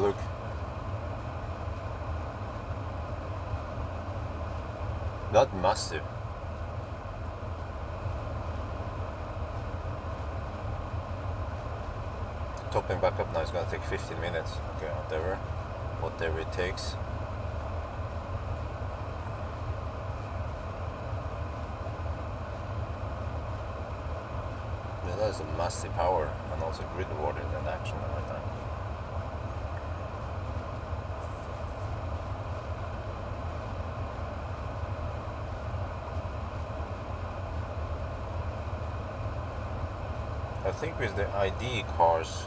look. Not massive. Topping back up now is going to take 15 minutes. Okay, whatever it takes. Yeah, that is a massive power and also grid rewarded in action right now. I think with the ID cars,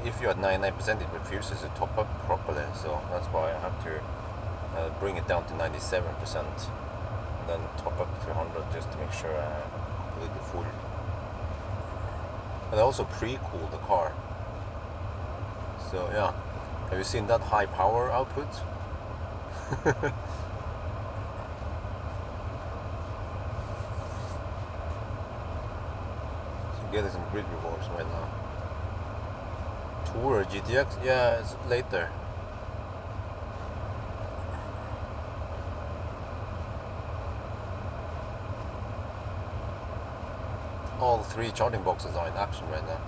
if you're at 99%, it refuses to top up properly, so that's why I have to bring it down to 97% and then top up to 100 just to make sure I'm completely full. And I also pre-cool the car. So yeah, have you seen that high power output? Getting some grid rewards right now. Tour GTX, yeah, it's later. All 3 charging boxes are in action right now.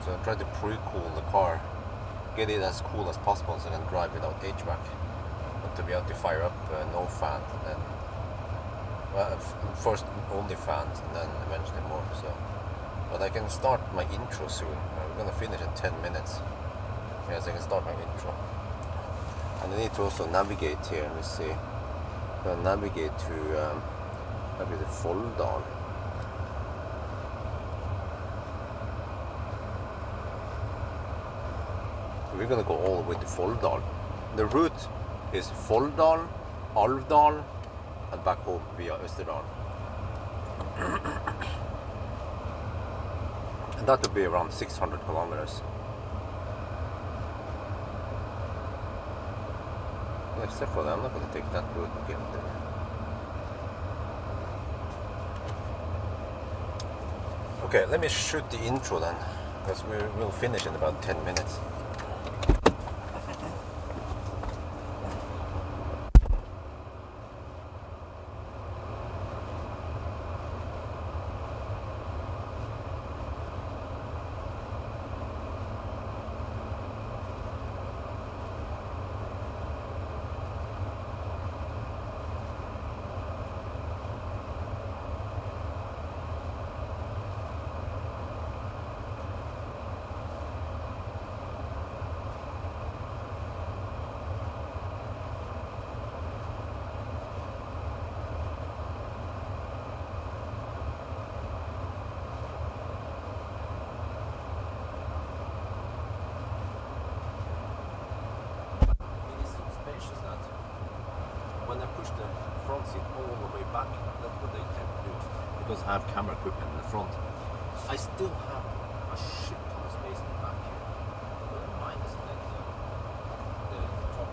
So I try to pre-cool the car, get it as cool as possible so I can drive without HVAC. But to be able to fire up no fan, and then first only fans and then eventually more. So, but I can start my intro soon. We're gonna finish in 10 minutes. Yes, I can start my intro. And I need to also navigate here. Let me see. I'm gonna navigate to maybe the Folldal. We're gonna go all the way to Folldal. The route is Folldal, Alvdal, and back home via Ytterøya. And that would be around 600 kilometers. Except for that, I'm not going to take that route again. Okay, let me shoot the intro then, because we will finish in about 10 minutes. When I push the front seat all the way back, that's what they tend to do, because I have camera equipment in the front. I still have a shit ton of space in the back here. But mine is that the top.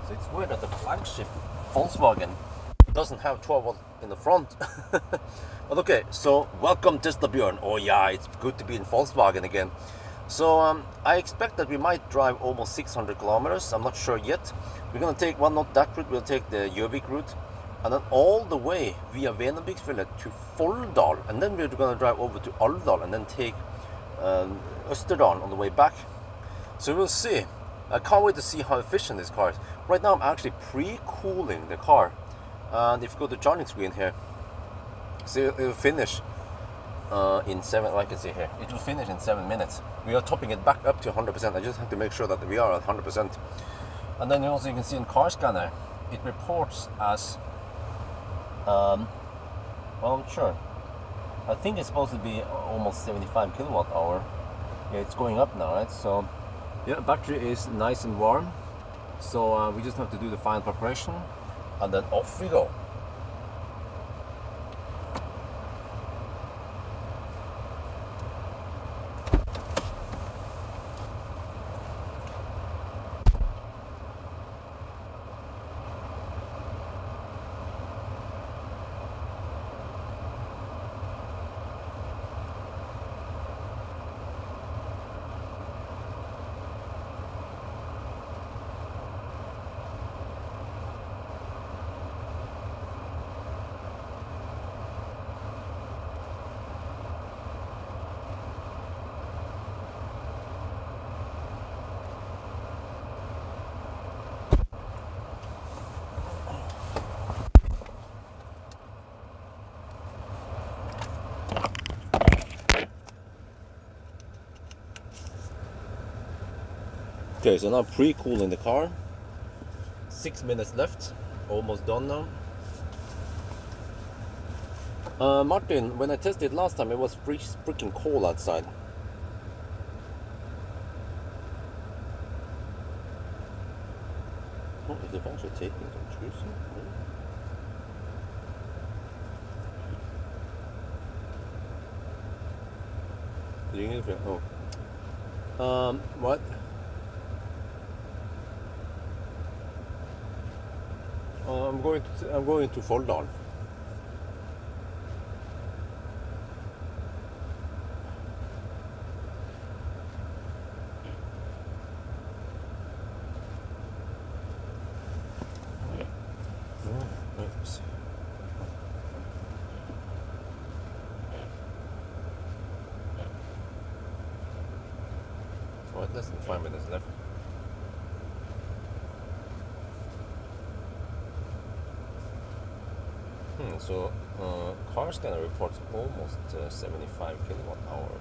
So it's weird that the flagship Volkswagen doesn't have 12 volt in the front. But okay, so welcome Tesla Björn. Oh yeah, it's good to be in Volkswagen again. So I expect that we might drive almost 600 kilometers. I'm not sure yet. We're gonna take not that route, we'll take the Gjøvik route, and then all the way via Venebygdsfjellet to Folldal, and then we're gonna drive over to Alvdal and then take Østerdalen on the way back. So we'll see. I can't wait to see how efficient this car is. Right now I'm actually pre-cooling the car. And if you go to the charging screen here, so it'll finish in 7, I can see here, it will finish in 7 minutes. We are topping it back up to 100%. I just have to make sure that we are at 100%. And then also you can see in car scanner, it reports as, well, sure. I think it's supposed to be almost 75 kilowatt hour. Yeah, it's going up now, right? So, yeah, battery is nice and warm. So we just have to do the final preparation. And then off we go. Okay, so now pre-cooling the car. 6 minutes left, almost done now. Martin, when I tested last time, it was freaking cold outside. Oh, is it actually taking some juice? Oh. What? I'm going to Folldal. Less than 5 minutes left. So car scanner reports almost 75 kilowatt hour.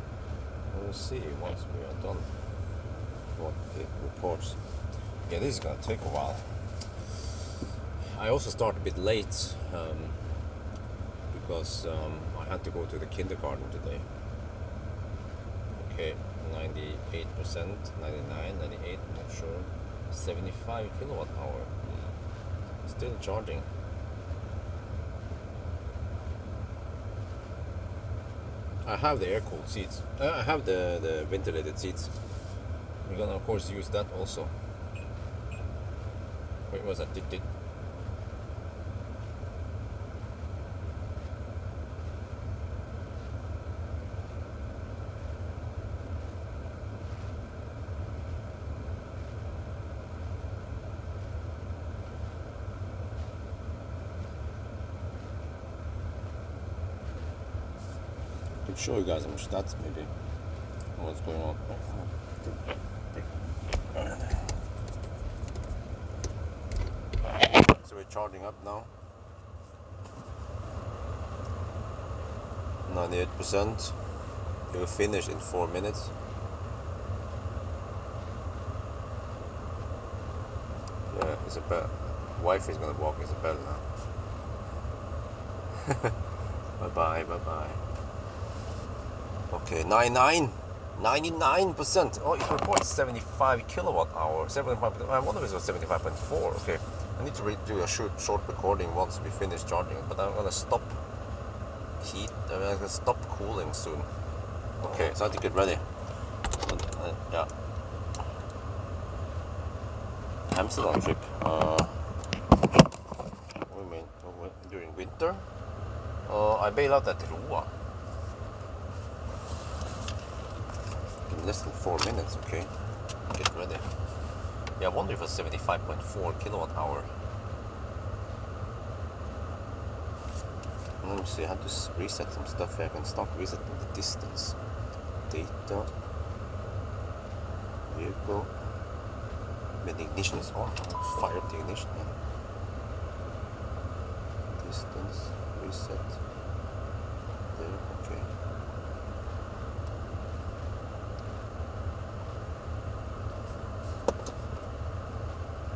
We'll see once we are done what it reports. Yeah, this is gonna take a while. I also started a bit late because I had to go to the kindergarten today. Okay, 98%, 99, 98, not sure. 75 kilowatt hour. Still charging. I have the air-cooled seats. I have the ventilated seats. We're gonna of course use that also. Wait, was that? I'll show you guys how much that's maybe what's going on. So we're charging up now. 98%. It will finish in 4 minutes. Yeah, Isabel. Wife is gonna walk Isabel now. Bye bye, bye bye. Okay, 99%. Oh, it reports 75 kilowatt hour. 75. I wonder if it was 75.4. Okay, I need to do a short recording once we finish charging. But I'm gonna stop heat. I'm gonna stop cooling soon. Okay, so I have to get ready. Yeah. Amsterdam trip. We mean during winter. I bail out at Ytterøya. Less than 4 minutes, okay. Get ready. Yeah, I wonder if it's 75.4 kilowatt hour. Let me see, I have to reset some stuff here. I can start resetting the distance. Data. Vehicle. When the ignition is on, I'll fire up the ignition. Distance. Reset. There, okay.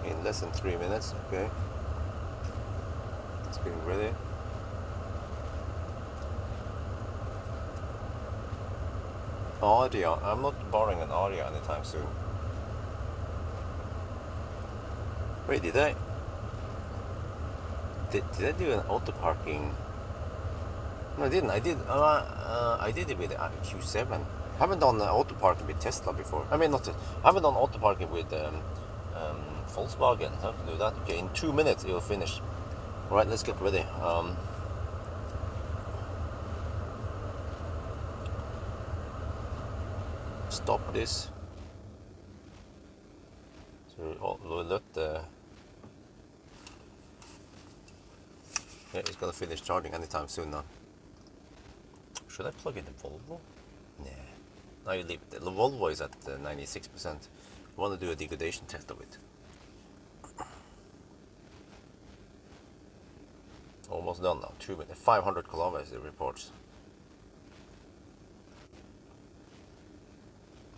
In less than 3 minutes, okay. It's getting ready. Aria, I'm not borrowing an Aria anytime soon. Wait, did I do an auto parking? No, I didn't. I did it with the Q7. I haven't done auto parking with Tesla before. I mean, I haven't done auto parking with Volkswagen. I have to do that. Okay, in 2 minutes it will finish. All right, let's get ready. Stop this. So we'll let the. Yeah, it's gonna finish charging anytime soon now. Should I plug in the Volvo? Nah. Now you leave it. The Volvo is at 96%. I want to do a degradation test of it. Almost done now. 2 minutes. 500 kilometers it reports.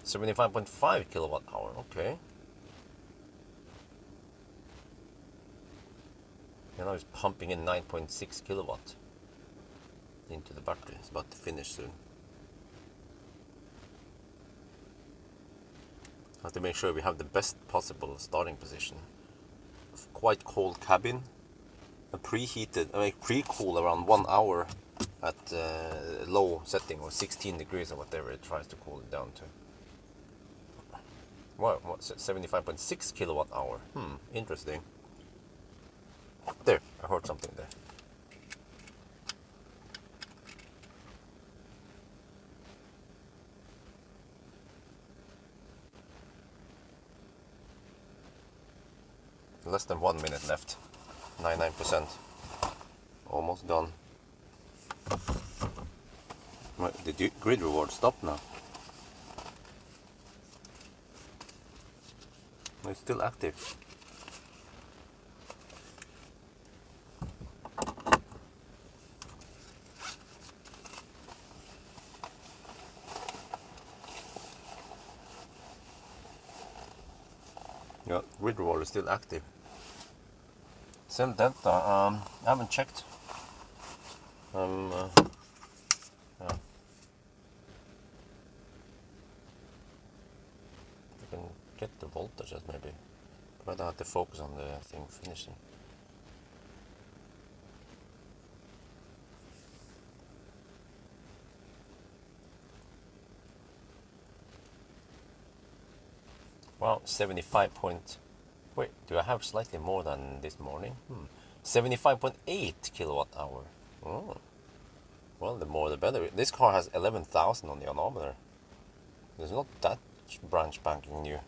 75.5 kilowatt hour. Okay. And now it's pumping in 9.6 kilowatt into the battery. It's about to finish soon. I have to make sure we have the best possible starting position. Quite cold cabin, a preheated, pre-cool around 1 hour at low setting, or 16 degrees or whatever it tries to cool it down to. Wow, 75.6 kilowatt hour. Interesting. There, I heard something there. Less than 1 minute left. 99%. Almost done. Did the grid reward stop now? No, it's still active. Yeah, grid reward is still active. Cell delta, I haven't checked. Yeah. You can get the voltages maybe, but I don't have to focus on the thing finishing. Wow, 75 point. Wait, do I have slightly more than this morning? 75.8 kilowatt hour. Oh. Well, the more the better. This car has 11,000 on the odometer. It's not that brand spanking new.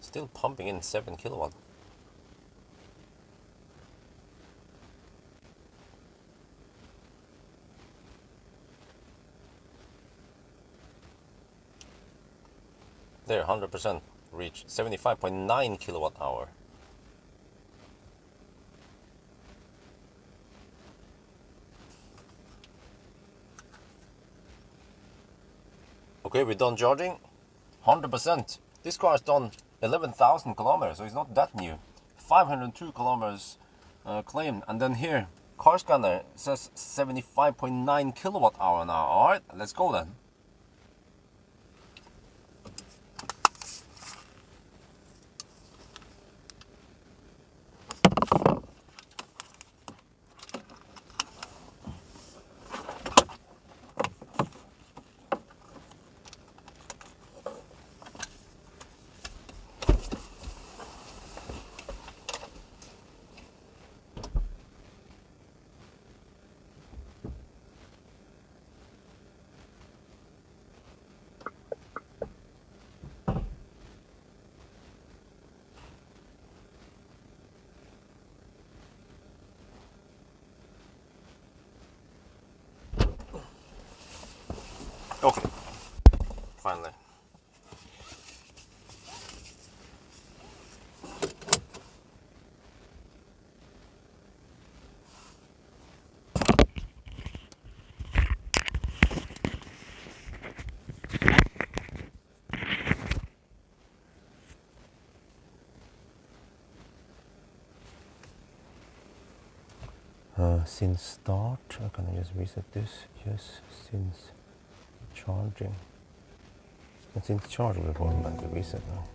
Still pumping in 7 kilowatt. There, 100% reach. 75.9 kilowatt hour. Okay, we're done charging. 100%. This car has done 11,000 kilometers, so it's not that new. 502 kilometers claimed, and then here, car scanner says 75.9 kilowatt hour now. Alright, let's go then. Okay, finally. Since start, can I just reset this? Yes, since charging. And since charge, we're going back to reset now.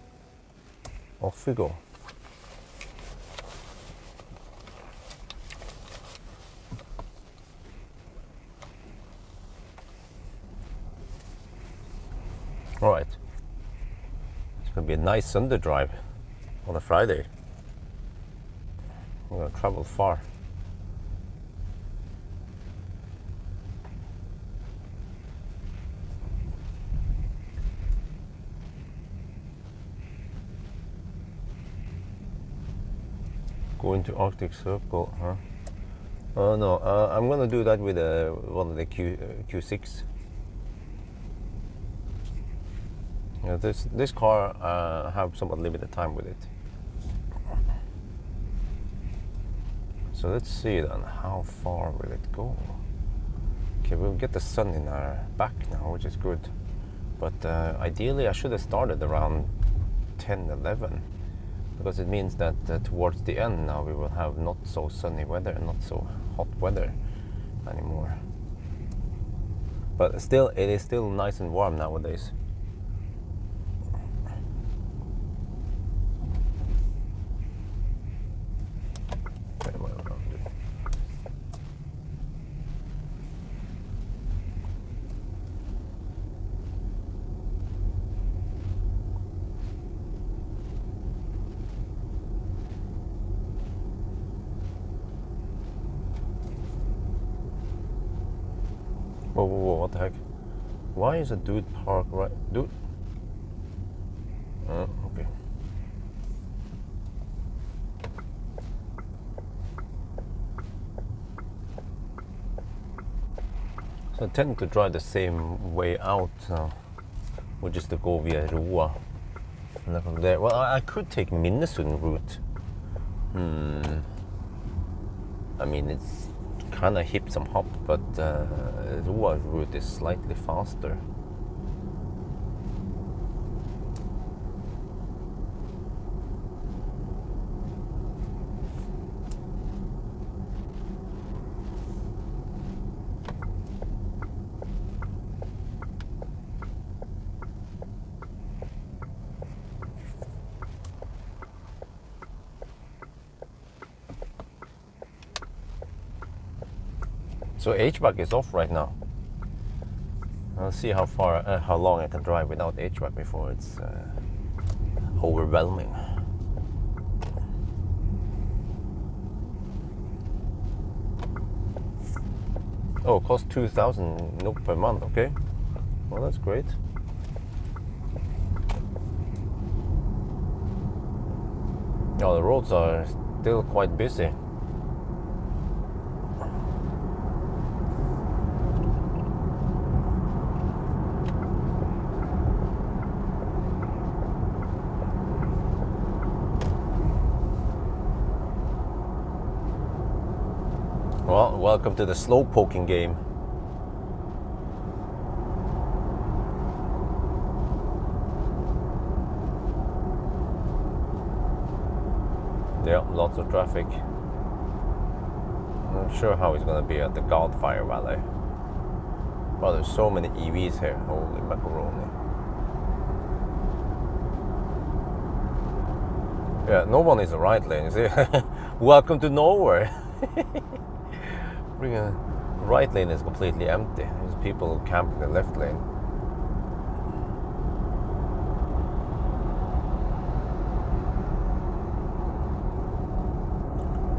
Off we go. Alright. It's going to be a nice Sunday drive on a Friday. We're going to travel far. Going to Arctic Circle, huh? Oh no, I'm gonna do that with one of the Q6. Yeah, this car have somewhat limited time with it, So let's see then, how far will it go? Okay, we'll get the sun in our back now, which is good. But ideally I should have started around 10, 11, because it means that towards the end now we will have not so sunny weather and not so hot weather anymore. But still, it is still nice and warm nowadays. Whoa, whoa, whoa, what the heck? Why is a dude parked right... Dude? Okay. So I tend to drive the same way out, which is to go via Ytterøya. And then from there... Well, I could take Minnesund route. I mean, it's kind of hip some hop, but Ytterøya route is slightly faster. So HVAC is off right now. I'll see how far, how long I can drive without HVAC before it's overwhelming. Oh, it costs 2,000 NOK per month. Okay, well that's great. Yeah, the roads are still quite busy. Well, welcome to the slow poking game. Yeah, lots of traffic. I'm not sure how it's gonna be at the Godfire Valley. Well, there's so many EVs here. Holy macaroni. Yeah, no one is the right lane. You see? Welcome to nowhere. The right lane is completely empty. There's people camping the left lane.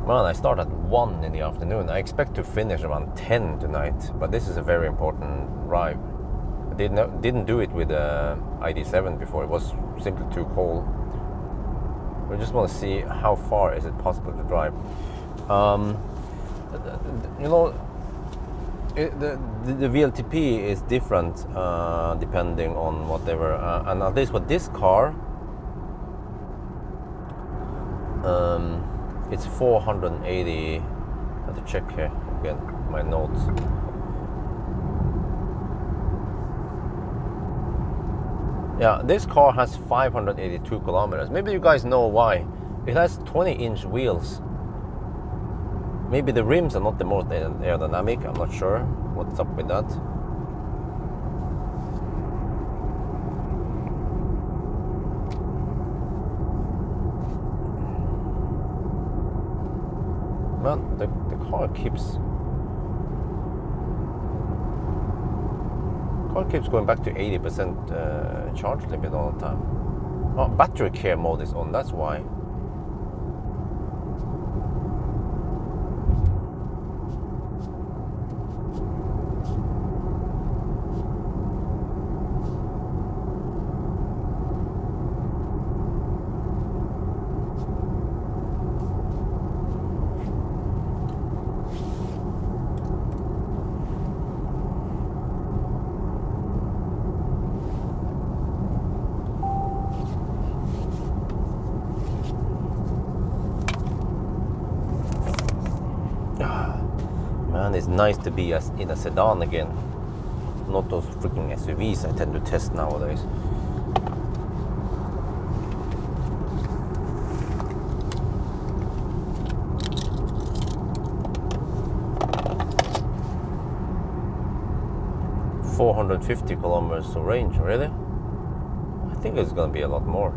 Well, I start at 1 in the afternoon. I expect to finish around 10 tonight, but this is a very important drive. I didn't do it with ID7 before. It was simply too cold. We just want to see how far is it possible to drive. You know, the VLTP is different depending on whatever, and at least with this car, it's 480. I have to check here again my notes. Yeah, this car has 582 kilometers. Maybe you guys know why. It has 20-inch wheels. Maybe the rims are not the most aerodynamic. I'm not sure what's up with that. Man, the car keeps going back to 80% charge limit all the time. Oh, battery care mode is on, that's why. And it's nice to be in a sedan again. Not those freaking SUVs I tend to test nowadays. $450 kilometers of range, really? I think it's gonna be a lot more.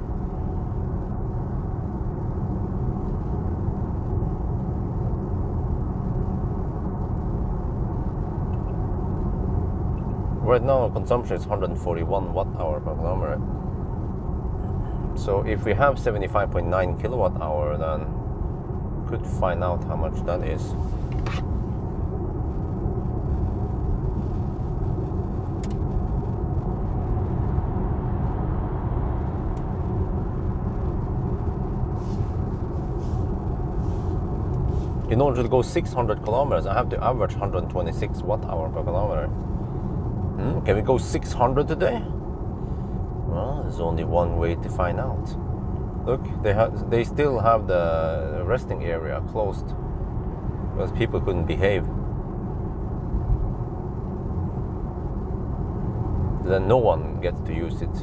Right now consumption is 141 watt-hour per kilometer. So if we have 75.9 kilowatt-hour, then could find out how much that is. In order to go 600 kilometers, I have to average 126 watt-hour per kilometer. Can we go 600 today? Well, there's only one way to find out. Look, they still have the resting area closed because people couldn't behave. Then no one gets to use it.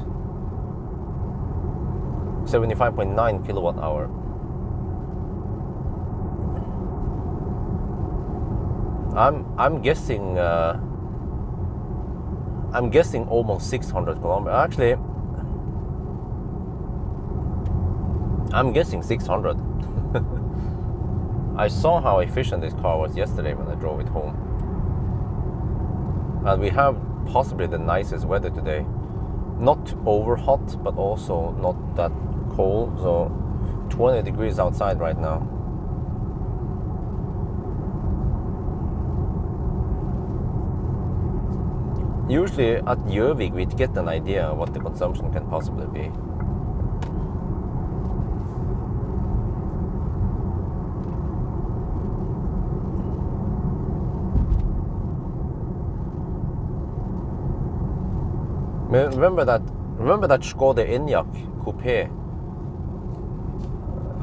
75.9 kilowatt-hour. I'm guessing almost 600 kilometers. Actually, I'm guessing 600. I saw how efficient this car was yesterday when I drove it home. And we have possibly the nicest weather today. Not over hot, but also not that cold. So 20 degrees outside right now. Usually at Gjøvik we'd get an idea of what the consumption can possibly be. Remember that Skoda Enyaq Coupe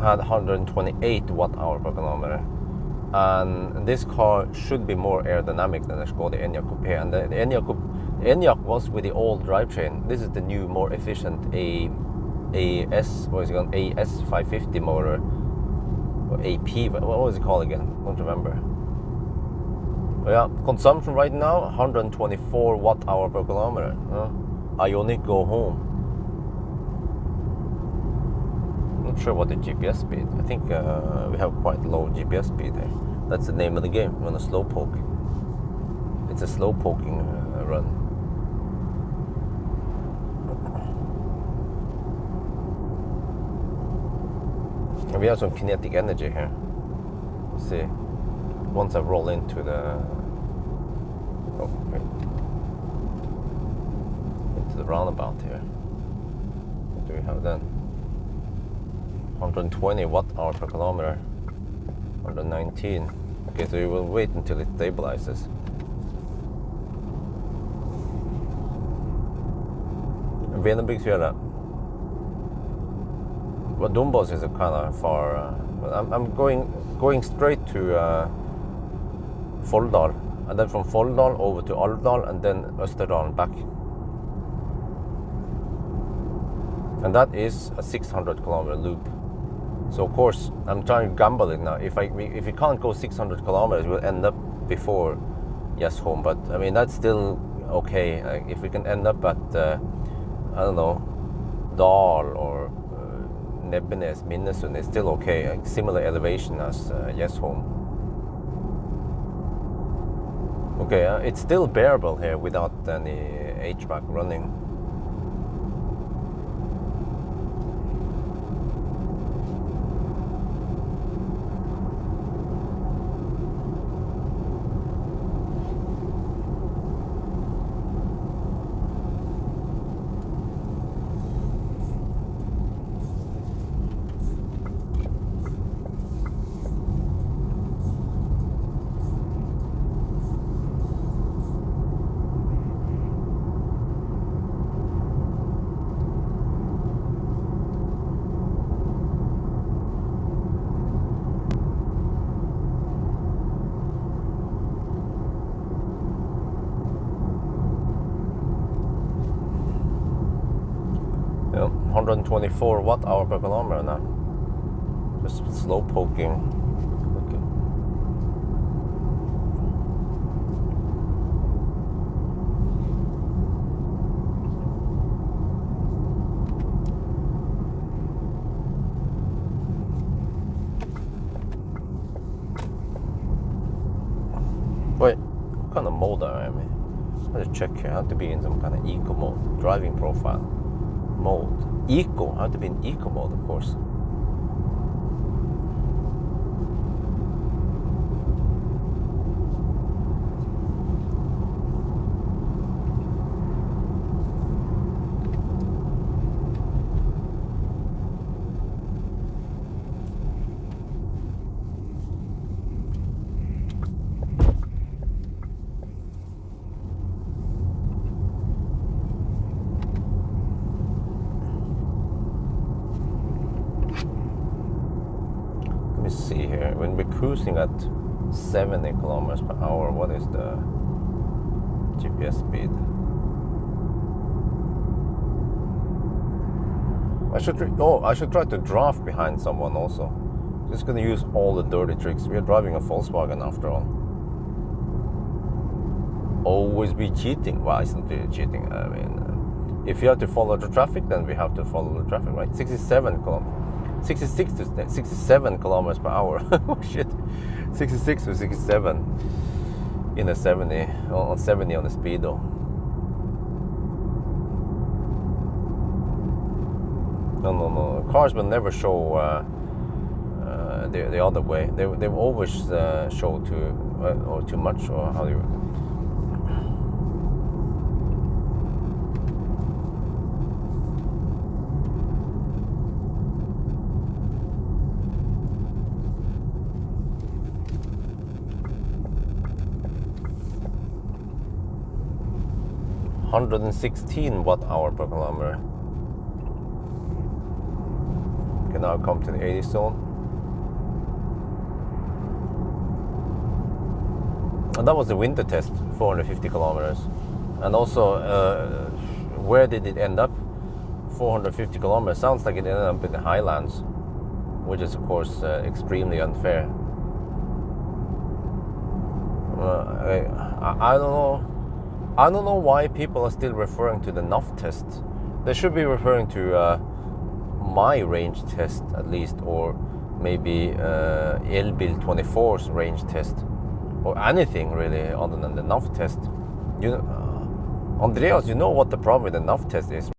had 128 watt-hour per kilometer. And this car should be more aerodynamic than the Skoda Enyaq Coupe. And the Enyaq was with the old drivetrain. This is the new, more efficient AS 550 motor, or AP. What was it called again? I don't remember. But yeah, consumption right now 124 watt-hour per kilometer. Ioniq go home. Not sure what the GPS speed. I think we have quite low GPS speed there. That's the name of the game. We're on a slow poke. It's a slow poking run. And we have some kinetic energy here. See, once I roll into the into the roundabout here, what do we have then? 120 watt-hour per kilometer, 119. Okay, so we will wait until it stabilizes. Venebygdsfjellet. But Dombås is a kind of far. I'm going straight to Folldal, and then from Folldal over to Alvdal, and then Østerdalen back. And that is a 600 kilometer loop. So of course I'm trying to gamble it now. If we can't go 600 kilometers, we'll end up before Home. But I mean, that's still okay. Like, if we can end up at I don't know, Dal or Nebbenes, Minnesund, it's still okay. Like, similar elevation as Home. Okay, it's still bearable here without any HVAC running. 124 watt-hour per kilometer now. Just slow poking. Okay. Wait, what kind of mode am I in? I have to check here. I have to be in some kind of eco mode. Driving profile. Mode. Eco. I have to be in eco mode, of course. See here, when we're cruising at 70 kilometers per hour, what is the GPS speed? I should try to draft behind someone also. Just gonna use all the dirty tricks. We are driving a Volkswagen after all. Always be cheating. Well, it's not really cheating. I mean, if you have to follow the traffic, then we have to follow the traffic, right? 67 kilometers. 66 to 67 kilometers per hour. Oh shit, 66 to 67 in a 70 on 70 on the speedo. No. Cars will never show the other way. They always show too much, or how do you? 116 watt-hour per kilometer. Okay, now come to the 80 zone. And that was the winter test, 450 kilometers. And also, where did it end up? 450 kilometers. Sounds like it ended up in the Highlands, which is of course extremely unfair. I don't know why people are still referring to the NAF test. They should be referring to my range test at least, or maybe Elbil 24's range test, or anything really other than the NAF test. You know, Andreas, you know what the problem with the NAF test is?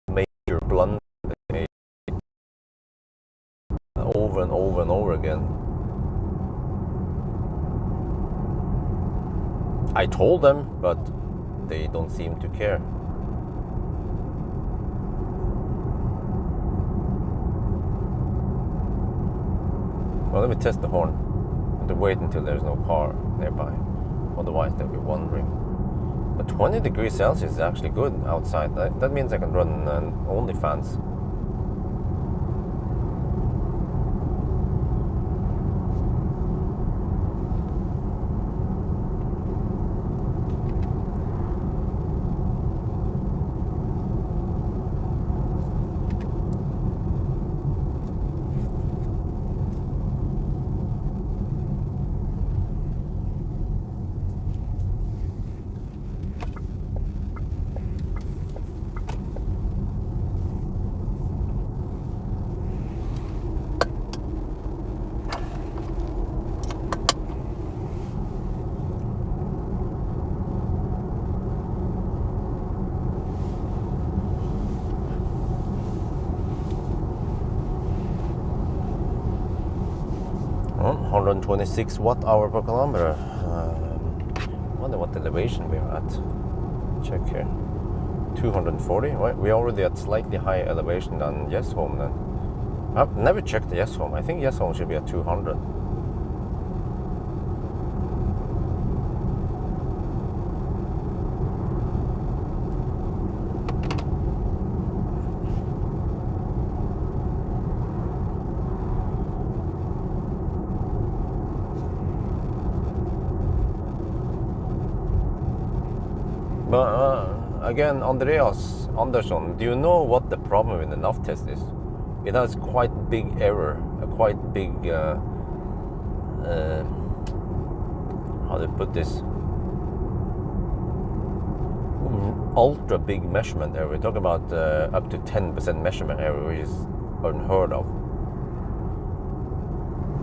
Major blunder over and over and over again. I told them, but they don't seem to care. Well, let me test the horn. I have to wait until there's no car nearby. Otherwise, they'll be wondering. But 20 degrees Celsius is actually good outside. That means I can run OnlyFans. Oh, 126 watt-hour per kilometer. Wonder what elevation we're at. Check here. 240. Right, we're already at slightly higher elevation than Yesholm then. I've never checked the Yesholm. I think Yesholm should be at 200. But again, Andreas Andersson, do you know what the problem with the nav test is? It has quite big error, a quite big, how do you put this? Ultra big measurement error. We're talking about up to 10% measurement error, which is unheard of.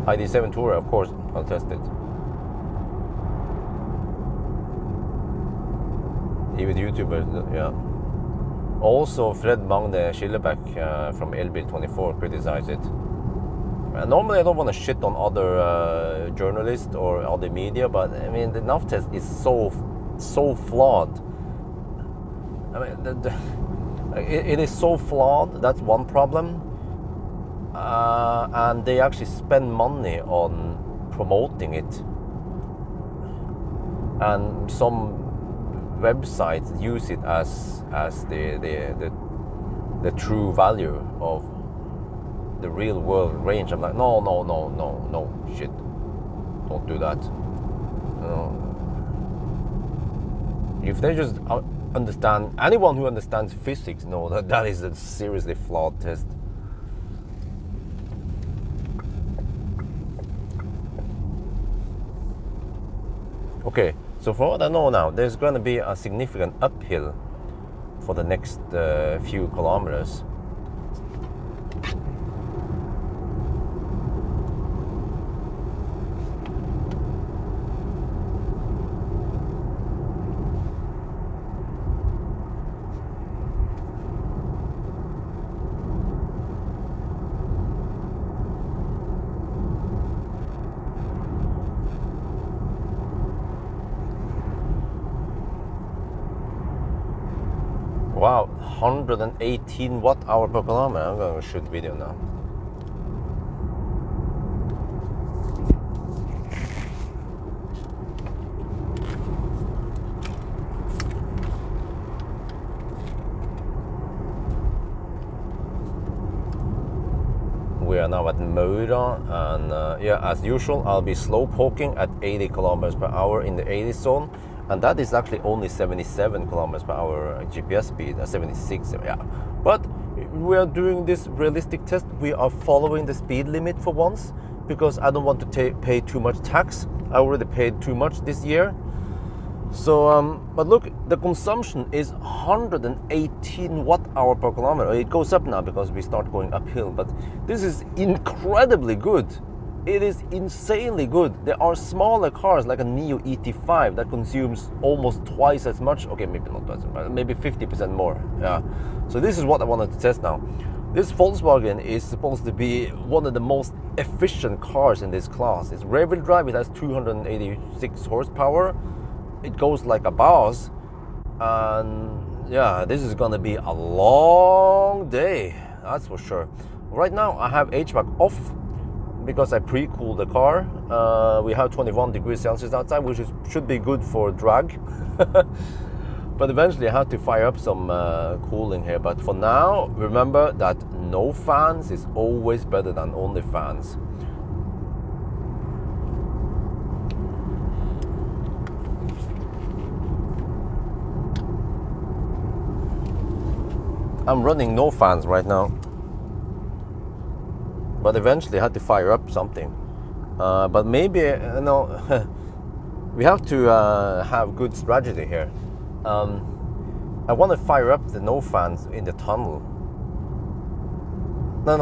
ID7 Tourer, of course, I'll test it. Even YouTubers, yeah. Also, Fred Magne Skillebæk from Elbil24 criticized it. Normally, I don't want to shit on other journalists or other media, but I mean, the nav test is so flawed. I mean, it is so flawed. That's one problem. And they actually spend money on promoting it, and some websites use it as the true value of the real world range. I'm like, no, shit, don't do that. If they just understand, anyone who understands physics know that that is a seriously flawed test. Okay, so for what I know now, there's going to be a significant uphill for the next few kilometers. Wow, 118 watt-hour per kilometer. I'm going to shoot video now. We are now at Maura, and yeah, as usual, I'll be slow poking at 80 kilometers per hour in the 80 zone. And that is actually only 77 kilometers per hour GPS speed, 76, yeah. But we are doing this realistic test. We are following the speed limit for once, because I don't want to pay too much tax. I already paid too much this year. So, but look, the consumption is 118 watt-hour per kilometer. It goes up now because we start going uphill, but this is incredibly good. It is insanely good. There are smaller cars like a Neo ET5 that consumes almost twice as much. Okay, maybe not twice, but maybe 50% more. Yeah. So this is what I wanted to test now. This Volkswagen is supposed to be one of the most efficient cars in this class. It's rear-wheel drive. It has 286 horsepower. It goes like a boss. And yeah, this is gonna be a long day. That's for sure. Right now I have HVAC off, because I pre-cooled the car. We have 21 degrees Celsius outside, which should be good for drag. But eventually I have to fire up some cooling here. But for now, remember that no fans is always better than only fans. I'm running no fans right now. But eventually I had to fire up something. But maybe, you know, we have to have good strategy here. I want to fire up the no fans in the tunnel. No.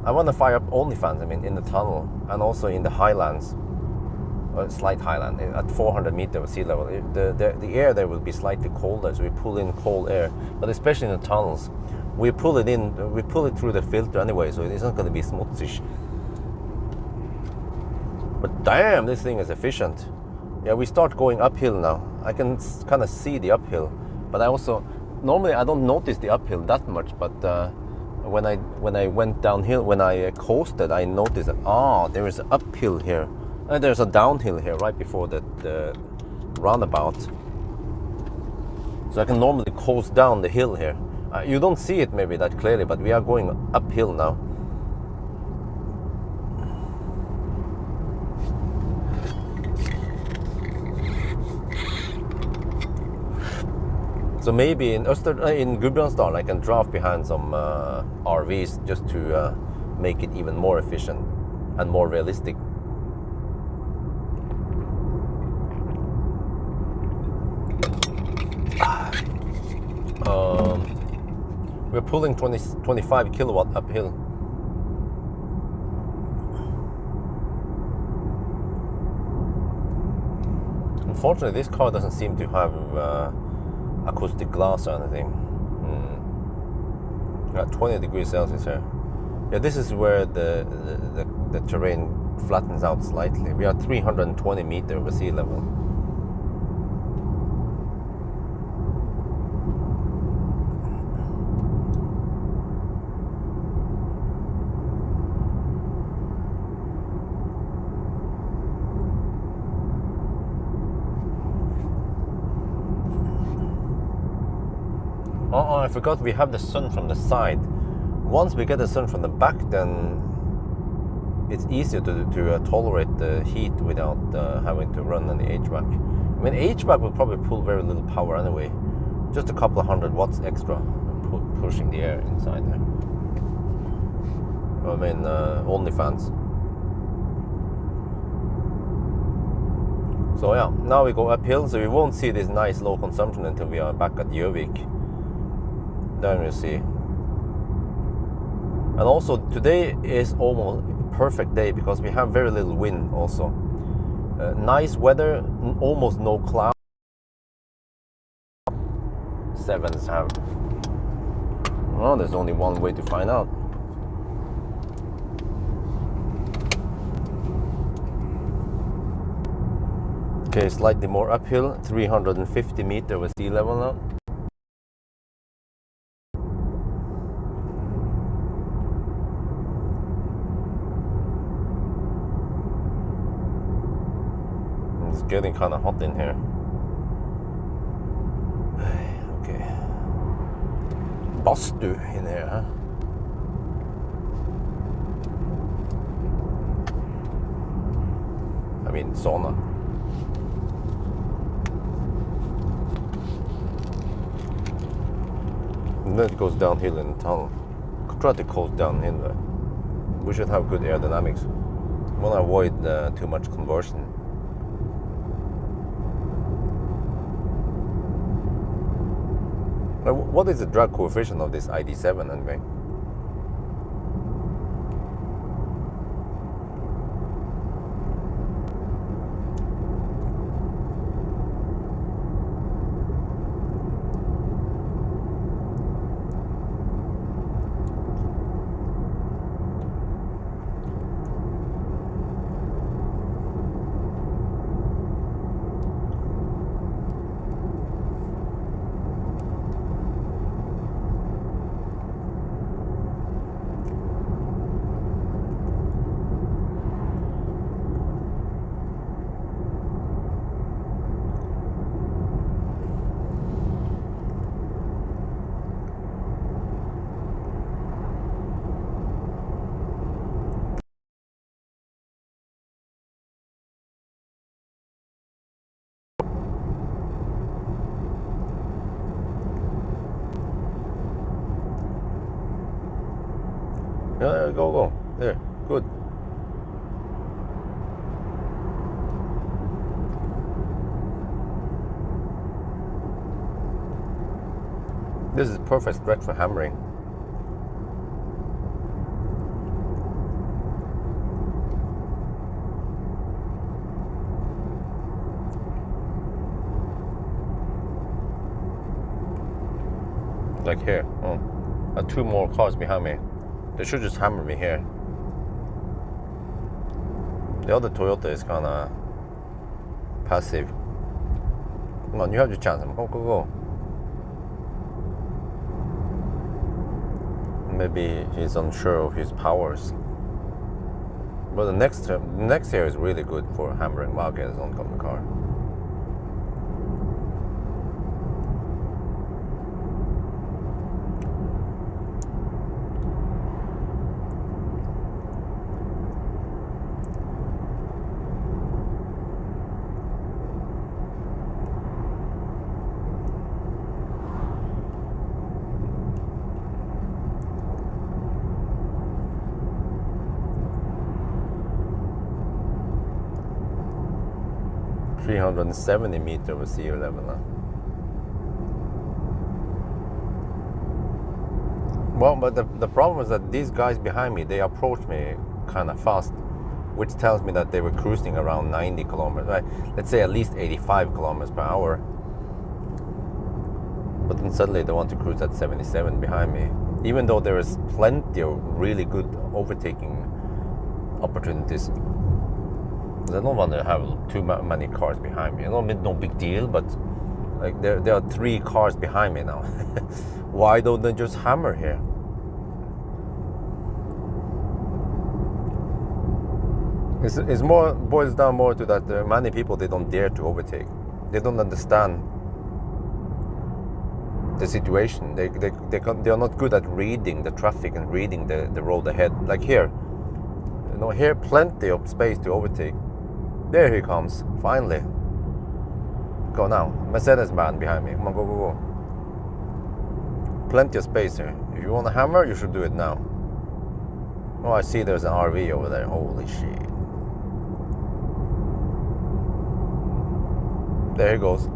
I want to fire up only fans, I mean, in the tunnel, and also in the Highlands, or slight Highland, at 400 meters of sea level. The air there will be slightly colder, so we pull in cold air. But especially in the tunnels, we pull it in, we pull it through the filter anyway, so it's not going to be smutsig. But damn, this thing is efficient. Yeah, we start going uphill now. I can kind of see the uphill, but I also, normally I don't notice the uphill that much, but when I went downhill, when I coasted, I noticed that, there is an uphill here. And there's a downhill here right before the roundabout. So I can normally coast down the hill here. You don't see it maybe that clearly, but we are going uphill now. So maybe in Gudbrandsdal I can draft behind some RVs just to make it even more efficient and more realistic. We're pulling 25 kilowatt uphill. Unfortunately, this car doesn't seem to have acoustic glass or anything. Got 20 degrees Celsius here. Yeah, this is where the terrain flattens out slightly. We are 320 meters over sea level. I forgot we have the sun from the side. Once we get the sun from the back, then it's easier to tolerate the heat without having to run any HVAC. I mean, HVAC will probably pull very little power anyway. Just a couple of 100 watts extra pushing the air inside there. I mean, only fans. So yeah, now we go uphill, so we won't see this nice low consumption until we are back at Gjøvik. Then we'll see. And also today is almost a perfect day because we have very little wind also. Nice weather, almost no cloud. Sevens have. Well, there's only one way to find out. Okay, slightly more uphill, 350 meters with sea level now. It's getting kind of hot in here. Okay. Bastu in here, huh? I mean, sauna. And then it goes downhill in the tunnel. Could try to coast downhill there. We should have good aerodynamics. We want to avoid too much conversion. Now, what is the drag coefficient of this ID7 anyway? Yeah, go. There, good. This is perfect stretch for hammering. Like here. Two more cars behind me. They should just hammer me here. The other Toyota is kind of passive. Come on, you have your chance. Go. Maybe he's unsure of his powers. But the next here is really good for hammering wildcats on the car. 370 meters over sea level now. Well, but the problem is that these guys behind me, they approached me kind of fast, which tells me that they were cruising around 90 kilometers, right? Let's say at least 85 kilometers per hour. But then suddenly they want to cruise at 77 behind me, even though there is plenty of really good overtaking opportunities. I don't want to have too many cars behind me. No big deal, but like there are 3 cars behind me now. Why don't they just hammer here? It's more boils down more to that many people, they don't dare to overtake. They don't understand the situation. They are not good at reading the traffic and reading the road ahead. Like here, here plenty of space to overtake. There he comes, finally. Go now, Mercedes man behind me. Come on, go. Plenty of space here. If you want to hammer, you should do it now. Oh, I see there's an RV over there. Holy shit. There he goes.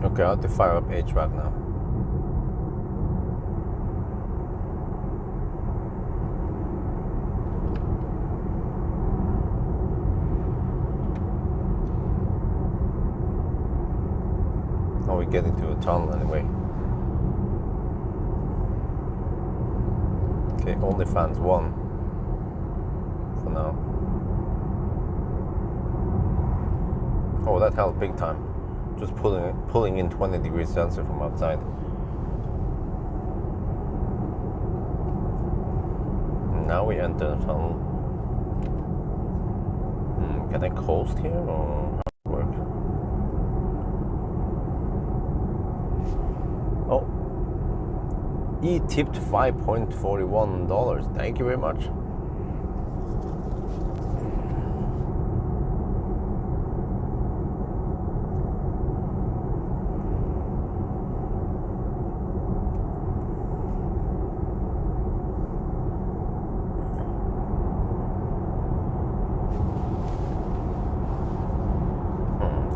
Okay, I have to fire up HVAC now. Now we get into a tunnel anyway. Okay, only fans 1 for now. Oh, that helped big time. Just pulling in 20 degrees Celsius from outside. Now we enter the tunnel. Can I coast here or how does it work? Oh, he tipped $5.41. Thank you very much.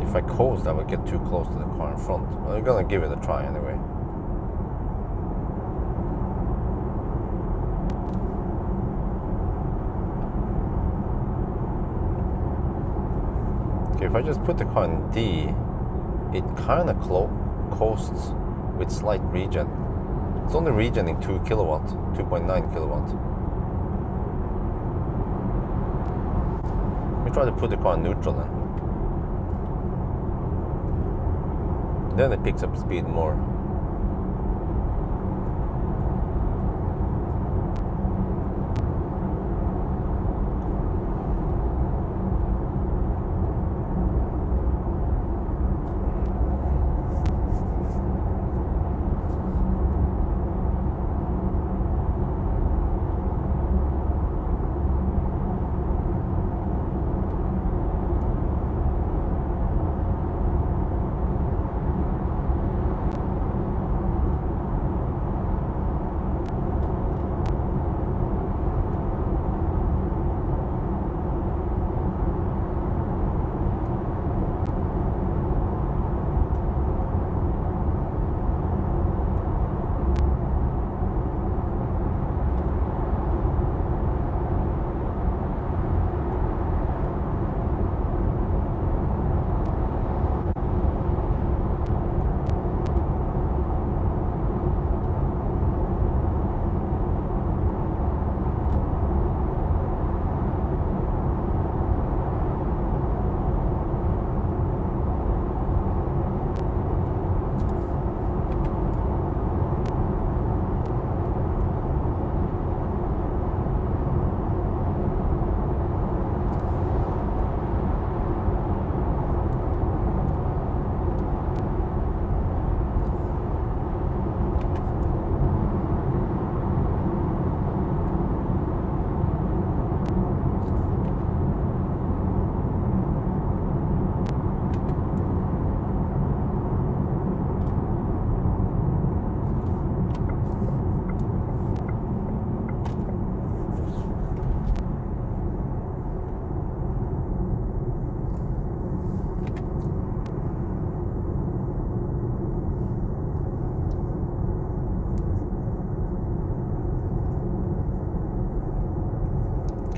If I coast, I would get too close to the car in front. But I'm gonna give it a try anyway. Okay, if I just put the car in D, it kind of coasts with slight regen. It's only regening 2 kilowatt, 2.9 kilowatt. Let me try to put the car in neutral then. Then it picks up speed more.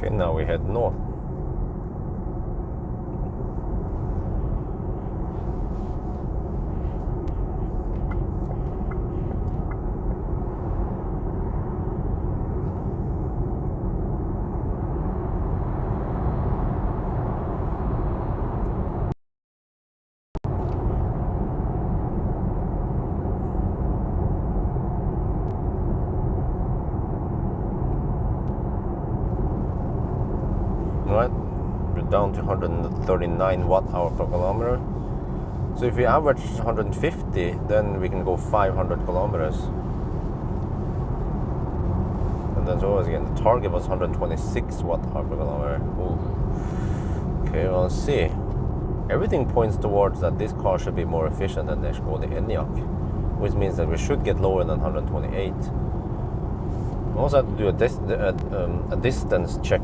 Okay, now we head north. Right, we're down to 139 watt-hour per kilometer. So if we average 150, then we can go 500 kilometers. And then so again, the target was 126 watt-hour per kilometer. Ooh. Okay, well, let's see. Everything points towards that this car should be more efficient than the Skoda Enyaq, which means that we should get lower than 128. We also have to do a distance check.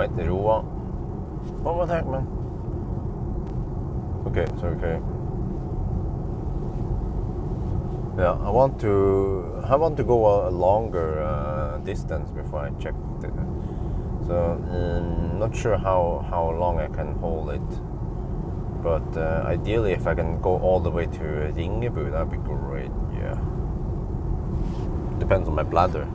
Ytterøya. Oh, what the heck, man? Okay, it's okay. Yeah, I want to go a longer distance before I check it. So not sure how long I can hold it, but ideally if I can go all the way to Ringebu, that'd be great. Yeah, depends on my bladder.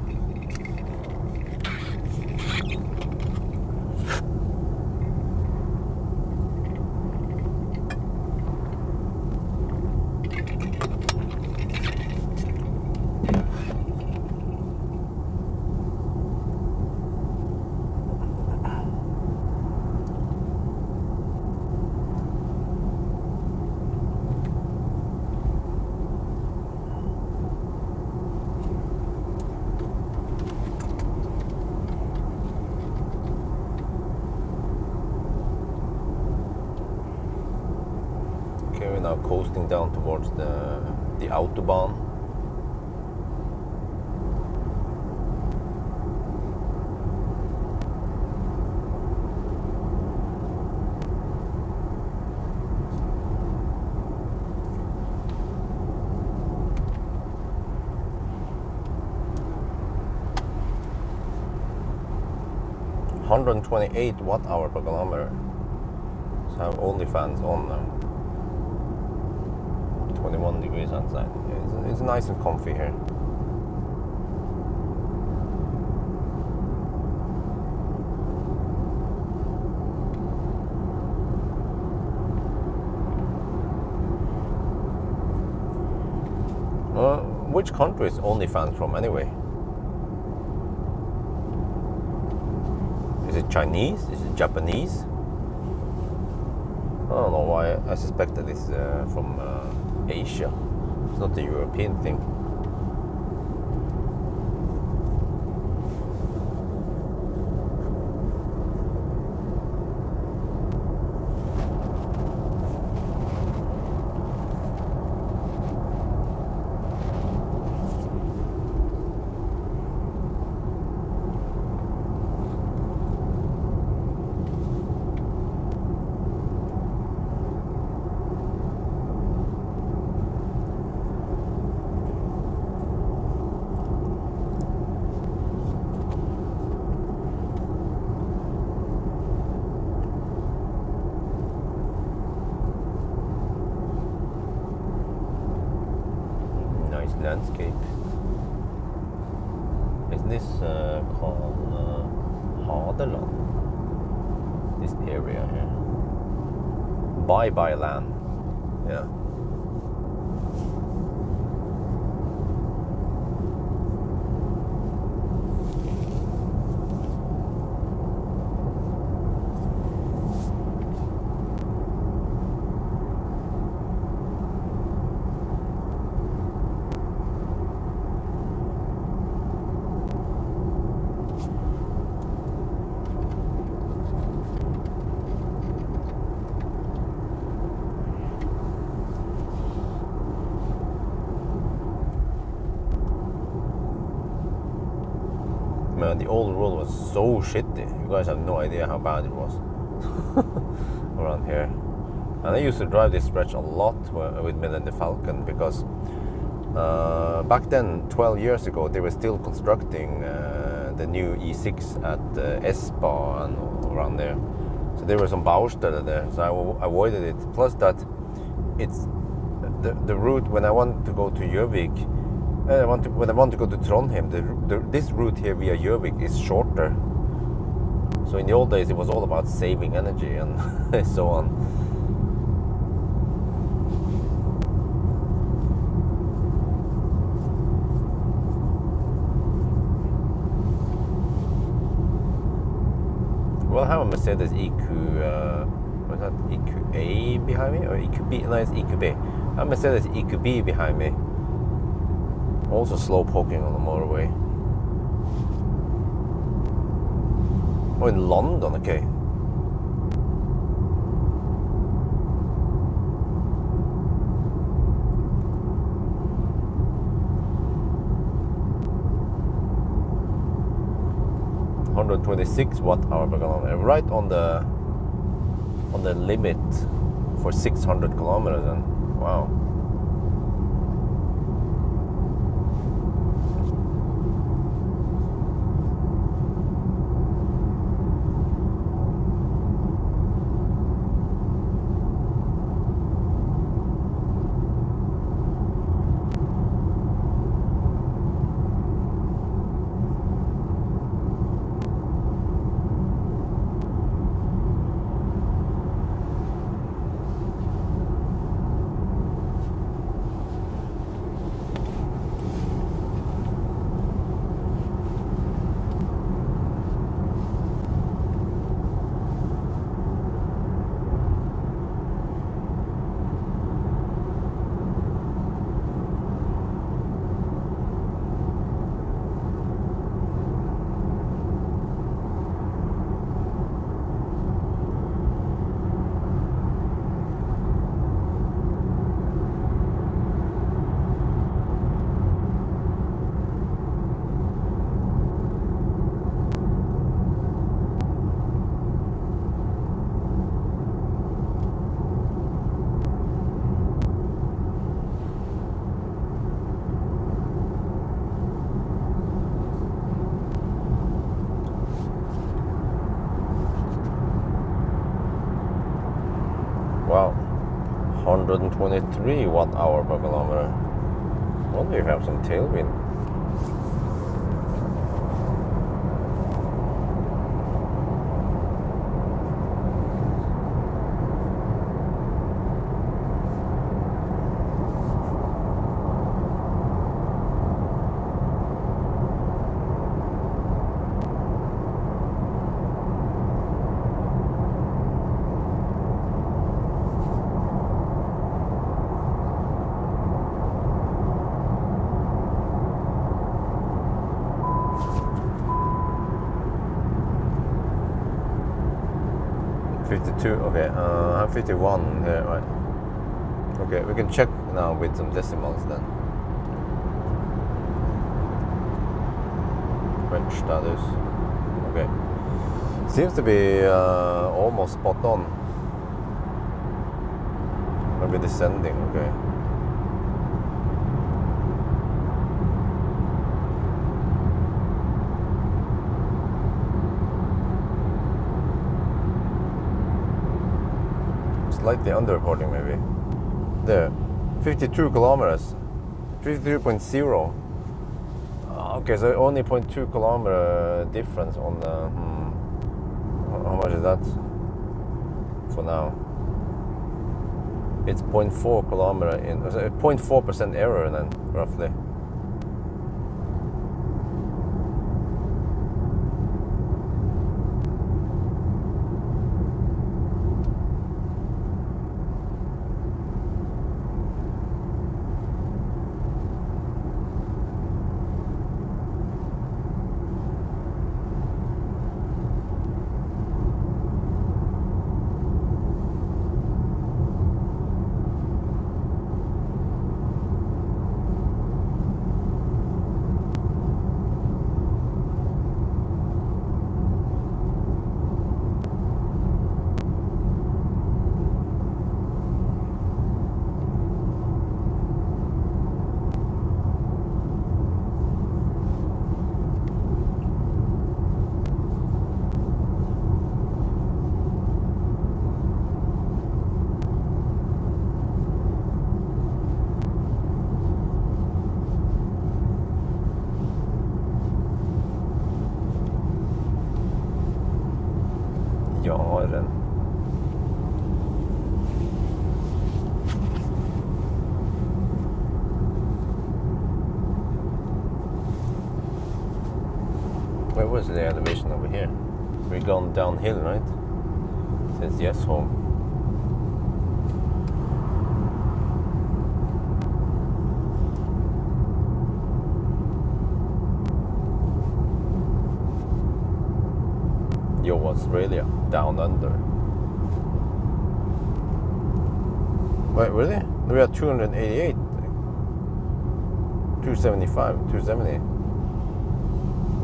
Okay, we're now coasting down towards the autobahn. $128 watt-hour per kilometer. So I have OnlyFans on now. 21 degrees outside. It's nice and comfy here. Which country is OnlyFans from anyway? Is it Chinese? Is it Japanese? I don't know why. I suspect that it's from Asia. It's not a European thing. landscape. Isn't this called Hadeland? This area here. Bye land. Yeah. Man, the old road was so shitty. You guys have no idea how bad it was around here. And I used to drive this stretch a lot with Midland the Falcon because back then, 12 years ago, they were still constructing the new E6 at Espa and around there. So there were some Baustelle there, so I avoided it. Plus that it's the route when I want to go to Gjøvik. When I want to go to Trondheim, this route here via Gjøvik is shorter. So in the old days, it was all about saving energy and so on. Well, I have a Mercedes EQ, what's that, EQA behind me? Or EQB? No, it's EQB. I have a Mercedes EQB behind me. Also slow poking on the motorway. Oh, in London, okay. (126 watt-hour per kilometer), right on the limit for 600 kilometers. And wow. Wow, 123 watt-hour per kilometer. I wonder if you have some tailwind. Okay, I'm 51 here, right? Okay, we can check now with some decimals then. French status. Okay. Seems to be almost spot on. Maybe descending, okay. Slightly underreporting maybe. There, 52 kilometers. 53.0. Okay, so only 0.2 kilometer difference on the. How much is that for now? It's 0.4 kilometer in. 0.4% error then, roughly. Ytterøya. Where was the elevation over here? We're going downhill, right? It says yes home. Yo, Australia, down under. Wait, really? We are 288, 275, 270.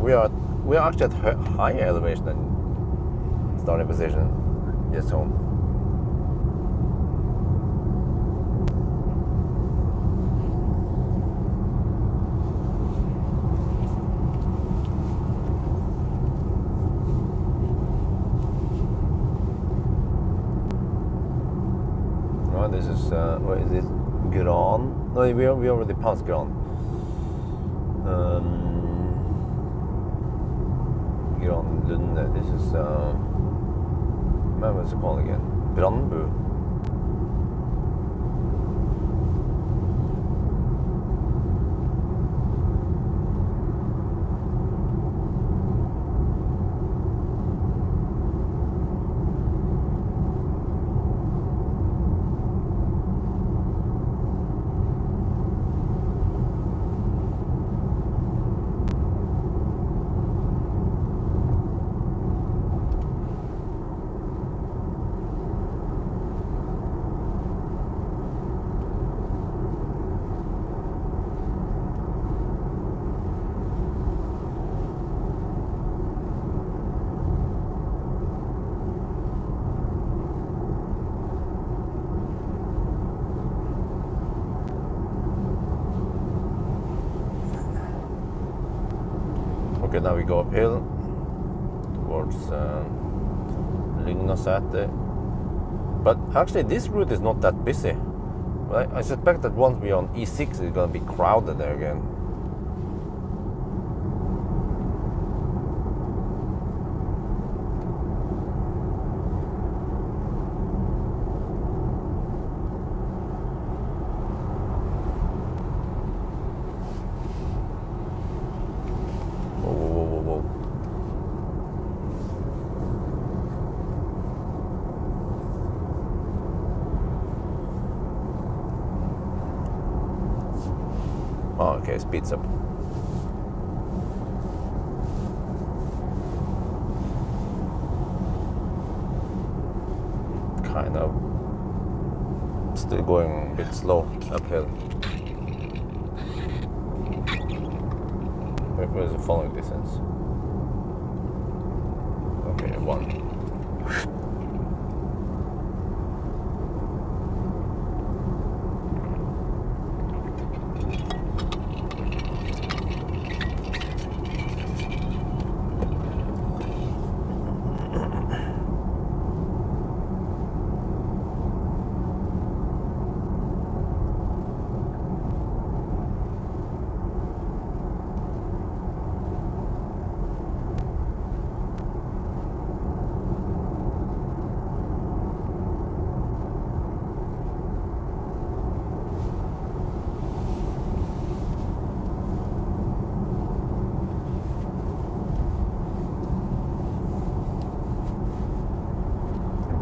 We are actually at higher elevation than starting position. Yes, home. This is what is it? Gran? No, we already passed Gran. Granlunde. This is what's it called again? Brandbu. Okay, now we go uphill towards Lygnasäter. But actually this route is not that busy. But I suspect that once we're on E6 it's going to be crowded there again. Oh, okay, speeds up. Kind of still going a bit slow uphill. Where's the following distance? Okay, 1.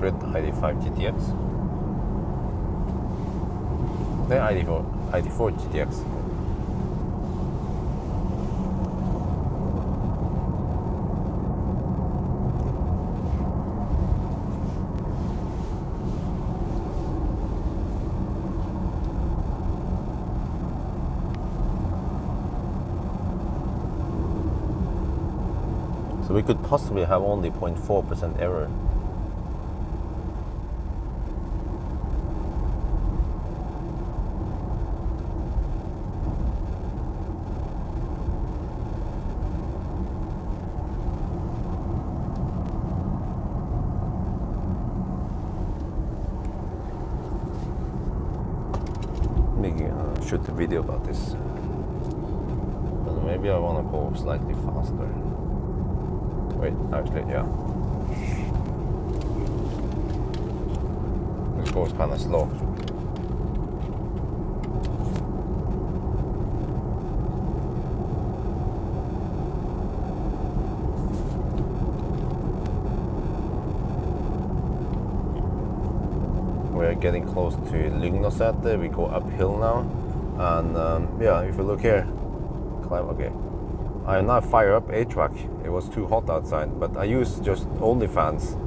hybrid ID5 GTX. Then ID4 GTX. So we could possibly have only 0.4% error. Shoot a video about this, but maybe I want to go slightly faster. Wait, actually, yeah, this goes kind of slow. We're getting close to Lyngnosetet. We go uphill now. And yeah, if you look here, climb, okay. I now fire up HVAC. It was too hot outside, but I use just only fans.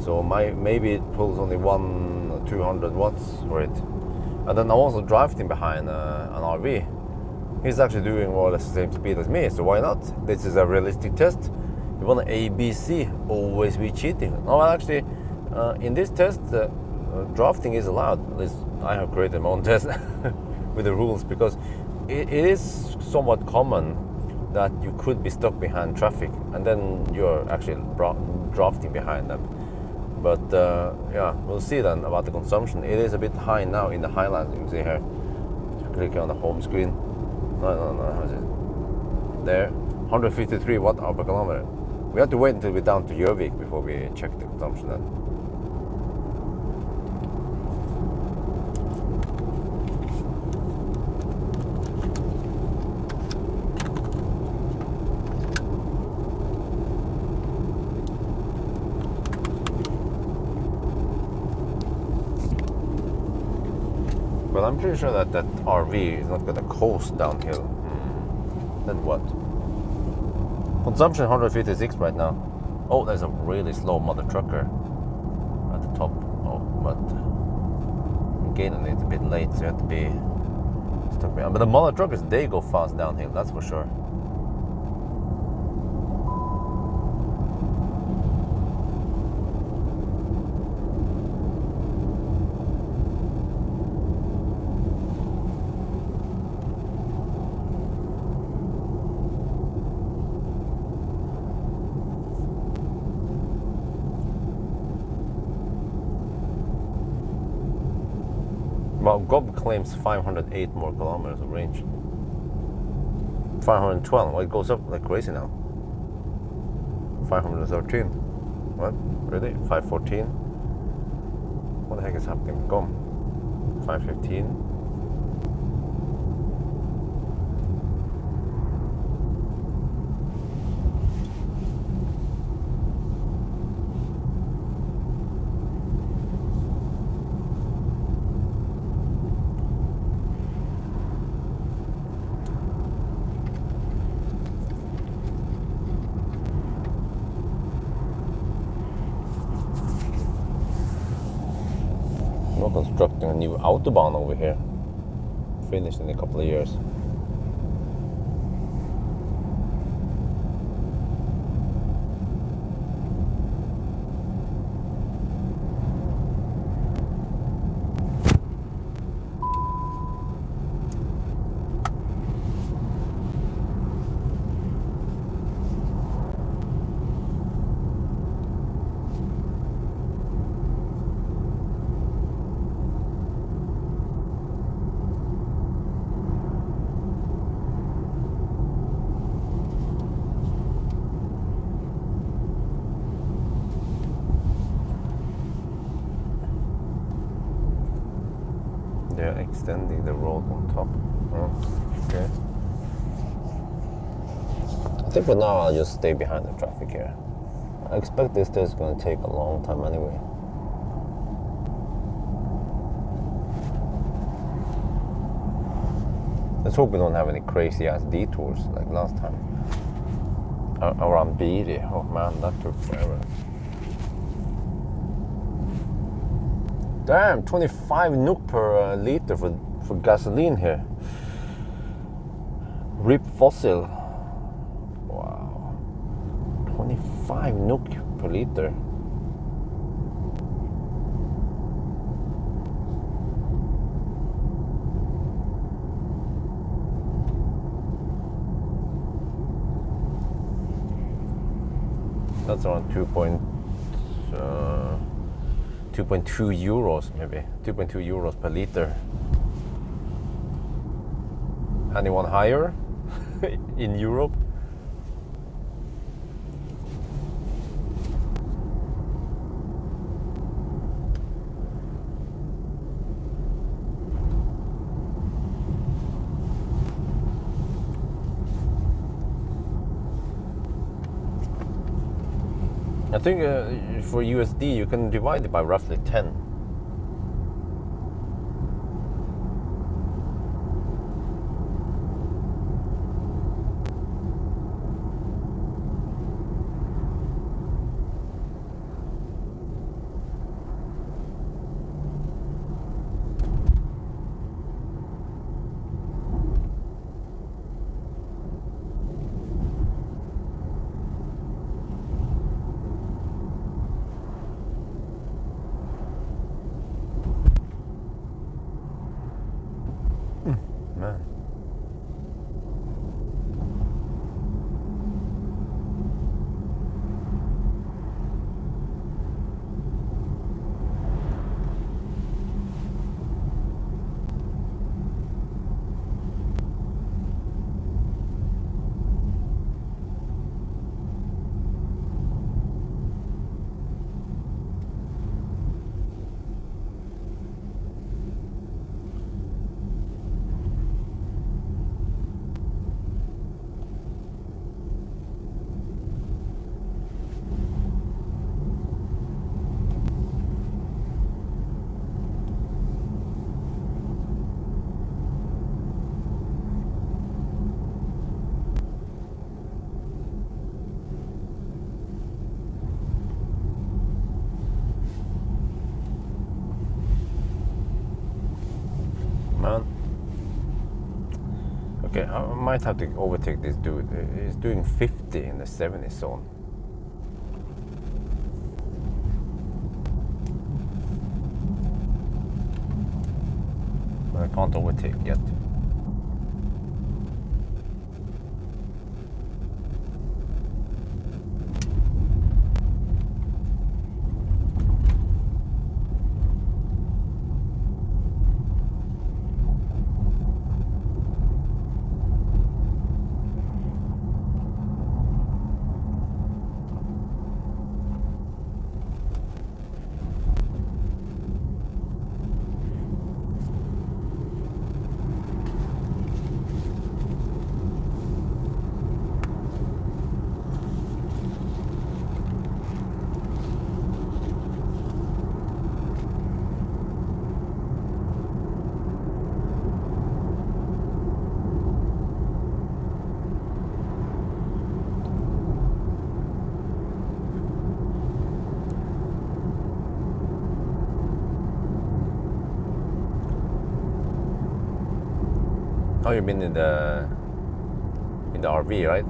So maybe it pulls only 200 watts for it. And then I'm also driving behind an RV. He's actually doing more or less the same speed as me, so why not? This is a realistic test. You want an ABC, always be cheating. No, well, actually, in this test, drafting is allowed. At least I have created my own test. With the rules, because it is somewhat common that you could be stuck behind traffic and then you're actually drafting behind them. But yeah, we'll see then about the consumption. It is a bit high now in the Highland. You can see here. Click on the home screen. No, how is it? There, 153 watt-hour per kilometer. We have to wait until we're down to Gjøvik before we check the consumption then. But I'm pretty sure that RV is not going to coast downhill. Then what? Consumption 156 right now. Oh, there's a really slow mother trucker at the top. Oh, but gaining it a bit late, so you have to be stuck behind. But the mother truckers, they go fast downhill, that's for sure. Well, Gob claims 508 more kilometers of range. 512. Well, it goes up like crazy now. 513. What? Really? 514? What the heck is happening with Gob? 515. Constructing a new autobahn over here, finished in a couple of years. They're extending the road on top. Oh, okay. I think for now I'll just stay behind the traffic here. I expect this test is going to take a long time anyway. Let's hope we don't have any crazy ass detours like last time. Around Biri. Oh man, that took forever. Damn, 25 NOK per liter for gasoline here. RIP fossil. Wow. 25 NOK per liter. That's around 2.2 euros maybe. 2.2 euros per liter. Anyone higher in Europe? I think for USD you can divide it by roughly 10. Man. Okay, I might have to overtake this dude. He's doing 50 in the 70 zone. But I can't overtake yet. Oh, you've been in the RV, right?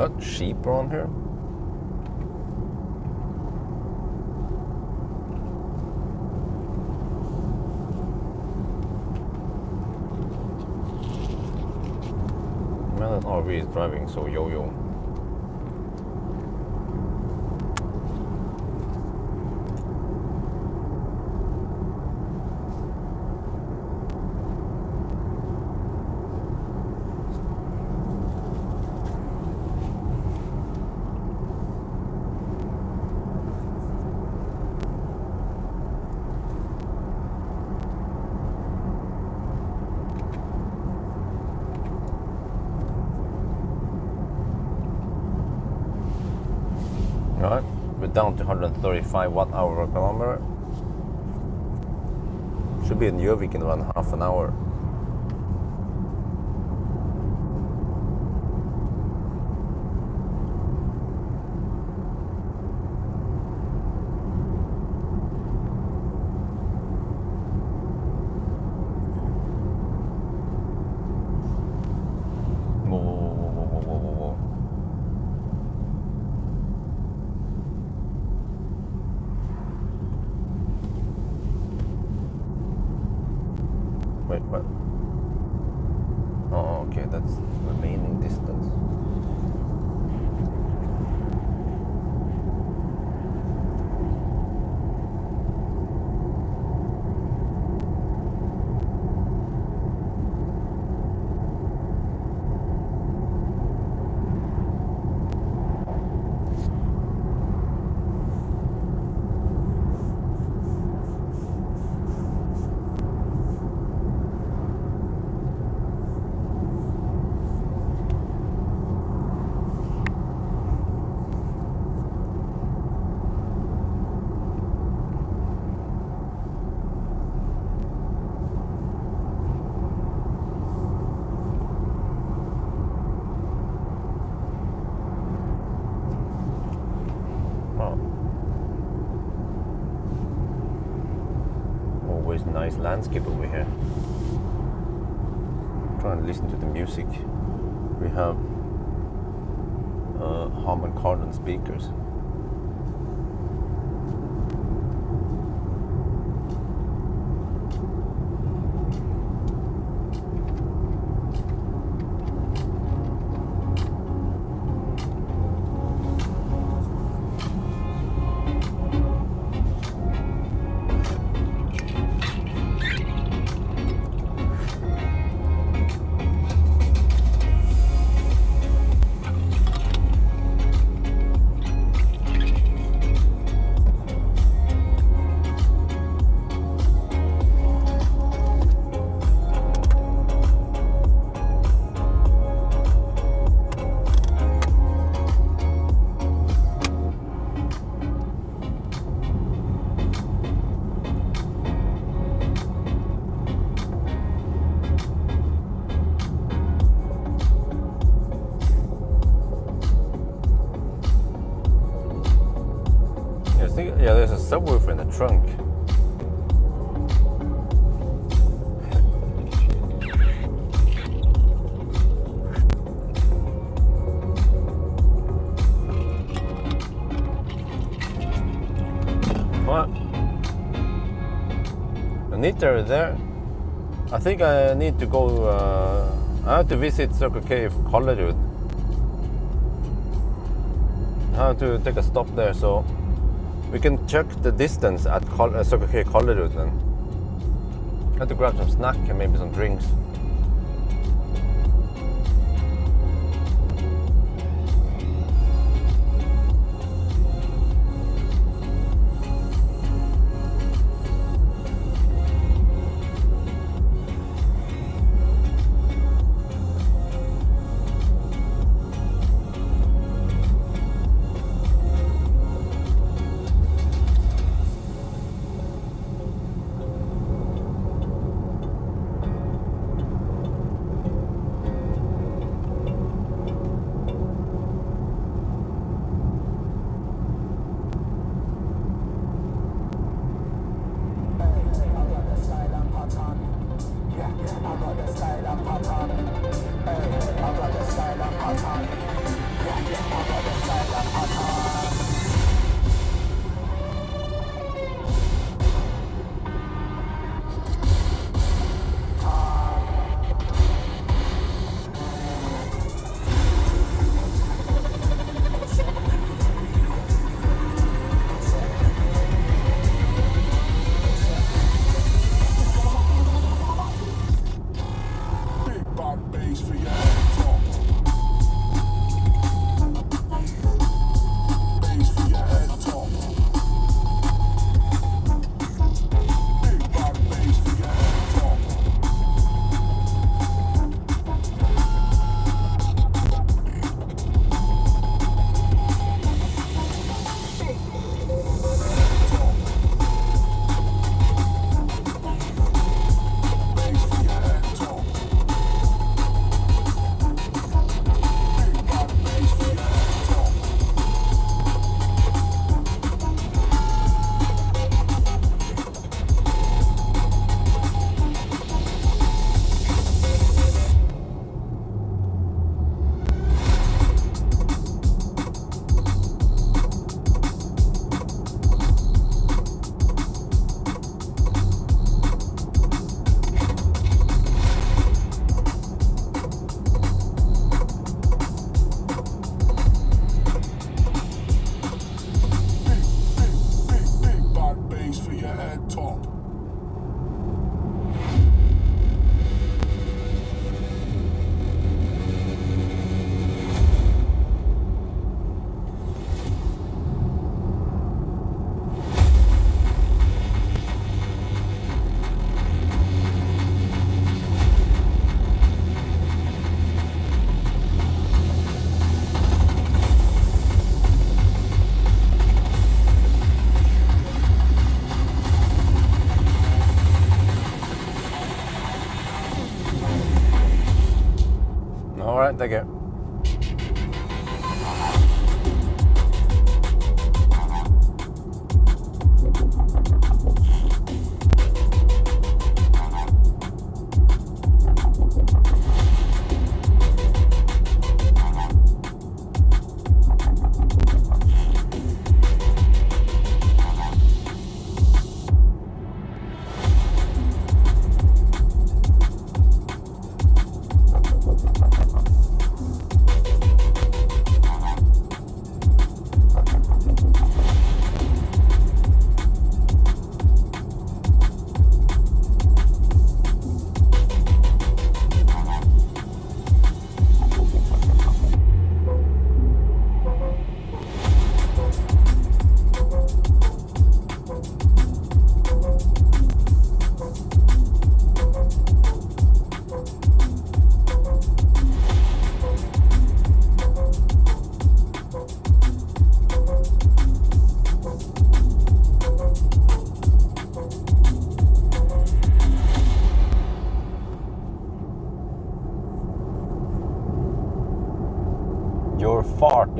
got sheep around here? Man, that RV is driving so yo-yo. Right, we're down to 135 watt-hour per kilometer. Should be in Gjøvik in around half an hour. Wait, what? Oh, okay, that's remaining distance. Always nice landscape over here. Trying to listen to the music. We have Harman Kardon speakers. Yeah, there's a subwoofer in the trunk. What? Ytterøya there. I think I need to go. I have to visit Circle K Collerud. I have to take a stop there, so we can check the distance at Circle K Collerud then. I have to grab some snack and maybe some drinks.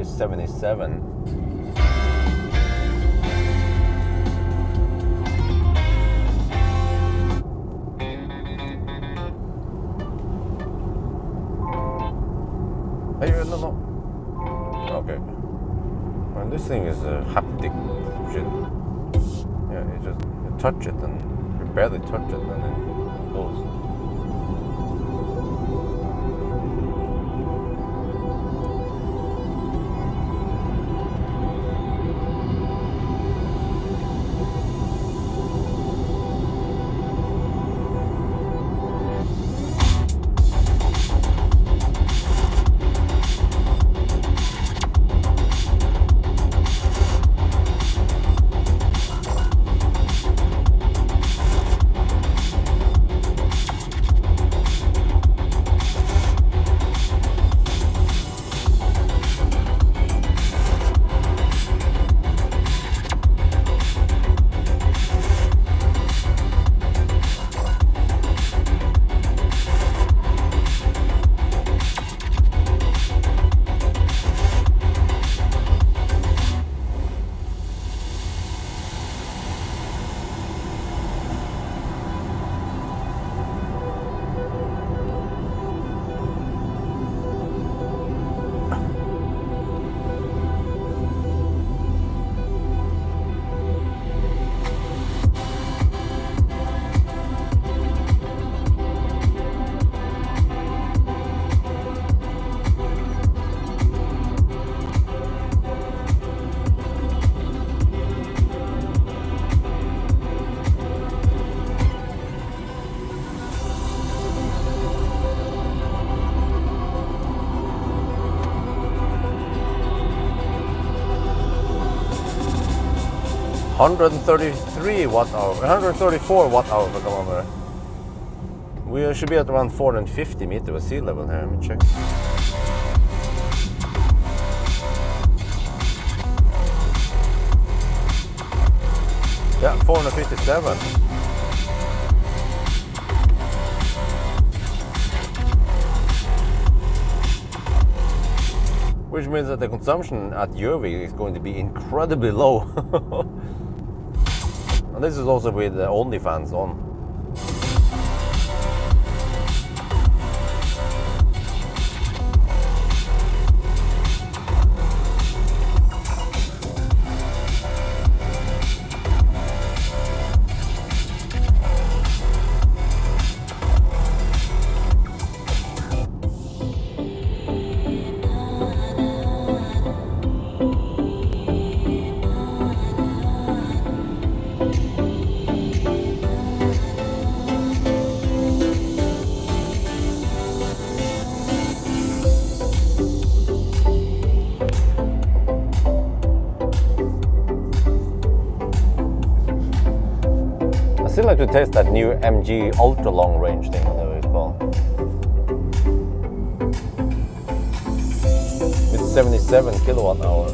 is 77. Hey, no. Okay. And this thing is a haptic shit. Yeah, you touch it and you barely touch it and it goes. $133 watt hour, 134 watt hour per kilometer. We should be at around 450 meters of sea level here. Let me check. Yeah, 457. Which means that the consumption at Ytterøya is going to be incredibly low. And this is also with the OnlyFans on. I still like to test that new MG ultra long range thing, whatever it's called. It's 77 kilowatt hour.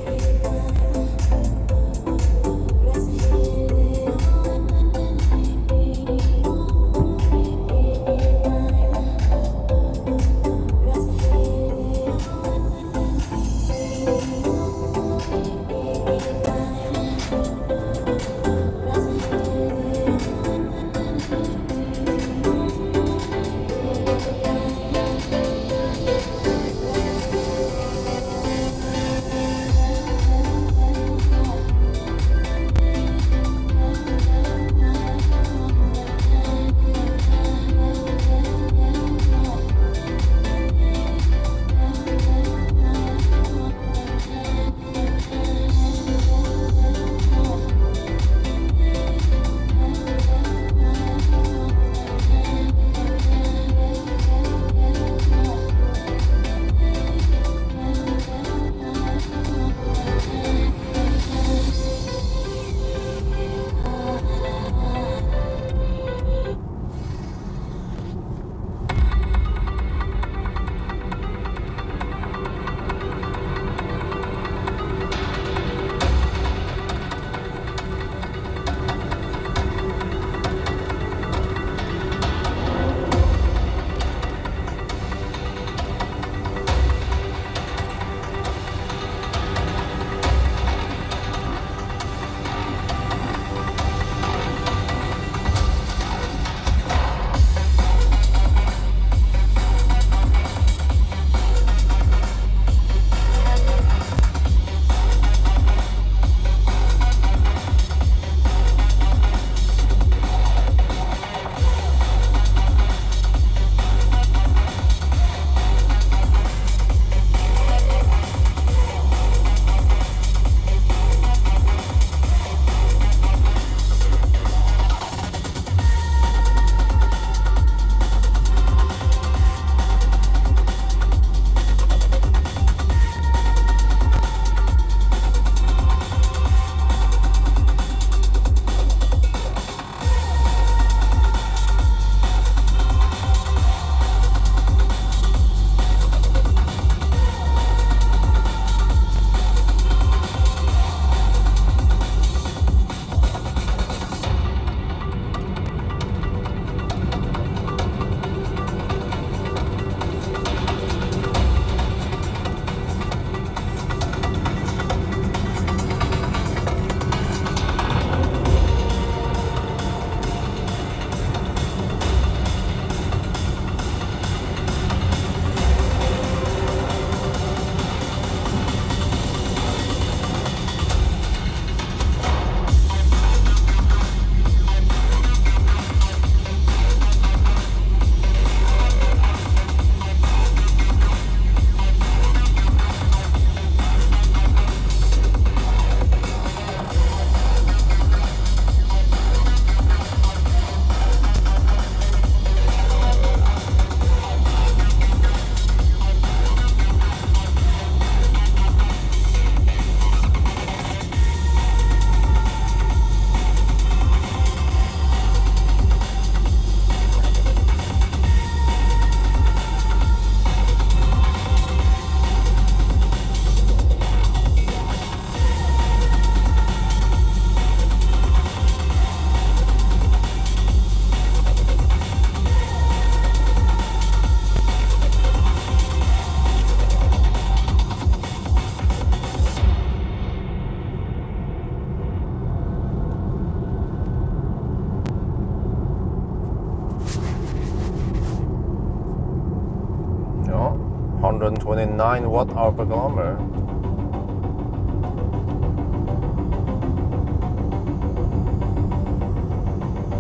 129 watt-hour per kilometer.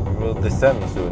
We will descend soon.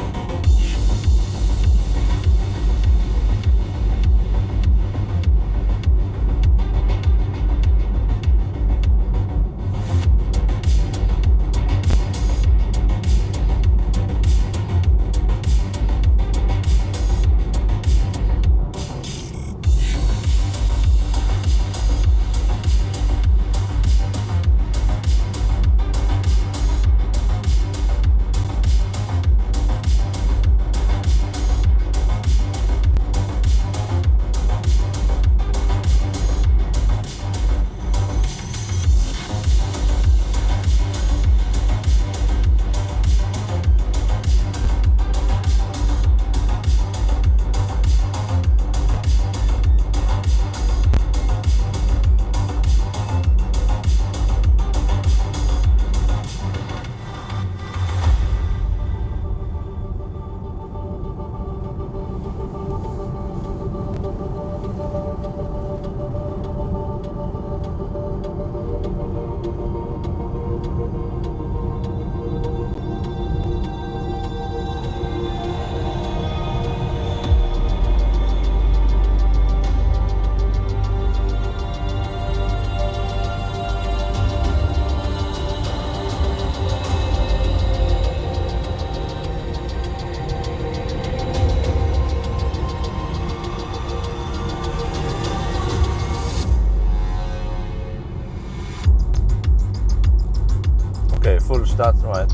Full stats, right?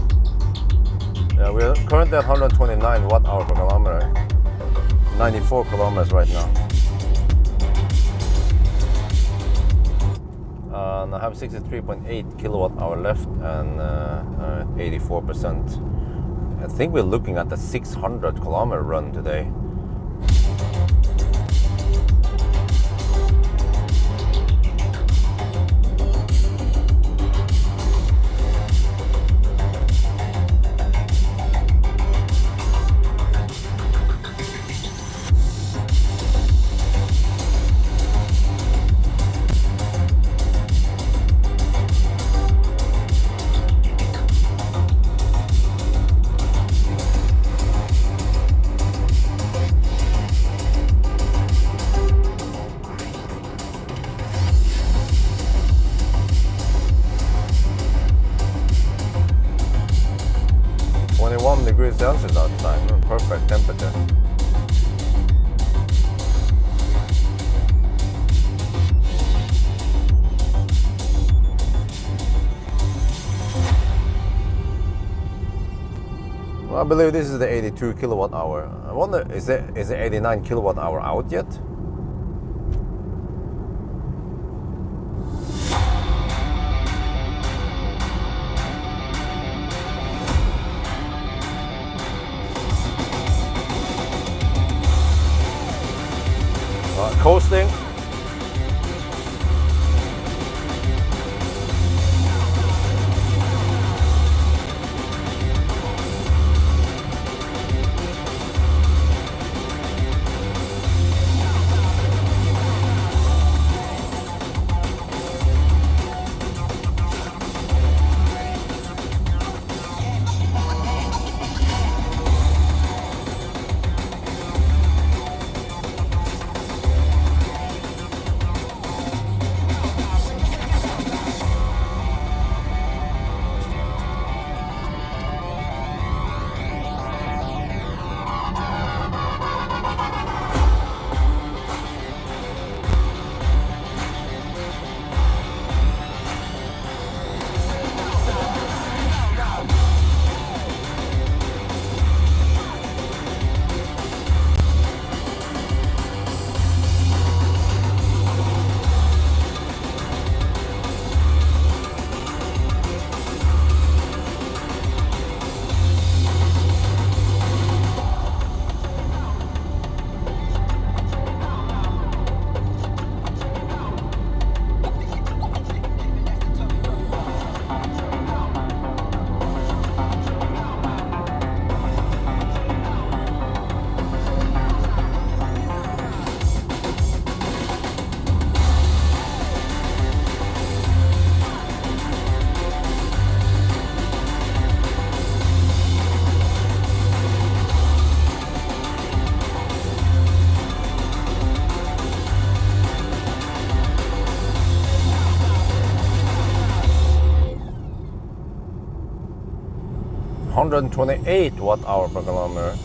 Yeah, we're currently at 129 watt-hour per kilometer. 94 kilometers right now. And I have 63.8 kilowatt-hour left and 84%. I think we're looking at the 600 kilometer run today. Degrees Celsius outside, perfect temperature. Well, I believe this is the 82 kilowatt hour. I wonder, is the 89 kilowatt hour out yet? Coasting. 128 watt-hour per kilometer.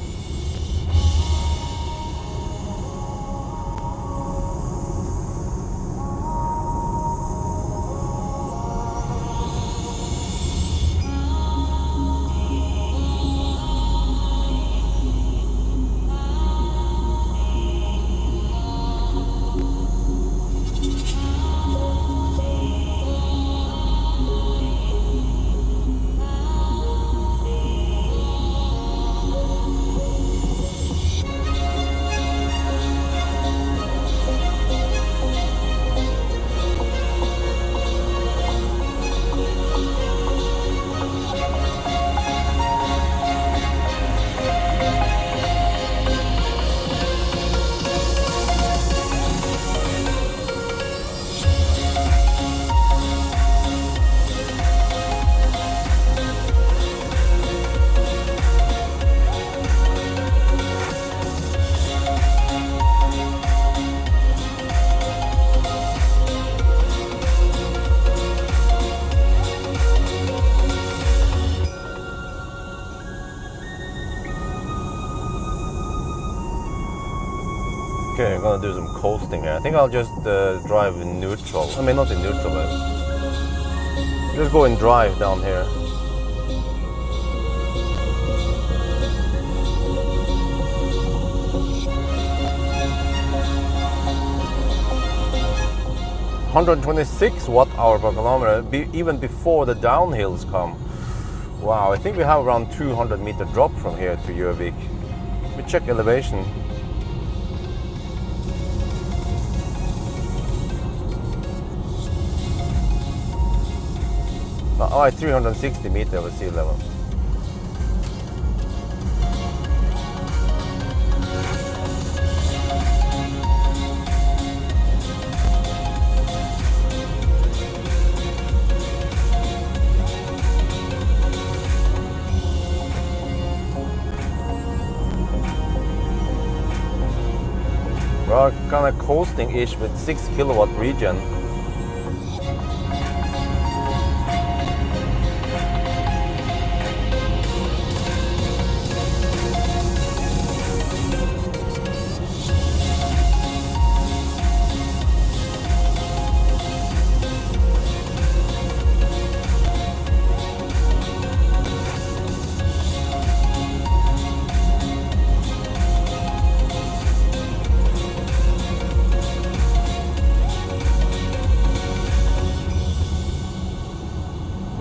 Okay, I'm gonna do some coasting here. I think I'll just drive in neutral. I mean, not in neutral, but just go and drive down here. $126 watt-hour per kilometer, even before the downhills come. Wow, I think we have around 200-meter drop from here to Gjøvik. We check elevation. Oh, it's 360 meters over sea level. We're kind of coasting-ish with 6 kilowatt regen.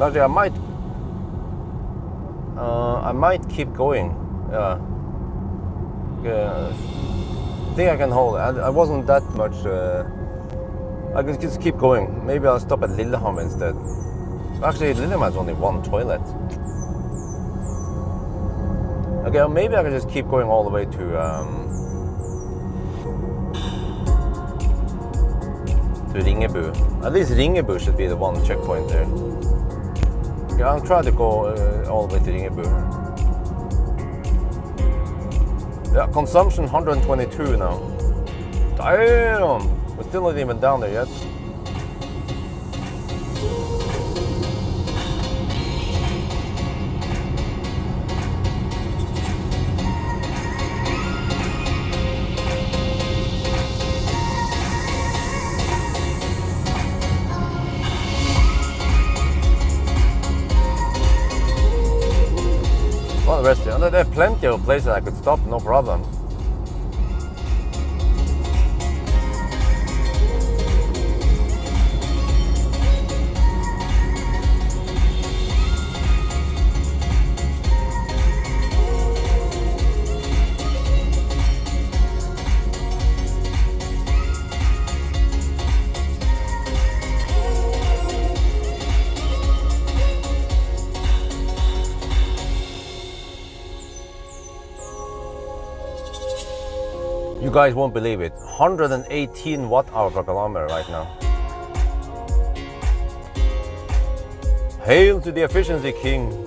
Actually, I might keep going. Yeah. I think I can hold it. I wasn't that much. I can just keep going. Maybe I'll stop at Lillehammer instead. Actually, Lillehammer has only one toilet. Okay, maybe I can just keep going all the way to Ringebu. At least Ringebu should be the one checkpoint there. Yeah, I'll try to go all the way to Ringebu. Yeah, consumption 122 now. Damn! We're still not even down there yet. Well, the rest there are plenty of places I could stop, no problem. You guys won't believe it, 118 watt-hour per kilometer right now. Hail to the efficiency king.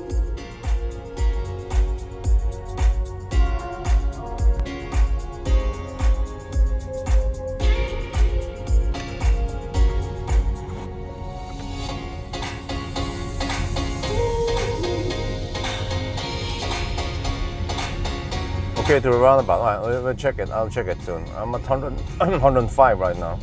okay to the roundabout. All right, we'll check it. I'll check it soon. I'm at 105 right now.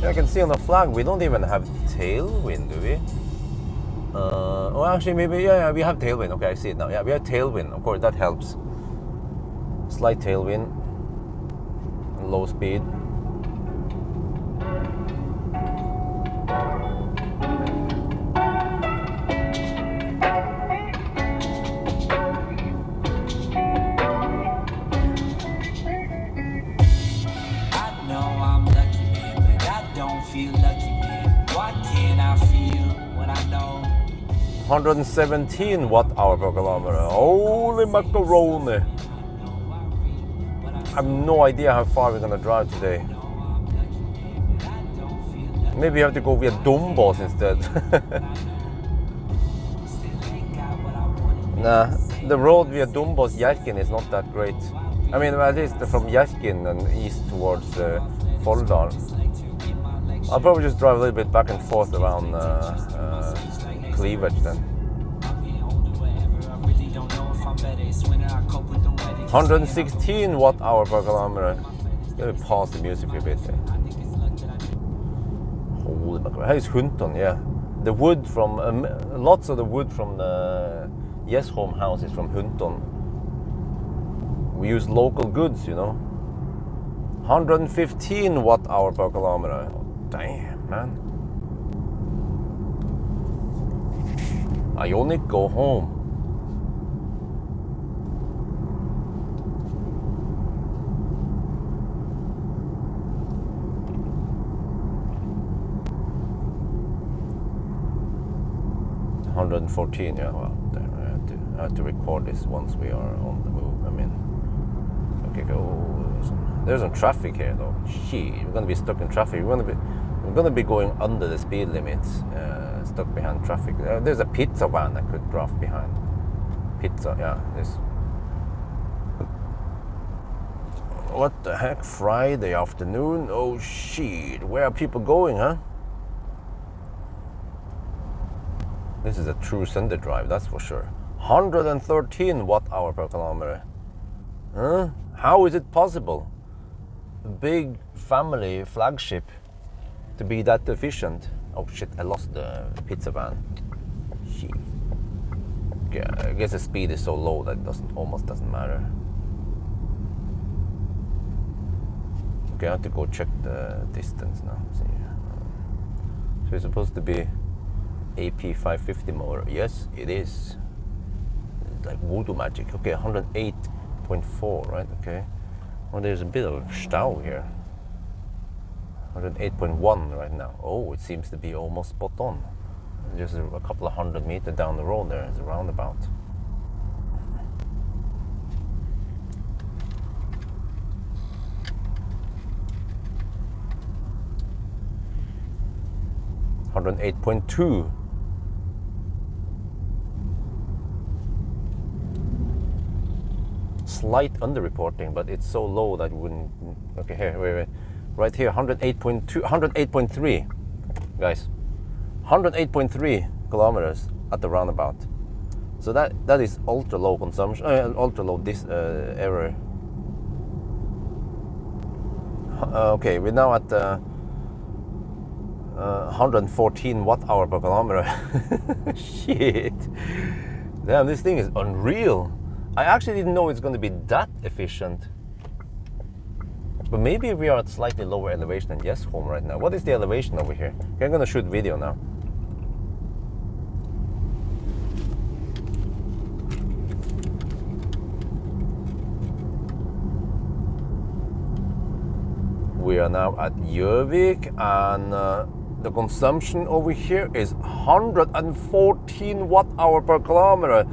I can see on the flag we don't even have tailwind, do we? Oh, actually, maybe, yeah, we have tailwind. Okay, I see it now. Yeah, we have tailwind. Of course, that helps. Slight tailwind. Low speed. I know I'm lucky, man, but I don't feel lucky, man. Why can't I feel what I know? 117 watt-hour per kilometer. Holy macaroni! I have no idea how far we're gonna drive today. Maybe you have to go via Dombås instead. Nah, the road via Dombås Hjerkinn is not that great. I mean, at least from Hjerkinn and east towards Folldal. I'll probably just drive a little bit back and forth around Cleavage then. 116 watt-hour per kilometer. Let me pause the music for a bit. Holy mackerel. Here's Hunton, yeah. The wood from, lots of the wood from the Home house is from Hunton. We use local goods, you know. 115 watt-hour per kilometer. Damn, man. Ionic, go home. $114, yeah, well, I have to record this once we are on the move. I mean, okay, go. There's some traffic here though. Shit, we're gonna be stuck in traffic. We're gonna be going under the speed limits, stuck behind traffic. There's a pizza van that could drive behind. Pizza, yeah. This. What the heck? Friday afternoon? Oh shit! Where are people going, huh? This is a true Sunday drive, that's for sure. 113 watt-hour per kilometer. Huh? How is it possible? A big family flagship to be that efficient. Oh shit, I lost the pizza van. Shit. Okay, I guess the speed is so low that it almost doesn't matter. Okay, I have to go check the distance now. See. So it's supposed to be AP 550 motor. Yes, it is. It's like voodoo magic. Okay, 108.4, right? Okay. Well, there's a bit of stau here. 108.1 right now. Oh, it seems to be almost spot on. Just a couple of 100 meters down the road there is a roundabout. $108.2. Slight underreporting, but it's so low that wouldn't. Okay, here, wait. Right here, 108.2, 108.3, guys. 108.3 kilometers at the roundabout. So that is ultra low consumption, ultra low error. Okay, we're now at 114 watt-hour per kilometer. Shit. Damn, this thing is unreal. I actually didn't know it's going to be that efficient. But maybe we are at slightly lower elevation than Home right now. What is the elevation over here? Okay, I'm going to shoot video now. We are now at Gjøvik, and the consumption over here is 114 watt-hour per kilometer.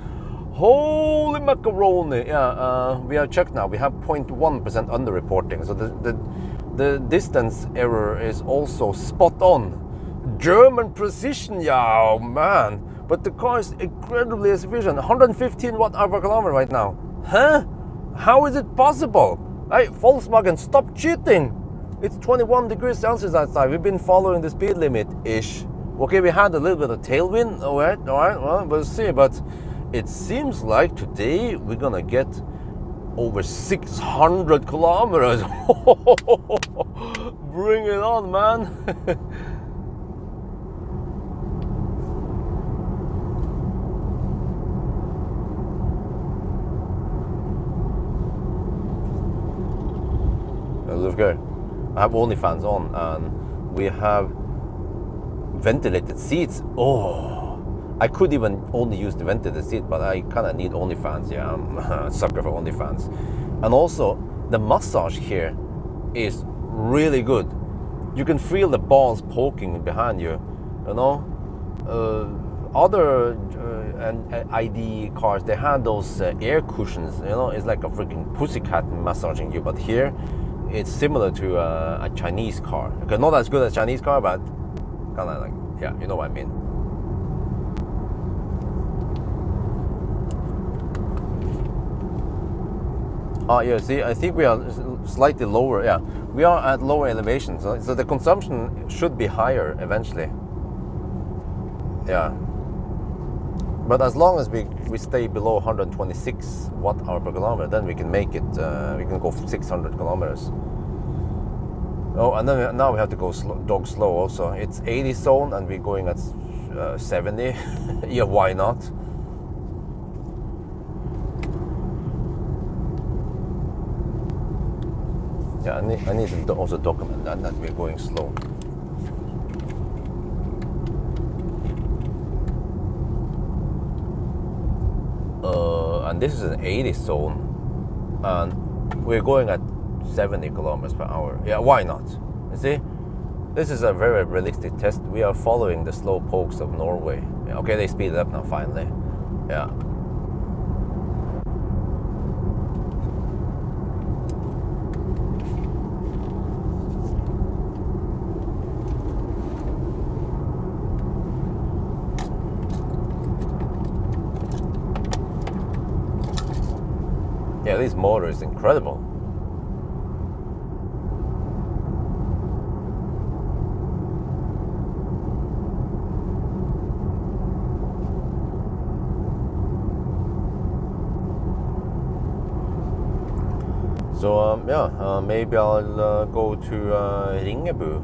Holy macaroni! Yeah, we are checked now. We have 0.1% underreporting, so the distance error is also spot on. German precision, yeah, man. But the car is incredibly efficient. 115 watt-hour per kilometer right now. Huh? How is it possible? Hey, Volkswagen, stop cheating! It's 21 degrees Celsius outside. We've been following the speed limit-ish. Okay, we had a little bit of tailwind. All right, well, we'll see. But it seems like today we're gonna get over 600 kilometers. Bring it on, man. Look here. I have OnlyFans on, and we have ventilated seats. Oh, I could even only use the ventilated seat, but I kind of need OnlyFans. Yeah, I'm a sucker for OnlyFans. And also, the massage here is really good. You can feel the balls poking behind you. You know, other ID cars, they had those air cushions. You know, it's like a freaking pussycat massaging you. But here, it's similar to a Chinese car. Okay, not as good as Chinese car, but kind of like, yeah, you know what I mean. Yeah, see, I think we are slightly lower. Yeah, we are at lower elevation, so the consumption should be higher eventually. Yeah, but as long as we stay below 126 watt-hour per kilometer, then we can make it. We can go 600 kilometers. Oh, and then now we have to go dog slow also. It's 80 zone, and we're going at 70. Yeah, why not? Yeah, I need to also document that we're going slow. And this is an 80 zone, and we're going at 70 kilometers per hour. Yeah, why not? You see, this is a very realistic test. We are following the slow pokes of Norway. Yeah, okay, they speed it up now finally. Yeah. Yeah, this motor is incredible. So maybe I'll go to Ringebu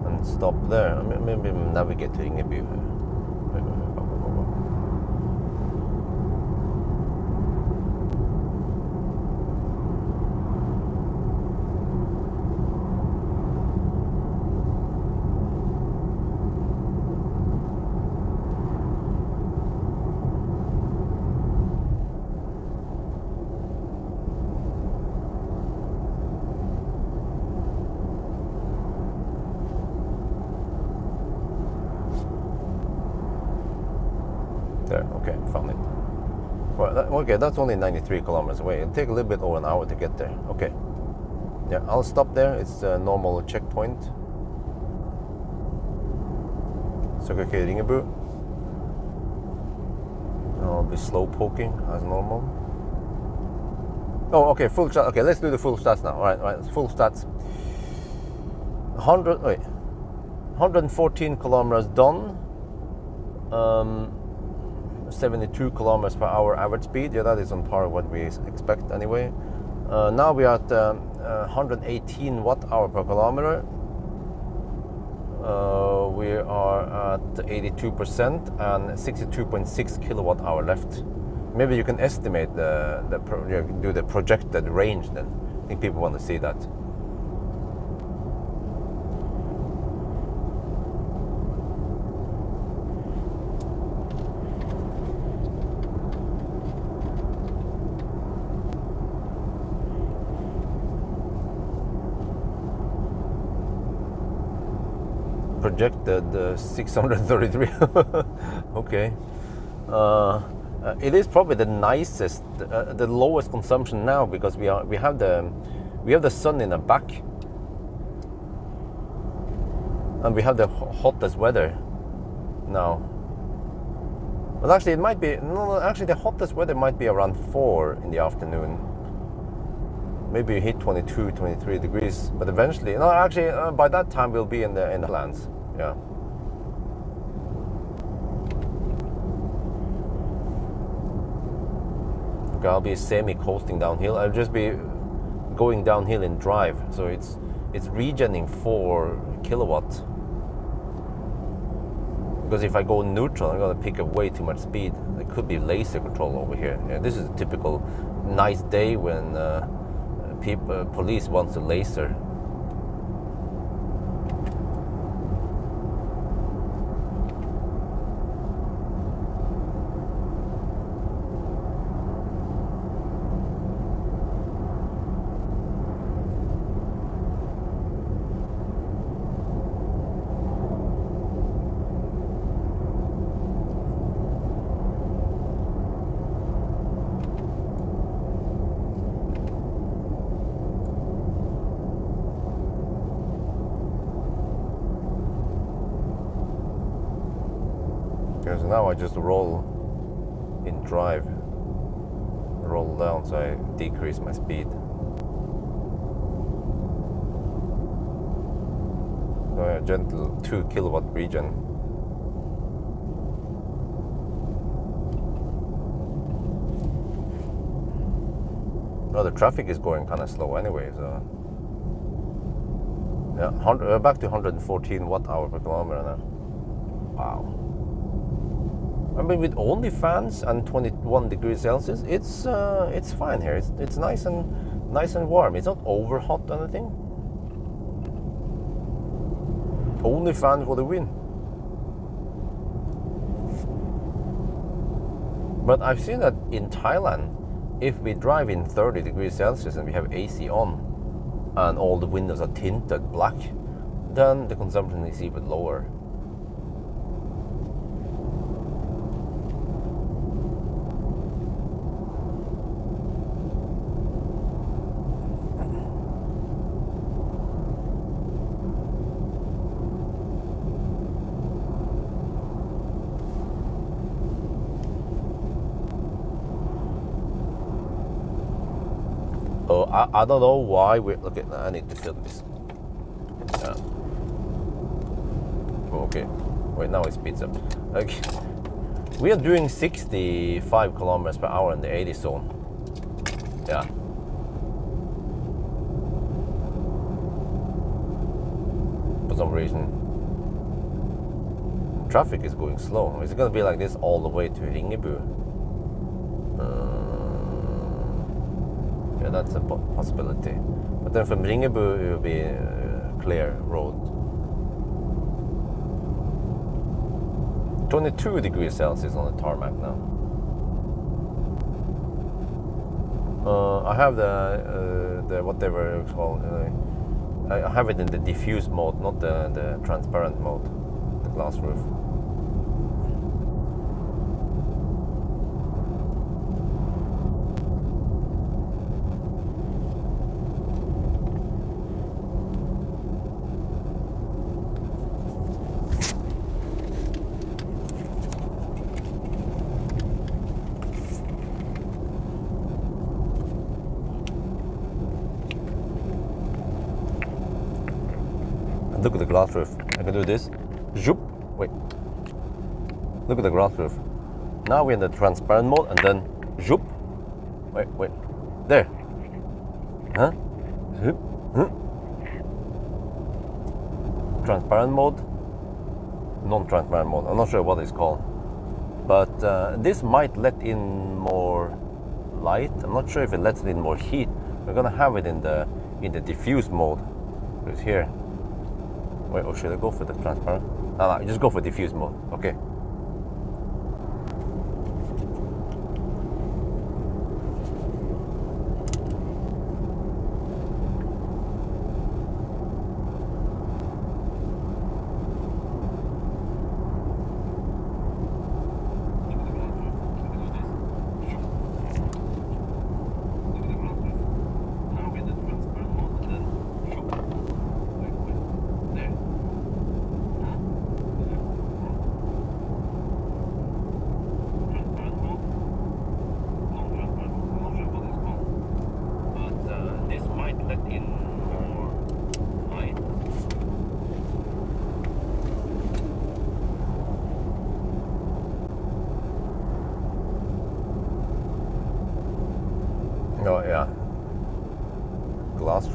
and stop there. Maybe navigate to Ringebu. There, okay, found it. Well, okay, that's only 93 kilometers away. It'll take a little bit over an hour to get there. Okay. Yeah, I'll stop there. It's a normal checkpoint. Søkerkøy Ringebu. I'll be slow poking as normal. Oh, okay, full stats. Okay, let's do the full stats now. All right, full stats. 114 kilometers done. 72 kilometers per hour average speed. Yeah, that is on par with what we expect anyway. Now we are at 118 watt-hour per kilometer. We are at 82% and 62.6 kilowatt-hour left. Maybe you can estimate do the projected range then. I think people want to see that. projected 633. Okay. It is probably the nicest, the lowest consumption now because we have the sun in the back, and we have the hottest weather now. But actually, it might be no. Actually, the hottest weather might be around 4 in the afternoon. Maybe you hit 22, 23 degrees, but eventually, no. Actually, by that time we'll be in the Highlands. Yeah. I'll be semi-coasting downhill. I'll just be going downhill in drive, so it's regenning 4 kilowatts. Because if I go neutral, I'm gonna pick up way too much speed. There could be laser control over here. Yeah, this is a typical nice day when police wants to laser. Okay, so now I just roll in drive, roll down, so I decrease my speed. So a gentle 2 kilowatt regen. No, the traffic is going kind of slow anyway, so yeah, back to 114 watt-hour per kilometer now. Wow. I mean, with only fans and 21 degrees Celsius, it's fine here. It's nice and warm. It's not over hot or anything. Only fan for the win. But I've seen that in Thailand, if we drive in 30 degrees Celsius and we have AC on, and all the windows are tinted black, then the consumption is even lower. I don't know why we look at. I need to film this. Yeah. Okay. Wait, now it speeds up. Okay. We are doing 65 kilometers per hour in the 80 zone. Yeah. For some reason, traffic is going slow. Is it going to be like this all the way to Ringebu? Yeah, that's a possibility. But then from Ringebu, it will be a clear road. 22 degrees Celsius on the tarmac now. I have the whatever it's called. I have it in the diffuse mode, not the transparent mode, the glass roof. Look at the glass roof. I can do this. Zoop. Wait. Look at the glass roof. Now we're in the transparent mode, and then zoop. Wait. There. Huh? Zoop. Huh? Transparent mode. Non-transparent mode. I'm not sure what it's called. But this might let in more light. I'm not sure if it lets in more heat. We're gonna have it in the diffuse mode. It's here. Wait, or should I go for the transparent? No, just go for diffuse mode. Okay.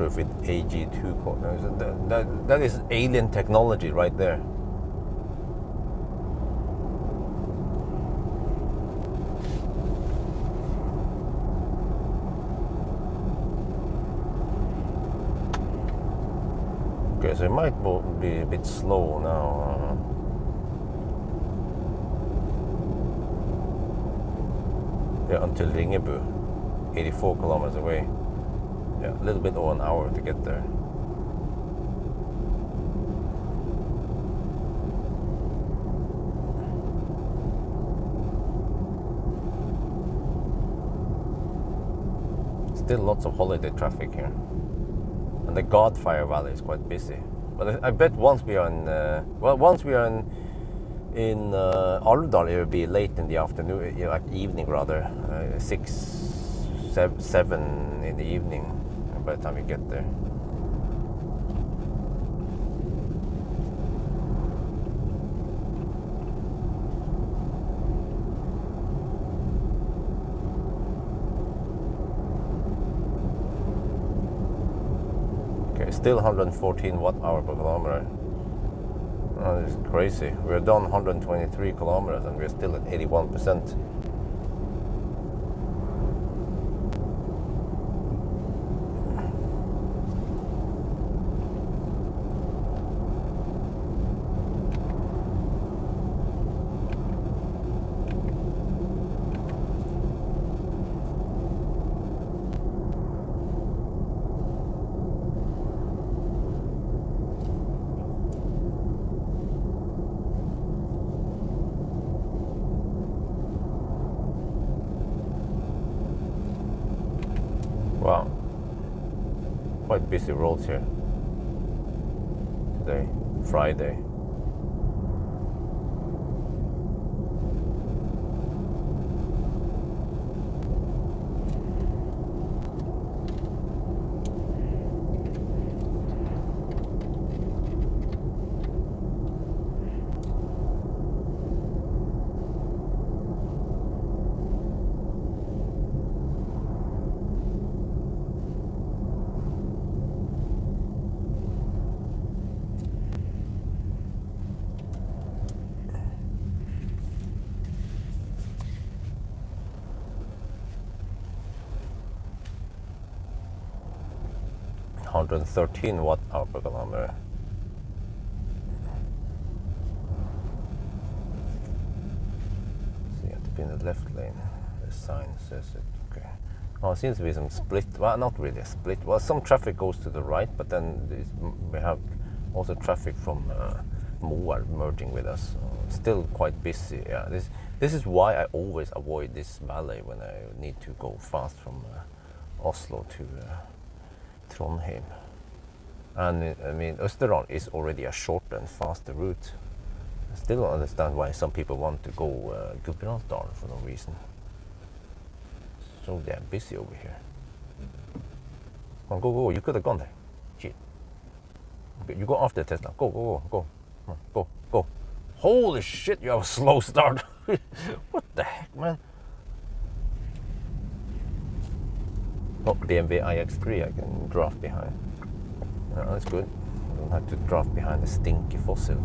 bulletproof with AG2 coat. That is alien technology right there. Okay, so it might be a bit slow now. Yeah, until Ringebu, 84 kilometers away. Yeah, a little bit over an hour to get there. Still lots of holiday traffic here. And the Godfire Valley is quite busy. But I bet once we are in, in Alvdal, it will be late in the afternoon, like evening rather, 6, 7 in the evening by the time we get there. Okay, still 114 watt-hour per kilometer. Oh, this is crazy. We're done 123 kilometers and we're still at 81%. Wow, quite busy roads here today, Friday. (113 watt-hour per kilometer). So you have to be in the left lane. The sign says it. Okay. Oh, it seems to be some split. Well, not really a split. Well, some traffic goes to the right, but then we have also traffic from Moa merging with us. Still quite busy. Yeah. This is why I always avoid this valley when I need to go fast from Oslo to Trondheim. And I mean, Østerdalen is already a shorter and faster route. I still don't understand why some people want to go Gudbrandsdalen for no reason. So damn busy over here. Come on, go. You could have gone there. Shit. Okay, you go after Tesla. Go. Come on, go. Holy shit, you have a slow start. What the heck, man? Oh, BMW iX3 I can draft behind. No, that's good. I don't have to draft behind the stinky fossil.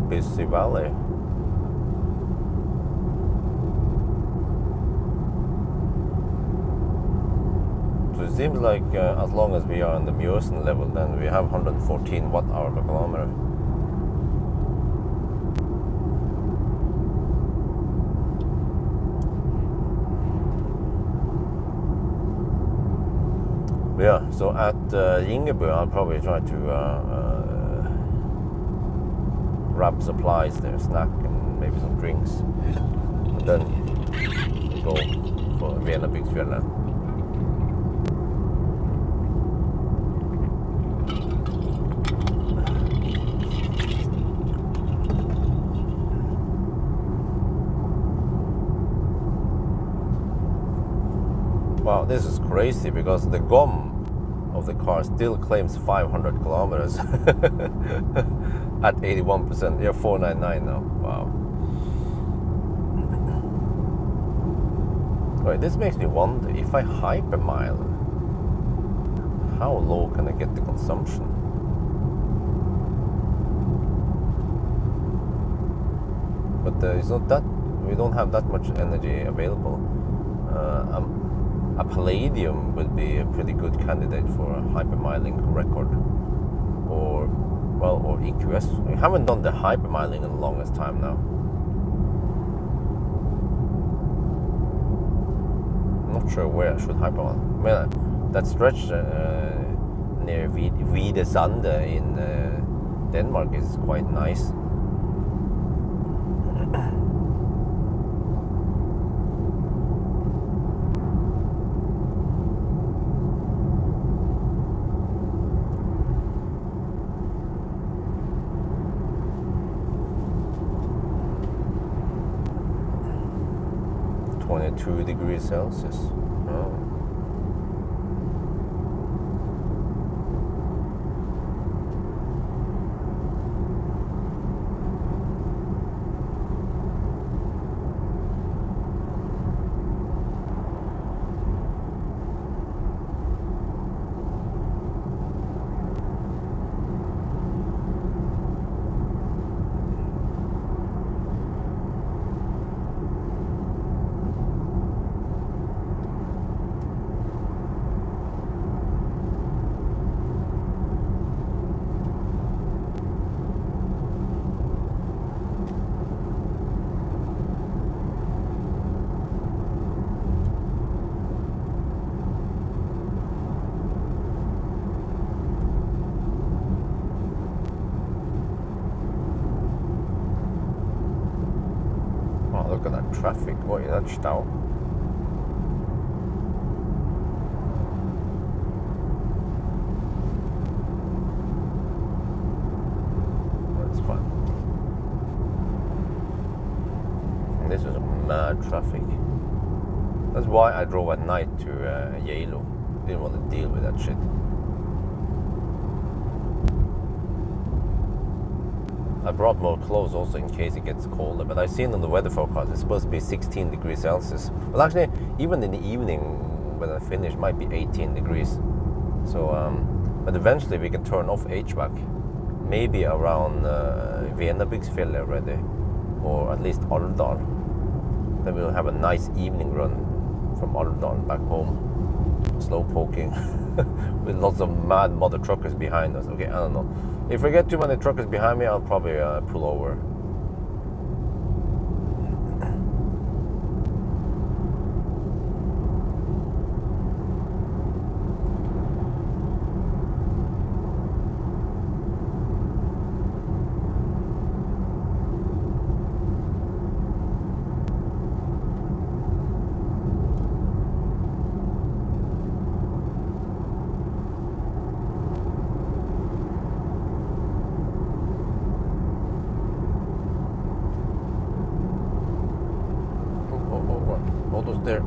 Busy valley. So it seems like as long as we are on the Mjøsen level, then we have 114 watt-hour per kilometer. Yeah, so at Ytterøya, I'll probably try to grab supplies there, snack and maybe some drinks. And then go for Highland. Wow, this is crazy because the GOM of the car still claims 500 kilometers at 81%. Yeah, 499 now. Wow. Wait, this makes me wonder if I hypermile, how low can I get the consumption? But it's not that we don't have that much energy available. A Palladium would be a pretty good candidate for a hypermiling record, or EQS. We haven't done the hypermiling in the longest time now. I'm not sure where I should hypermile. I mean, that stretch near RWD Sunday in Denmark is quite nice. °2 Oh. Look at that traffic. What is that stau? That's fine. And this is mad traffic. That's why I drove at night to Ytterøya. Didn't want to deal with that shit. I brought more clothes also in case it gets colder, but I've seen on the weather forecast it's supposed to be 16 degrees Celsius. Well, actually, even in the evening when I finish, it might be 18 degrees. So, but eventually we can turn off HVAC, maybe around Venabygsfjellet already, or at least Alvdal. Then we'll have a nice evening run from Alvdal back home, slow poking, with lots of mad mother truckers behind us. Okay, I don't know. If I get too many truckers behind me, I'll probably pull over. Almost there.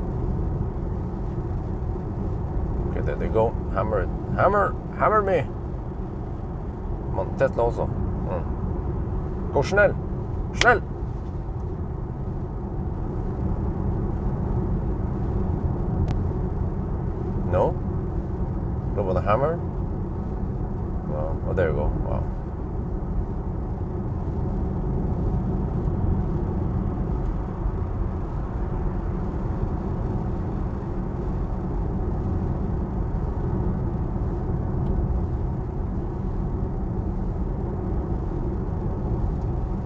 Okay, there they go. Hammer it. Hammer me. Come on, Tesla also. Go schnell. Schnell. No? Go with a hammer? Well, oh, there you go. Wow.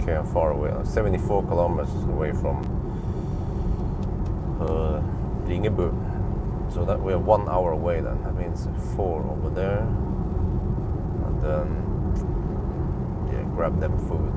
Okay, I'm far away. I'm 74 kilometers away from Ringebu. So that we're 1 hour away then. That means 4 over there. And then, yeah, grab them food.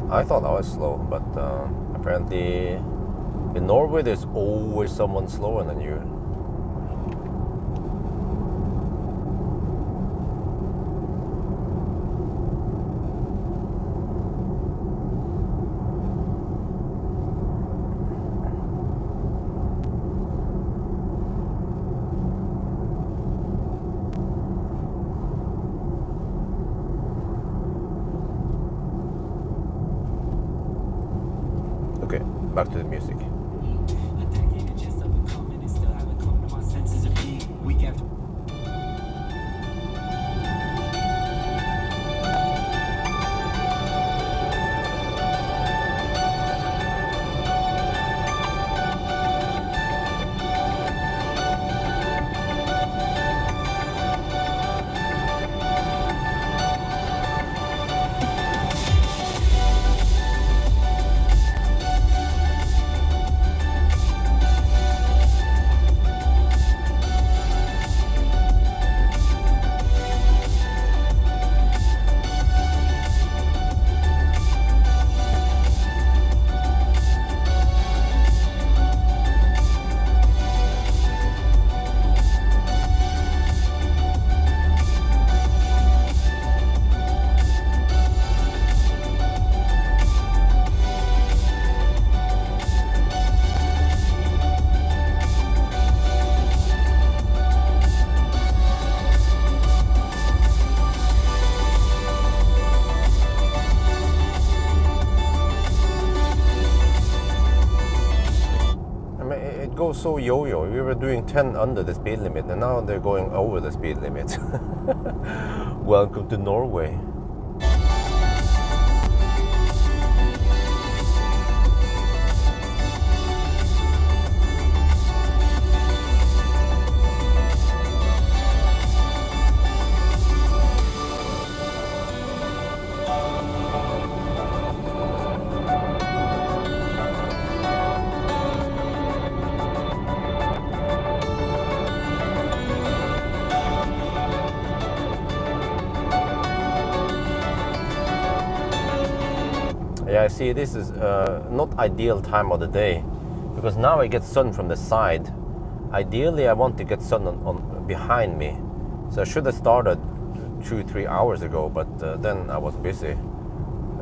I thought I was slow, but apparently in Norway there's always someone slower than you. Okay, back to the music. So yo-yo, we were doing 10 under the speed limit and now they're going over the speed limit. Welcome to Norway. Yeah, I see this is not ideal time of the day because now I get sun from the side. Ideally, I want to get sun on behind me. So I should have started 2-3 hours ago, but then I was busy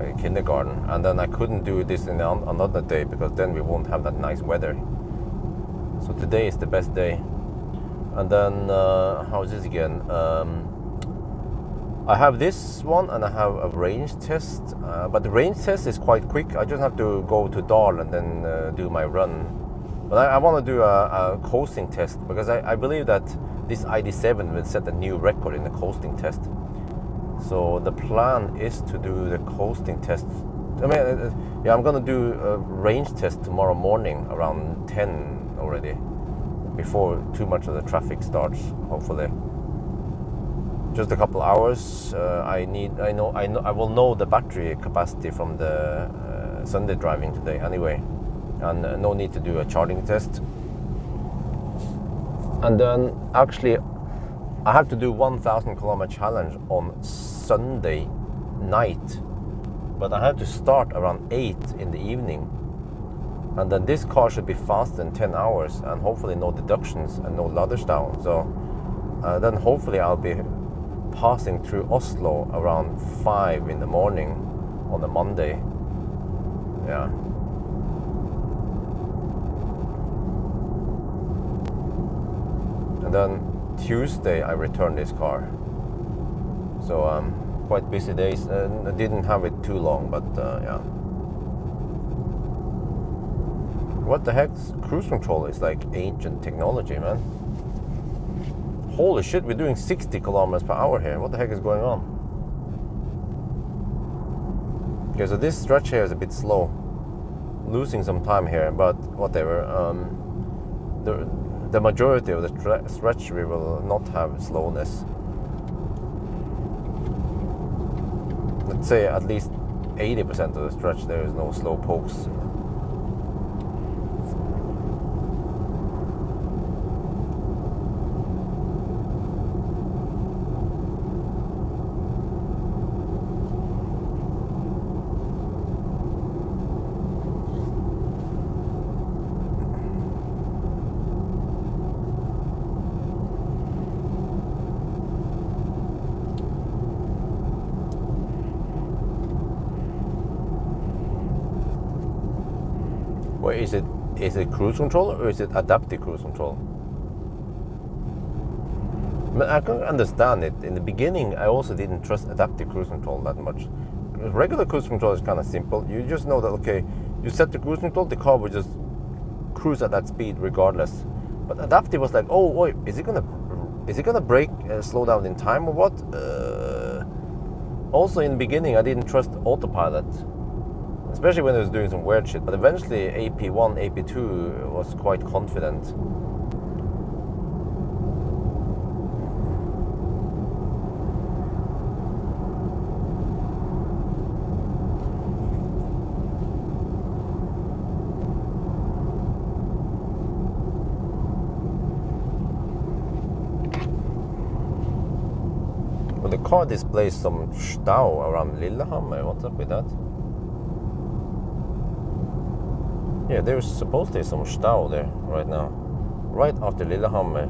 in kindergarten. And then I couldn't do this in another day because then we won't have that nice weather. So today is the best day. And then, how is this again? I have this one and I have a range test, but the range test is quite quick. I just have to go to Dal and then do my run. But I want to do a coasting test because I believe that this ID7 will set a new record in the coasting test. So the plan is to do the coasting test. I mean, yeah, I'm going to do a range test tomorrow morning around 10 already, before too much of the traffic starts, hopefully. Just a couple hours. I will know the battery capacity from the Sunday driving today anyway, and no need to do a charging test. And then actually I have to do 1,000 kilometer challenge on Sunday night, but I have to start around 8 in the evening, and then this car should be faster than 10 hours and hopefully no deductions and no ladders down. So then hopefully I'll be passing through Oslo around 5 in the morning on a Monday. Yeah. And then Tuesday I returned this car. So quite busy days. I didn't have it too long, but yeah. What the heck? Cruise control is like ancient technology, man. Holy shit, we're doing 60 kilometers per hour here. What the heck is going on? Okay, so this stretch here is a bit slow. Losing some time here, but whatever. The majority of the stretch we will not have slowness. Let's say at least 80% of the stretch there is no slow pokes. Wait, is it cruise control or is it adaptive cruise control? I can understand it. In the beginning, I also didn't trust adaptive cruise control that much. Regular cruise control is kind of simple. You just know that, okay, you set the cruise control, the car will just cruise at that speed regardless. But adaptive was like, oh, wait, is it gonna brake, slow down in time or what? Also, in the beginning, I didn't trust autopilot. Especially when I was doing some weird shit, but eventually AP1, AP2 was quite confident. Well, the car displays some shutdown around Lillehammer. What's up with that? Yeah, there's supposed to be some shutdown there right now. Right after Lillehammer.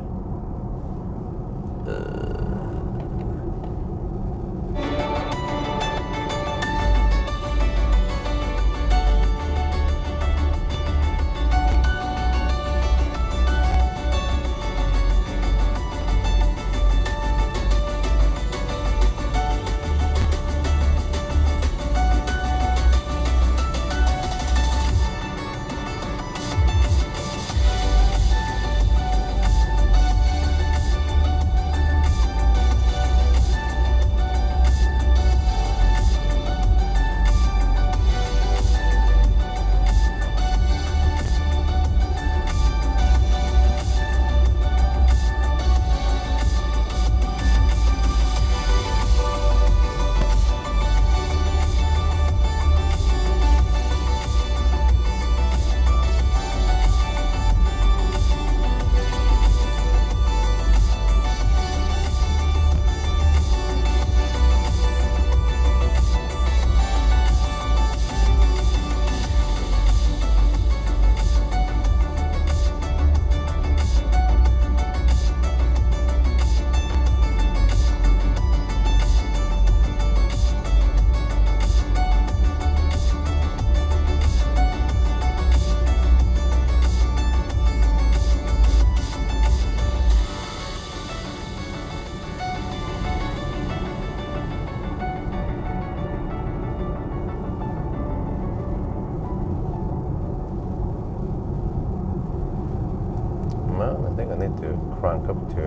I think I need to crank up to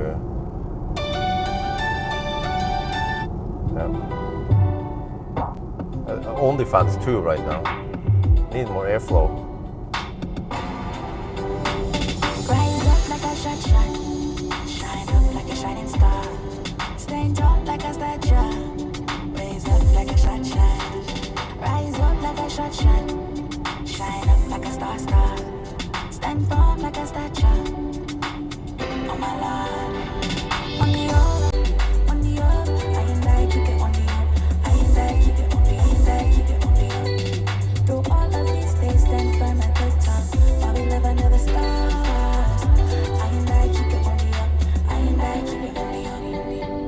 only fans 2 right now. Need more airflow. Rise up like a shot, shine up like a shining star, stand tall like a statue, raise up like a shot, rise up like a shot, shine up like a star, stand firm like a statue. Oh my Lord, on the up, I and I keep it on the up, I and I keep it on the, I and I keep it on the up. Through all of these days, stand firm at the top, while we live under the stars. I and I keep it on the up, I and I keep it on the up.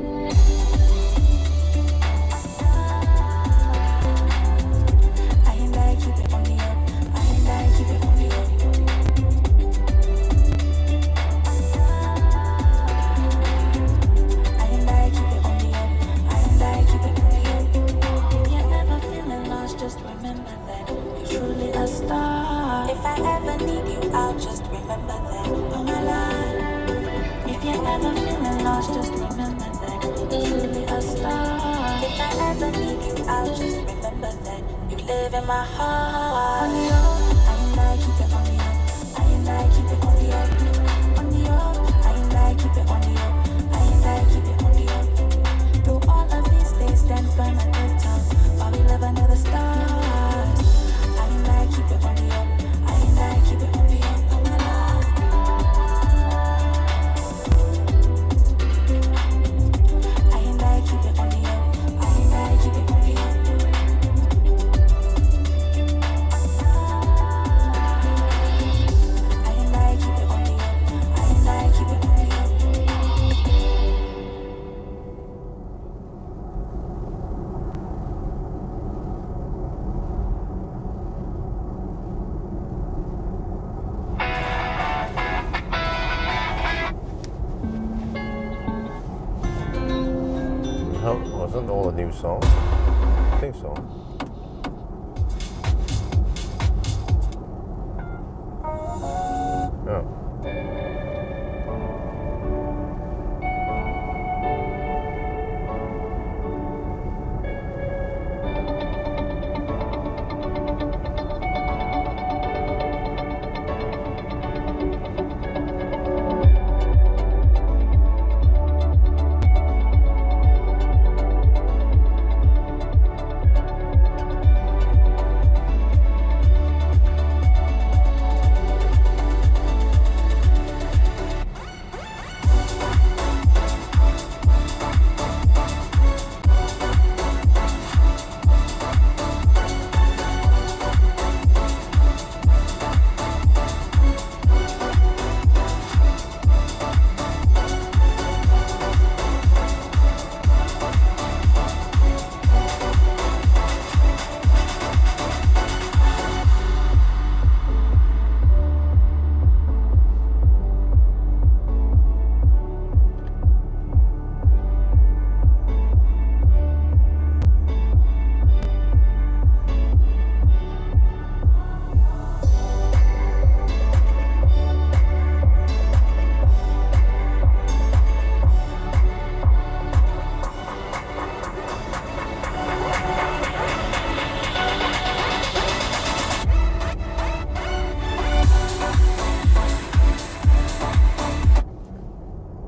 If I ever need you, I'll just remember that. Oh my life. If you're ever feeling lost, just remember that you're truly a star. If I ever need you, I'll just remember that you live in my heart. On the up, I and I keep it on the up. I and I keep it on the up. On the up, I and I keep it on the up. I and I keep it on the up. Through all of these days, stand firm at the top. While we live under the stars. I and I keep it on the up. I and I keep it on the up. Oh my love. I and I keep it on the up. I and I keep it on the up. I and I keep it on the up. I and I keep it on the up. Wasn't all a new song? I think so. Yeah.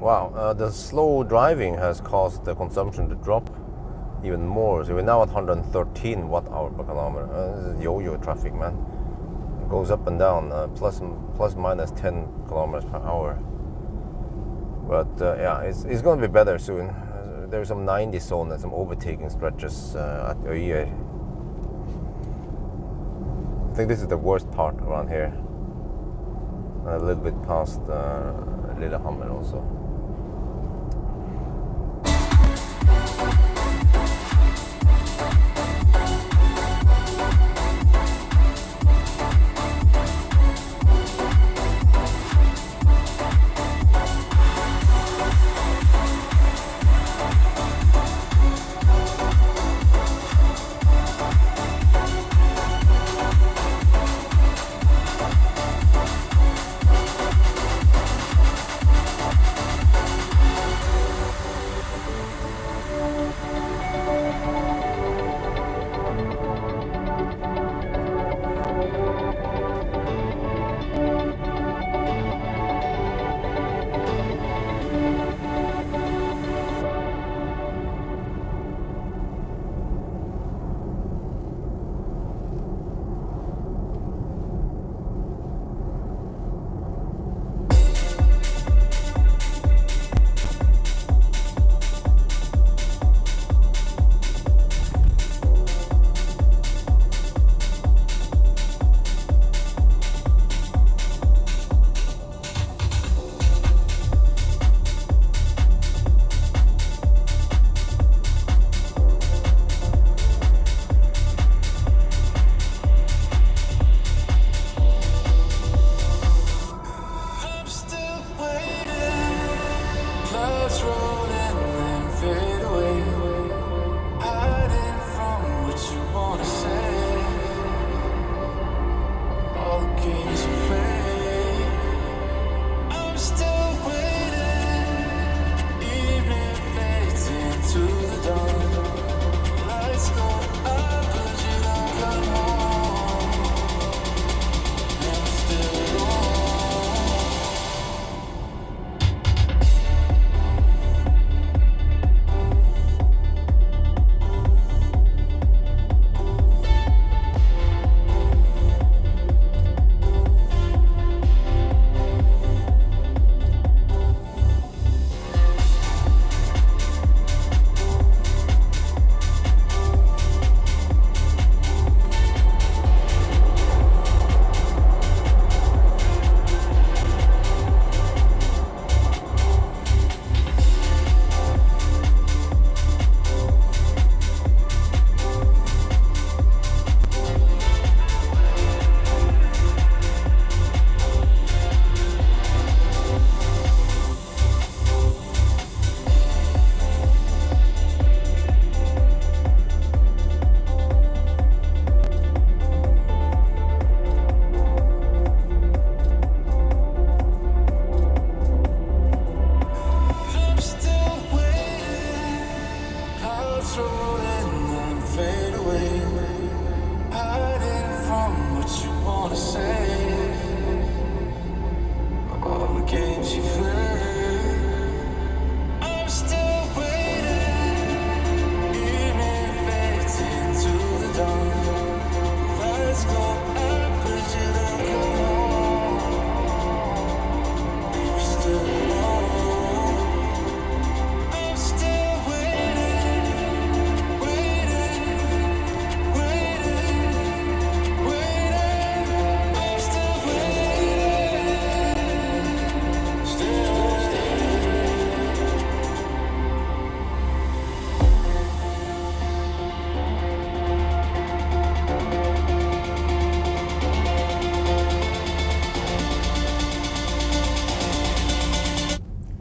Wow, the slow driving has caused the consumption to drop even more. So we're now at 113 watt-hour per kilometer. This is yo-yo traffic, man. It goes up and down, plus minus 10 kilometers per hour. But yeah, it's going to be better soon. There's some 90 zone and some overtaking stretches at Ytterøya. I think this is the worst part around here. A little bit past Lillehammer also.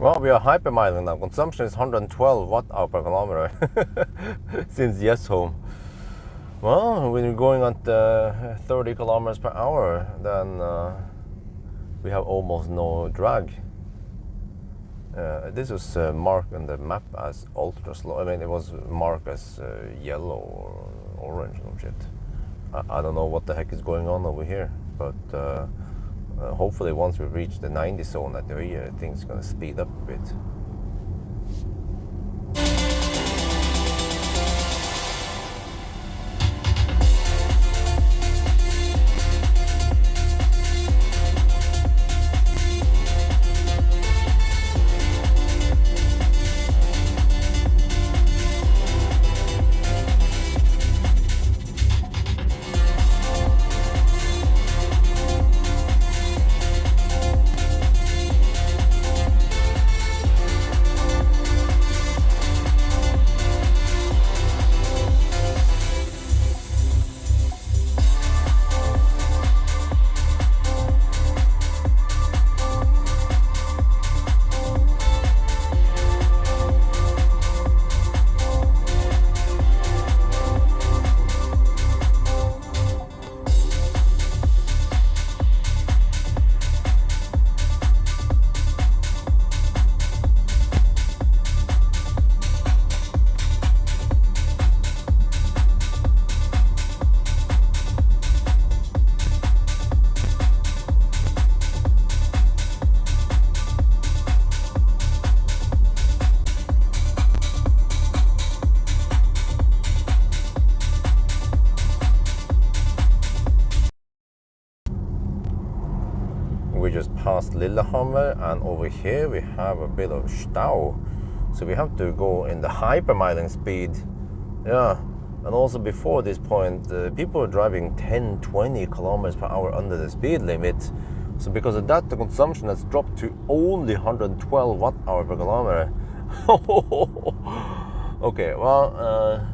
Well, we are hypermiling now. Consumption is 112 watt-hour per kilometer since yes home. Well, when you're going at 30 kilometers per hour, then we have almost no drag. This was marked on the map as ultra slow. I mean, it was marked as yellow or orange or shit. I don't know what the heck is going on over here, but hopefully once we reach the 90 zone at Ytterøya, things are gonna speed up a bit. We just passed Lillehammer, and over here we have a bit of shutdown, so we have to go in the hypermiling speed. Yeah, and also before this point, people are driving 10-20 kilometers per hour under the speed limit. So because of that, the consumption has dropped to only 112 watt-hour per kilometer. Okay, well,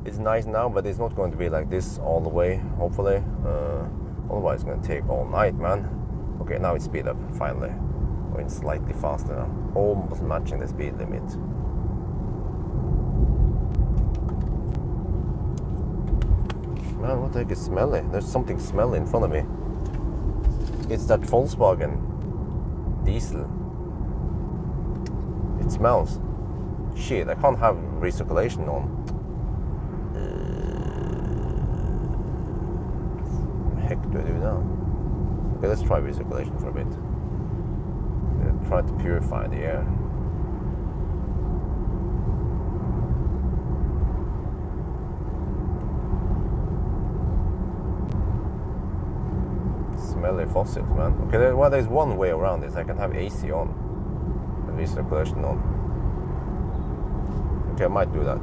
it's nice now, but it's not going to be like this all the way, hopefully. Otherwise it's going to take all night, man. Okay, now it's speed up, finally. Going slightly faster now. Almost matching the speed limit. Man, what the heck is smelly? There's something smelly in front of me. It's that Volkswagen diesel. It smells. Shit, I can't have recirculation on. What the heck do I do now? Okay, let's try recirculation for a bit. Try to purify the air. Smelly fossils, man. Okay, well, there's one way around this. I can have AC on and recirculation on. Okay, I might do that.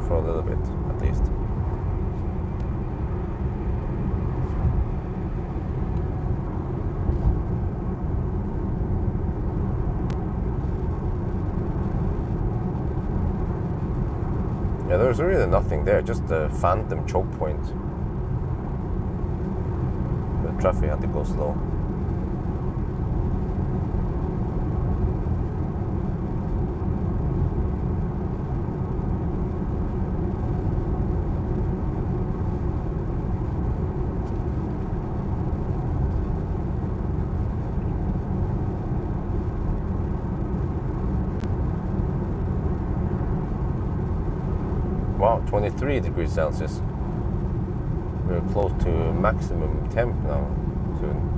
For a little bit, at least. Yeah, there's really nothing there, just a phantom choke point. The traffic had to go slow. Wow, 23 degrees Celsius. We're close to maximum temp now, soon.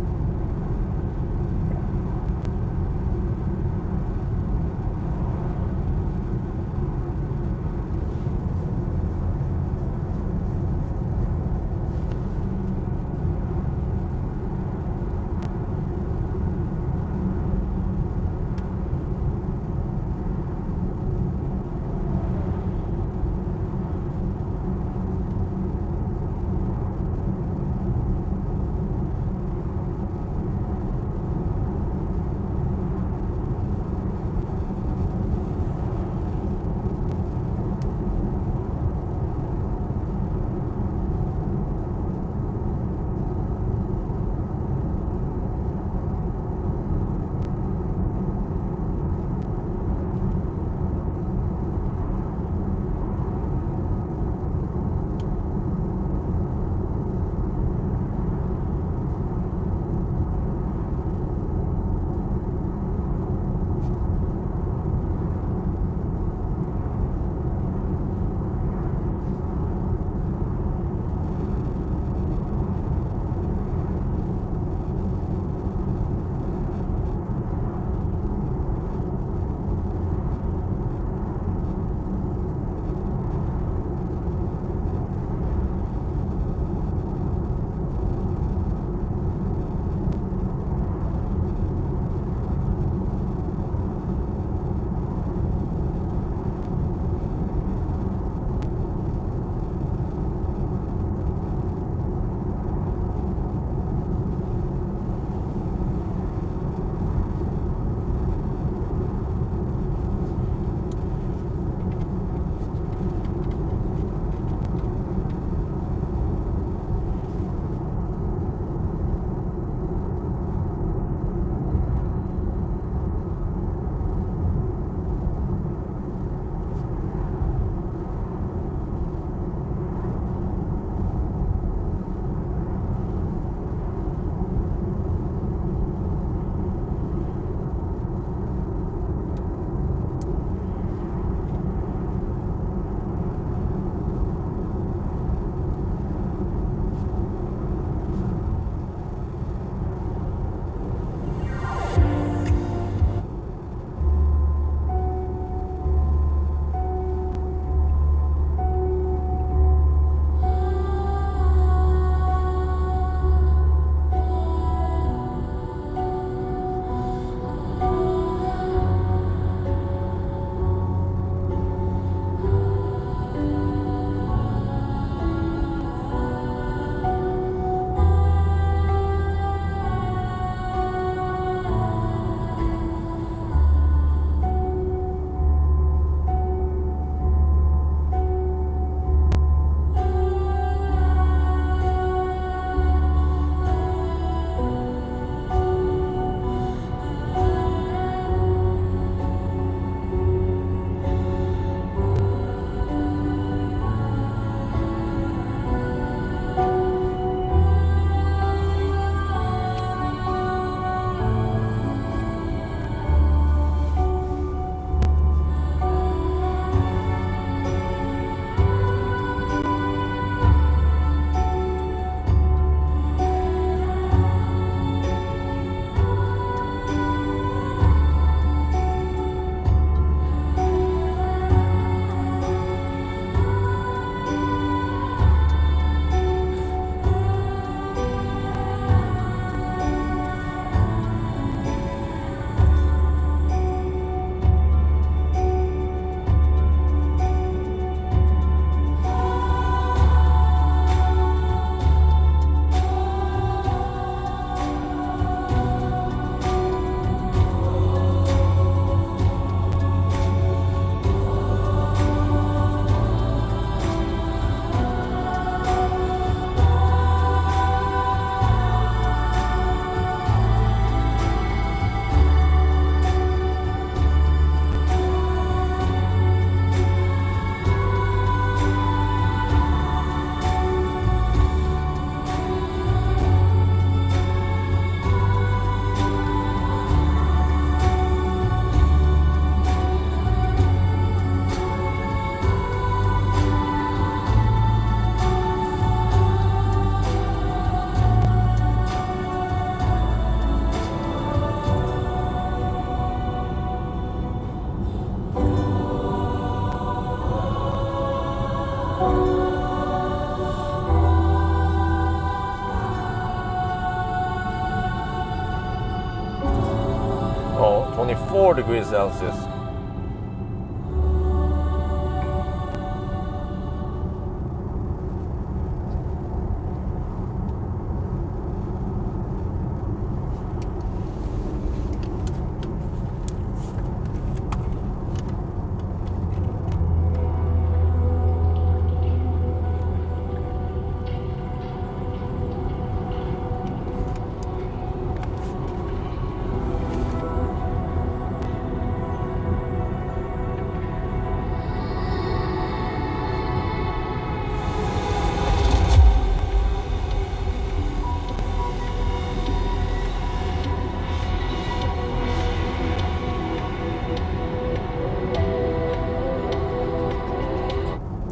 4 degrees Celsius.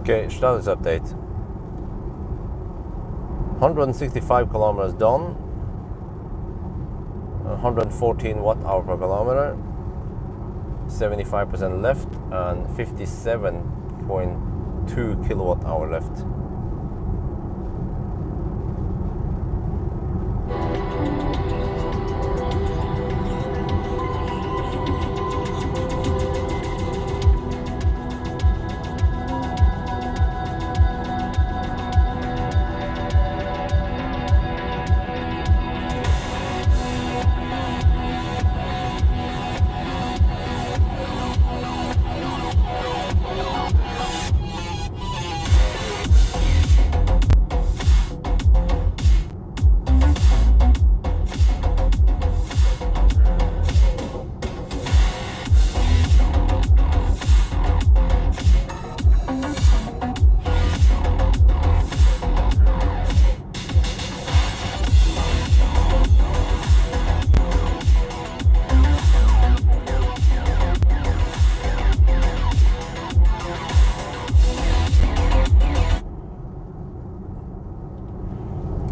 Okay, status update. 165 kilometers done. 114 watt hour per kilometer. 75% left and 57.2 kilowatt hour left.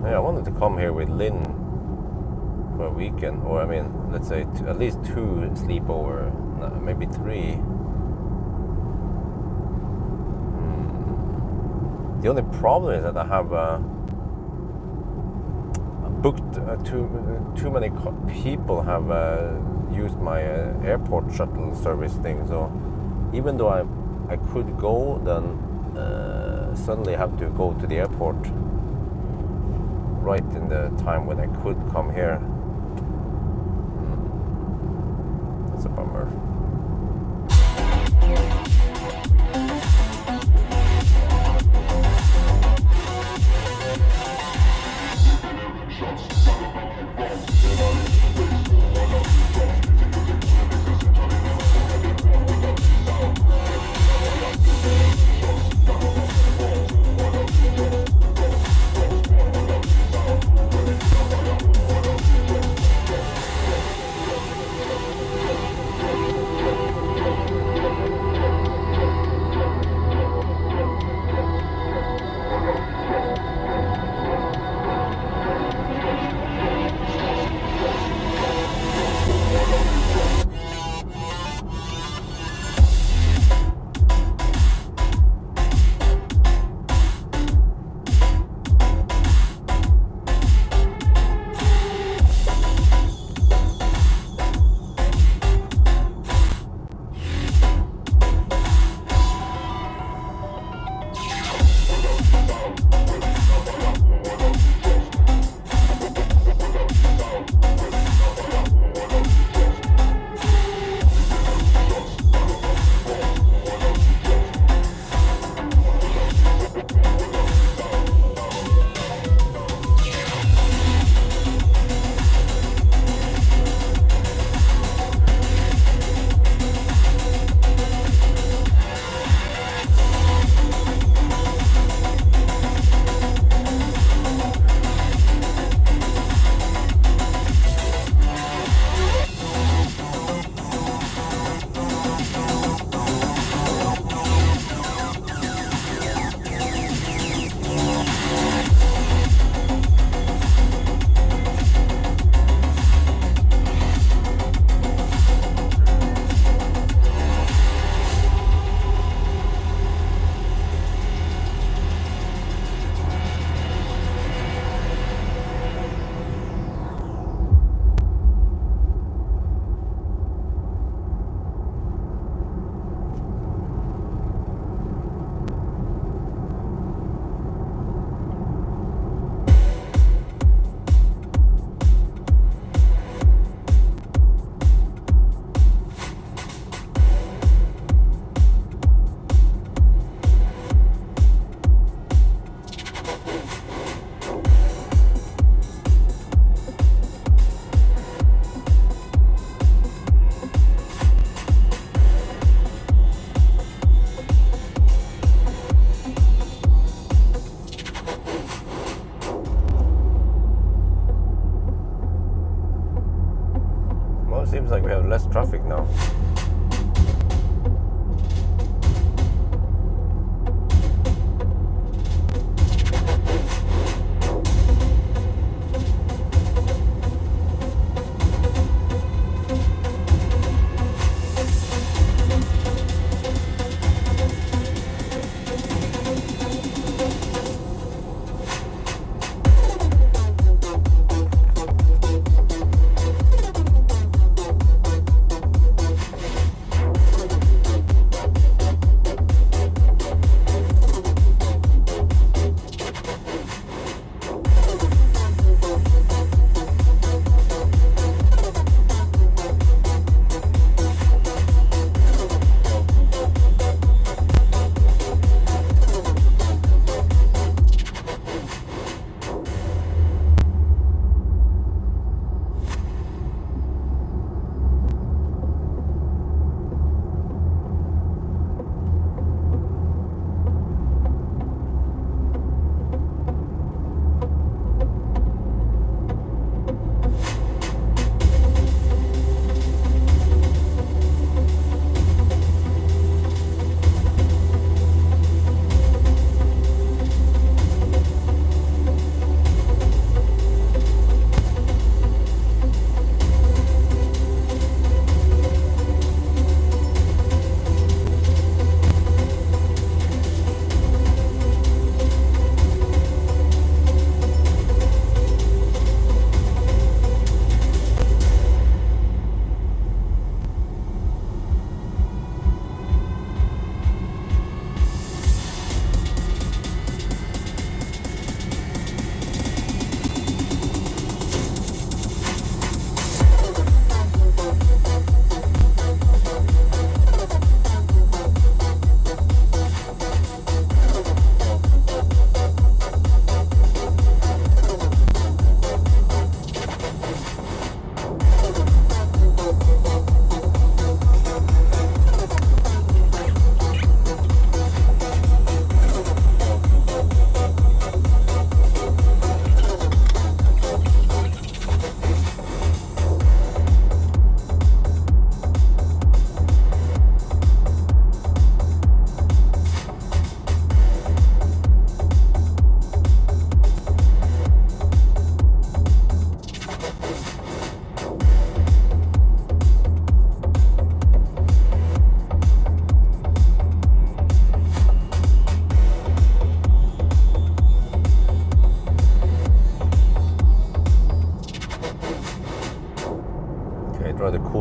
Yeah, I wanted to come here with Lynn for a weekend, or I mean, let's say at least 2 sleepover, maybe 3. The only problem is that I have booked too many people have used my airport shuttle service thing. So even though I could go, then suddenly have to go to the airport right in the time when I could come here. That's a bummer.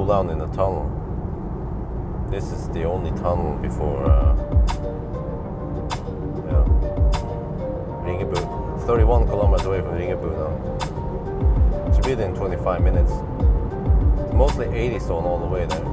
down in the tunnel. This is the only tunnel before Ringebu. 31 kilometers away from Ringebu now. Should be there in 25 minutes. It's mostly 80 stone all the way there.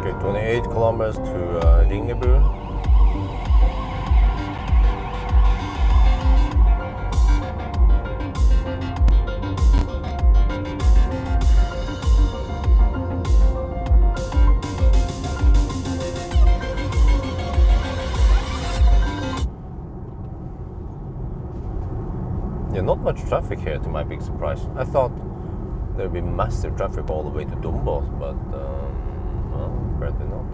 Okay, 28 kilometers to Ringebu. Yeah, not much traffic here to my big surprise. I thought there would be massive traffic all the way to Dombås, but well, apparently not.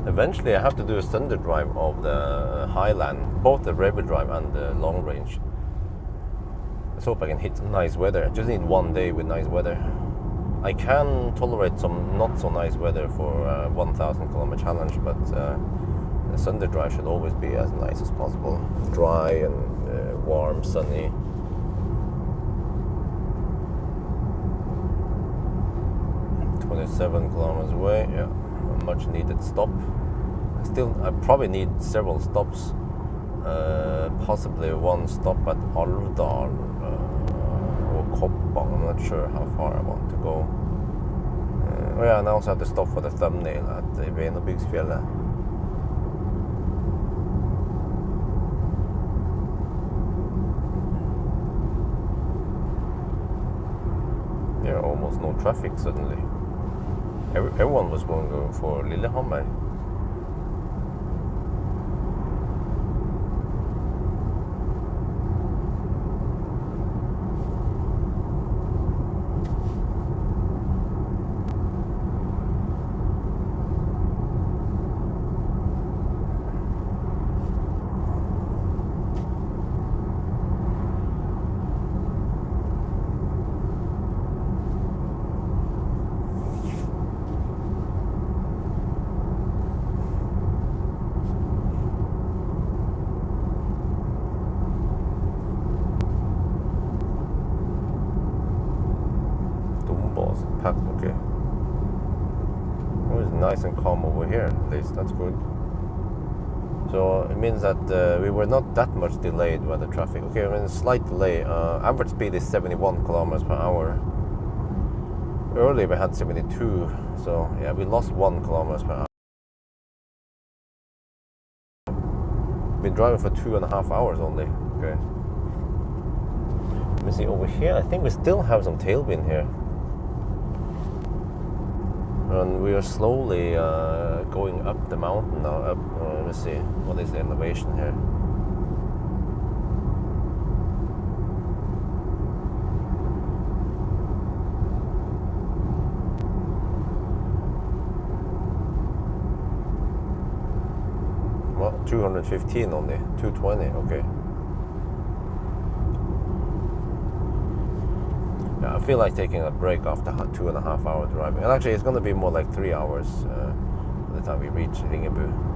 Eventually I have to do a Sunday drive of the Highland, both the Rebel drive and the long range. Let's hope I can hit some nice weather. I just need one day with nice weather. I can tolerate some not so nice weather for a 1,000 kilometer challenge, but the Sunday drive should always be as nice as possible. Dry and warm, sunny. .7 kilometers away, yeah, a much needed stop. I probably need several stops, possibly one stop at Alvdal or Koppang. I'm not sure how far I want to go. Oh yeah, and I also have to stop for the thumbnail at Venobygdsfjellet. Yeah, almost no traffic suddenly. Everyone was going for Lillehammer. Okay. Well, it's nice and calm over here, at least. That's good. So it means that we were not that much delayed by the traffic. Okay, I mean, a slight delay. Average speed is 71 kilometers per hour. Earlier we had 72, so yeah, we lost 1 kilometers per hour. Been driving for 2.5 hours only. Okay. Let me see over here. I think we still have some tailwind here, and we are slowly going up the mountain now. Up. Let me see. What is the elevation here? Well, 215 only. 220. Okay. Yeah, I feel like taking a break after 2.5 hour driving. And actually, it's going to be more like 3 hours by the time we reach Ringebu.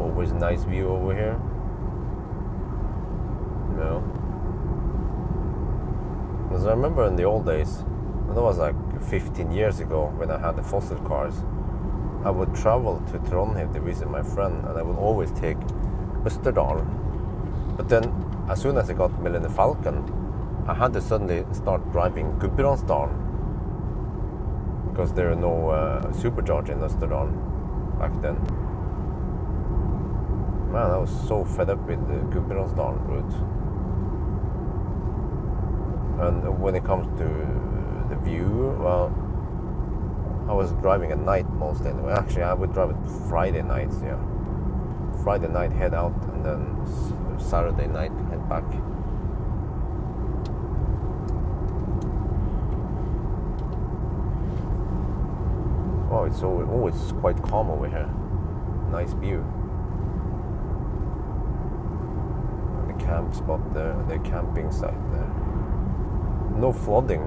Always a nice view over here. No. Because I remember in the old days, and that was like 15 years ago when I had the fossil cars, I would travel to Trondheim to visit my friend, and I would always take Østerdalen. But then, as soon as I got Millennium Falcon, I had to suddenly start driving Gudbrandsdalen, because there are no supercharger in Østerdalen back then. Man, I was so fed up with the Gudbrandsdalen route. And when it comes to the view, well, I was driving at night mostly anyway. Actually, I would drive it Friday nights, yeah. Friday night head out, and then Saturday night head back. Oh, it's always quite calm over here. Nice view. Camp spot there, the camping site there. No flooding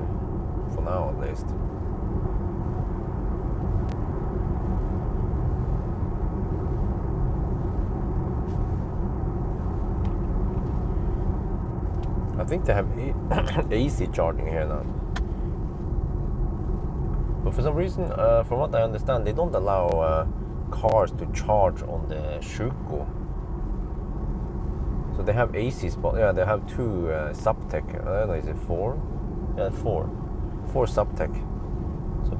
for now, at least. I think they have AC charging here now. But for some reason, from what I understand, they don't allow cars to charge on the Sjuko. So they have AC spot. Yeah, they have 2 Subtech. I don't know, is it 4? Yeah, 4 Subtech. So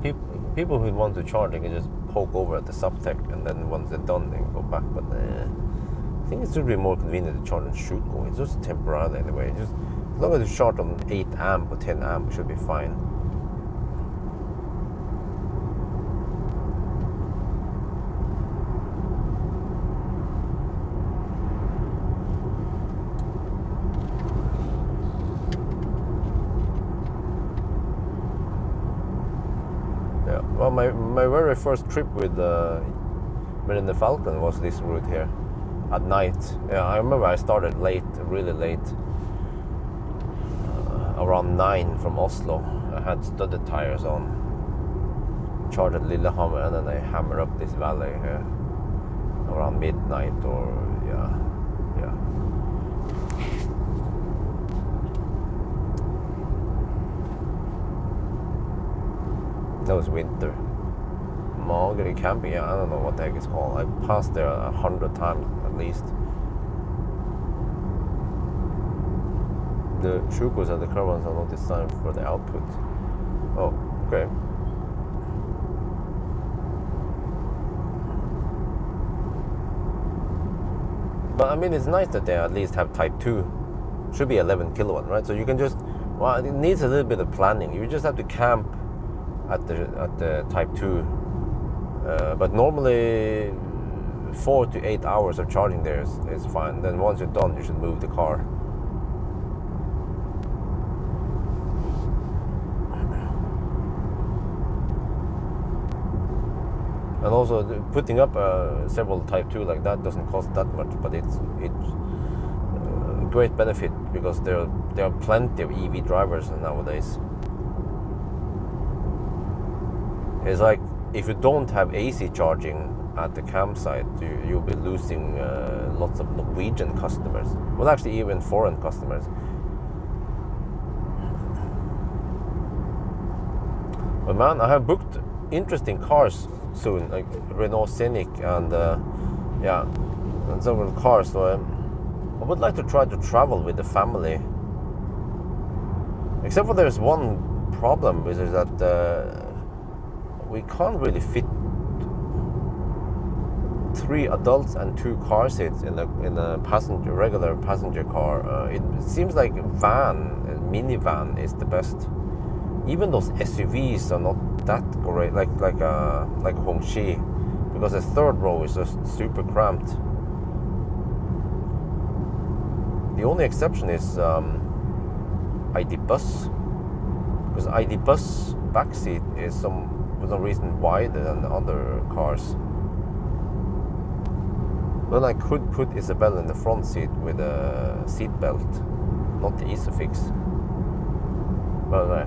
people who want to charge, they can just poke over at the Subtech, and then once they're done, they can go back. But I think it should be more convenient to charge on Sjuko. It's just temporarily anyway. Just as long as you charge on 8 amp or 10 amp, it should be fine. Well, my very first trip with Millennium Falcon was this route here at night. Yeah, I remember I started late, really late, around 9 from Oslo. I had studded tires on, charged at Lillehammer, and then I hammered up this valley here around midnight, or yeah. That was winter. Magri camping, yeah, I don't know what the heck it's called. I passed there 100 times at least. The Sjukos and the caravans are not designed for the output. Oh, okay. But I mean, it's nice that they at least have Type 2. Should be 11 kilowatt, right? So you can just, well, it needs a little bit of planning. You just have to camp at the Type 2, but normally 4 to 8 hours of charging there is fine. Then once you're done, you should move the car. And also putting up several Type 2 like that doesn't cost that much, but it's a great benefit, because there are plenty of EV drivers nowadays. It's like if you don't have AC charging at the campsite, you'll be losing lots of Norwegian customers. Well, actually, even foreign customers. But man, I have booked interesting cars soon, like Renault Scenic and yeah, and several cars. So I would like to try to travel with the family. Except for there's one problem, which is that we can't really fit 3 adults and 2 car seats in a regular passenger car. It seems like a minivan is the best. Even those SUVs are not that great, like a Hongqi, because the third row is just super cramped. The only exception is ID bus, because ID bus backseat is for some reason wider than the other cars. Then I could put Isabel in the front seat with a seat belt, not the Isofix. But I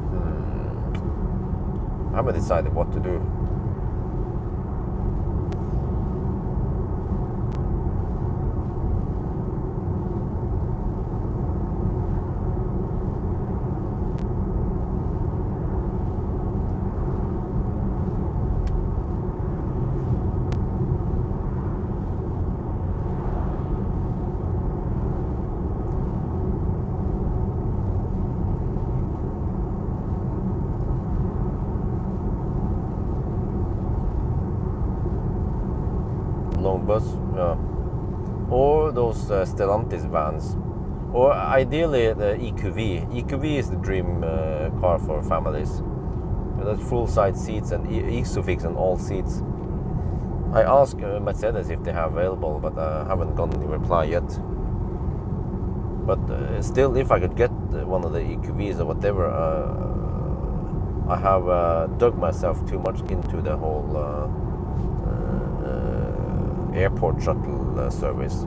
haven't decided what to do. Long bus, or those Stellantis vans, or ideally the EQV. EQV is the dream car for families. That's full-size seats and Isofix on all seats. I asked Mercedes if they have available, but I haven't gotten any reply yet. But still, if I could get one of the EQVs or whatever, I have dug myself too much into the whole airport shuttle service.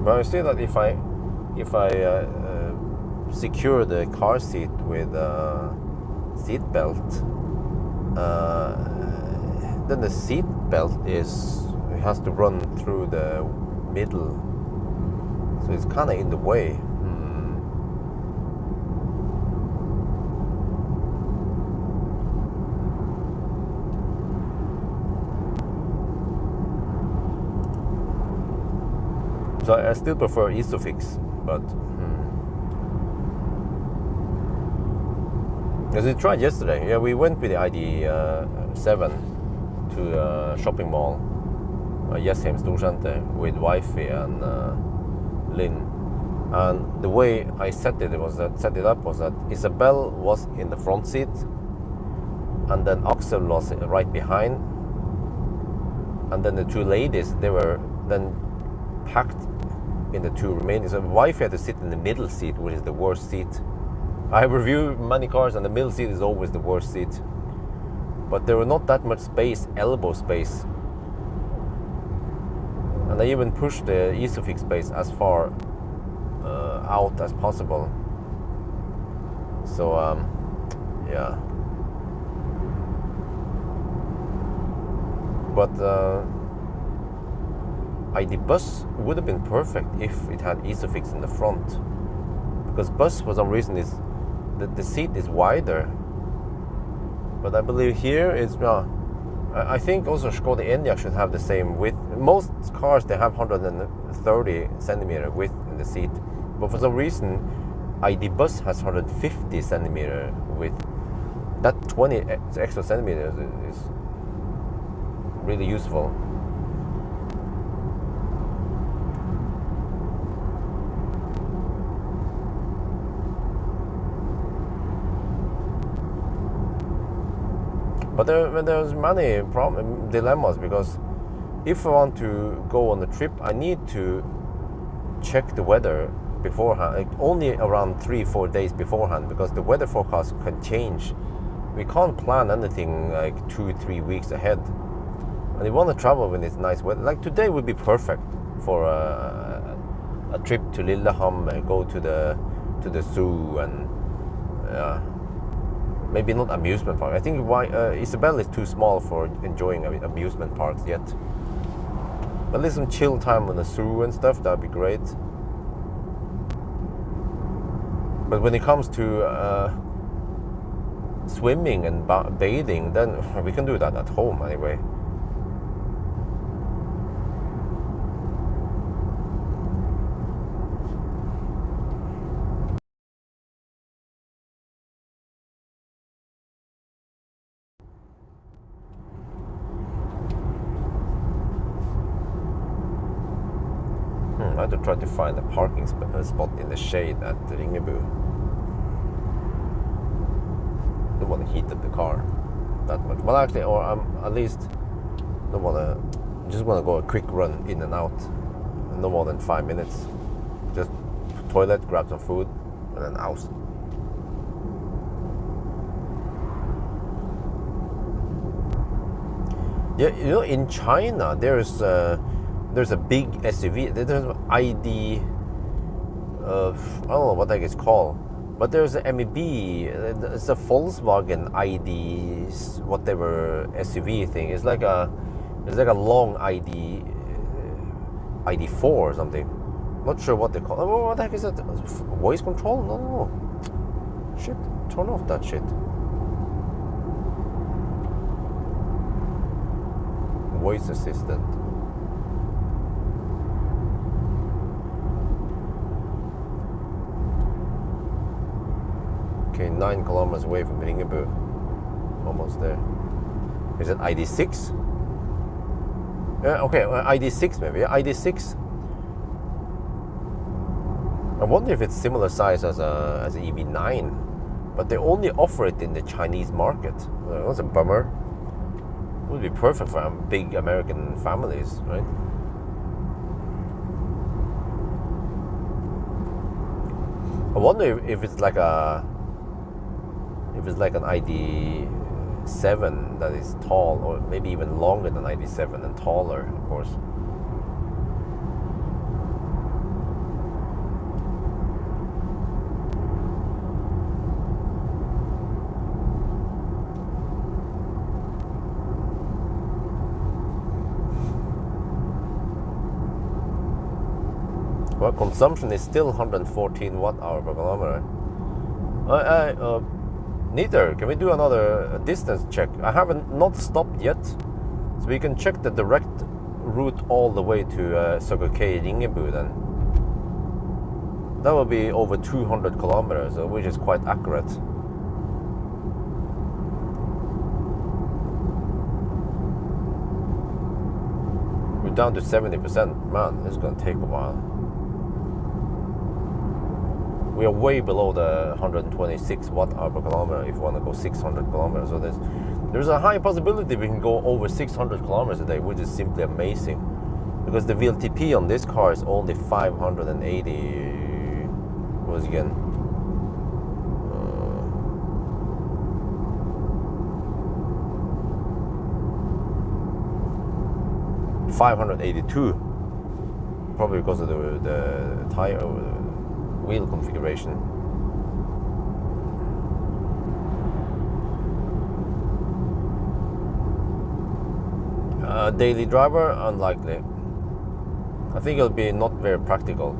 But I see that if I secure the car seat with a seat belt, then the seat belt has to run through the middle, so it's kind of in the way. So I still prefer Isofix, but as we tried yesterday, yeah, we went with the ID7 to a shopping mall, Jessheim Storsenter, with Wi-Fi and Lynn. And the way I set it up was that Isabel was in the front seat, and then Axel was right behind, and then the 2 ladies, they were then packed in the 2 remaining. So Wi-Fi had to sit in the middle seat, which is the worst seat. I have reviewed many cars, and the middle seat is always the worst seat. But there were not that much space, elbow space. And I even pushed the Isofix space as far out as possible. So yeah. But ID bus would have been perfect if it had Isofix in the front, because bus for some reason is the seat is wider. But I believe here it's I think also Skoda Enyaq should have the same width. Most cars, they have 130 centimeter width in the seat, but for some reason ID bus has 150 centimeter width. That 20 extra centimeters is really useful. But there's many dilemmas, because if I want to go on a trip, I need to check the weather beforehand, like only around 3-4 days beforehand, because the weather forecast can change. We can't plan anything like 2-3 weeks ahead. And you want to travel when it's nice weather. Like today would be perfect for a trip to Lillehammer, and go to the zoo, and maybe not amusement park. I think Isabel is too small for enjoying amusement parks yet. But at least some chill time on the zoo and stuff, that'd be great. But when it comes to swimming and bathing, then we can do that at home anyway. I have to try to find a parking spot in the shade at Ringebu. Don't want to heat up the car that much. Well, actually, or at least don't want to. Just want to go a quick run in and out, no more than 5 minutes. Just toilet, grab some food, and then out. Yeah, you know, in China there's a big SUV. There's ID. I don't know what that is called, but there's a MEB. It's a Volkswagen ID, whatever SUV thing. It's like a long ID4 or something. Not sure what they call. Oh, what the heck is that? Voice control? No. Shit! Turn off that shit. Voice assistant. Okay, 9 kilometers away from Ringebu. Almost there. Is it ID6? Okay, ID6 maybe. Yeah, ID6. I wonder if it's similar size as a EV9, but they only offer it in the Chinese market. That's a bummer. It would be perfect for big American families, right? I wonder if it's like an ID7 that is tall, or maybe even longer than ID7 and taller, of course. Well, consumption is still 114 watt-hour per kilometer. Neither. Can we do another distance check? I haven't not stopped yet, so we can check the direct route all the way to Sokokei Ringebu then. That will be over 200 kilometers, which is quite accurate. We're down to 70%. Man, this is going to take a while. We are way below the 126 watt-hour per kilometer if you want to go 600 kilometers. So there's a high possibility we can go over 600 kilometers a day, which is simply amazing. Because the VLTP on this car is only 580. What was it again? 582. Probably because of the tire. Wheel configuration. Daily driver, unlikely. I think it'll be not very practical.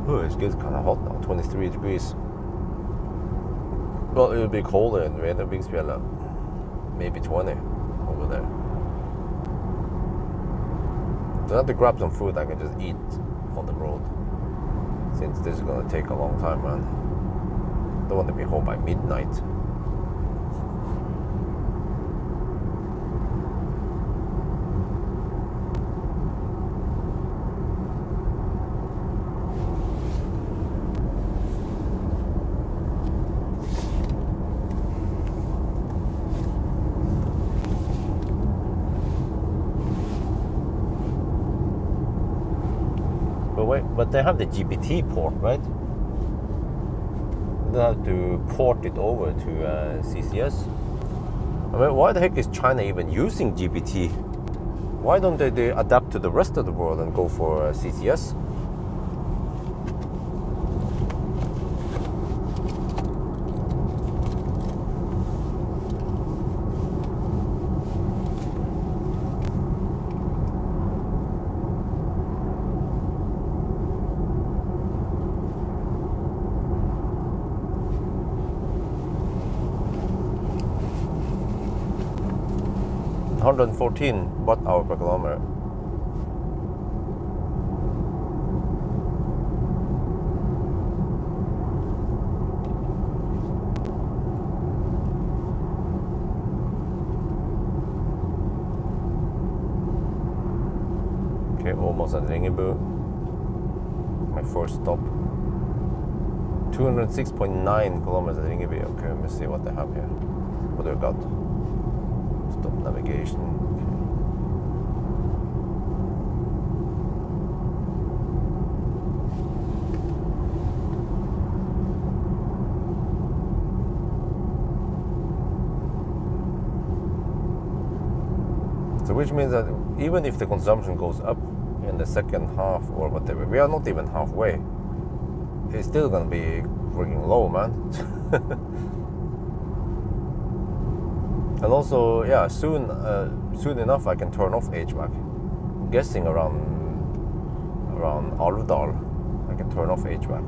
Oh, it's getting kind of hot now, 23 degrees. Well, it'll be colder in Vingsfjellet. Maybe 20 over there. So I have to grab some food I can just eat on the road, since this is gonna take a long time, man. Don't want to be home by midnight. wait, but they have the GPT port, right? They have to port it over to CCS. I mean, why the heck is China even using GPT? Why don't they adapt to the rest of the world and go for CCS? $114 watt-hour per kilometer. Okay, almost at Ringebu. My first stop. 206.9 kilometers at Ringebu. Okay, let me see what they have here. What do we got? Stop navigation. So which means that even if the consumption goes up in the second half or whatever, we are not even halfway. It's still gonna be freaking low, man. And also, yeah, soon enough I can turn off HVAC. I'm guessing around Alvdal I can turn off HVAC.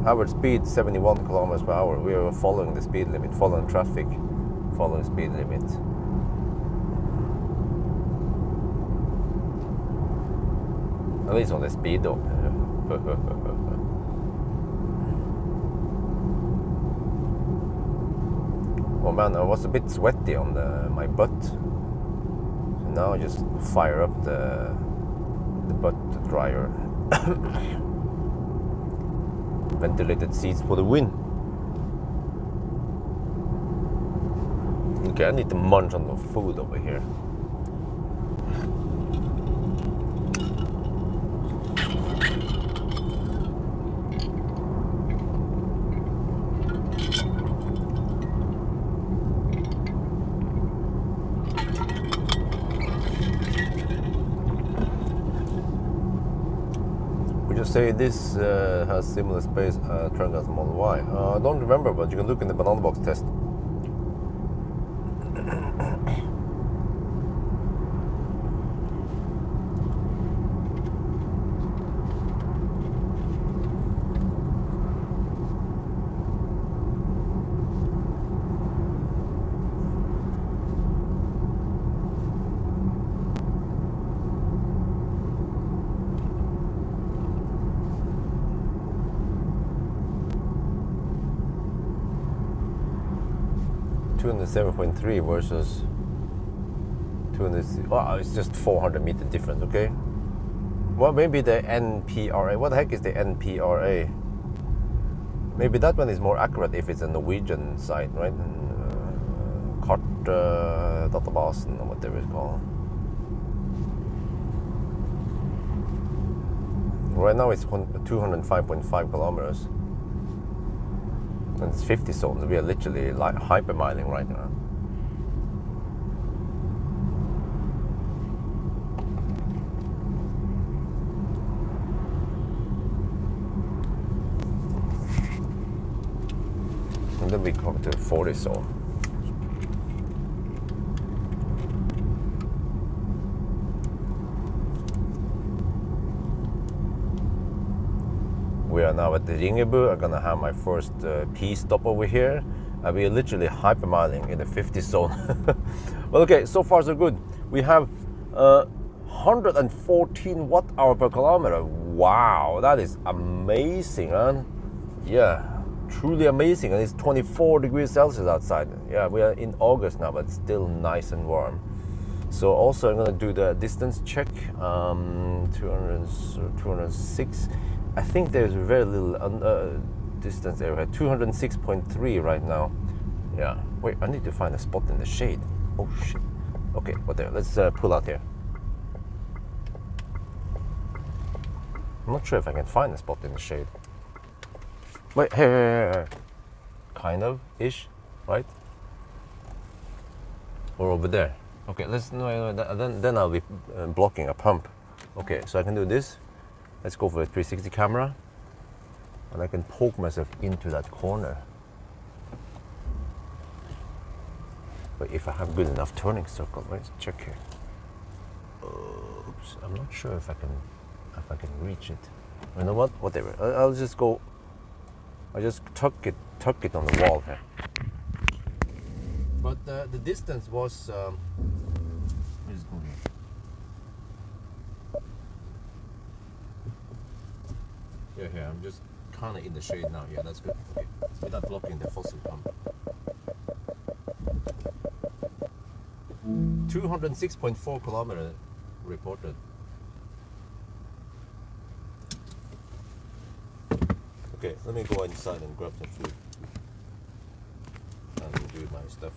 Average speed 71 kilometers per hour. We are following the speed limit, following traffic, following speed limit. At least on the speed though. Oh man, I was a bit sweaty on my butt. So now I just fire up the butt dryer. Ventilated seats for the win. Okay, I need to munch on the food over here. Say this has similar space trunk as Model Y. I don't remember, but you can look in the banana box test. And the 7.3 versus 200. Oh, it's just 400 meter difference. Okay. Well, maybe the NPRA. What the heck is the NPRA? Maybe that one is more accurate if it's a Norwegian site, right? Kart databasen or whatever it's called. Right now it's 205.5 kilometers. And it's 50 zones. We are literally like hypermiling right now. And then we come to 40 zone. We are now at the Ringebu. I'm gonna have my first P stop over here. And we are literally hypermiling in the 50 zone. Well, okay, so far so good. We have 114 watt-hour per kilometer. Wow, that is amazing, man. Yeah, truly amazing. And it's 24 degrees Celsius outside. Yeah, we are in August now, but it's still nice and warm. So also I'm gonna do the distance check. 206. I think there's very little distance there. 206.3 right now. Yeah. Wait, I need to find a spot in the shade. Oh shit. Okay, whatever. Let's pull out here. I'm not sure if I can find a spot in the shade. Wait, here. Kind of ish, right? Or over there. Okay, no, then I'll be blocking a pump. Okay, so I can do this. Let's go for a 360 camera, and I can poke myself into that corner. But if I have good enough turning circle, let's check here. Oops, I'm not sure if I can reach it. You know what? Whatever. I'll just go. I just tuck it on the wall here. But the distance was. Let's go here. Yeah, here. I'm just kind of in the shade now. Yeah, that's good. Okay, without blocking the fossil pump. 206.4 kilometers reported. Okay, let me go inside and grab some food and do my stuff.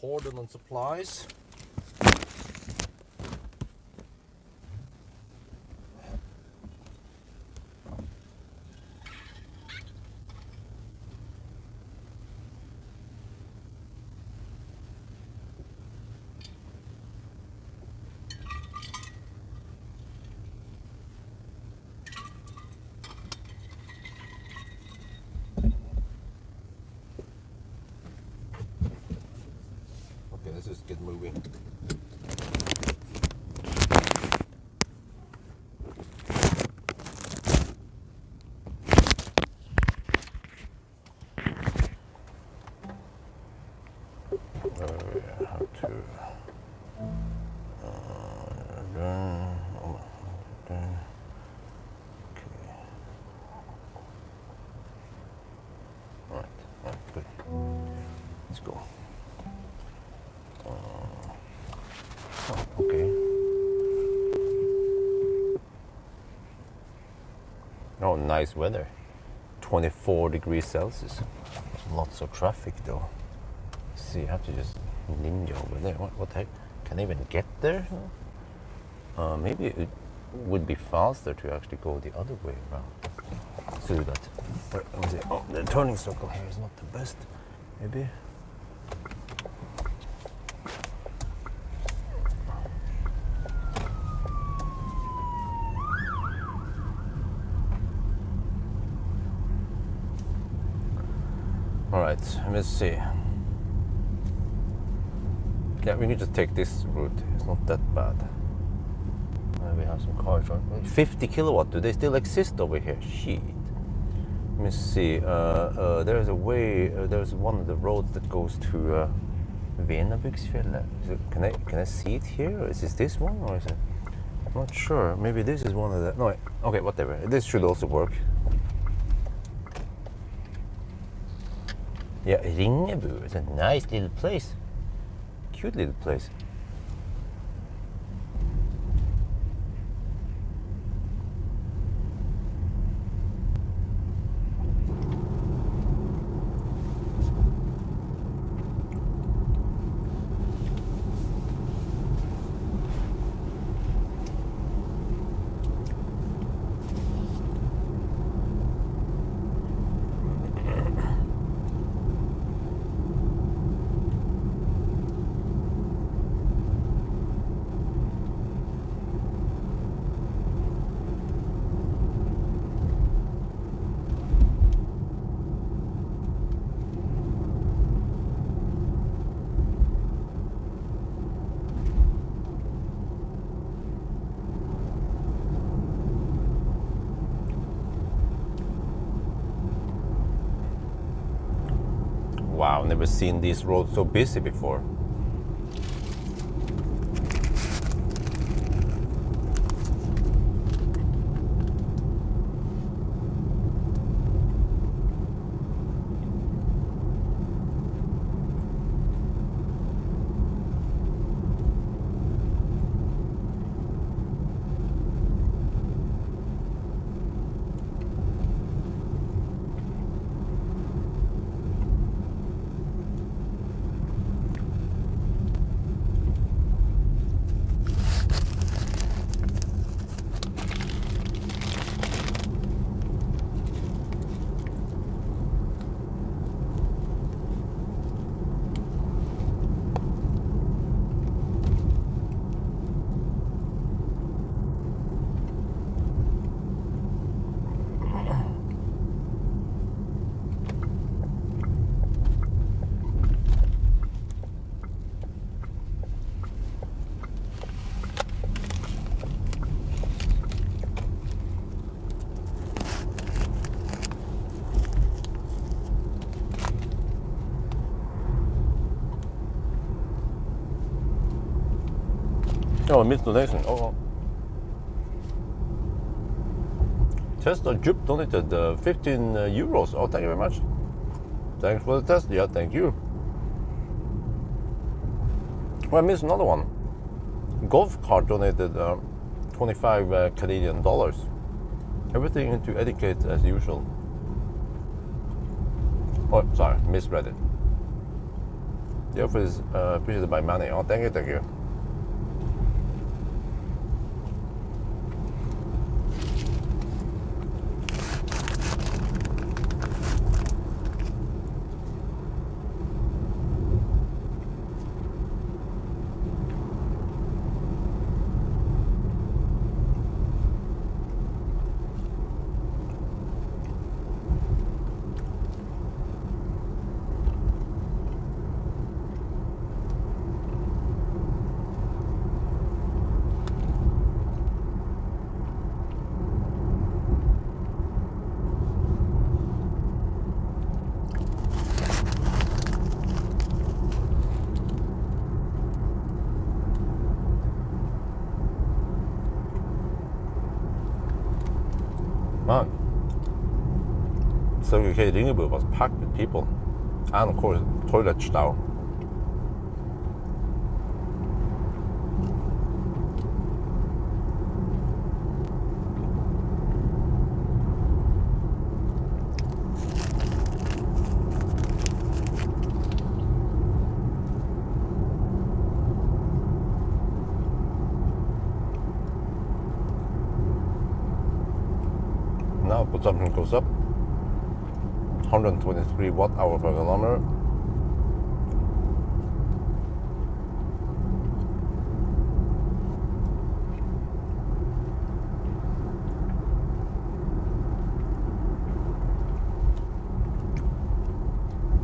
cordon and supplies. Let's just get moving. How to Alright, good. Let's go. Okay. Oh, nice weather. 24 degrees Celsius. Lots of traffic though. See, I have to just ninja over there. What the heck? Can I even get there? Maybe it would be faster to actually go the other way around. Let's do that. Let me see. Oh, the turning circle here is not the best. Maybe. Alright, let's see. Yeah, we can just take this route. It's not that bad. We have some cars on. 50 kilowatt, do they still exist over here? Shit. Let me see. There's a way, there's one of the roads that goes to Venabugsfjellet. Can I see it here? Or is this one? Or is it? I'm not sure. Maybe this is one of the. No, okay, whatever. This should also work. Yeah, Ringebu is a nice little place. Cute little place. Wow, never seen these roads so busy before. Oh, I missed donation. Oh. Tesla Jup donated 15 euros. Oh, thank you very much. Thanks for the test. Yeah, thank you. Oh, I missed another one. Golf cart donated 25 Canadian dollars. Everything into etiquette as usual. Oh, sorry, misread it. The offer is appreciated by many. Oh, thank you, thank you. Man, Sørøya Ringebu was packed with people, and of course toilets down. Now consumption goes up, 123 watt-hour per kilometer.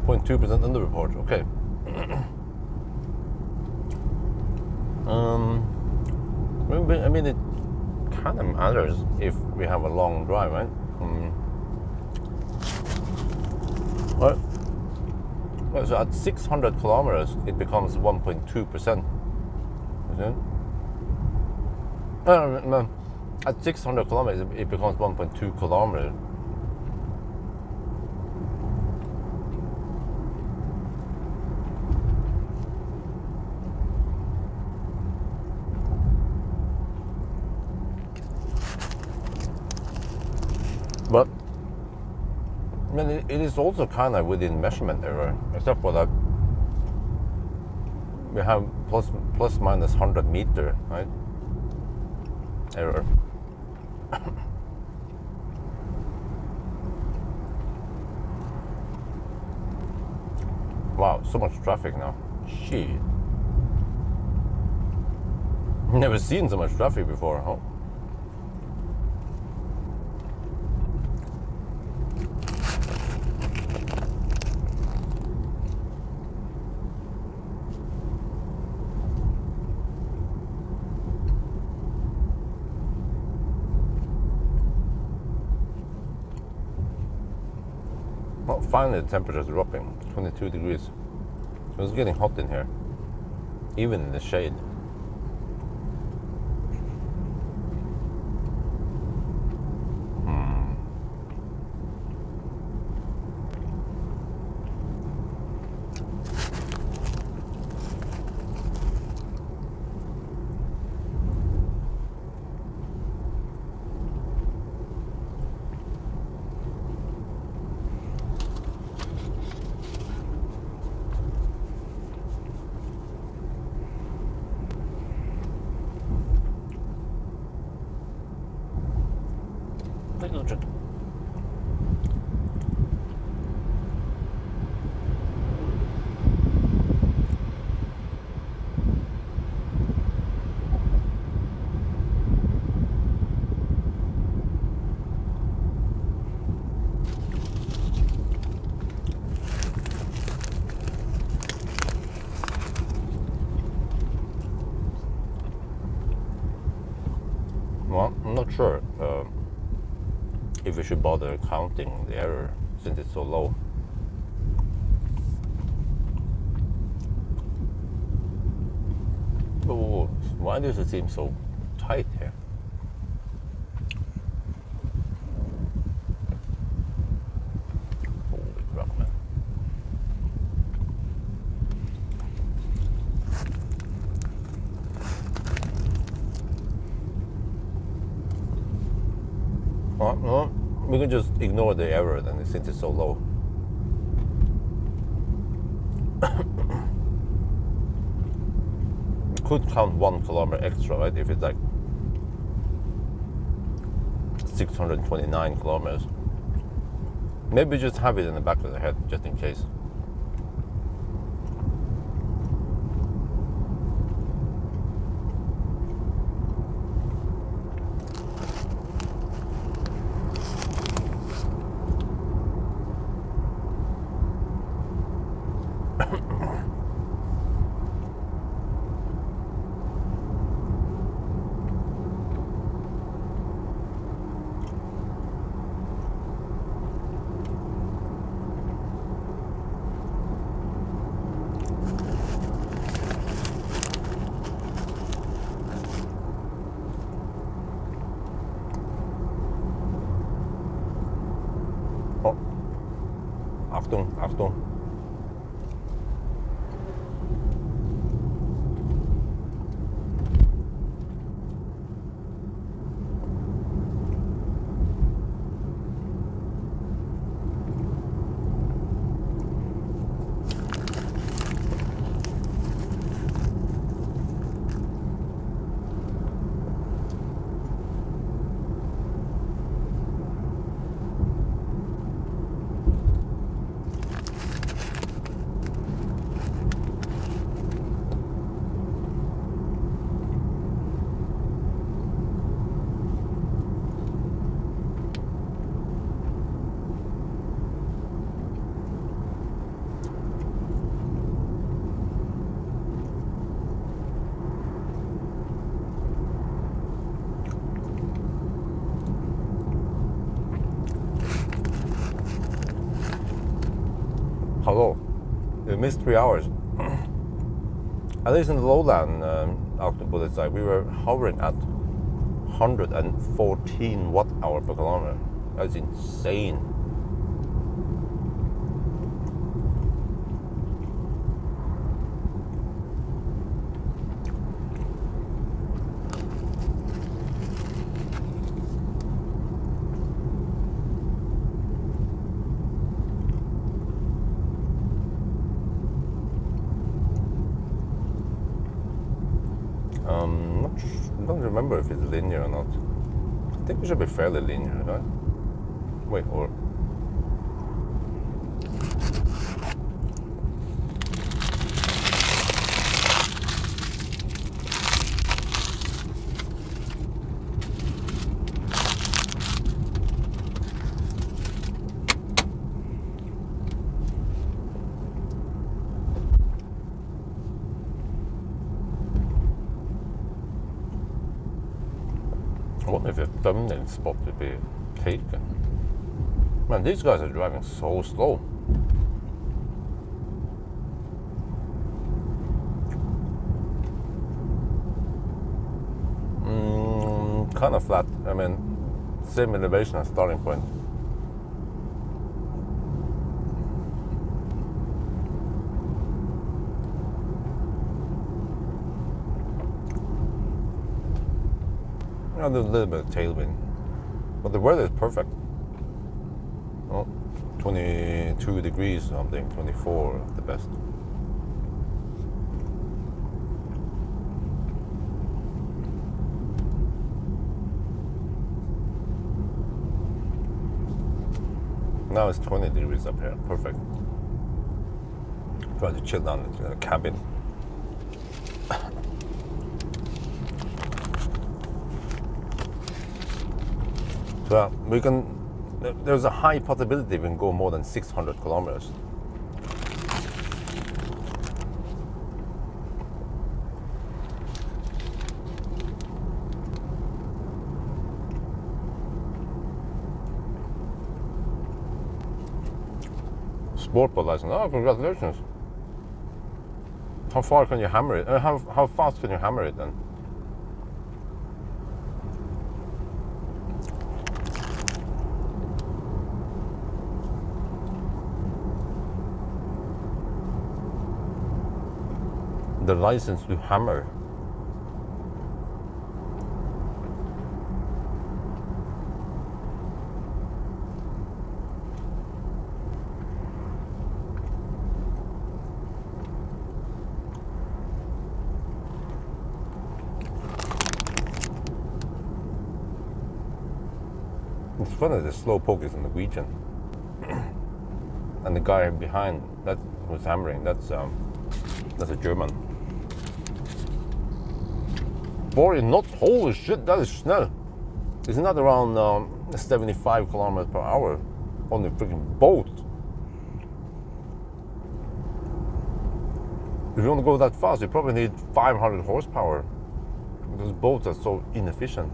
.2% under report. Okay. I mean, it kind of matters if we have a long drive, right? Well, so at 600 kilometers, it becomes 1.2%. No, at 600 kilometers, it becomes 1.2 kilometers. But I mean, it is also kind of within measurement error, except for that we have plus minus 100 meter, right? Error. Wow, so much traffic now. Shit. Never seen so much traffic before, huh? Well, finally the temperature is dropping, 22 degrees. So it's getting hot in here, even in the shade. Well, I'm not sure if we should bother counting the error since it's so low. Oh, why does it seem so tight here? Holy crap, man. No, we can just ignore the error then since it's so low. could count 1 kilometer extra, right? If it's like 629 kilometers. Maybe just have it in the back of the head, just in case. Oh, Achtung, Achtung. Hello, we missed 3 hours. At least in the lowland, out the bullet side, we were hovering at 114 watt-hour per kilometer. That's insane. I don't remember if it's linear or not. I think it should be fairly linear, right? Wait, or... I wonder if a thumbnail spot would be taken. Man, these guys are driving so slow. Kind of flat. I mean, same elevation as starting point. A little bit of tailwind, but the weather is perfect. Oh, 22 degrees something, 24 at the best. Now it's 20 degrees up here, perfect. Try to chill down in the cabin. So we can, there's a high possibility we can go more than 600 kilometers. Sport boat license, oh congratulations. How far can you hammer it? How fast can you hammer it then? The license to hammer. It's funny, the slow poke is a Norwegian. And the guy behind that who's hammering, that's a German. Boy, not, holy shit, that is snel. It's not around 75 kilometers per hour on the freaking boat. If you want to go that fast, you probably need 500 horsepower. Those boats are so inefficient.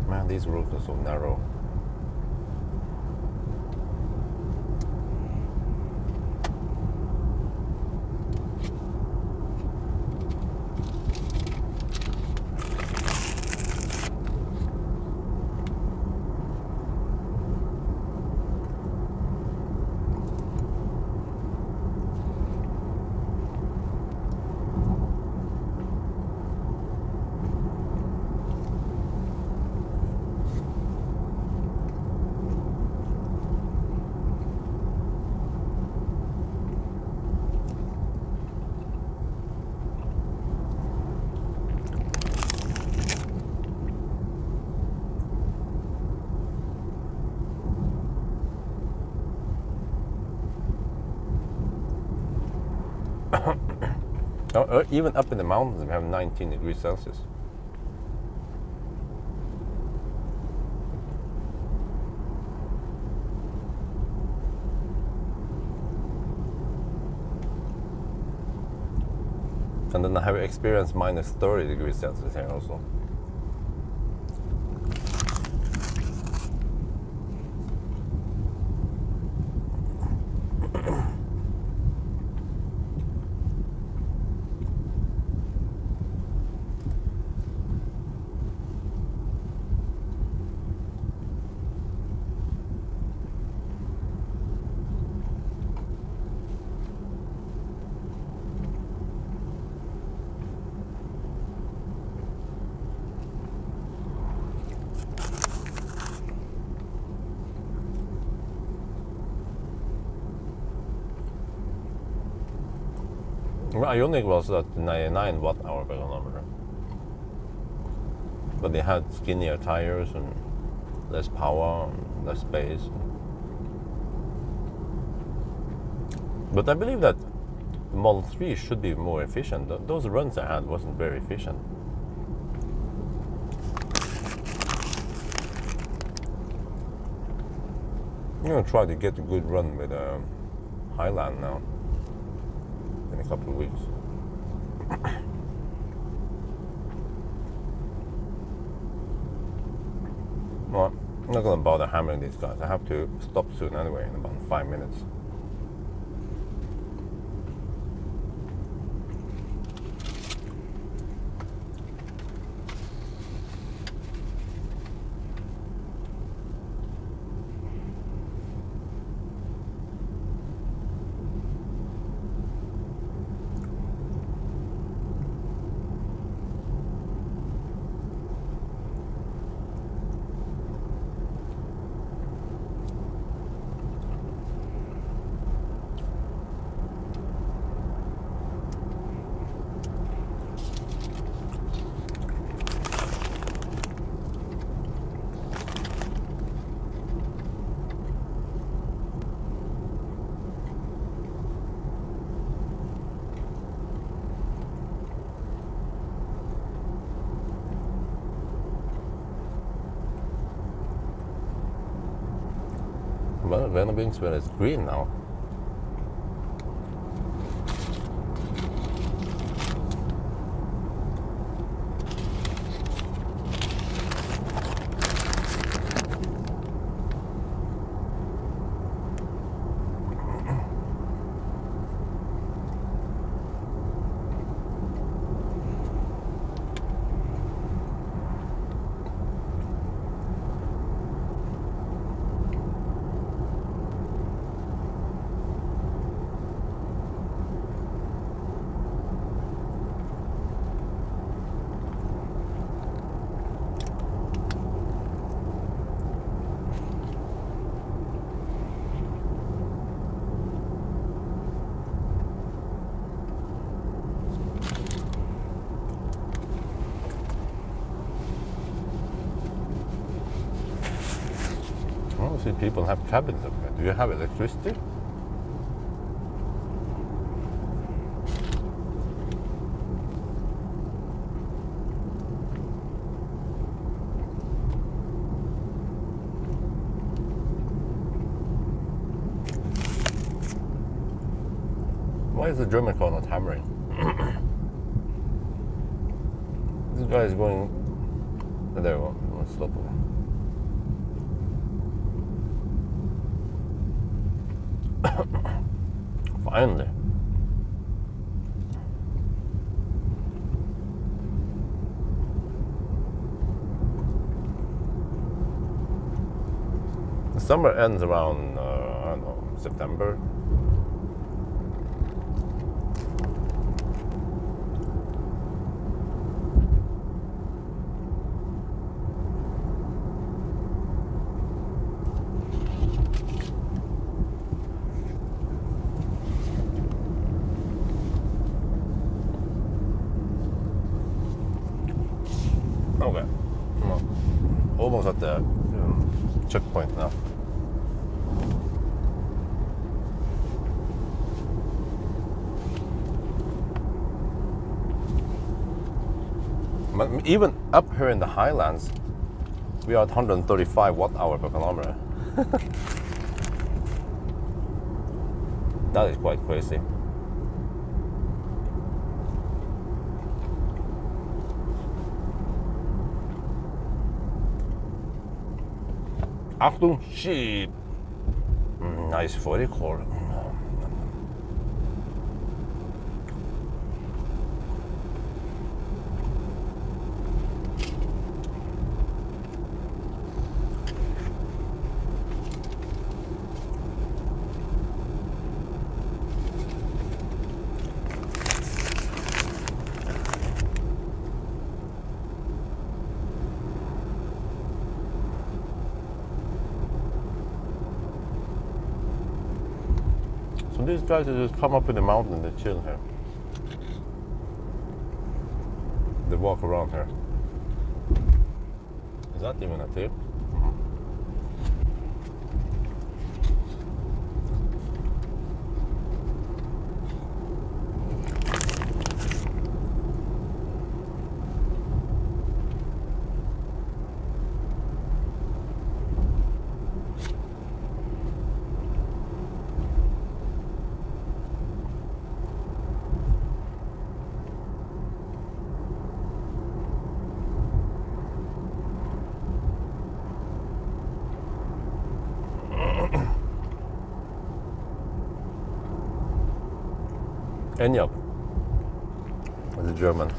Man, these roads are so narrow. Even up in the mountains, we have 19 degrees Celsius. And then I have experienced minus 30 degrees Celsius here also. Ionic was at 99 watt-hour per kilometer, but they had skinnier tires and less power and less space. But I believe that the Model 3 should be more efficient. Those runs I had wasn't very efficient. I'm gonna try to get a good run with Highland now in a couple of weeks. Well, I'm not gonna bother hammering these guys. I have to stop soon anyway in about 5 minutes. Well, Vennebingsville is green now. see people have cabins up here. Do you have electricity? Why is the German car not hammering? This guy is going. There we go. Let's stop over. Finally. The summer ends around, I don't know, September. Okay, well, almost at the checkpoint now. But even up here in the Highlands, we are at 135 watt-hour per kilometer. That is quite crazy. Achtung, sheep. Nice fårikål. So these guys just come up in the mountain and they chill here. They walk around here. Is that even a tip? Enyaq with the German.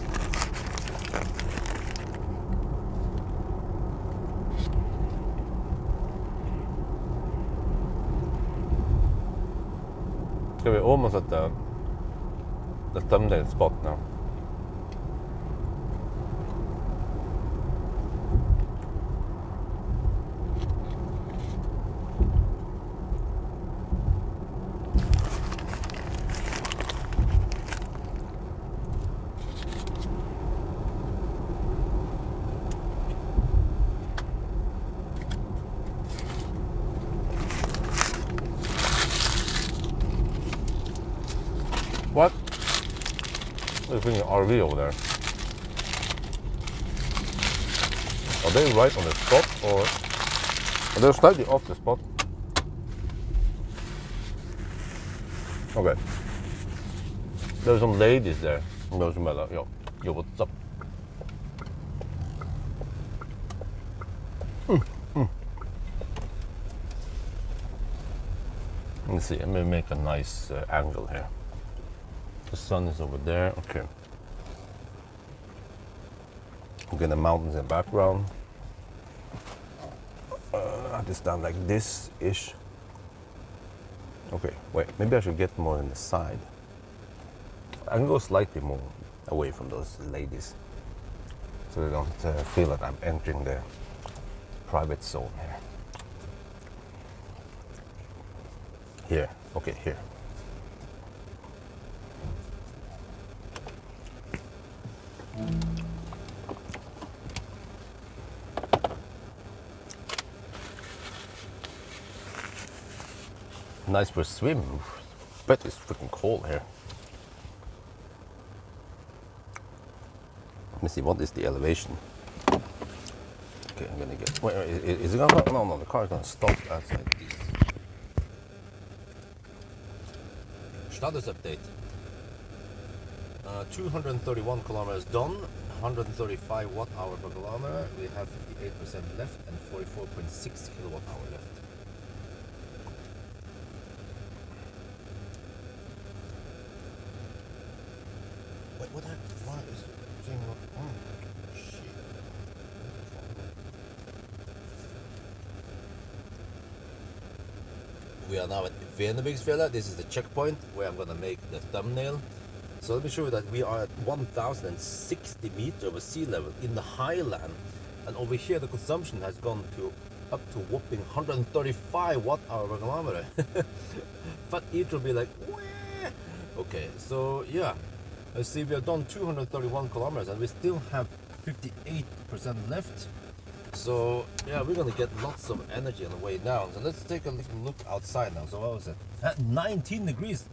Okay, we're almost at the thumbnail spot now. What? There's an RV over there. Are they right on the spot or are they slightly off the spot? Okay. There's some ladies there. Yo, what's up? Let's see, let me make a nice angle here. The sun is over there, okay. We get the mountains in the background. I have to stand like this-ish. Okay, wait, maybe I should get more on the side. I can go slightly more away from those ladies so they don't feel that I'm entering their private zone here. Here, okay, here. Nice for a swim. But it's freaking cold here. Let me see, what is the elevation? Okay, I'm gonna get. Wait, is it gonna? No, the car is gonna stop outside this. Status update. 231 kilometers done, 135 watt-hour per kilometer. We have 58% left and 44.6 kilowatt-hour left. Wait, what happened? Why is the thing not on? Shit. We are now at Venebigsfjellet. This is the checkpoint where I'm gonna make the thumbnail. So let me show you that we are at 1,060 meters over sea level in the Highland, and over here the consumption has gone to up to whopping 135 watt-hour per kilometer. But it will be like, wah! Okay, so yeah, let's see, we have done 231 kilometers and we still have 58% left. So yeah, we're gonna get lots of energy on the way down. So let's take a little look outside now. So what was it? At 19 degrees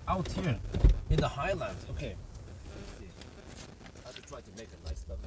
out here in the Highlands. Okay. Let's see. I have to try to make a nice stuff.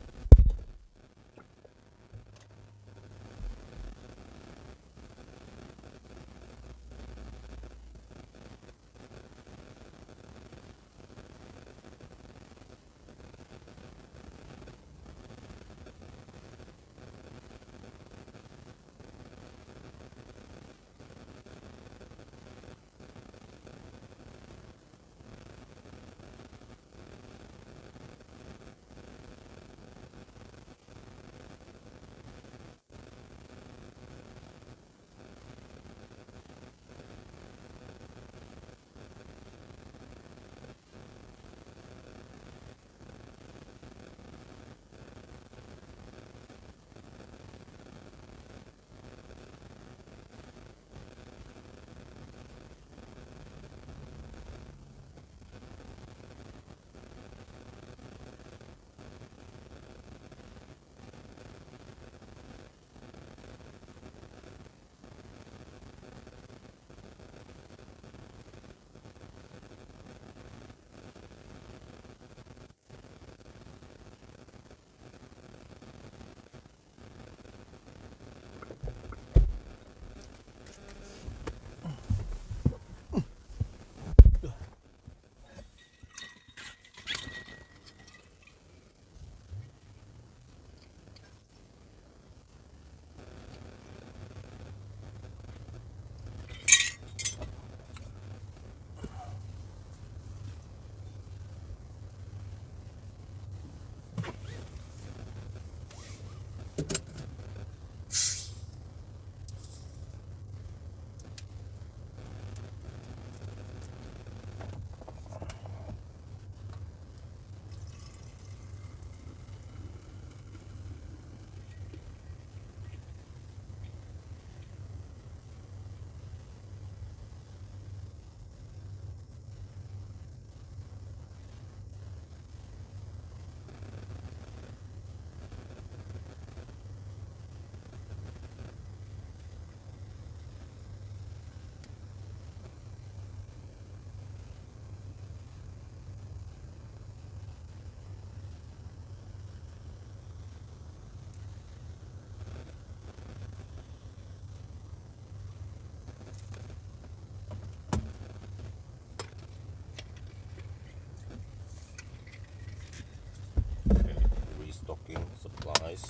Stocking supplies.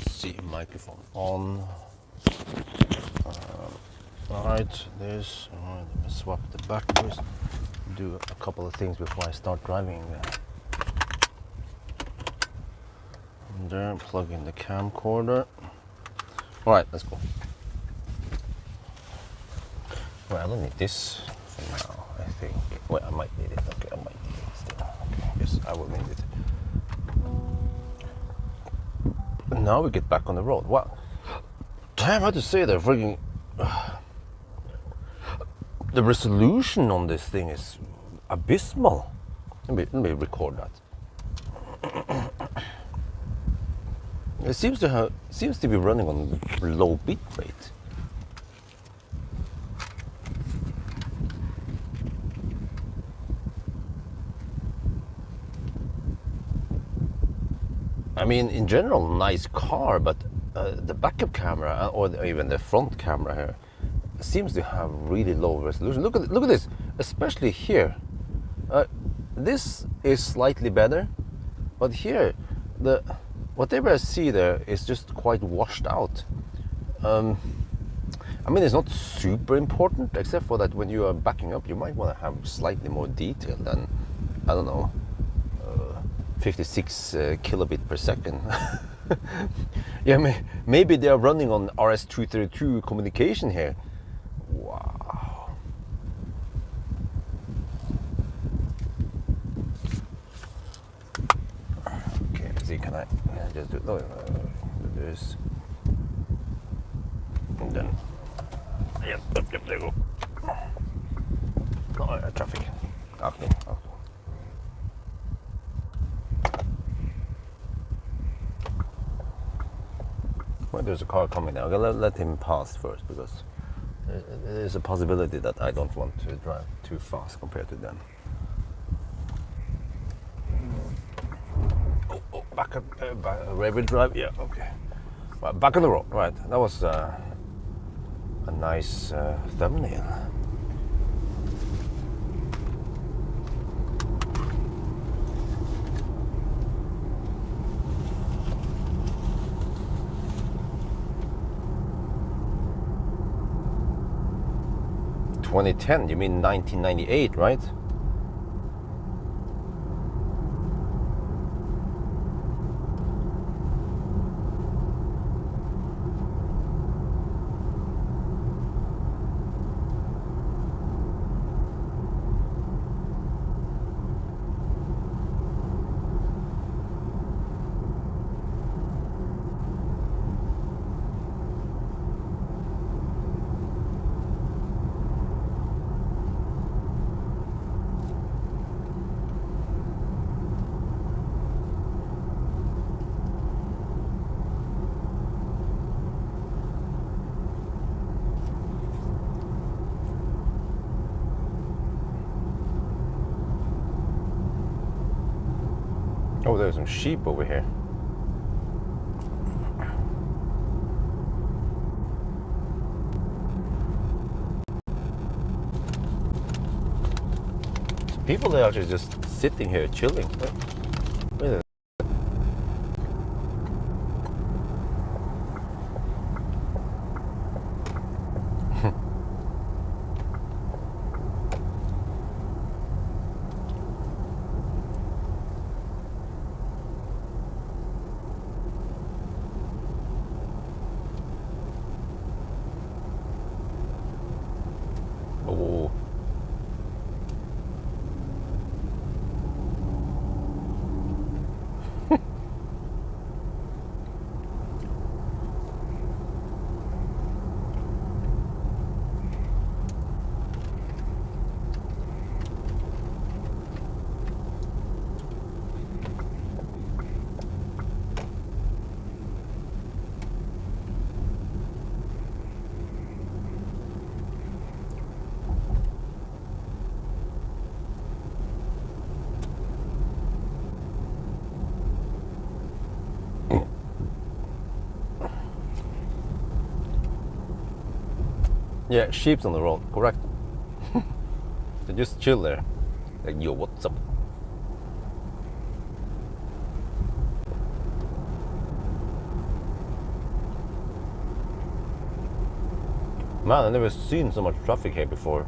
See, microphone on. Alright, this. Alright, let me swap the batteries. Do a couple of things before I start driving. And there, plug in the camcorder. Alright, let's go. Well, I don't need this for now, I think. Well, I might need it. Okay, I might need it still. Okay, yes, I will need it. Now we get back on the road. Wow. Damn, I have to say that freaking the resolution on this thing is abysmal. Let me record that. It seems to be running on low bit rate. I mean, in general, nice car, but the backup camera or even the front camera here seems to have really low resolution. Look at this, especially here. This is slightly better, but here, whatever I see there is just quite washed out. I mean, it's not super important, except for that when you are backing up, you might want to have slightly more detail than, I don't know, 56 kilobit per second. Yeah, maybe they are running on RS-232 communication here. Wow. Okay, let's see, can I just do this? And then, yep, there you go. Oh, traffic. Okay. Well, there's a car coming now. Let him pass first, because there's a possibility that I don't want to drive too fast compared to them. Oh, back rear-wheel drive. Yeah, okay. Well, back on the road. Right, that was a nice thumbnail. (2010), you mean 1998, right? Oh, there's some sheep over here. So people are actually just sitting here chilling. Really? Oh. Yeah, sheep's on the road, correct. They just chill there. Like, yo, what's up? Man, I've never seen so much traffic here before.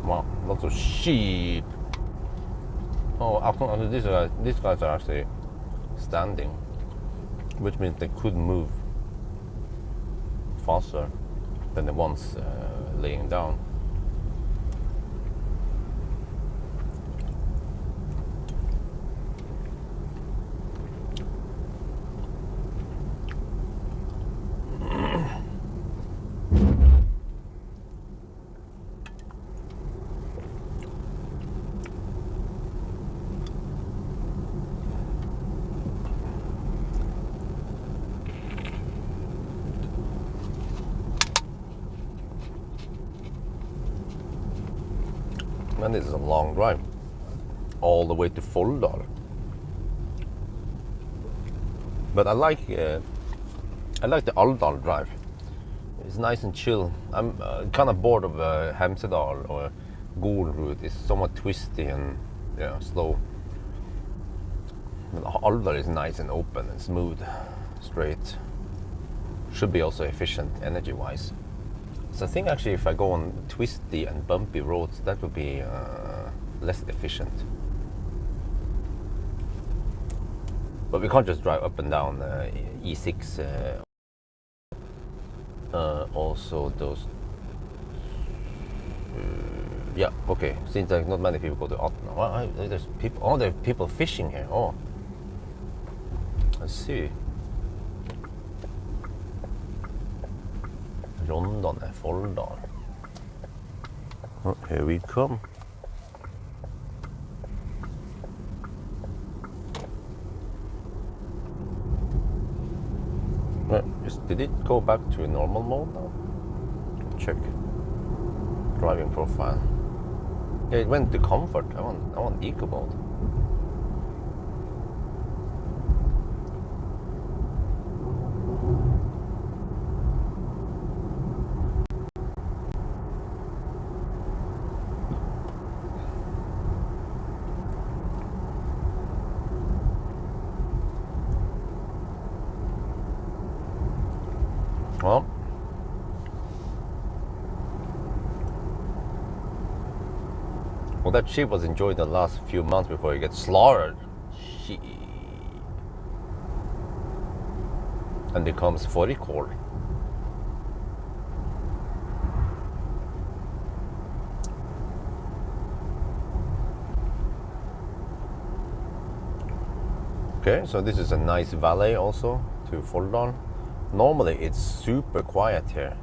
Wow, lots of sheep. Oh, these guys are actually standing, which means they could move faster. than the ones laying down. And this is a long drive, all the way to Folldal. But I like the Alvdal drive. It's nice and chill. I'm kind of bored of Hemsedal or Gol route. It's somewhat twisty and slow. But Alvdal is nice and open and smooth, straight. Should be also efficient energy-wise. So I think actually if I go on twisty and bumpy roads, that would be less efficient. But we can't just drive up and down E6. Also those... yeah, okay. Seems like not many people go to Atna. Well, there's people. Oh, there are people fishing here. Oh, I see. Rondane, Folldal. Oh, here we come. Did it go back to normal mode now? Check. Driving profile. Yeah, it went to comfort. I want eco mode. Well, that sheep was enjoyed the last few months before it gets slaughtered. Sheep. And becomes fårikål. Okay, so this is a nice valley also to Folldal. Normally it's super quiet here.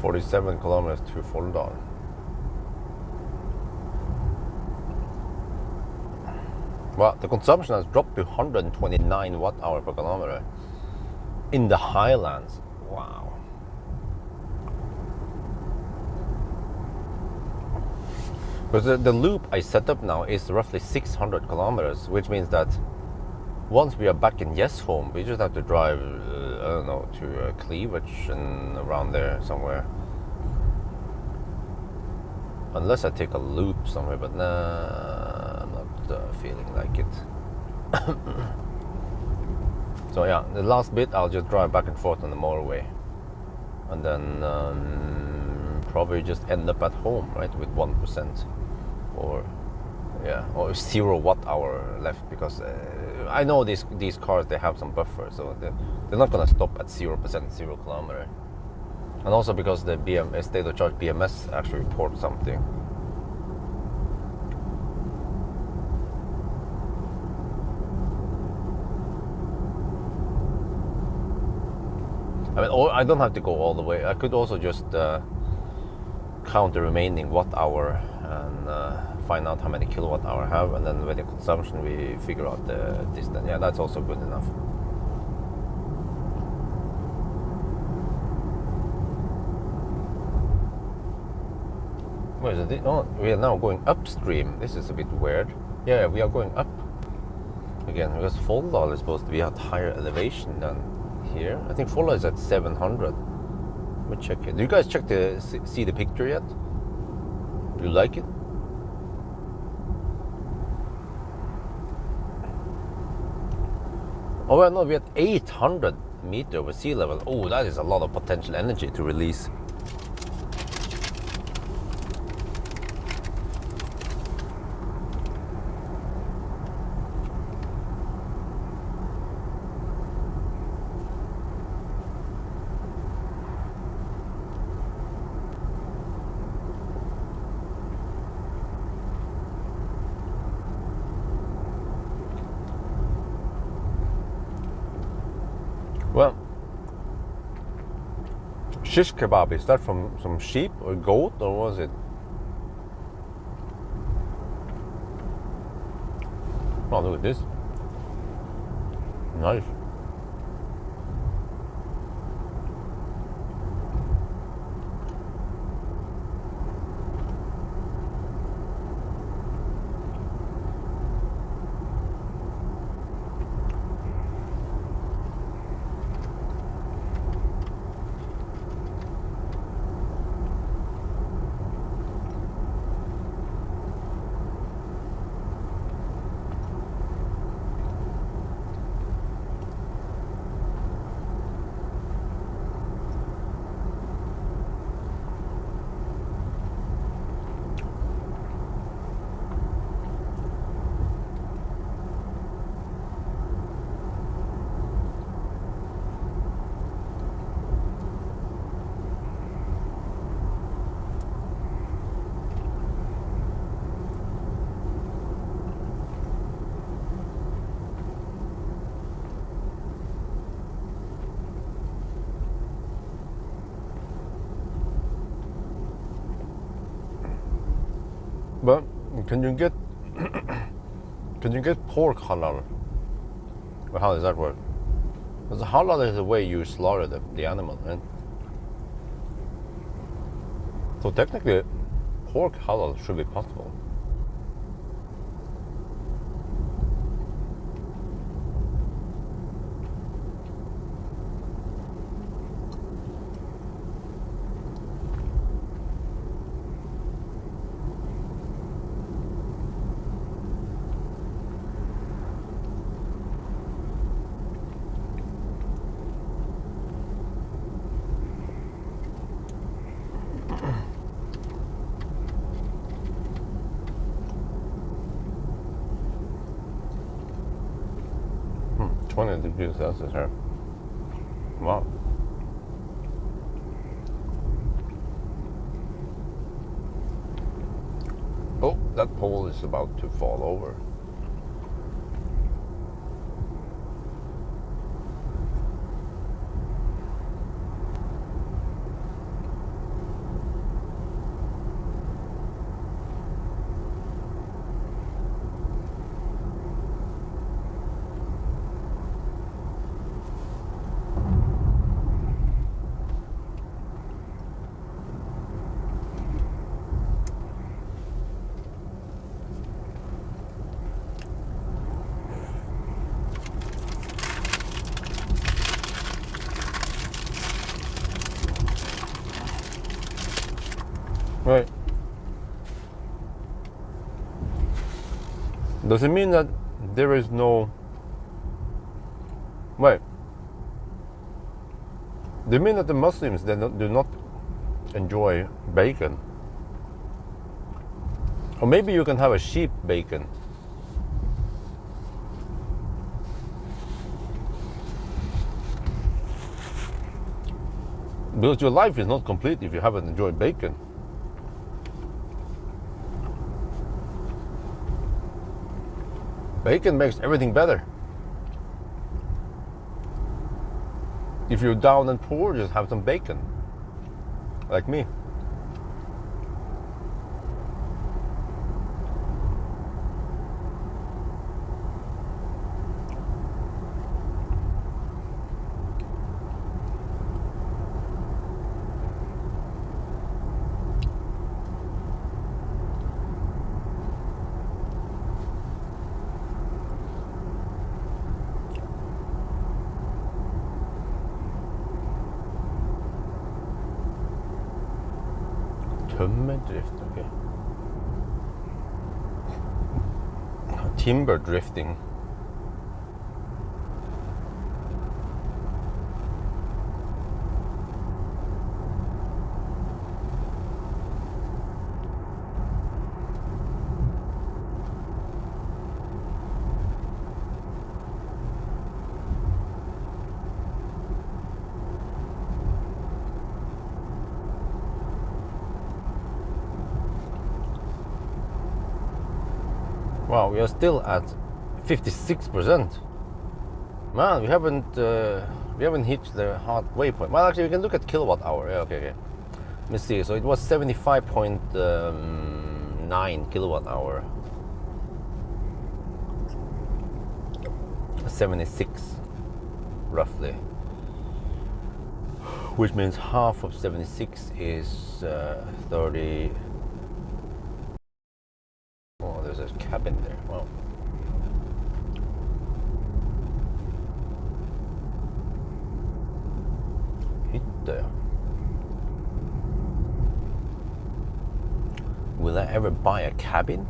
"47 kilometers to Folldal." Well, the consumption has dropped to 129 watt-hour per kilometer in the Highlands. Wow. Because the loop I set up now is roughly 600 kilometers, which means that once we are back in Home, we just have to drive, I don't know, to Cleavage and around there somewhere. Unless I take a loop somewhere, but nah, I'm not feeling like it. So yeah, the last bit I'll just drive back and forth on the motorway. And then probably just end up at home, right, with 1%. Or 0 watt-hour left, because I know these cars, they have some buffer, so they're not gonna stop at 0%, 0 kilometer. And also because the state of charge BMS actually reports something. I mean, I don't have to go all the way. I could also just count the remaining watt-hour and find out how many kilowatt-hour I have, and then with the consumption we figure out the distance. Yeah, that's also good enough. Where is it? Oh, we are now going upstream. This is a bit weird. Yeah, we are going up again, because Folldal is supposed to be at higher elevation than here. I think Folldal is at 700. Let me check it. Do you guys see the picture yet? Do you like it? Oh well, no, we're at 800 meter over sea level. Oh, that is a lot of potential energy to release. Well, shish kebab, is that from some sheep or goat, or was it? Oh, look at this. Nice. But can you get pork halal? Or how does that work? Because halal is the way you slaughter the animal, right? So technically, pork halal should be possible. Hmm, 20 degrees Celsius here. Wow. Oh, that pole is about to fall over. Right. Does it mean that there is no... Wait. Do you mean that the Muslims do not enjoy bacon? Or maybe you can have a sheep bacon. Because your life is not complete if you haven't enjoyed bacon. Bacon makes everything better. If you're down and poor, just have some bacon. Like me. Tømmerdrift, okay. Timber drifting. Wow, we are still at 56%. Man, we haven't hit the hard waypoint. Well, actually, we can look at kilowatt hour. Yeah, okay. Let me see. So it was 75.9 kilowatt hour. 76, roughly. Which means half of 76 is 30. Oh, there's a cabin there. Wow. Ytterøya. Will I ever buy a cabin?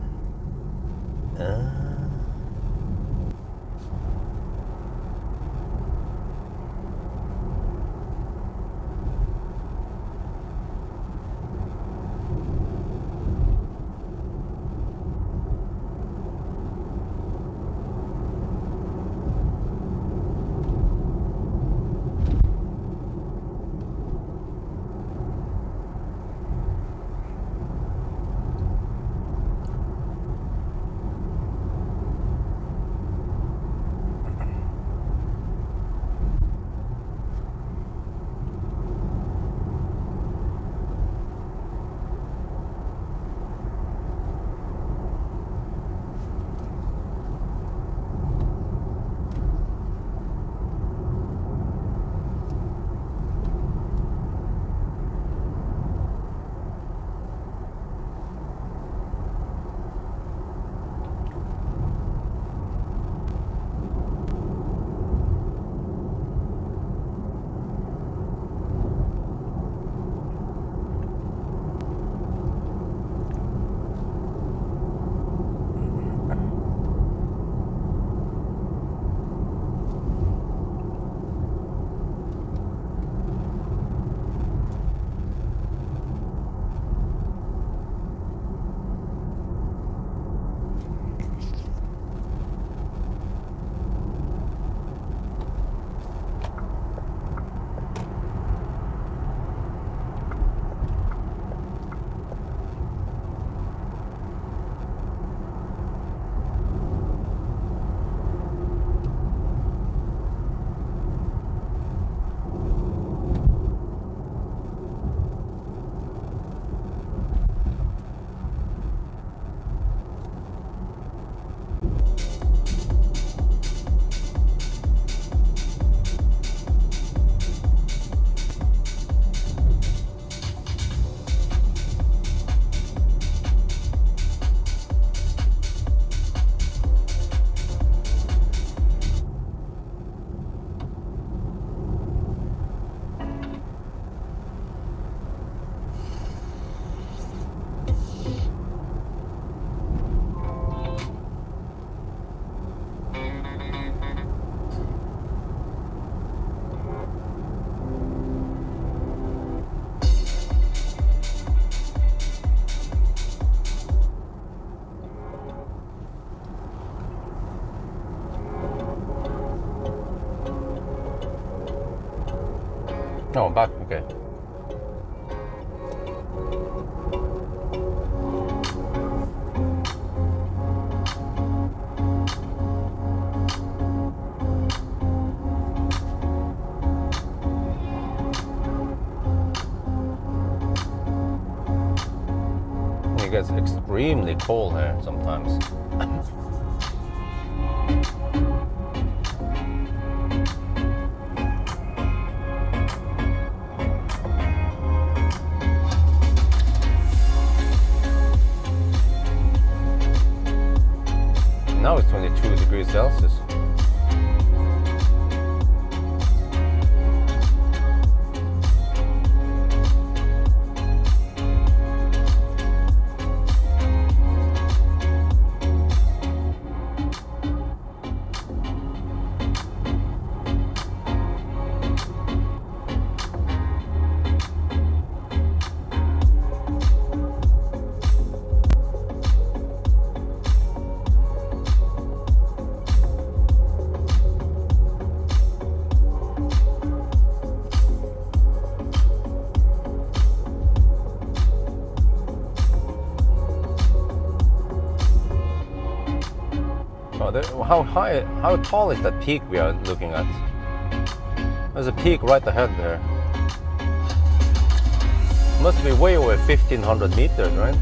Oh, back, okay. It gets extremely cold here sometimes. Now it's 22 degrees Celsius. Oh, how tall is that peak we are looking at? There's a peak right ahead there. Must be way over 1,500 meters, right?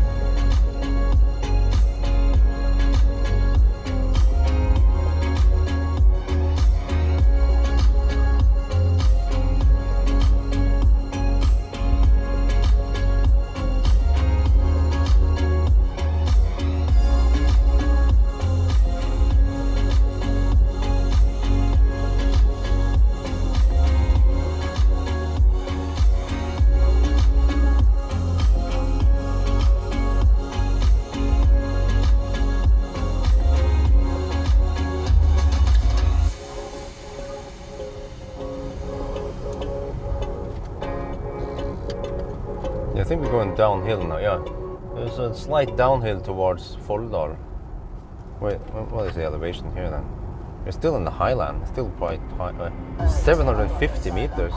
I think we're going downhill now, yeah. There's a slight downhill towards Folldal. Wait, what is the elevation here then? We're still in the Highland, it's still quite high. 750 meters.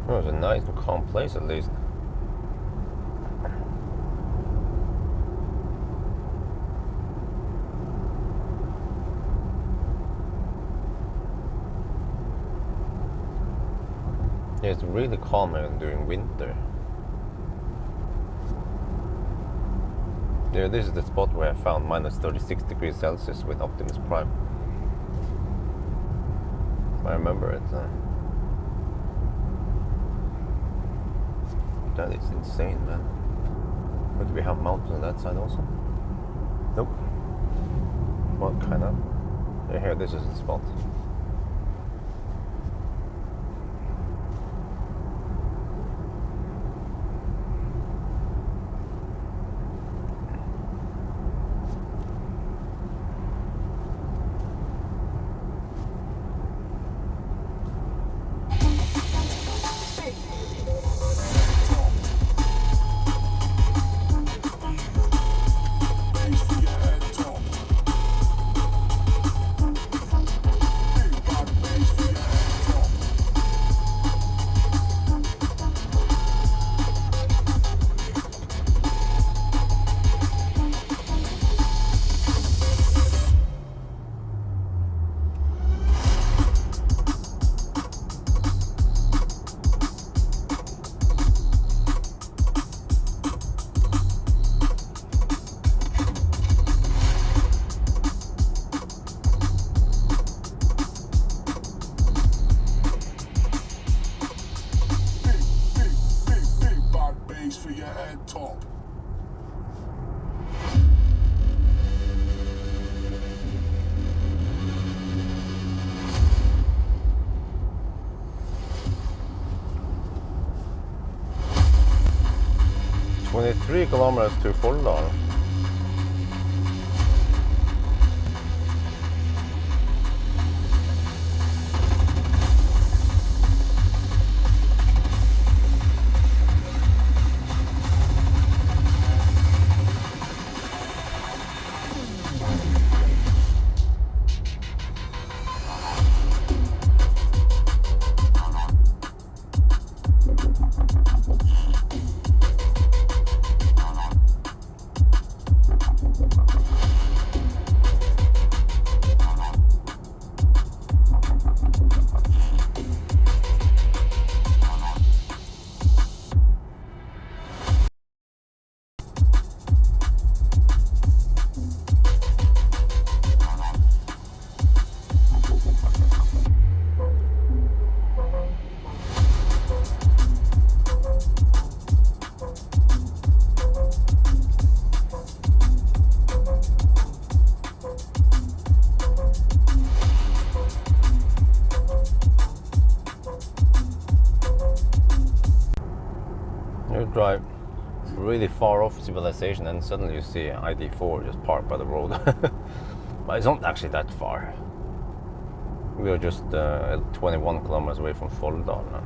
Oh, it's a nice and calm place at least. Yeah, it's really calm here during winter. Yeah, this is the spot where I found minus 36 degrees Celsius with Optimus Prime. I remember it. That is insane, man. But do we have mountains on that side also? Nope. Well, kind of. Yeah, here, this is the spot. Top. 23 kilometers to Folldal. really far off civilization, and suddenly you see ID4 just parked by the road. But it's not actually that far. We are just 21 kilometers away from Folldal now.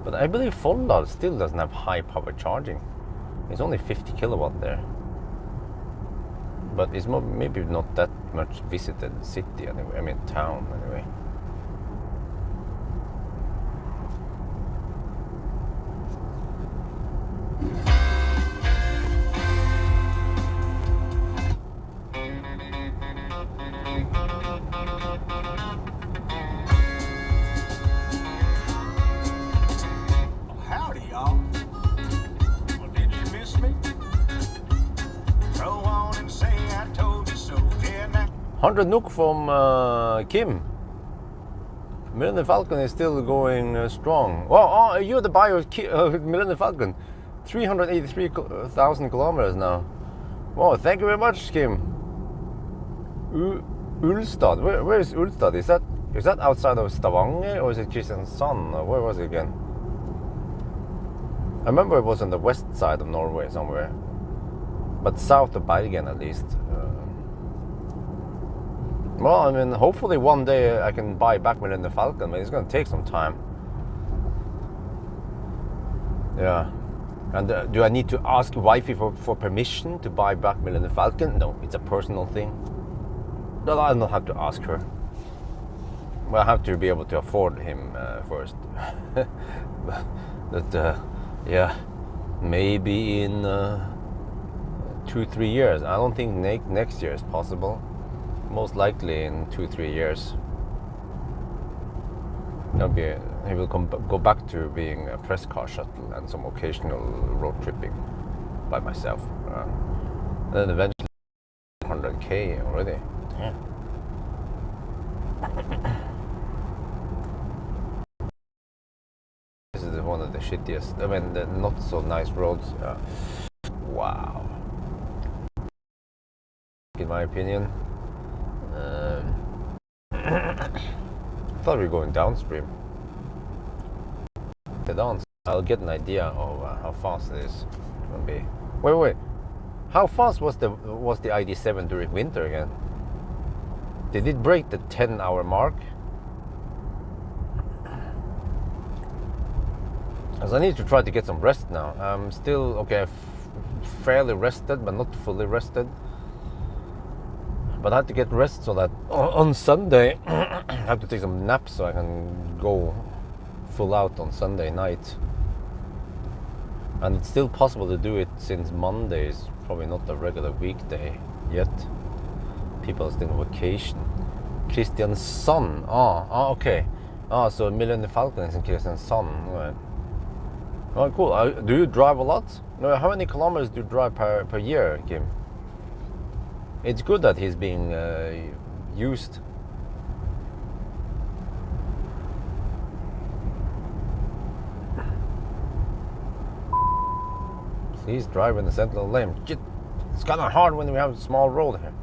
But I believe Folldal still doesn't have high power charging. It's only 50 kilowatt there. But it's maybe not that much visited city anyway. I mean town anyway. Howdy, y'all. Well, did you miss me? Go on and say I told you so. Yeah, now. 100 NOK from Kim. Millennium Falcon is still going strong. Oh, you're the buyer of Millennium Falcon. 383,000 kilometers now. Wow, thank you very much, Kim. Ulstad. Where is Ulstad? Is that outside of Stavanger or is it Kristiansand? Or where was it again? I remember it was on the west side of Norway somewhere, but south of Bergen at least. Well, I mean, hopefully one day I can buy back Millennium Falcon, but it's going to take some time. Yeah. And do I need to ask wifey for permission to buy back Millennium Falcon? No, it's a personal thing. No, I don't have to ask her. Well, I have to be able to afford him first. But yeah, maybe in 2-3 years. I don't think next year is possible. Most likely in 2-3 years. He will go back to being a press car shuttle and some occasional road tripping by myself. And then eventually 100k already. Yeah. This is one of the shittiest, I mean, the not so nice roads. Wow. In my opinion. I thought we were going downstream. I'll get an idea of how fast it is going to be. Wait. How fast was the ID7 during winter again? Did it break the 10-hour mark? As I need to try to get some rest now. I'm still okay, fairly rested, but not fully rested. But I have to get rest so that on Sunday I have to take some naps so I can go full out on Sunday night. And it's still possible to do it since Monday is probably not a regular weekday yet. People are still on vacation. Kristiansand. Okay. So Millennium Falcon is in Kristiansand. Right. Oh, cool. Do you drive a lot? No, how many kilometers do you drive per year, Kim? It's good that he's being used. Please drive in the central lane. It's kind of hard when we have a small road here.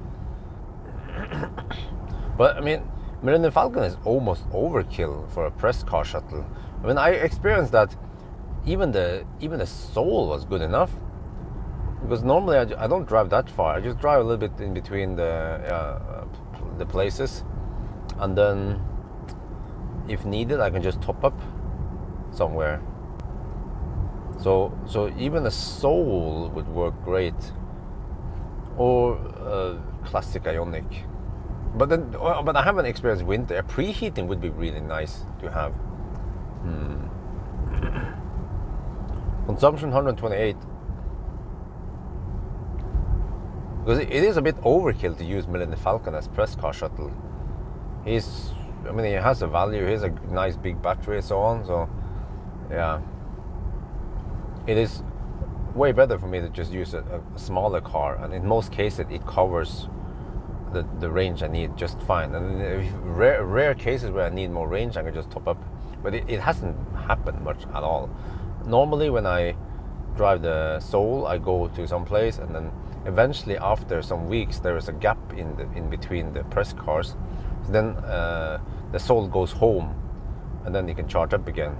But I mean, Millennium Falcon is almost overkill for a press car shuttle. I mean, I experienced that even the Soul was good enough. Because normally I don't drive that far. I just drive a little bit in between the places, and then if needed, I can just top up somewhere. So even a Soul would work great, or classic Ionic. But I haven't experienced winter. A preheating would be really nice to have. Consumption 128. Because it is a bit overkill to use Millennium Falcon as press car shuttle. He has a value, he has a nice big battery and so on, so yeah. It is way better for me to just use a smaller car, and in most cases it covers the range I need just fine. And in rare cases where I need more range, I can just top up. But it hasn't happened much at all. Normally when I drive the Soul, I go to some place, and then eventually after some weeks there is a gap in between the press cars. So then the Soul goes home, and then you can charge up again.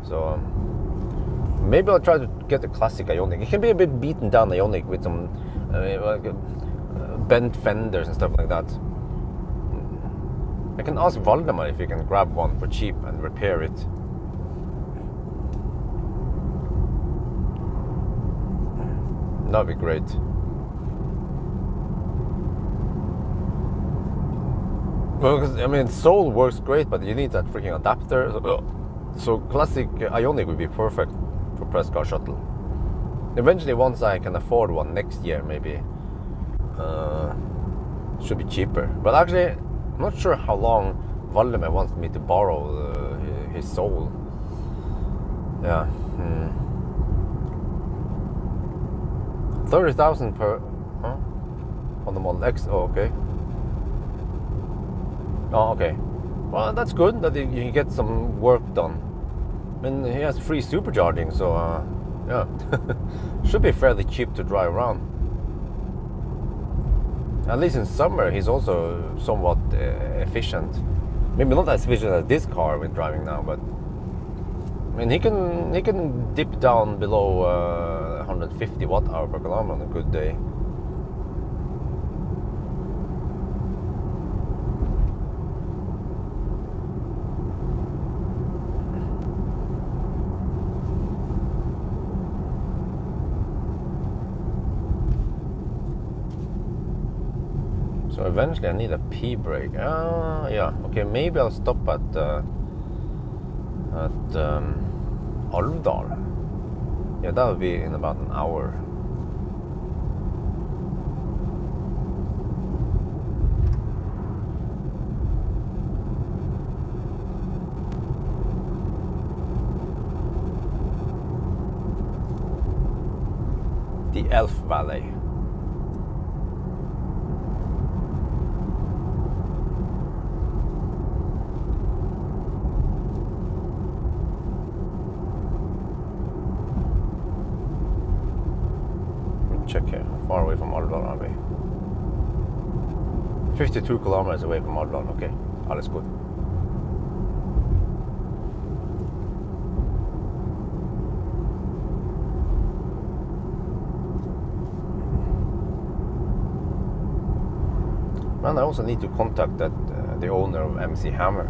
So Maybe I'll try to get the classic Ioniq. It can be a bit beaten down Ioniq with some bent fenders and stuff like that. I can ask Valdemar if he can grab one for cheap and repair it. That'd be great. Well, because I mean, Soul works great, but you need that freaking adapter. So classic Ioniq would be perfect for press car shuttle. Eventually, once I can afford one next year, maybe should be cheaper. But actually, I'm not sure how long Valdemar wants me to borrow his Soul. Yeah. 30,000 per on the Model X. Oh, okay. Oh, okay. Well, that's good that you can get some work done. And he has free supercharging, so yeah, should be fairly cheap to drive around. At least in summer, he's also somewhat efficient. Maybe not as efficient as this car we're driving now, but I mean, he can dip down below 150 watt-hour per kilometer on a good day. So eventually I need a P-brake. Yeah, okay, maybe I'll stop at Alvdal. Yeah, that would be in about an hour. The Elf Valley. Check here. How far away from Alvdal are we? 52 kilometers away from Alvdal. Okay, alles gut. And I also need to contact the owner of MC Hammer.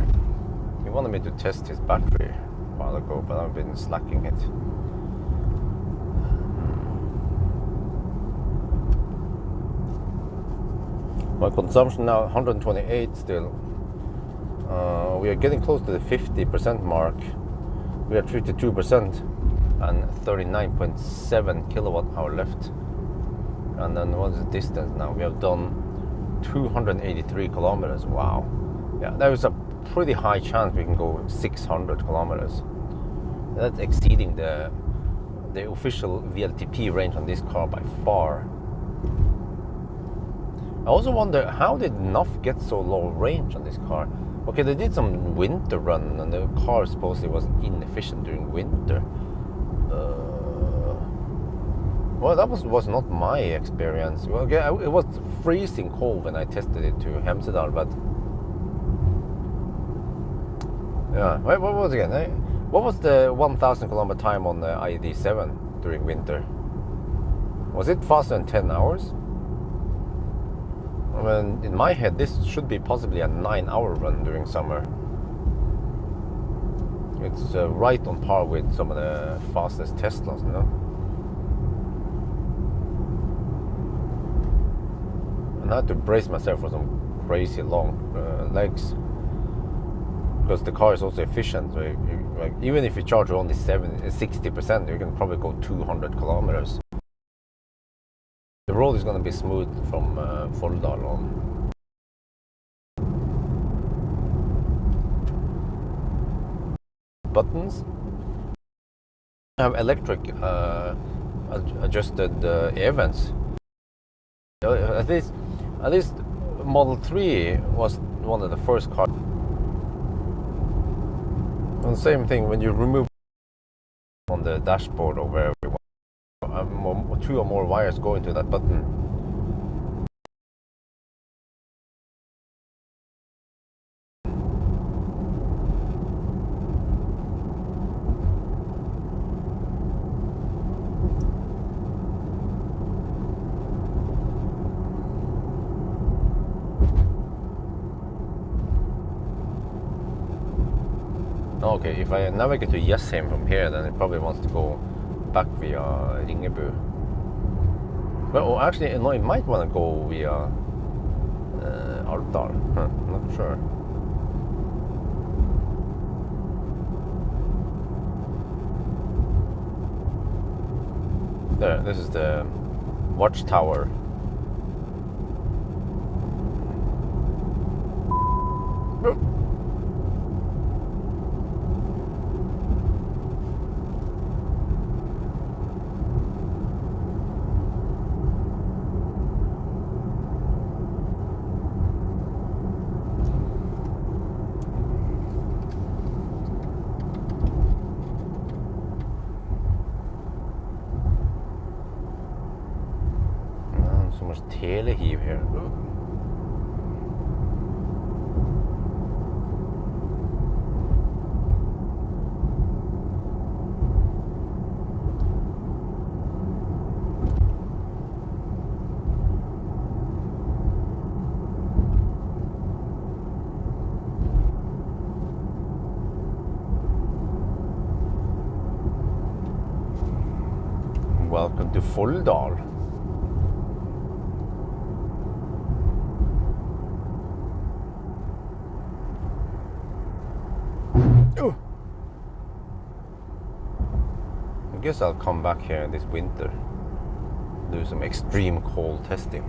He wanted me to test his battery a while ago, but I've been slacking it. My consumption now 128 still. We are getting close to the 50% mark. We are 52% and 39.7 kilowatt hour left. And then what is the distance now? We have done 283 kilometers. Wow. Yeah, there is a pretty high chance we can go 600 kilometers. That's exceeding the official VLTP range on this car by far. I also wonder, how did NOF get so low range on this car? Okay, they did some winter run and the car supposedly was inefficient during winter. Well, that was not my experience. Well, okay, it was freezing cold when I tested it to Hemsedal, but yeah. Wait, what was it again? What was the 1,000 kilometer time on the ID7 during winter? Was it faster than 10 hours? I mean, in my head, this should be possibly a 9-hour run during summer. It's right on par with some of the fastest Teslas, you know? And I had to brace myself for some crazy long legs. Because the car is also efficient. So like, even if you charge only 60%, you can probably go 200 kilometers. The road is going to be smooth from Folldal on. Buttons. I have electric adjusted air vents. At least Model 3 was one of the first cars. And the same thing when you remove on the dashboard or wherever you want, 2 or more wires go into that button. Okay, if I navigate to Jessheim from here, then it probably wants to go back via Ringebu. Well, actually, no, it might want to go via Alvdal. I'm not sure. There, this is the watchtower. So much telehiv here. Ooh. Welcome to Folldal. I guess I'll come back here this winter, do some extreme cold testing.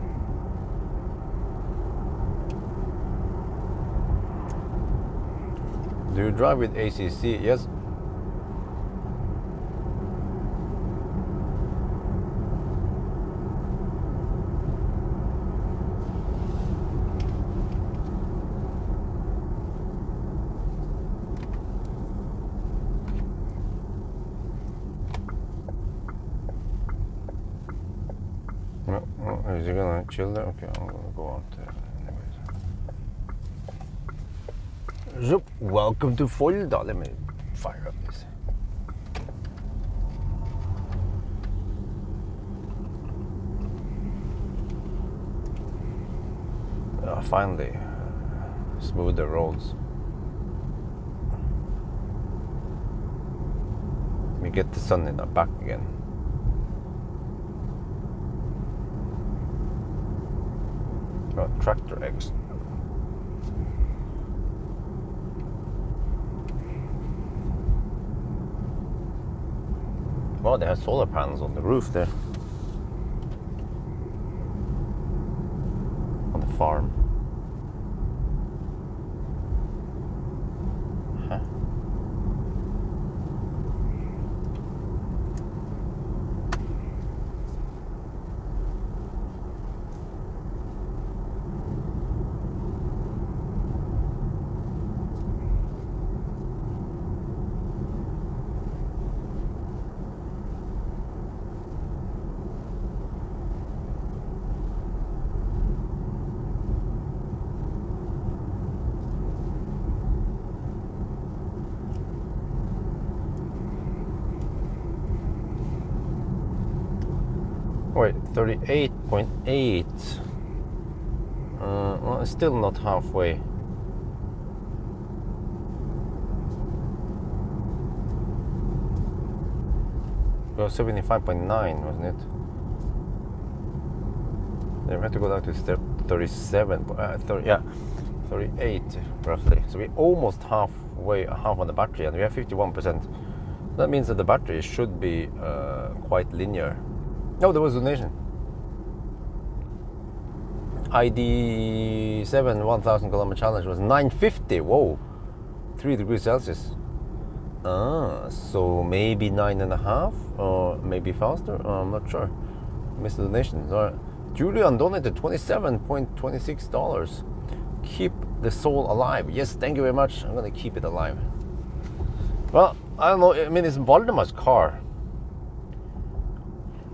Do you drive with ACC? Yes. Is he gonna chill there? Okay, I'm gonna go out there anyways. Zoop, welcome to Folldal. Let me fire up this. Finally, smoother roads. We get the sun in our back again. Tractor eggs. Wow, they have solar panels on the roof there. On the farm. Huh. Wait, 38.8. Well, it's still not halfway. Well, 75.9, wasn't it? Then we have to go down to step 37. 38 roughly. So we're almost half on the battery, and we have 51%. That means that the battery should be quite linear. No, there was a donation. ID7 1000 kilometer challenge was 950. Whoa, 3 degrees Celsius. So maybe 9.5 or maybe faster. I'm not sure. Missed the donation. All right. Julian donated $27.26. Keep the soul alive. Yes, thank you very much. I'm gonna keep it alive. Well, I don't know. I mean, it's Valdemar's car.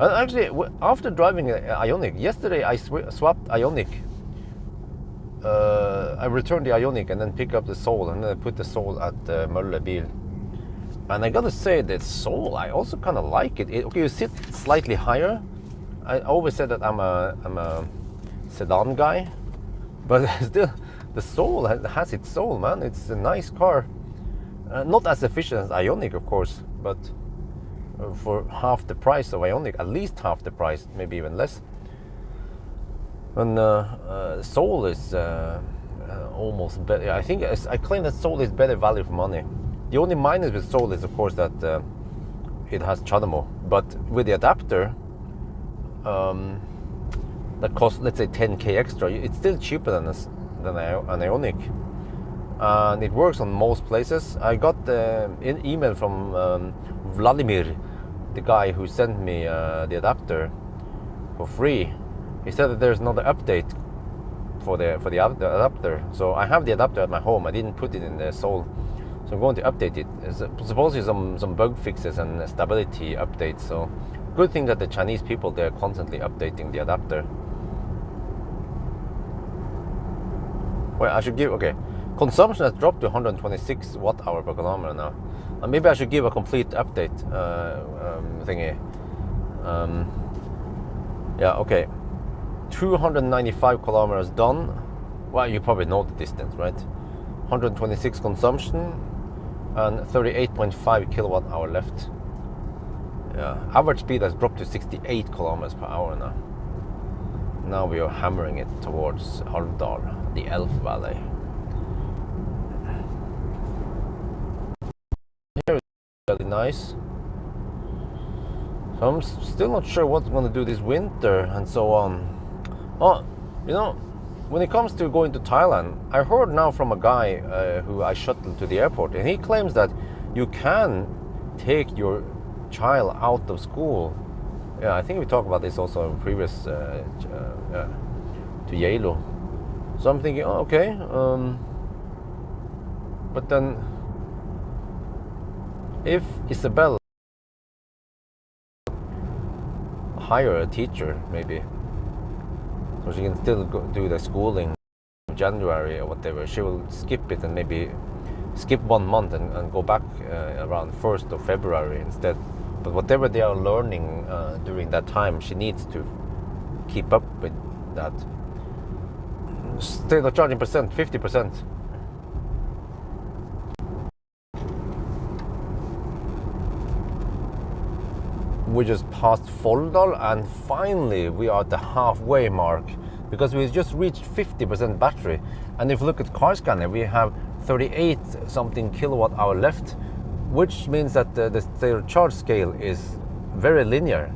And actually, after driving Ioniq, yesterday I swapped Ioniq. I returned the Ioniq and then picked up the Soul, and then I put the Soul at Mølle Bil. And I gotta say that Soul, I also kind of like it. Okay, you sit slightly higher. I always said that I'm a sedan guy, but still, the Soul has its soul, man. It's a nice car. Not as efficient as Ioniq, of course, but for half the price of Ioniq, at least half the price, maybe even less. And Soul is almost better. I think I claim that Soul is better value for money. The only minus with Soul is, of course, that it has CHAdeMO, but with the adapter that costs, let's say, 10k extra, it's still cheaper than an Ioniq, and it works on most places. I got an email from Vladimir, the guy who sent me the adapter for free. He said that there's another update for the adapter. So I have the adapter at my home. I didn't put it in the Soul, so I'm going to update it. It's supposedly some bug fixes and stability updates. So good thing that the Chinese people, they're constantly updating the adapter. Well, I should give, okay, consumption has dropped to 126 watt hour per kilometer now. And maybe I should give a complete update thingy. Yeah, okay. 295 kilometers done. Well, you probably know the distance, right? 126 consumption and 38.5 kilowatt hour left. Yeah, average speed has dropped to 68 kilometers per hour now. Now we are hammering it towards Alvdal, the Elf Valley. Here is really nice. So I'm still not sure what I'm going to do this winter and so on. Oh, you know, when it comes to going to Thailand, I heard now from a guy who I shuttled to the airport, and he claims that you can take your child out of school. Yeah, I think we talked about this also in previous to Yalo. So I'm thinking, oh, okay, but then if Isabel hire a teacher, maybe, so she can still do the schooling in January or whatever. She will skip it and maybe skip 1 month and go back around 1st of February instead. But whatever they are learning during that time, she needs to keep up with that. State of charging percent, 50%. We just passed Folldal, and finally we are at the halfway mark, because we just reached 50% battery. And if you look at car scanner, we have 38 something kilowatt hour left, which means that the state of charge scale is very linear.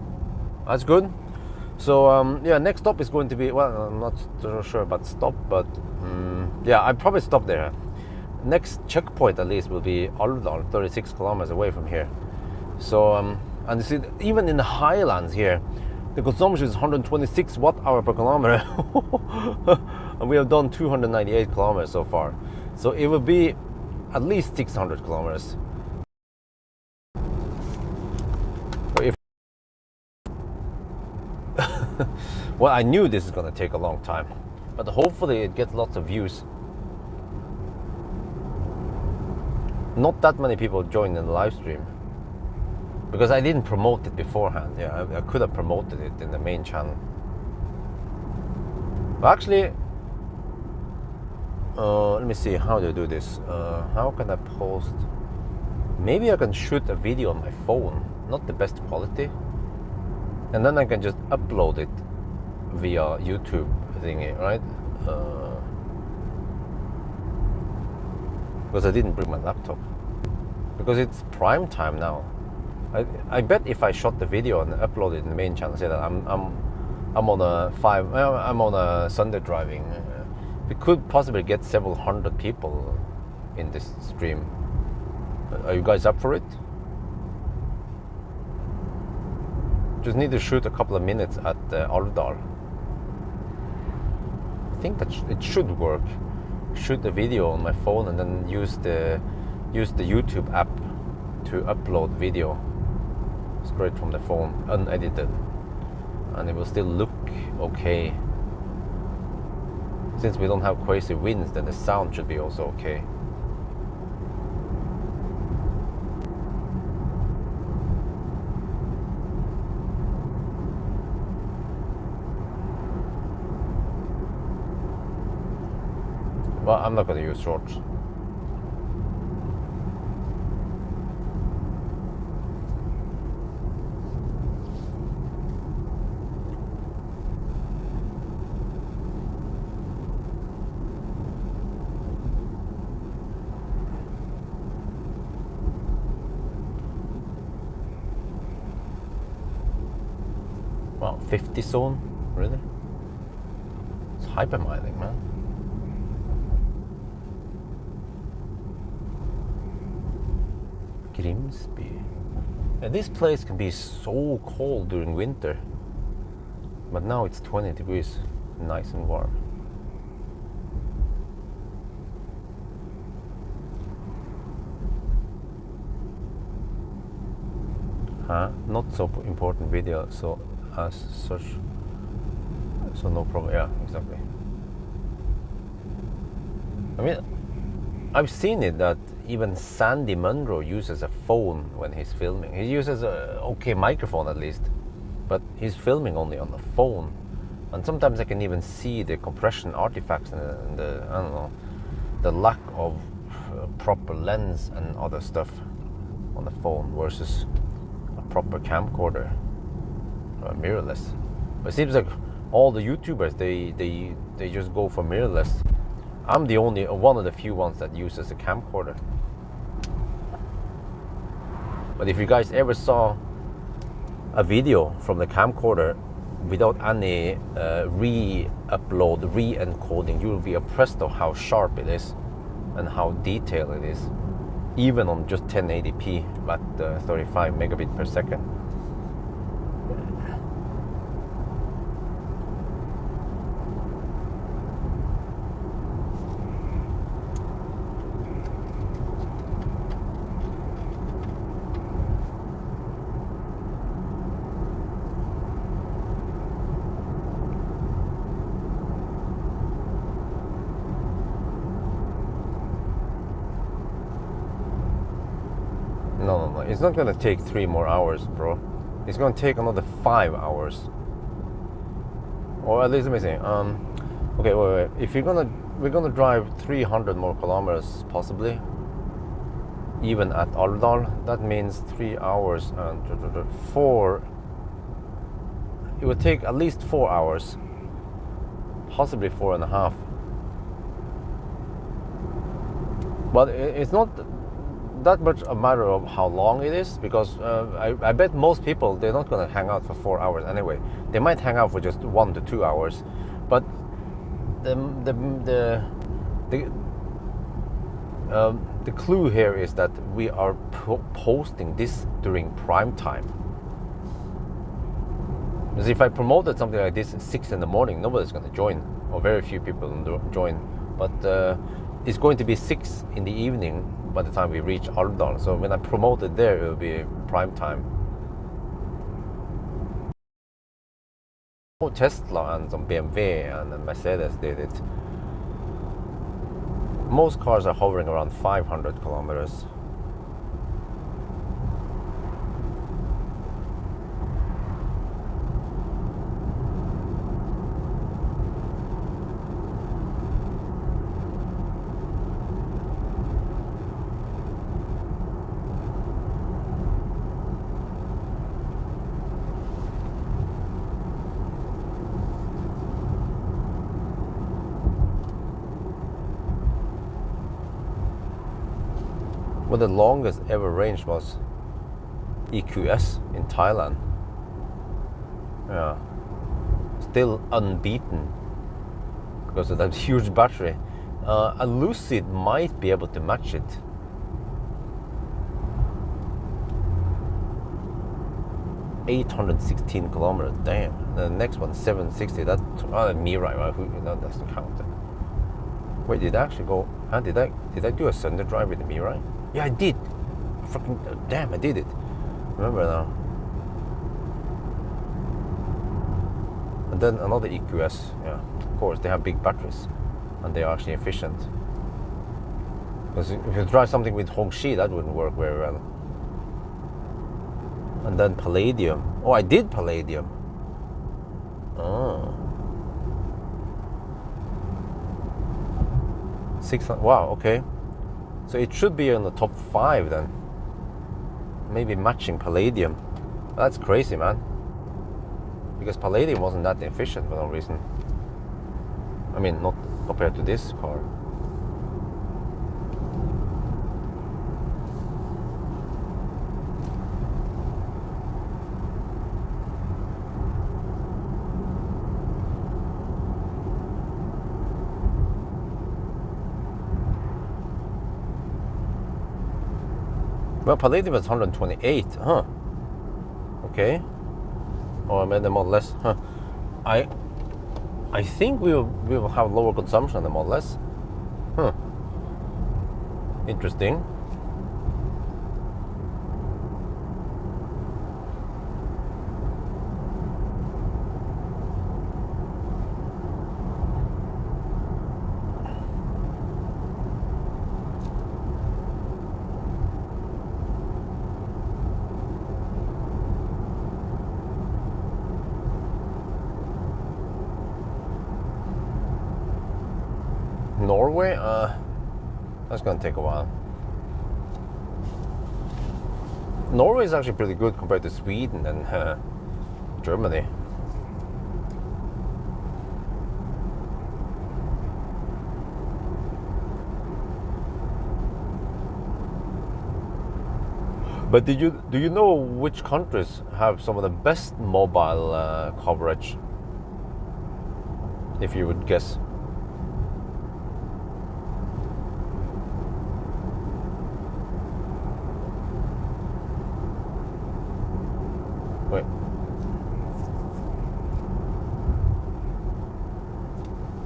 That's good. So yeah, next stop is going to be, well, I'm not so sure about stop, but yeah, I'll probably stop there. Next checkpoint at least will be Alvdal, 36 kilometers away from here. So and you see, even in the Highlands here, the consumption is 126 watt hour per kilometer, and we have done 298 kilometers so far. So it will be at least 600 kilometers. So if well, I knew this is going to take a long time, but hopefully it gets lots of views. Not that many people joined in the live stream, because I didn't promote it beforehand. Yeah, I could have promoted it in the main channel. But actually, let me see, how do I do this? How can I post? Maybe I can shoot a video on my phone, not the best quality, and then I can just upload it via YouTube thingy, right? Because I didn't bring my laptop, because it's prime time now. I bet if I shot the video and uploaded it in the main channel, say that I'm on a Sunday driving, we could possibly get several hundred people in this stream. Are you guys up for it? Just need to shoot a couple of minutes at Alvdal. I think that it should work. Shoot the video on my phone and then use the YouTube app to upload video straight from the phone, unedited, and it will still look okay. Since we don't have crazy winds, then the sound should be also okay. Well, I'm not going to use shorts. 50 zone, really? It's hypermiling, man. Grimsby. Yeah, this place can be so cold during winter, but now it's 20 degrees, nice and warm. Not so important video, so as such, so no problem. Yeah, exactly. I mean, I've seen it that even Sandy Munro uses a phone when he's filming. He uses a okay microphone at least, but he's filming only on the phone. And sometimes I can even see the compression artifacts and the I don't know, the lack of proper lens and other stuff on the phone versus a proper camcorder, mirrorless. But it seems like all the YouTubers they just go for mirrorless. I'm the only one of the few ones that uses a camcorder. But if you guys ever saw a video from the camcorder without any re-upload, re-encoding, you will be impressed of how sharp it is and how detailed it is, even on just 1080p at 35 megabit per second. No, it's not gonna take 3 more hours, bro. It's gonna take another 5 hours. Or at least let me see. Okay, wait. If we're gonna drive 300 more kilometers, possibly, even at Alvdal. That means 3 hours and 4. It would take at least 4 hours, possibly 4.5. But it's not that much a matter of how long it is, because I bet most people, they're not going to hang out for 4 hours anyway. They might hang out for just 1 to 2 hours, but the clue here is that we are posting this during prime time. Because if I promoted something like this at 6 in the morning, nobody's going to join, or very few people will join. But it's going to be 6 in the evening by the time we reach Alvdal. So when I promote it there, it will be prime time. Tesla and some BMW and Mercedes did it. Most cars are hovering around 500 kilometers. Well, the longest ever range was EQS in Thailand. Yeah, still unbeaten because of that huge battery. A Lucid might be able to match it. (816 kilometers). Damn. The next one 760. That Mirai. That doesn't count. Wait, did I actually go? Did I do a Sunday drive with the Mirai? Yeah, I did. Fucking damn, I did it. Remember now. And then another EQS. Yeah, of course they have big batteries, and they are actually efficient. Because if you drive something with Hongxi, that wouldn't work very well. And then Palladium. Oh, I did Palladium. Oh. 600. Wow. Okay. So it should be in the top 5 then. Maybe matching Palladium. That's crazy, man. Because Palladium wasn't that efficient for no reason. I mean, not compared to this car. Well, palladium is 128, huh? Okay. Oh, I made the Model S, huh? I think we will have lower consumption on the Model S. Huh. Interesting. Norway? That's gonna take a while. Norway is actually pretty good compared to Sweden and Germany. But do you know which countries have some of the best mobile coverage? If you would guess. Wait.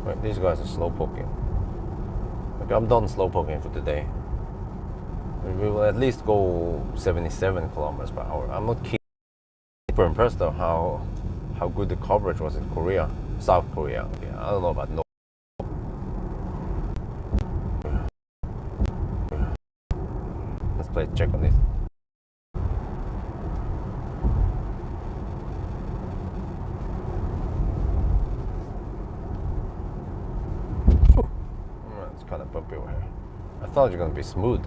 Wait, these guys are slow poking. Okay, I'm done slow poking for today. We will at least go 77 kilometers per hour. I'm not super impressed though how good the coverage was in Korea, South Korea. Okay, I don't know about North. Let's play a check on this. It's kind of bumpy over here. I thought it was going to be smooth.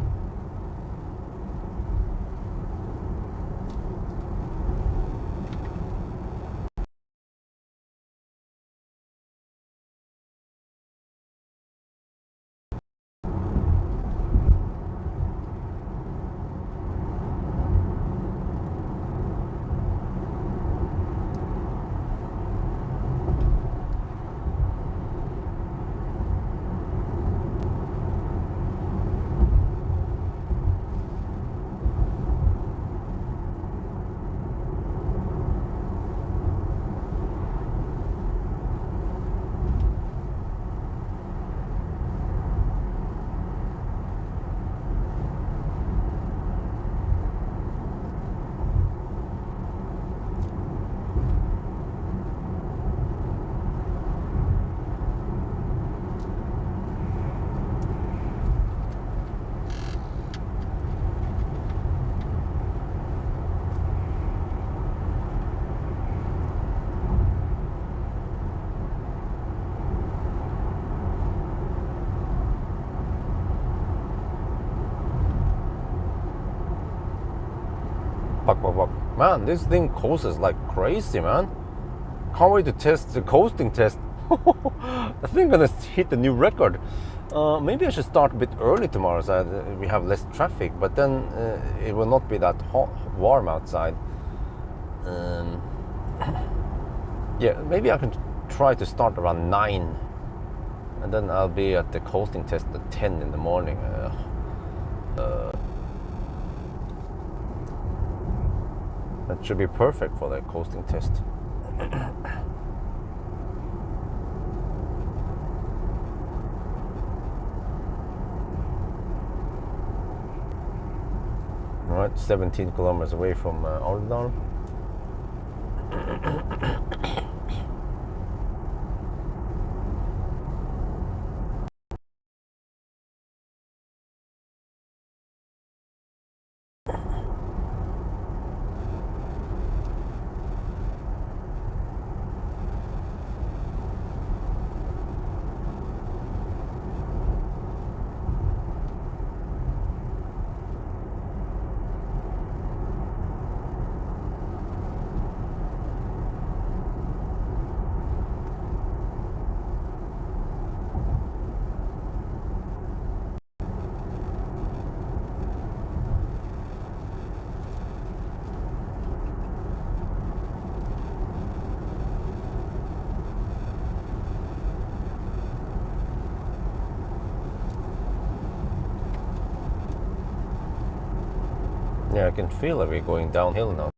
Man, this thing coasts like crazy, man. Can't wait to test the coasting test. I think I'm gonna hit a new record. Maybe I should start a bit early tomorrow so we have less traffic, but then it will not be that hot, warm outside. Yeah, maybe I can try to start around 9 and then I'll be at the coasting test at 10 in the morning. That should be perfect for the coasting test. Alright, 17 kilometers away from Alvdal. Yeah, I can feel that we're going downhill now.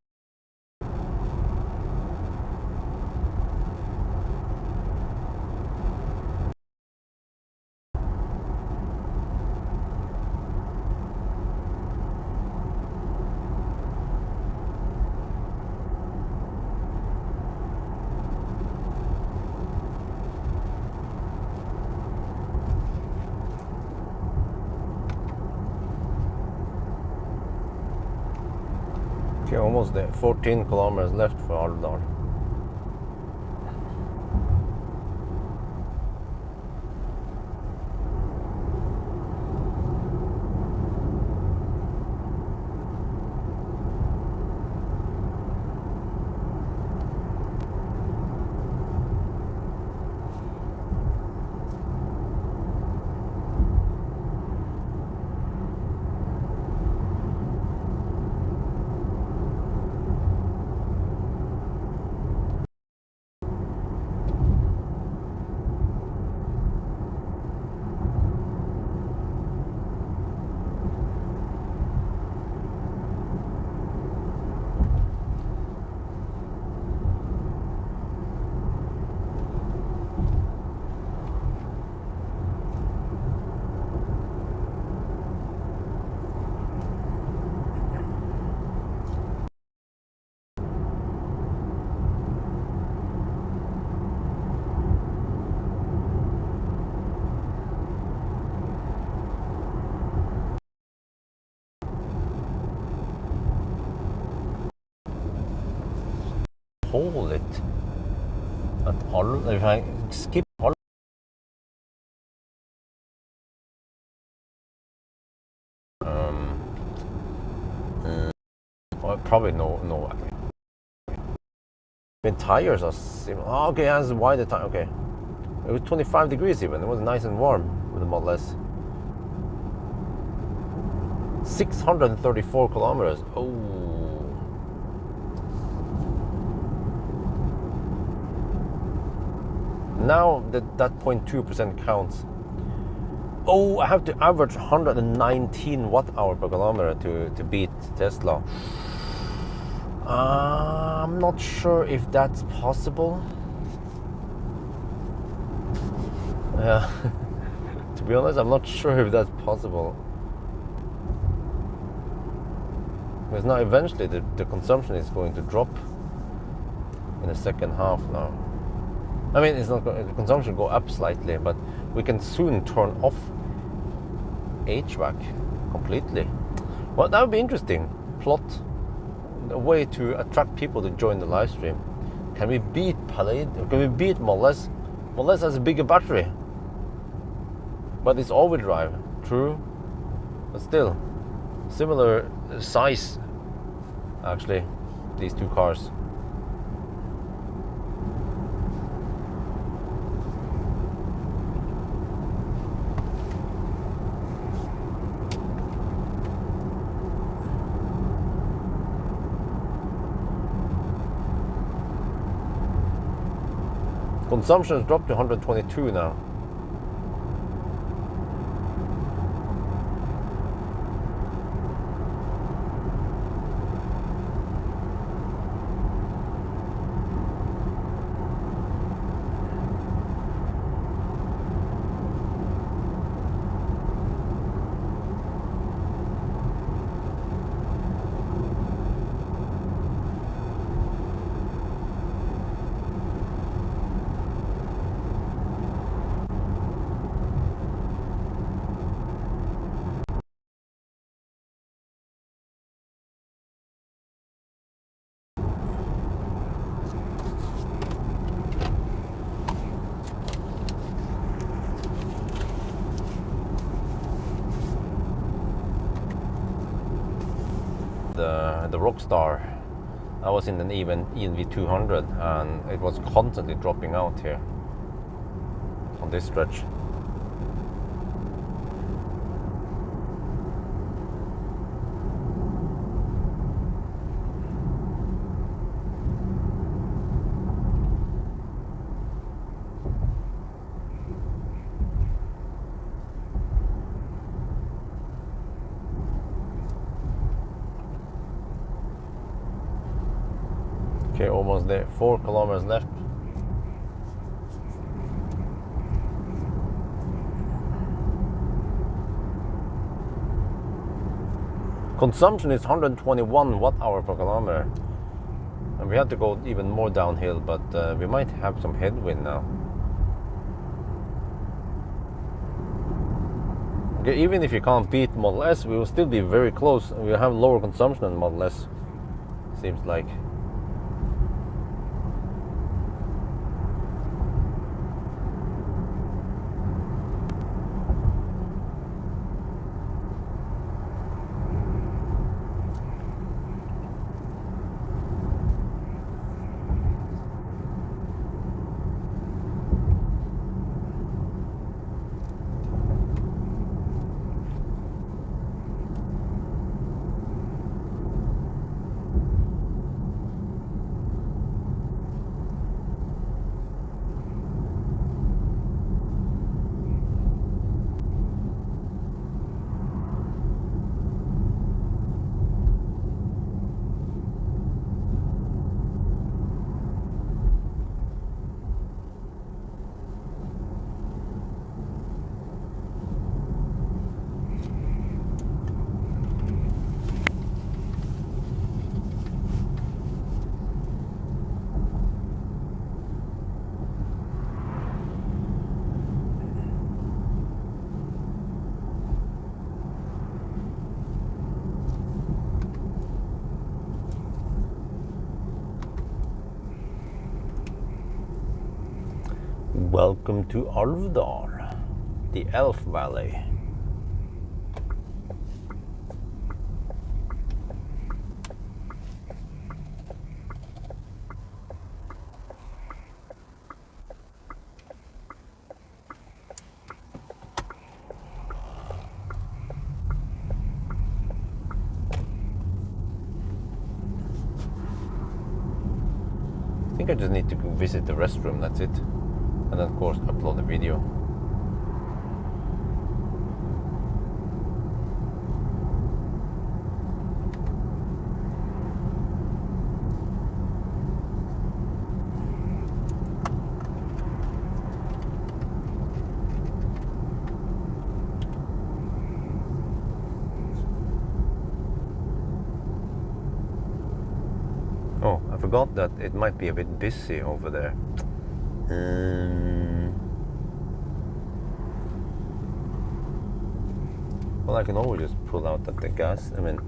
Okay, almost there. 14 kilometers left for Alvdal. Hold it at all. If I skip all, well, probably no. The tires are similar. Oh, okay, that's why the tire. Okay, it was 25 degrees even. It was nice and warm with the Model S. 634 kilometers. Oh. Now that 0.2% counts. Oh, I have to average 119 watt-hour per kilometer to beat Tesla. I'm not sure if that's possible. Yeah, to be honest, I'm not sure if that's possible. Because now eventually the consumption is going to drop in the second half now. I mean, it's not the consumption go up slightly, but we can soon turn off HVAC completely. Well, that would be interesting. Plot a way to attract people to join the live stream. Can we beat Palladium? Can we beat Model S? Model S has a bigger battery, but it's all-wheel drive. True, but still similar size. Actually, these two cars. Consumption has dropped to 122 now. The Rockstar, I was in an ENV 200 and it was constantly dropping out here on this stretch. Okay, almost there. 4 kilometers left. Consumption is 121 watt-hour per kilometer. And we have to go even more downhill, but we might have some headwind now. Okay, even if you can't beat Model S, we will still be very close. We will have lower consumption than Model S, seems like. Welcome to Alvdal, the Elf Valley. I think I just need to go visit the restroom, that's it. And then of course upload the video. Oh, I forgot that it might be a bit busy over there. Well, I can always just pull out at the gas. I mean,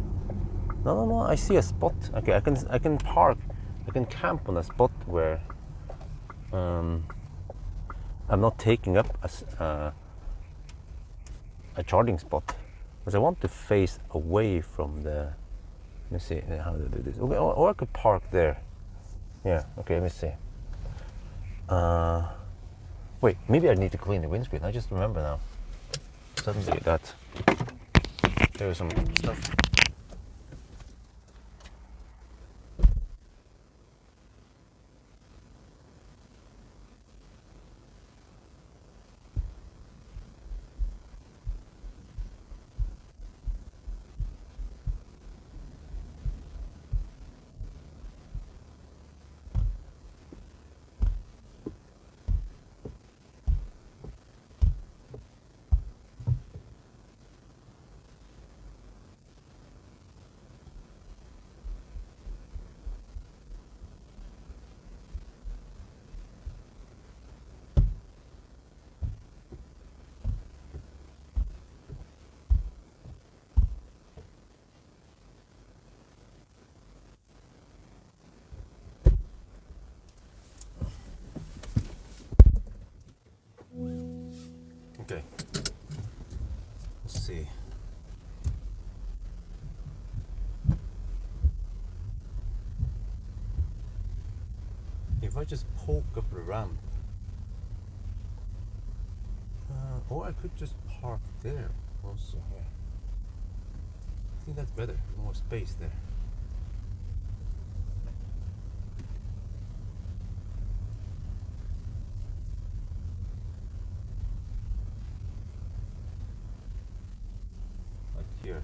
no. I see a spot. Okay, I can park. I can camp on a spot where I'm not taking up a charging spot, because I want to face away from the. Let me see how to do this. Okay, or I could park there. Yeah. Okay. Let me see. Wait, maybe I need to clean the windscreen. I just remember now. Suddenly that there's some stuff. Okay. Let's see. If I just poke up the ramp, or I could just park there also. Yeah. I think that's better. More space there. Here.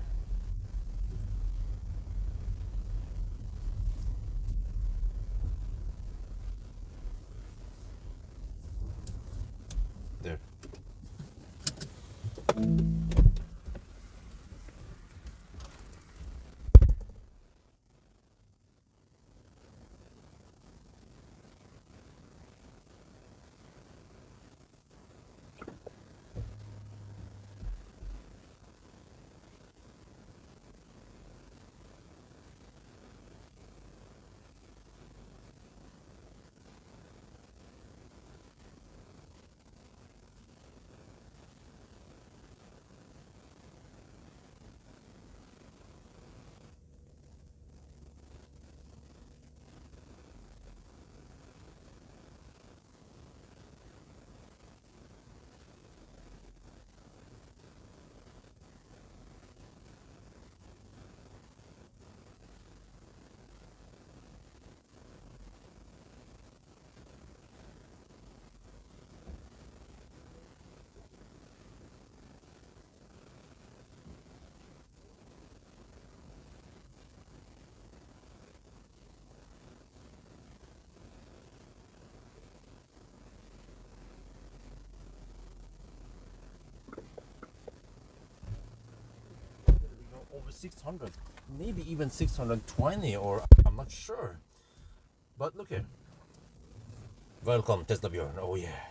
over 600, maybe even 620, or I'm not sure. But look here. Welcome, Tesla Björn. Oh yeah.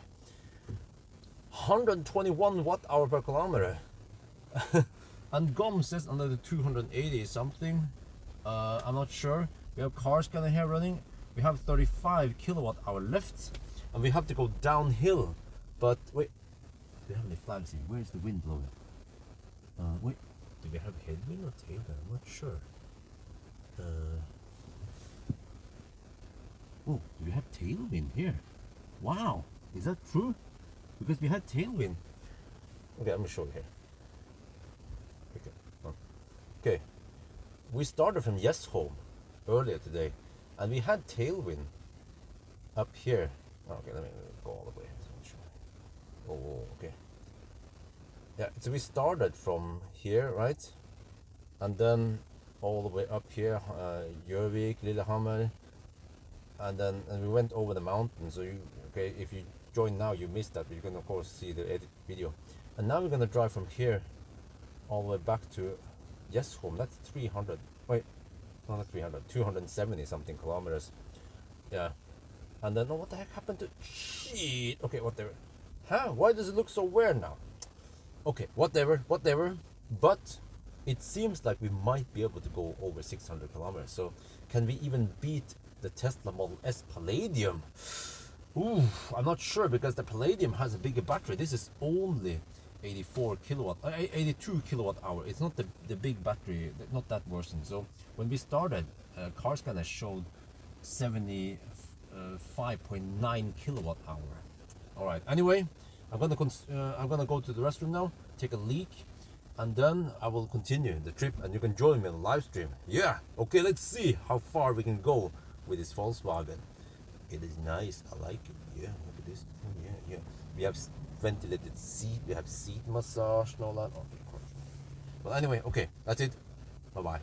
121 watt-hour per kilometer. And GOM says another 280 something. I'm not sure. We have car scanner here running. We have 35 kilowatt-hour left, and we have to go downhill. But wait, do we have any flags here? Where's the wind blowing? Wait, do we have headwind or tailwind? I'm not sure. Oh, do we have tailwind here? Wow, is that true? Because we had tailwind. Okay, let me show you here. Okay, we started from Home earlier today, and we had tailwind up here. Okay, let me go all the way. Oh, okay. Yeah, so we started from here, right? And then all the way up here, Gjøvik, Lillehammer, and we went over the mountain. So okay, if you join now, you missed that, but you can of course see the edit video. And now we're gonna drive from here all the way back to Home. That's 300. Wait, no, not 300. 270 something kilometers. Yeah. And then, oh, what the heck happened to? Shit. Okay, whatever. Huh? Why does it look so weird now? Okay, whatever. But it seems like we might be able to go over 600 kilometers. So can we even beat the Tesla Model S Palladium? Ooh, I'm not sure, because the Palladium has a bigger battery. This is only 82 kilowatt hour. It's not the big battery, not that version. So when we started, car scanner showed 75.9 kilowatt hour. All right. Anyway, I'm gonna go to the restroom now, take a leak, and then I will continue the trip, and you can join me on the live stream. Yeah. Okay. Let's see how far we can go with this Volkswagen. It is nice. I like it. Yeah. Look at this. Yeah. We have ventilated seat. We have seat massage and all that. Okay. Well, anyway. Okay. That's it. Bye bye.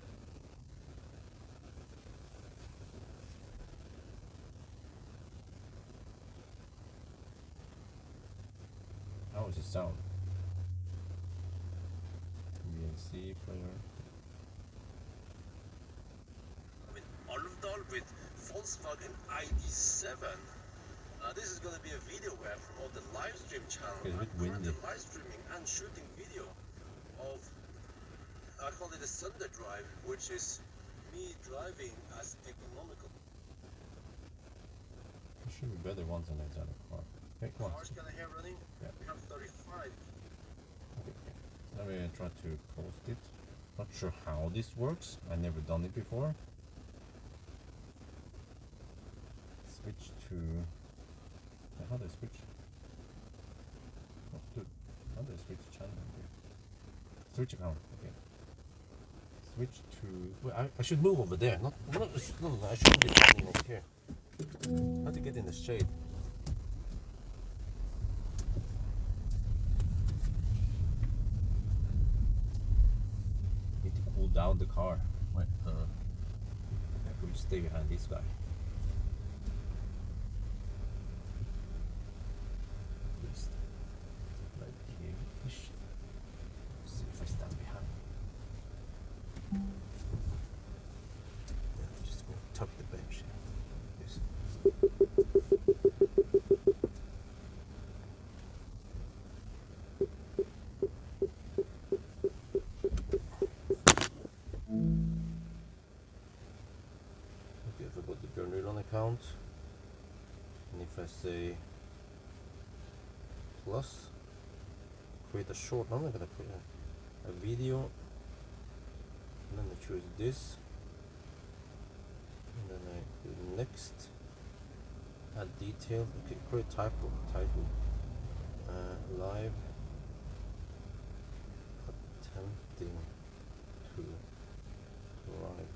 How does it sound? VLC player. I'm in Alvdal with Volkswagen ID7. This is going to be a video where I promote the live stream channel. I'm currently live streaming and shooting video of, I call it a Sunday drive, which is me driving as economical. It should be better once on the other car. Okay, come on. Cars gonna have running. Yeah. We have 35. Okay. Let me try to post it. Not sure how this works. I've never done it before. Switch to. How do I switch? Oh, dude. How do I switch channel? Okay. Switch account. Okay. Switch to. Well, I should move over there. No, I shouldn't be standing over here. I have to get in the shade. Need to cool down the car. Wait, we'll stay behind this guy. Just right here-ish. See if I stand behind. Yeah, just go tuck the bench here. Account, and if I say plus, create a short, I'm not gonna create a video, and then I choose this, and then I do next, add detail, okay, create title, live attempting to drive.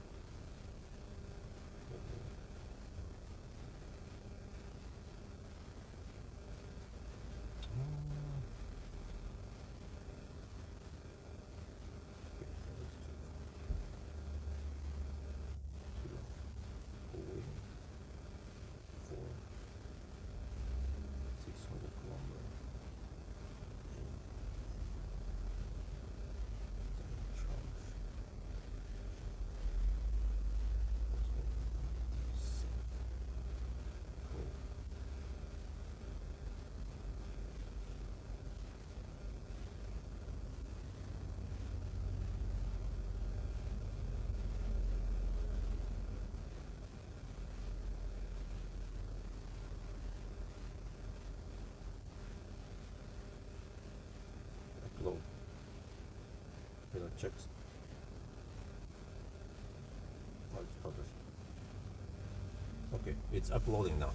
checks. Oh, it's published. Okay, it's uploading now.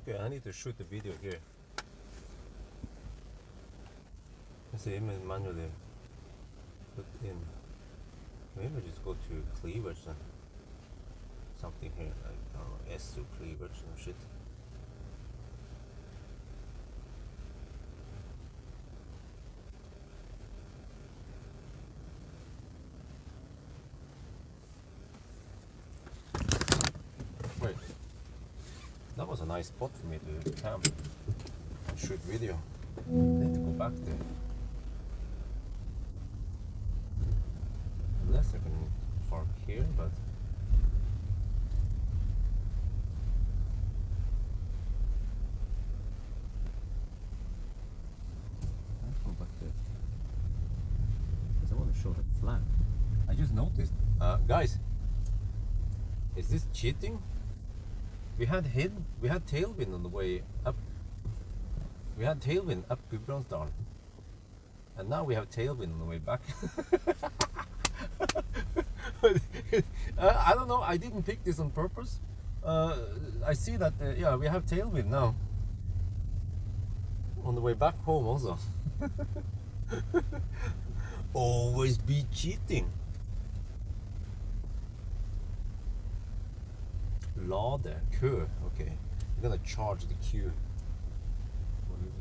Okay, I need to shoot the video here. Let's see, manually put in. Maybe just go to cleavage and something here, like I don't know, S to cleavage and shit. Wait, that was a nice spot for me to camp and shoot video. I need to go back there. Unless I can park here, but let's go back there. Because I want to show that flag. I just noticed, guys, is this cheating? We had tailwind on the way up. We had tailwind up Gudbrandsdalen, and now we have tailwind on the way back. I don't know. I didn't pick this on purpose. I see that yeah, we have tailwind now on the way back home also. Always be cheating. Lade, kø. Okay, we're gonna charge the queue.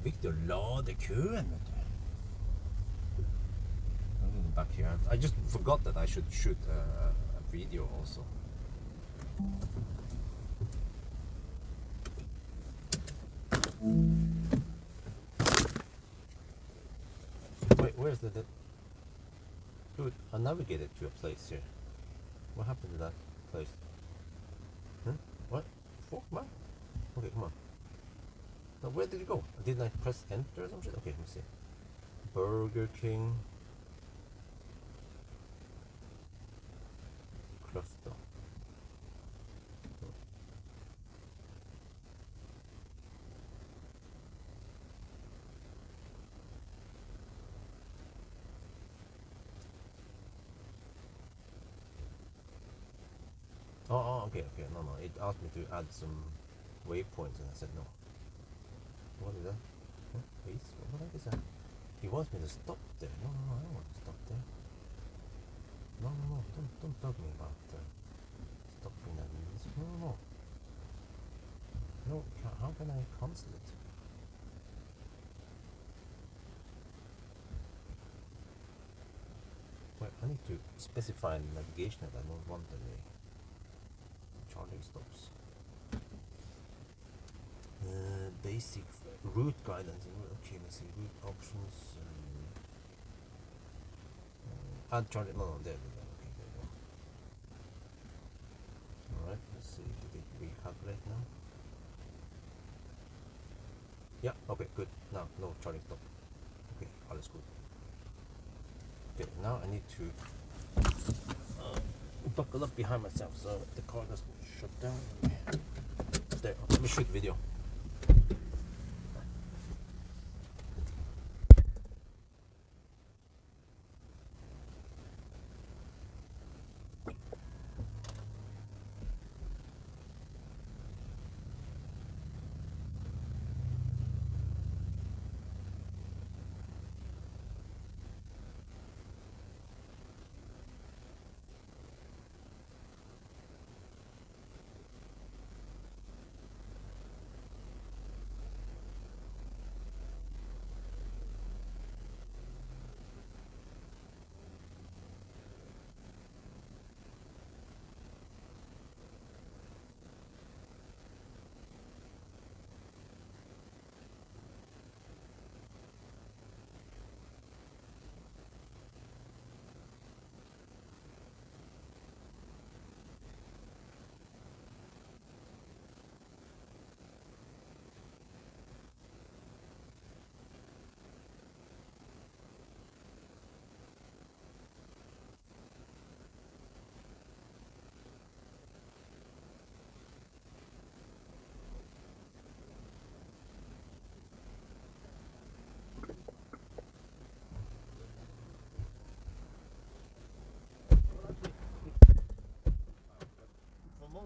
Viktig å lade køen, vet du. back here. I just forgot that I should shoot a video also. Wait, where's the dude? I navigated to a place here. What happened to that place? Huh? What? Fork map? Okay, come on. Now where did it go? Didn't I press enter or some shit? Okay, let me see. Burger King. Cluster. Oh, okay. No. It asked me to add some waypoints, and I said no. What is that? Huh? Please? What the heck is that? He wants me to stop there. No, I don't want to stop there. No, don't talk to me about stopping that. No. No, how can I cancel it? Well, I need to specify in navigation that I don't want any charging stops. Basic route guidance. Okay, let's see. Route options. Add charging. No, there. Okay, there we go. Alright, let's see. Did it recalculate now? Yeah, okay, good. Now, no charging stop. Okay, all is good. Okay, now I need to buckle up behind myself so the car doesn't shut down. There, let me shoot video.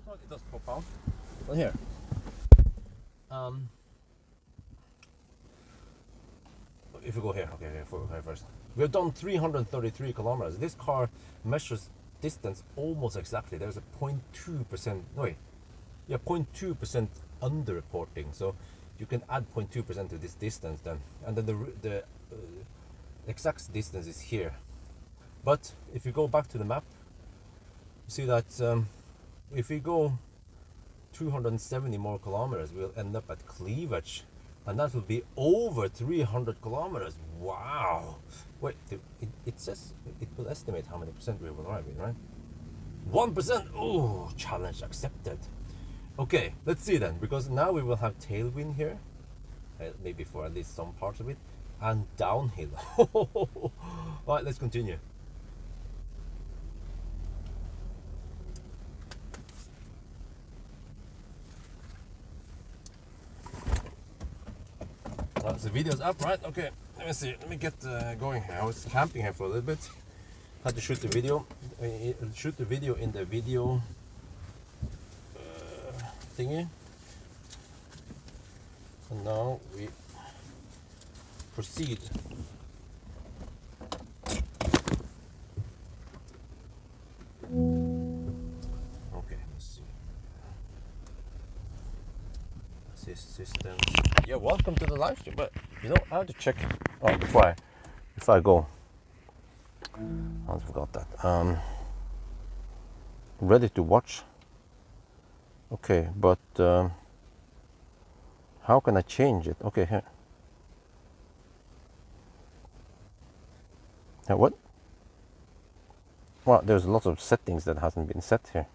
It does pop out. Well, here. If we go here, okay, here first. We have done 333 kilometers. This car measures distance almost exactly. There's a 0.2%. Wait, yeah, 0.2% underreporting. So you can add 0.2% to this distance then, and then the exact distance is here. But if you go back to the map, you see that. If we go 270 more kilometers, we'll end up at Cleavage, and that will be over 300 kilometers. Wow! Wait, it says it will estimate how many percent we will arrive in, right? 1%. Oh, challenge accepted. Okay, let's see then, because now we will have tailwind here, maybe for at least some parts of it, and downhill. All right, let's continue. So the video's up, right? Okay, let me see. Let me get going here. I was camping here for a little bit. Had to shoot the video. Shoot the video in the video thingy. And now we proceed. Okay, let's see. Systems. Yeah, welcome to the live stream. But you know, I have to check. Oh, before I go. I forgot that. Ready to watch. Okay, but how can I change it? Okay, here. What? Well, there's lots of settings that hasn't been set here.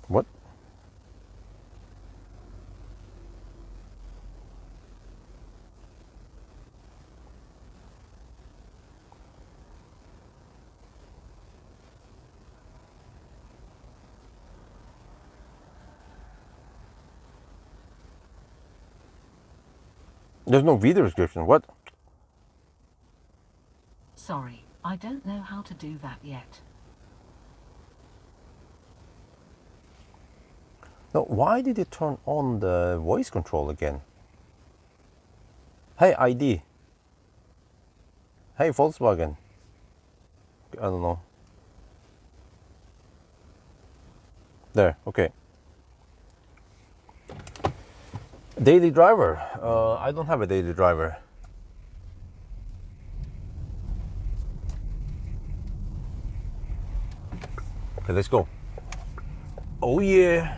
What? There's no video description. What? Sorry, I don't know how to do that yet. No, why did it turn on the voice control again? Hey, ID. Hey, Volkswagen. I don't know. There, okay. Daily driver. I don't have a daily driver. Okay, let's go. Oh yeah.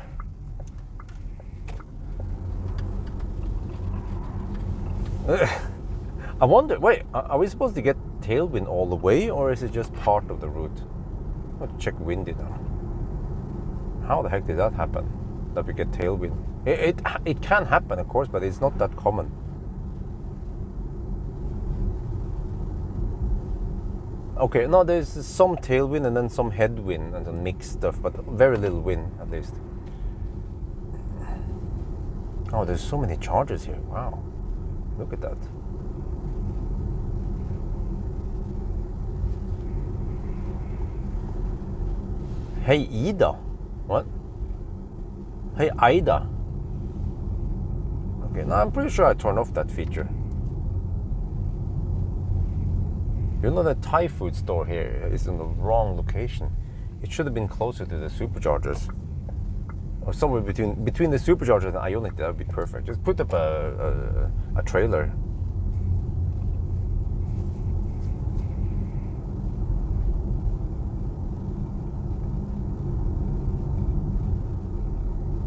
I wonder, wait, are we supposed to get tailwind all the way, or is it just part of the route? Let's check windy now. How the heck did that happen? That we get tailwind? It can happen, of course, but it's not that common. Okay, no, there's some tailwind and then some headwind and some mixed stuff, but very little wind at least. Oh, there's so many chargers here. Wow, look at that. Hey Ida. What? Hey Ida. Okay, now I'm pretty sure I turned off that feature. You know, the Thai food store here is in the wrong location. It should have been closer to the superchargers, or somewhere between the superchargers and Ionic. That would be perfect. Just put up a trailer.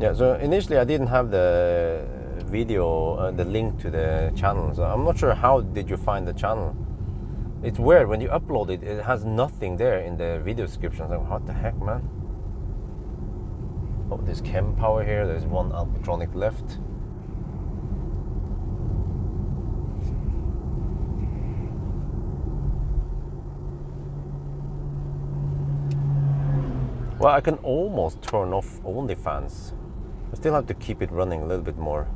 Yeah, so initially I didn't have the video, the link to the channel, so I'm not sure how did you find the channel. It's weird, when you upload it, it has nothing there in the video description. Like, what the heck, man? Oh, there's chem power here, there's one Alpatronic left. Well, I can almost turn off OnlyFans. I still have to keep it running a little bit more.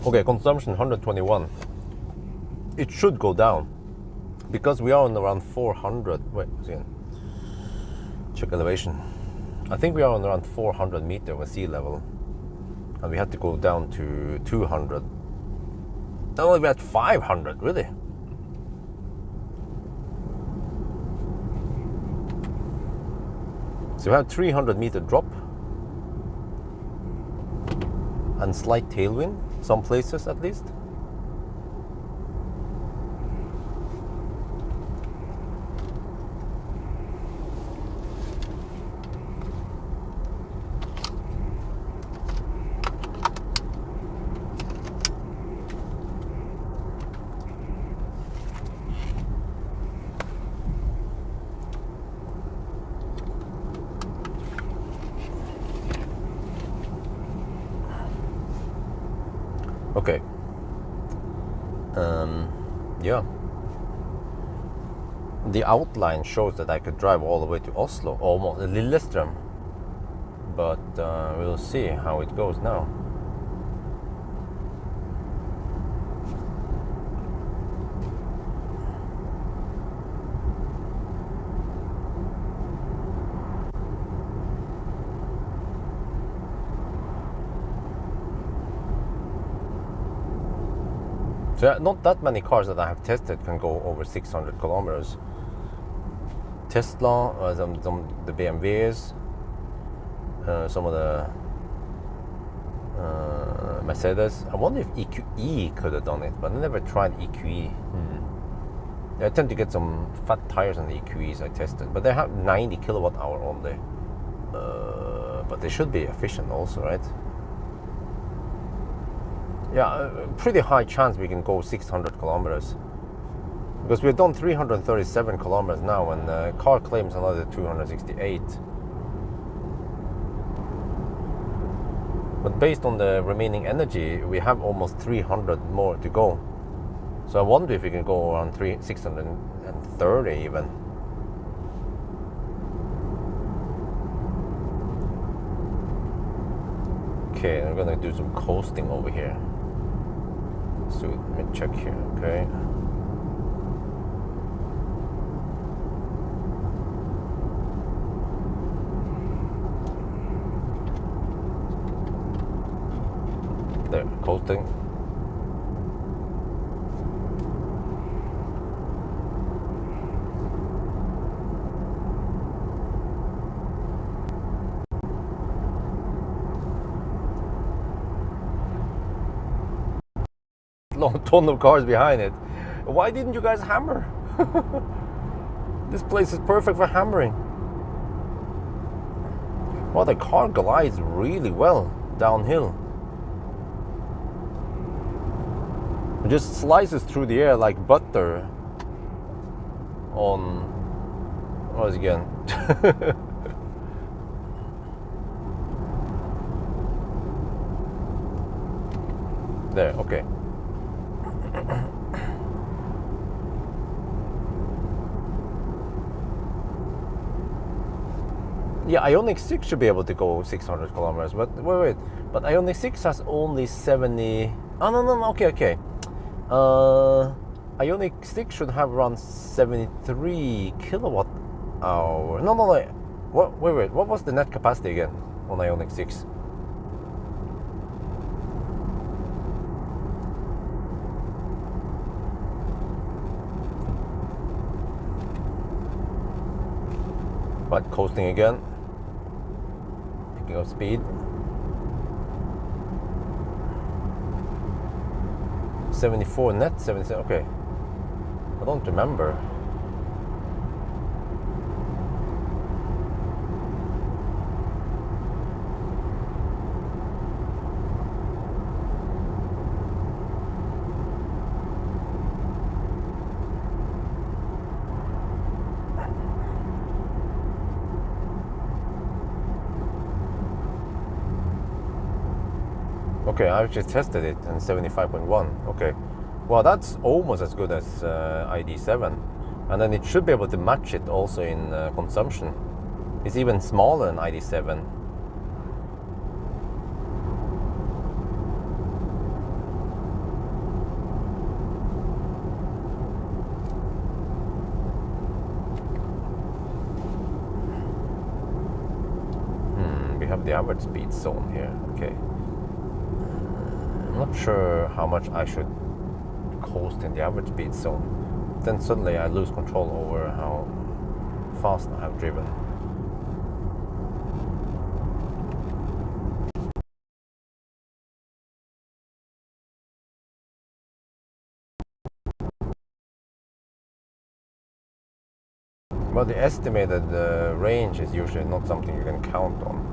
Okay, consumption 121. It should go down because we are on around 400. Wait, again. Check elevation. I think we are on around 400 meters over sea level, and we had to go down to 200. Oh, we're at 500, really? So we have 300 meter drop and slight tailwind, some places at least. Okay. Yeah. The outline shows that I could drive all the way to Oslo, almost Lillestrøm, but we'll see how it goes now. So not that many cars that I have tested can go over 600 kilometers. Tesla, the BMWs, some of the Mercedes. I wonder if EQE could have done it, but I never tried EQE. I tend to get some fat tires on the EQEs I tested, but they have 90 kilowatt hour only. But they should be efficient also, right? Yeah, pretty high chance we can go 600 kilometers. Because we've done 337 kilometers now, and the car claims another 268. But based on the remaining energy, we have almost 300 more to go. So I wonder if we can go around 630 even. Okay, I'm gonna do some coasting over here. So let me check here, okay. There, coasting. Long ton of cars behind it. Why didn't you guys hammer? This place is perfect for hammering. Well, the car glides really well downhill. It just slices through the air like butter on, what was it again? There, okay. Yeah, Ioniq 6 should be able to go 600 kilometers, but wait. But Ioniq 6 has only 70. Oh, no, okay. Ioniq 6 should have around 73 kilowatt hour. No. Wait. What was the net capacity again on Ioniq 6? But coasting again. Picking up speed. 74 net, 77, okay. I don't remember. Okay, I just tested it in 75.1. Okay, well that's almost as good as ID7, and then it should be able to match it also in consumption. It's even smaller than ID7. We have the average speed zone here. Okay. I'm not sure how much I should coast in the average speed zone. Then suddenly I lose control over how fast I have driven. Well, the estimated range is usually not something you can count on.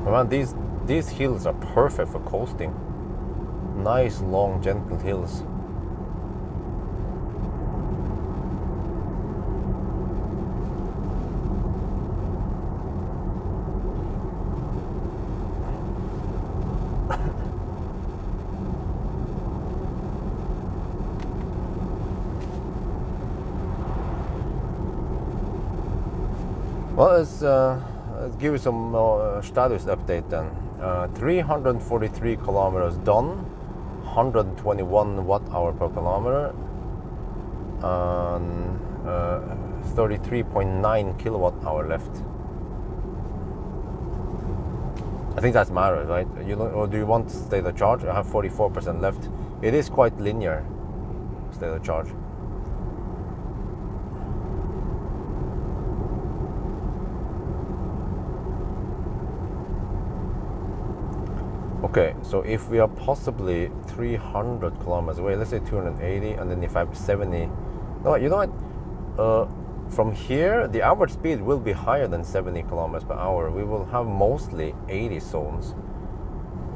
Well, these hills are perfect for coasting. Nice, long, gentle hills. Well, let's give you some status update then. 343 kilometers done, 121 watt-hour per kilometer, and 33.9 kilowatt-hour left. I think that matters, right? Or do you want state of charge? I have 44% left. It is quite linear, state of charge. Okay, so if we are possibly 300 kilometers away, let's say 280, and then if I have 70, no, you know what? From here, the average speed will be higher than 70 kilometers per hour. We will have mostly 80 zones.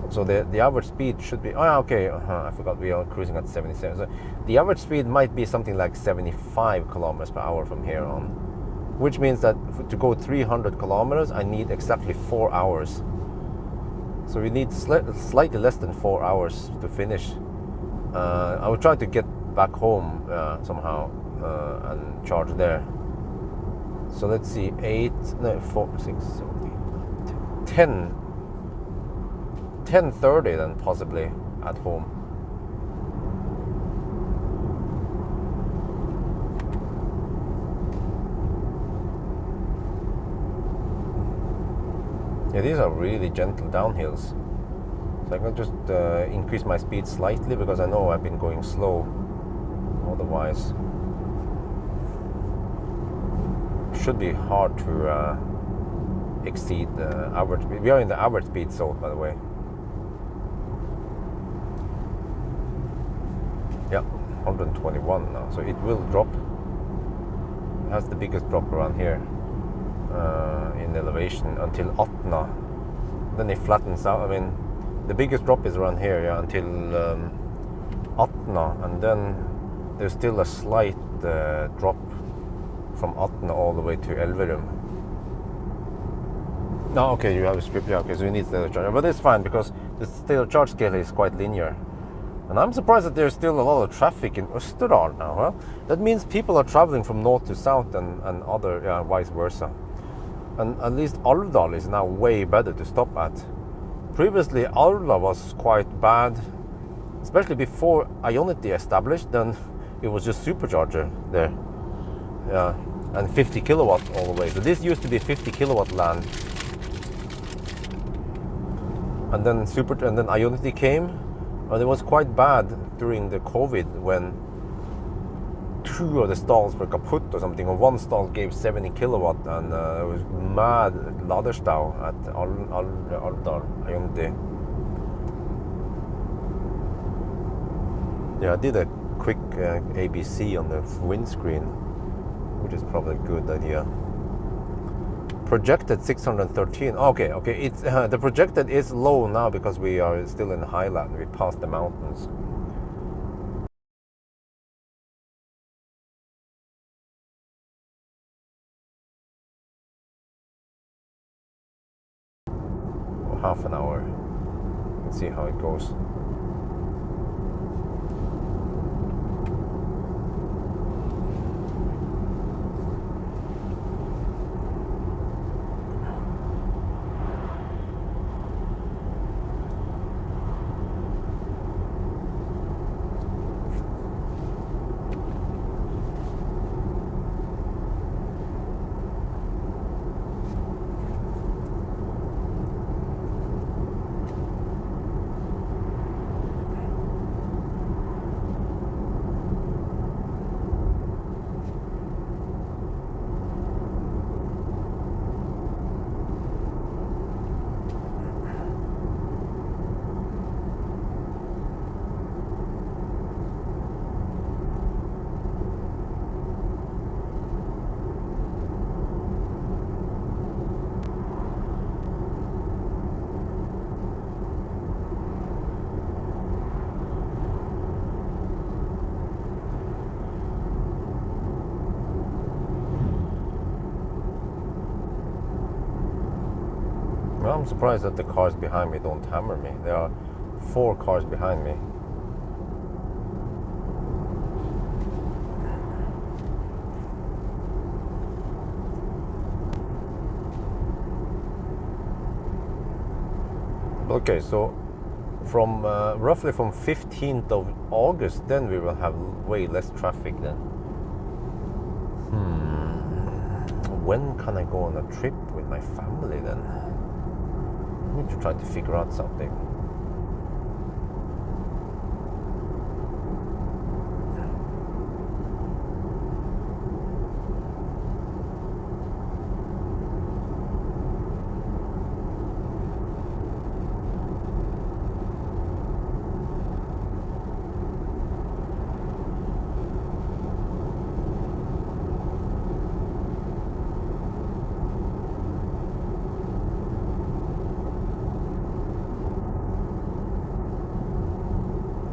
So the average speed should be, okay, I forgot we are cruising at 77. So the average speed might be something like 75 kilometers per hour from here on, which means that to go 300 kilometers, I need exactly 4 hours. So we need slightly less than 4 hours to finish. I will try to get back home somehow and charge there. So let's see, 10:30 then possibly at home. Yeah, these are really gentle downhills. So I can just increase my speed slightly because I know I've been going slow otherwise. Should be hard to exceed the average speed. We are in the average speed zone, by the way. Yeah, 121 now, so it will drop. It has the biggest drop around here in elevation until Atna. Then it flattens out. I mean, the biggest drop is around here, yeah, until Atna, and then there's still a slight drop from Atna all the way to Elverum. No, okay, you have a strip, yeah, okay, so you need state of charge. But it's fine because the state of charge scale is quite linear. And I'm surprised that there's still a lot of traffic in Ytterøya now. Huh? That means people are traveling from north to south and other, yeah, vice versa. And at least Alvdal is now way better to stop at. Previously, Alvdal was quite bad, especially before Ionity established. Then it was just supercharger there. Yeah, and 50 kilowatt all the way. So this used to be 50 kilowatt land, and then Ionity came, and it was quite bad during the COVID when 2 of the stalls were kaput or something, or 1 stall gave 70 kilowatt, and it was mad laderstau at Alvdal Ionity. Yeah, I did a quick ABC on the windscreen, which is probably a good idea. Projected 613. Okay. It's the projected is low now because we are still in Highland. We passed the mountains. Half an hour. Let's see how it goes. Well, I'm surprised that the cars behind me don't hammer me. There are 4 cars behind me. Okay, so from roughly from 15th of August, then we will have way less traffic then. When can I go on a trip with my family then? I need to try to figure out something.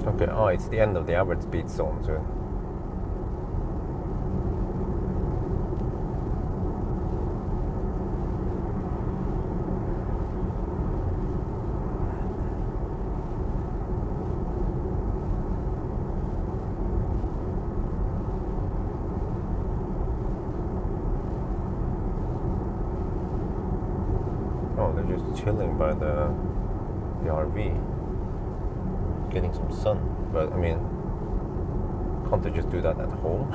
Okay, oh, it's the end of the average speed zone soon. Oh, they're just chilling by the RV. Getting some sun, but I mean, can't they just do that at home?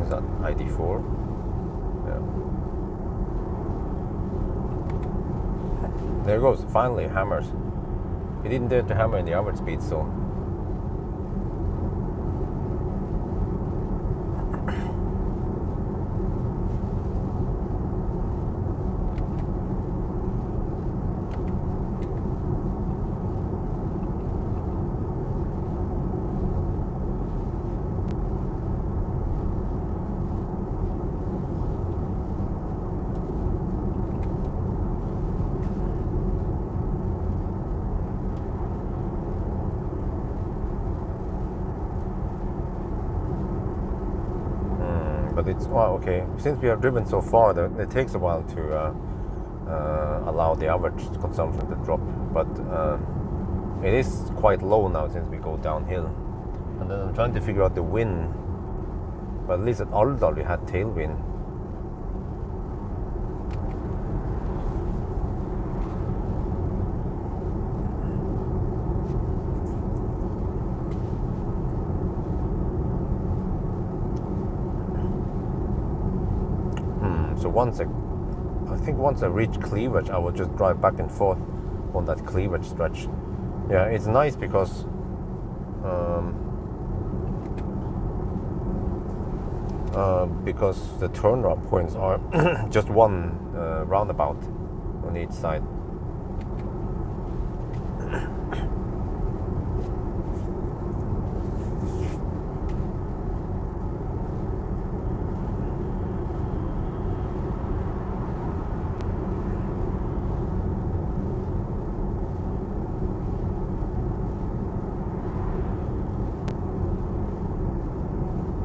Is that ID4? Yeah. There goes, finally, hammers. He didn't dare to hammer in the average speed zone. But it's, well, okay, since we have driven so far, it takes a while to allow the average consumption to drop. But it is quite low now since we go downhill. And then I'm trying to figure out the wind. But at least at Alvdal we had tailwind. So once I reach cleavage, I will just drive back and forth on that cleavage stretch. Yeah, it's nice because the turnaround points are just one roundabout on each side.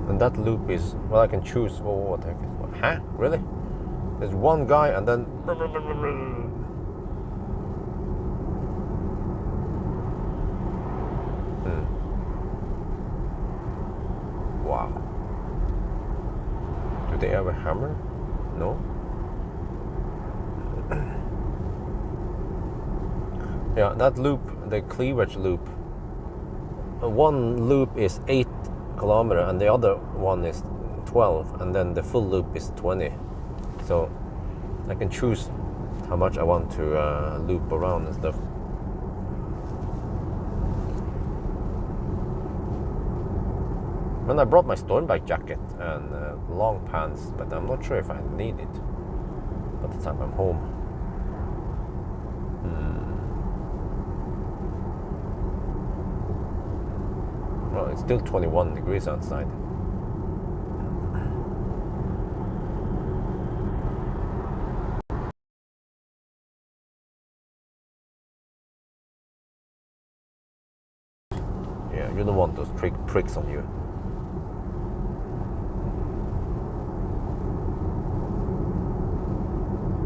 And that loop is, well, I can choose, oh, what the heck is, what, huh? Really? There's one guy and then... Wow. Do they ever hammer? No? Yeah, that loop, the cleavage loop, one loop is 8 kilometers and the other one is 12, and then the full loop is 20. So I can choose how much I want to loop around and stuff. And I brought my Stormback jacket and long pants, but I'm not sure if I need it by the time I'm home. Well, it's still 21 degrees outside. Yeah, you don't want those pricks on you.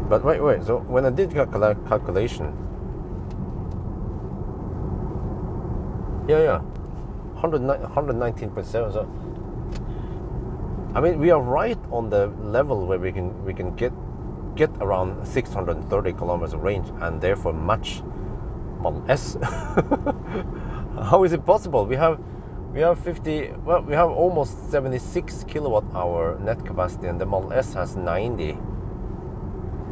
But wait. So when I did calculation, yeah, 119.7. So I mean, we are right on the level where we can get around 630 kilometers of range and therefore match Model S. How is it possible? We have 50. Well, we have almost 76 kilowatt hour net capacity, and the Model S has 90.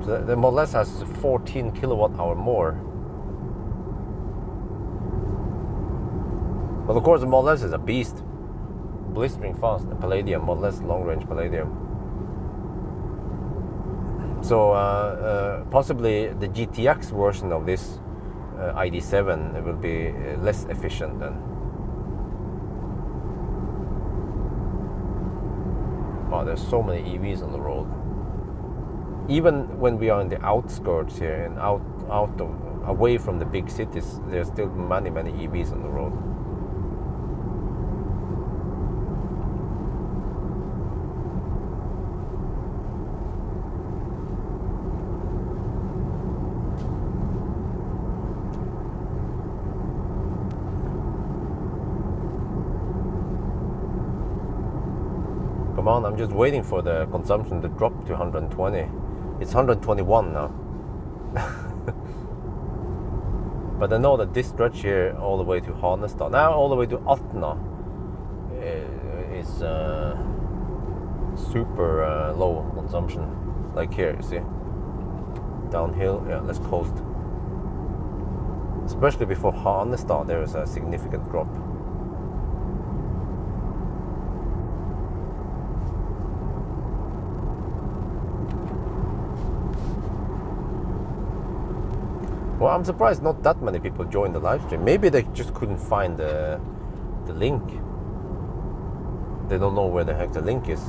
So the Model S has 14 kilowatt hour more. But of course, the Model S is a beast, blistering fast. The Palladium, Model S long range Palladium. So possibly the GTX version of this ID7 will be less efficient then. Wow, there's so many EVs on the road. Even when we are in the outskirts here and away from the big cities, there's still many EVs on the road. Come on, I'm just waiting for the consumption to drop to 120. It's 121 now. But I know that this stretch here all the way to Hanestad, now all the way to Atna, is super low consumption. Like here, you see? Downhill, yeah, let's coast. Especially before Hanestad, there is a significant drop. Well, I'm surprised not that many people joined the live stream. Maybe they just couldn't find the link. They don't know where the heck the link is.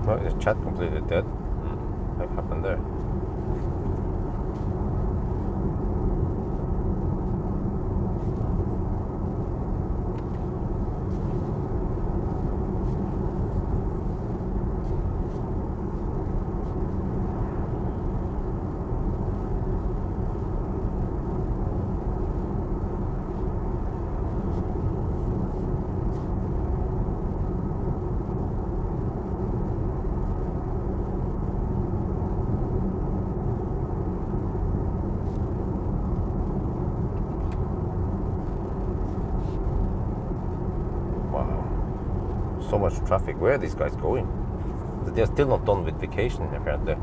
Oh, is chat completely dead? What happened there? So much traffic. Where are these guys going? They're still not done with vacation, apparently.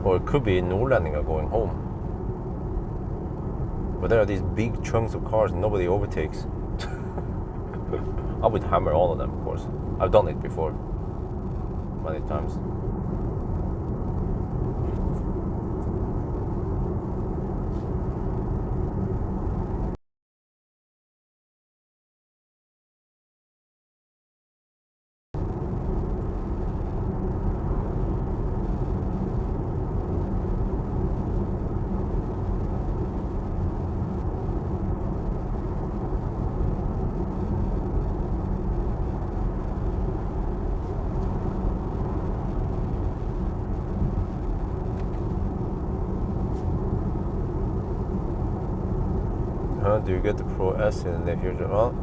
Or it could be Nordlending are going home. But there are these big chunks of cars and nobody overtakes. I would hammer all of them, of course. I've done it before. Many times. Do you get the Pro S in the near future? Well,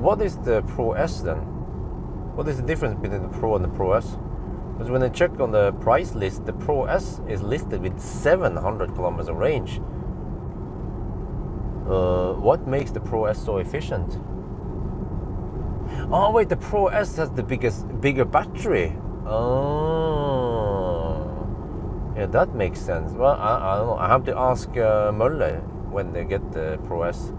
what is the Pro S then? What is the difference between the Pro and the Pro S? Because when I check on the price list, the Pro S is listed with 700 kilometers of range, What makes the Pro S so efficient? Oh wait, the Pro S has the bigger battery. Oh, yeah, that makes sense. Well, I don't know. I have to ask Möller when they get the Pro S.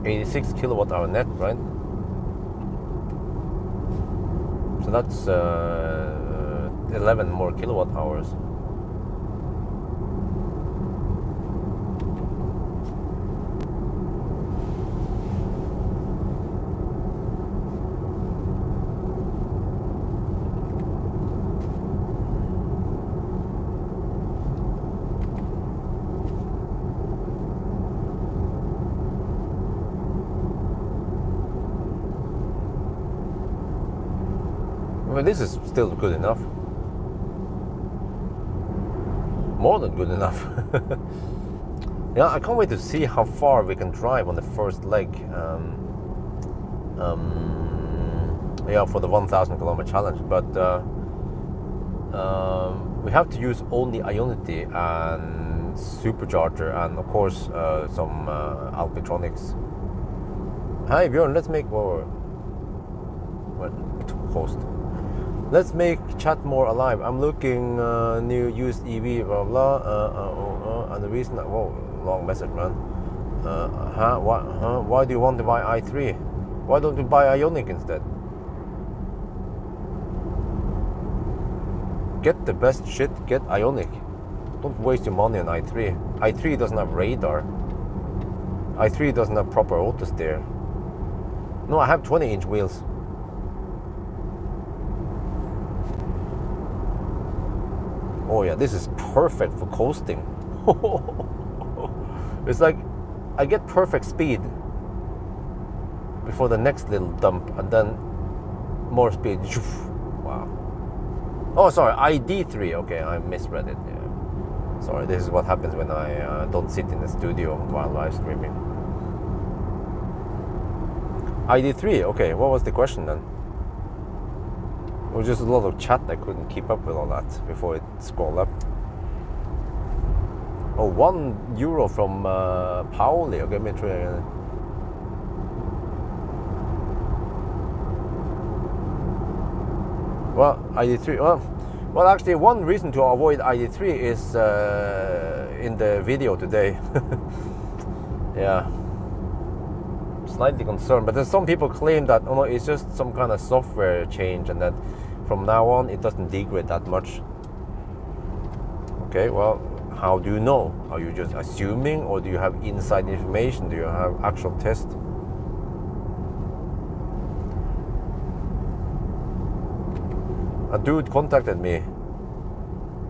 $86 kilowatt-hour net, right? So that's 11 more kilowatt-hours. Well, this is still good enough. More than good enough. Yeah, I can't wait to see how far we can drive on the first leg. Yeah, for the 1,000 kilometer challenge. But we have to use only Ionity and supercharger, and of course some Alpitronics. Hi Björn, let's make more. What? Host. Let's make chat more alive. I'm looking new used EV, blah blah. And the reason, whoa, long message, man. Why do you want to buy i3? Why don't you buy Ioniq instead? Get the best shit. Get Ioniq. Don't waste your money on i3. i3 doesn't have radar. i3 doesn't have proper auto steer. No, I have 20-inch wheels. Oh yeah, this is perfect for coasting. It's like I get perfect speed before the next little dump, and then more speed. Wow. Oh, sorry, ID3. Okay, I misread it. Yeah. Sorry, this is what happens when I don't sit in the studio while live streaming. ID3. Okay, what was the question then? It was just a lot of chat. I couldn't keep up with all that before it scrolled up. Oh, €1 from Pawel. Okay, let me try again. Well, ID3. Well, actually, one reason to avoid ID3 is in the video today. Yeah. Slightly concerned, but there's some people claim that it's just some kind of software change, and that from now on it doesn't degrade that much. Okay, well, how do you know? Are you just assuming, or do you have inside information? Do you have actual tests? A dude contacted me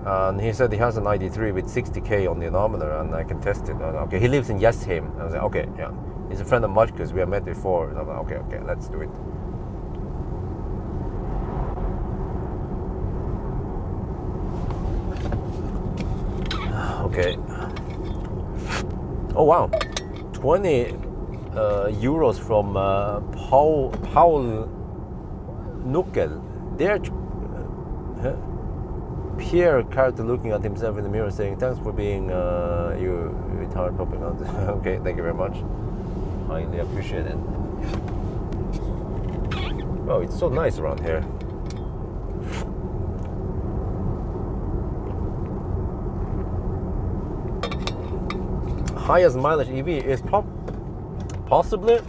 and he said he has an ID3 with 60k on the odometer and I can test it. Okay, he lives in Jessheim. I was like, okay, yeah. He's a friend of Marcus, we have met before. And I'm like, okay, let's do it. Okay. Oh wow, 20 euros from Pawel Nuckel. They're Pierre character looking at himself in the mirror saying, thanks for being you retarded popping out. Okay, thank you very much. Highly appreciate it. Oh, it's so nice around here. Highest mileage EV is possibly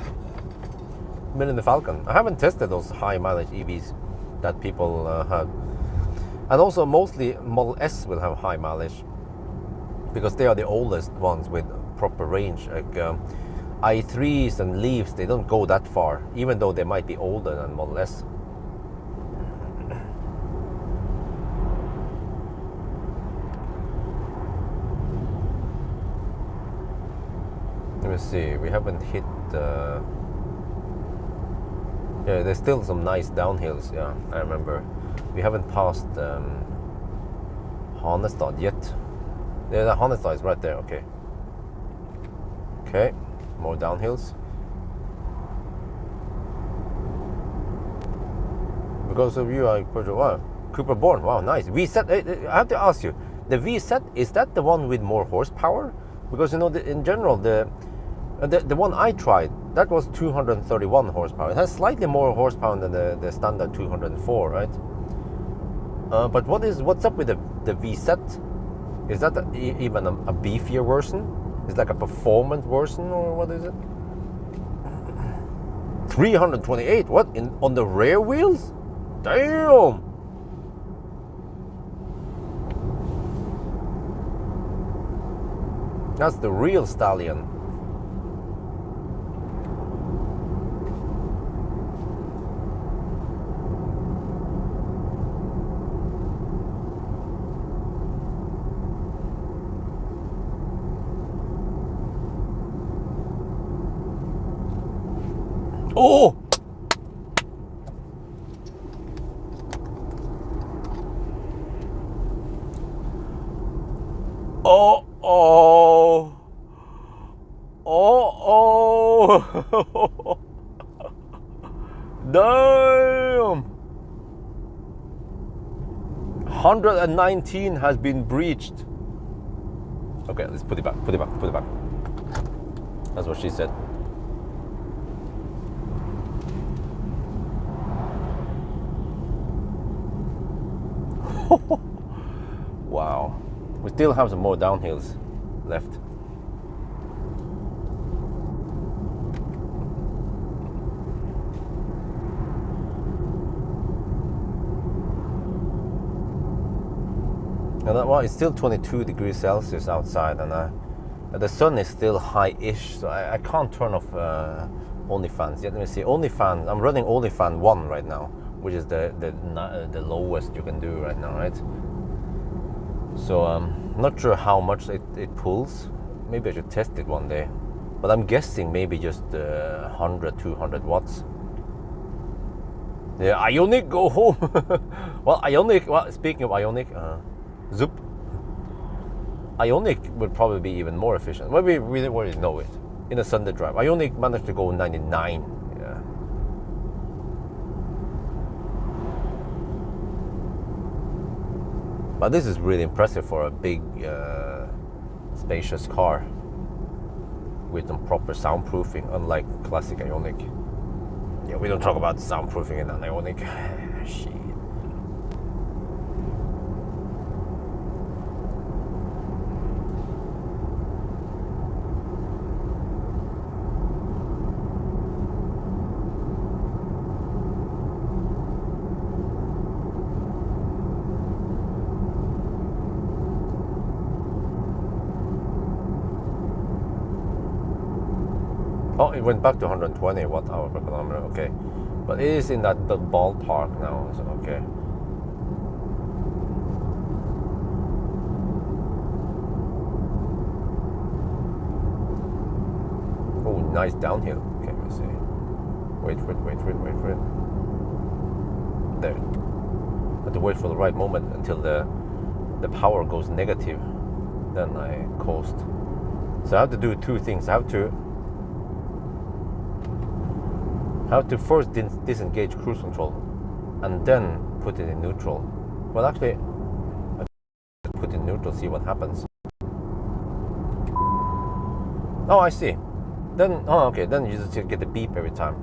in the Falcon. I haven't tested those high mileage EVs that people have. And also mostly Model S will have high mileage because they are the oldest ones with proper range. Like i3s and Leafs, they don't go that far, even though they might be older than Model S. Let me see, we haven't hit yeah, there's still some nice downhills. Yeah, I remember. We haven't passed Hanestad yet. Yeah, the Hanestad is right there. Okay. Okay, more downhills. Because of you, I put wow. Cooper Born. Wow, nice. VZ. I have to ask you, the VZ, is that the one with more horsepower? Because you know, in general, the one I tried, that was 231 horsepower. It has slightly more horsepower than the standard 204, right? But what's up with the VZ? Is that even a beefier version? Is like a performance version, or what is it? 328. What on the rear wheels? Damn. That's the real stallion. Oh! Oh! Oh! Oh! Oh! Damn! 119 has been breached. Okay, let's put it back. Put it back. Put it back. That's what she said. Wow. We still have some more downhills left. And that one, it's still 22 degrees Celsius outside, and the sun is still high-ish, so I can't turn off OnlyFans yet. Let me see. OnlyFans. I'm running OnlyFans 1 right now, which is the lowest you can do right now, right? So I'm not sure how much it pulls. Maybe I should test it one day, but I'm guessing maybe just 100, 200 watts. Yeah, Ionic, go home. Well, Ionic. Well, speaking of Ionic, Zoop. Ionic would probably be even more efficient. Well, we really already know it. In a Sunday drive, Ionic managed to go 99. Yeah. But this is really impressive for a big, spacious car with some proper soundproofing, unlike classic Ionic. Yeah, we don't talk about soundproofing in an Ionic. Shit. Oh, it went back to 120 watt-hour per kilometer. Okay, but it is in the ballpark now. So okay. Oh, nice downhill. Okay, let's see. Wait for it. There. Have to wait for the right moment until the power goes negative. Then I coast. So I have to do two things. I have to first disengage cruise control and then put it in neutral. Well, actually, I put it in neutral, see what happens. Oh, I see. Then, oh, okay, then you just get the beep every time.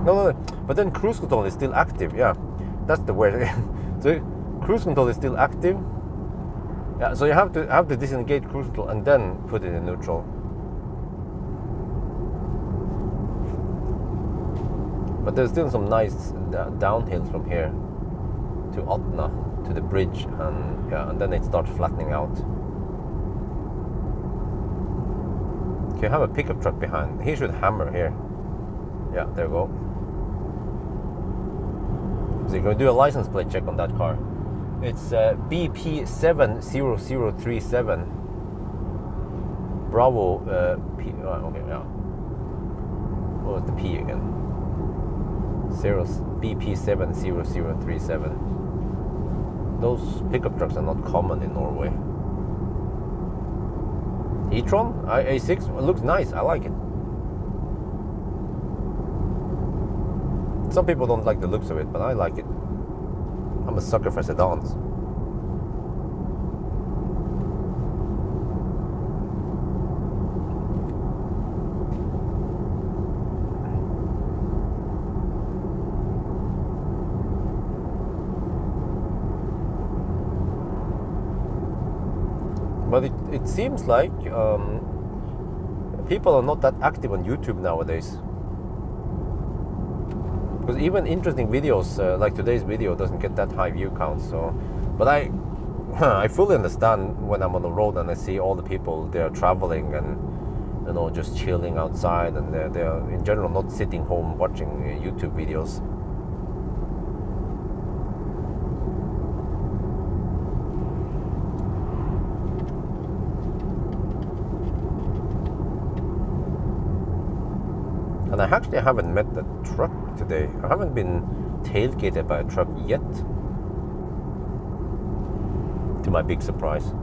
No, but then cruise control is still active. Yeah, that's the way. So cruise control is still active. Yeah, so you have to disengage cruise control and then put it in neutral. But there's still some nice downhills from here to Atna, to the bridge, and yeah, and then it starts flattening out. Okay, I have a pickup truck behind. He should hammer here. Yeah, there we go. So you're going to do a license plate check on that car. It's BP70037 Bravo P. Okay, yeah. What was the P again? BP70037. Those pickup trucks are not common in Norway. e-tron A6 looks nice. I like it. Some people don't like the looks of it, but I like it. I'm a sucker for sedans. But it seems like people are not that active on YouTube nowadays. Because even interesting videos like today's video doesn't get that high view count. So, but I fully understand when I'm on the road and I see all the people they're traveling and just chilling outside, and they're in general not sitting home watching YouTube videos. And I actually haven't met a truck today. I haven't been tailgated by a truck yet, to my big surprise.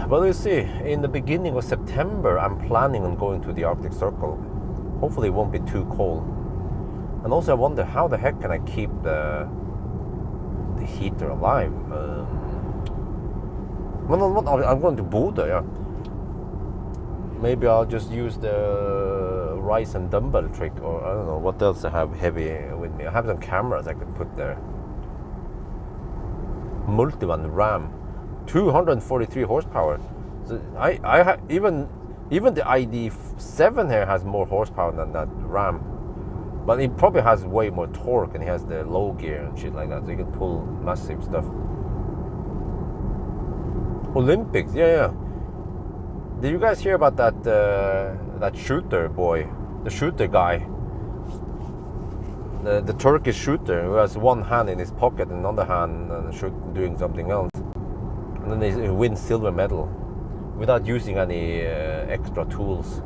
But we'll see. In the beginning of September, I'm planning on going to the Arctic Circle. Hopefully it won't be too cold. And also I wonder how the heck can I keep the heater alive? I'm going to Bodø, yeah. Maybe I'll just use the rise and dumbbell trick, or I don't know what else I have heavy with me. I have some cameras I could put there. Multivan Ram, 243 horsepower. So even the ID7 here has more horsepower than that Ram, but it probably has way more torque, and it has the low gear and shit like that, so you can pull massive stuff. Olympics, yeah. Did you guys hear about that shooter boy, the shooter guy, the Turkish shooter who has one hand in his pocket and another hand doing something else, and then he wins silver medal without using any extra tools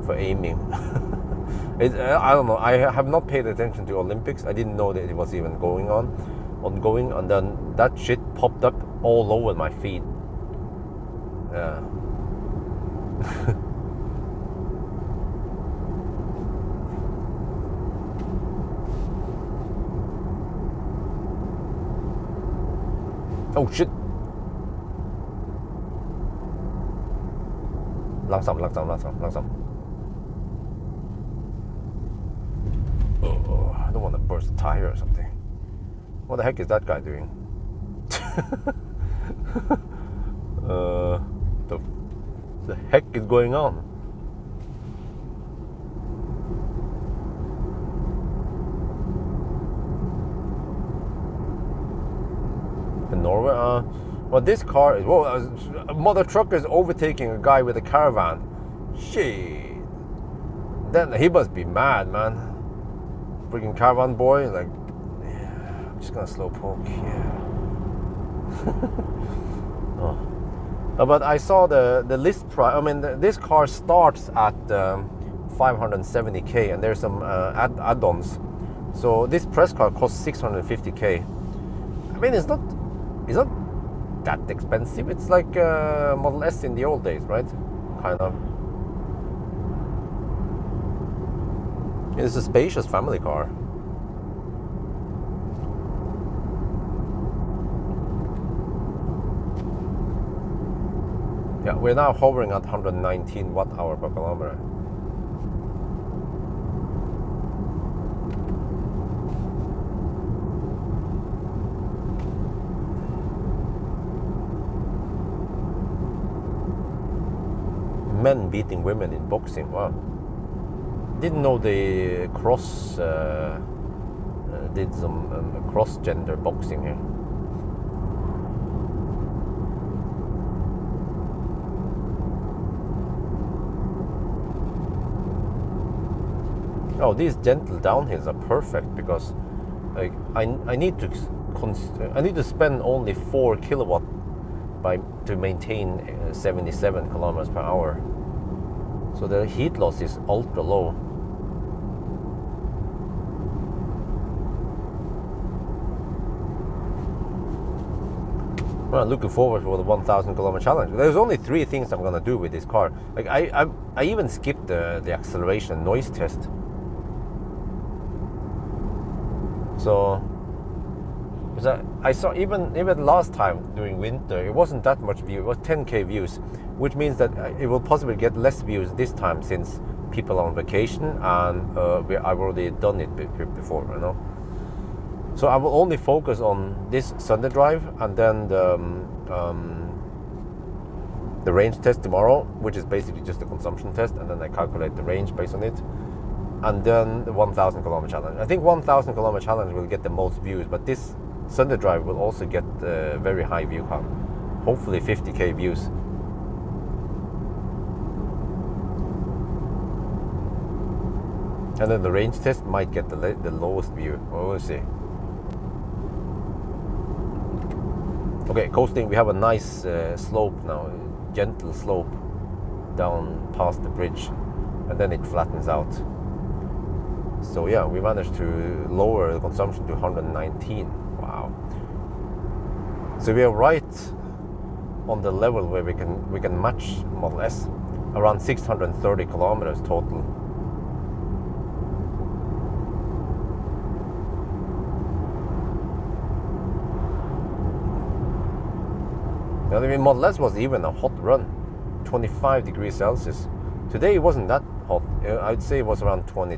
for aiming? I don't know. I have not paid attention to Olympics. I didn't know that it was even ongoing, and then that shit popped up all over my feed. Yeah. Oh shit! Langsom. Oh, I don't want to burst a tire or something. What the heck is that guy doing? The heck is going on? In Norway, well, this car is, a mother trucker is overtaking a guy with a caravan. Shit, then he must be mad, man. Freaking caravan boy, like, yeah, I'm just gonna slow poke. Yeah. Oh. But I saw the list price. I mean, this car starts at 570k, and there's some add-ons. So this press car costs 650k. I mean, it's not that expensive. It's like Model S in the old days, right? Kind of. It's a spacious family car. Yeah, we're now hovering at 119 watt-hour per kilometer. Men beating women in boxing. Wow. Didn't know they did some cross-gender boxing here. Oh, these gentle downhills are perfect because, like, I need to spend only 4 kilowatt to maintain 77 kilometers per hour. So the heat loss is ultra low. Well, I'm looking forward for the 1,000 kilometer challenge. There's only 3 things I'm gonna do with this car. Like I even skipped the acceleration noise test. So, because I saw even last time during winter, it wasn't that much view. It was 10k views, which means that it will possibly get less views this time since people are on vacation and I've already done it before, you know. So I will only focus on this Sunday drive and then the range test tomorrow, which is basically just a consumption test, and then I calculate the range based on it. And then the 1,000 kilometer challenge. I think 1,000 kilometer challenge will get the most views, but this Sunday drive will also get a very high view count. Hopefully 50k views. And then the range test might get the lowest view. Well, we'll see. Okay, coasting. We have a nice slope now, gentle slope down past the bridge, and then it flattens out. So yeah, we managed to lower the consumption to 119. Wow. So we are right on the level where we can match Model S, around 630 kilometers total. I mean, Model S was even a hot run, 25 degrees Celsius. Today it wasn't that hot. I'd say it was around 20,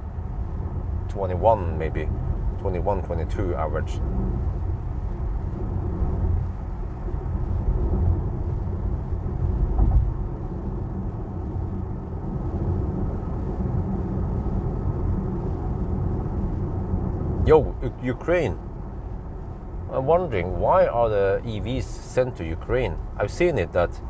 21 maybe, 21, 22 average. Yo, Ukraine. I'm wondering, why are the EVs sent to Ukraine? I've seen it that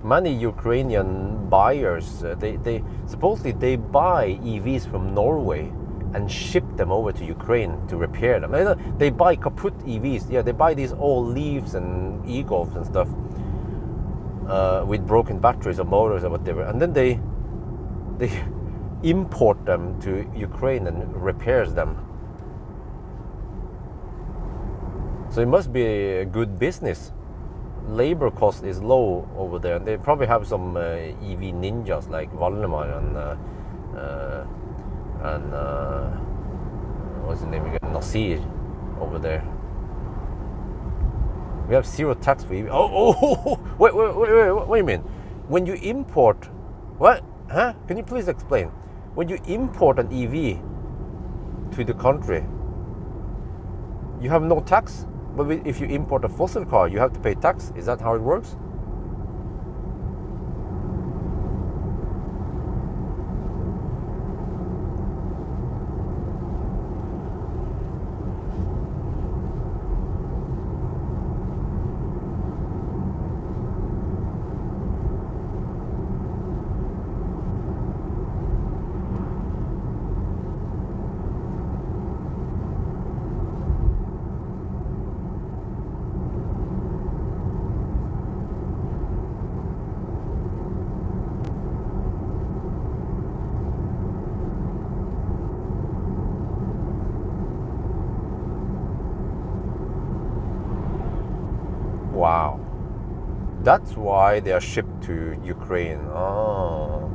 many Ukrainian buyers, they supposedly they buy EVs from Norway and ship them over to Ukraine to repair them. They buy kaput EVs. Yeah, they buy these old Leafs and e-Golfs and stuff with broken batteries or motors or whatever, and then they import them to Ukraine and repairs them. So it must be a good business. Labor cost is low over there. They probably have some EV ninjas like Valdemar and what's his name again? Nasir over there. We have zero tax for EV. Wait, what do you mean? When you import, what? Huh? Can you please explain? When you import an EV to the country, you have no tax? But if you import a fossil car, you have to pay tax. Is that how it works? Wow, that's why they are shipped to Ukraine. Oh,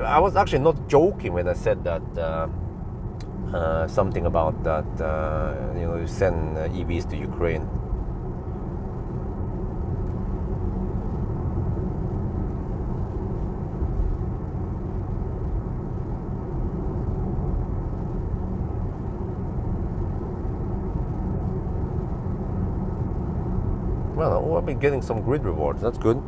I was actually not joking when I said that something about that. You send EVs to Ukraine. Well, I've been getting some grid rewards. That's good.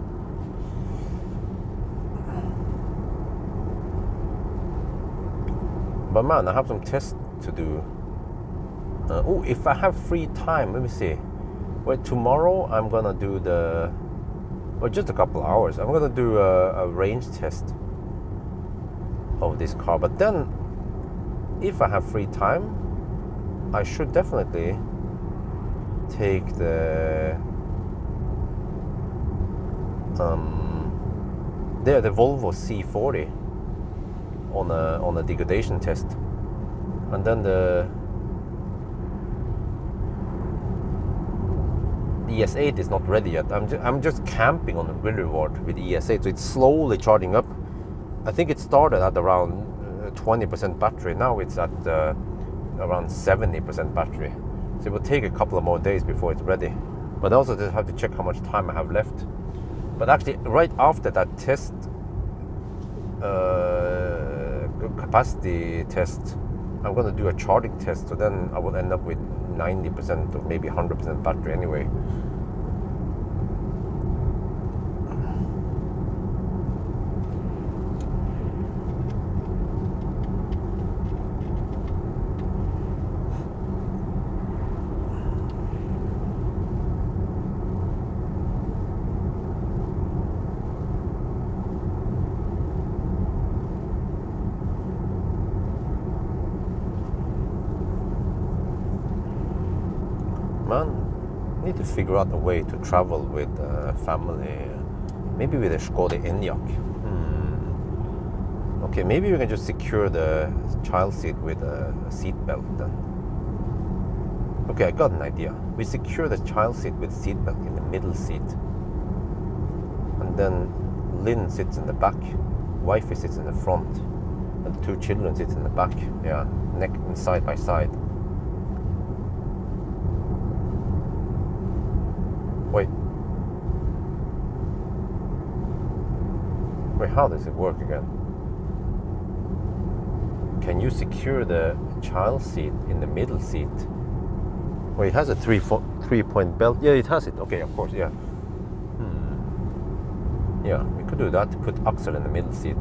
But man, I have some tests to do. If I have free time, let me see. Well, tomorrow I'm gonna do just a couple of hours. I'm gonna do a range test of this car. But then, if I have free time, I should definitely take the the Volvo C40 on a degradation test, and then the ES8 is not ready yet. I'm just camping on the grid reward with the ES8, so it's slowly charging up. I think it started at around 20% battery. Now it's at around 70% battery. So it will take a couple of more days before it's ready. But I also just have to check how much time I have left. But actually, right after that test, capacity test, I'm going to do a charging test. So then I will end up with 90% or maybe 100% battery anyway. Man, need to figure out a way to travel with family, maybe with a Skoda Enyaq. Okay, maybe we can just secure the child seat with a seat belt then. Okay, I got an idea. We secure the child seat with seat belt in the middle seat, and then Lynn sits in the back, wifey sits in the front, and the two children sits in the back. Yeah, neck and side by side. Wait, how does it work again? Can you secure the child seat in the middle seat? Well, it has a three-point belt. Yeah, it has it. Okay, of course, yeah. Yeah, we could do that. Put Axel in the middle seat.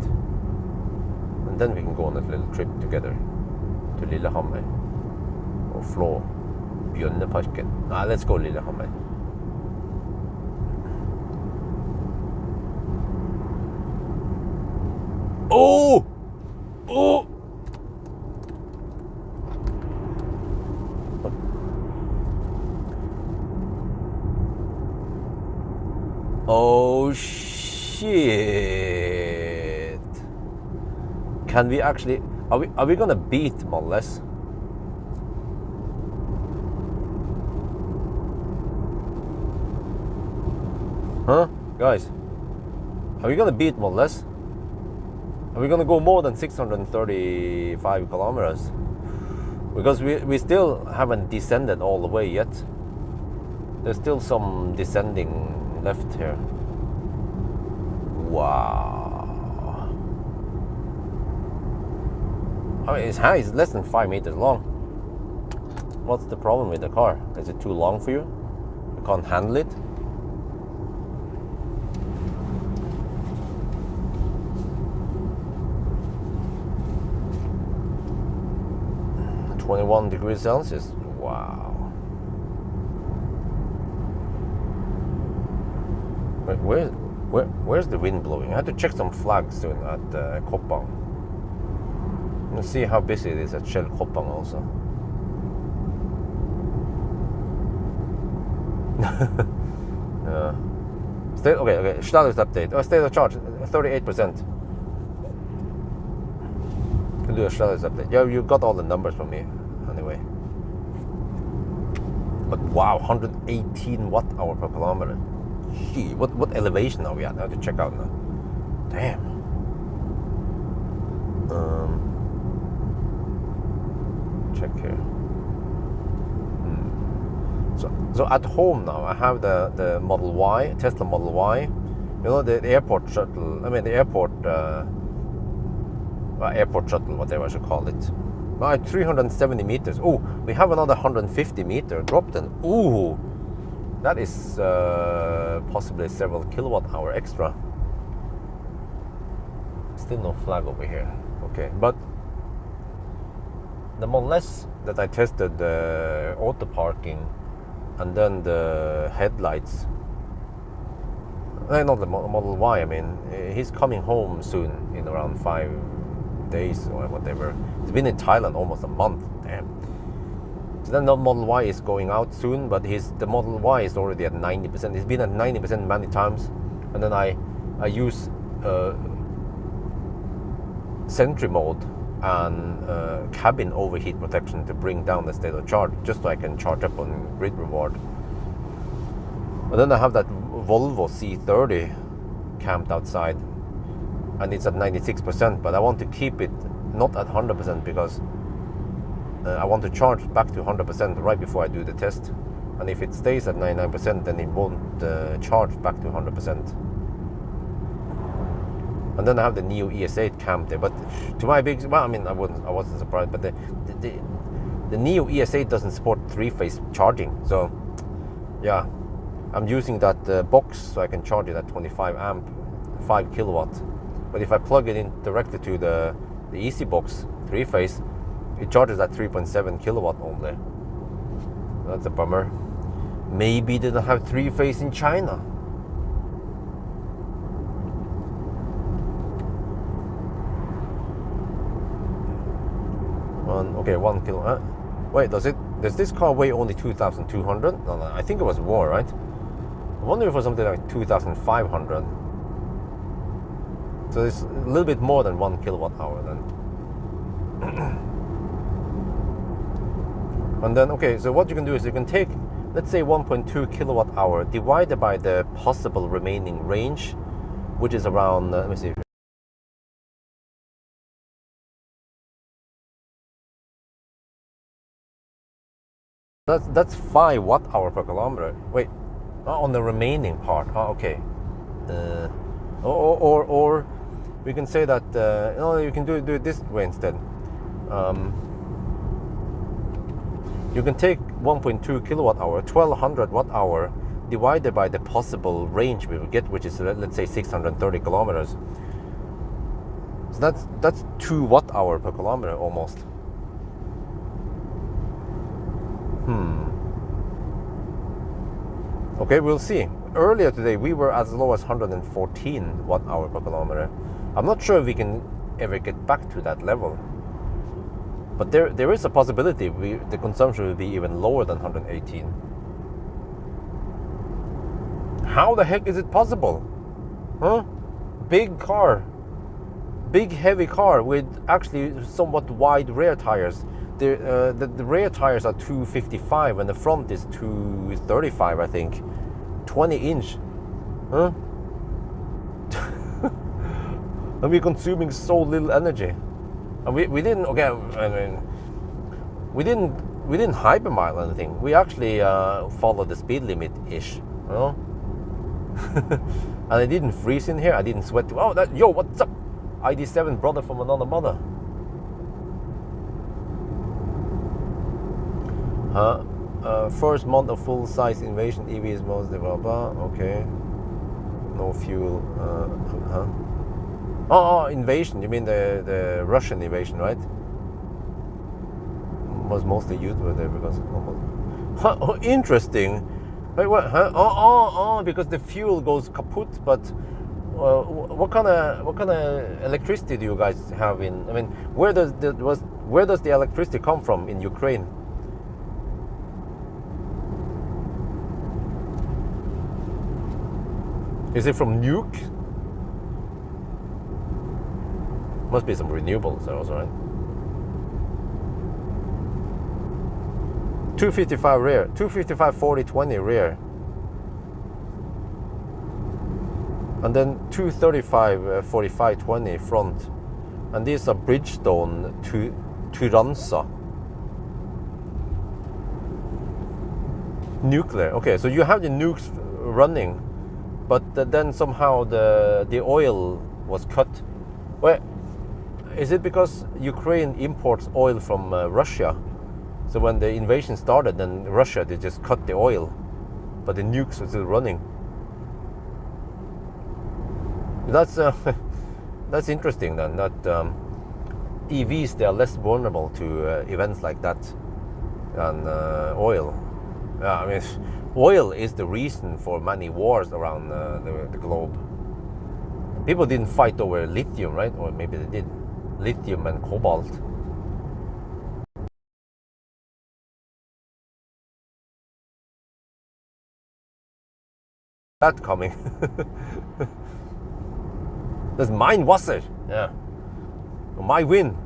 And then we can go on a little trip together to Lillehammer or Flå, Bjørneparken. Nah, let's go Lillehammer. Oh! Oh! Oh shit! Can we actually? Are we gonna beat Molles? Huh, guys? Are we gonna beat Molles? Are we gonna go more than 635 kilometers? Because we still haven't descended all the way yet. There's still some descending left here. Wow. I mean, it's high, it's less than 5 meters long. What's the problem with the car? Is it too long for you? You can't handle it? -21°C. Wow. Wait, where's the wind blowing? I had to check some flags soon at Koppang. Let's see how busy it is at Shell Koppang also. Okay. Status update. State of charge, 38%. Can do a status update. Yeah, you got all the numbers from me anyway. But wow, 118 watt-hour per kilometer. Gee, what elevation are we at? I have to check out now. Damn. Check here. So at home now, I have the Model Y, Tesla Model Y. You know, the airport shuttle. I mean, the airport shuttle, whatever I should call it. At 370 meters. Oh, we have another 150 meter drop then. Ooh, that is possibly several kilowatt-hour extra. Still no flag over here. Okay, but the Model S that I tested, the auto parking, and then the headlights. Not the Model Y. I mean, he's coming home soon in around 5 days or whatever. He's been in Thailand almost a month. Damn. So then the Model Y is going out soon, but the Model Y is already at 90%. It's been at 90% many times, and then I use Sentry mode and cabin overheat protection to bring down the state of charge, just so I can charge up on grid reward. And then I have that Volvo C30 camped outside, and it's at 96%, but I want to keep it not at 100% because I want to charge back to 100% right before I do the test. And if it stays at 99%, then it won't charge back to 100%. And then I have the Neo ES8 camped there, but to my big, well, I mean, I wasn't surprised, but the Neo ES8 doesn't support 3-phase charging, so yeah, I'm using that box so I can charge it at 25 amp, 5 kilowatt. But if I plug it in directly to the Easy Box 3-phase, it charges at 3.7 kilowatt only. That's a bummer. Maybe they don't have 3-phase in China. Okay, 1 kilo. Wait, does this car weigh only 2,200? No, I think it was more, right? I wonder if it was something like 2,500. So it's a little bit more than 1 kilowatt hour then. And then, okay, so what you can do is you can take, let's say 1.2 kilowatt hour divided by the possible remaining range, which is around, let me see. That's 5 watt hour per kilometer. Wait, on the remaining part. Oh, okay. Or we can say that no, you can do it this way instead. You can take 1.2 kilowatt hour, 1200 watt hour, divided by the possible range we will get, which is let's say 630 kilometers. So that's 2 watt hour per kilometer almost. Okay, we'll see. Earlier today we were as low as 114 watt hour per kilometer. I'm not sure if we can ever get back to that level, but there is a possibility the consumption will be even lower than 118. How the heck is it possible? Huh? Big car, big heavy car with actually somewhat wide rear tires. The rear tires are 255 and the front is 235, I think. 20 inch. Huh? And we're consuming so little energy. And we didn't, okay, I mean, we didn't hypermile anything. We actually followed the speed limit-ish, you know? And I didn't freeze in here, I didn't sweat. Oh, yo, what's up? ID7 brother from another mother. First month of full-size invasion EVs mostly blah blah. Okay, no fuel. Oh, invasion. You mean the Russian invasion, right? Was mostly used with there because almost. Oh, interesting. Wait, what? Huh? Oh, because the fuel goes kaput. But what kind of electricity do you guys have in? I mean, where does the electricity come from in Ukraine? Is it from nuke? Must be some renewables also, right? 255 rear, 255 40/20 rear, and then 235 45/20 front, and these are Bridgestone Turanza nuclear. Okay, so you have the nukes running, but then somehow the oil was cut. Well, is it because Ukraine imports oil from Russia? So when the invasion started, then Russia, they just cut the oil, but the nukes were still running. That's interesting then, that EVs, they are less vulnerable to events like that than oil. Yeah, I mean, oil is the reason for many wars around the globe. People didn't fight over lithium, right? Or maybe they did. Lithium and cobalt. That coming. That's mine Wasser. Yeah. My win.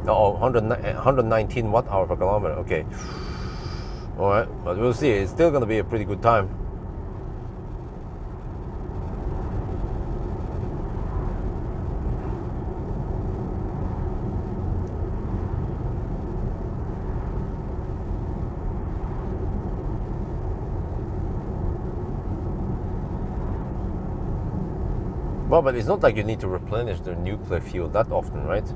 Oh, 119 watt hour per kilometer. Okay. All right, but we'll see. It's still going to be a pretty good time. Well, but it's not like you need to replenish the nuclear fuel that often, right?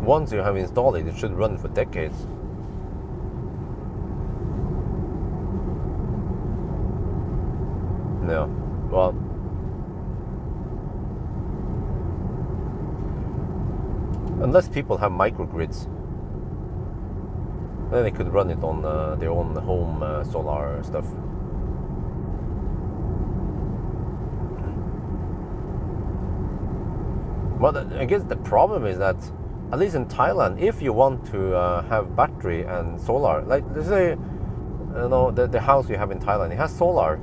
Once you have installed it, it should run for decades. No, well, unless people have microgrids, then they could run it on their own home solar stuff. But I guess the problem is that, at least in Thailand, if you want to have battery and solar, like let's say, you know, the house you have in Thailand, it has solar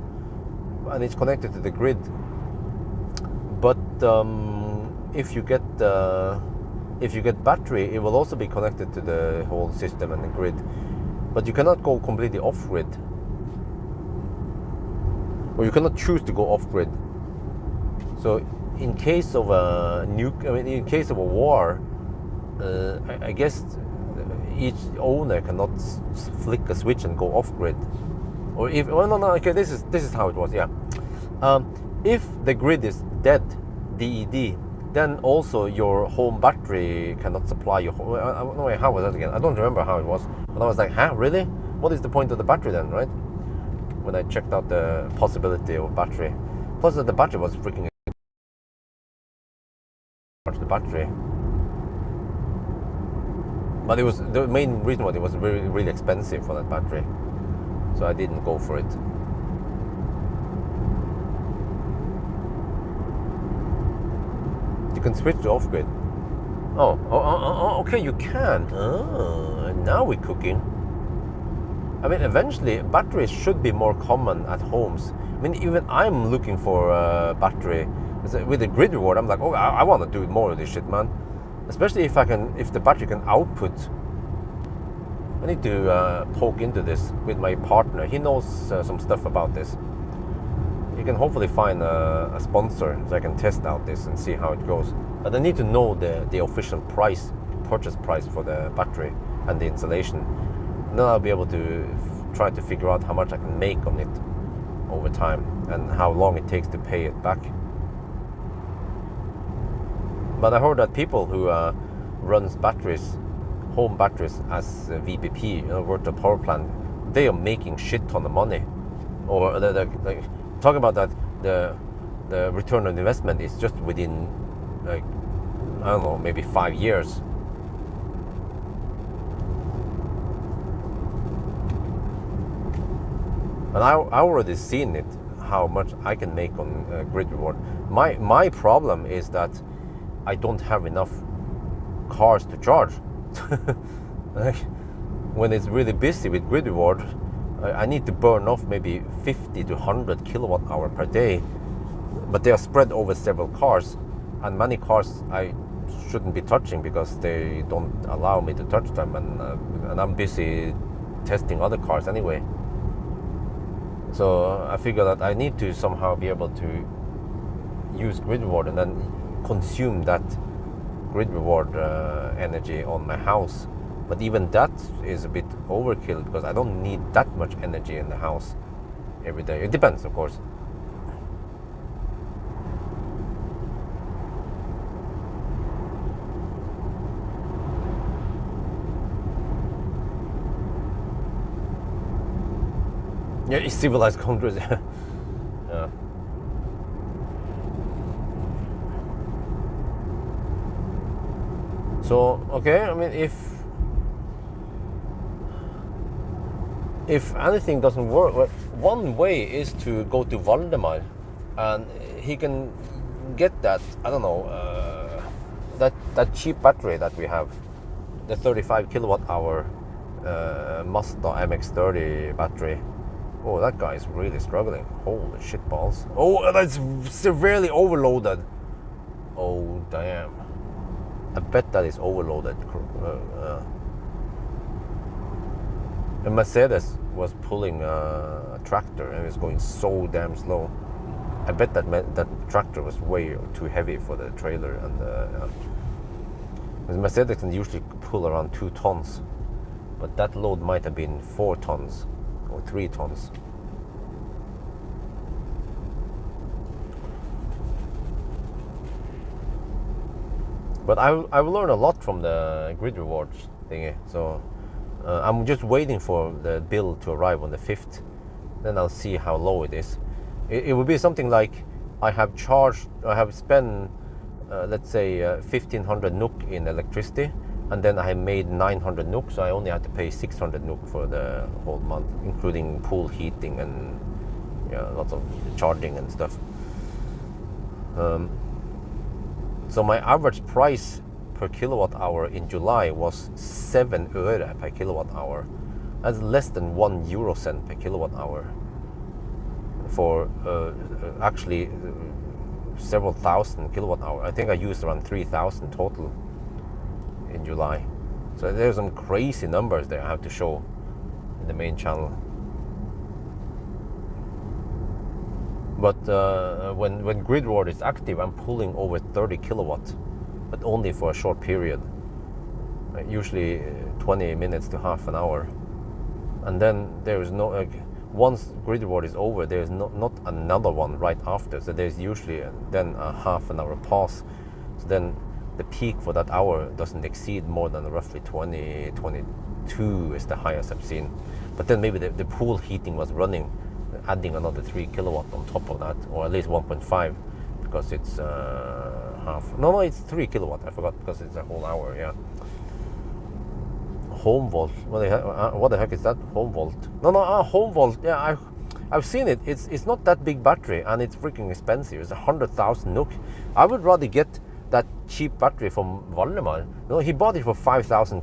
and it's connected to the grid. But if you get battery, it will also be connected to the whole system and the grid. But you cannot go completely off grid, or you cannot choose to go off grid. So in case of in case of a war, I guess each owner cannot flick a switch and go off grid. Or if no, okay, this is how it was. Yeah, if the grid is dead, DED, then also your home battery cannot supply your home. No, how was that again? I don't remember how it was. But I was like, huh, really? What is the point of the battery then, right? When I checked out the possibility of battery, plus that the battery was freaking the battery. But it was the main reason why it was really, really expensive for that battery, so I didn't go for it. You can switch to off grid. Oh, okay, you can. Now we're cooking. I mean, eventually batteries should be more common at homes. I mean, even I'm looking for a battery. With the grid reward, I'm like, oh, I want to do more of this shit, man. Especially if the battery can output. I need to poke into this with my partner. He knows some stuff about this. You can hopefully find a sponsor so I can test out this and see how it goes. But I need to know the official price, purchase price for the battery and the installation. And then I'll be able to try to figure out how much I can make on it over time and how long it takes to pay it back. But I heard that people who runs batteries, home batteries as VPP, virtual power plant, they are making shit ton of money. Or like talking about that, the return on investment is just within, like, I don't know, maybe 5 years. And I already seen it, how much I can make on grid reward. My problem is that I don't have enough cars to charge. Like, when it's really busy with grid reward, I need to burn off maybe 50 to 100 kilowatt hour per day, but they are spread over several cars, and many cars I shouldn't be touching because they don't allow me to touch them, and I'm busy testing other cars anyway. So I figure that I need to somehow be able to use grid reward and then consume that grid reward energy on my house. But even that is a bit overkill because I don't need that much energy in the house every day. It depends, of course. Yeah, it's civilized countries. Yeah. So, okay, I mean, if anything doesn't work, well, one way is to go to Valdemar, and he can get that, I don't know, that cheap battery that we have, the 35 kilowatt hour Mazda MX-30 battery. Oh, that guy is really struggling. Holy shit balls. Oh, that's severely overloaded. Oh, damn. I bet that is overloaded. A Mercedes was pulling a tractor and it was going so damn slow. I bet that tractor was way too heavy for the trailer, and the Mercedes can usually pull around 2 tons, but that load might have been 4 tons or 3 tons. But I will learn a lot from the grid rewards thingy. So I'm just waiting for the bill to arrive on the 5th. Then I'll see how low it is. It would be something like I have spent, let's say, 1500 NOK in electricity, and then I have made 900 NOK, so I only have to pay 600 NOK for the whole month, including pool heating and lots of charging and stuff. So my average price per kilowatt hour in July was 7 øre per kilowatt hour. That's less than 1 euro cent per kilowatt hour for actually several thousand kilowatt hour. I think I used around 3,000 total in July. So there's some crazy numbers there I have to show in the main channel. But when grid reward is active, I'm pulling over 30 kilowatts, but only for a short period, usually 20 minutes to half an hour. And then there is no, once grid reward is over, there is not another one right after. So there's usually then a half an hour pause. So then the peak for that hour doesn't exceed more than roughly 20, 22 is the highest I've seen. But then maybe the pool heating was running, adding another 3 kilowatt on top of that, or at least 1.5, because it's half. No, it's 3 kilowatt. I forgot, because it's a whole hour. Yeah. Home volt. What the heck is that? Home volt. No, home volt. Yeah, I've seen it. It's not that big battery, and it's freaking expensive. It's 100,000 NOK. I would rather get that cheap battery from Valdemar. No, he bought it for 5,000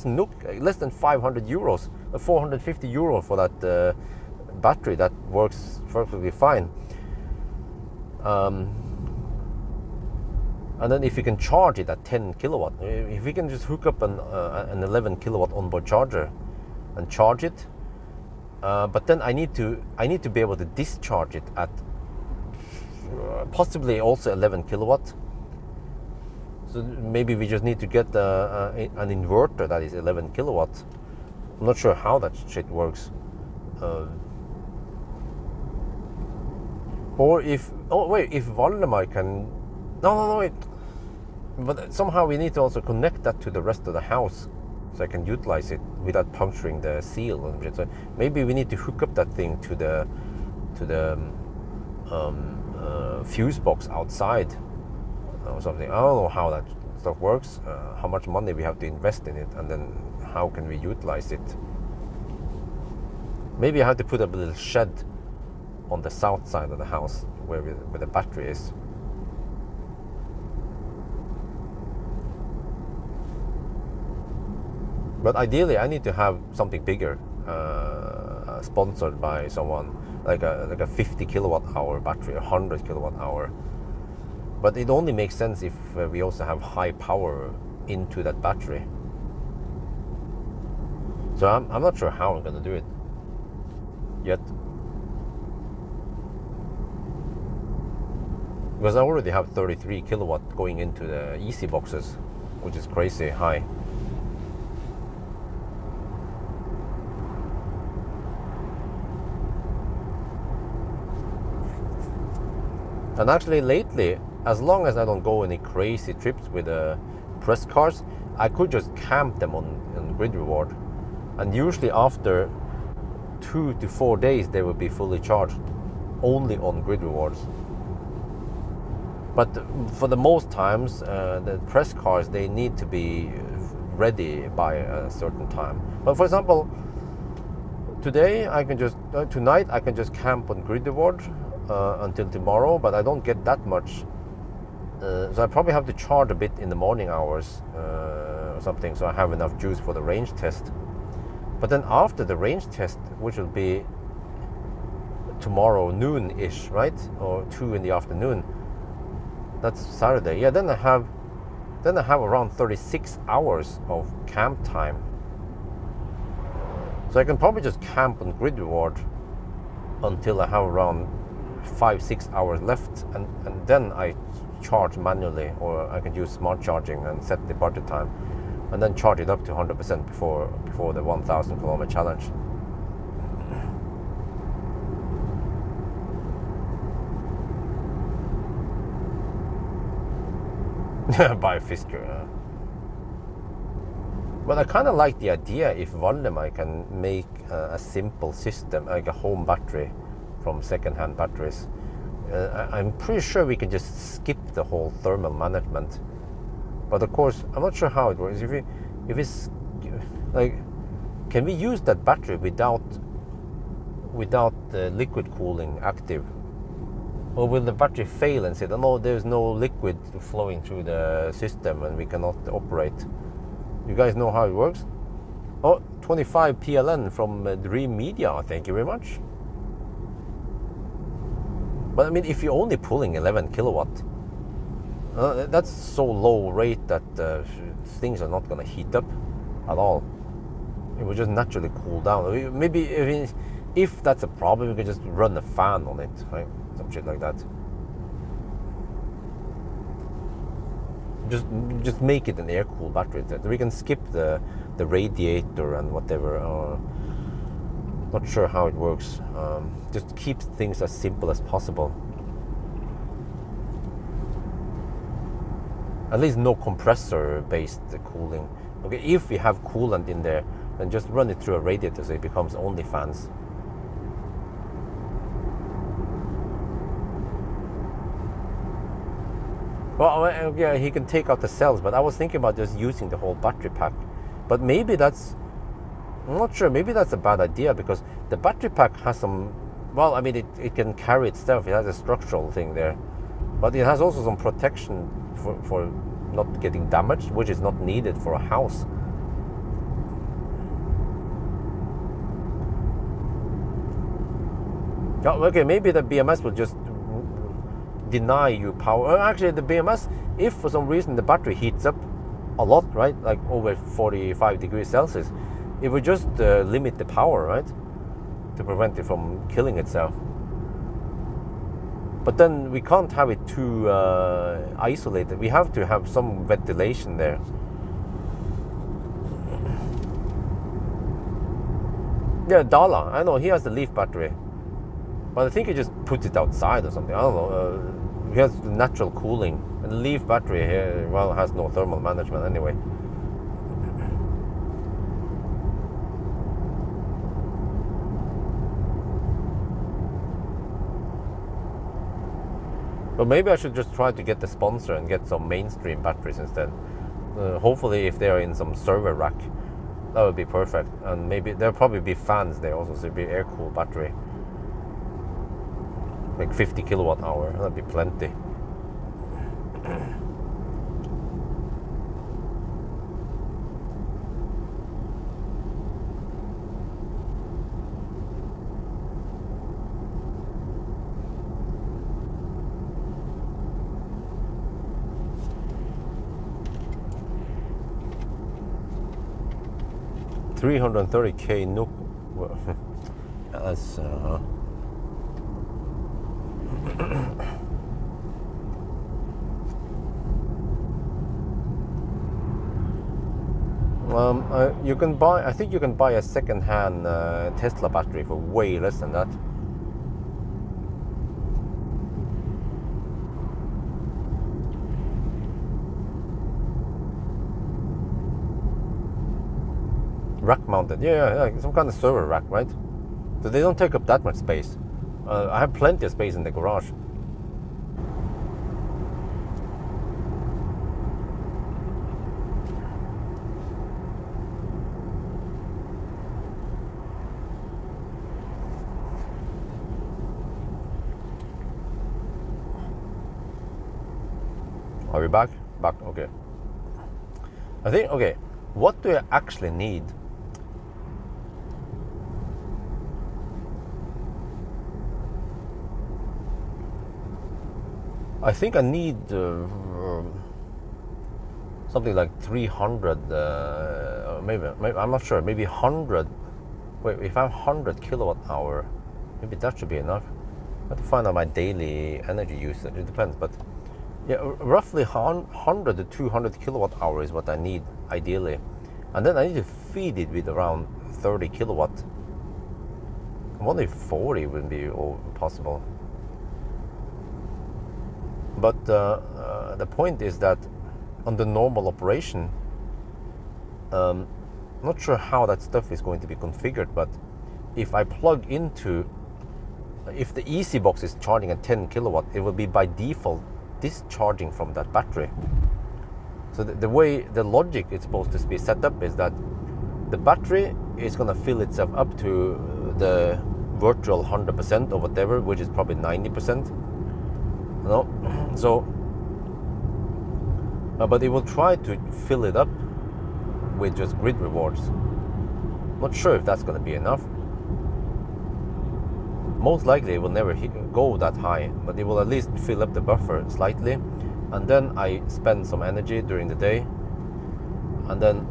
NOK, less than 500 euros, 450 euro for that battery that works perfectly fine. And then if you can charge it at 10 kilowatt, if we can just hook up an 11 kilowatt onboard charger and charge it, but then I need to be able to discharge it at possibly also 11 kilowatt. So maybe we just need to get an inverter that is 11 kilowatt. I'm not sure how that shit works. Or if Valdemar can, wait. But somehow we need to also connect that to the rest of the house, so I can utilize it without puncturing the seal and shit. So maybe we need to hook up that thing to the fuse box outside or something. I don't know how that stuff works, how much money we have to invest in it, and then how can we utilize it. Maybe I have to put up a little shed on the south side of the house where the battery is. But ideally, I need to have something bigger, sponsored by someone, like a 50 kilowatt hour battery, 100 kilowatt hour. But it only makes sense if we also have high power into that battery. So I'm not sure how I'm going to do it yet. Because I already have 33 kilowatt going into the easy boxes, which is crazy high. And actually lately, as long as I don't go any crazy trips with press cars, I could just camp them on grid reward. And usually after 2 to 4 days, they will be fully charged, only on grid rewards. But for the most times, the press cars, they need to be ready by a certain time. But for example, tonight I can just camp on grid reward until tomorrow, but I don't get that much. So I probably have to charge a bit in the morning hours or something, so I have enough juice for the range test. But then after the range test, which will be tomorrow noon-ish, right? Or 2 in the afternoon. That's Saturday. Yeah, then I have then I have around 36 hours of camp time. So I can probably just camp on grid reward until I have around 5-6 hours left, and then I charge manually, or I can use smart charging and set the budget time, and then charge it up to 100% before the 1,000 kilometer challenge. By Fisker. But I kind of like the idea if Valdemar can make a simple system, like a home battery from second-hand batteries. I'm pretty sure we can just skip the whole thermal management. But of course, I'm not sure how it works. If it's like, can we use that battery without the liquid cooling active? Or will the battery fail and say, oh, no, there's no liquid flowing through the system and we cannot operate? You guys know how it works? Oh, 25 PLN from Dream Media, thank you very much. But I mean, if you're only pulling 11 kilowatt, that's so low rate that things are not going to heat up at all. It will just naturally cool down. Maybe if that's a problem, we can just run a fan on it, right? Some shit like that. Just make it an air-cooled battery. We can skip the radiator and whatever. Not sure how it works. Just keep things as simple as possible. At least no compressor-based cooling. Okay, if we have coolant in there, then just run it through a radiator so it becomes only fans. Well, yeah, he can take out the cells, but I was thinking about just using the whole battery pack. But maybe that's, I'm not sure, maybe that's a bad idea, because the battery pack has some, well, I mean, it can carry itself. It has a structural thing there. But it has also some protection for not getting damaged, which is not needed for a house. Oh, okay, maybe the BMS will just deny you power. Actually, the BMS, if for some reason the battery heats up a lot, right, like over 45 degrees Celsius, it would just limit the power, right, to prevent it from killing itself. But then we can't have it too isolated. We have to have some ventilation there. Yeah, Dala, I know, he has the Leaf battery. But I think he just puts it outside or something. I don't know. He has natural cooling. And the Leaf battery here, well, has no thermal management anyway. But maybe I should just try to get the sponsor and get some mainstream batteries instead. Hopefully, if they are in some server rack, that would be perfect. And maybe there'll probably be fans there also, so it'll be air-cooled battery. Like 50 kilowatt hour, that'd be plenty. $330K NOK. That's you can buy. I think you can buy a second-hand Tesla battery for way less than that. Rack mounted, yeah, some kind of server rack, right? So they don't take up that much space. I have plenty of space in the garage. Are we back? Back, okay. I think, okay, what do I actually need? I think I need something like 300, maybe I'm not sure, maybe 100. Wait, if I have 100 kilowatt hour, maybe that should be enough. I have to find out my daily energy usage. It depends, but yeah, roughly 100 to 200 kilowatt hour is what I need ideally, and then I need to feed it with around 30 kilowatt. I wonder if 40 would be possible. But the point is that under normal operation, not sure how that stuff is going to be configured, but if I plug into, if the easy box is charging at 10 kilowatt, it will be by default discharging from that battery. So the way the logic is supposed to be set up is that the battery is going to fill itself up to the virtual 100% or whatever, which is probably 90%. No, so but it will try to fill it up with just grid rewards. Not sure if that's going to be enough. Most likely it will never go that high, but it will at least fill up the buffer slightly, and then I spend some energy during the day, and then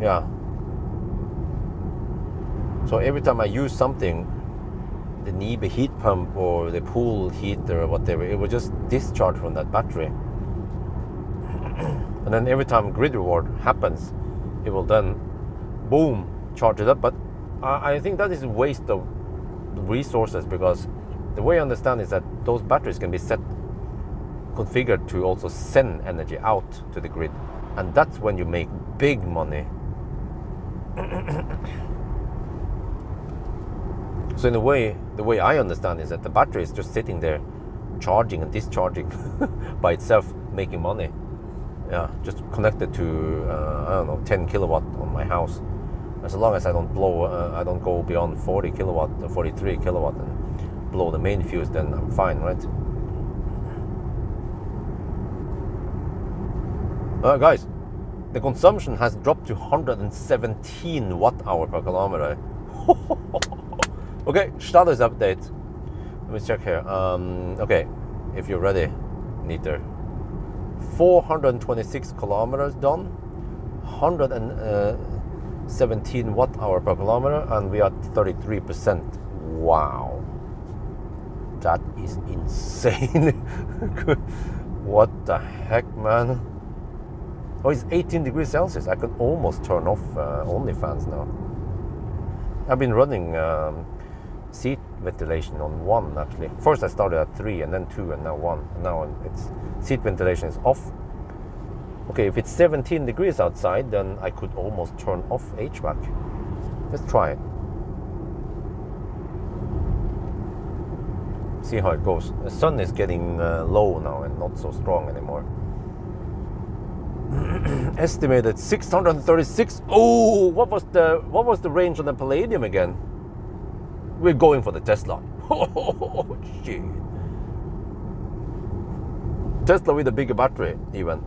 yeah, so every time I use something, the NIBE heat pump or the pool heater or whatever, it will just discharge from that battery. And then every time grid reward happens, it will then boom, charge it up. But I think that is a waste of resources, because the way I understand is that those batteries can be configured to also send energy out to the grid, and that's when you make big money. So in a way, the way I understand is that the battery is just sitting there charging and discharging by itself, making money. Yeah, just connected to I don't know, 10 kilowatt on my house. As long as I don't I don't go beyond 40 kilowatt or 43 kilowatt and blow the main fuse, then I'm fine, right? Guys, the consumption has dropped to 117 watt hour per kilometer. Okay, status update. Let me check here. Okay, if you're ready, Neater. 426 kilometers done, 117 watt hour per kilometer, and we are at 33%. Wow, that is insane. What the heck, man? Oh, it's 18 degrees Celsius. I can almost turn off OnlyFans now. I've been running seat ventilation on 1 actually. First I started at 3 and then 2 and now 1. Now it's seat ventilation is off. Okay, if it's 17 degrees outside, then I could almost turn off HVAC. Let's try it. See how it goes. The sun is getting low now and not so strong anymore. Estimated 636. Oh, what was the range on the Palladium again? We're going for the Tesla. Oh shit. Tesla with a bigger battery even.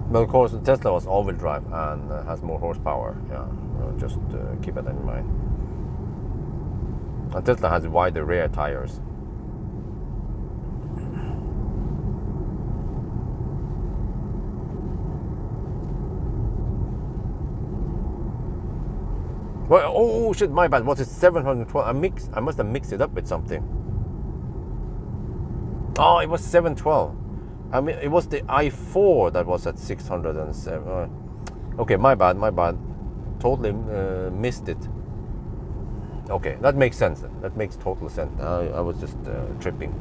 But of course the Tesla was all-wheel drive and has more horsepower. Yeah, just keep that in mind. And Tesla has wider rear tires. Well, oh shit, my bad. Was it 712? I must have mixed it up with something. Oh, it was 712. I mean, it was the i4 that was at 607. Okay, my bad. Totally missed it. Okay, that makes sense. That makes total sense. I was just tripping.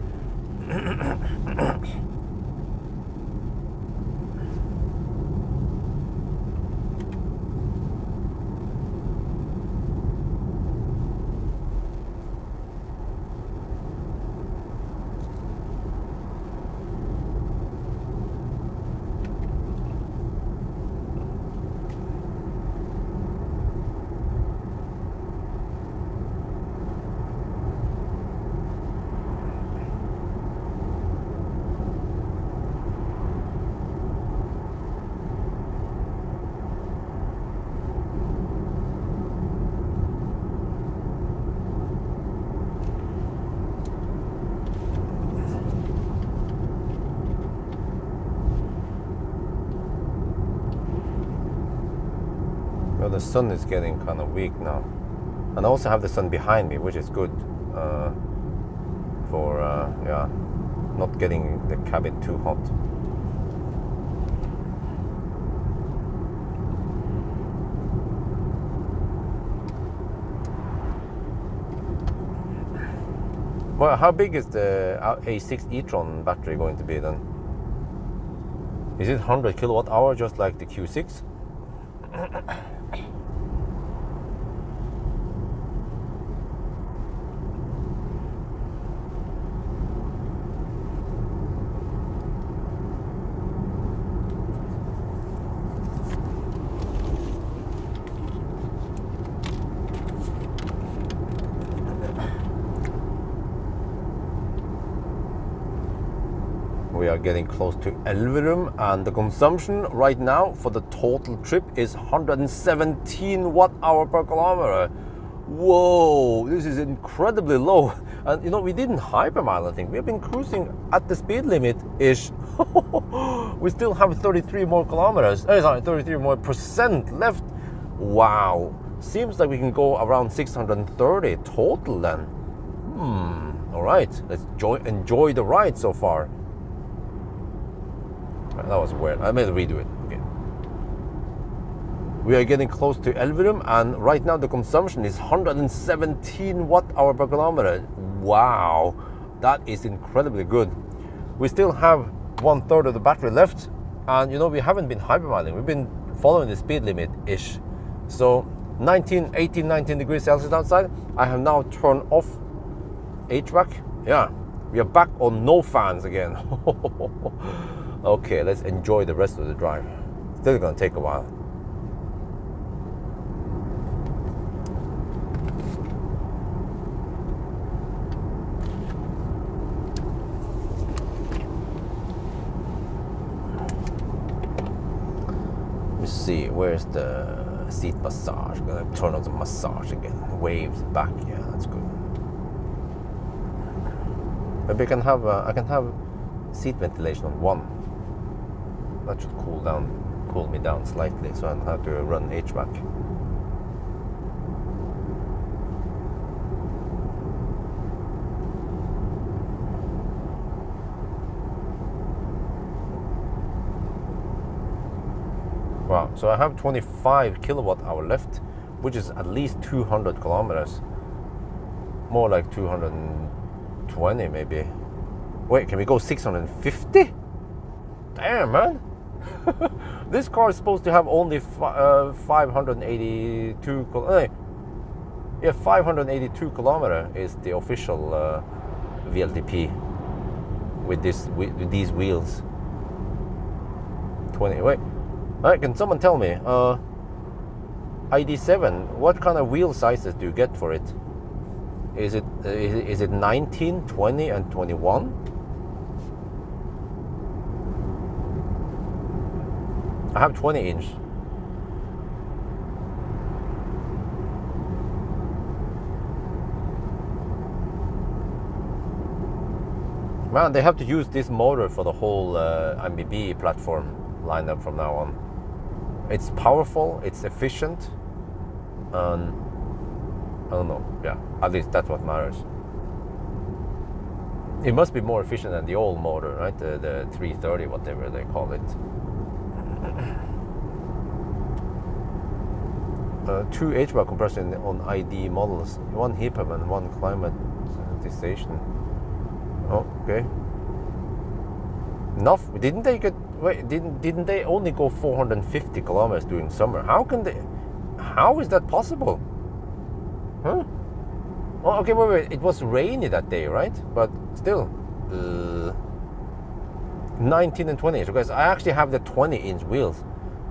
Well, the sun is getting kind of weak now. And I also have the sun behind me, which is good for yeah, not getting the cabin too hot. Well, how big is the A6 e-tron battery going to be then? Is it 100 kilowatt hour just like the Q6? We are getting close to Elverum, and the consumption right now for the total trip is 117 watt hour per kilometer. Whoa, this is incredibly low. And you know, we didn't hypermile, I think. We've been cruising at the speed limit-ish. We still have 33 more kilometers, 33 more percent left. Wow, seems like we can go around 630 total then. All right, let's enjoy the ride so far. That was weird. I made redo it. Okay. We are getting close to Elverum, and right now the consumption is 117 watt hour per kilometer. Wow, that is incredibly good. We still have 1/3 of the battery left, and you know, we haven't been hypermiling. We've been following the speed limit-ish. So 18, 19 degrees Celsius outside. I have now turned off HVAC. Yeah, we are back on no fans again. Okay, let's enjoy the rest of the drive. Still gonna take a while. Let me see, where's the seat massage? I'm gonna turn on the massage again. Waves back, yeah, that's good. Maybe I can have seat ventilation on 1. That should cool me down slightly, so I don't have to run HVAC. Wow, so I have 25 kilowatt hour left, which is at least 200 kilometers. More like 220 maybe. Wait, can we go 650? Damn, man. This car is supposed to have only 582 yeah, 582 kilometer is the official VLTP with these wheels. 20. Wait, can someone tell me? ID7. What kind of wheel sizes do you get for it? Is it 19, 20, and 21? I have 20 inch. Man, they have to use this motor for the whole MBB platform lineup from now on. It's powerful, it's efficient, and I don't know, yeah, at least that's what matters. It must be more efficient than the old motor, right? The 330, whatever they call it. 2 HVAC compressors on ID models, 1 heat pump and 1 climatization. Oh, okay. Enough. Didn't they only go 450 kilometers during summer? How is that possible? Huh? Oh, okay, wait. It was rainy that day, right? But still, 19 and 20 inch. Because I actually have the 20 inch wheels.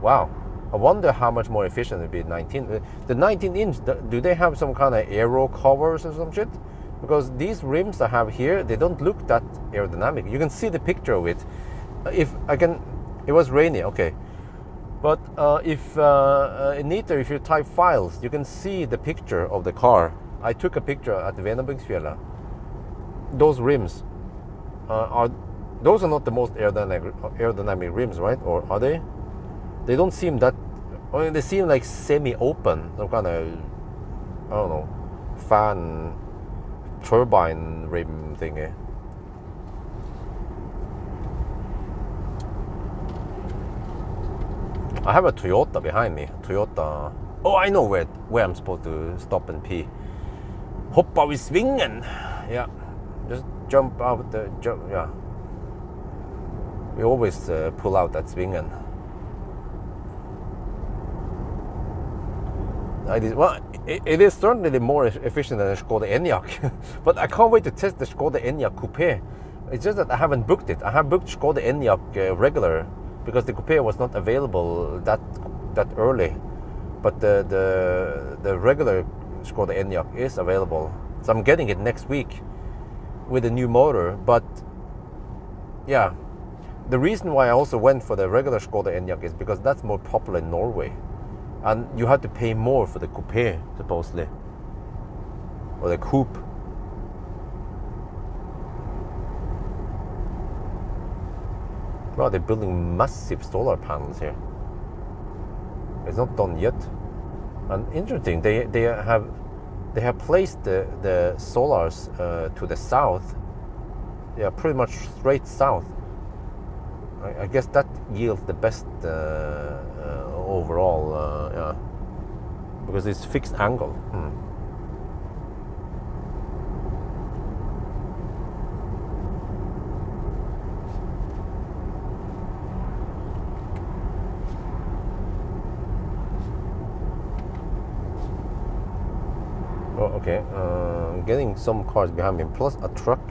Wow. I wonder how much more efficient it would be 19. The 19 inch, do they have some kind of aero covers or some shit? Because these rims I have here, they don't look that aerodynamic. You can see the picture of it. It was rainy, okay. But in Ytterøya, if you type files, you can see the picture of the car. I took a picture at the Venabygdsfjellet. Those rims, those are not the most aerodynamic rims, right? Or are they? They don't seem that I mean, they seem like semi-open, some kind of, I don't know, fan turbine rim thingy. I have a Toyota behind me. Toyota. Oh, I know where I'm supposed to stop and pee. Hoppa vid svingen. Yeah, just jump out the jump. Yeah, we always pull out at svingen. Well, it is certainly more efficient than a Skoda Enyaq, but I can't wait to test the Skoda Enyaq Coupe. It's just that I haven't booked it. I have booked Skoda Enyaq regular because the Coupe was not available that early, but the regular Skoda Enyaq is available, so I'm getting it next week with a new motor. But yeah, the reason why I also went for the regular Skoda Enyaq is because that's more popular in Norway. And you had to pay more for the coupe, supposedly. Or the coupe. Wow, they're building massive solar panels here. It's not done yet. And interesting, they have placed the solars to the south. Yeah, pretty much straight south. I guess that yields the best overall, yeah, because it's fixed angle. Oh, okay. Getting some cars behind me, plus a truck.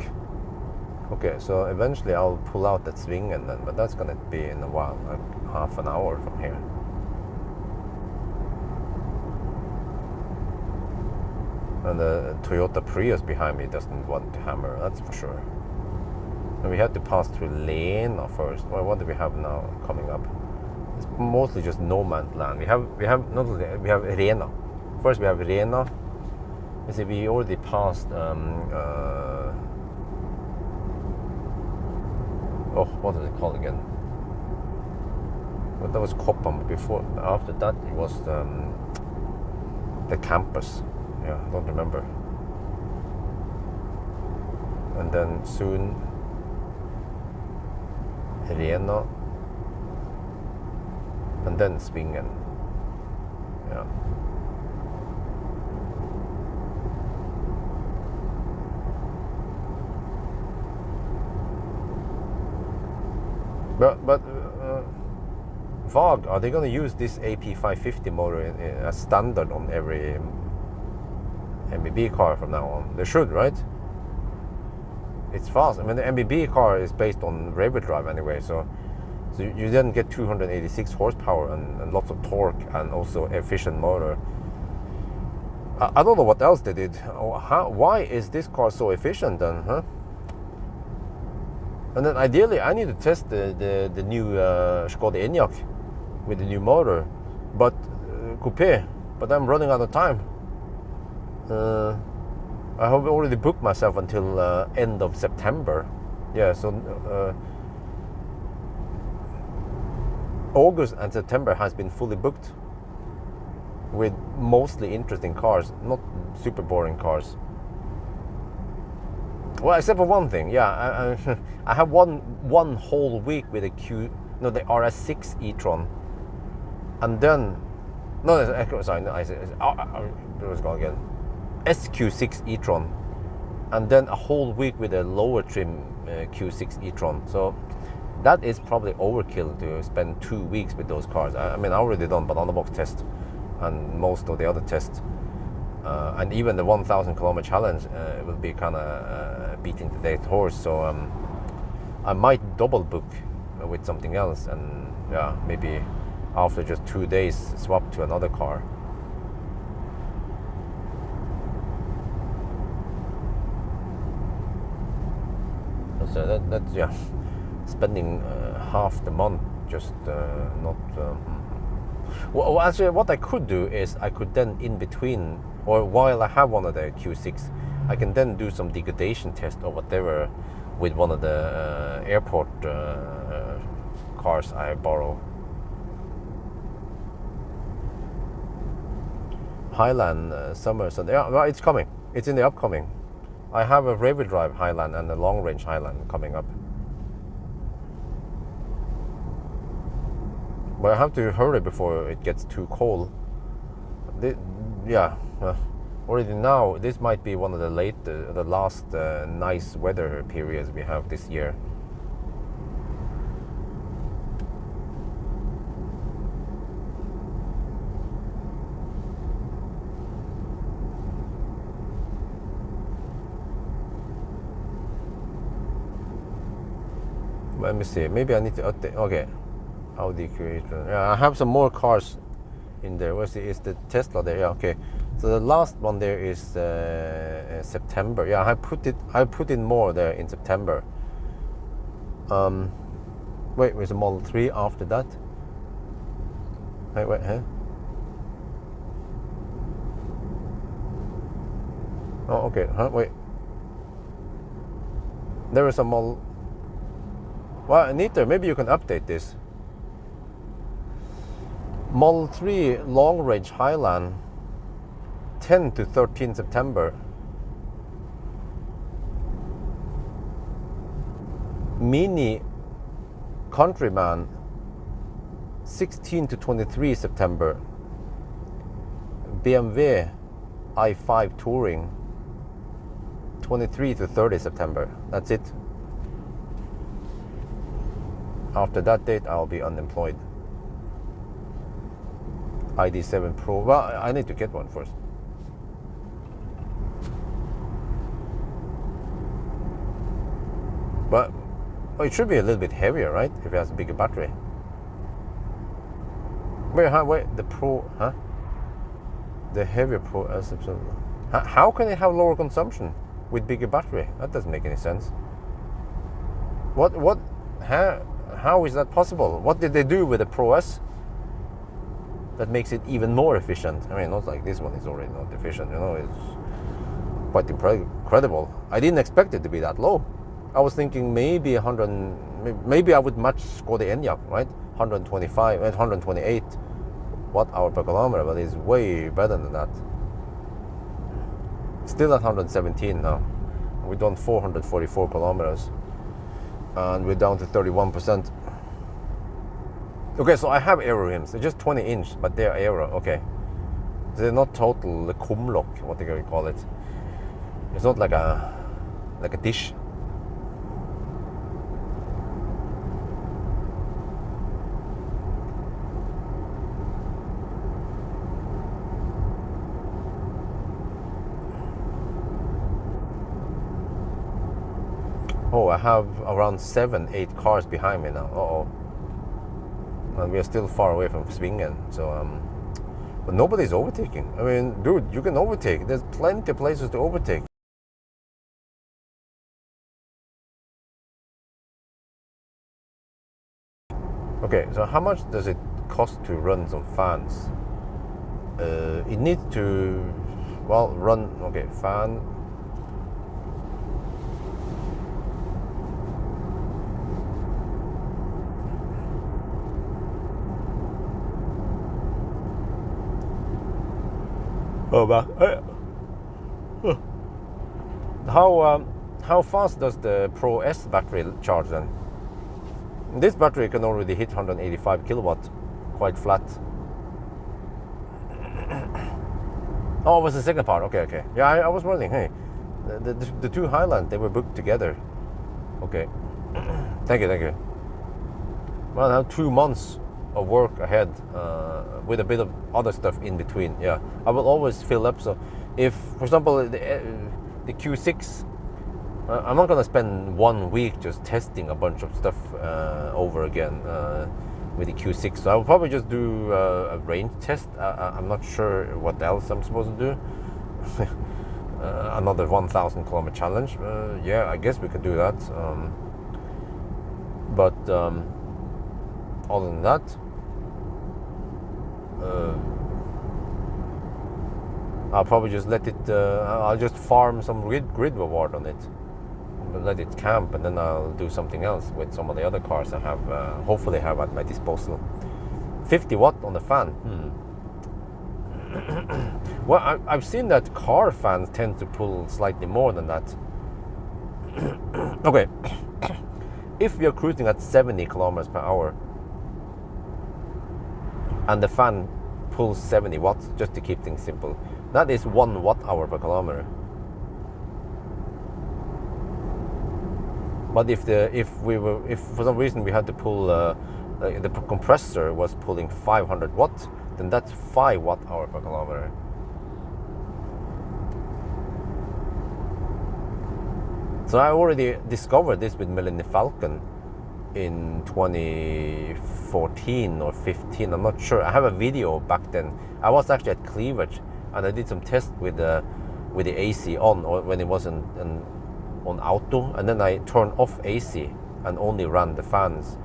Okay, so eventually I'll pull out that swing and then, but that's gonna be in a while, like half an hour from here. And the Toyota Prius behind me doesn't want to hammer, that's for sure. And we had to pass through Lena first. Well, what do we have now coming up? It's mostly just no man's land. We have not only we have Rena. First we have Rena. You see, we already passed. Oh, what is it called again? Well, that was Koppam before. After that, it was the campus. Yeah, I don't remember. And then soon Rena, and then Svingen. Yeah. But VAG, are they going to use this AP550 motor as standard on every MBB car from now on? They should, right? It's fast. I mean, the MBB car is based on rear-wheel drive anyway, so you then get 286 horsepower and lots of torque and also efficient motor. I don't know what else they did. Why is this car so efficient then, huh? And then ideally, I need to test the new Skoda Enyaq with the new motor, but coupe. But I'm running out of time. I have already booked myself until end of September. Yeah, so August and September has been fully booked with mostly interesting cars, not super boring cars. Well, except for one thing, yeah, I have one whole week with the RS6 e-tron, and then SQ6 e-tron, and then a whole week with a lower trim Q6 e-tron. So that is probably overkill to spend 2 weeks with those cars. I mean, I already done banana box test and most of the other tests. And even the 1,000 kilometer challenge will be kind of beating the dead horse. So I might double book with something else, and yeah, maybe after just 2 days swap to another car. So that's yeah, spending half the month just not. Well, actually, what I could do is I could then in between, or while I have one of the Q6, I can then do some degradation test or whatever with one of the airport cars I borrow. Highland summer Sunday. Yeah, well, it's coming. It's in the upcoming. I have a rear-wheel drive Highland and a long-range Highland coming up. But I have to hurry before it gets too cold. Already now, this might be one of the last nice weather periods we have this year. Let me see. Maybe I need to update. Okay. Audi creator. Yeah, I have some more cars in there. Is the Tesla there? Yeah. Okay. So the last one there is September. Yeah, I put in more there in September. Wait, there's a Model 3 after that. Wait, huh? Oh, okay. Huh? Wait. There is a Model. Well, Anita, maybe you can update this. Model 3 long range Highland, 10 to 13 September. Mini Countryman, 16 to 23 September. BMW i5 Touring, 23 to 30 September. That's it. After that date, I'll be unemployed. ID7 Pro. Well, I need to get one first. But it should be a little bit heavier, right? If it has a bigger battery. Wait, the Pro, huh? The heavier Pro. How can it have lower consumption with bigger battery? That doesn't make any sense. How is that possible? What did they do with the Pro S that makes it even more efficient? I mean, not like this one is already not efficient, you know, it's quite incredible. I didn't expect it to be that low. I was thinking maybe 100, maybe I would match Skoda Enyaq, right? 125 and 128 watt-hour per kilometer, but it's way better than that. Still at 117 now. We've done 444 kilometers. And we're down to 31%. Okay, so I have aero rims. They're just 20 inch, but they're aero. Okay, so they're not total kumlok, what they call it. It's not like a dish. Oh, I have around 7-8 cars behind me now. Uh-oh. And we are still far away from Svingen. So, but nobody's overtaking. I mean, dude, you can overtake. There's plenty of places to overtake. Okay, so how much does it cost to run some fans? It needs to, well, run, okay, fan. Oh, how fast does the Pro S battery charge then? This battery can already hit 185 kilowatt, quite flat. Oh, it was the second part. Okay. Yeah, I was wondering. Hey, the two Highland, they were booked together. Okay. Thank you. Well, I have 2 months of work ahead with a bit of other stuff in between. Yeah, I will always fill up. So if, for example, the Q6, I'm not gonna spend 1 week just testing a bunch of stuff over again with the Q6. So I will probably just do a range test. I'm not sure what else I'm supposed to do. Another 1,000 kilometer challenge. Yeah, I guess we could do that. But other than that, I'll probably just let it. I'll just farm some grid reward on it, let it camp, and then I'll do something else with some of the other cars I have. Hopefully, have at my disposal. 50 watt on the fan. Well, I've seen that car fans tend to pull slightly more than that. Okay, if we are cruising at 70 kilometers per hour and the fan pulls 70 watts, just to keep things simple, that is 1 watt-hour per kilometer. But if for some reason we had to pull the compressor was pulling 500 watts, then that's 5 watt-hour per kilometer. So I already discovered this with Millennium Falcon in 2014 or 15. I'm not sure. I have a video back then. I was actually at Cleavage and I did some tests with the AC on, or when it was on auto, and then I turned off AC and only ran the fans.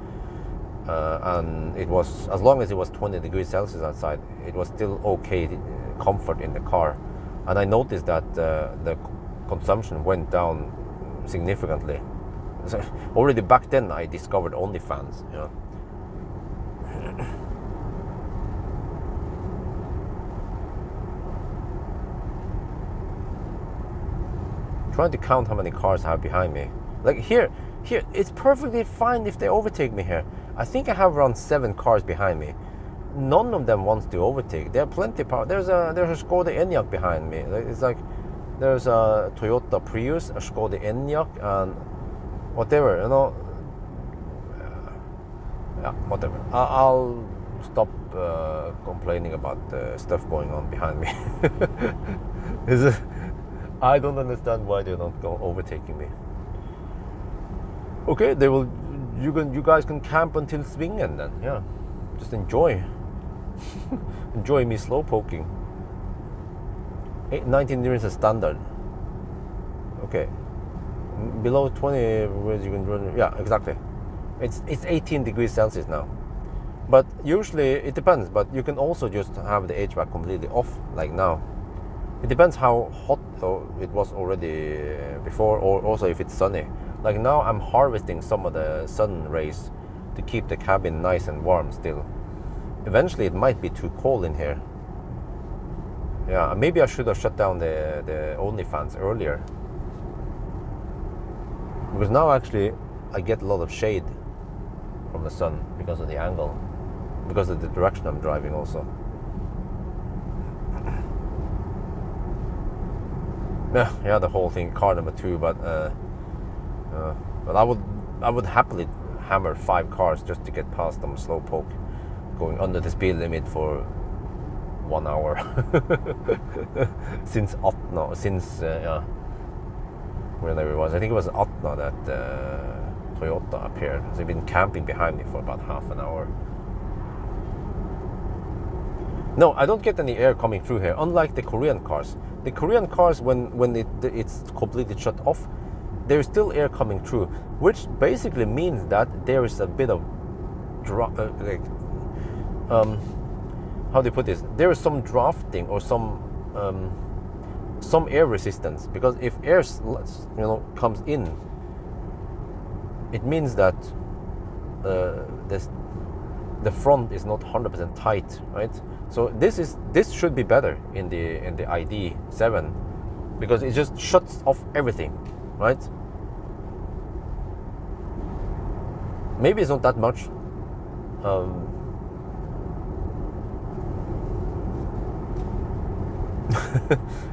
And it was, as long as it was 20 degrees Celsius outside, it was still okay comfort in the car. And I noticed that the consumption went down significantly. So already back then I discovered only fans, you know. Trying to count how many cars I have behind me. Like here, it's perfectly fine if they overtake me here. I think I have around 7 cars behind me. None of them wants to overtake. There are plenty of power. There's a Skoda Enyaq behind me. It's like there's a Toyota Prius, a Skoda Enyaq, and whatever, you know. Yeah, whatever. I'll stop complaining about the stuff going on behind me. I don't understand why they're not overtaking me. Okay, they will. You guys can camp until Svingen then. Yeah, just enjoy. Enjoy me slow poking. 19 degrees is standard. Okay, below 20 where you can run. Yeah, exactly. It's 18 degrees Celsius now. But usually it depends. But you can also just have the HVAC completely off, like now. It depends how hot it was already before, or also if it's sunny. Like now I'm harvesting some of the sun rays to keep the cabin nice and warm still. Eventually it might be too cold in here. Yeah, maybe I should have shut down the OnlyFans earlier. Because now actually I get a lot of shade from the sun because of the angle. Because of the direction I'm driving also. Yeah, the whole thing, car number 2, but I would happily hammer 5 cars just to get past them slow poke, going under the speed limit for 1 hour. Since Atna, whenever it was, I think it was Atna that Toyota appeared. So they've been camping behind me for about half an hour. No, I don't get any air coming through here, unlike the Korean cars. The Korean cars, when it's completely shut off, there is still air coming through, which basically means that there is a bit of how do you put this? There is some drafting or some air resistance, because if air comes in, it means that the front is not 100% tight, right? So this should be better in the ID7, because it just shuts off everything, right? Maybe it's not that much.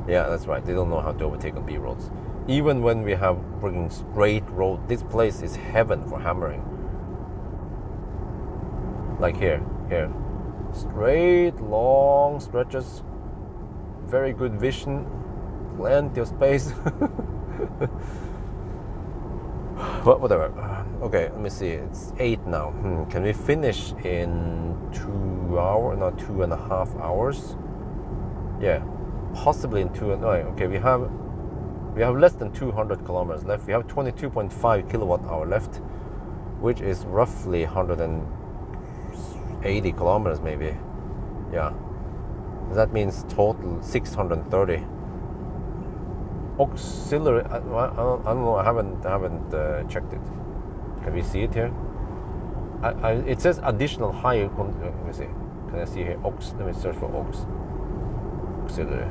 Yeah, that's right. They don't know how to overtake on B roads. Even when we have bringing straight road, this place is heaven for hammering. Like here. Straight, long stretches, very good vision, plenty of space. But whatever. Okay, let me see. It's 8 now. Can we finish in 2 hours? No, 2.5 hours. Yeah, possibly in 2. No, okay, we have less than 200 kilometers left. We have 22.5 kilowatt hour left, which is roughly 180 kilometers maybe. Yeah, that means total 630. Auxiliary, I don't know, I haven't checked it. Can we see it here? It says additional higher, let me see, can I see here, aux, let me search for aux. auxiliary.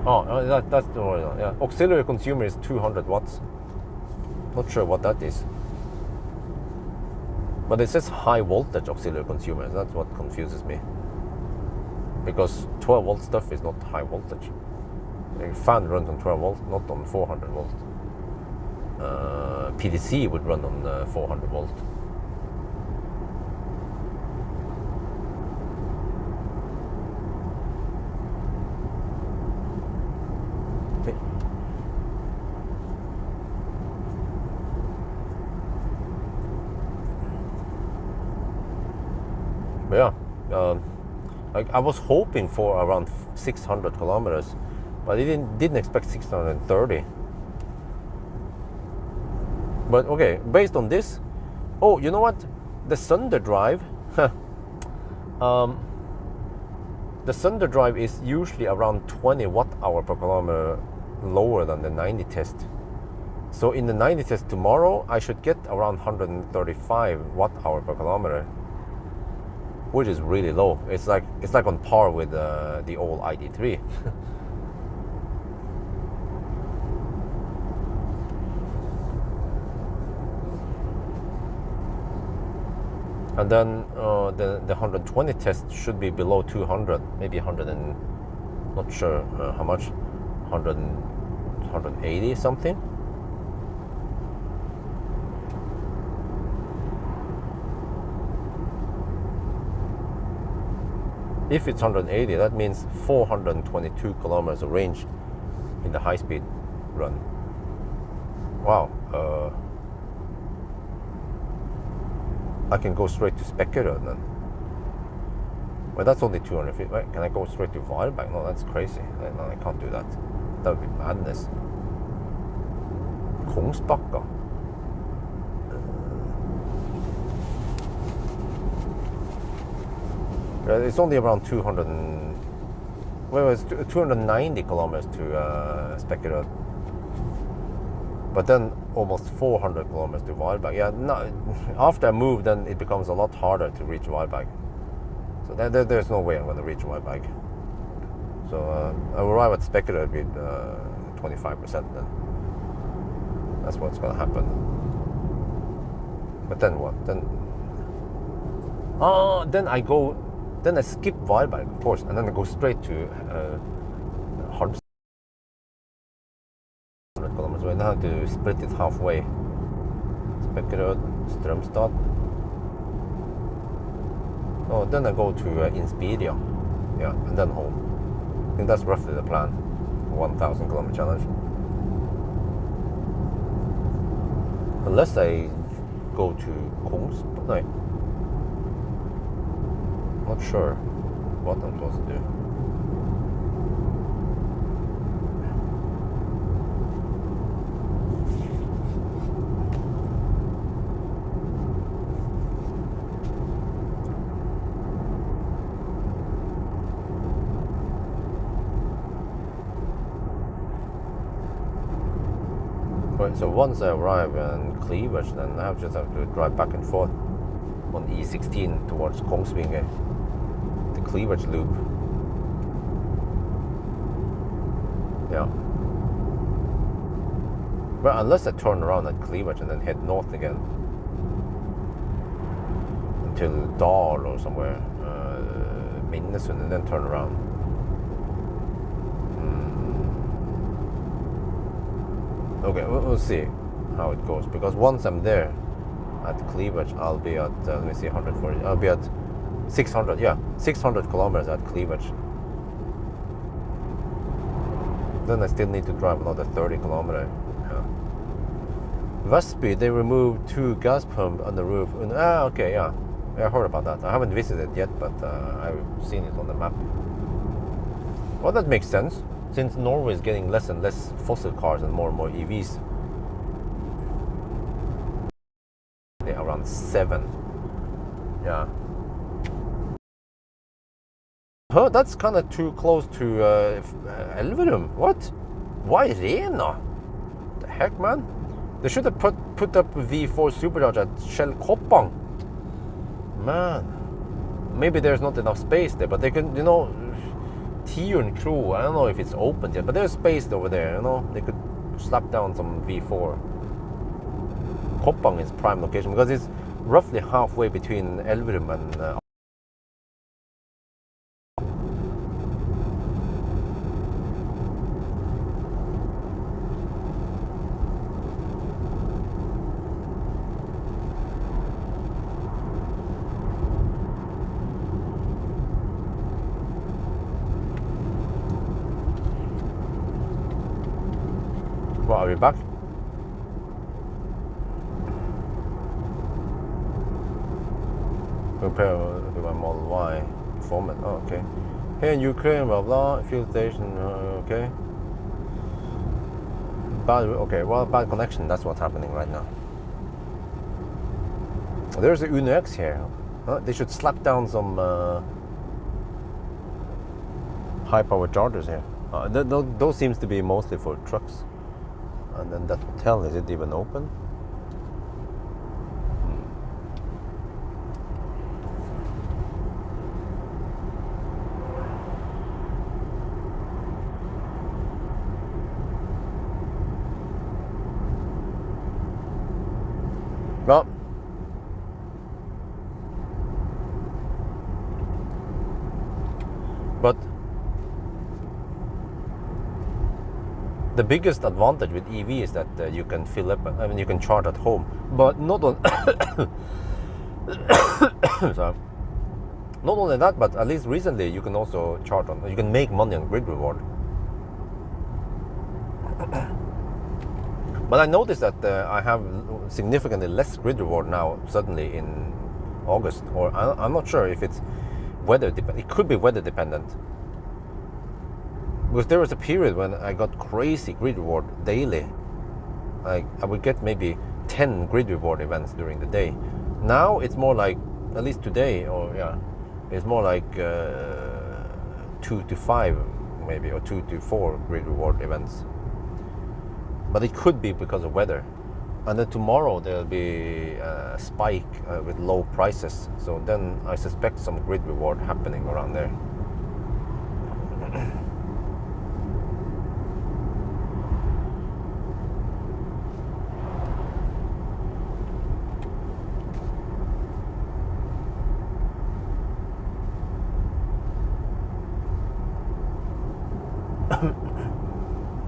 Oh, that's the one. Yeah, auxiliary consumer is 200 watts. Not sure what that is. But it says high voltage auxiliary consumer. That's what confuses me. Because 12 volt stuff is not high voltage. A fan runs on 12 volt, not on 400 volt. PDC would run on 400 volt. Yeah, I was hoping for around 600 kilometers, but I didn't expect 630. But okay, based on this, oh, you know what? The Sunday drive, the Sunday drive is usually around 20 watt-hour per kilometer lower than the 90 test. So in the 90 test tomorrow, I should get around 135 watt-hour per kilometer, which is really low. It's like on par with the old ID3. And then the 120 test should be below 200, maybe 100 and not sure how much, 180 something. If it's 180, that means 422 kilometers of range in the high-speed run. Wow. I can go straight to Spekkerød then. Well, that's only 200 feet. Wait, can I go straight to Varberg? No, that's crazy. No, I can't do that. That would be madness. Kongsbakka. It's only around 200 and, well, it's 290 kilometers to Spekkerød. But then almost 400 kilometers to Varberg. Yeah, no, after I move, then it becomes a lot harder to reach Varberg. So there's no way I'm going to reach Varberg. So I will arrive at Spekkerød with 25% then. That's what's going to happen. But then what? Then I skip Varberg, of course, and then I go straight to Hards. 100 kilometers away. Now I have to split it halfway. Spekkerød, Strømstad. Oh, then I go to Inspiria. Yeah, and then home. I think that's roughly the plan. 1,000 kilometer challenge. Unless I go to Kongsberg. No. Not sure what I'm supposed to do. Right, so once I arrive in Cleavage, then I just have to drive back and forth on E16 towards Kongsvinger. Cleavage loop. Yeah. But unless I turn around at Cleavage and then head north again until Dal or somewhere, Minnesund, and then turn around. Okay, we'll see how it goes, because once I'm there at Cleavage, I'll be at let me see, 140. I'll be at 600, yeah, 600 kilometers at Cleavage. Then I still need to drive another 30 kilometers. Yeah. Vestby, they removed 2 gas pumps on the roof. Okay, yeah. I heard about that. I haven't visited it yet, but I've seen it on the map. Well, that makes sense, since Norway is getting less and less fossil cars and more EVs. They're around 7. Yeah. Huh, that's kind of too close to Elverum. What? Why Rena? The heck, man? They should have put up V4 supercharger at Shell Koppang. Man. maybe there's not enough space there, but they can, you know, Tiun crew, I don't know if it's open yet, but there's space over there, you know, they could slap down some V4. Koppang is prime location because it's roughly halfway between Elverum and What, are we back? Compare to my Model Y format. Oh, okay. Here in Ukraine, blah blah. Fuel station. Okay. Bad. Okay. Well, bad connection. That's what's happening right now. There's a Uno X here. They should slap down some high-power chargers here. Those seems to be mostly for trucks. And then that hotel, is it even open? Well, but the biggest advantage with EV is that you can fill up, I mean, you can charge at home, but not on sorry. Not only that, but at least recently you can also charge on, you can make money on grid reward. But I noticed that I have significantly less grid reward now suddenly in August, or I'm not sure if it's weather dependent. It could be weather dependent. Because there was a period when I got crazy grid reward daily. I would get maybe 10 grid reward events during the day. Now it's more like, at least today, or yeah, it's more like 2 to 5 maybe, or 2 to 4 grid reward events. But it could be because of weather. And then tomorrow there'll be a spike with low prices. So then I suspect some grid reward happening around there.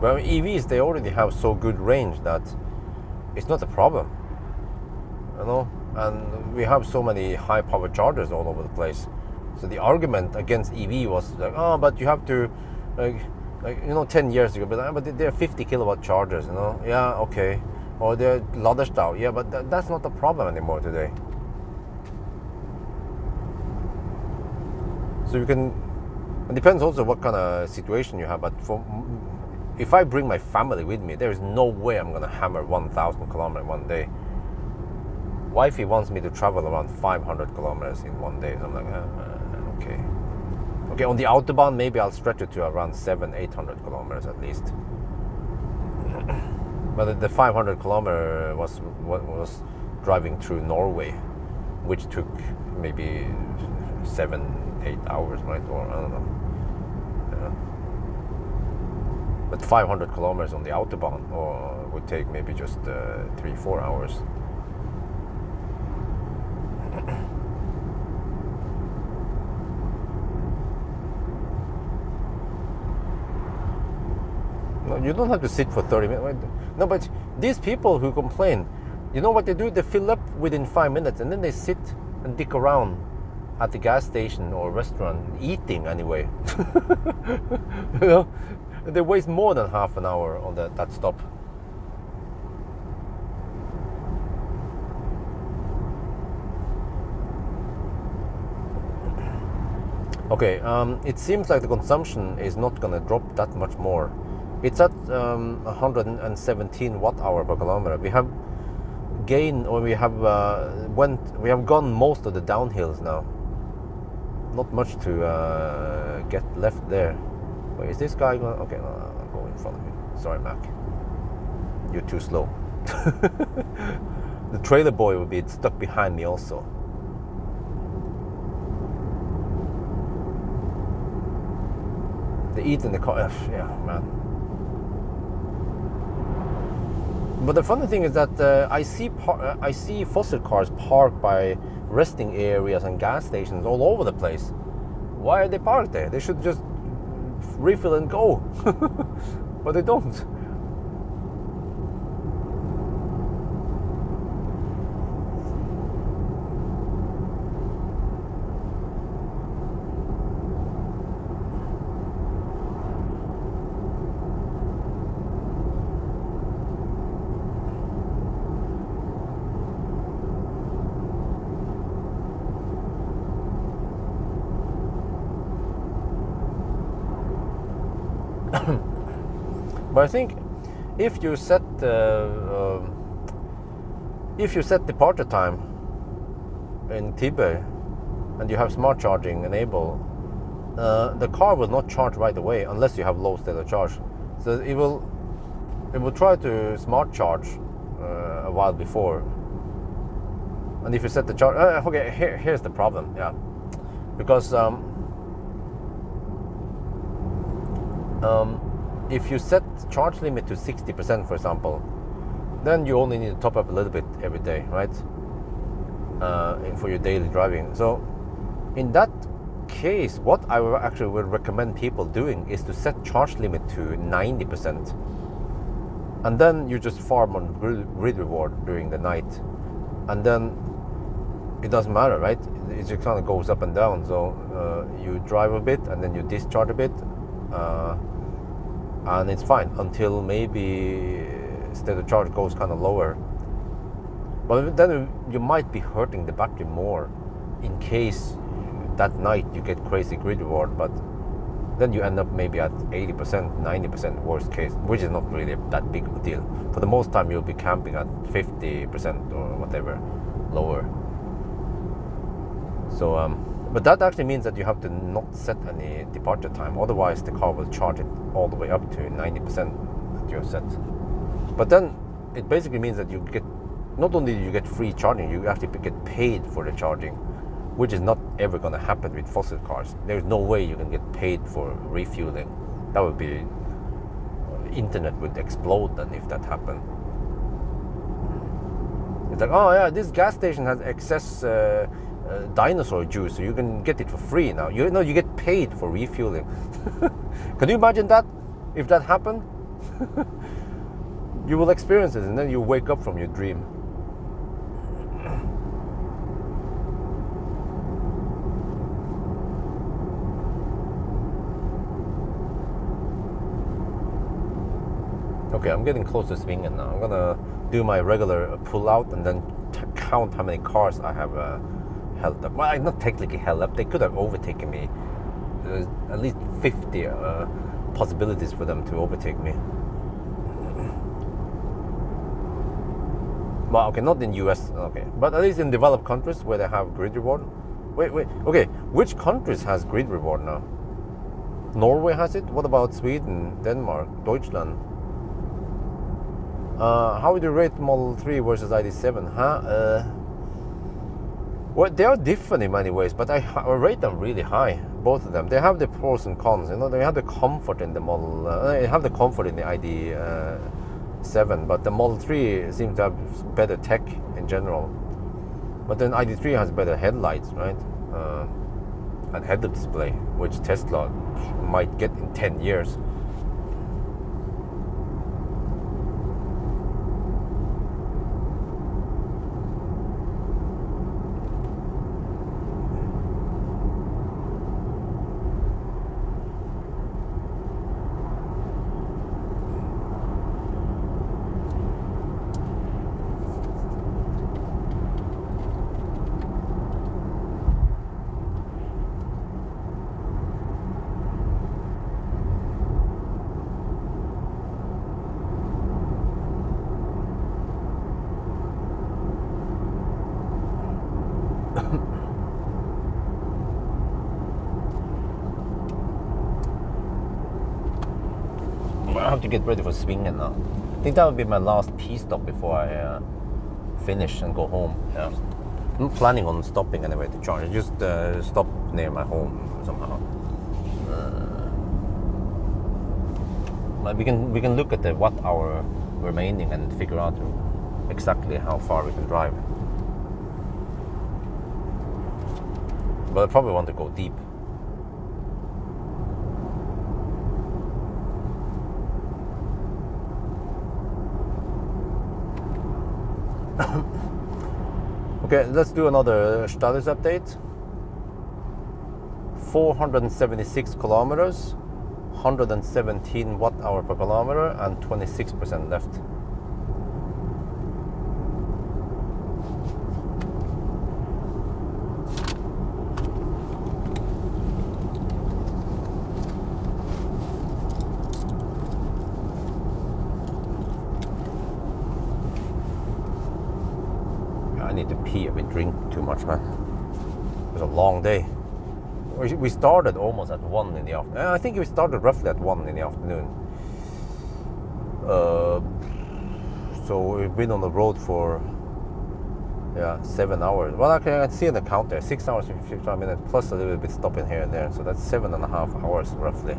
Well, EVs, they already have so good range that it's not a problem, you know, and we have so many high power chargers all over the place. So the argument against EV was like, oh, but you have to, like you know, 10 years ago, but they're 50 kilowatt chargers, you know, yeah, okay, or they're laderstau, yeah, but that's not a problem anymore today. So you can, it depends also what kind of situation you have, but if I bring my family with me, there is no way I'm gonna hammer 1,000 kilometers one day. Wifey wants me to travel around 500 kilometers in one day. So I'm like, okay. Okay, on the Autobahn, maybe I'll stretch it to around 700-800 kilometers at least. But the 500 kilometer was driving through Norway, which took maybe 7-8 hours, right? Or I don't know. But 500 kilometers on the Autobahn would take maybe just 3-4 hours. No, you don't have to sit for 30 minutes. No, but these people who complain, you know what they do? They fill up within 5 minutes and then they sit and dick around at the gas station or restaurant, eating anyway. You know? They waste more than half an hour on that stop. Okay, it seems like the consumption is not going to drop that much more. It's at 117 watt hour per kilometer. We have gained, or we have gone most of the downhills now. Not much to get left there. Wait, is this guy going? Okay, no, I'll go in front of me. Sorry, Mac. You're too slow. The trailer boy will be stuck behind me also. They eat in the car. Yeah, man. But the funny thing is that I see fossil cars parked by resting areas and gas stations all over the place. Why are they parked there? They should just refill and go. But they don't. But I think if you set departure time in Tibet and you have smart charging enabled, the car will not charge right away unless you have low state of charge. So it will try to smart charge a while before. And if you set the charge, okay, here's the problem, yeah, because if you set charge limit to 60%, for example, then you only need to top up a little bit every day, right? For your daily driving. So in that case, what I actually would recommend people doing is to set charge limit to 90%. And then you just farm on grid reward during the night. And then it doesn't matter, right? It just kind of goes up and down. So you drive a bit and then you discharge a bit. And it's fine until maybe state of charge goes kind of lower. But then you might be hurting the battery more in case that night you get crazy grid reward, but then you end up maybe at 80%, 90% worst case, which is not really that big of a deal. For the most time you'll be camping at 50% or whatever, lower. So, but that actually means that you have to not set any departure time, otherwise the car will charge it all the way up to 90% that you have set. But then it basically means that you get, not only do you get free charging, you actually get paid for the charging, which is not ever going to happen with fossil cars. There's no way you can get paid for refueling. That would be, internet would explode then if that happened. It's like, oh yeah, this gas station has excess dinosaur juice, so you can get it for free now. You know, you get paid for refueling. Can you imagine that? If that happened? You will experience it and then you wake up from your dream. Okay, I'm getting close to swinging now. I'm gonna do my regular pull out and then count how many cars I have held up. Well, not technically held up. They could have overtaken me. There's at least 50 possibilities for them to overtake me. Well, okay, not in US, okay, but at least in developed countries where they have grid reward. Wait, okay, which countries has grid reward now? Norway has it? What about Sweden, Denmark, Deutschland? How would you rate Model 3 versus ID7? Well, they are different in many ways, but I rate them really high, both of them. They have the pros and cons. You know, they have the comfort in the model. They have the comfort in the ID7, but the Model 3 seems to have better tech in general. But then ID3 has better headlights, right? And head-up display, which Tesla might get in 10 years. I have to get ready for swinging now. I think that would be my last pee stop before I finish and go home. Yeah. I'm planning on stopping anyway to charge. Just stop near my home somehow. like we can look at the watt hour remaining and figure out exactly how far we can drive. But I probably want to go deep. Okay, let's do another status update. 476 kilometers, 117 watt hour per kilometer, and 26% left. I need to pee. I've been drinking too much, man. It was a long day. We started almost at 1 in the afternoon. I think we started roughly at 1 in the afternoon. So we've been on the road for 7 hours. Well, I can see in the count there, 6 hours and 55 minutes plus a little bit stopping here and there. So that's 7.5 hours roughly.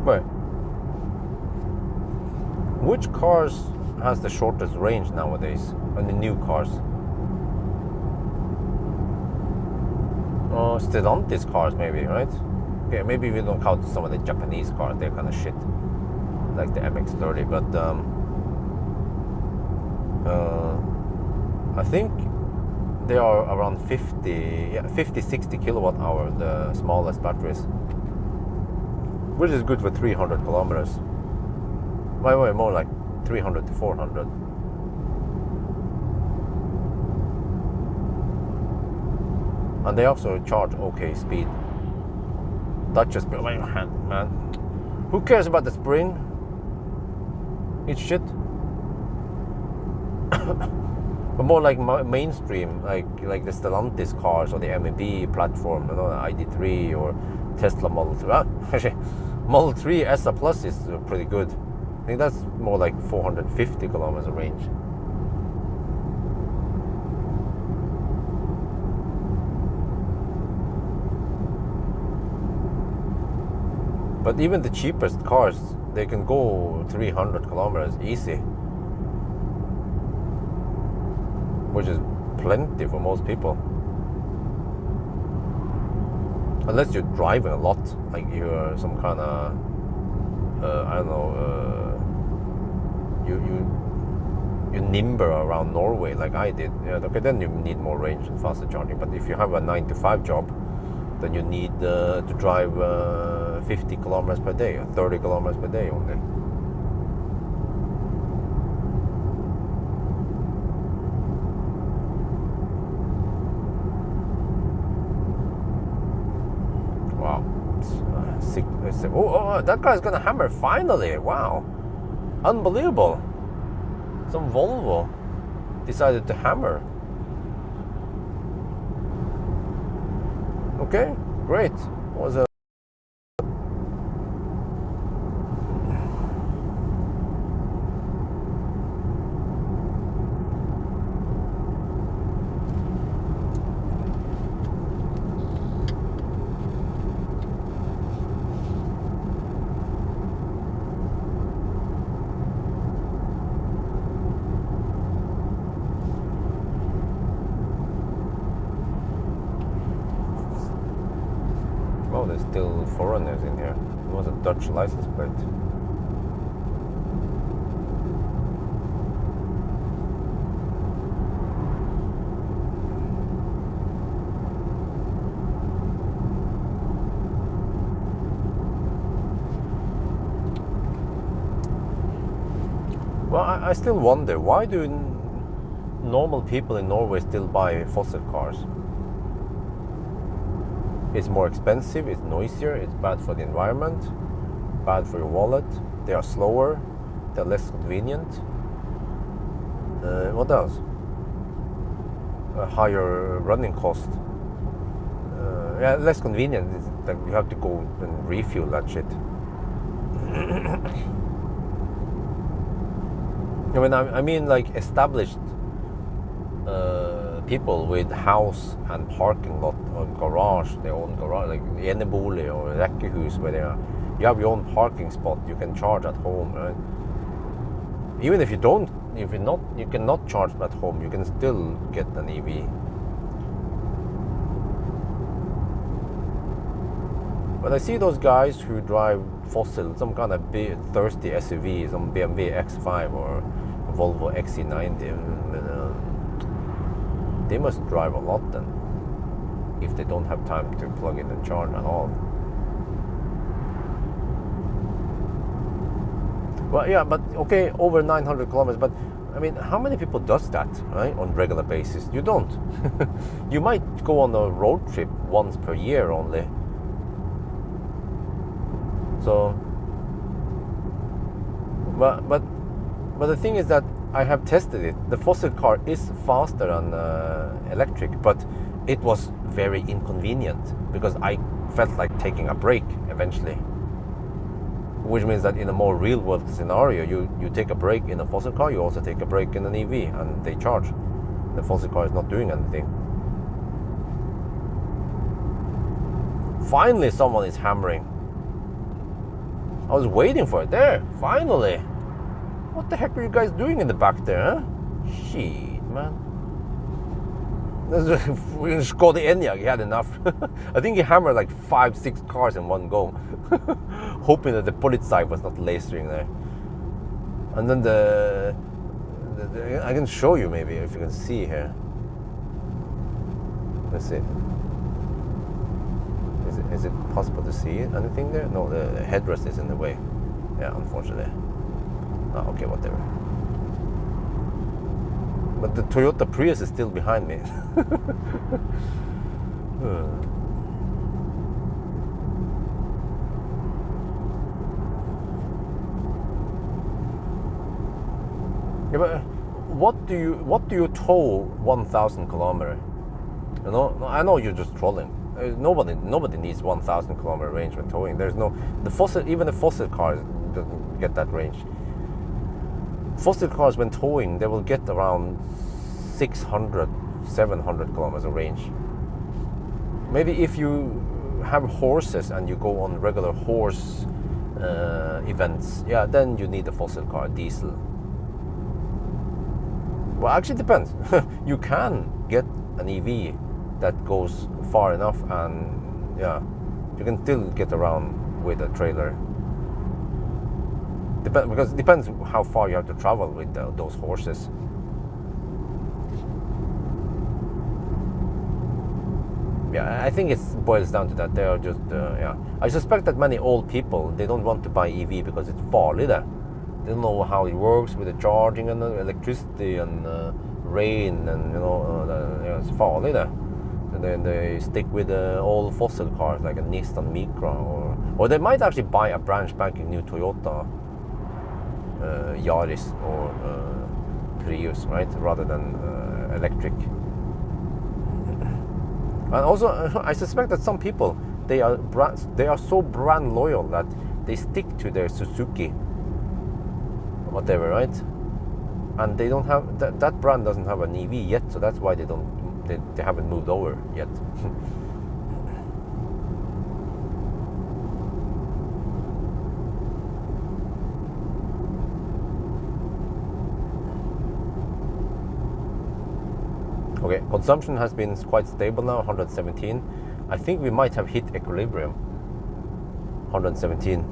Wait. Which cars has the shortest range nowadays? On the new cars? Oh, Stellantis cars maybe, right? Yeah, maybe we don't count some of the Japanese cars. They're kind of shit, like the MX-30. But I think they are around 50-60 kilowatt hour, the smallest batteries, which is good for 300 kilometers. By the way, more like 300 to 400. And they also charge okay speed. That's just my hand, man. Who cares about the spring? It's shit. But more like mainstream, like the Stellantis cars or the MEB platform, you know, ID3 or Tesla Model 3. Model 3 SR Plus is pretty good. I think that's more like 450 kilometers of range. But even the cheapest cars, they can go 300 kilometers easy, which is plenty for most people. Unless you're driving a lot, like you're some kind of, I don't know, you nimble around Norway like I did. Yeah, okay, then you need more range and faster charging. But if you have a 9-to-5 job, then you need to drive 50 kilometers per day or 30 kilometers per day only. Wow. Oh, that guy's gonna hammer finally. Wow. Unbelievable. Some Volvo decided to hammer. Okay, great. Was a there's still foreigners in here. It was a Dutch license plate. Well, I still wonder, why do normal people in Norway still buy fossil cars? It's more expensive, it's noisier, it's bad for the environment, bad for your wallet, they are slower, they're less convenient. What else? A higher running cost. Yeah, less convenient. It's like you have to go and refuel that shit. I mean like established people with house and parking lot or garage, their own garage, like enebolig or rekkehus, where you have your own parking spot, you can charge at home, right? Even if you cannot charge at home, you can still get an EV. But I see those guys who drive fossil, some kind of big, thirsty SUV, some BMW X5 or Volvo XC90. They must drive a lot then, if they don't have time to plug in and charge at all. Well, yeah, but okay, over 900 kilometers, but I mean, how many people does that, right, on regular basis? You don't. You might go on a road trip once per year only. So, but the thing is that I have tested it. The fossil car is faster than electric, but it was very inconvenient because I felt like taking a break eventually. Which means that in a more real world scenario, you take a break in a fossil car, you also take a break in an EV, and they charge. The fossil car is not doing anything. Finally, someone is hammering. I was waiting for it. There, finally. What the heck are you guys doing in the back there, huh? Shit, man. Skoda Enyaq, he had enough. I think he hammered like 5-6 cars in one go. Hoping that the polizei was not lasering there. And then I can show you maybe if you can see here. Let's see. Is it possible to see anything there? No, the headrest is in the way. Yeah, unfortunately. Oh, okay, whatever. But the Toyota Prius is still behind me. Yeah, but what do you tow 1,000 kilometer? You know, I know you're just trolling. Nobody needs 1,000 kilometer range when towing. There's no even the fossil cars doesn't get that range. Fossil cars when towing, they will get around 600, 700 kilometers of range. Maybe if you have horses and you go on regular horse events, yeah, then you need a fossil car, diesel. Well, actually, it depends. You can get an EV that goes far enough, and yeah, you can still get around with a trailer. Because it depends how far you have to travel with those horses. Yeah, I think it boils down to that. They are just, yeah. I suspect that many old people, they don't want to buy EV because it's farlig there. They don't know how it works with the charging and the electricity and rain, and yeah, it's farlig there. And then they stick with the old fossil cars like a Nissan Micra, or they might actually buy a brand spanking new Toyota Yaris or Prius, right, rather than electric. And also, I suspect that some people, they are so brand loyal that they stick to their Suzuki, whatever, right? And they don't have that brand doesn't have an EV yet, so that's why they haven't moved over yet. Okay, consumption has been quite stable now, 117. I think we might have hit equilibrium, 117.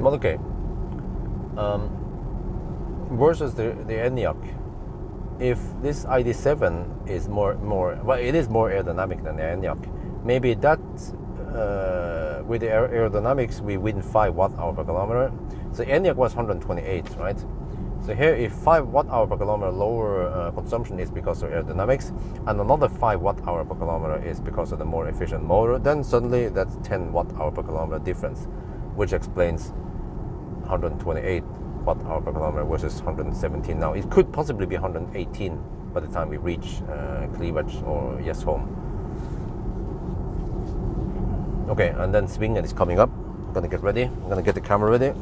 Well, okay. Versus the ENIAC, if this ID7 is more well, it is more aerodynamic than the ENIAC. Maybe that with the aerodynamics we win 5 watt-hour per kilometer. So ENIAC was 128, right? So here, if 5 watt-hour per kilometer lower consumption is because of aerodynamics, and another 5 watt-hour per kilometer is because of the more efficient motor, then suddenly that's 10 watt-hour per kilometer difference, which explains 128 watt-hour per kilometer versus 117 now. It could possibly be 118 by the time we reach cleavage or yes home. Okay, and then Svingen is coming up. I'm gonna get ready. I'm gonna get the camera ready.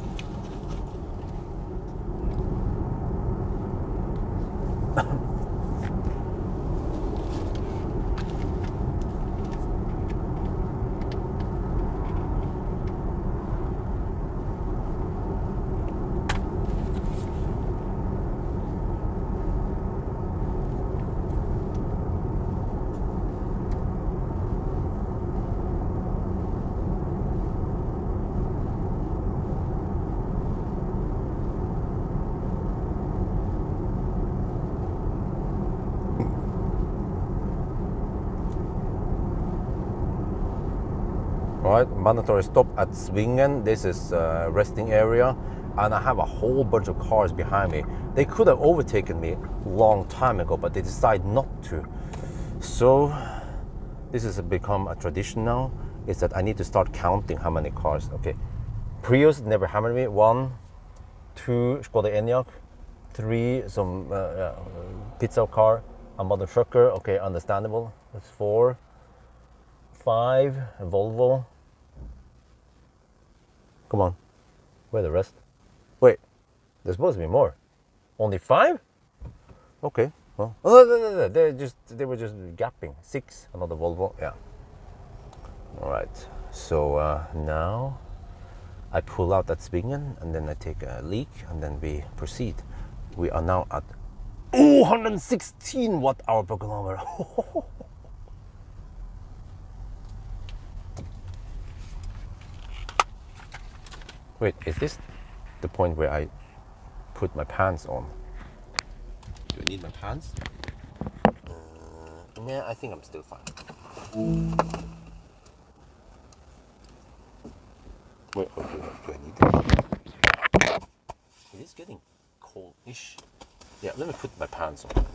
Alright, mandatory stop at Svingen. This is a resting area, and I have a whole bunch of cars behind me. They could have overtaken me a long time ago, but they decided not to. So this has become a tradition now, is that I need to start counting how many cars. Okay, Prius never hammered me. 1, 2 Skoda Enyaq, 3 some pizza car, a mother trucker. Okay, understandable. That's 4, 5 Volvo. Come on, where are the rest? Wait, there's supposed to be more. Only 5? Okay, well, oh, no. They were just gapping. 6, another Volvo. Yeah. All right. So now I pull out that Svingen, and then I take a leak, and then we proceed. We are now at 116 watt-hour per kilometer. Wait, is this the point where I put my pants on? Do I need my pants? Yeah, I think I'm still fine. Wait, okay, do I need that? It is getting cold-ish. Yeah, let me put my pants on.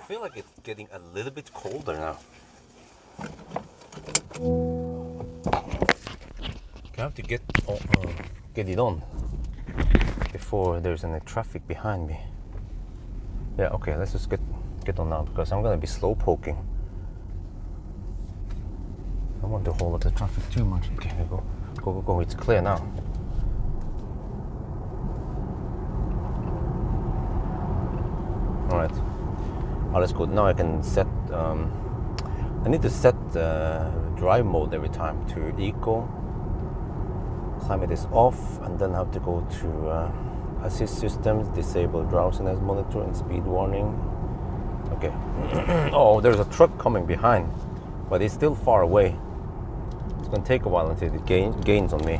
feel like it's getting a little bit colder now. I have to get it on before there's any traffic behind me. Yeah, okay, let's just get on now because I'm gonna be slow poking. I don't want to hold up the traffic too much. Okay, here we go. It's clear now. All right. Oh, that's good. Now I can set. I need to set drive mode every time to eco. Climate is off, and then have to go to assist systems, disable drowsiness monitor and speed warning. Okay. Oh, there's a truck coming behind, but it's still far away. It's gonna take a while until it gains on me.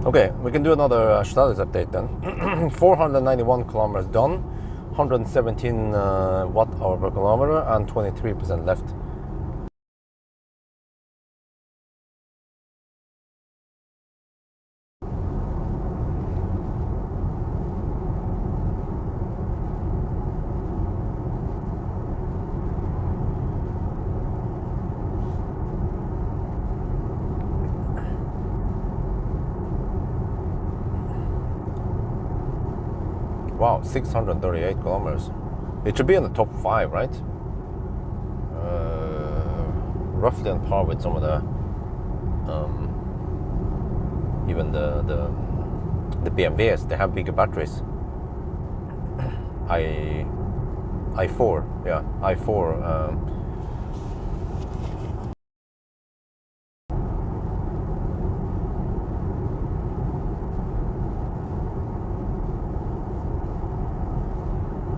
Okay, we can do another status update then. 491 kilometers done. 117 watt-hour per kilometer and 23% left. Wow, 638 kilometers. It should be in the top 5, right? Roughly on par with some of the, even the BMWs. They have bigger batteries. i4, yeah, i4.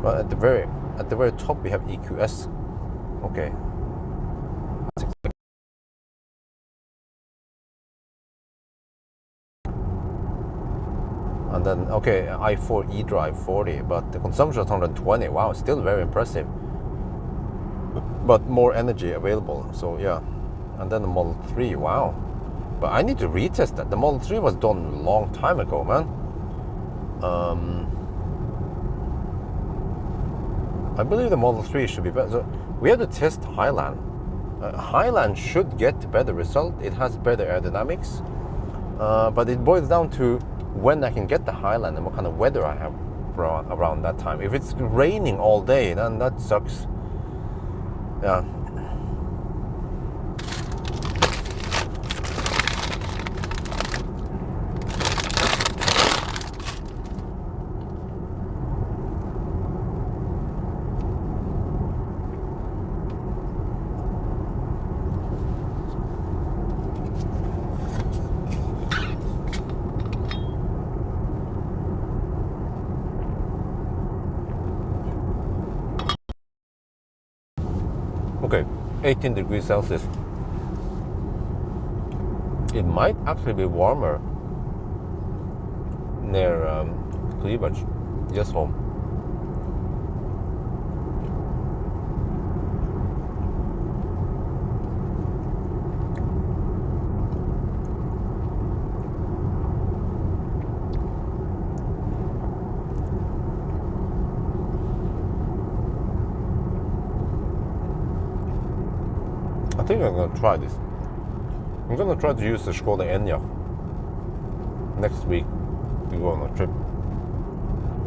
But at the very top we have EQS. Okay. And then okay, i4 eDrive 40, but the consumption is 120. Wow, still very impressive. But more energy available. So yeah. And then the Model 3, wow. But I need to retest that. The Model 3 was done a long time ago, man. I believe the Model 3 should be better. So we have to test Highland. Highland should get better result. It has better aerodynamics. But it boils down to when I can get the Highland and what kind of weather I have around that time. If it's raining all day, then that sucks. Yeah. Okay, 18 degrees Celsius. It might actually be warmer near Cleavage, just home. I think I'm gonna try this. I'm gonna try to use the Skoda Enyaq next week to go on a trip.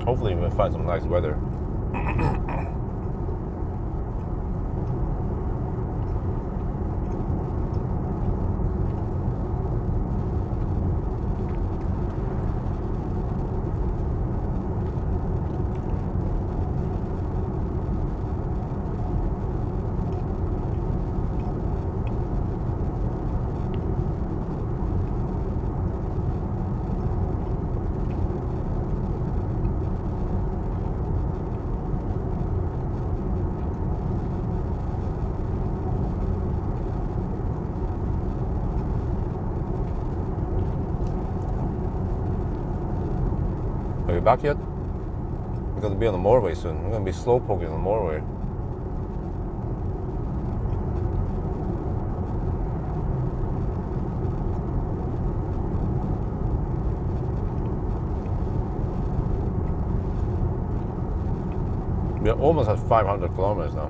Hopefully we'll find some nice weather. Are you back yet? We're gonna be on the motorway soon. We're gonna be slow poking on the motorway. We are almost at 500 kilometers now.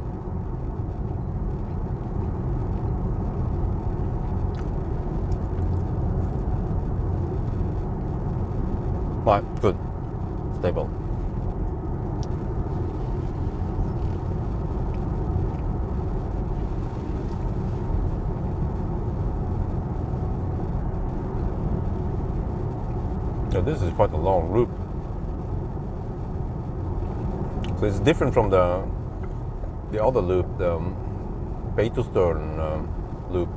Right, good. Stable. So this is quite a long loop. So it's different from the other loop, the Beitostølen loop.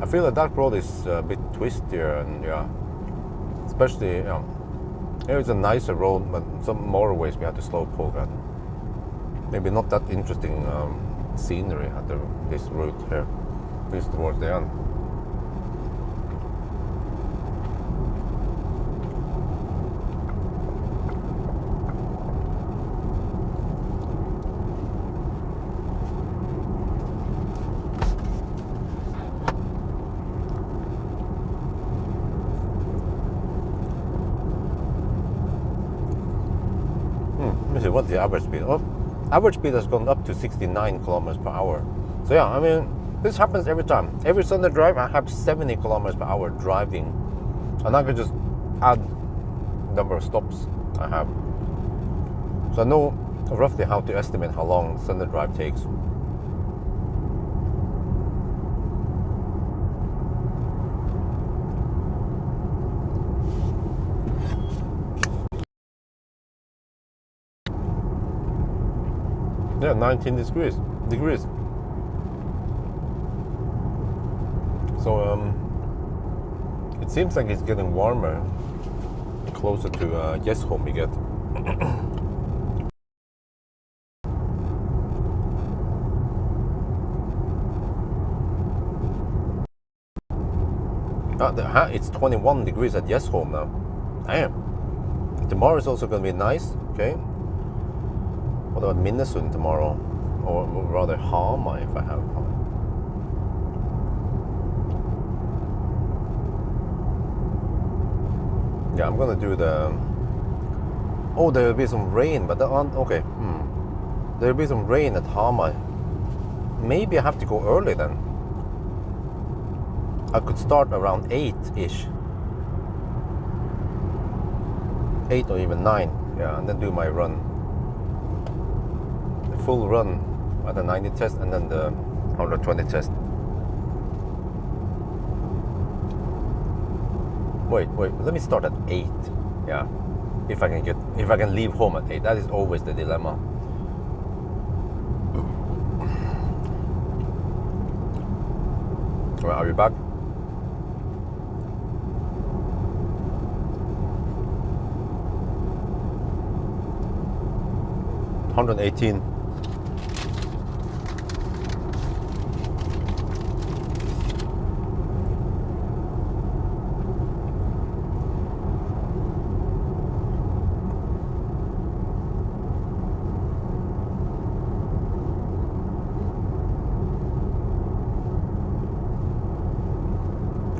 I feel that road is a bit twistier, and yeah, especially here it's a nicer road, but some motorways we have to slow pull at. Maybe not that interesting scenery at this route here, at least towards the end. What's the average speed? Oh, average speed has gone up to 69 kilometers per hour. So yeah, I mean, this happens every time. Every Sunday drive, I have 70 kilometers per hour driving, and I can just add the number of stops I have. So I know roughly how to estimate how long Sunday drive takes. Yeah, 19 degrees. So it seems like it's getting warmer closer to Yesholm we get. It's 21 degrees at Yesholm now. Damn. Tomorrow is also going to be nice. Okay. What about Minnesund tomorrow? Or rather Hamar if I have time. Yeah, I'm gonna do the... Oh, there will be some rain, but okay. There will be some rain at Hamar. Maybe I have to go early then. I could start around 8-ish. 8 or even 9. Yeah, and then do my run. Full run at the 90 test and then the 120 test. Wait, let me start at 8. Yeah, if I can leave home at 8. That is always the dilemma. Well, are we back? $118.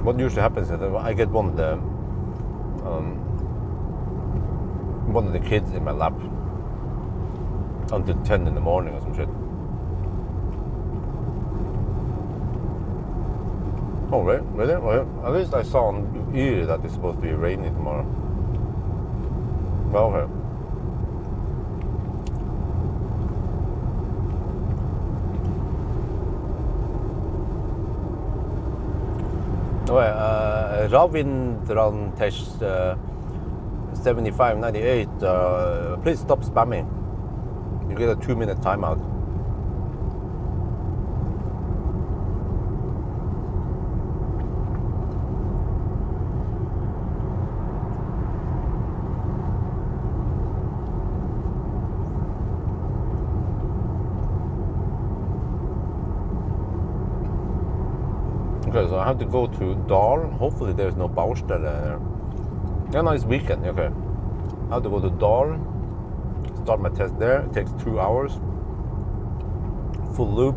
What usually happens is that I get one of the kids in my lap until 10 in the morning or some shit. Oh, really? Well, at least I saw on Ytterøya that it's supposed to be rainy tomorrow. Well, okay. Ravindran Tesh 7598, please stop spamming. You get a 2-minute timeout. Okay, so I have to go to Dal. Hopefully there's no Baustelle there. Yeah, no, it's weekend. Okay. I have to go to Dal. Start my test there. It takes 2 hours. Full loop.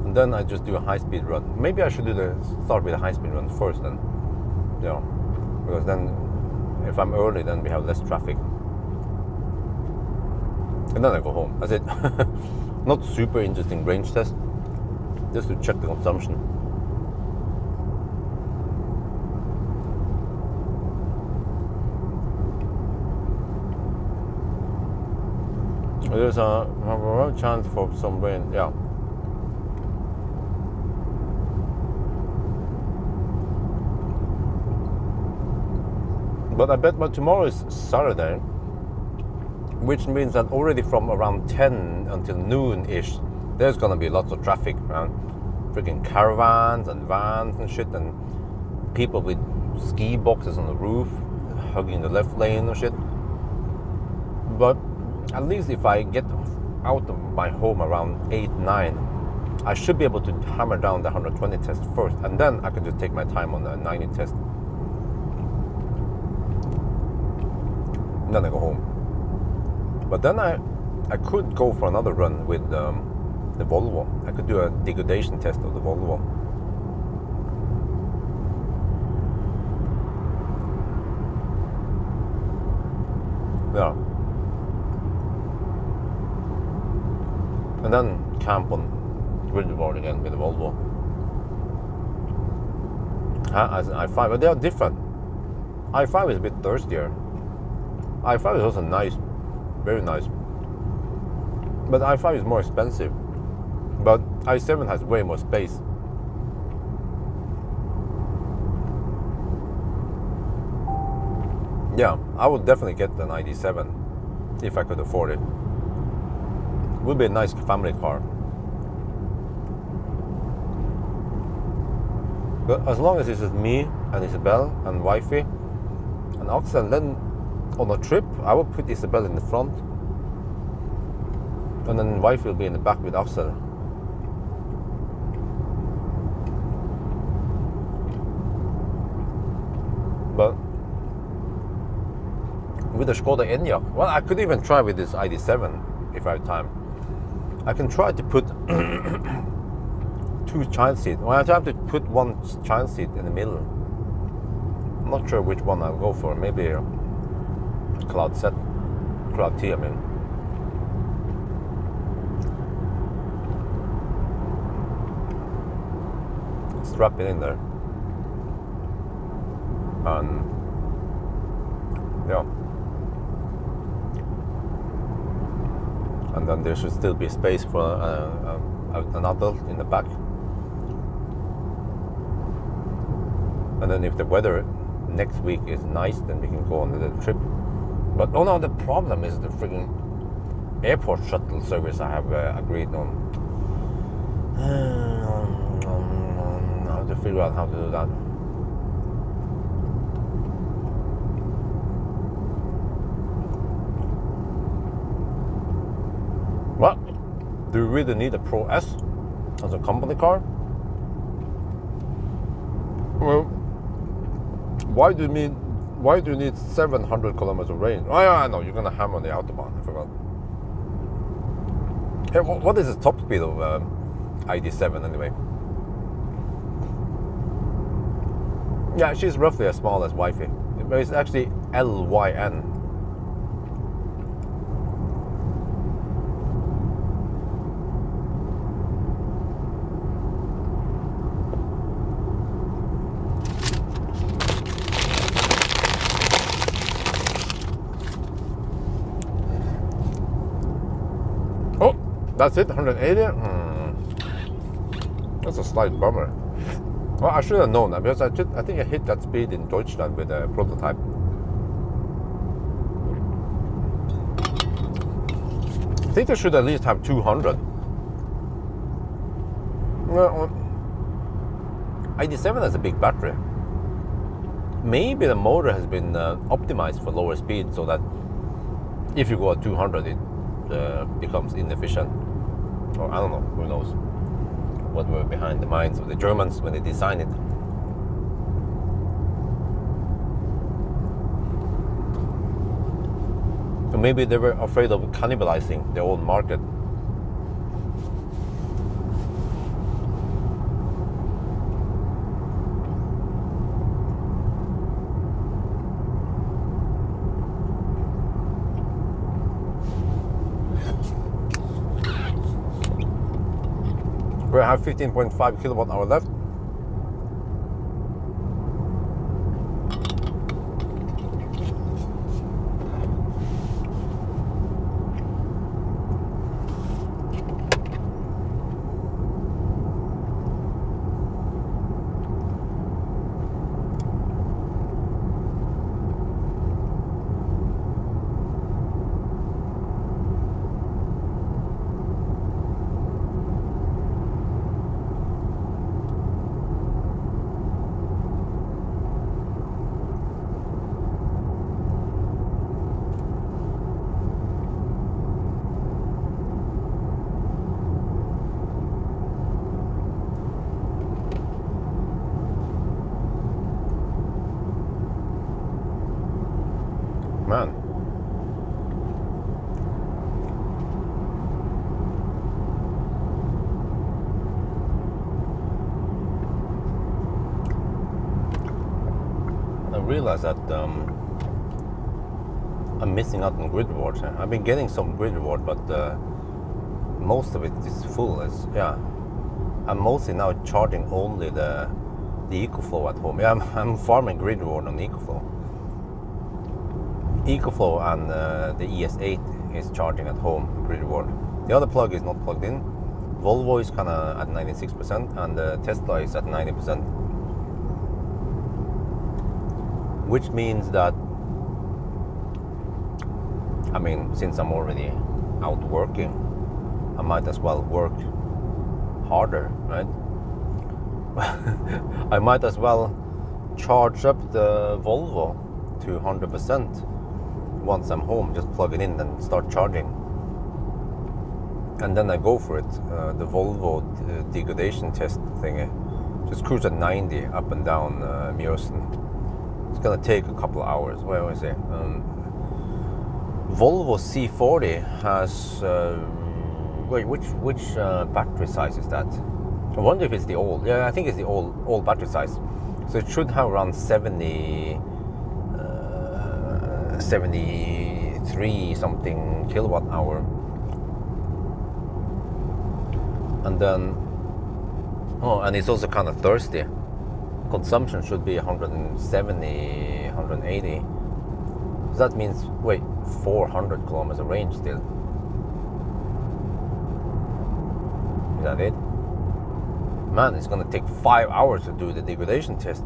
And then I just do a high-speed run. Maybe I should start with a high-speed run first then. Yeah. Because then, if I'm early, then we have less traffic. and then I go home. That's it. Not super interesting range test, just to check the consumption. There's a chance for some rain, yeah. But I bet tomorrow is Saturday, which means that already from around 10 until noon-ish, there's gonna be lots of traffic, man. Freaking caravans and vans and shit, and people with ski boxes on the roof, hugging the left lane and shit. But at least if I get out of my home around 8, 9, I should be able to hammer down the 120 test first, and then I can just take my time on the 90 test. And then I go home. But then I could go for another run with the Volvo. I could do a degradation test of the Volvo. Yeah. And then camp on Gridboard again with the Volvo. As an i5, but they are different. i5 is a bit thirstier. i5 is also nice, very nice. But i5 is more expensive. But i7 has way more space. Yeah, I would definitely get an ID7 if I could afford it. Would be a nice family car. But as long as it's just me and Isabel and wifey and Axel, then on a trip I will put Isabel in the front, and then wife will be in the back with Axel. But with the Skoda Enyaq, well, I could even try with this ID7 if I have time. I can try to put 2 child seats. Well, I have to put 1 child seat in the middle. I'm not sure which one I'll go for. Maybe a Cloud T, I mean. Strap it in there. And yeah. And then there should still be space for an adult in the back. And then if the weather next week is nice, then we can go on the trip. But oh no, the problem is the freaking airport shuttle service I have agreed on. I have to figure out how to do that. Well, do you really need a Pro S as a company car? Well, why do you need 700 kilometers of range? Oh yeah, I know, you're gonna hammer on the Autobahn, I forgot. Hey, what is the top speed of ID7 anyway? Yeah, she's roughly as small as wifey. But it's actually LYN. That's it, 180? That's a slight bummer. Well, I should have known that because I think I hit that speed in Deutschland with a prototype. I think they should at least have 200. Well, ID7 has a big battery. Maybe the motor has been optimized for lower speed so that if you go at 200 it becomes inefficient. Or I don't know, who knows what were behind the minds of the Germans when they designed it. So maybe they were afraid of cannibalizing their own market. We have 15.5 kilowatt hour left. Man. I realize that I'm missing out on grid rewards. I've been getting some grid reward, but most of it is full. I'm mostly now charging only the EcoFlow at home. Yeah, I'm farming grid reward on EcoFlow. EcoFlow and the ES8 is charging at home grid reward. The other plug is not plugged in. Volvo is kind of at 96% and the Tesla is at 90%. Which means that, I mean, since I'm already out working, I might as well work harder, right? I might as well charge up the Volvo to 100% once I'm home, just plug it in and start charging. And then I go for it, the Volvo degradation test thingy. Just cruise at 90 up and down Mjøsen. It's gonna take a couple of hours. Where was it? Volvo C40 has, wait, which battery size is that? I wonder if it's the old, yeah, I think it's the old battery size. So it should have around 73 something kilowatt hour. And then, oh, and it's also kind of thirsty. Consumption should be 170, 180. So that means, wait, 400 kilometers of range still. Is that it? Man, it's gonna take 5 hours to do the degradation test.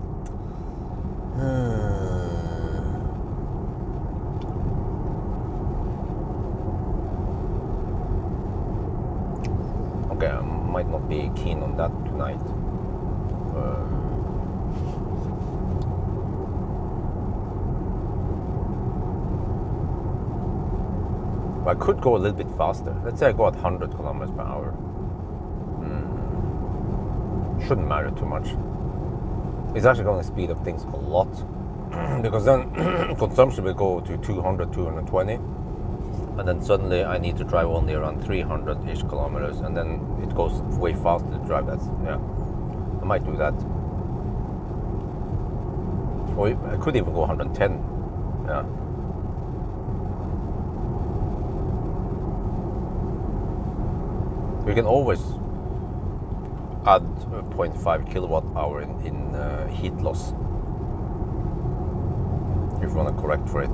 Okay, I might not be keen on that tonight. I could go a little bit faster. Let's say I go at 100 kilometers per hour. Shouldn't matter too much. It's actually going to speed up things a lot. Because then consumption will go to 200, 220. And then suddenly I need to drive only around 300-ish kilometers. And then it goes way faster to drive that. Yeah, I might do that. Or I could even go 110. Yeah. We can always add 0.5 kilowatt hour in heat loss if you want to correct for it.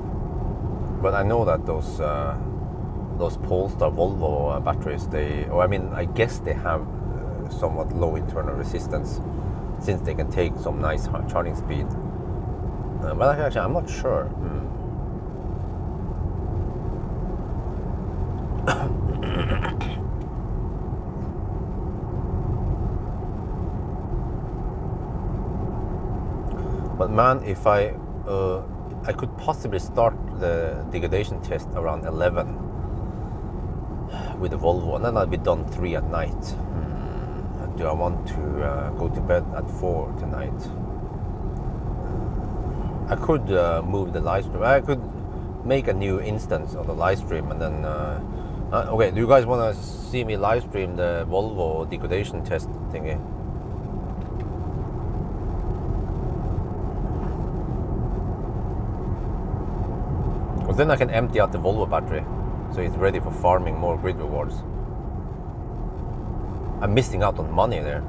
But I know that those Polestar Volvo batteries, I guess they have somewhat low internal resistance since they can take some nice charging speed. But actually, I'm not sure. But man, if I could possibly start the degradation test around 11 with the Volvo, and then I'll be done 3 at night. Do I want to go to bed at 4 tonight? I could move the live stream. I could make a new instance of the live stream, and then okay. Do you guys want to see me live stream the Volvo degradation test thingy? Because then I can empty out the Volvo battery, so it's ready for farming more grid rewards. I'm missing out on money there.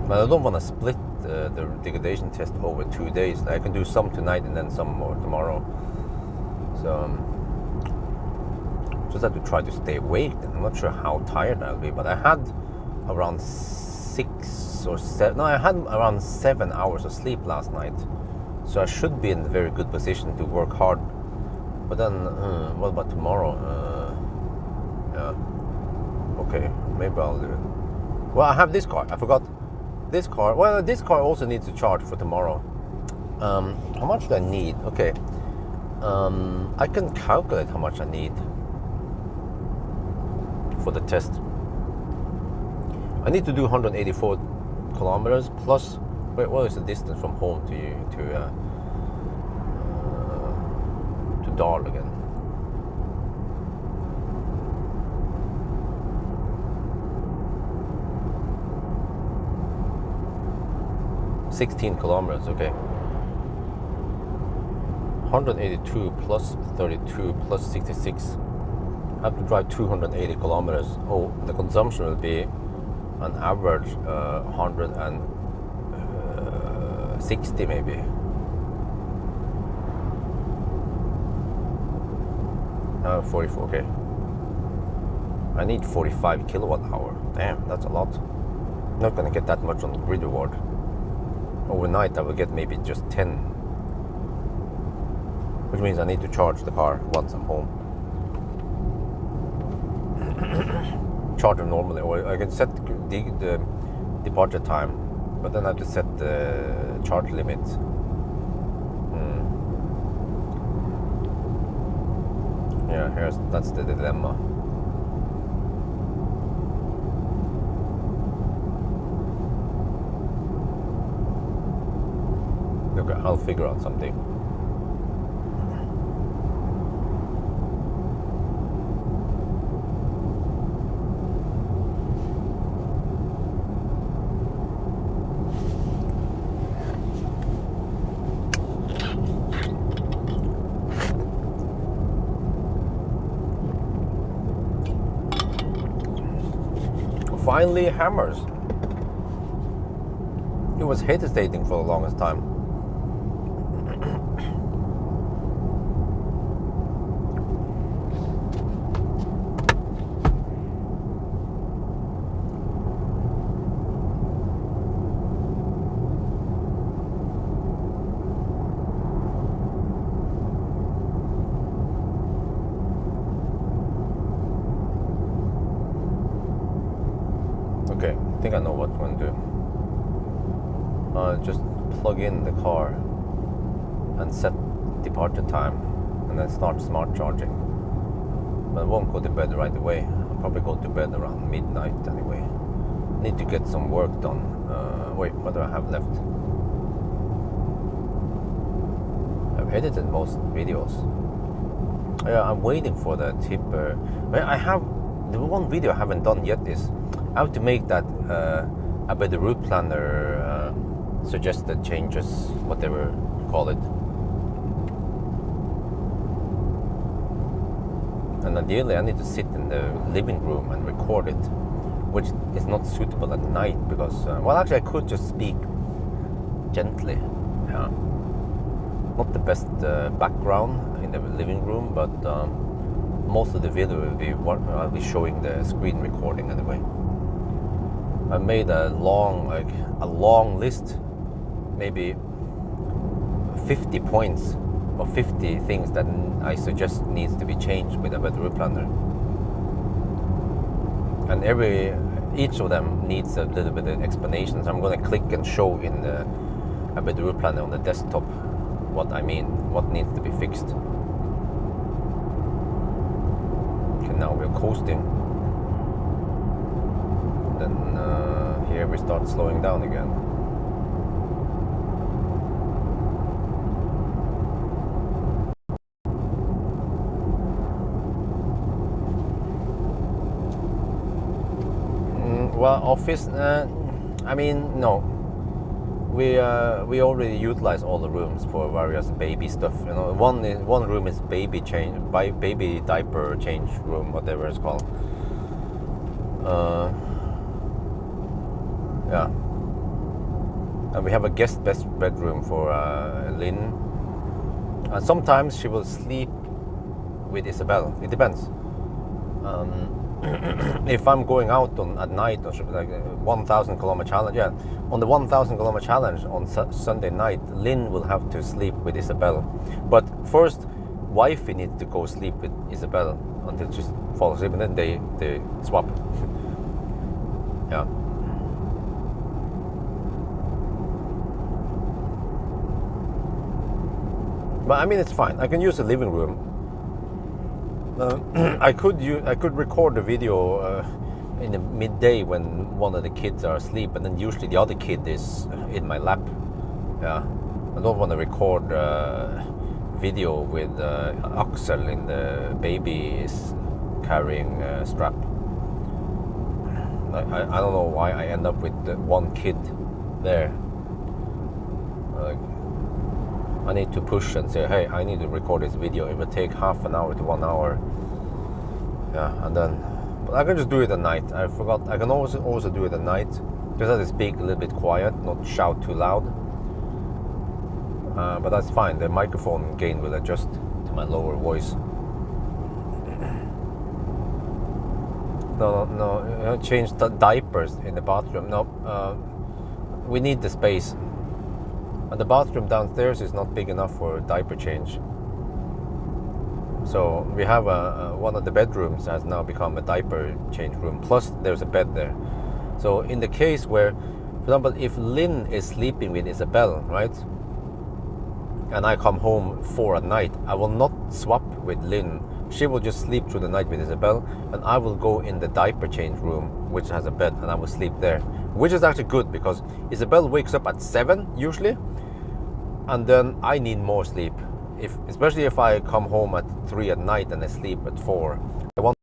But I don't want to split the degradation test over 2 days. I can do some tonight and then some more tomorrow. So just have to try to stay awake. I'm not sure how tired I'll be, but I had around 6 or 7. No, I had around 7 hours of sleep last night, so I should be in a very good position to work hard. But then, what about tomorrow? Yeah. Okay, maybe I'll do it. Well, I have this car. I forgot. This car, well, this car also needs to charge for tomorrow. How much do I need? Okay, I can calculate how much I need for the test. I need to do 184 kilometers plus. Wait, what is the distance from home to Dal again? $16 kilometers, okay. 182 plus 32 plus 66. I have to drive 280 kilometers. Oh, the consumption will be on average 160 maybe. No, 44, okay. I need 45 kilowatt hour. Damn, that's a lot. Not gonna get that much on the grid reward. Overnight I will get maybe just 10, which means I need to charge the car once I'm home. Charge them normally, or I can set the departure time, but then I have to set the charge limit. Yeah, that's the dilemma. Okay, I'll figure out something. Finally, hammers. It was hesitating for the longest time. Okay, I think I know what I'm going to do. Just plug in the car and set departure time and then start smart charging. But I won't go to bed right away. I'll probably go to bed around midnight anyway. Need to get some work done. Wait, what do I have left? I've edited most videos. Yeah, I'm waiting for the tipper. I have the one video I haven't done yet is I have to make that about the route planner suggested changes, whatever you call it. And ideally I need to sit in the living room and record it, which is not suitable at night because, well, actually I could just speak gently. Yeah. Not the best background in the living room, but most of the video will be what I'll be showing the screen recording anyway. I made a long list, maybe 50 points or 50 things that I suggest needs to be changed with a better route planner. And each of them needs a little bit of explanation. So I'm going to click and show in the better route planner on the desktop what I mean, what needs to be fixed. Okay, now we're coasting. Then here we start slowing down again. Well, office, I mean, no. we already utilize all the rooms for various baby stuff. You know, one room is baby diaper change room, whatever it's called. Yeah, and we have a guest bedroom for Lynn. And sometimes she will sleep with Isabel. It depends. If I'm going out at night or like 1,000 kilometer challenge, yeah, on the 1,000 kilometer challenge on Sunday night, Lynn will have to sleep with Isabel. But first, wifey needs to go sleep with Isabel until she falls asleep, and then they swap. Yeah. But I mean, it's fine. I can use the living room. I could record the video in the midday when one of the kids are asleep, and then usually the other kid is in my lap. Yeah, I don't want to record video with Axel in the baby is carrying strap. I don't know why I end up with one kid there. I need to push and say, hey, I need to record this video. It will take half an hour to 1 hour. Yeah, and then, but I can just do it at night. I forgot. I can also do it at night. Just have to speak a little bit quiet, not shout too loud. But that's fine. The microphone gain will adjust to my lower voice. No. Change the diapers in the bathroom. No, we need the space. And the bathroom downstairs is not big enough for diaper change. So we have one of the bedrooms has now become a diaper change room. Plus there's a bed there. So in the case where, for example, if Lynn is sleeping with Isabel, right? And I come home 4 at night, I will not swap with Lynn. She will just sleep through the night with Isabel, and I will go in the diaper change room, which has a bed, and I will sleep there. Which is actually good because Isabel wakes up at 7 usually, and then I need more sleep. Especially if I come home at 3 at night and I sleep at 4. I want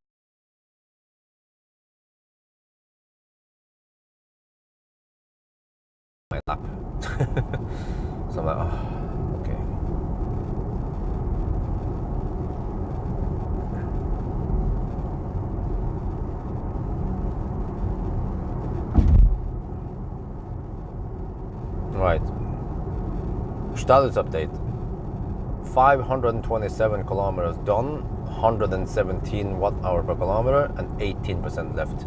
my lap. So I'm like, oh, okay. Right. Status update. 527 kilometers done, 117 watt-hour per kilometer, and 18% left.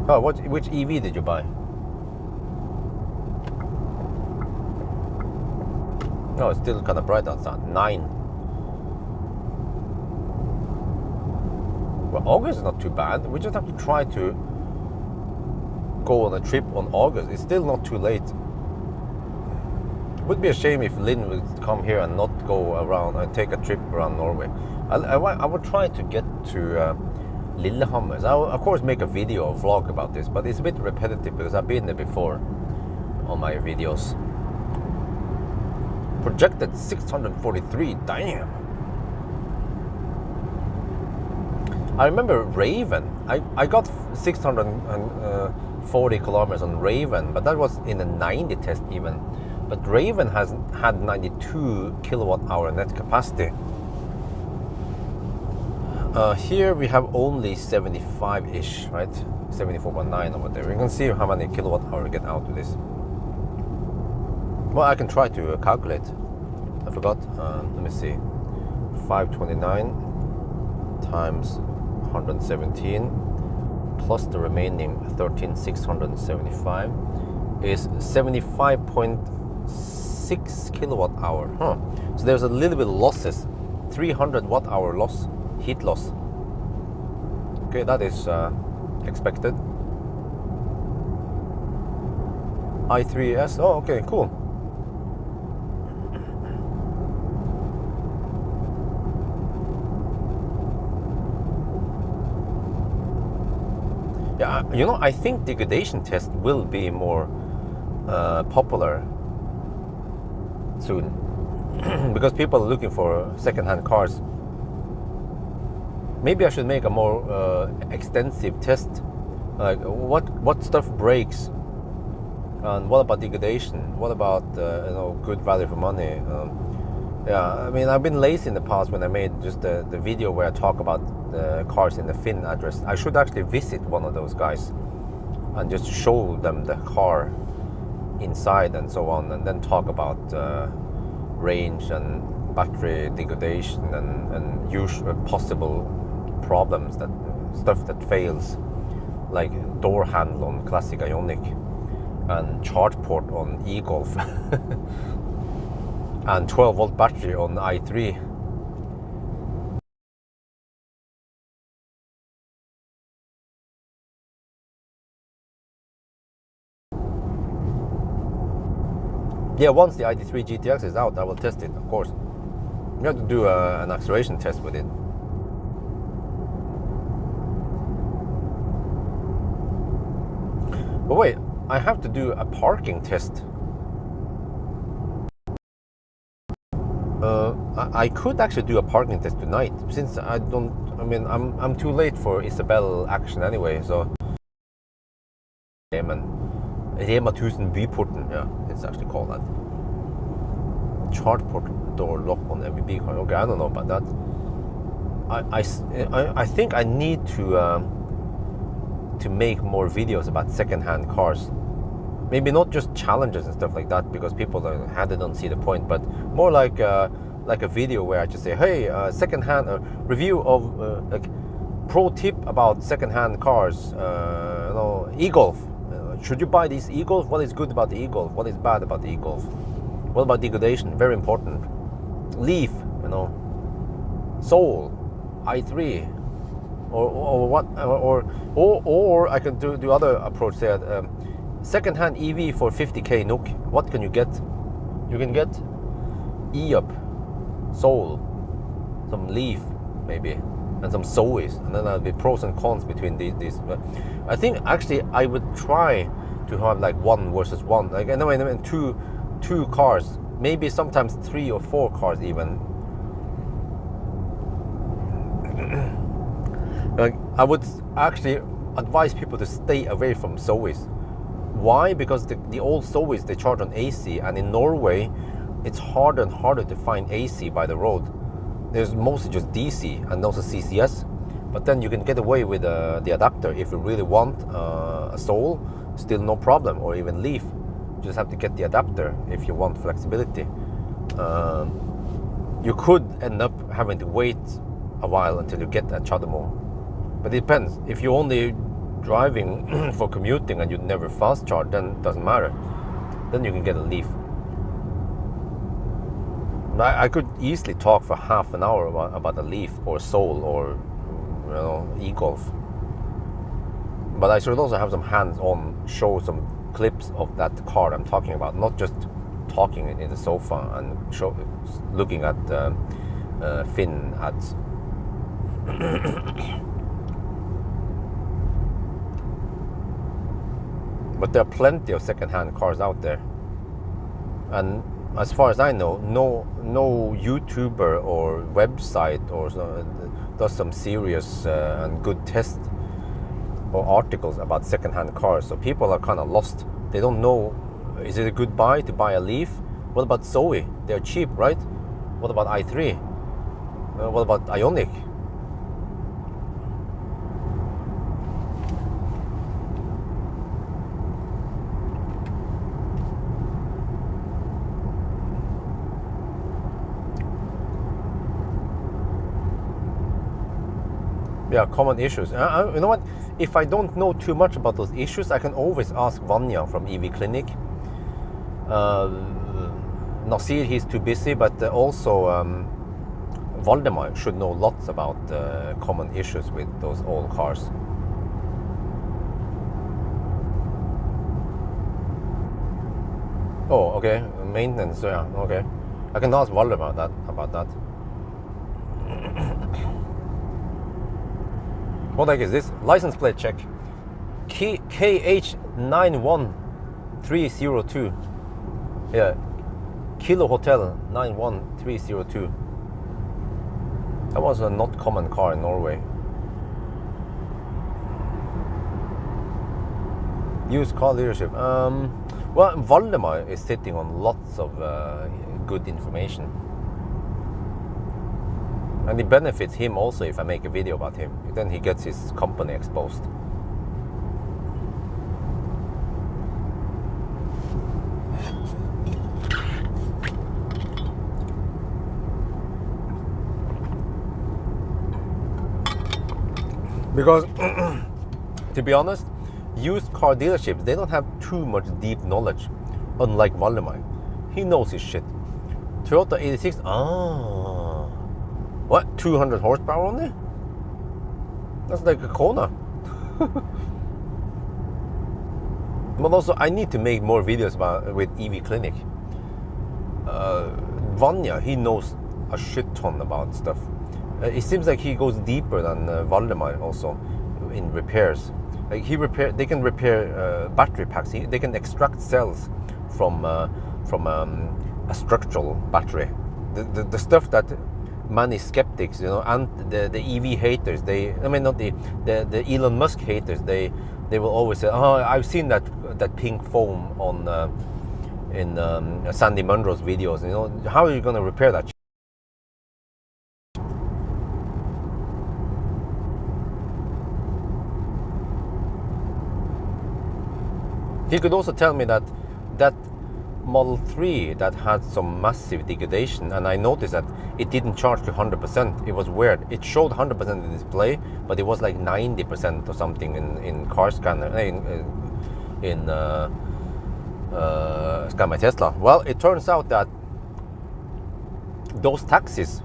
Oh, which EV did you buy? Oh, it's still kind of bright outside. 9. Well, August is not too bad. We just have to try to go on a trip on August. It's still not too late. It would be a shame if Lynn would come here and not go around and take a trip around Norway. I would try to get to Lillehammer. I will, of course, make a video, a vlog about this, but it's a bit repetitive because I've been there before on my videos. Projected 643, damn. I remember Raven. I got 640 kilometers on Raven, but that was in a 90 test even. But Raven has had 92 kilowatt hour net capacity. Here we have only 75-ish, right? 74.9 or whatever. You can see how many kilowatt hour we get out of this. Well, I can try to calculate. I forgot. Let me see. 529 times 117 plus the remaining 13,675 is 75.6 kilowatt hour. So there's a little bit of losses. 300 watt hour loss, heat loss. Okay, that is expected. i3s. Oh, okay, cool. Yeah, you know, I think degradation test will be more popular soon because people are looking for second-hand cars. maybe I should make a more extensive test. Like what stuff breaks, and what about degradation? What about good value for money? Yeah, I mean, I've been lazy in the past when I made just the video where I talk about the cars in the Finn address. I should actually visit one of those guys and just show them the car inside and so on, and then talk about range and battery degradation and usual possible problems, that stuff that fails, like door handle on classic Ioniq and charge port on e-Golf and 12-volt battery on i3. Yeah, once the ID3 GTX is out, I will test it, of course. You have to do an acceleration test with it. But wait, I have to do a parking test. I could actually do a parking test tonight, since I'm too late for Isabel action anyway, so... Rema 1000 Byporten, yeah, it's actually called that. Charge port door lock on MBB car. Okay, I don't know about that. I think I need to make more videos about second-hand cars. Maybe not just challenges and stuff like that, because people don't see the point, but more like a video where I just say, hey, second-hand review of like pro tip about second-hand cars. E-Golf. Should you buy this e-Golf? What is good about the e-Golf? What is bad about the e-Golf? What about degradation? Very important. Leaf, Soul, i3, or I can do other approach there. Second-hand EV for 50k NOK. What can you get? You can get E-Up, Soul, some Leaf maybe, and some Zoes, and then there'll be pros and cons between these. I think actually I would try to have like 1 versus 1, like anyway, two cars, maybe sometimes 3 or 4 cars even. Like, I would actually advise people to stay away from Zoes. Why? Because the old Zoes, they charge on AC, and in Norway it's harder and harder to find AC by the road. There's mostly just DC and also CCS, but then you can get away with the adapter if you really want a Soul, still no problem, or even Leaf. You just have to get the adapter if you want flexibility. You could end up having to wait a while until you get a Chademo, but it depends. If you're only driving for commuting and you never fast charge, then it doesn't matter. Then you can get a Leaf. I could easily talk for half an hour about a Leaf or Soul or e-Golf. But I should also have some hands-on, show some clips of that car I'm talking about, not just talking in the sofa and looking at Finn ads. But there are plenty of second-hand cars out there, and as far as I know, no YouTuber or website or does some serious and good tests or articles about second-hand cars. So people are kind of lost. They don't know, is it a good buy to buy a Leaf? What about Zoe? They're cheap, right? What about i3? What about Ioniq? Yeah, common issues. You know what? If I don't know too much about those issues, I can always ask Vanya from EV Clinic. Nasir, he's too busy, but also Valdemar should know lots about common issues with those old cars. Oh, okay. Maintenance, yeah, okay. I can ask Valdemar about that. What the heck is this? License plate check. KH91302. Yeah. Kilo Hotel 91302. That was a not common car in Norway. Used car dealership. Well, Valdemar is sitting on lots of good information. And it benefits him also if I make a video about him. Then he gets his company exposed. Because, to be honest, used car dealerships, they don't have too much deep knowledge, unlike Valdemar. He knows his shit. Toyota 86, what, 200 horsepower only? That's like a Kona. But also, I need to make more videos with EV Clinic. Vanya, he knows a shit ton about stuff. It seems like he goes deeper than Valdemar also in repairs. Like they can repair battery packs. They can extract cells from a structural battery. The stuff that many skeptics, and the EV haters, not the Elon Musk haters, they will always say, oh, I've seen that pink foam on in Sandy Munro's videos. How are you going to repair that? He could also tell me that Model 3 that had some massive degradation, and I noticed that it didn't charge to 100%. It was weird. It showed 100% in the display, but it was like 90% or something in car scanner, in Scan My Tesla. Well, it turns out that those taxis,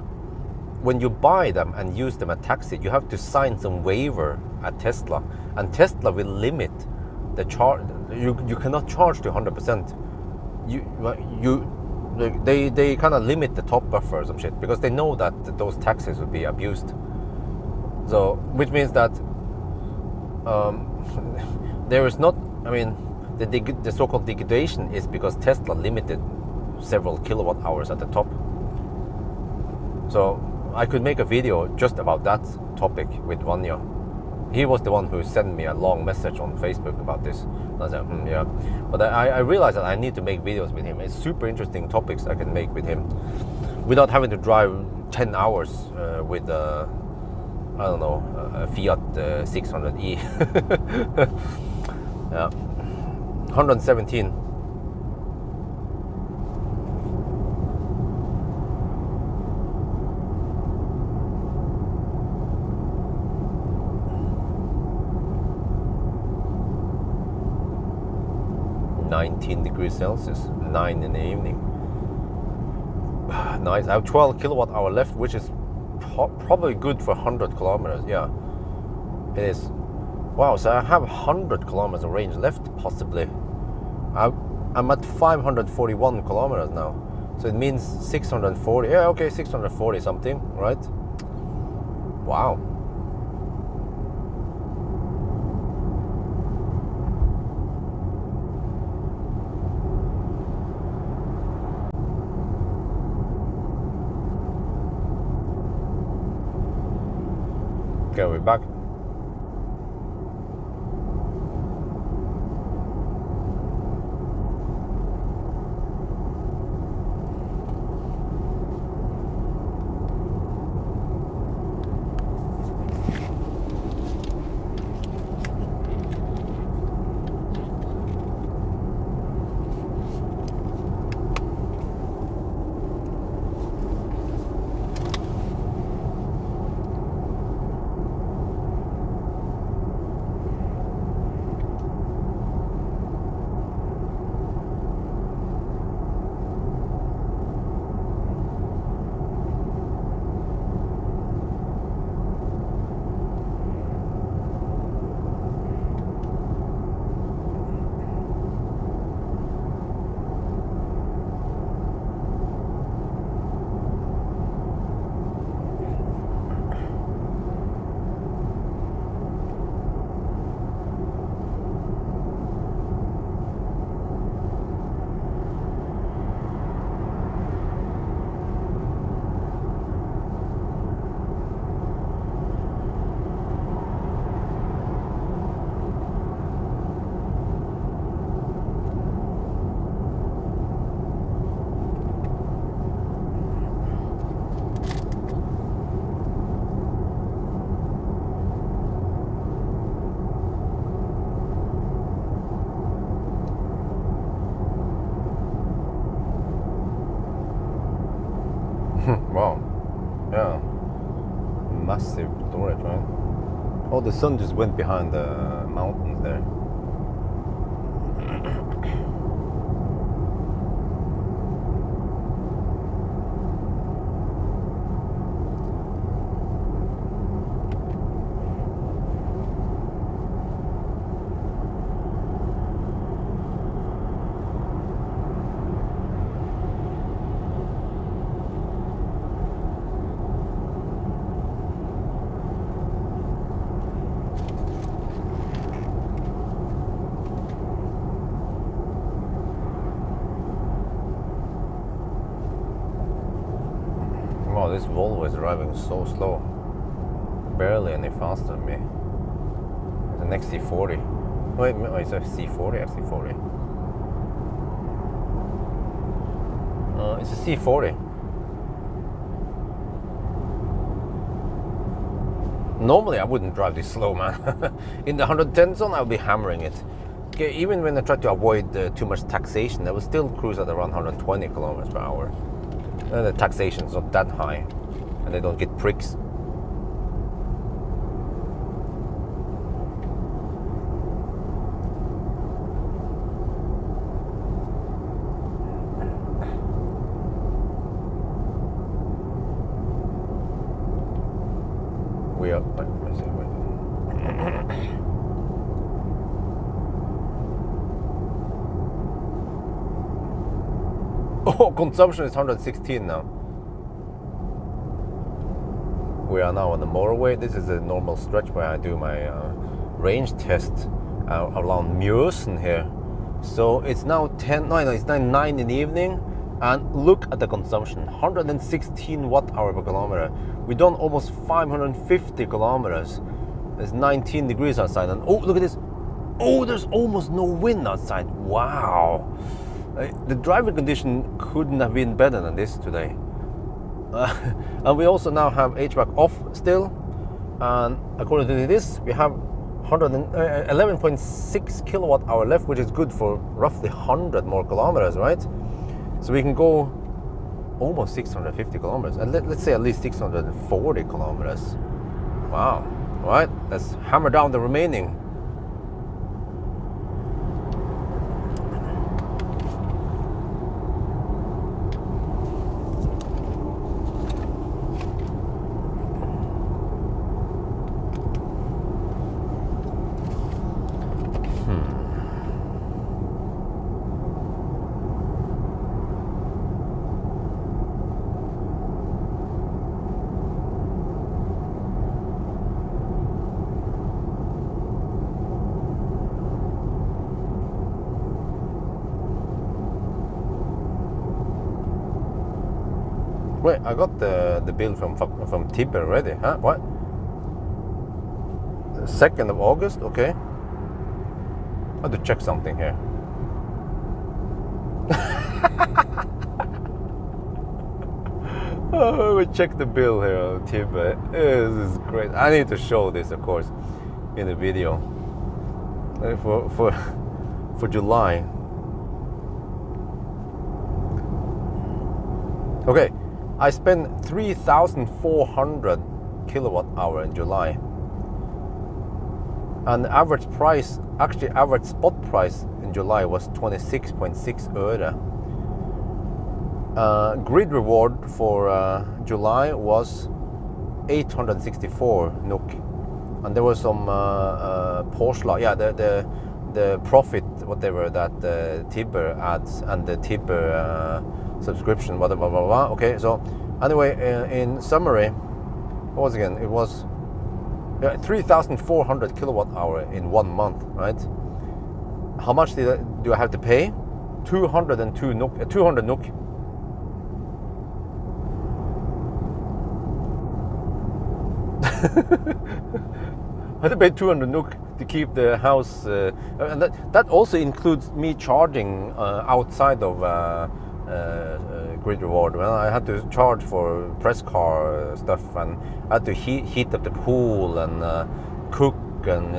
when you buy them and use them at taxi, you have to sign some waiver at Tesla, and Tesla will limit the charge. You cannot charge to 100%. They kind of limit the top buffer or some shit, because they know that those taxis will be abused. So, which means that there is not. The so-called degradation is because Tesla limited several kilowatt hours at the top. So I could make a video just about that topic with Vanya. He was the one who sent me a long message on Facebook about this. And I said, yeah. But I realized that I need to make videos with him. It's super interesting topics I can make with him without having to drive 10 hours with, a Fiat 600e. Yeah. 117. Degrees Celsius, 9 in the evening. Nice. I have 12 kilowatt hour left, which is probably good for 100 kilometers. Yeah, it is. Wow, so I have 100 kilometers of range left, possibly. I'm at 541 kilometers now, so it means 640. Yeah, okay, 640 something, right? Wow. Okay, we're back. Wow. Yeah. Massive storage, right? Oh, the sun just went behind the mountains there. Wow, this Volvo is driving so slow. Barely any faster than me. The next C40. Wait, it's a C40, XC40. It's a C40. Normally I wouldn't drive this slow, man. In the 110 zone, I'll be hammering it. Okay, even when I try to avoid too much taxation, I will still cruise at around 120 kilometers per hour. And the taxation is not that high, and they don't get pricks. We are. Wait. Oh, consumption is 116 now. We are now on the motorway. This is a normal stretch where I do my range test around Mjøsen here. So it's now it's now 9 in the evening, and look at the consumption, 116 watt-hour per kilometer. We've done almost 550 kilometers. There's 19 degrees outside, and oh, look at this. Oh, there's almost no wind outside. Wow. The driving condition couldn't have been better than this today. And we also now have HVAC off still. And according to this, we have 11.6 kilowatt hour left, which is good for roughly 100 more kilometers, right? So we can go almost 650 kilometers. And let's say at least 640 kilometers. Wow. All right, let's hammer down the remaining. Wait, I got the bill from Tibber already, huh? What? 2nd of August, okay. I have to check something here. Oh, we check the bill here on Tibber. This is great. I need to show this, of course, in the video. For July. Okay. I spent 3,400 kilowatt hour in July, and the average price, actually average spot price in July was 26.6 Øre. Grid reward for July was 864 NOK, and there was some påslag, yeah, the profit, whatever that Tibber adds, and the Tibber subscription, blah, blah, blah, blah. Okay, so anyway, in summary, what was again? It was 3,400 kilowatt hour in 1 month, right? How much do I have to pay? 202 NOK, 200 NOK. I had to pay 200 NOK to keep the house, and that also includes me charging outside of grid reward. Well, I had to charge for press car stuff, and I had to heat up the pool and cook, and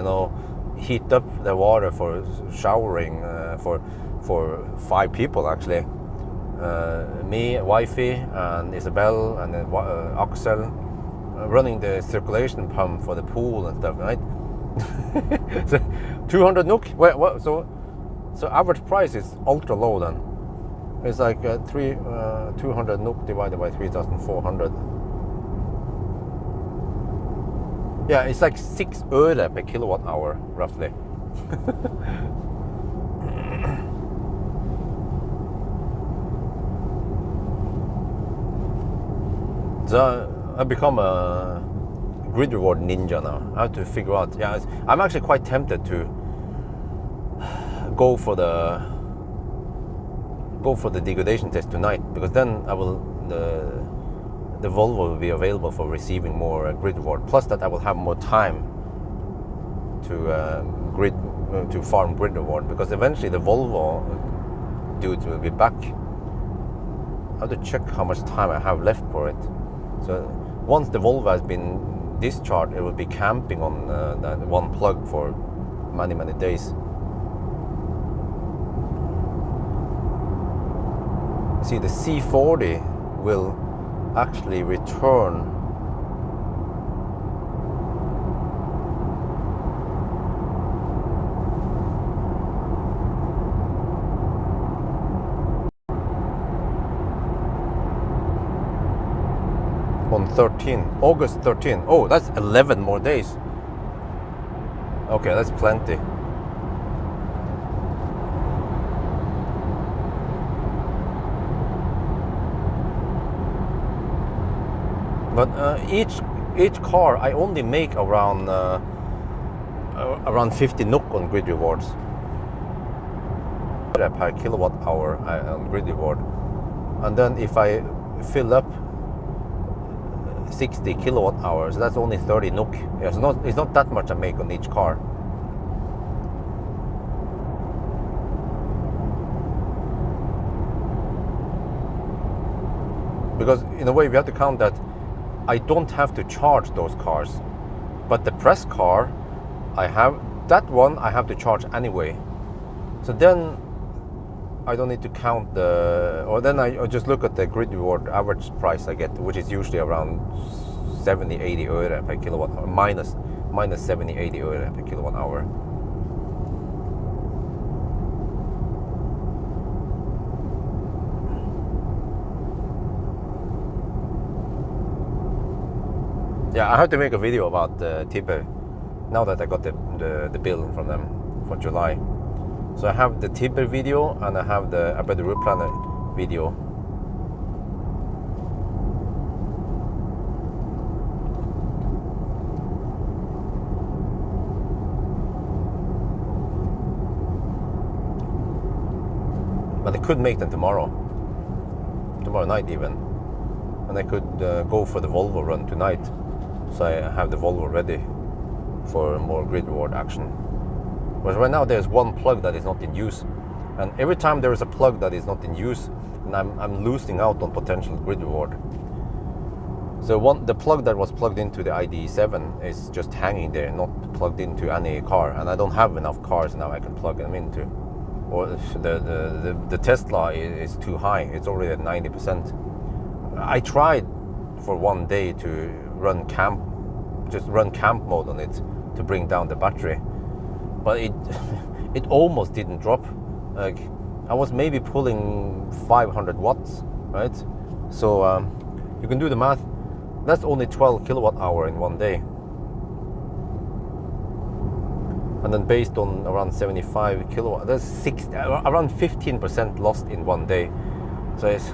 heat up the water for showering for 5 people actually. me, wifey, and Isabel, and then Axel, running the circulation pump for the pool and stuff, right? So 200 NOK. What? So average price is ultra low then. It's like 200 NOK divided by 3,400. Yeah, it's like 6 øre per kilowatt hour, roughly. So I've become a grid reward ninja now. I have to figure out. Yeah, I'm actually quite tempted to go for the degradation test tonight, because then the Volvo will be available for receiving more grid reward. Plus that I will have more time to farm grid reward, because eventually the Volvo dudes will be back. I have to check how much time I have left for it. So once the Volvo has been discharged, it will be camping on that one plug for many days. See, the C40 will actually return on August 13. Oh, that's 11 more days. Okay, that's plenty. But each car I only make around 50 NOK on grid rewards per kilowatt hour on grid reward, and then if I fill up 60 kilowatt hours, that's only 30 NOK. Yeah, it's not that much I make on each car. Because in a way we have to count that I don't have to charge those cars, but the press car, I have to charge anyway. So then I don't need to count then I just look at the grid reward average price I get, which is usually around 70-80 øre per kilowatt, or minus 70-80 øre per kilowatt hour. Yeah, I have to make a video about Tibber now that I got the bill from them for July. So I have the Tibber video and I have the About the Route Planner video. But I could make them tomorrow night even. And I could go for the Volvo run tonight. So I have the Volvo ready for more grid reward action. But right now there's one plug that is not in use, and every time there is a plug that is not in use, and I'm losing out on potential grid reward. So the plug that was plugged into the ID7 is just hanging there, not plugged into any car, and I don't have enough cars now I can plug them into. Or the Tesla is too high; it's already at 90%. I tried for one day to run camp mode on it to bring down the battery, but it almost didn't drop. Like I was maybe pulling 500 watts, right? So you can do the math. That's only 12 kilowatt hour in one day, and then based on around 75 kilowatt, that's around 15% lost in one day. So it's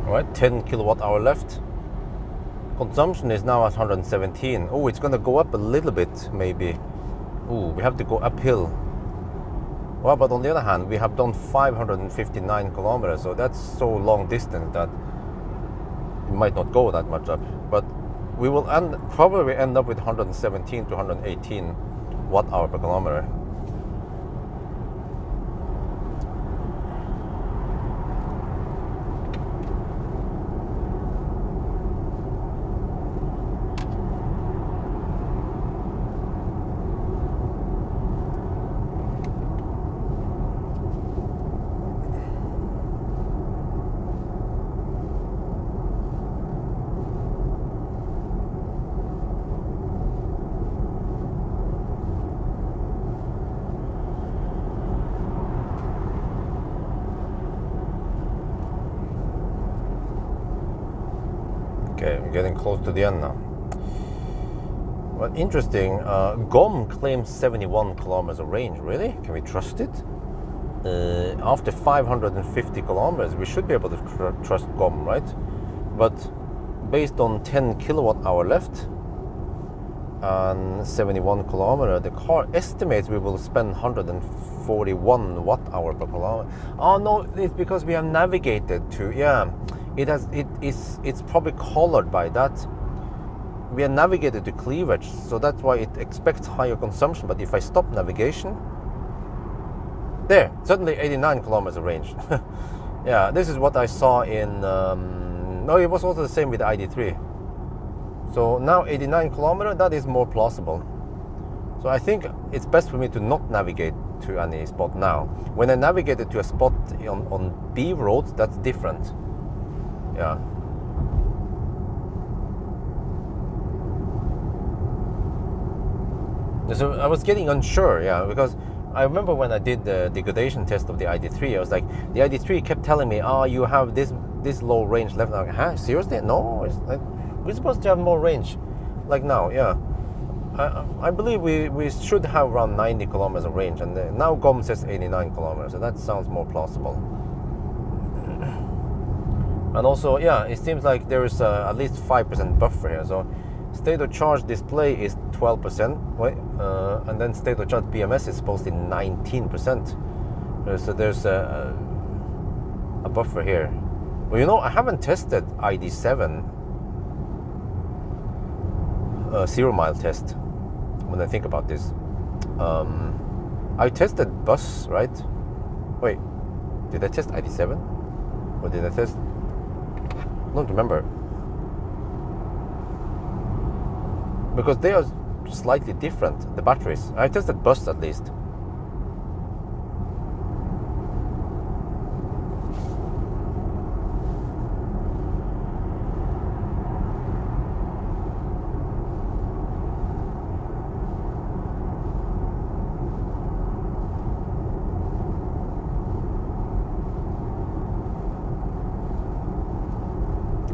All right, 10 kilowatt hour left. Consumption is now at 117. Oh, it's gonna go up a little bit, maybe. Oh, we have to go uphill. Well, but on the other hand, we have done 559 kilometers, so that's so long distance that we might not go that much up. But we will probably end up with 117 to 118 watt hour per kilometer. Okay, we're getting close to the end now. Well, interesting. GOM claims 71 kilometers of range. Really? Can we trust it? After 550 kilometers, we should be able to trust GOM, right? But based on 10 kilowatt hour left and 71 kilometer, the car estimates we will spend 141 watt hour per kilometer. Oh no, it's because we have navigated to, yeah. It's probably colored by that. We are navigated to cleavage, so that's why it expects higher consumption. But if I stop navigation, there, suddenly 89 kilometers of range. Yeah, this is what I saw in, no, it was also the same with the ID3. So now 89 kilometers, that is more plausible. So I think it's best for me to not navigate to any spot now. When I navigated to a spot on B roads, that's different. Yeah. So I was getting unsure, yeah, because I remember when I did the degradation test of the ID3, I was like, the ID3 kept telling me, oh, you have this low range left. I'm like, huh, seriously? No, it's like, we're supposed to have more range. Like now, yeah. I believe we should have around 90 kilometers of range, and now GOM says 89 kilometers, so that sounds more plausible. And also, yeah, it seems like there is at least 5% buffer here. So state of charge display is 12%, right? And then state of charge BMS is supposed to be 19%. So there's a buffer here. Well, you know, I haven't tested ID7 0 mile test when I think about this. I tested bus, right? Wait, did I test ID7? Or did I test? I don't remember, because they are slightly different, the batteries. I tested bus at least.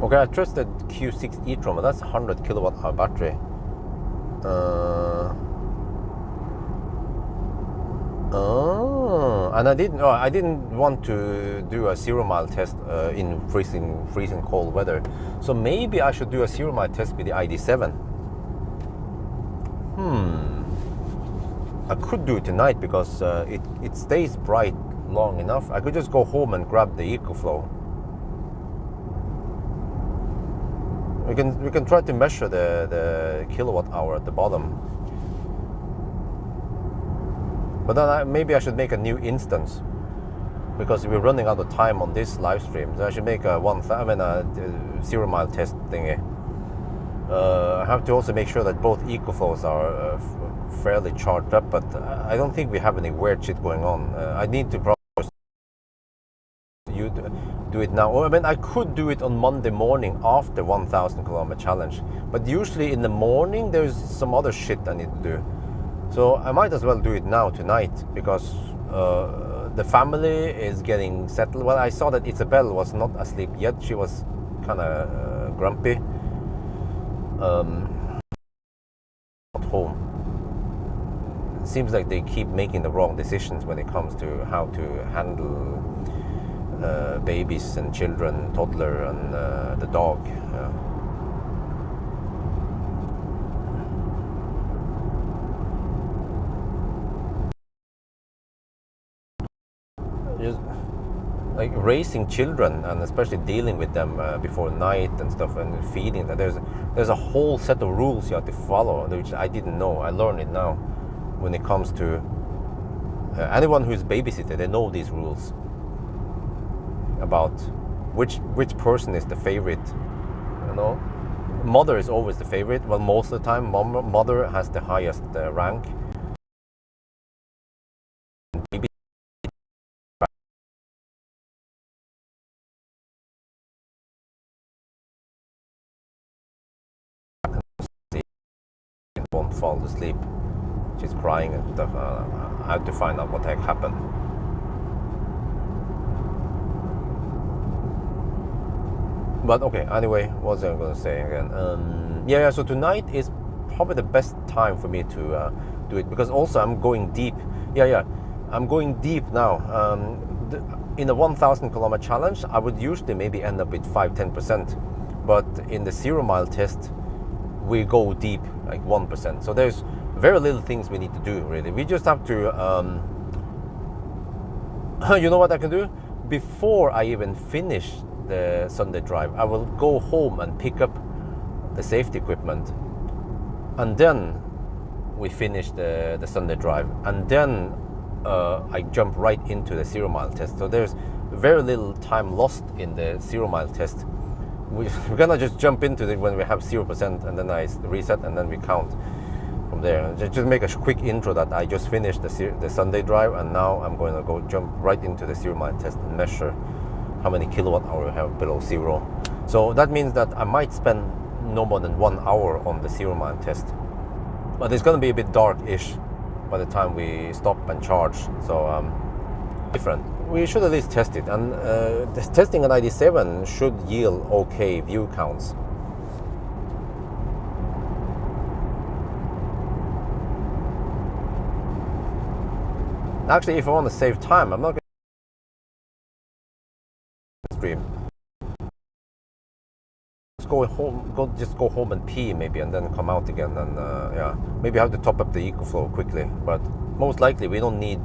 Okay, I trusted Q6 e-tron, but that's 100 kilowatt hour battery. And I didn't want to do a 0 mile test in freezing cold weather. So maybe I should do a 0 mile test with the ID7. I could do it tonight because it stays bright long enough. I could just go home and grab the EcoFlow. We can try to measure the kilowatt hour at the bottom, but then maybe I should make a new instance, because we're running out of time on this live stream. So I should make a 0 mile test thingy. I have to also make sure that both EcoFlows are fairly charged up, but I don't think we have any weird shit going on. I need to probably do it now. Or, I mean, I could do it on Monday morning after 1,000 kilometer challenge, but usually in the morning there's some other shit I need to do. So I might as well do it now tonight, because the family is getting settled. Well, I saw that Isabel was not asleep yet. She was kind of grumpy. At home. It seems like they keep making the wrong decisions when it comes to how to handle babies and children, toddler, and the dog. Just like raising children, and especially dealing with them before night and stuff, and feeding them. There's a whole set of rules you have to follow, which I didn't know. I learned it now. When it comes to anyone who's babysitter, they know these rules about which person is the favorite. You know, mother is always the favorite. Well, most of the time, mother has the highest rank. Baby won't fall asleep. She's crying and stuff. I have to find out what the heck happened. But okay, anyway, what was I going to say again? So tonight is probably the best time for me to do it, because also I'm going deep. I'm going deep now. In a 1,000 kilometer challenge, I would usually maybe end up with 5-10%. But in the 0 mile test, we go deep, like 1%. So there's very little things we need to do, really. We just have to, you know what I can do? Before I even finish the Sunday drive, I will go home and pick up the safety equipment. And then we finish the Sunday drive. And then I jump right into the 0 mile test. So there's very little time lost in the 0 mile test. We're gonna just jump into it when we have 0%, and then I reset, and then we count from there. Just make a quick intro that I just finished the Sunday drive, and now I'm going to go jump right into the 0 mile test and measure how many kilowatt hour we have below zero. So that means that I might spend no more than 1 hour on the 0 mile test, but it's going to be a bit dark-ish by the time we stop and charge. So different. We should at least test it, and the testing on ID7 should yield okay view counts. Actually, if I want to save time, I'm not going to stream. Just go home and pee maybe, and then come out again, and maybe I have to top up the EcoFlow quickly. But most likely we don't need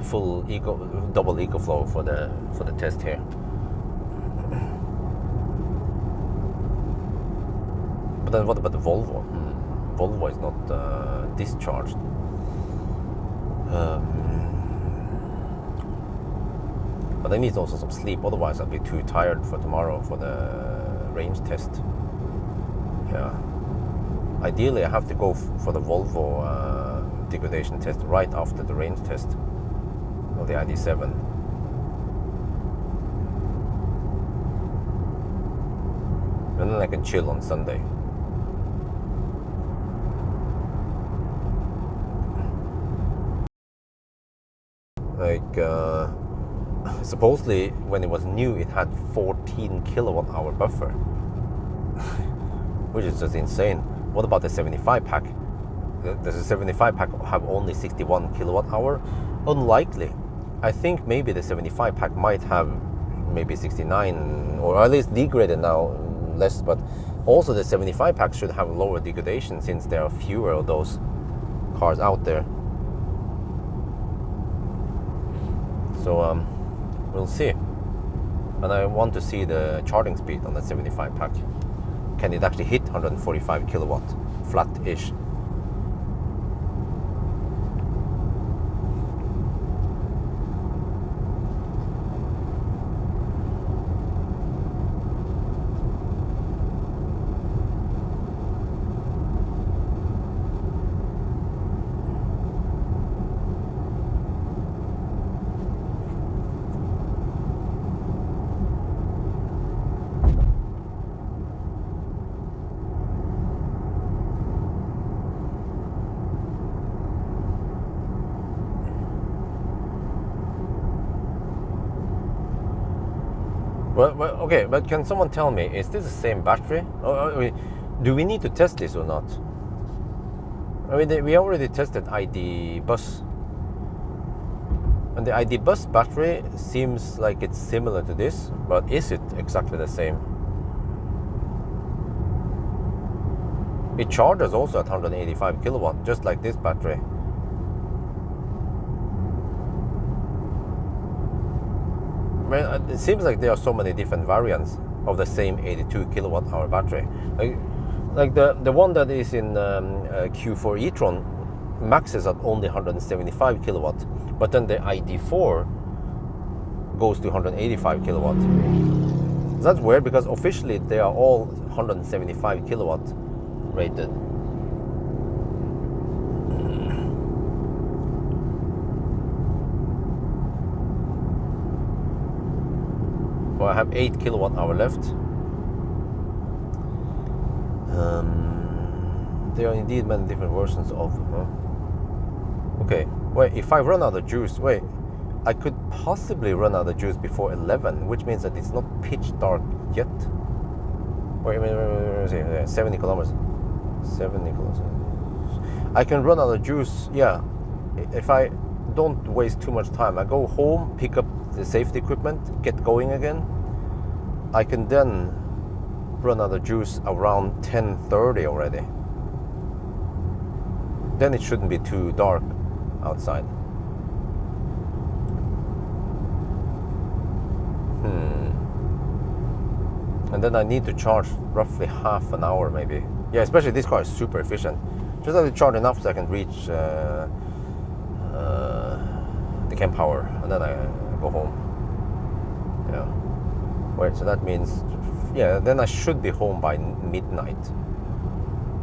full double EcoFlow for the test here. But then what about the Volvo? Volvo is not discharged. But I need also some sleep, otherwise I'll be too tired for tomorrow for the range test. Ideally I have to go for the Volvo degradation test right after the range test of the ID7. And then I can chill on Sunday. Supposedly when it was new it had 14 kilowatt hour buffer, which is just insane. What about the 75 pack? Does the 75 pack have only 61 kilowatt hour? Unlikely. I think maybe the 75 pack might have maybe 69, or at least degraded now less, but also the 75 pack should have lower degradation since there are fewer of those cars out there. So we'll see. And I want to see the charging speed on the 75 pack. Can it actually hit 145 kilowatt flat-ish? Well, okay, but can someone tell me, is this the same battery? Do we need to test this or not? I mean, we already tested ID bus. And the ID bus battery seems like it's similar to this, but is it exactly the same? It charges also at 185 kilowatt, just like this battery. Man, it seems like there are so many different variants of the same 82 kilowatt hour battery. Like the one that is in Q4 e-tron maxes at only 175 kilowatt, but then the ID4 goes to 185 kilowatt. That's weird because officially they are all 175 kilowatt rated. Well, I have 8 kilowatt hour left. There are indeed many different versions of. Okay, wait. If I run out of juice, wait, I could possibly run out of juice before 11, which means that it's not pitch dark yet. Wait, 70 kilometers. 70 kilometers. I can run out of juice. Yeah, if I don't waste too much time, I go home, pick up the safety equipment, get going again. I can then run out of juice around 10:30 already. Then it shouldn't be too dark outside. And then I need to charge roughly half an hour maybe. Yeah, especially this car is super efficient. Just have to charge enough so I can reach the camp power, and then I go home. Yeah. Wait, so that means, yeah, then I should be home by midnight,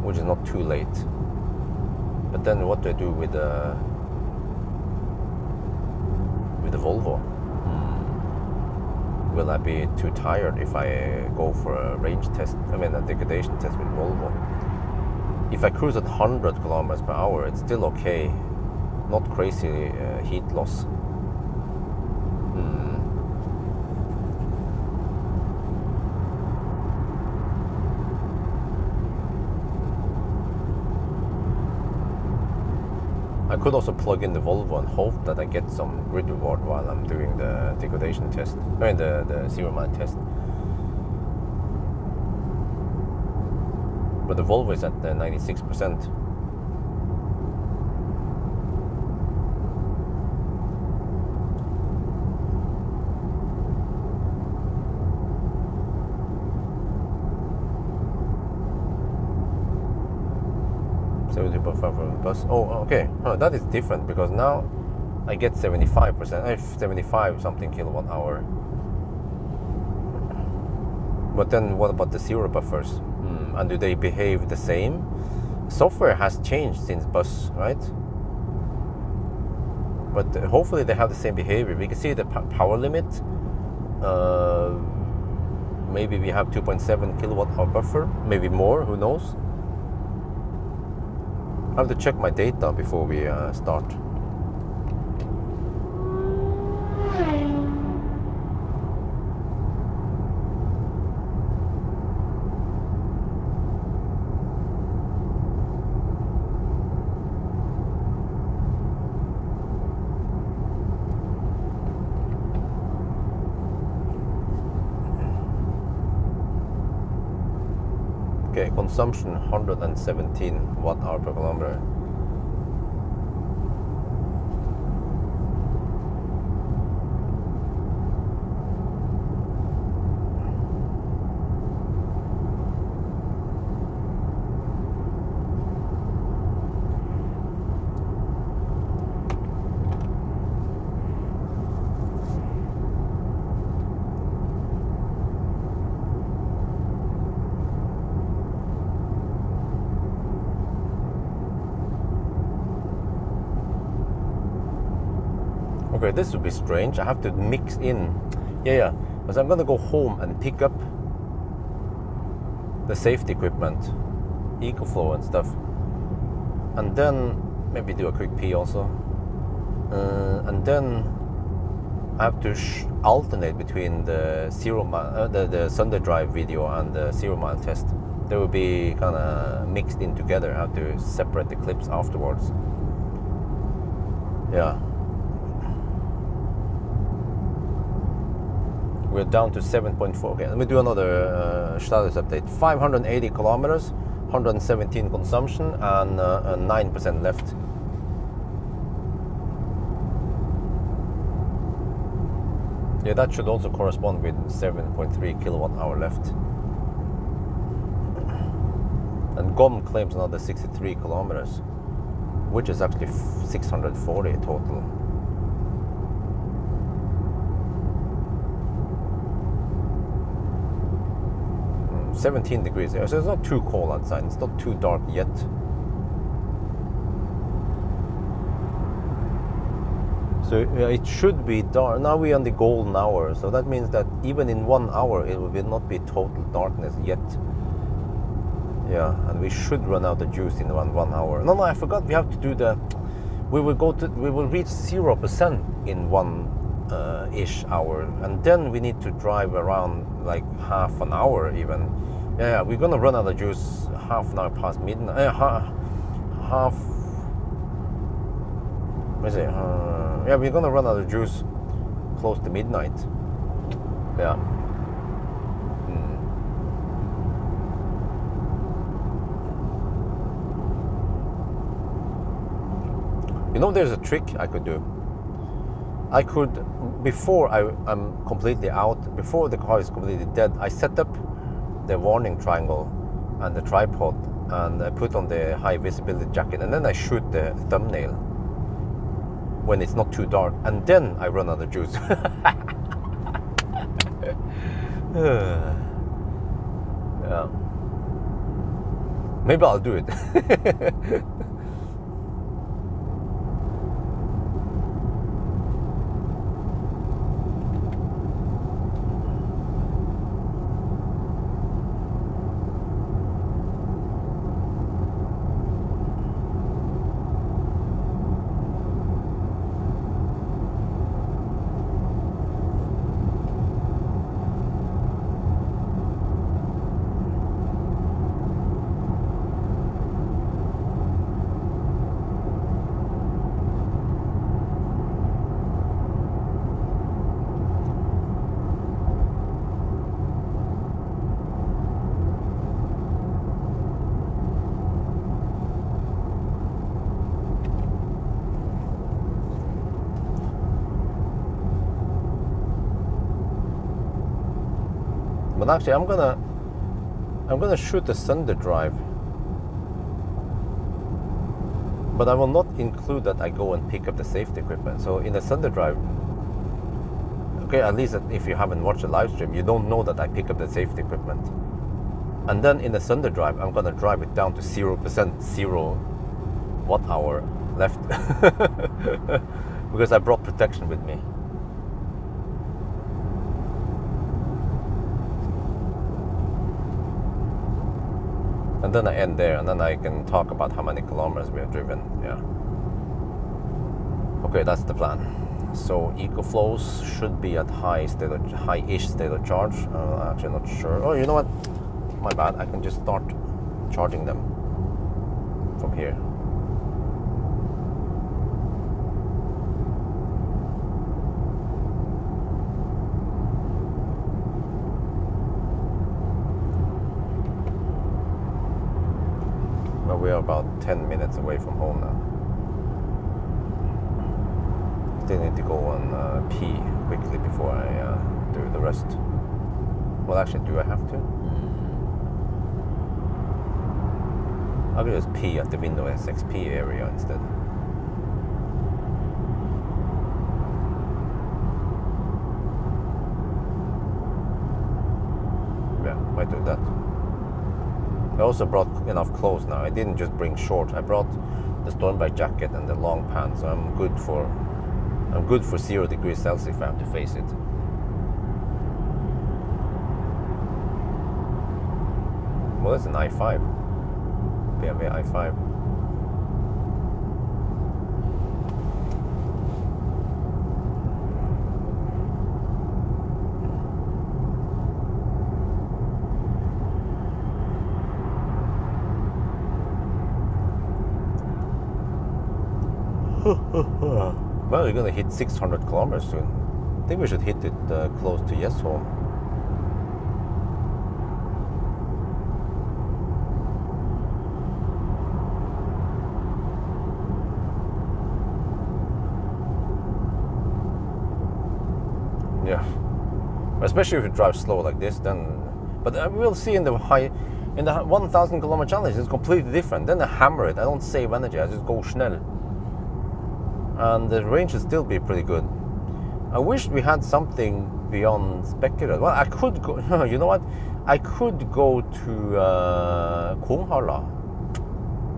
which is not too late. But then what do I do with the Volvo? Will I be too tired if I go for a range test? I mean, a degradation test with Volvo. If I cruise at 100 kilometers per hour, it's still okay. Not crazy heat loss. I could also plug in the Volvo and hope that I get some grid reward while I'm doing the degradation test. I mean the zero mile test. But the Volvo is at 96%. For the bus. Oh, okay. Oh, that is different because now I get 75%, 75 something kilowatt hour. But then what about the zero buffers? And do they behave the same? Software has changed since bus, right? But hopefully they have the same behavior. We can see the power limit. Maybe we have 2.7 kilowatt hour buffer, maybe more, who knows? I have to check my data before we start. Okay, consumption 117 watt hour per kilometer. Okay, this would be strange. I have to mix in. Yeah. Because I'm gonna go home and pick up the safety equipment, EcoFlow and stuff, and then maybe do a quick pee also. And then I have to alternate between the the Sunday drive video and the 0 mile test. They will be kind of mixed in together. I have to separate the clips afterwards. Yeah. We're down to 7.4. Okay, let me do another status update. 580 kilometers, 117 consumption, and 9% left. Yeah, that should also correspond with 7.3 kilowatt hour left. And GOM claims another 63 kilometers, which is actually 640 total. 17 degrees, so it's not too cold outside, it's not too dark yet. So it should be dark. Now we're on the golden hour, so that means that even in 1 hour it will not be total darkness yet. Yeah, and we should run out of juice in 1 hour. No, I forgot, we have to do the, we will reach 0% in 1-ish hour, and then we need to drive around like half an hour even. Yeah, we're gonna run out of juice half an hour past midnight. Yeah, we're gonna run out of juice close to midnight. Yeah. You know, there's a trick I could do. I could, before I'm completely out, before the car is completely dead, I set up the warning triangle and the tripod, and I put on the high visibility jacket, and then I shoot the thumbnail when it's not too dark, and then I run out of juice. Yeah. Maybe I'll do it. But actually, I'm gonna shoot the Sunday drive, but I will not include that I go and pick up the safety equipment. So in the Sunday drive, okay, at least if you haven't watched the live stream, you don't know that I pick up the safety equipment. And then in the Sunday drive, I'm gonna drive it down to 0%, 0 watt hour left, because I brought protection with me. And then I end there, and then I can talk about how many kilometers we have driven. Yeah. Okay, that's the plan. So EcoFlows should be at high-ish state of charge. I'm actually not sure. Oh, you know what? My bad. I can just start charging them from here. We are about 10 minutes away from home now. Still need to go and pee quickly before I do the rest. Well, actually, do I have to? I'll just pee at the Windows XP area instead. Yeah, might do that. I also brought enough clothes now. I didn't just bring shorts. I brought the Stormbike jacket and the long pants. So I'm good for 0 degrees Celsius if I have to face it. Well, that's an i5. BMW i5. Well, you're gonna hit 600 kilometers soon. I think we should hit it close to Yesholm. Yeah, especially if you drive slow like this, then. But we'll see in the 1,000 kilometer challenge. It's completely different. Then I hammer it. I don't save energy. I just go schnell, and the range will still be pretty good. I wish we had something beyond Spekkerød. Well, I could go. You know what? I could go to Konghalla,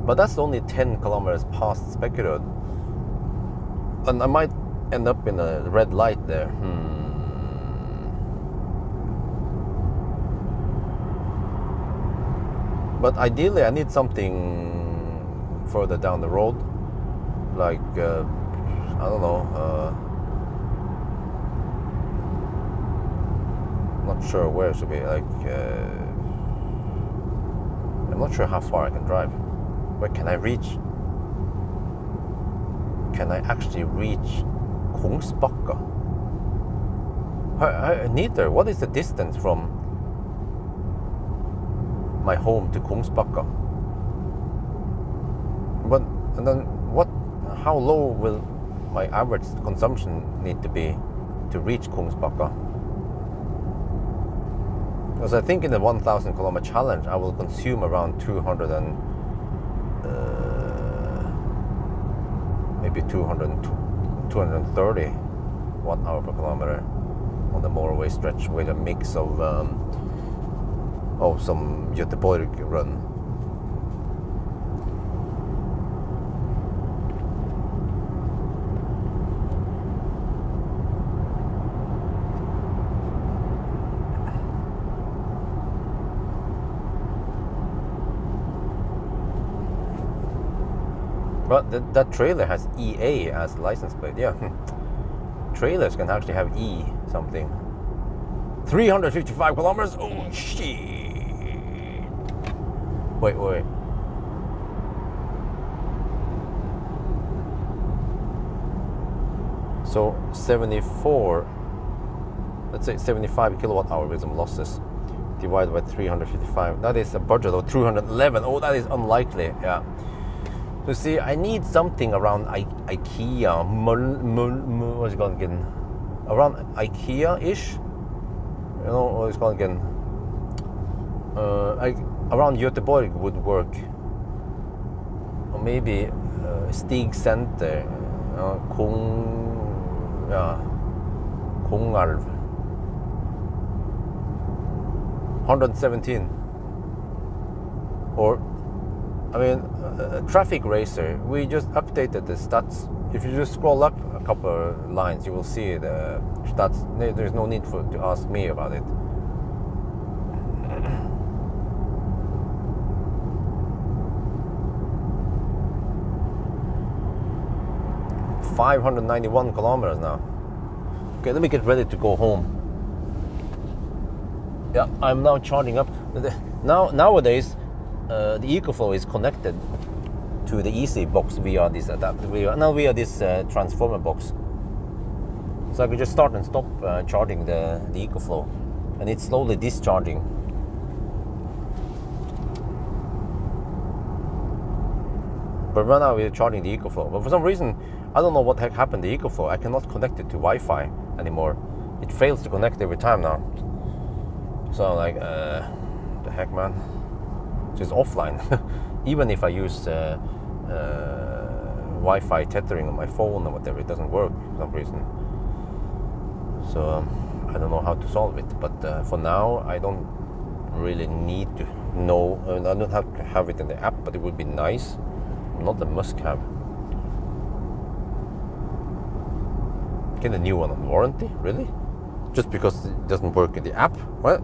but that's only 10 kilometers past Spekkerød, and I might end up in a red light there. But ideally, I need something further down the road, like I don't know. Not sure where it should be. Like I'm not sure how far I can drive. Where can I reach? Can I actually reach Kongsbakka? Neither. What is the distance from my home to Kongsbakka? But and then what? How low will my average consumption need to be to reach Kongsbakka? Because I think in the 1,000 kilometer challenge, I will consume around 200 and maybe 230 watt-hour per kilometer on the motorway stretch with a mix of some Ytterøya run. But that trailer has EA as license plate. Yeah, trailers can actually have E something. 355 kilometers. Oh shit! Wait. So 74. Let's say 75 kilowatt hour with some losses, divided by 355. That is a budget of 211. Oh, that is unlikely. Yeah. So see, I need something around IKEA, what's it called again? Around IKEA-ish, you know, what it's called again? Around Göteborg would work, or maybe Stig Center, Kongalv, 117, or I mean, Traffic Racer, we just updated the stats. If you just scroll up a couple of lines, you will see the stats. There's no need to ask me about it. $591 kilometers now. Okay, let me get ready to go home. Yeah, I'm now charging up. Nowadays, the EcoFlow is connected to the Easy box via this adapter, via this transformer box. So I can just start and stop charging the EcoFlow, and it's slowly discharging. But right now we're charging the EcoFlow. But for some reason, I don't know what the heck happened to the EcoFlow. I cannot connect it to Wi-Fi anymore. It fails to connect every time now. So I'm like, the heck, man. Just offline. Even if I use Wi-Fi tethering on my phone or whatever, it doesn't work for some reason. So I don't know how to solve it. But for now, I don't really need to know. I don't have to have it in the app, but it would be nice. Not a must-have. Get a new one on warranty? Really? Just because it doesn't work in the app? Well,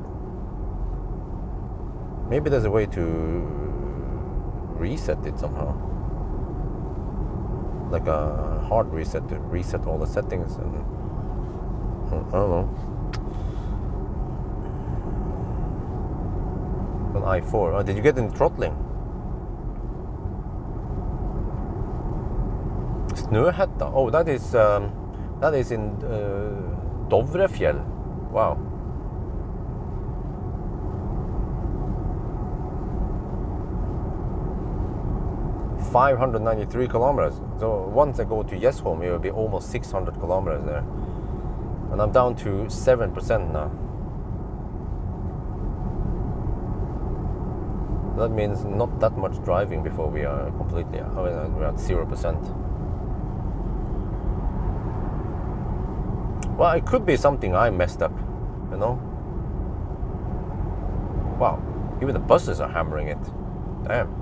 maybe there's a way to reset it somehow. Like a hard reset to reset all the settings and I don't know. An i4. Oh, did you get in throttling? Snøhetta. Oh, that is in Dovrefjell. Wow. $593 kilometers. So once I go to Yesholm, it will be almost 600 kilometers there. And I'm down to 7% now. That means not that much driving before we are completely, we're at 0%. Well, it could be something I messed up, you know? Wow, even the buses are hammering it. Damn.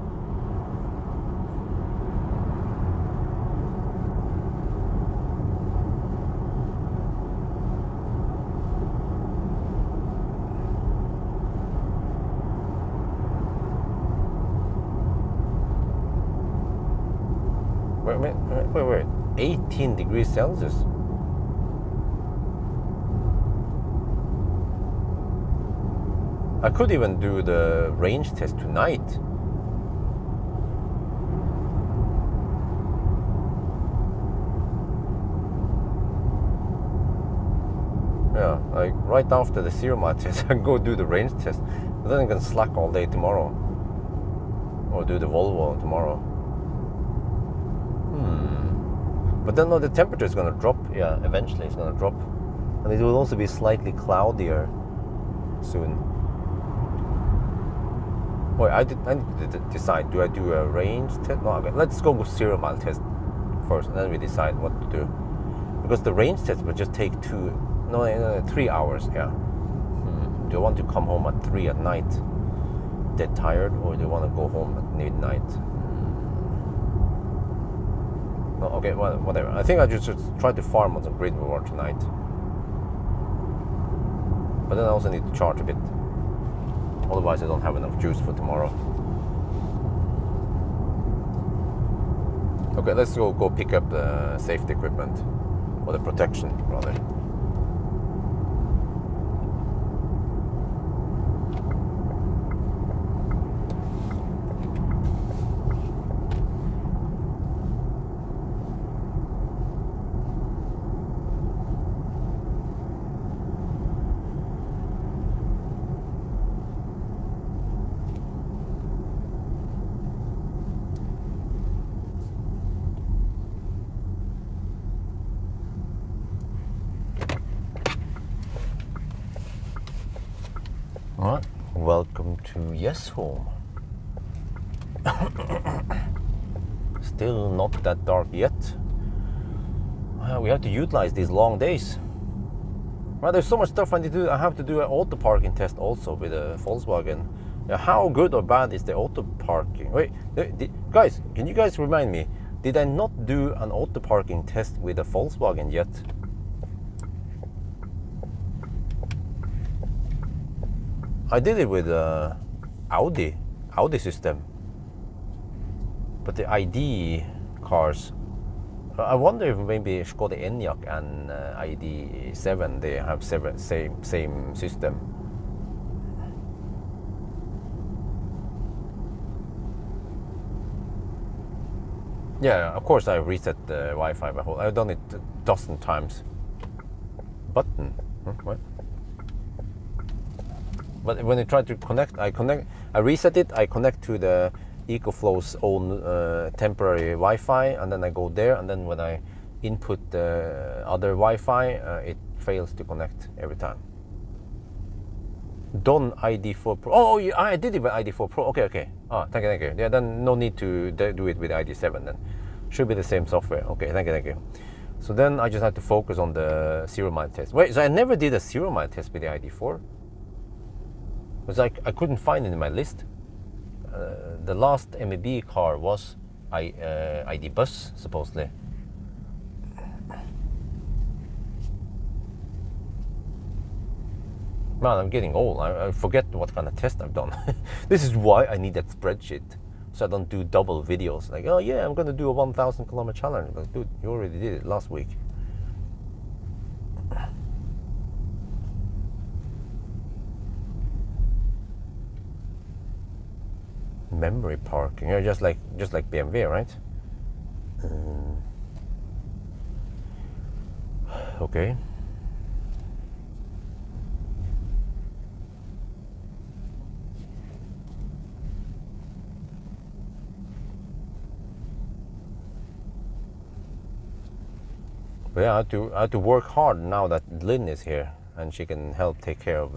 Wait, 18 degrees Celsius. I could even do the range test tonight. Yeah, like right after the 0 mile test, I go do the range test. And then I can slack all day tomorrow. Or do the Volvo tomorrow. But then no, the temperature is going to drop. Yeah, eventually it's going to drop. And it will also be slightly cloudier soon. Wait, I need to decide. Do I do a range test? No, okay, let's go with 0 mile test first, and then we decide what to do. Because the range test will just take 3 hours. Yeah. Do you want to come home at 3 at night, dead tired, or do you want to go home at midnight? No, okay, well, whatever. I think I just try to farm on some grid war tonight. But then I also need to charge a bit. Otherwise I don't have enough juice for tomorrow. Okay, let's go pick up the safety equipment. Or the protection, rather. Alright, welcome to Yesholm. Still not that dark yet. We have to utilize these long days. Well, there's so much stuff I need to do. I have to do an auto parking test also with a Volkswagen. How good or bad is the auto parking? Wait, guys, can you guys remind me? Did I not do an auto parking test with a Volkswagen yet? I did it with Audi system, but the ID cars. I wonder if maybe Skoda Enyaq and ID7 they have same system. Yeah, of course I reset the Wi-Fi. I've done it a dozen times. Button, what? But when I try to connect, I reset it, I connect to the EcoFlow's own temporary Wi-Fi, and then I go there, and then when I input the other Wi-Fi, it fails to connect every time. Done ID4 Pro. Oh, yeah, I did it with ID4 Pro. Okay. Oh, thank you. Yeah, then no need to do it with ID7 then. Should be the same software. Okay, thank you. So then I just have to focus on the 0 mile test. Wait, so I never did a 0 mile test with the ID4? Because I couldn't find it in my list. The last MEB car was ID Bus, supposedly. Man, I'm getting old. I forget what kind of test I've done. This is why I need that spreadsheet, so I don't do double videos. Like, oh yeah, I'm going to do a 1,000 kilometer challenge. Like, dude, you already did it last week. Memory parking, yeah, just like BMW, right? Okay. But yeah, I have to work hard now that Lynn is here and she can help take care of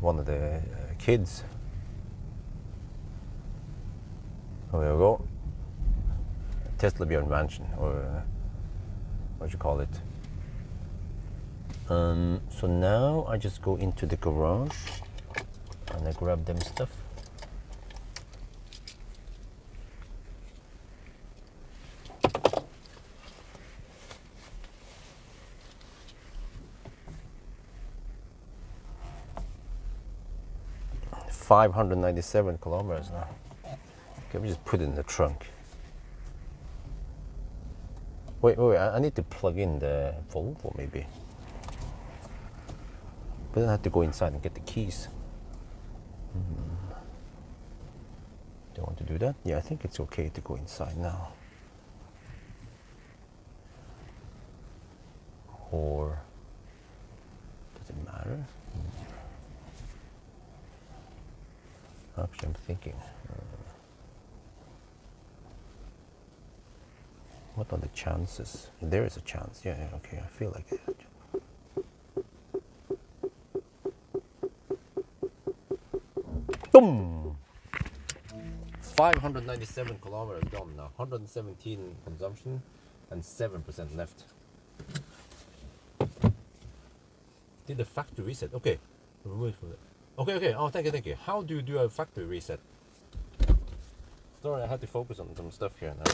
one of the kids. Oh, there we go. Tesla Björn Mansion, or what you call it. So now I just go into the garage and I grab them stuff. $597 kilometers now. Okay, we just put it in the trunk. Wait, I need to plug in the Volvo maybe. But then I have to go inside and get the keys. Do I want to do that? Yeah, I think it's okay to go inside now. Or does it matter? Actually, I'm thinking. What are the chances? There is a chance. Yeah, okay, I feel like it. Boom! 597 kilometers done now. 117 consumption and 7% left. Did the factory reset? Okay. Okay. Oh, thank you. How do you do a factory reset? Sorry, I had to focus on some stuff here now.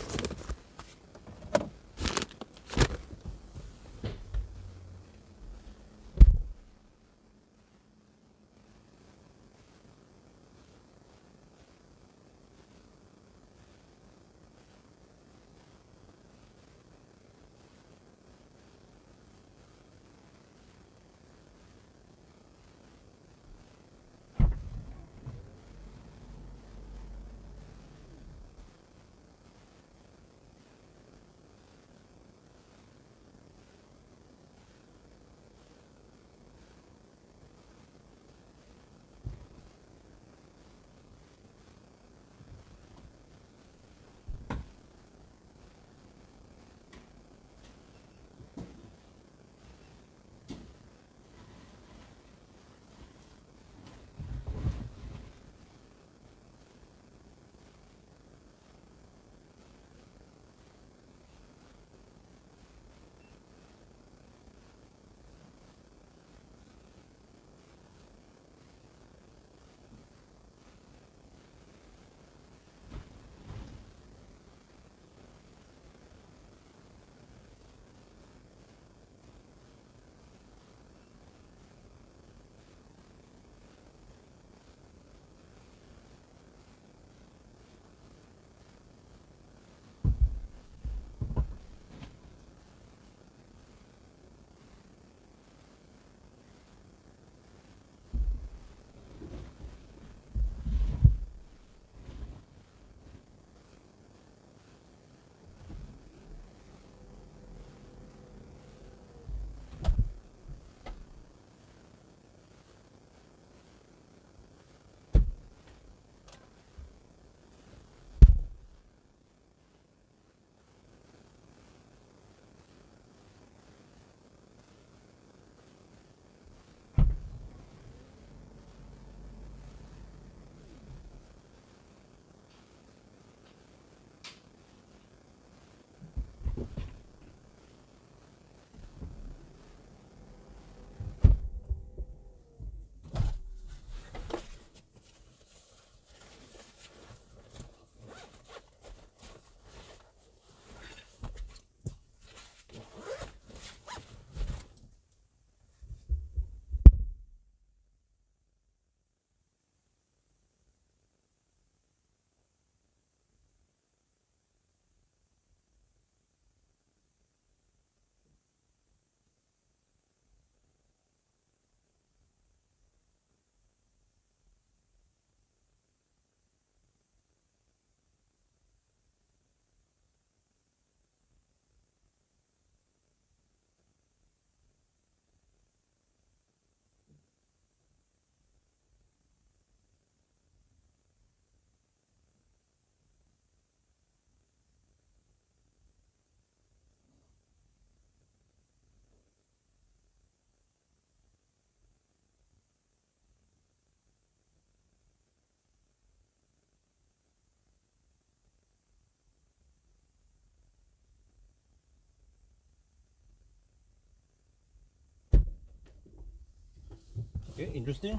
Okay, interesting.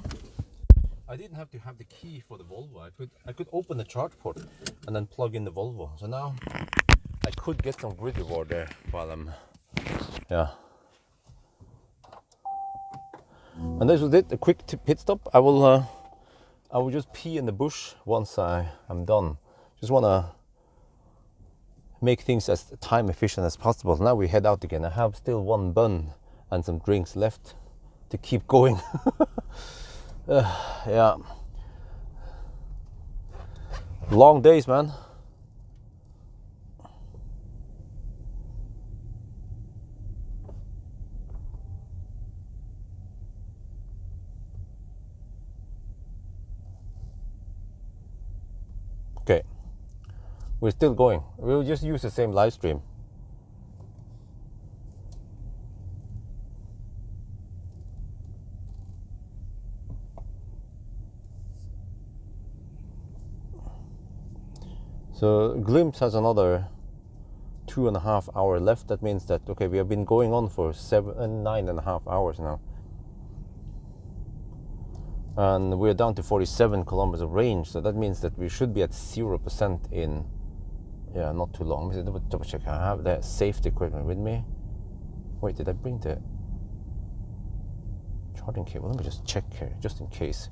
I didn't have to have the key for the Volvo. I could open the charge port and then plug in the Volvo. So now I could get some grid reward there while I'm, yeah. And this was it, a quick pit stop. I will just pee in the bush once I'm done. Just wanna make things as time efficient as possible. Now we head out again. I have still one bun and some drinks left to keep going. Yeah. Long days, man. Okay. We're still going. We'll just use the same live stream. So Glimpse has another 2.5 hours left. That means that, okay, we have been going on for 9.5 hours now. And we're down to 47 kilometers of range. So that means that we should be at 0% in, yeah, not too long. Let me double check. I have the safety equipment with me. Wait, did I bring the charging cable? Let me just check here, just in case.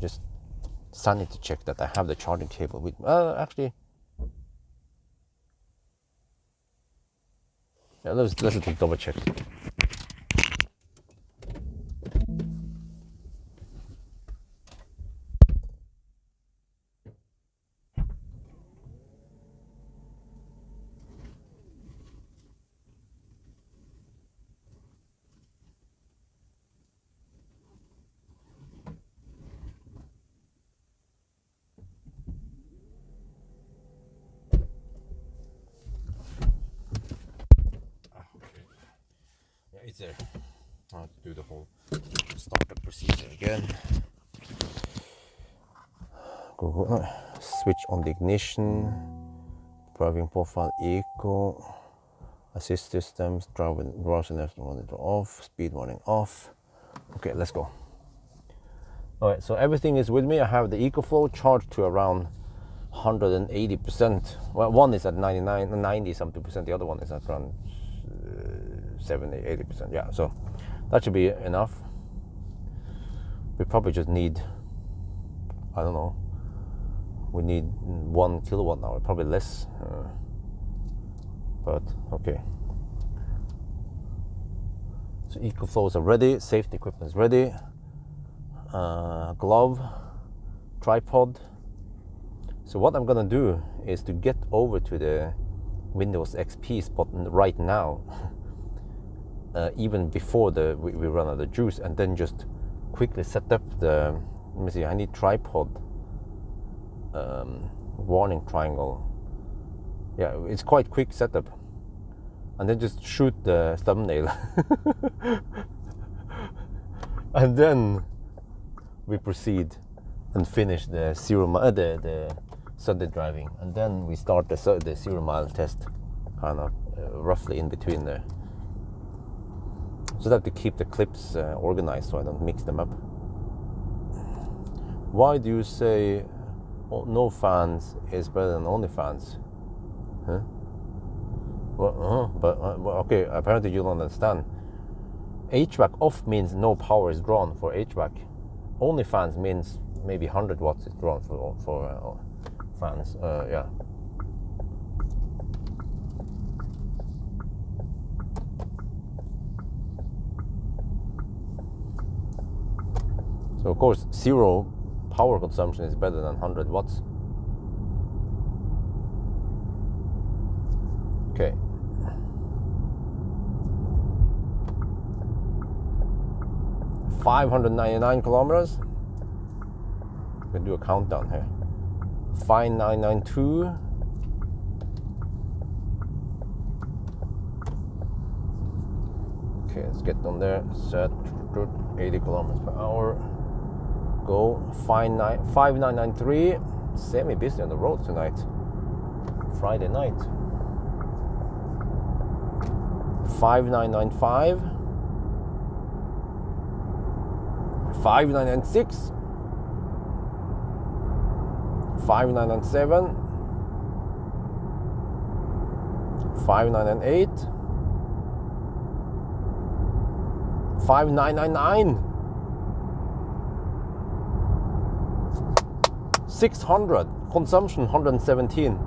Just sanity check that I have the charging cable with me. Actually, yeah, let's just double check. It's there. I have to do the whole startup procedure again. Go. Switch on the ignition. Driving profile eco. Assist systems. Browser monitor off. Speed warning off. Okay, let's go. Alright, so everything is with me. I have the EcoFlow charged to around 180%. Well, one is at 90 something percent. The other one is at around 70-80%. Yeah, so that should be enough. We probably just need, I don't know, we need 1 kilowatt hour, probably less, but okay. So EcoFlows are ready, safety equipment is ready, glove, tripod. So what I'm gonna do is to get over to the Windows XP spot right now. Even before we run out of juice, and then just quickly set up the, let me see, I need tripod, warning triangle. Yeah, it's quite quick setup, and then just shoot the thumbnail. And then we proceed and finish the the Sunday driving, and then we start the 0 mile test, kind of roughly in between there. So that to keep the clips organized so I don't mix them up. Why do you say no fans is better than only fans? Huh? Well, okay, apparently you don't understand. HVAC off means no power is drawn for HVAC. Only fans means maybe 100 watts is drawn for fans. Yeah. So of course, 0 power consumption is better than 100 watts. Okay. $599 kilometers. We're gonna do a countdown here. 5992. Okay, let's get on there. Set 80 kilometers per hour. Go 5993. Semi busy on the road tonight. Friday night. 5995. 5996, 5997, 5998, 5999, 600, consumption 117.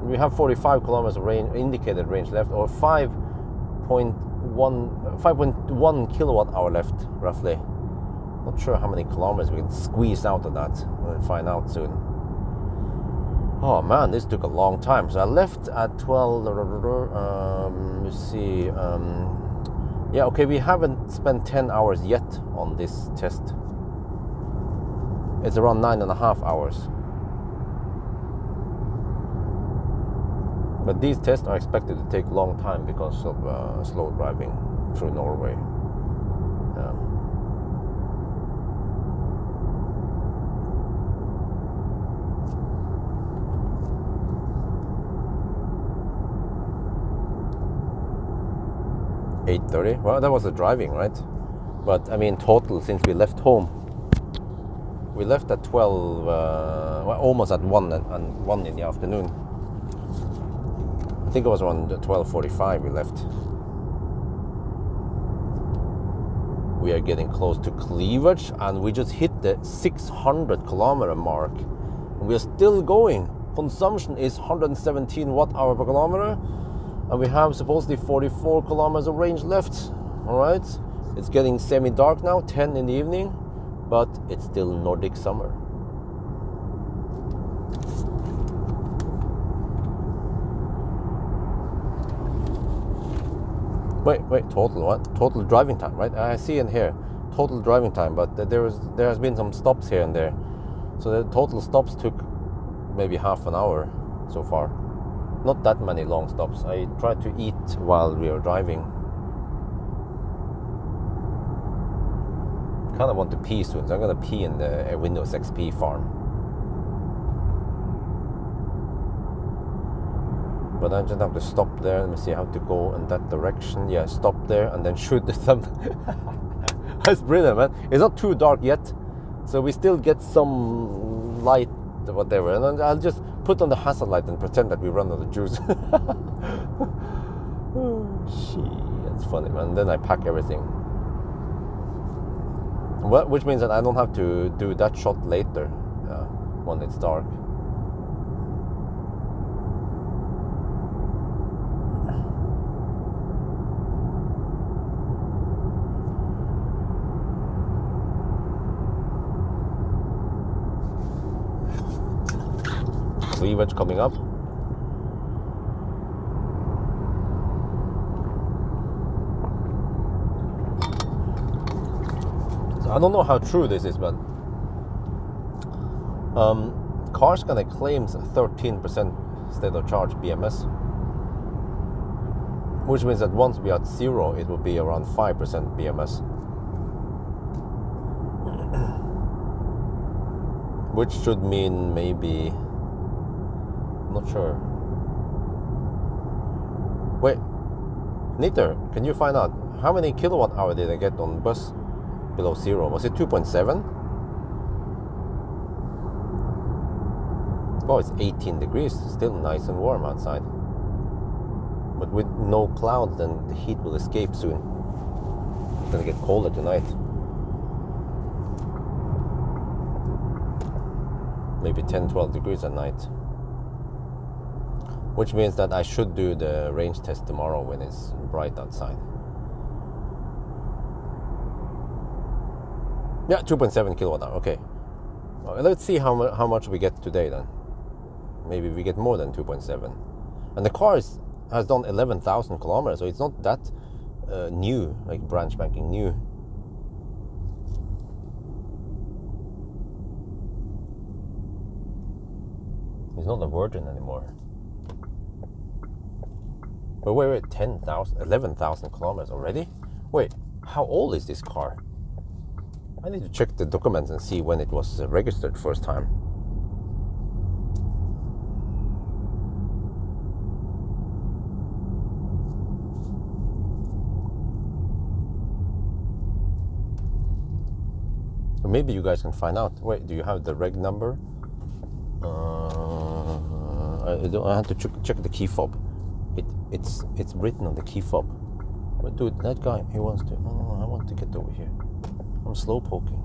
We have 45 kilometers of range, indicated range left, or 5.1 kilowatt hour left, roughly. Not sure how many kilometers we can squeeze out of that. We'll find out soon. Oh man, this took a long time. So I left at 12. Let's see. Yeah, okay, we haven't spent 10 hours yet on this test. It's around 9.5 hours. But these tests are expected to take a long time because of slow driving through Norway. Yeah. $8:30. Well, that was the driving, right? But I mean, total since we left home. We left at 12, well, almost at 1 and 1 in the afternoon. I think it was around 12:45 we left. We are getting close to cleavage, and we just hit the 600 kilometer mark. We are still going. Consumption is 117 watt hour per kilometer, and we have supposedly 44 kilometers of range left. All right, it's getting semi-dark now, 10 in the evening, but it's still Nordic summer. Wait, total what? Total driving time, right? I see in here, total driving time, but there has been some stops here and there. So the total stops took maybe half an hour so far. Not that many long stops. I tried to eat while we were driving. Kind of want to pee soon, so I'm gonna pee in the Windows XP farm. But I just have to stop there. Let me see how to go in that direction. Yeah, stop there and then shoot the thumb. That's brilliant, man. It's not too dark yet, so we still get some light or whatever. And then I'll just put on the hazard light and pretend that we run out of juice. Oh, shit, that's funny, man. Then I pack everything. Well, which means that I don't have to do that shot later when it's dark. Cleavage coming up. So I don't know how true this is, but car's gonna claim 13% state of charge BMS, which means that once we are at 0, it will be around 5% BMS, which should mean maybe. Not sure. Wait, Nitter, can you find out how many kilowatt hour did I get on bus below 0? Was it 2.7? Oh, it's 18 degrees, still nice and warm outside. But with no clouds, then the heat will escape soon. It's gonna get colder tonight. Maybe 10-12 degrees at night. Which means that I should do the range test tomorrow when it's bright outside. Yeah, 2.7 kilowatt hour, okay. Well, let's see how much we get today then. Maybe we get more than 2.7. And the car has done 11,000 kilometers, so it's not that new, like brand spanking new. It's not a virgin anymore. But wait, 11,000 kilometers already? Wait, how old is this car? I need to check the documents and see when it was registered first time. Or maybe you guys can find out. Wait, do you have the reg number? I have to check the key fob. It's written on the key fob. But dude, that guy, he wants to. Oh, I want to get over here. I'm slow poking.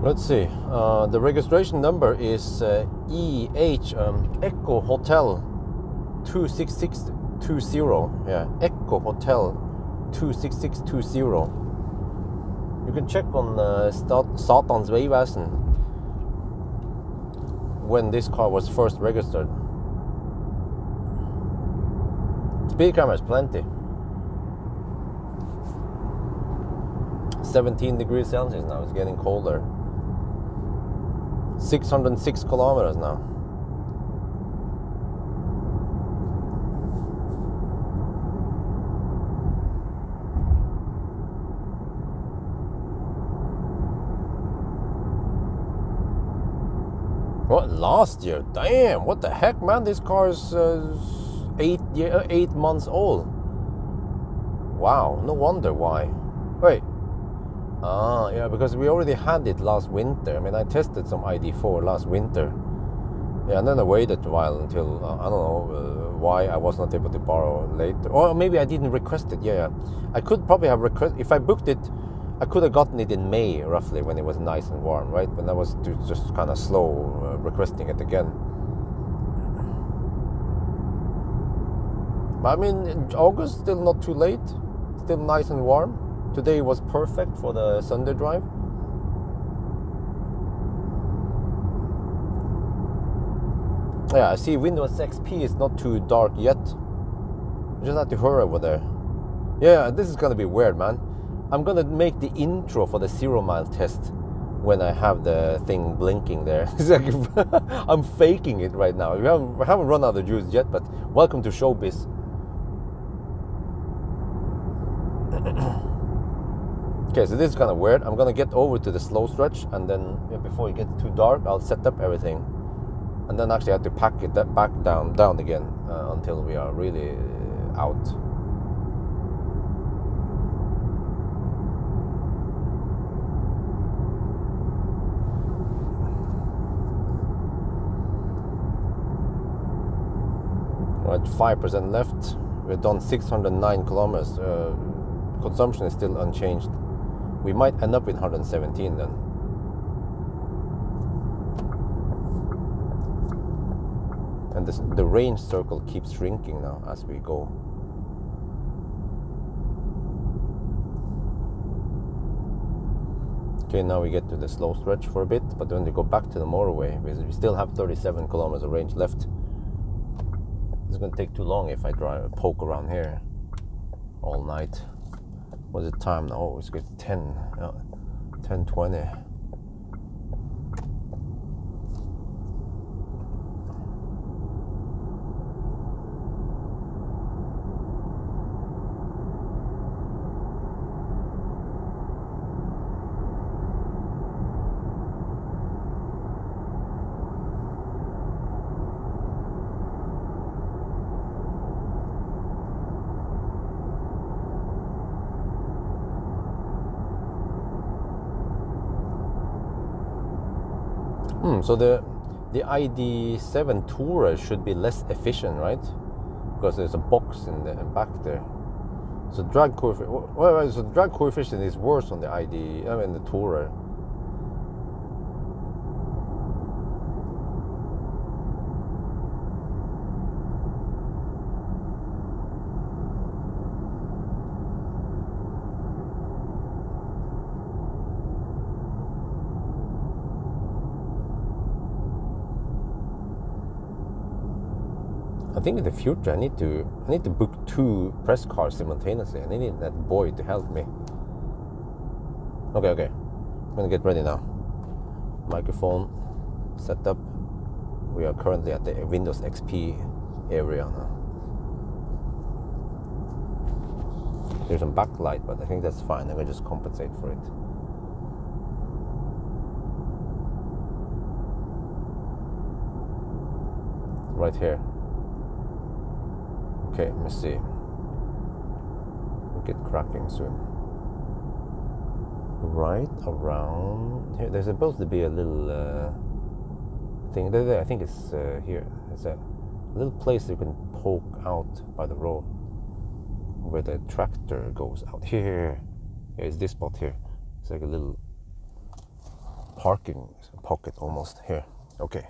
Let's see. The registration number is EH Echo Hotel 26620. Yeah, Echo Hotel 26620. You can check on Statens Vegvesen when this car was first registered. Speed camera is plenty. 17 degrees Celsius now. It's getting colder. 606 kilometers now. What, last year? Damn, what the heck, man? This car is 8 months old. Wow, no wonder why. Wait. Ah, yeah, because we already had it last winter. I mean, I tested some ID4 last winter. Yeah, and then I waited a while until, I don't know why I was not able to borrow later. Or maybe I didn't request it, yeah. I could probably have requested, if I booked it, I could have gotten it in May, roughly, when it was nice and warm, right? When I was just kind of slow requesting it again. But I mean, August, still not too late. Still nice and warm. Today was perfect for the Sunday drive. Yeah, I see Windows XP is not too dark yet. You just have to hurry over there. Yeah, this is gonna be weird, man. I'm gonna make the intro for the 0 mile test when I have the thing blinking there. It's like I'm faking it right now. We haven't run out of juice yet, but welcome to showbiz. Okay, so this is kind of weird. I'm gonna get over to the slow stretch, and then before it gets too dark, I'll set up everything, and then actually I have to pack it back down again until we are really out. Right, 5% left. We've done 609 kilometers. Consumption is still unchanged. We might end up with 117 then. And the range circle keeps shrinking now as we go. Okay, now we get to the slow stretch for a bit, but then we go back to the motorway because we still have 37 kilometers of range left. It's going to take too long if I poke around here all night. What's the time now? Oh, it's good. 10:20. So the ID7 Tourer should be less efficient, right? Because there's a box in the back there. So drag coefficient is worse on the the Tourer. I think in the future I need to book 2 press cars simultaneously, and I need that boy to help me. Okay. I'm gonna get ready now. Microphone set up. We are currently at the Windows XP area now. There's some backlight, but I think that's fine. I'm gonna just compensate for it. Right here. Okay, let me see. We'll get cracking soon. Right around here, there's supposed to be a little thing. I think it's here. It's a little place you can poke out by the road where the tractor goes out. Here. It's this spot here. It's like a little parking pocket almost here. Okay.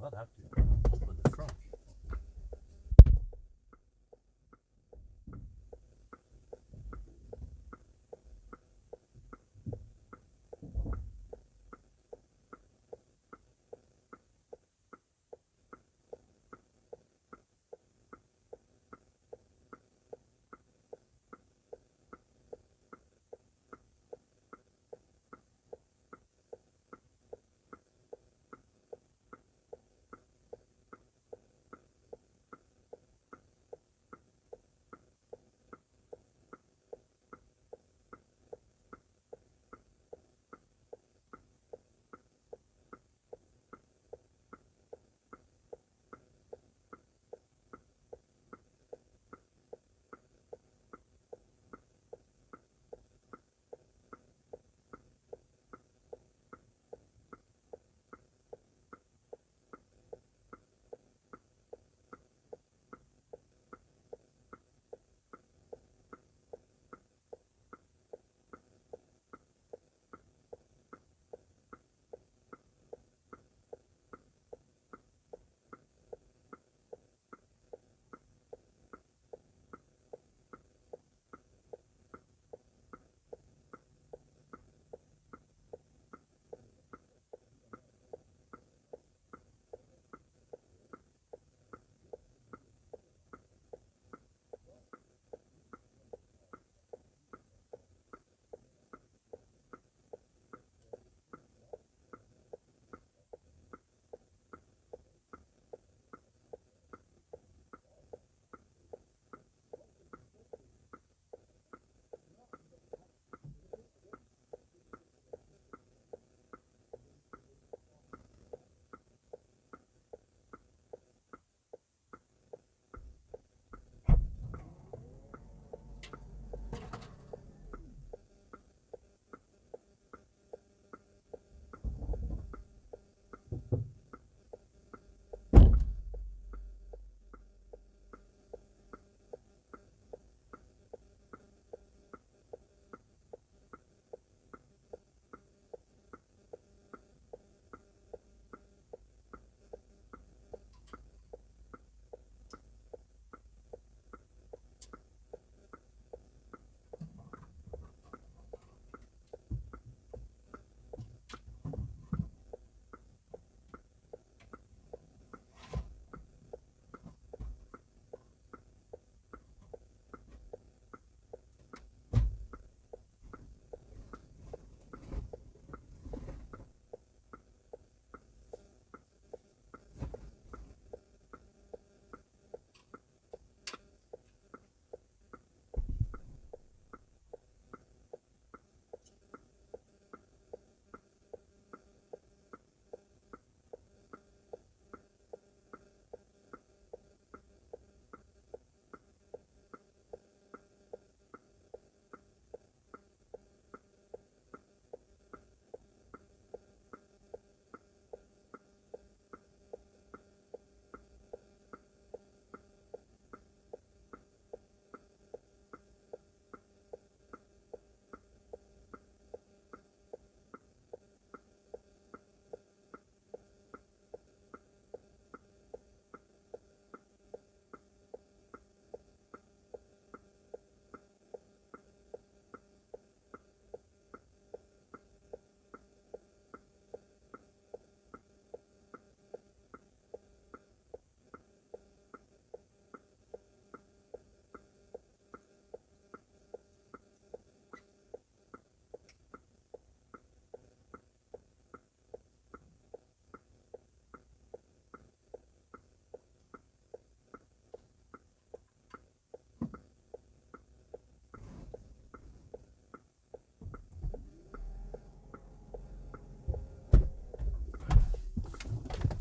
Not have to open the trunk.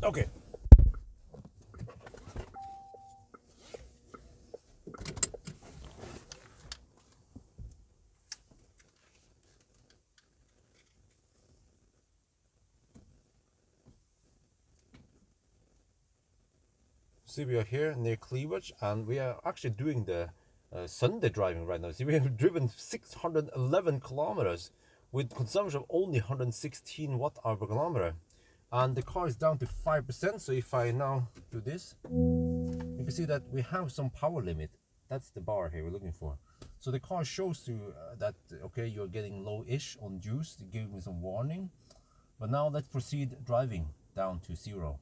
Okay. See, we are here near Cleavage, and we are actually doing the Sunday driving right now. See, we have driven 611 kilometers with consumption of only 116 watt-hour per kilometer. And the car is down to 5%, so if I now do this, you can see that we have some power limit. That's the bar here we're looking for. So the car shows you that, okay, you're getting low-ish on juice, to give me some warning. But now let's proceed driving down to 0.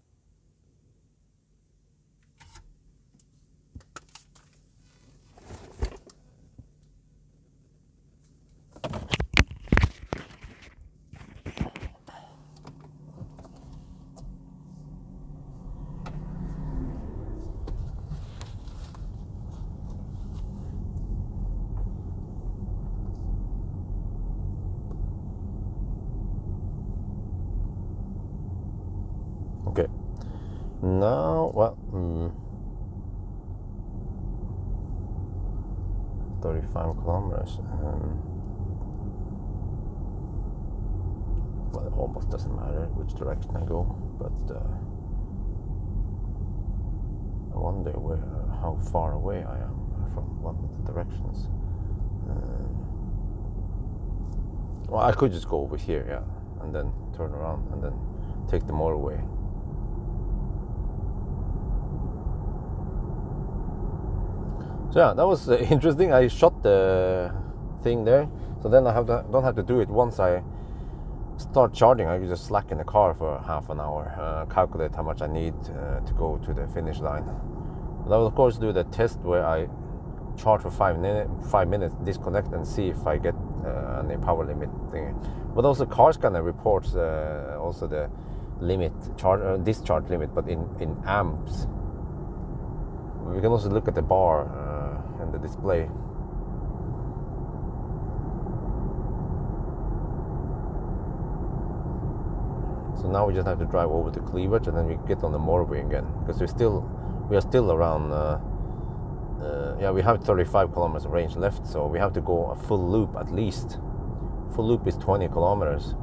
Okay, now, well, 35 kilometers. Well, it almost doesn't matter which direction I go, but I wonder how far away I am from one of the directions. Well, I could just go over here, yeah, and then turn around and then take the motorway. So yeah, that was interesting. I shot the thing there, so then I don't have to do it once I start charging. I can just slack in the car for half an hour, calculate how much I need to go to the finish line. And I will of course do the test where I charge for 5 minutes, disconnect, and see if I get any power limit thing. But also car scanner reports also the limit discharge limit, but in amps. We can also look at the bar and the display. So now we just have to drive over to Cleavage, and then we get on the motorway again, because we are still around. Yeah, we have 35 kilometers of range left, so we have to go a full loop at least. Full loop is 20 kilometers.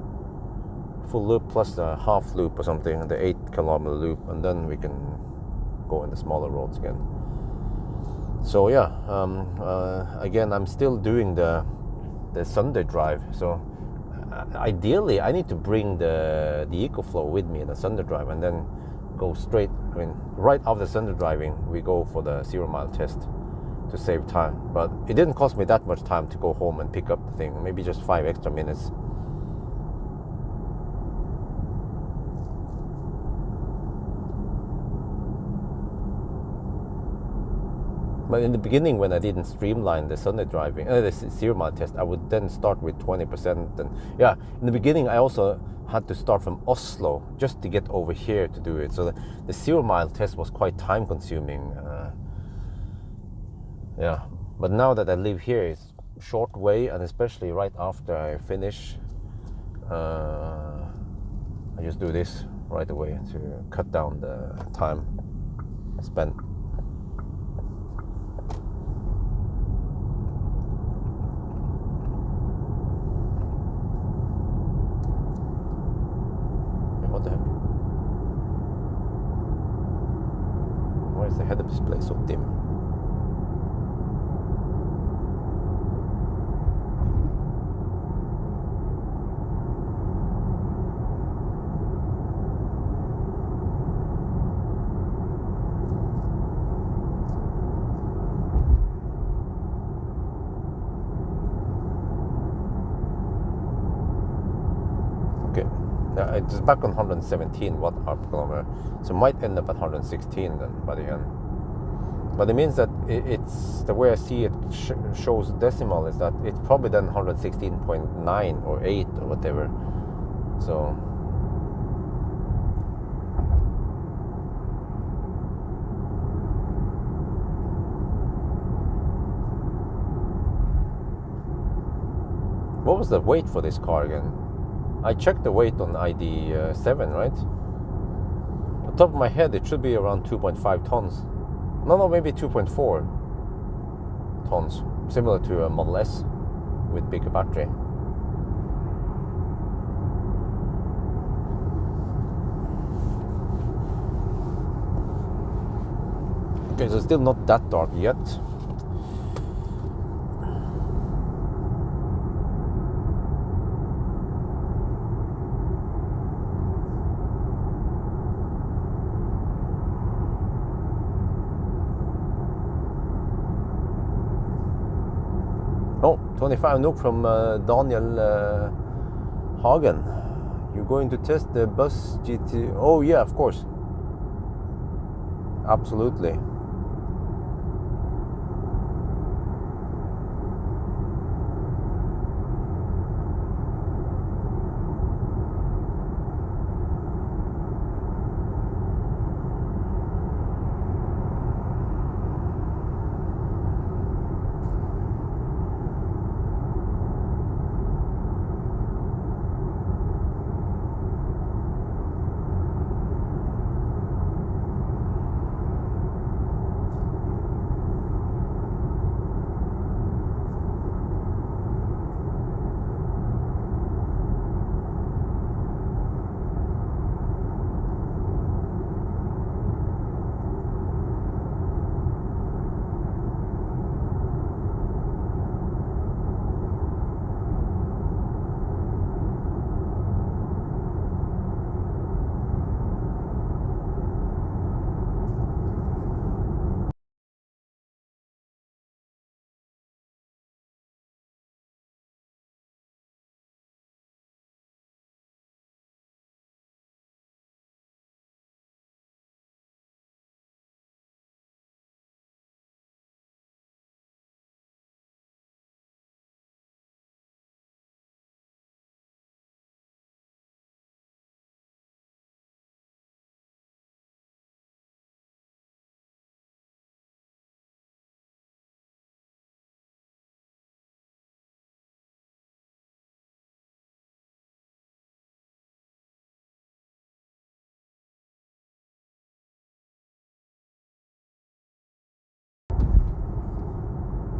Full loop plus a half loop or something, the 8-kilometer loop, and then we can go in the smaller roads again. So yeah, again, I'm still doing the Sunday drive. So ideally, I need to bring the EcoFlow with me in the Sunday drive, and then go straight. I mean, right after Sunday driving, we go for the 0-mile test to save time. But it didn't cost me that much time to go home and pick up the thing. Maybe just 5 extra minutes. But in the beginning, when I didn't streamline the Sunday driving, the 0-mile test, I would then start with 20%. And yeah, in the beginning, I also had to start from Oslo just to get over here to do it. So the 0-mile test was quite time-consuming. Yeah, but now that I live here, it's short way, and especially right after I finish, I just do this right away to cut down the time spent. What the heck? Why is the head-up display so dim? It's back on 117 watt-hour per kilometer, so it might end up at 116 then by the end. But it means that it's the way I see it shows decimal is that it's probably then 116.9 or 8 or whatever. So what was the weight for this car again? I checked the weight on ID7, right? On top of my head, it should be around 2.5 tons. No, maybe 2.4 tons, similar to a Model S with bigger battery. Okay, so it's still not that dark yet. Oh, 25 NOK from Daniel Hagen. You're going to test the bus GT? Oh yeah, of course. Absolutely.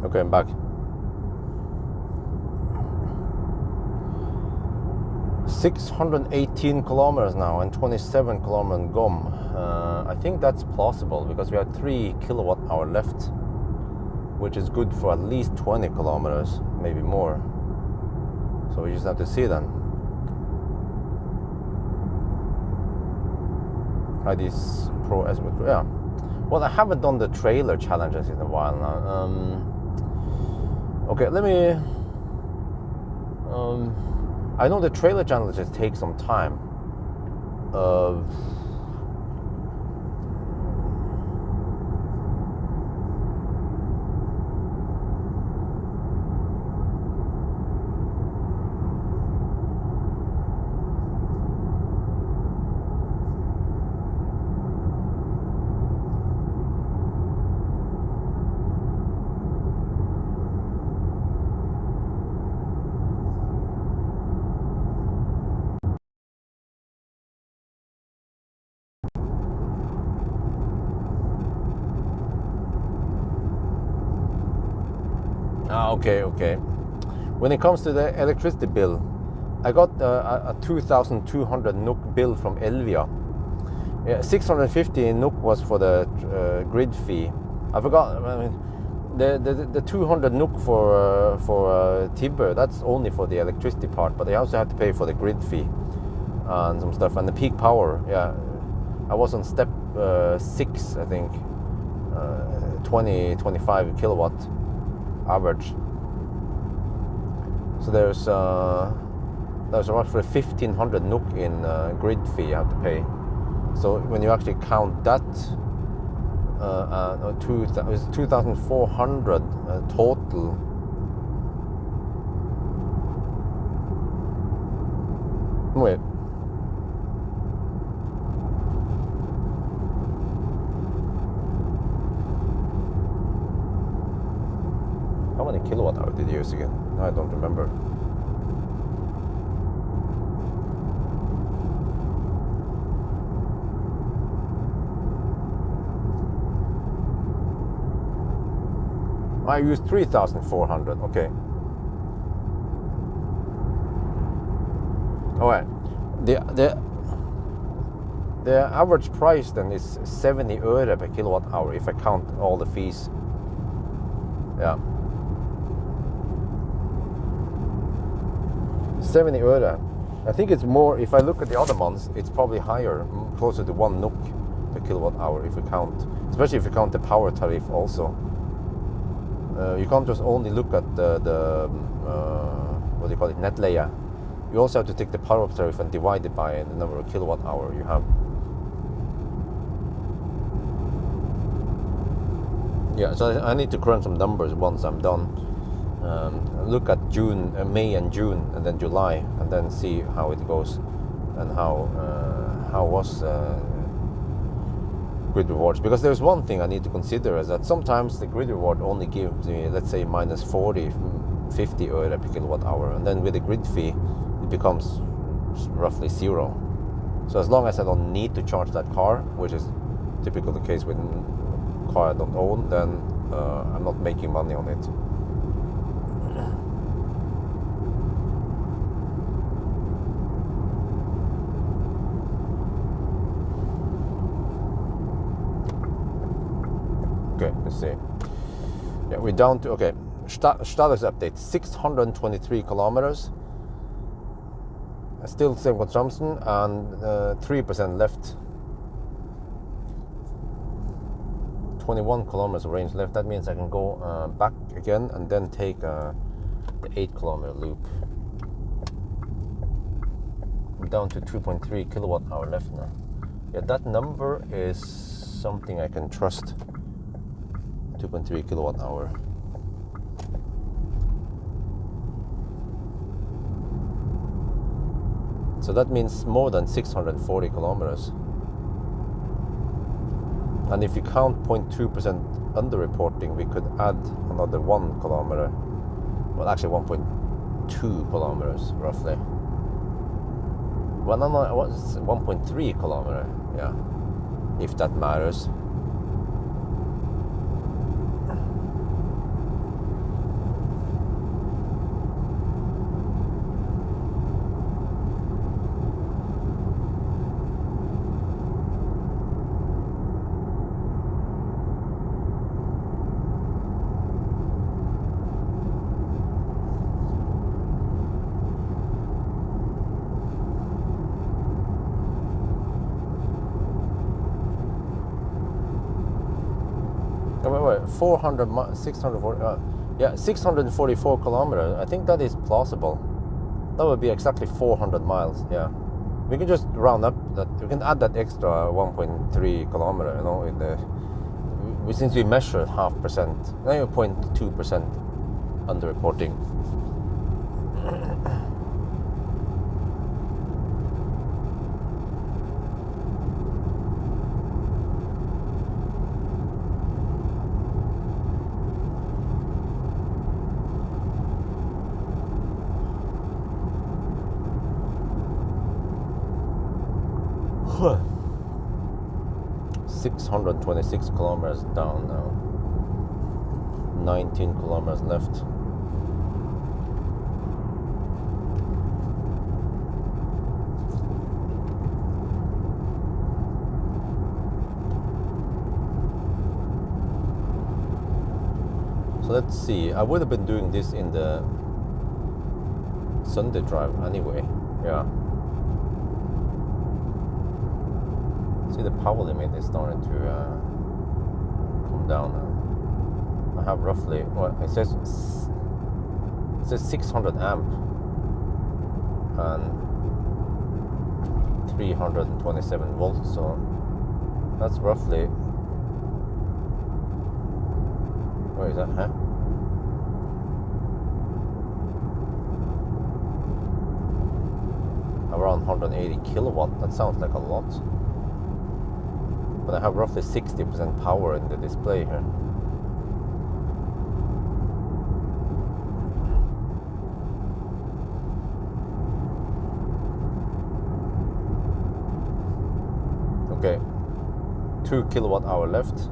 Okay, I'm back. 618 kilometers now and 27 kilometers gone. I think that's plausible because we have 3 kilowatt hour left, which is good for at least 20 kilometers, maybe more. So we just have to see then. ID's Pro S with, yeah. Well, I haven't done the trailer challenges in a while now. Okay, let me. I know the trailer challenges take some time. Okay. When it comes to the electricity bill, I got a 2,200 NOK bill from Elvia. 650 NOK was for the grid fee. I forgot. I mean, the 200 NOK for Tibber, that's only for the electricity part, but they also have to pay for the grid fee and some stuff, and the peak power. Yeah, I was on step 6, I think, 25 kilowatt average. So there's roughly 1,500 NOK in grid fee you have to pay. So when you actually count that, it's 2,400 total. Wait. How many kilowatt hours did you use again? I don't remember. I use 3,400. Okay. All right. The average price then is 70 øre per kilowatt hour if I count all the fees. Yeah. 70 øre. I think it's more, if I look at the other months, it's probably higher, closer to 1 NOK per kilowatt hour if you count, especially if you count the power tariff also. You can't just only look at the what do you call it, nettleie. You also have to take the power tariff and divide it by the number of kilowatt hour you have. Yeah, so I need to crunch some numbers once I'm done. Look at June, May and June, and then July, and then see how it goes, and how was grid rewards. Because there's one thing I need to consider is that sometimes the grid reward only gives me, let's say, minus 40, 50 øre per kilowatt hour, and then with the grid fee, it becomes roughly zero. So as long as I don't need to charge that car, which is typically the case with a car I don't own, then I'm not making money on it. Okay, let's see. Yeah, we're down to, okay, status update, 623 kilometers. Still same consumption, and 3% left. 21 kilometers of range left. That means I can go back again and then take the 8-kilometer loop. I'm down to 2.3 kilowatt hour left now. Yeah, that number is something I can trust. 2.3 kilowatt hour. So that means more than 640 kilometers. And if you count 0.2% underreporting, we could add another 1 kilometer. Well, actually 1.2 kilometers, roughly. Well, no, it was 1.3 kilometer, yeah, if that matters. Wait, 644 kilometers. I think that is plausible. That would be exactly 400 miles. Yeah, we can just round up that. We can add that extra 1.3 kilometer. You know, in the since we measured 0.5%, now 0.2% underreporting. Huh. 626 kilometers down now. 19 kilometers left. So let's see. I would have been doing this in the Sunday drive anyway. Yeah. See, the power limit is starting to come down now. I have roughly, well, it says 600 amp and 327 volts, so that's roughly, where is that, huh? Around 180 kilowatt. That sounds like a lot. But I have roughly 60% power in the display here. Okay, 2 kilowatt hour left.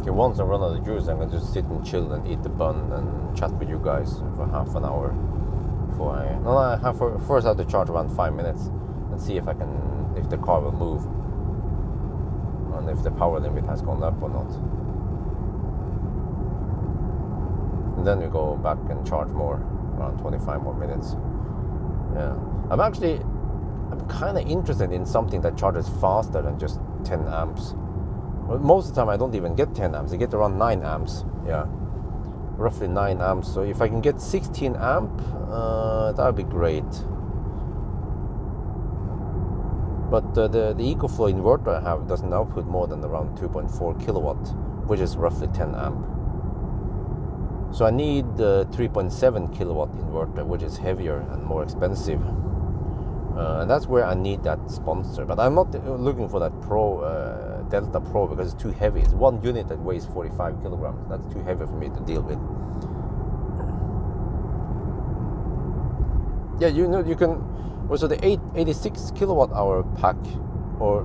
Okay, once I run out of juice, I'm gonna just sit and chill and eat the bun and chat with you guys for half an hour before first I have to charge around 5 minutes and see if the car will move and if the power limit has gone up or not. And then we go back and charge more, around 25 more minutes. Yeah, I'm kind of interested in something that charges faster than just 10 amps. Well, most of the time I don't even get 10 amps, I get around 9 amps, yeah, roughly 9 amps. So if I can get 16 amp, that would be great. But the EcoFlow inverter I have doesn't output more than around 2.4 kilowatt, which is roughly 10 amp. So I need the 3.7 kilowatt inverter, which is heavier and more expensive. And that's where I need that sponsor. But I'm not looking for that Delta Pro because it's too heavy. It's one unit that weighs 45 kilograms. That's too heavy for me to deal with. Yeah, you can also the 86 kilowatt hour pack, or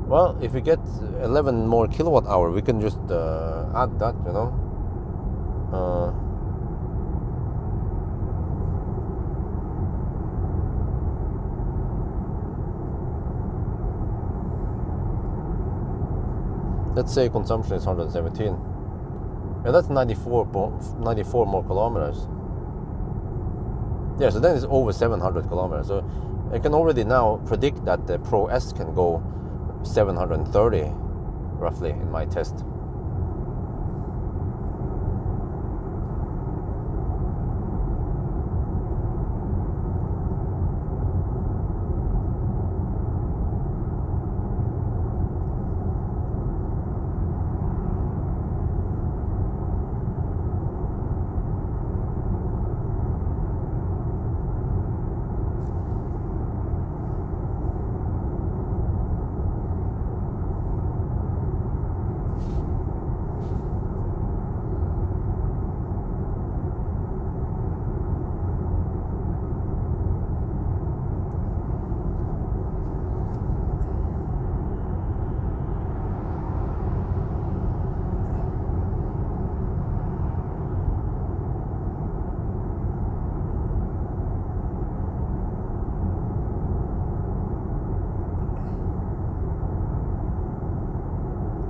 well, if we get 11 more kilowatt hour, we can just add that, you know. Let's say consumption is 117. Yeah, that's 94 more kilometers. Yeah, so then it's over 700 kilometers. So I can already now predict that the Pro S can go 730 roughly in my test.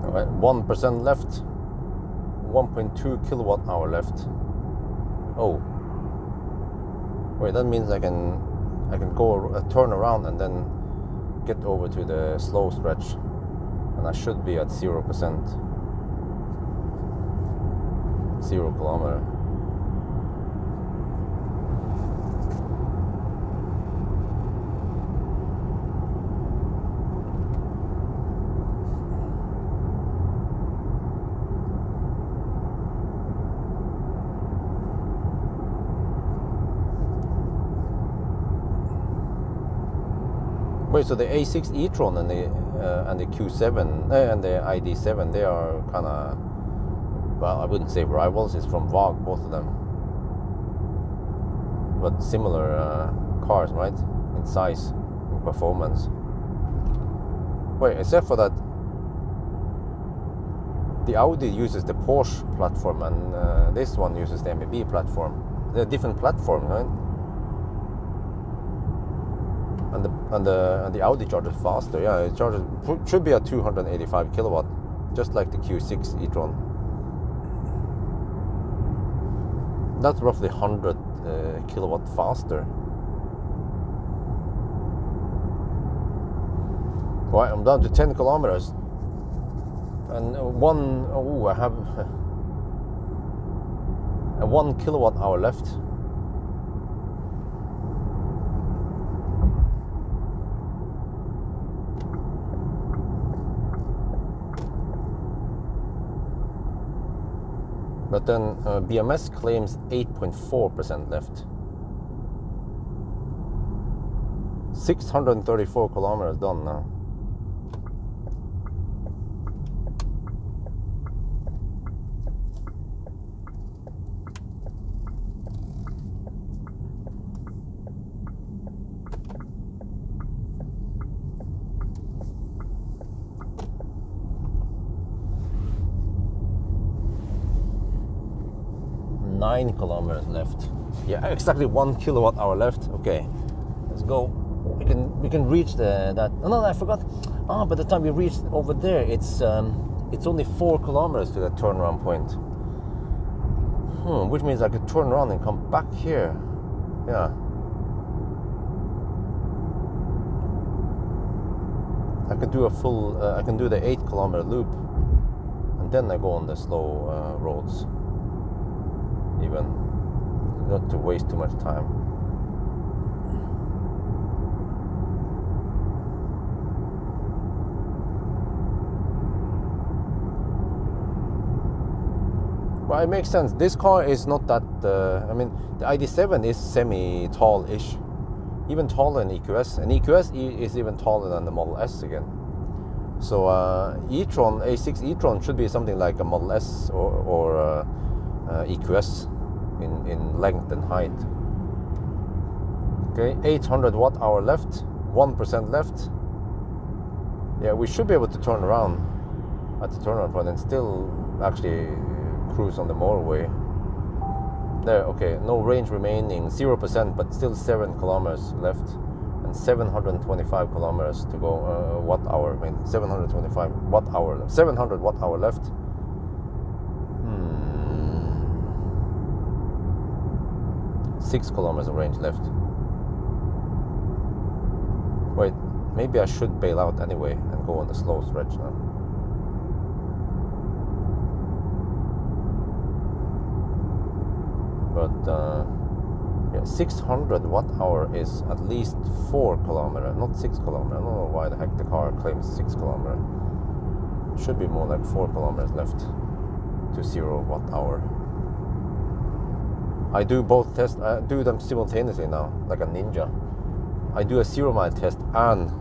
Right, 1% left, 1.2 kilowatt hour left. Oh, wait, that means I can go turn around and then get over to the slow stretch, and I should be at 0%, 0 kilometer. Wait, so the A6 e-tron and the Q7 and the ID7, they are kind of, well, I wouldn't say rivals. It's from VAG, both of them, but similar cars, right? In size, in performance. Wait, except for that, the Audi uses the Porsche platform, and this one uses the MEB platform. They're different platforms, right? And the Audi charges faster. Yeah, it charges should be at 285 kilowatt, just like the Q6 e-tron. That's roughly 100 kilowatt faster. Right, I'm down to 10 kilometers, and I have a 1 kilowatt hour left. But then BMS claims 8.4% left. 634 kilometers done now. 9 kilometers left. Yeah, exactly 1 kilowatt hour left. Okay, let's go. We can reach that. Oh, no, I forgot. Ah, by the time we reach over there, it's only 4 kilometers to the turnaround point. Which means I could turn around and come back here. Yeah. I could do a full. I can do the 8 kilometer loop, and then I go on the slow roads. Even not to waste too much time. Well, it makes sense. This car is not that. I mean, the ID7 is semi-tall-ish, even taller than EQS, and EQS is even taller than the Model S again. So e-tron, A6 e-tron should be something like a Model S or EQS in length and height. Okay, 800 watt-hour left, 1% left. Yeah, we should be able to turn around at the turnaround point and still actually cruise on the motorway. There, okay, no range remaining, 0%, but still 7 kilometers left, and 725 kilometers to go. Watt hour, I mean, 725 watt hour, 700 watt hour left. 6 kilometers of range left. Wait, maybe I should bail out anyway and go on the slow stretch now. But yeah, 600 watt hour is at least 4 kilometers, not 6 kilometers. I don't know why the heck the car claims 6 kilometers. Should be more like 4 kilometers left to 0 watt hour. I do both tests. I do them simultaneously now, like a ninja. I do a 0 mile test and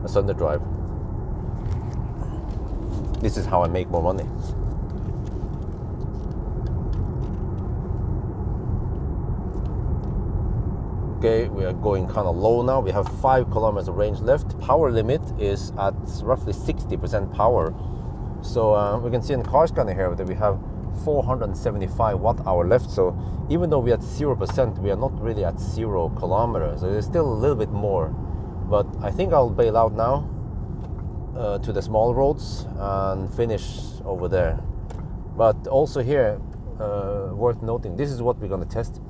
a Sunday drive. This is how I make more money. Okay, we are going kind of low now. We have 5 kilometers of range left. Power limit is at roughly 60% power. So we can see in the car scanner here that we have 475 watt hour left. So even though we're at 0%, we are not really at 0 kilometers. So there's still a little bit more. But I think I'll bail out now to the small roads and finish over there. But also here, worth noting, this is what we're going to test.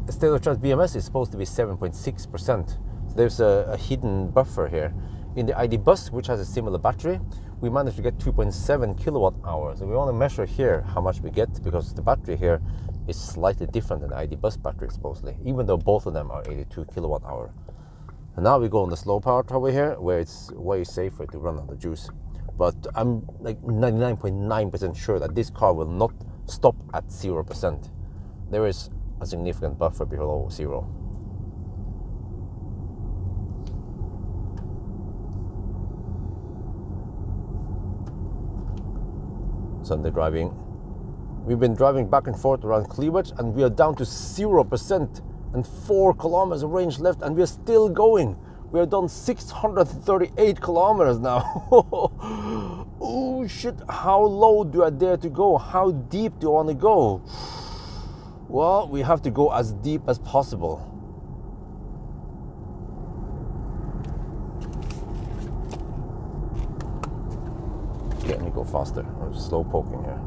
State of charge BMS is supposed to be 7.6%. So there's a hidden buffer here. In the ID bus, which has a similar battery, we managed to get 2.7 kilowatt hours. So we want to measure here how much we get, because the battery here is slightly different than the ID bus battery supposedly, even though both of them are 82 kilowatt hour. And now we go on the slow part over here, where it's way safer to run out of juice. But I'm like 99.9% sure that this car will not stop at 0%. There is a significant buffer below 0. Sunday driving. We've been driving back and forth around Cleavage, and we are down to 0% and 4 kilometers of range left, and we are still going. We are done 638 kilometers now. Oh shit, how low do I dare to go? How deep do I want to go? Well, we have to go as deep as possible. Let me go faster. I'm slow poking here.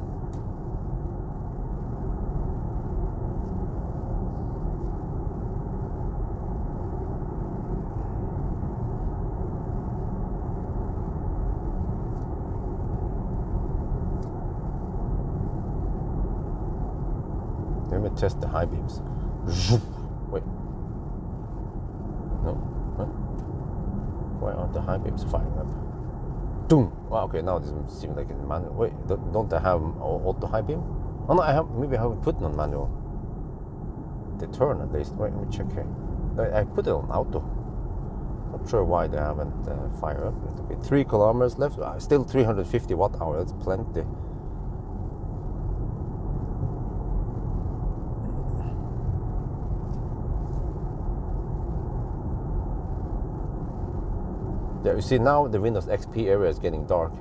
Let me test the high beams. Wait. No. Huh? Why aren't the high beams firing up? Doom. Well, okay, now this seems like it's manual. Wait, don't I have auto high beam? Oh no, I have. Maybe I haven't put it on manual. They turn at least. Wait, let me check here. I put it on auto. Not sure why they haven't fired up. Okay, 3 kilometers left. Still 350 watt hour. That's plenty. There, you see now the Windows XP area is getting dark.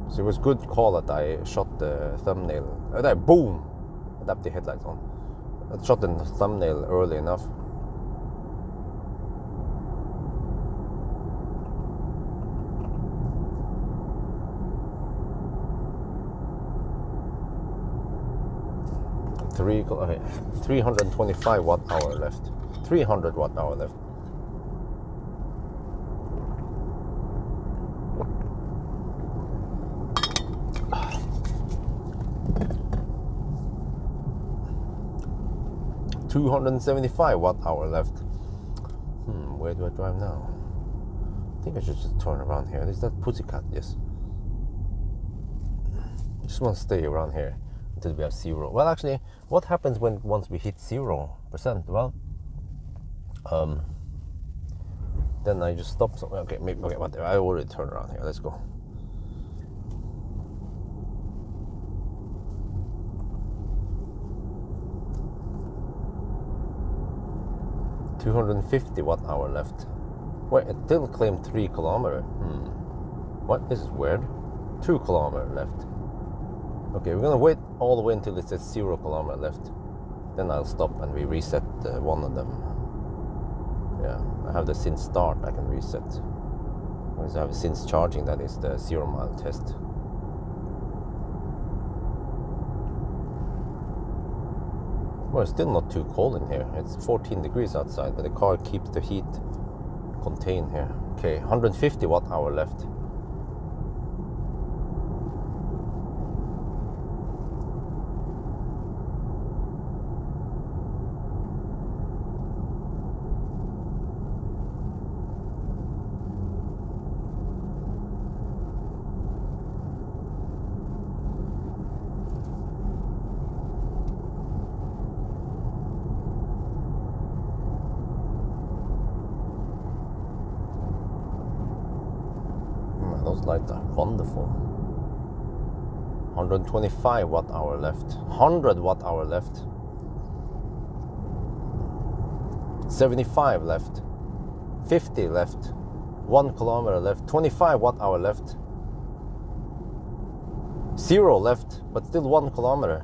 So it was good call that I shot the thumbnail. There, boom! Adapt the headlights on. I shot the thumbnail early enough. Okay, 325 watt hour left. 300 watt hour left. $275 watt hour left. Where do I drive now? I think I should just turn around here. Is that Pussycat? Yes. I just want to stay around here until we have 0. Well, actually, what happens once we hit 0%? Well, then I just stop somewhere. Okay, maybe, okay, whatever. I already turned around here. Let's go. $250 watt hour left. Wait, it still claimed 3 kilometer. What? This is weird. 2 kilometer left. Okay, we're gonna wait all the way until it says 0 kilometer left. Then I'll stop and we reset one of them. Yeah, I have the since start. I can reset. Because I have since charging. That is the 0 mile test. Well, it's still not too cold in here. It's 14 degrees outside, but the car keeps the heat contained here. Okay, 150 watt hour left. Those lights are wonderful. 125 watt hour left. 100 watt hour left. 75 left. 50 left. 1 kilometer left. 25 watt hour left. 0 left, but still 1 kilometer.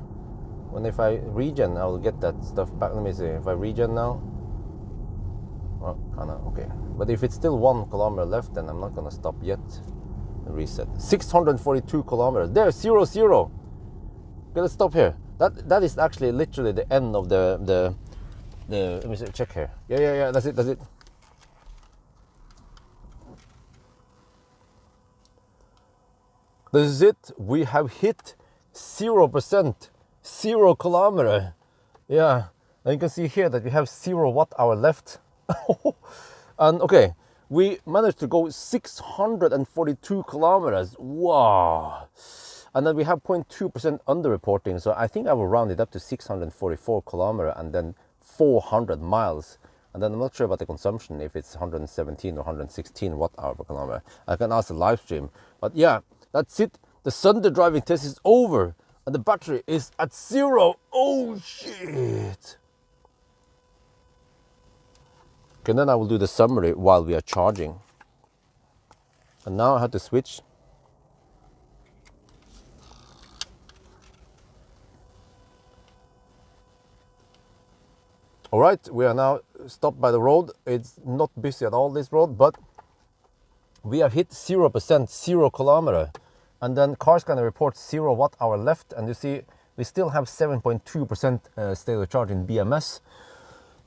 When if I regen, I will get that stuff back. Let me see. If I regen now, well, kinda okay. But if it's still 1 kilometer left, then I'm not gonna stop yet. Reset. 642 kilometers. There, 0, 0. Gotta stop here. That is actually literally the end of the let me see, check here. Yeah. That's it. This is it. We have hit 0%, 0 kilometer. Yeah, and you can see here that we have 0 watt hour left. And okay. We managed to go 642 kilometers. Wow. And then we have 0.2% underreporting. So I think I will round it up to 644 kilometers and then 400 miles. And then I'm not sure about the consumption, if it's 117 or 116 watt hour per kilometer. I can ask the live stream. But yeah, that's it. The Sunday driving test is over. And the battery is at 0. Oh, shit. Okay, then I will do the summary while we are charging. And now I have to switch. All right, we are now stopped by the road. It's not busy at all, this road, but we have hit 0%, 0 kilometer. And then car's gonna report 0 watt hour left. And you see, we still have 7.2% state of charge in BMS.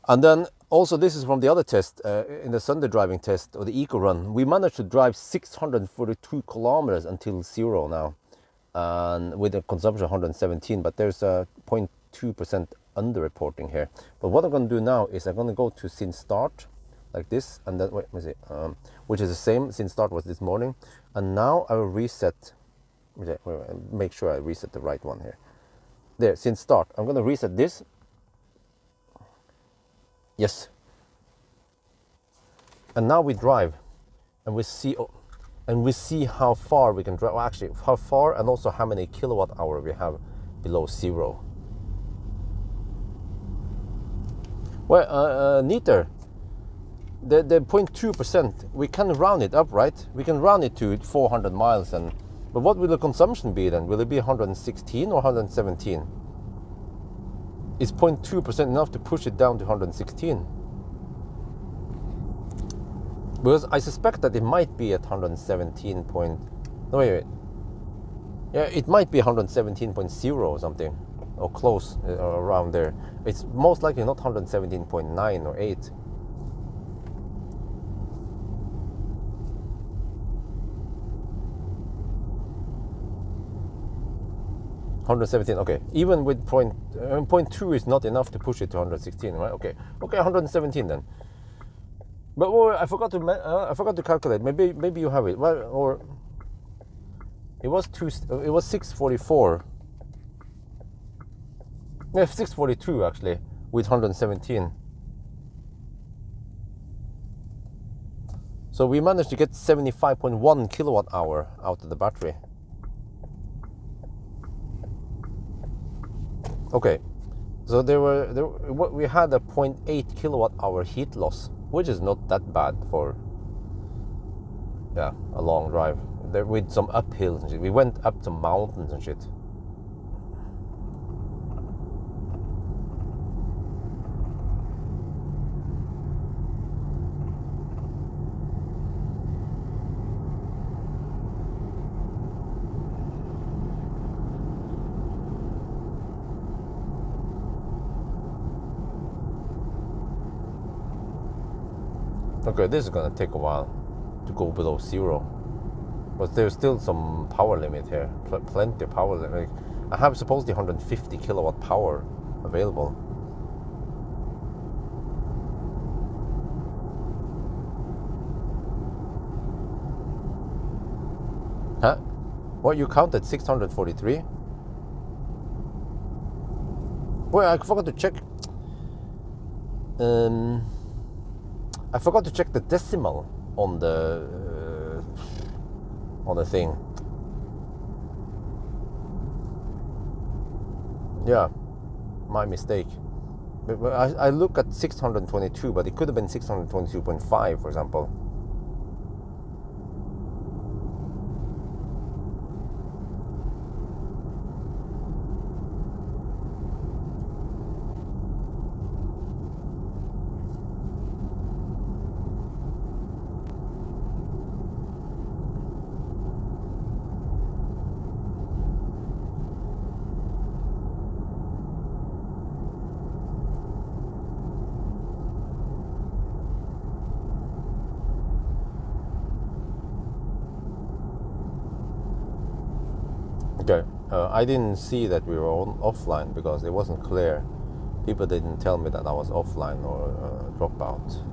And then also, this is from the other test, in the Sunday driving test, or the eco run. We managed to drive 642 kilometers until 0 now, and with a consumption of 117, but there's a 0.2% underreporting here. But what I'm going to do now is I'm going to go to since start, like this, and then, wait, let me see, which is the same since start was this morning. And now I will reset, make sure I reset the right one here. There, since start, I'm going to reset this. Yes. And now we drive, and we see how far we can drive. Well, actually, how far, and also how many kilowatt hour we have below 0. Well, neater. The 0.2%, we can round it up, right? We can round it to 400 miles, and But what will the consumption be then? Will it be 116 or 117? Is 0.2% enough to push it down to 116? Because I suspect that it might be at 117 point... No, wait. Yeah, it might be 117.0 or something. Or close, or around there. It's most likely not 117.9 or 8. Okay. Even with 0.2 is not enough to push it to 116, right? Okay, 117 then. But I forgot to calculate. Maybe you have it. Well, or it was 644. Yeah, 642 actually with 117. So we managed to get 75.1 kilowatt hour out of the battery. Okay, so we had a 0.8 kilowatt hour heat loss, which is not that bad for a long drive. There with some uphills and shit. We went up some mountains and shit. Okay, this is gonna take a while to go below 0, but there's still some power limit here. Plenty of power limit. I have supposedly 150 kilowatt power available. Huh? What, you counted 643? Well, I forgot to check. I forgot to check the decimal on the thing. Yeah, my mistake. I look at 622, but it could have been 622.5, for example. Okay, I didn't see that we were offline because it wasn't clear. People didn't tell me that I was offline or drop out.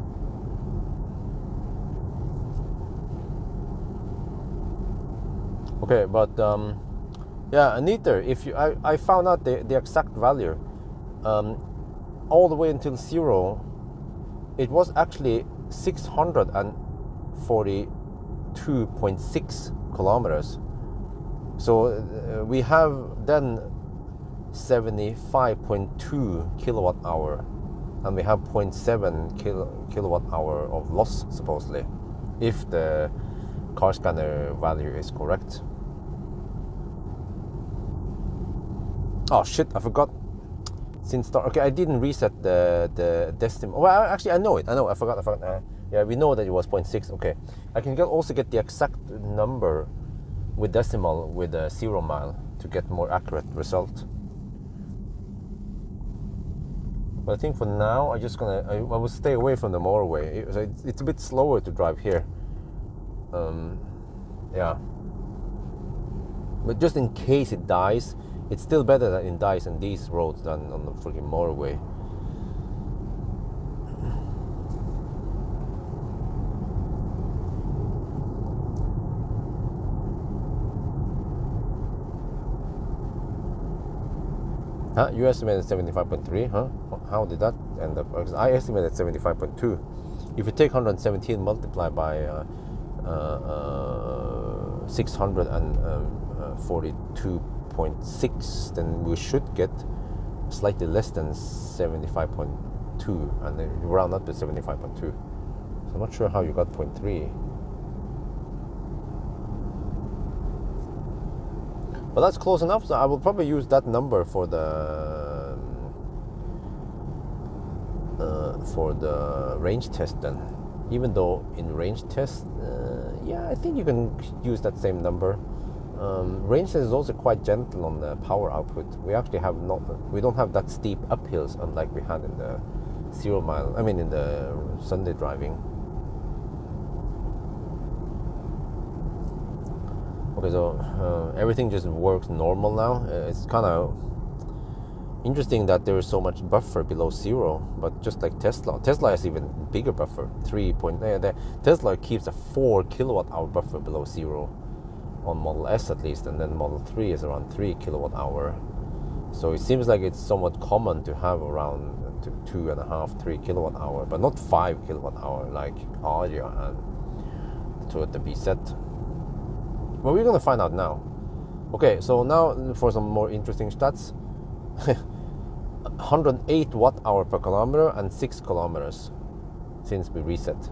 Okay, but yeah, Ytterøya, if you, I found out the exact value. All the way until 0, it was actually 642.6 kilometers. So we have then 75.2 kilowatt hour, and we have 0.7 kilowatt hour of loss supposedly, if the car scanner value is correct. Oh shit! I forgot. Since start, okay, I didn't reset the decimal. Well, actually, I know it. I forgot. Yeah, we know that it was 0.6. Okay, I can also get the exact number with decimal with a 0 mile to get more accurate result. But I think for now I will stay away from the motorway. It's a bit slower to drive here. Yeah. But just in case it dies, it's still better that it dies on these roads than on the freaking motorway. Huh? You estimated 75.3, huh? How did that end up? I estimated 75.2. If you take 117 multiplied by 642.6, then we should get slightly less than 75.2, and then you round up to 75.2. So I'm not sure how you got 0.3. But that's close enough, so I will probably use that number for the range test then. Even though in range test, yeah, I think you can use that same number. Range test is also quite gentle on the power output. We actually we don't have that steep uphills unlike we had in the 0 mile, I mean in the Sunday driving. Okay, so everything just works normal now. It's kind of interesting that there is so much buffer below 0, but just like Tesla has even bigger buffer, 3 point. Tesla keeps a 4 kilowatt hour buffer below 0 on Model S at least, and then Model 3 is around 3 kilowatt hour. So it seems like it's somewhat common to have around 2.5, 3 kilowatt hour, but not 5 kilowatt hour like Aria and Toyota BZ. Well, we're gonna find out now. Okay, so now for some more interesting stats. 108 watt hour per kilometer and 6 kilometers since we reset.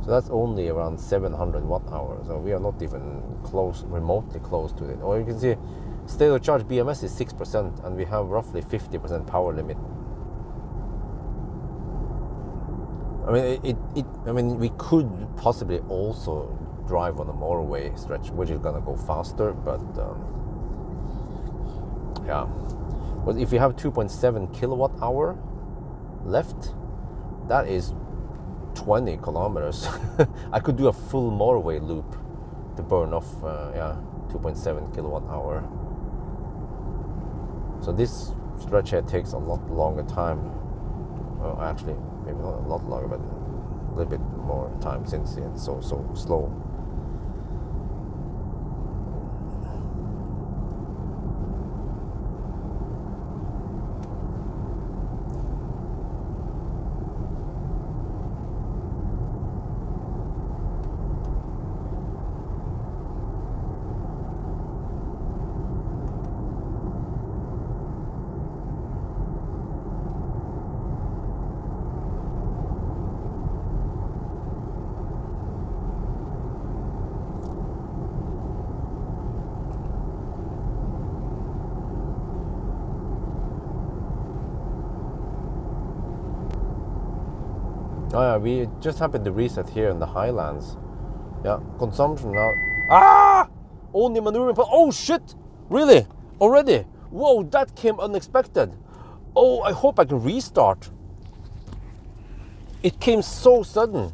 So that's only around 700 watt hours. So we are not even close, remotely close to it. Or you can see state of charge BMS is 6% and we have roughly 50% power limit. I mean, we could possibly also drive on a motorway stretch, which is gonna go faster, but yeah. But if you have 2.7 kilowatt hour left, that is 20 kilometers. I could do a full motorway loop to burn off 2.7 kilowatt hour. So this stretch here takes a lot longer time. Well, actually, maybe not a lot longer, but a little bit more time since it's so slow. Oh yeah, we just happened to reset here in the Highlands. Yeah, consumption now. Only maneuvering. Oh shit! Really? Already? Whoa, that came unexpected. Oh, I hope I can restart. It came so sudden.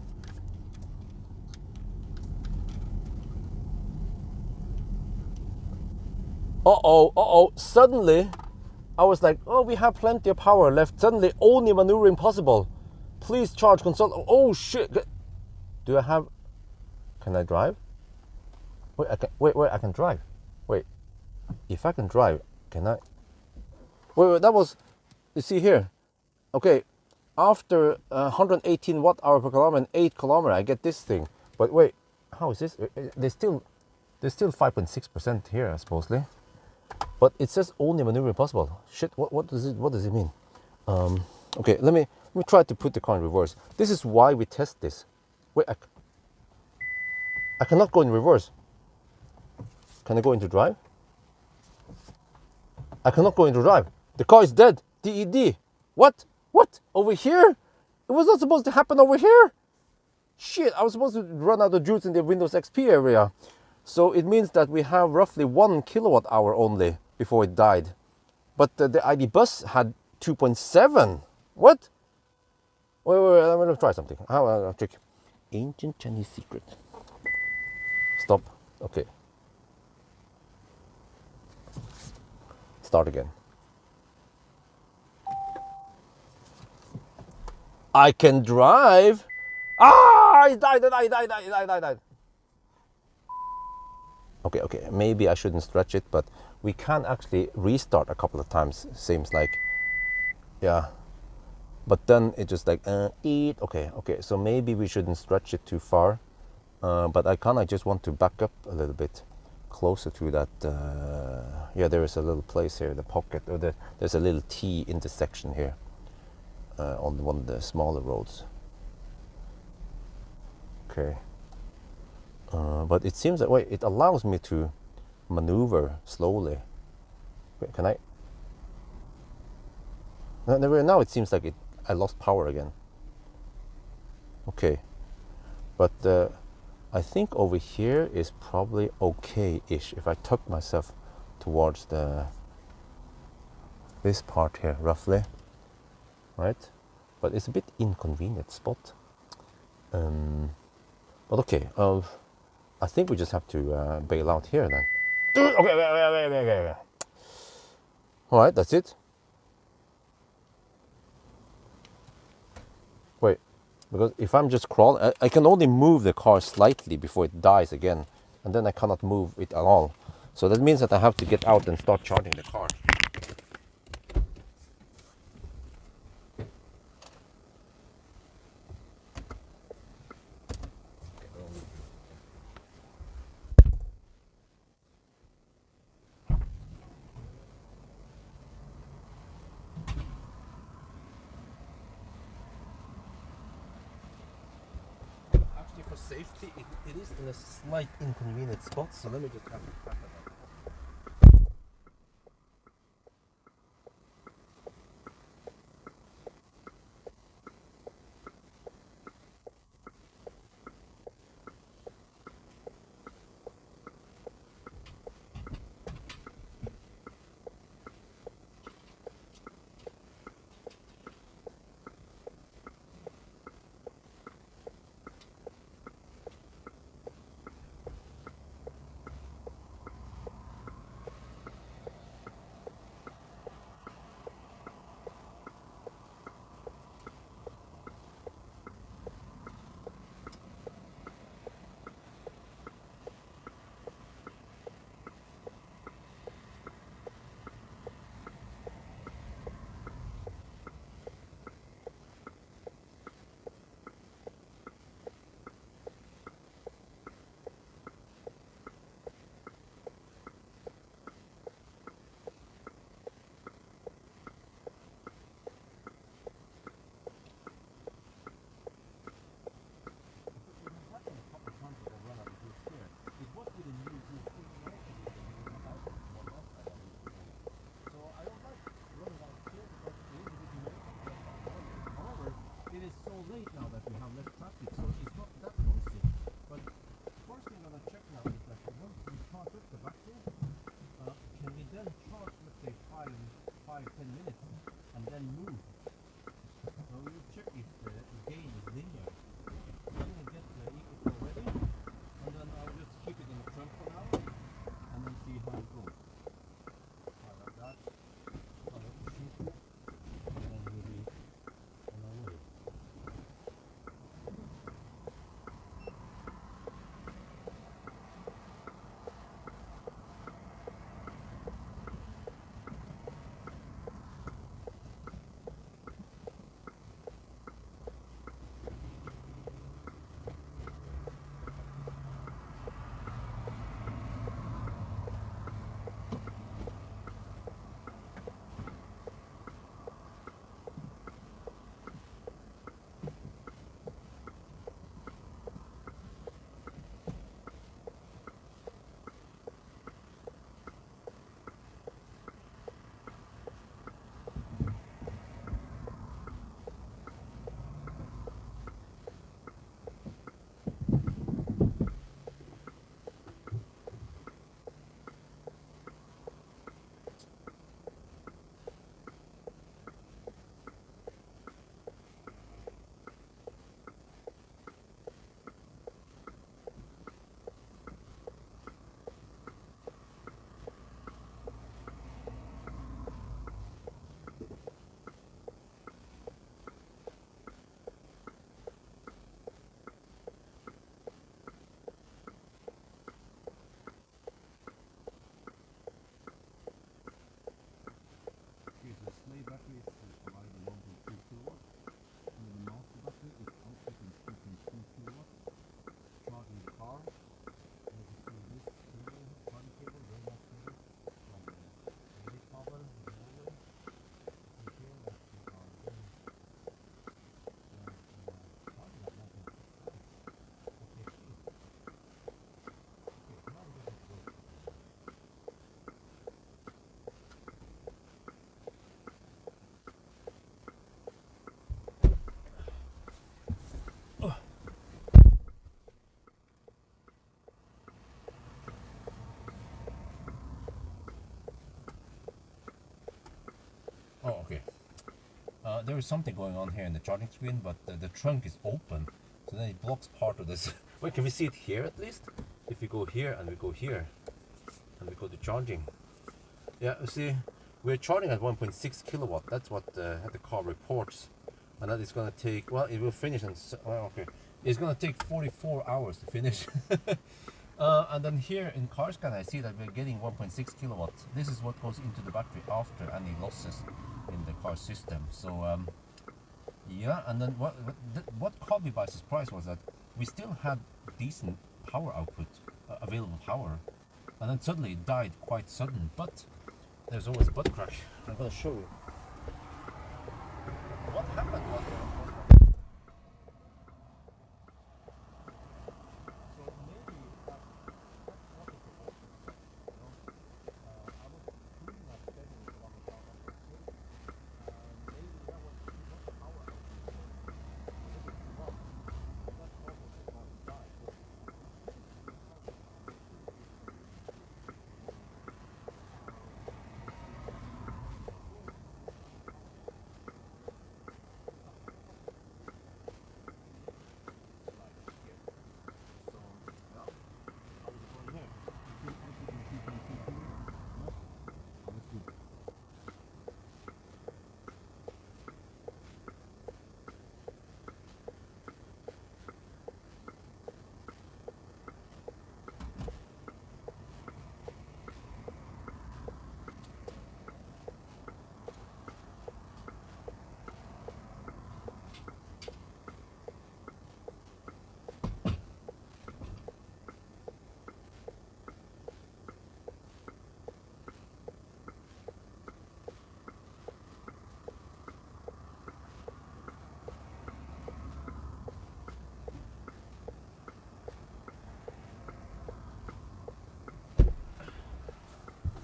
Uh-oh. Suddenly, I was like, oh, we have plenty of power left. Suddenly, only maneuvering possible. Please charge console. Oh shit! Do I have? Can I drive? Wait, I can drive. Wait, if I can drive, can I? Wait, that was. You see here. Okay, after 118 watt hour per kilometer and 8 kilometer, I get this thing. But wait, how is this? There's still 5.6% here, supposedly. But it says only maneuvering possible. Shit, what does it mean? Okay, let me try to put the car in reverse. This is why we test this. Wait, I cannot go in reverse. Can I go into drive? I cannot go into drive. The car is dead. DED. What? Over here? It was not supposed to happen over here. Shit, I was supposed to run out of juice in the Windows XP area. So it means that we have roughly 1 kilowatt hour only before it died. But the ID bus had 2.7. What? Wait, I'm gonna try something. I'll trick. Ancient Chinese secret. Stop. Okay. Start again. I can drive. I died. Okay. Maybe I shouldn't stretch it, but we can actually restart a couple of times. Seems like, yeah. But then it just like eat. Okay. So maybe we shouldn't stretch it too far. But I kind of just want to back up a little bit closer to that. Yeah, there is a little place here, the pocket, or there's a little T intersection here on one of the smaller roads. Okay. But it seems that way it allows me to maneuver slowly. Wait, can I? Now it seems like I lost power again. Okay, but I think over here is probably okay-ish if I tuck myself towards this part here roughly, right? But it's a bit inconvenient spot. But okay, I think we just have to bail out here then. Okay, wait. All right, that's it. Wait, because if I'm just crawling, I can only move the car slightly before it dies again, and then I cannot move it at all. So that means that I have to get out and start charging the car. Actually, for safety, it is in a slight inconvenient spot, so let me just have it back. there is something going on here in the charging screen, but the trunk is open, so then it blocks part of this. Wait, can we see it here at least? If we go here and we go here and we go to charging, yeah, you see we're charging at 1.6 kilowatt. That's what the car reports, and that is going to take, well, it will finish in, well, okay, it's going to take 44 hours to finish. And then here in car scan I see that we're getting 1.6 kilowatts. This is what goes into the battery after any losses in the car system. So yeah, and then what caught me by surprise was that we still had decent power output, available power, and then suddenly it died quite sudden. But there's always a butt crash. I'm going to show you what happened.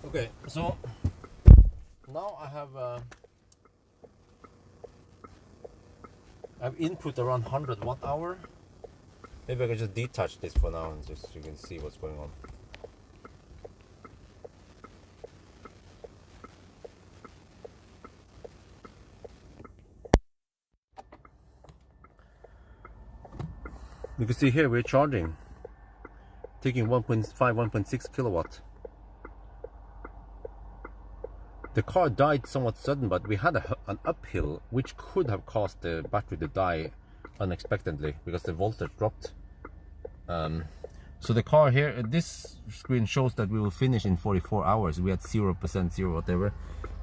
Okay, so now I have input around 100 watt hour. Maybe I can just detach this for now and just so you can see what's going on. You can see here we're charging, taking 1.5, 1.6 kilowatt. The car died somewhat sudden, but we had an uphill which could have caused the battery to die unexpectedly because the voltage dropped. So the car here, this screen shows that we will finish in 44 hours. We had 0%, 0 whatever.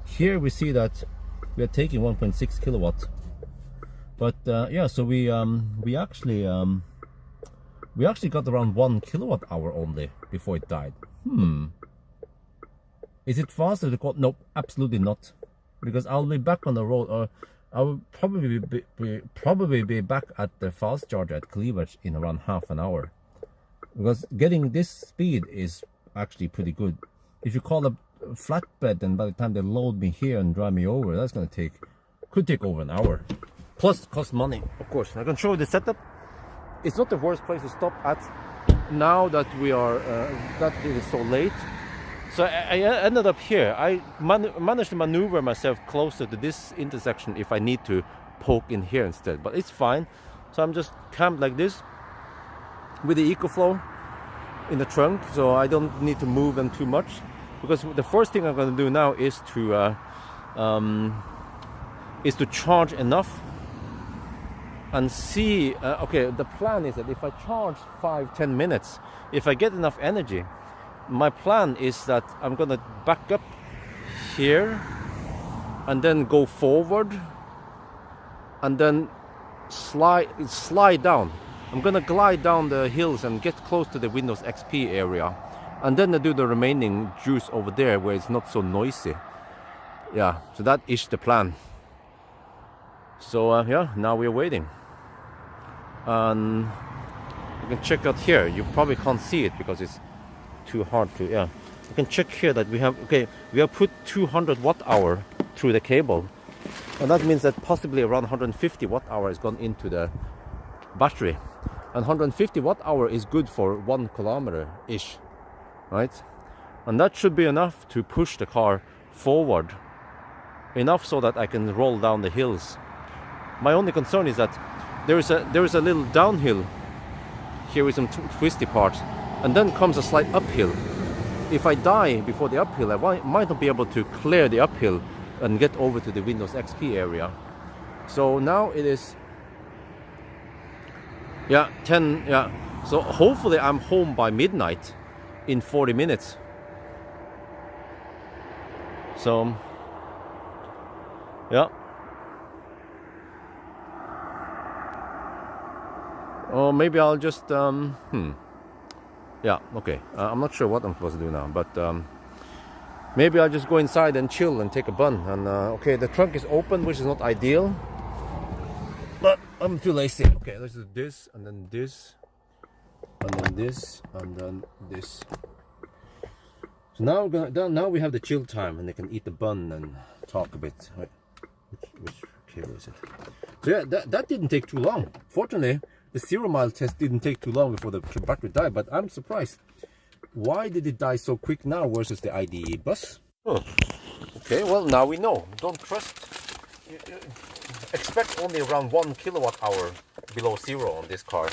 Here we see that we are taking 1.6 kilowatt. But yeah, so we actually got around 1 kilowatt hour only before it died. Is it faster to call? Nope, absolutely not. Because I'll be back on the road, or I will probably be back at the fast charger at Cleavage in around half an hour. Because getting this speed is actually pretty good. If you call a flatbed, and by the time they load me here and drive me over, that's gonna could take over an hour. Plus cost money, of course. I can show you the setup. It's not the worst place to stop at now that we are that it is so late. So I ended up here. I managed to maneuver myself closer to this intersection if I need to poke in here instead, but it's fine. So I'm just camped like this with the EcoFlow in the trunk, so I don't need to move them too much, because the first thing I'm going to do now is to charge enough and see. Okay, the plan is that if I charge 5-10 minutes, if I get enough energy, my plan is that I'm gonna back up here and then go forward and then slide down. I'm gonna glide down the hills and get close to the Windows XP area, and then I do the remaining juice over there where it's not so noisy. Yeah, so that is the plan. So yeah, now we're waiting, and you can check out here. You probably can't see it because it's too hard to, yeah. You can check here that we have put 200 watt hour through the cable, and that means that possibly around 150 watt hour has gone into the battery, and 150 watt hour is good for 1 kilometer ish, right? And that should be enough to push the car forward enough so that I can roll down the hills. My only concern is that there is a little downhill here with some twisty parts, and then comes a slight uphill. If I die before the uphill, I might not be able to clear the uphill and get over to the Windows XP area. So now it is 10, so hopefully I'm home by midnight in 40 minutes. So yeah. Or maybe I'll just yeah, okay. I'm not sure what I'm supposed to do now, but maybe I'll just go inside and chill and take a bun. And okay, the trunk is open, which is not ideal, but I'm too lazy. Okay, let's do this, and then this, and then this, and then this. So now now we have the chill time, and I can eat the bun and talk a bit. Wait, which cable is it? So yeah, that didn't take too long. Fortunately, the 0 mile test didn't take too long before the battery died, but I'm surprised. Why did it die so quick now versus the IDE bus? Oh. Okay, well now we know. Don't trust. Expect only around 1 kilowatt hour below zero on this car.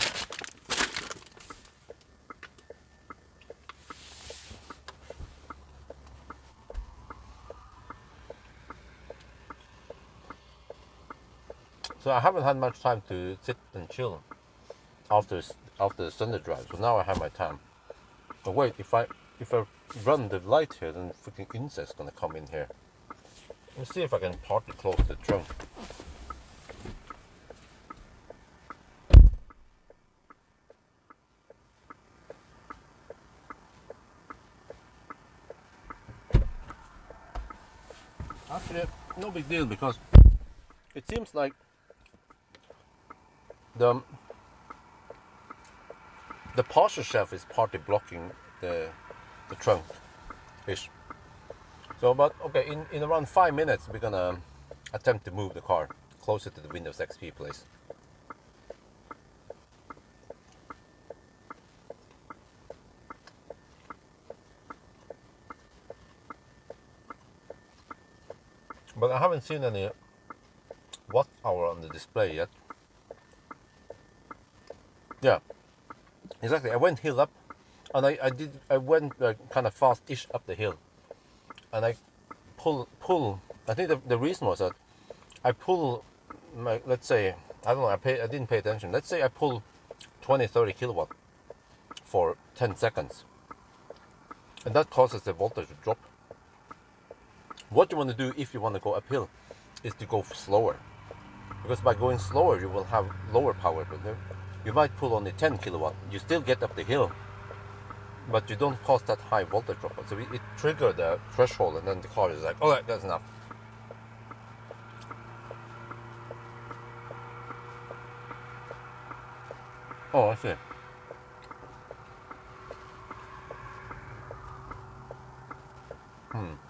So I haven't had much time to sit and chill after the Sunday drive. So now I have my time. But wait, if I run the light here, then freaking insect's gonna come in here. Let's see if I can partly close the trunk. Actually, no big deal, because it seems like the parcel shelf is partly blocking the trunk ish. So, but okay, in around 5 minutes we're gonna attempt to move the car closer to the Windows XP place. But I haven't seen any watt hour on the display yet. Yeah, exactly. I went hill up, and I went kind of fast-ish up the hill, and I pull. I think the reason was that I pull my, let's say, I don't know, I didn't pay attention. Let's say I pull 20-30 kilowatt for 10 seconds, and that causes the voltage to drop. What you want to do if you want to go uphill is to go slower, because by going slower you will have lower power, but you might pull only 10 kilowatt. You still get up the hill, but you don't cause that high voltage drop. So it triggered the threshold, and then the car is like, all right, that's enough. Oh, I see.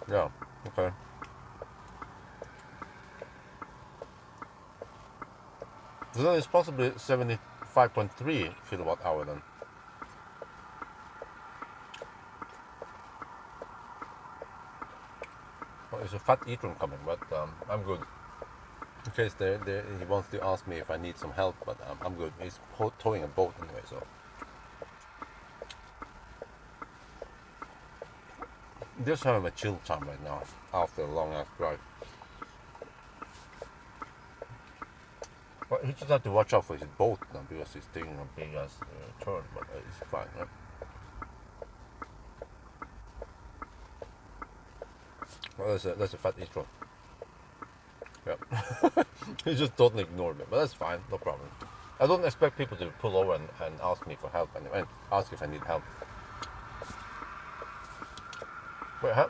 Yeah, okay. So then it's possibly 75.3 kilowatt hour then. Well, it's a fat e-tron coming, but I'm good. In case he wants to ask me if I need some help, but I'm good. He's towing a boat anyway, so. Just having a chill time right now after a long ass drive. But he just has to watch out for his boat now, because he's taking a big ass turn, but it's fine, right? Well, that's a fat e-tron. Yeah. He just totally ignored me, but that's fine, no problem. I don't expect people to pull over and ask me for help anyway, and ask if I need help. Wait, huh?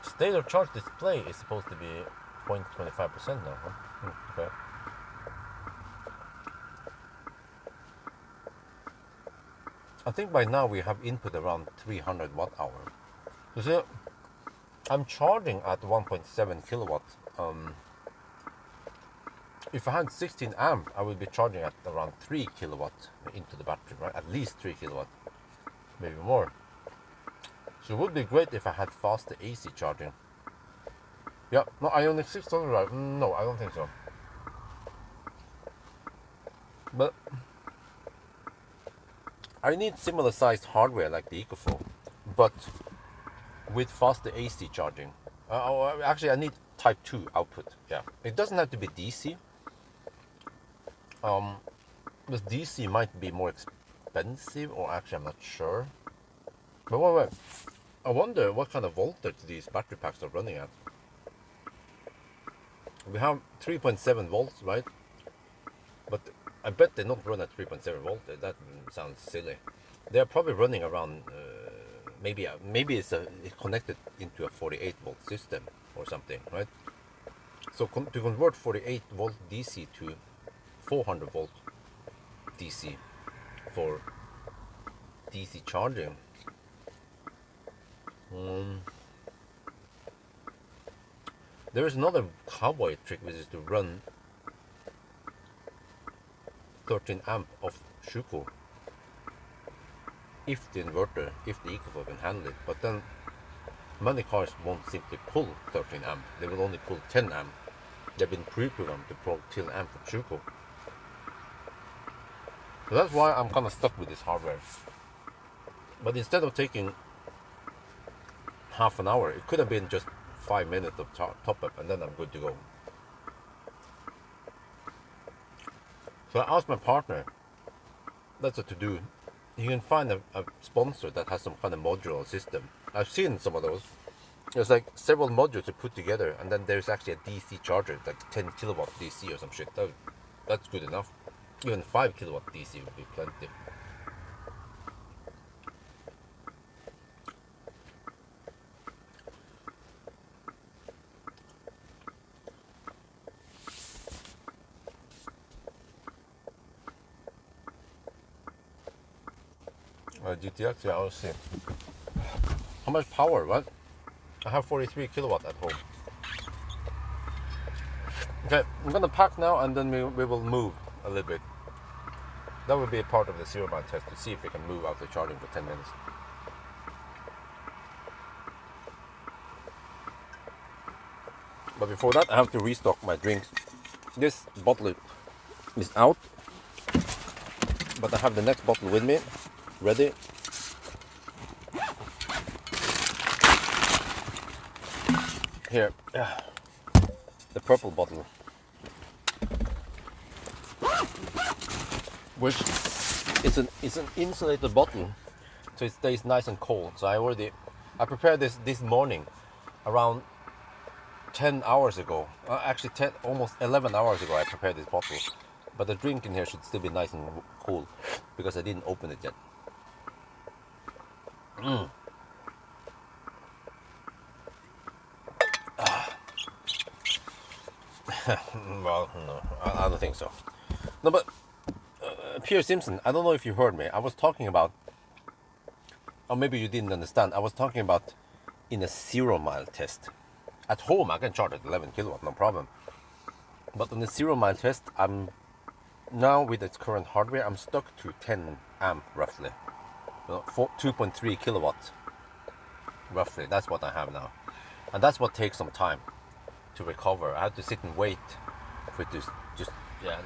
State of charge display is supposed to be 0.25% now, huh? Okay. I think by now we have input around 300 watt hour. You see, I'm charging at 1.7 kilowatt. If I had 16 amp, I would be charging at around 3 kilowatt into the battery, right? At least 3 kilowatt, maybe more. So it would be great if I had faster AC charging. Yeah, no, Ioniq 6 doesn't drive. No, I don't think so. But I need similar sized hardware like the EcoFlow, but with faster AC charging. Actually, I need Type 2 output. Yeah, it doesn't have to be DC. Because DC might be more expensive, or actually I'm not sure. But wait. I wonder what kind of voltage these battery packs are running at. We have 3.7 volts, right? But I bet they don't run at 3.7 volts. That sounds silly. They're probably running around, maybe it's connected into a 48 volt system or something, right? So to convert 48 volt DC to 400 volt DC for DC charging. There is another cowboy trick, which is to run 13 amp of Shuko if the EcoFlow can handle it. But then many cars won't simply pull 13 amp, they will only pull 10 amp. They've been pre-programmed to pull 10 amp for Shuko. So that's why I'm kind of stuck with this hardware. But instead of taking half an hour, it could have been just 5 minutes of top up, and then I'm good to go. So I asked my partner, that's what to do. You can find a sponsor that has some kind of modular system. I've seen some of those. There's like several modules to put together, and then there's actually a DC charger, like 10 kilowatt DC or some shit. That's good enough. Even 5 kilowatt DC would be plenty. GTX, yeah, I'll see. How much power? What? I have 43 kilowatt at home. Okay, I'm gonna pack now, and then we will move a little bit. That will be a part of the 0 mile test to see if we can move after charging for 10 minutes. But before that, I have to restock my drinks. This bottle is out, but I have the next bottle with me, ready. Here, the purple bottle, which is an insulated bottle, so it stays nice and cold. So I prepared this morning, around 10 hours ago. Actually, almost 11 hours ago, I prepared this bottle. But the drink in here should still be nice and cool because I didn't open it yet. Well, no, I don't think so. No, but Pierre Simpson, I don't know if you heard me. I was talking about, or maybe you didn't understand. I was talking about in a 0 mile test. At home, I can charge at 11 kilowatt, no problem. But on the 0 mile test, I'm now with its current hardware, I'm stuck to 10 amp roughly. 2.3 kilowatts roughly. That's what I have now, and that's what takes some time to recover. I had to sit and wait for it to just,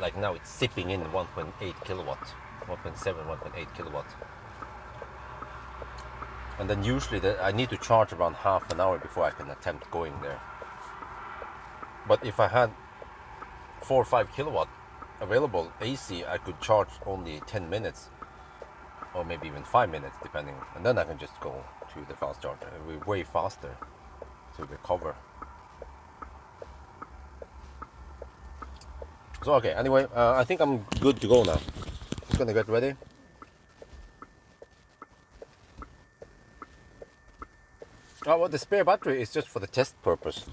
like now it's sipping in 1.8 kilowatts, 1.7, 1.8 kilowatts. And then usually I need to charge around half an hour before I can attempt going there. But if I had 4 or 5 kilowatt available AC, I could charge only 10 minutes or maybe even 5 minutes depending, and then I can just go to the fast charger. It will be way faster to recover. So okay, anyway, I think I'm good to go now. Just gonna get ready. Well, the spare battery is just for the test purpose.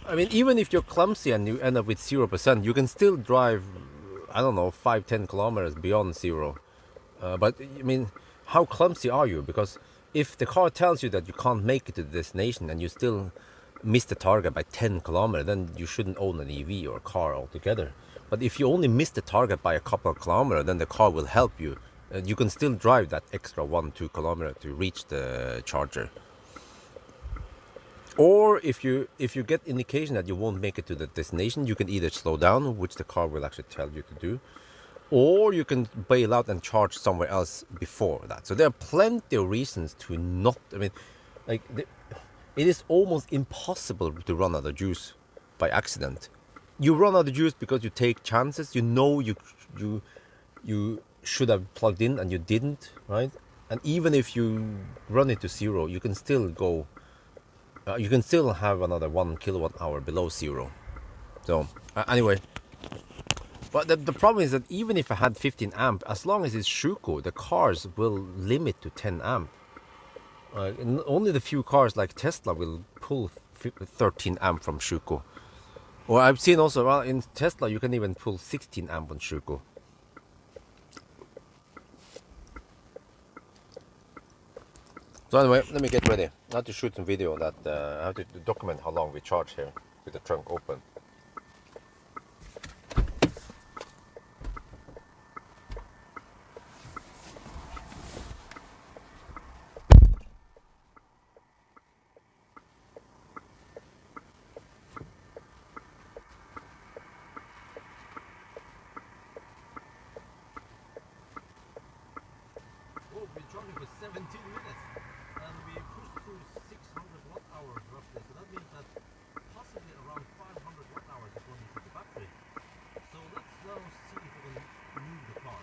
I mean, even if you're clumsy and you end up with 0%, you can still drive, I don't know, 5-10 kilometers beyond 0. But I mean, how clumsy are you? Because if the car tells you that you can't make it to the destination and you still miss the target by 10 kilometers, then you shouldn't own an EV or a car altogether. But if you only miss the target by a couple of kilometers, then the car will help you. You can still drive that extra 1-2 kilometers to reach the charger. Or if you get indication that you won't make it to the destination, you can either slow down, which the car will actually tell you to do, or you can bail out and charge somewhere else before that. So there are plenty of reasons to not. I mean, like it is almost impossible to run out of juice by accident. You run out of juice because you take chances. You know you should have plugged in and you didn't, right? And even if you run it to zero, you can still go. You can still have another 1 kilowatt hour below zero. So anyway, but the problem is that even if I had 15 amp, as long as it's Schuko, the cars will limit to 10 amp. Only the few cars like Tesla will pull 13 amp from Schuko. Or I've seen also, well, in Tesla you can even pull 16 amp on Schuko. So anyway, let me get ready. I have to shoot some video that I have to document how long we charge here with the trunk open. Oh, we're charging for 17 minutes. And we pushed through 600 watt hours roughly, so that means that possibly around 500 watt hours is going into the battery. So let's now see if we can move the car.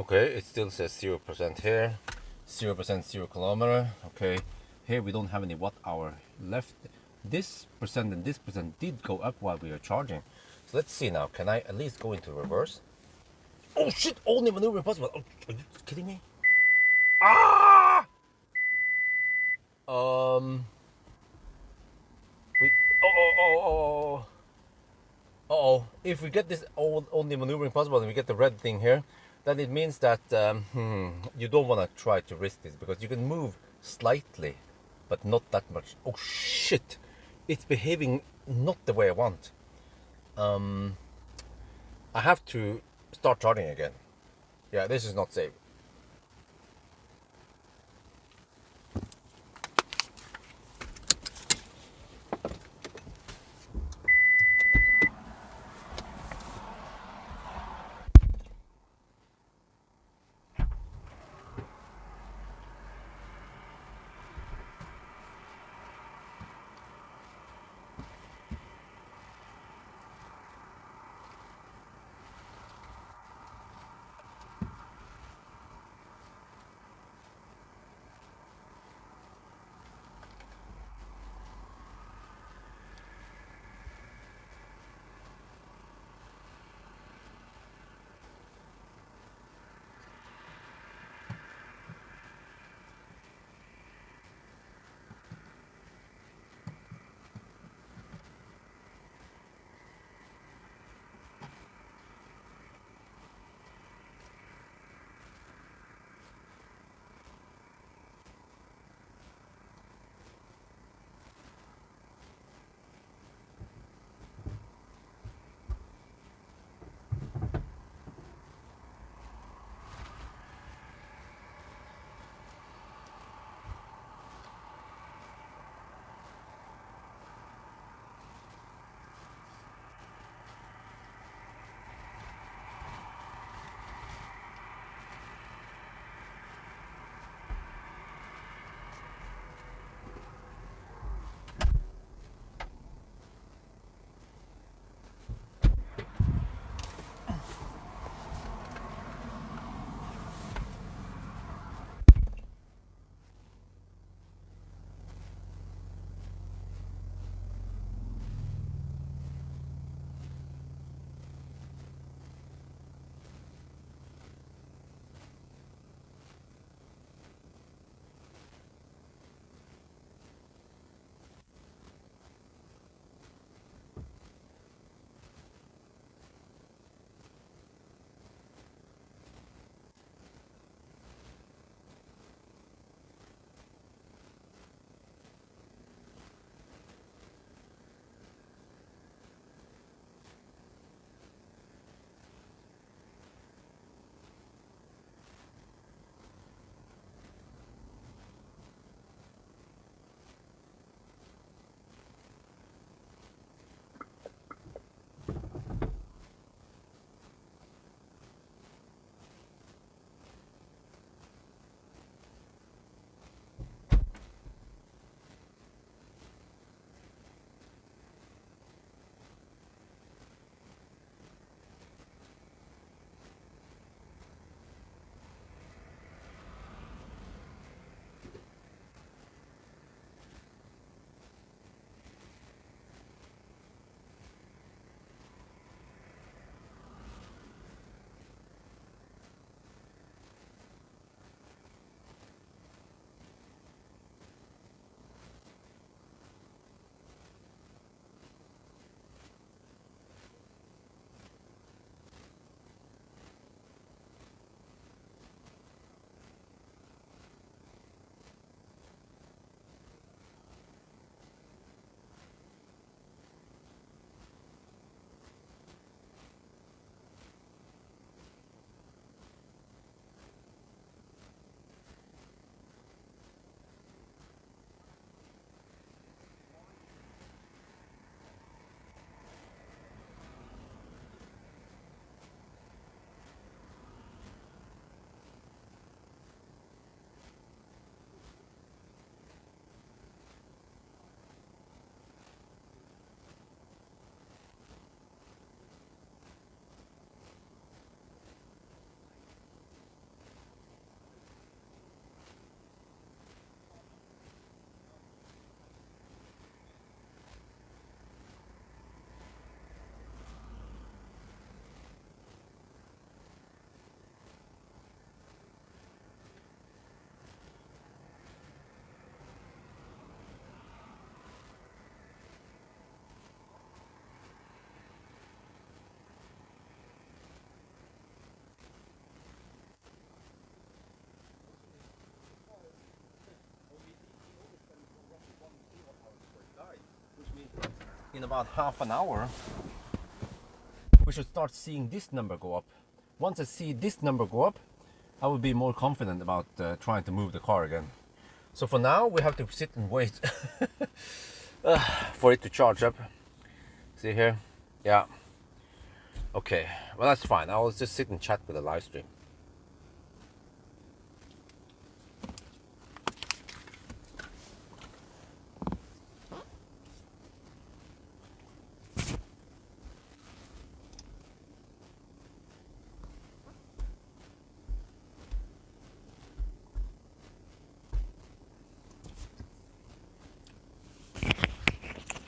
Okay, it still says 0% here, 0% 0 kilometer. Okay, here we don't have any watt hour left. This percent and this percent did go up while we were charging. So let's see now. Can I at least go into reverse? Oh shit! Only maneuver possible. Oh, are you kidding me? Ah! We. Oh. If we get this only maneuvering possible and we get the red thing here, then it means that you don't want to try to risk this because you can move slightly, but not that much. Oh shit! It's behaving not the way I want. I have to start charging again. Yeah, this is not safe. in about half an hour, we should start seeing this number go up. Once I see this number go up, I will be more confident about trying to move the car again. So for now, we have to sit and wait for it to charge up. See here? Yeah. Okay, well that's fine. I'll just sit and chat with the live stream.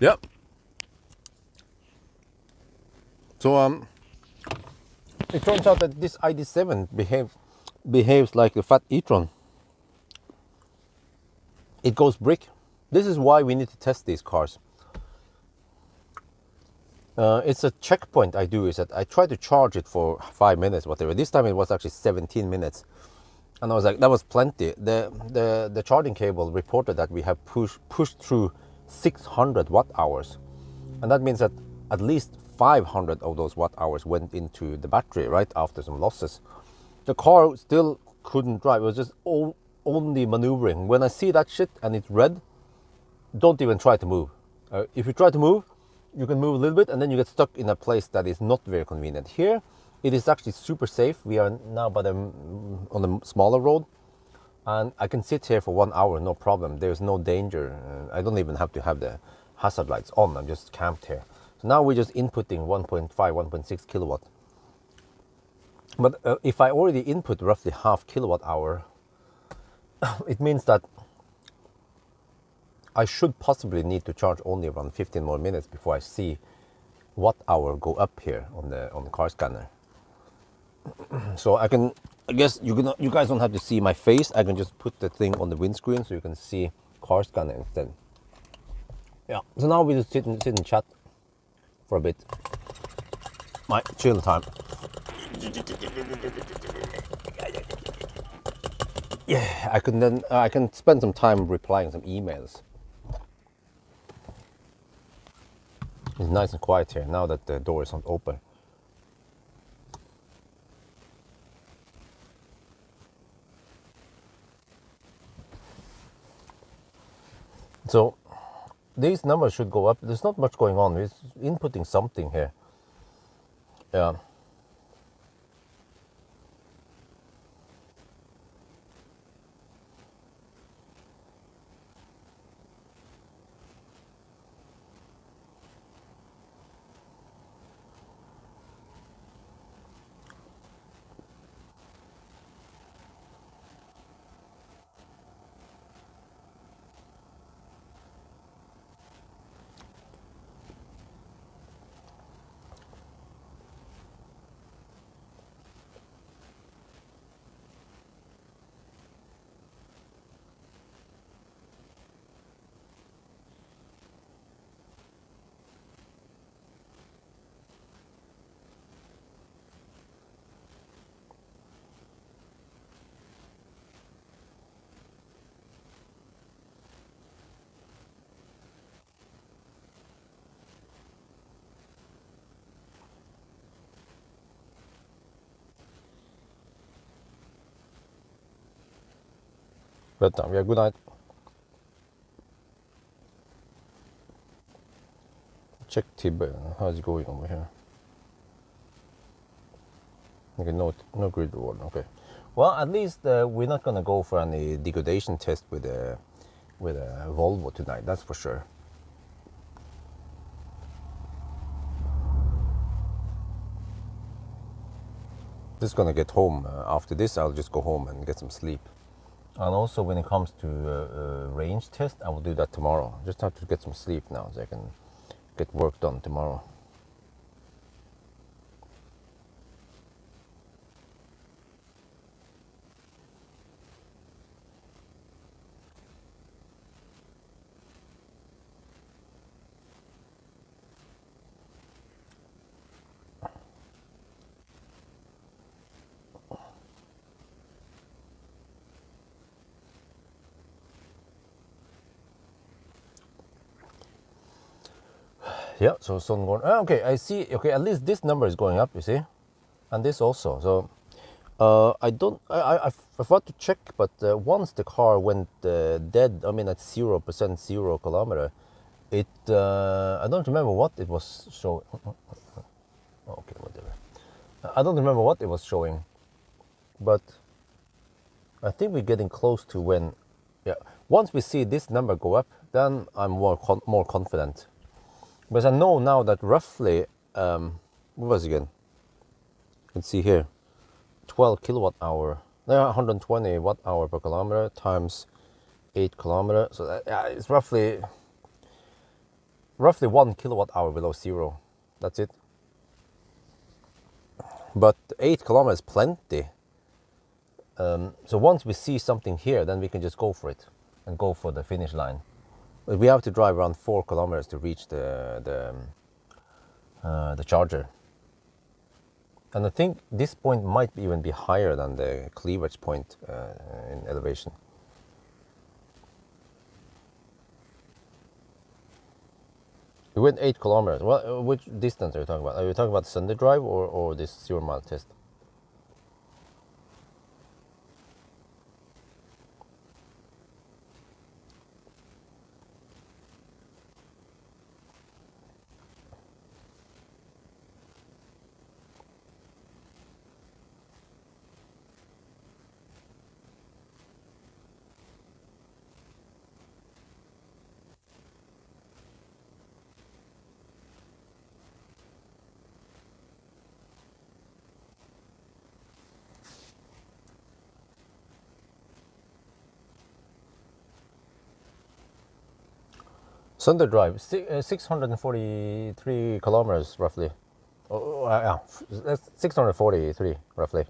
Yep. So it turns out that this ID7 behaves like a fat e-tron. It goes brick. This is why we need to test these cars. It's a checkpoint I do, is that I try to charge it for 5 minutes, whatever. This time it was actually 17 minutes. And I was like, that was plenty. The charging cable reported that we have pushed through 600 watt hours. And that means that at least 500 of those watt hours went into the battery right after some losses. The car still couldn't drive. It was just only maneuvering. When I see that shit and it's red, don't even try to move. If you try to move, you can move a little bit and then you get stuck in a place that is not very convenient. Here, it is actually super safe. We are now on the smaller road, and I can sit here for 1 hour, no problem. There's no danger. I don't even have to have the hazard lights on. I'm just camped here. So now we're just inputting 1.5, 1.6 kilowatt. But if I already input roughly half kilowatt hour, it means that I should possibly need to charge only around 15 more minutes before I see watt hour go up here on the car scanner. So I guess you guys don't have to see my face. I can just put the thing on the windscreen so you can see car scanner instead. Yeah. So now we just sit and chat for a bit. My chill time. Yeah, I can spend some time replying some emails. It's nice and quiet here now that the door is not open. So these numbers should go up. There's not much going on. It's inputting something here. Yeah. Bedtime. Yeah, good night. Check Tibet. How's it going over here? Okay, no grid reward. Okay. Well, at least we're not gonna go for any degradation test with a Volvo tonight. That's for sure. Just gonna get home. After this, I'll just go home and get some sleep. And also, when it comes to range test, I will do that tomorrow. Just have to get some sleep now so I can get work done tomorrow. Yeah, so sun going. Okay, I see. Okay, at least this number is going up. You see, and this also. So I don't. I forgot to check, but once the car went dead, I mean at 0%, 0 kilometer, it. I don't remember what it was showing. Okay, whatever. I don't remember what it was showing, but I think we're getting close to when. Yeah, once we see this number go up, then I'm more confident. Because I know now that roughly, what was it again? You can see here, 12 kilowatt hour, 120 watt hour per kilometer times 8 kilometer. So that, yeah, it's roughly 1 kilowatt hour below zero. That's it. But 8 kilometers is plenty. So once we see something here, then we can just go for it and go for the finish line. But we have to drive around 4 kilometers to reach the charger. And I think this point might even be higher than the cleavage point in elevation. We went 8 kilometers. Well, which distance are you talking about? Are you talking about Sunday drive or this 0 mile test? Sunday drive, 643 kilometers roughly. Oh, yeah, that's 643 roughly.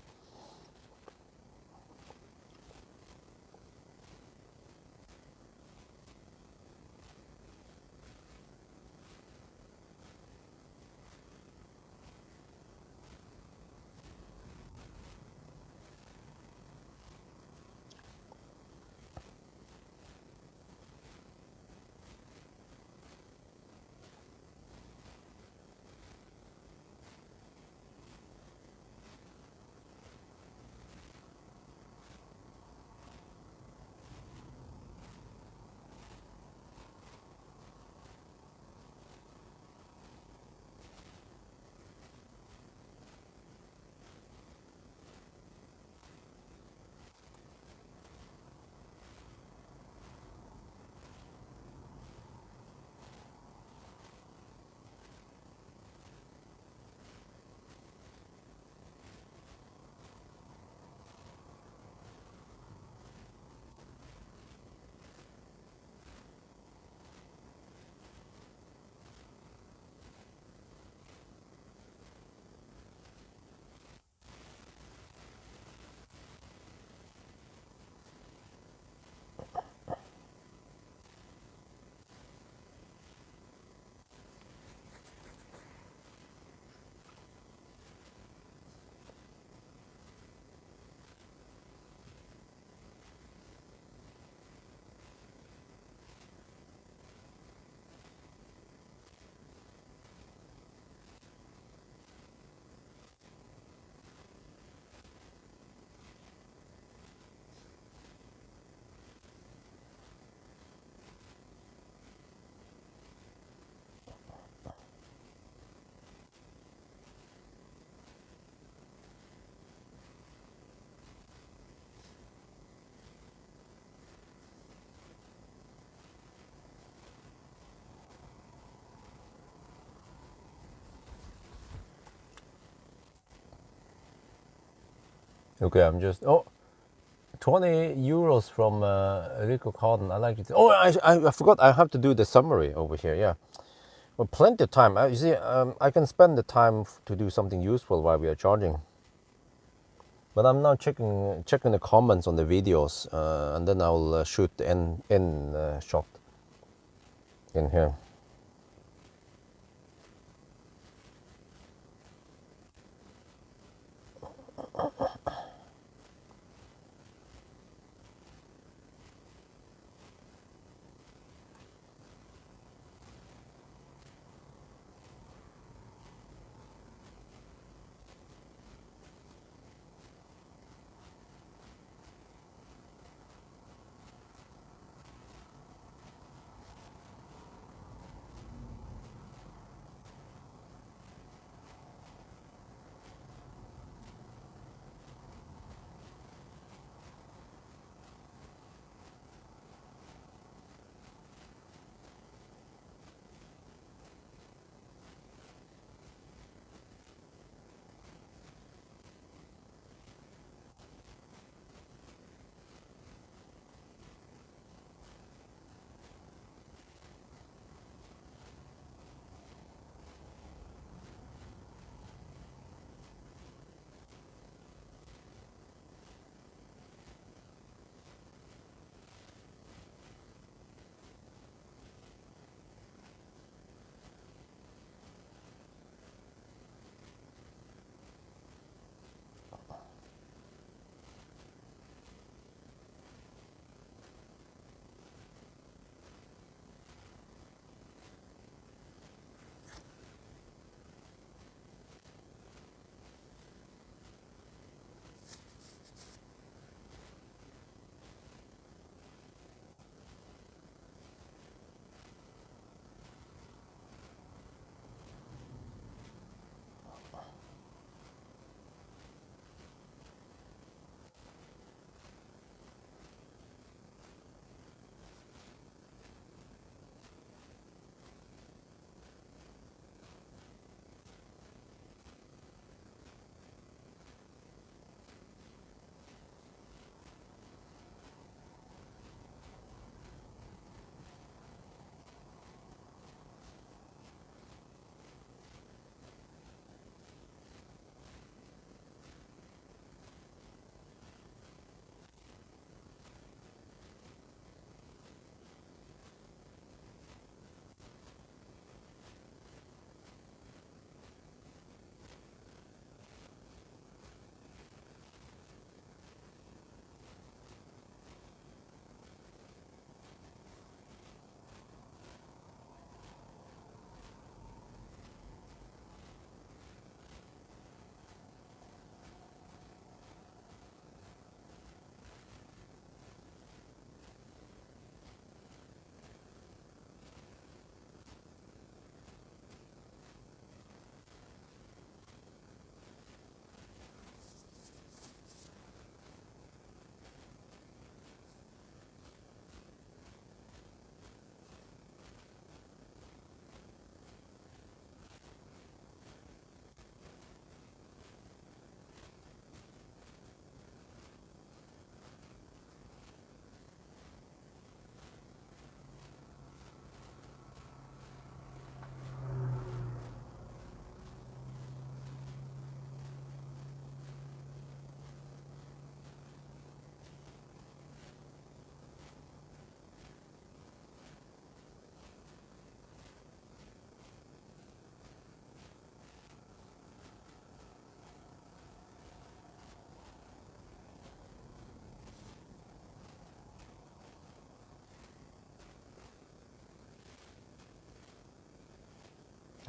Okay, I'm just 20 euros from Rico Carden. I like it. Oh, I forgot. I have to do the summary over here. Yeah, well, plenty of time. You see, I can spend the time to do something useful while we are charging. But I'm now checking the comments on the videos, and then I'll shoot the end shot in here.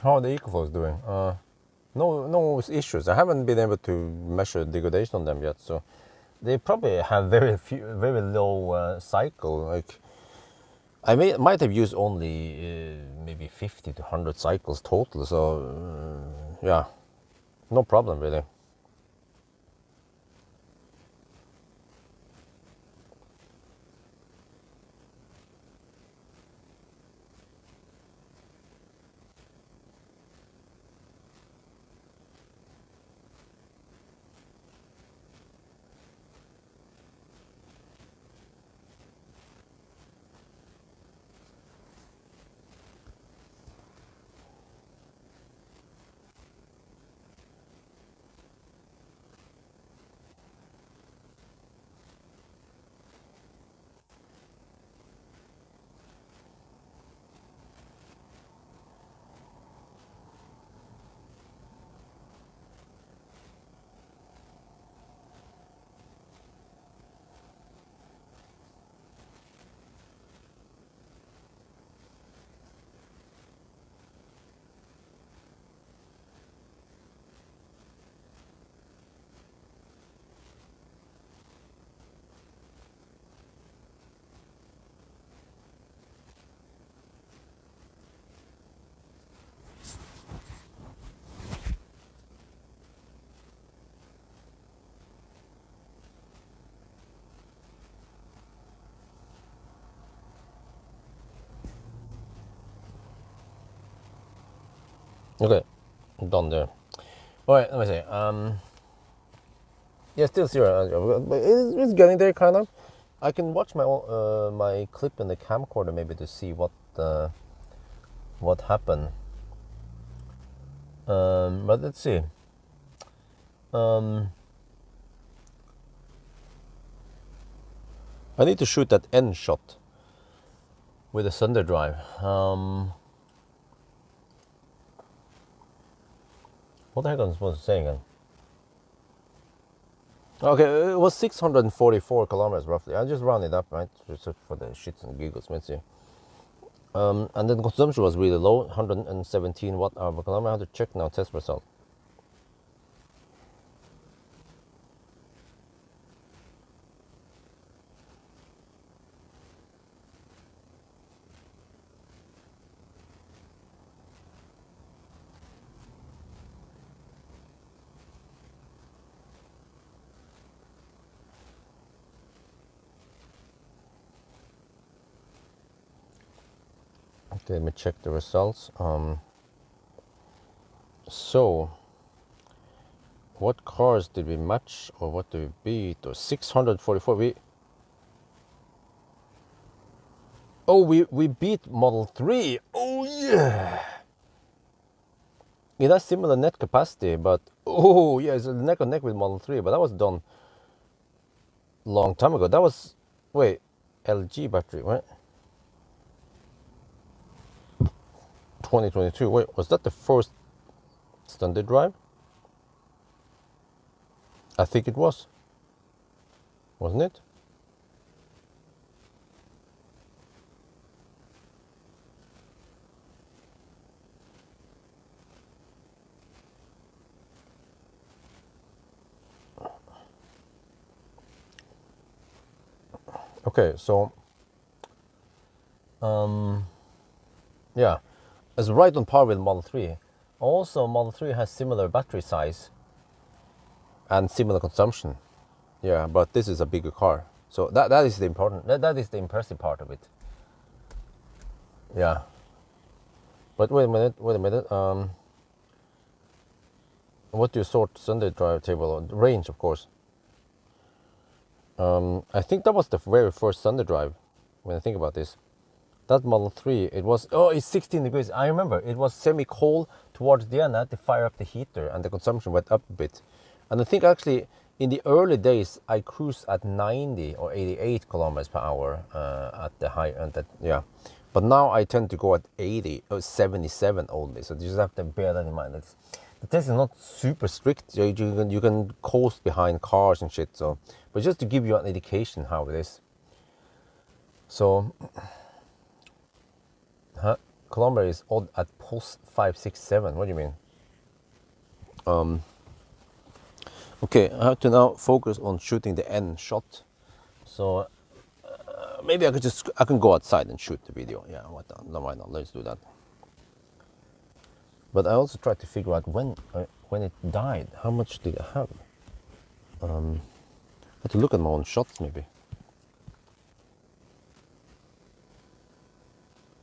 How are the EcoFlows doing? No issues. I haven't been able to measure degradation on them yet, so they probably have very low cycle. Like I might have used only maybe 50 to 100 cycles total. So yeah, no problem really. Okay, done there. All right, let me see. Yeah, still zero, but it's getting there kind of. I can watch my clip in the camcorder maybe to see what happened. But let's see. I need to shoot that end shot with a Sunday drive. What the heck am I supposed to say again? Okay, it was 644 kilometers roughly. I just rounded up, right? Just for the shits and giggles, let's see. And then the consumption was really low, 117 watt hour per kilometer. I have to check now test result. Okay, let me check the results. So, what cars did we match, or what did we beat? Or 644. We beat Model 3. Oh yeah. It has similar net capacity, but oh yeah, it's neck and neck with Model 3. But that was done long time ago. That was LG battery, right? 2022. Wait, was that the first Sunday drive? I think it was. Wasn't it? Okay, so yeah, it's right on par with Model 3. Also, Model 3 has similar battery size and similar consumption. Yeah, but this is a bigger car. So that is the important, that is the impressive part of it. Yeah. But wait a minute. What do you sort Sunday drive table on? Range, of course. I think that was the very first Sunday drive, when I think about this. That Model 3, it was, it's 16 degrees. I remember, it was semi-cold towards the end. I had to fire up the heater and the consumption went up a bit. And I think actually, in the early days, I cruised at 90 or 88 kilometers per hour at the high end. Yeah. But now I tend to go at 80 or 77 only. So you just have to bear that in mind. The test is not super strict. You can coast behind cars and shit. So, but just to give you an indication how it is. So, kilometer is odd at pulse 567. What do you mean? Okay, I have to now focus on shooting the end shot. So maybe I can go outside and shoot the video. Yeah, why not? Let's do that. But I also tried to figure out when it died. How much did I have? I have to look at my own shots maybe.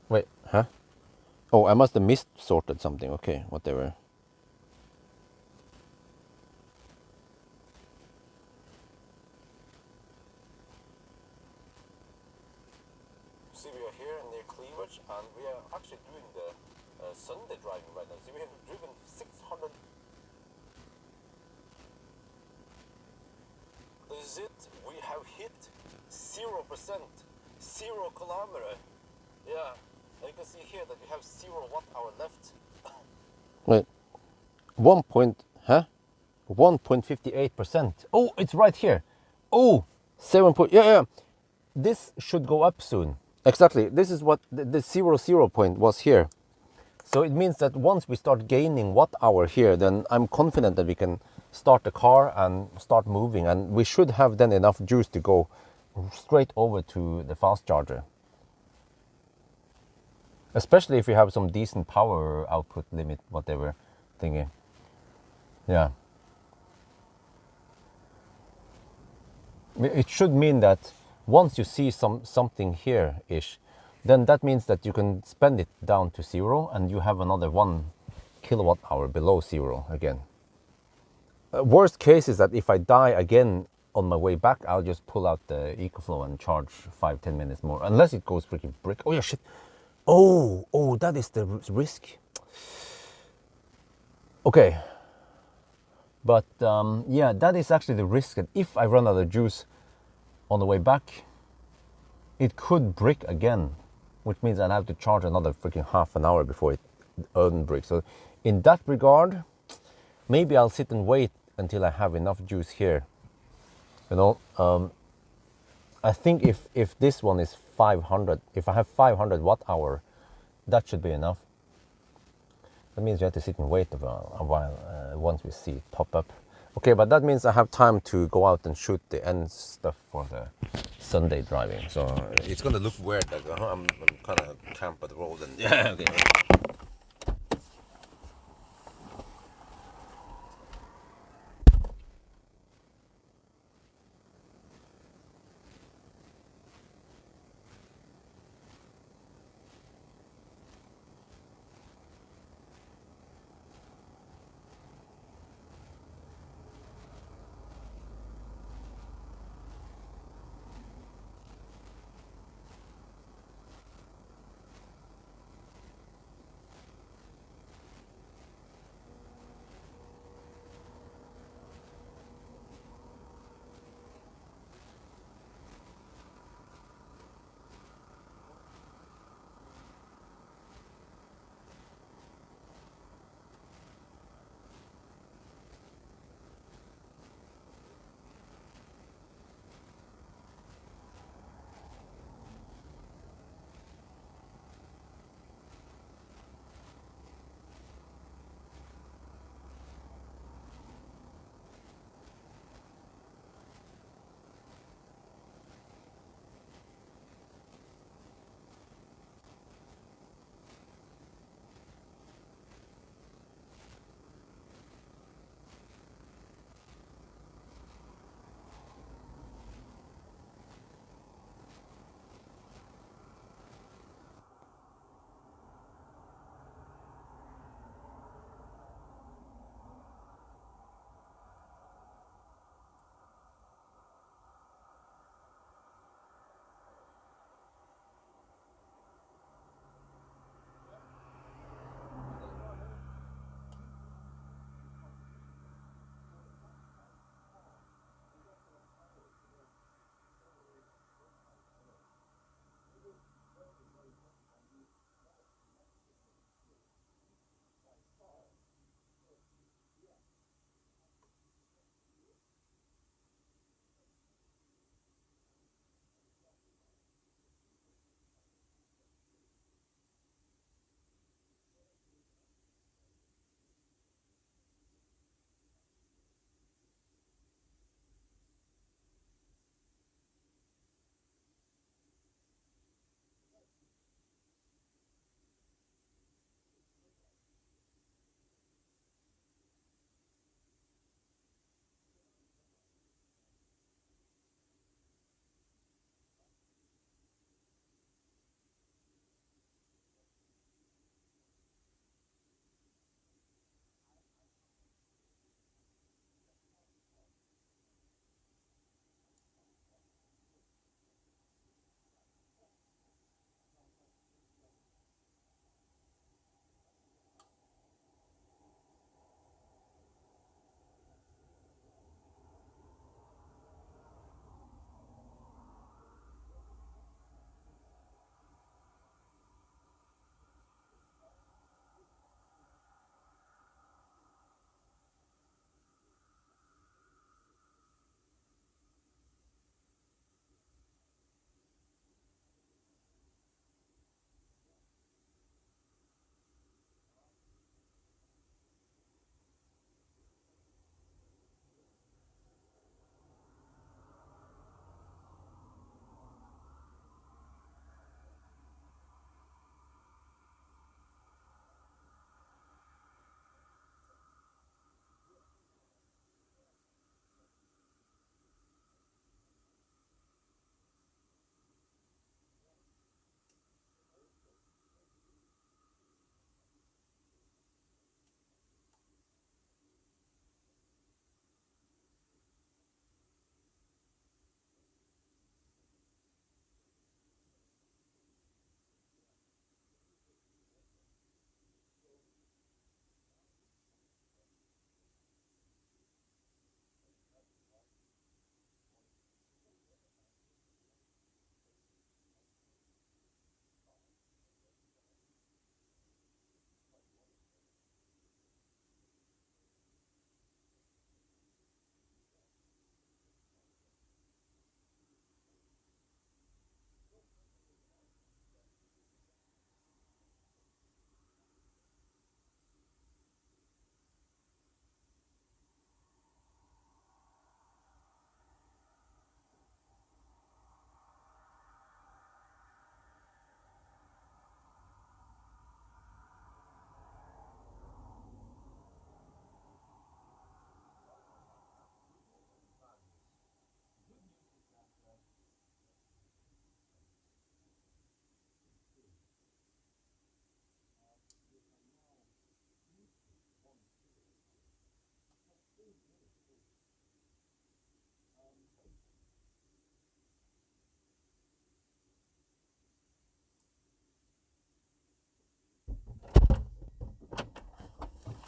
Wait, huh? Oh, I must have missorted something. Okay, whatever. See, we are here near Cleavage, and we are actually doing the Sunday driving right now. See, we have driven 600. Is it? We have hit 0%, 0 kilometer. Yeah, and you can see here that we have 0 watt-hour left. Wait, 1.58%. Oh, it's right here. Oh, 7. Yeah. This should go up soon. Exactly. This is what the 0 point was here. So it means that once we start gaining watt-hour here, then I'm confident that we can start the car and start moving, and we should have then enough juice to go straight over to the fast charger. Especially if you have some decent power output limit, whatever thingy. Yeah. It should mean that once you see something here-ish, then that means that you can spend it down to 0 and you have another 1 kilowatt hour below 0 again. Worst case is that if I die again on my way back, I'll just pull out the EcoFlow and charge 5-10 minutes more, unless it goes freaking brick. Oh yeah, shit. Oh, that is the risk. Okay. But yeah, that is actually the risk, that if I run out of juice on the way back, it could brick again, which means I'd have to charge another freaking half an hour before it unbricks. So in that regard, maybe I'll sit and wait until I have enough juice here. You know, I think if this one is 500, if I have 500 watt-hour, that should be enough. That means you have to sit and wait a while once we see it pop up. Okay, but that means I have time to go out and shoot the end stuff for the Sunday driving. So it's gonna look weird, like I'm kind of camp at the road and yeah, okay.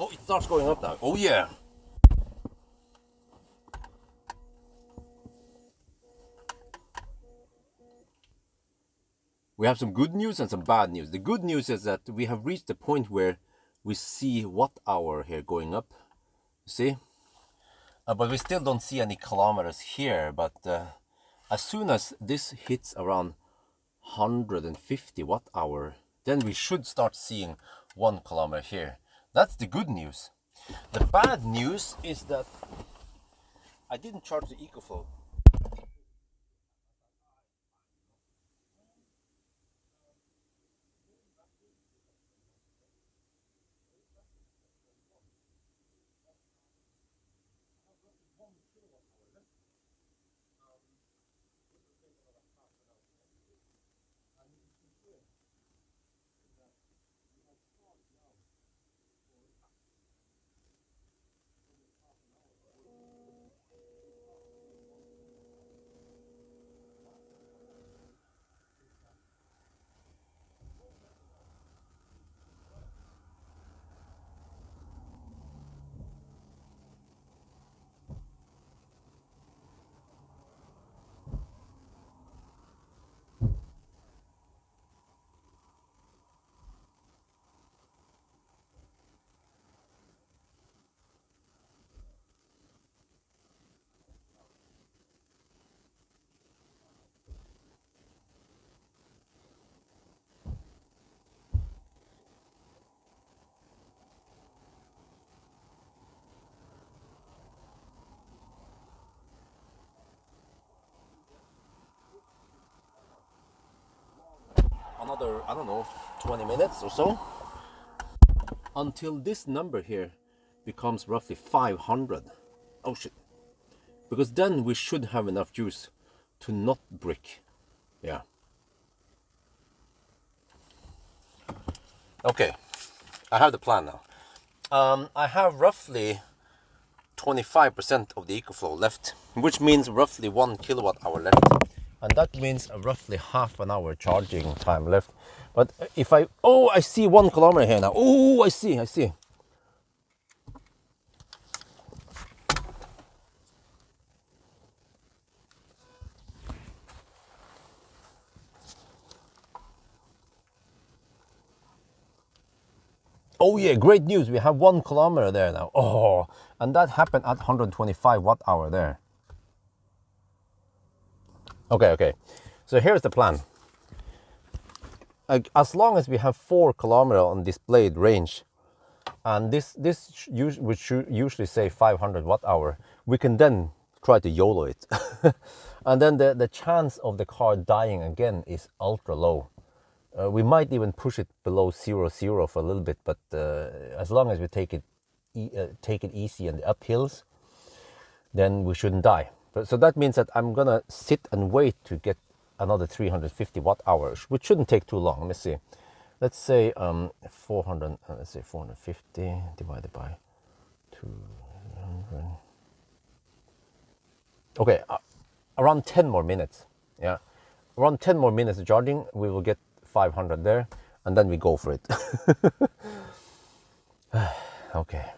Oh, it starts going up now. Oh yeah. We have some good news and some bad news. The good news is that we have reached the point where we see watt hour here going up. You see? But we still don't see any kilometers here. But as soon as this hits around 150 watt hour, then we should start seeing 1 kilometer here. That's the good news. The bad news is that I didn't charge the EcoFlow. Another, I don't know, 20 minutes or so until this number here becomes roughly 500. Oh shit. Because then we should have enough juice to not brick. Yeah. Okay, I have the plan now. I have roughly 25% of the EcoFlow left, which means roughly 1 kilowatt hour left. And that means roughly half an hour charging time left. But if I see 1 kilometer here now. Oh, I see. Oh yeah, great news. We have 1 kilometer there now. Oh, and that happened at 125 watt hour there. Okay. So here's the plan. As long as we have 4 kilometer on displayed range, and this which usually say 500 watt hour, we can then try to YOLO it. And then the chance of the car dying again is ultra low. We might even push it below 0 for a little bit, but as long as we take it easy in the uphills, then we shouldn't die. So that means that I'm gonna sit and wait to get another 350 watt hours, which shouldn't take too long. Let me see. Let's say 400. Let's say 450 divided by 200. Okay, around 10 more minutes. Yeah, around 10 more minutes of charging, we will get 500 there, and then we go for it. Okay.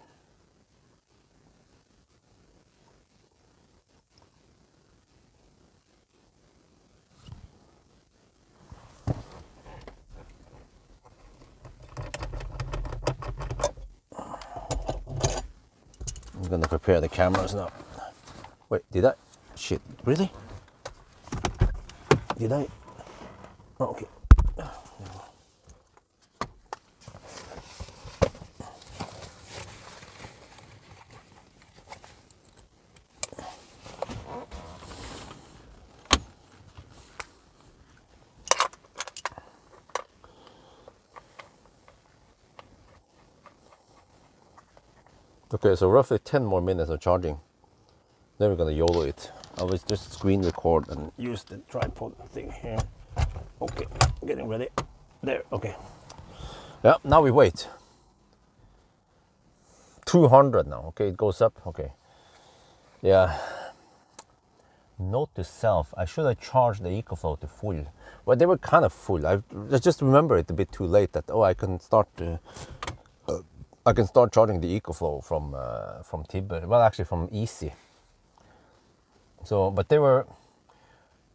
I'm gonna prepare the cameras now. Wait, did I? Shit, really? Did I? Oh, okay. Okay, so roughly 10 more minutes of charging. Then we're gonna YOLO it. I will just screen record and use the tripod thing here. Okay, getting ready. There, okay. Yeah, now we wait. 200 now, okay, it goes up, okay. Yeah. Note to self, I should have charged the EcoFlow to full. Well, they were kind of full. I just remember it a bit too late that, I can start I can start charging the EcoFlow from Tibber. Well, actually from Easy. So, but they were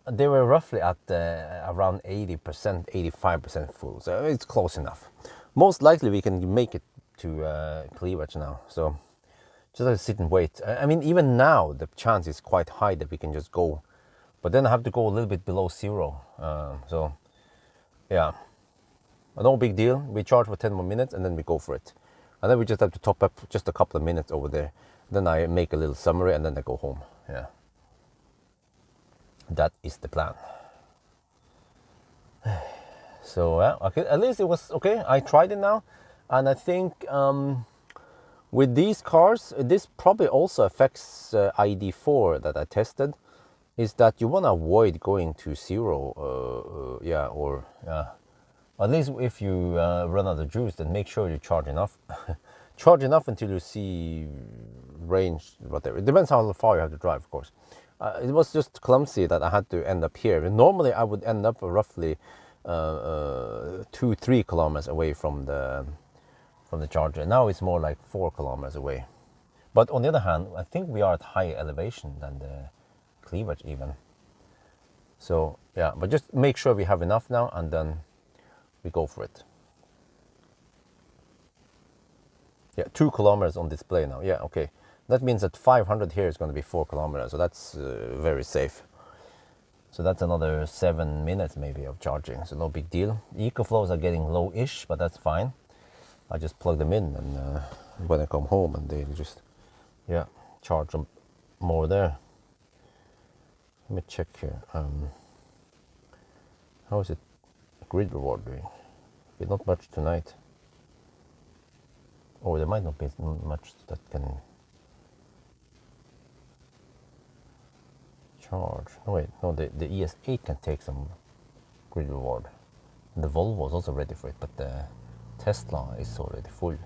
roughly at around 80%, 85% full. So it's close enough. Most likely we can make it to Cleavage now. So just have to sit and wait. I mean, even now the chance is quite high that we can just go, but then I have to go a little bit below zero. So yeah, but no big deal. We charge for 10 more minutes and then we go for it. And then we just have to top up just a couple of minutes over there. Then I make a little summary and then I go home. Yeah, that is the plan. So okay, at least it was okay. I tried it now, and I think with these cars, this probably also affects ID4 that I tested, is that you want to avoid going to zero. At least if you run out of juice, then make sure you charge enough. Charge enough until you see range, whatever. It depends how far you have to drive, of course. It was just clumsy that I had to end up here. Normally I would end up roughly 2-3 kilometers away from the charger. Now it's more like 4 kilometers away. But on the other hand, I think we are at higher elevation than the Cleavage even. So yeah, but just make sure we have enough now and then we go for it. Yeah, 2 kilometers on display now. Yeah, okay. That means that 500 here is going to be 4 kilometers. So that's very safe. So that's another 7 minutes maybe of charging. So no big deal. EcoFlows are getting low-ish, but that's fine. I just plug them in and when I come home and they just, yeah, charge them more there. Let me check here. How is it grid reward doing? Okay, not much tonight. Oh, there might not be much that can charge. No, wait, no, the ES8 can take some grid reward. And the Volvo is also ready for it, but the Tesla is already full.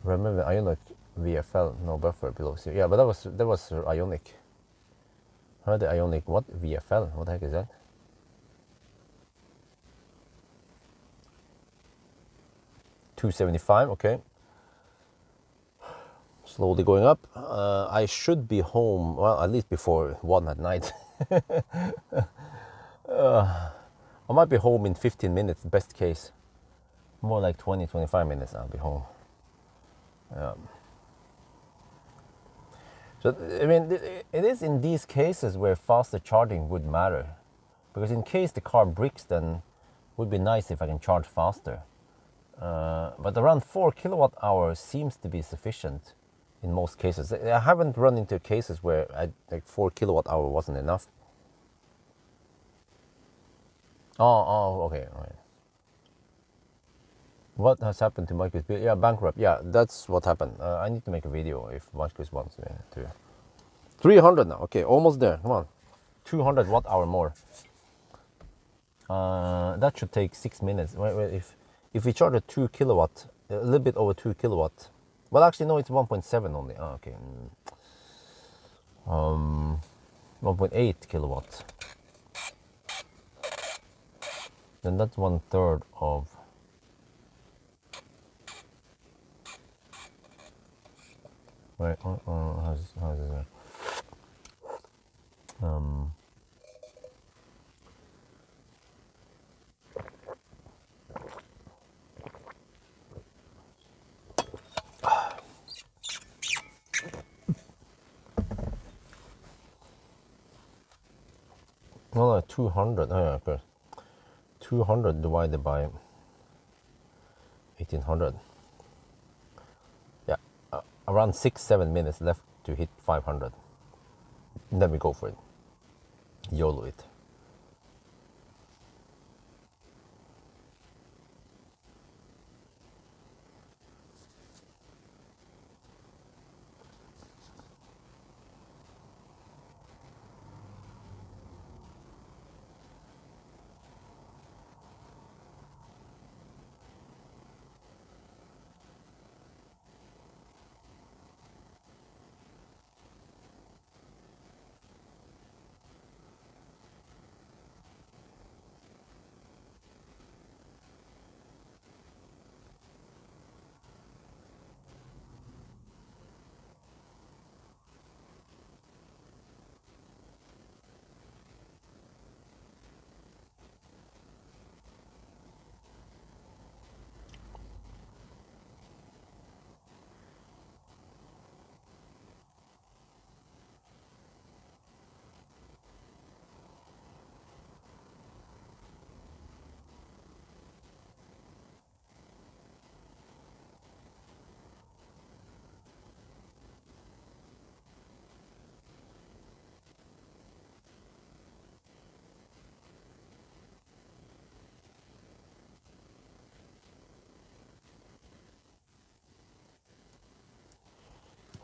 Remember Ionic VFL, no buffer below zero. Yeah, but that was Ionic. How the Ionic what? VFL? What the heck is that? $275, okay. Slowly going up. I should be home, well, at least before 1 at night. I might be home in 15 minutes, best case. More like 20-25 minutes I'll be home. So, I mean, it is in these cases where faster charging would matter. Because in case the car bricks, then it would be nice if I can charge faster. But around 4 kilowatt hours seems to be sufficient in most cases. I haven't run into cases where like 4 kilowatt hour wasn't enough. Oh, okay, all right. What has happened to Marcus? Yeah, bankrupt. Yeah, that's what happened. I need to make a video if Marcus wants me to. 300 now. Okay, almost there. Come on, 200 watt hour more. That should take 6 minutes. Wait, if we charge a 2 kilowatt, a little bit over 2 kilowatt. Well, actually, no, it's 1.7 only. Oh, okay. 1.8 kilowatt. Then that's 1/3 of. Wait, how's it? Well, 200. Oh, yeah, of course. 200 divided by 1800. Yeah, around 6-7 minutes left to hit 500. And then we go for it. YOLO it.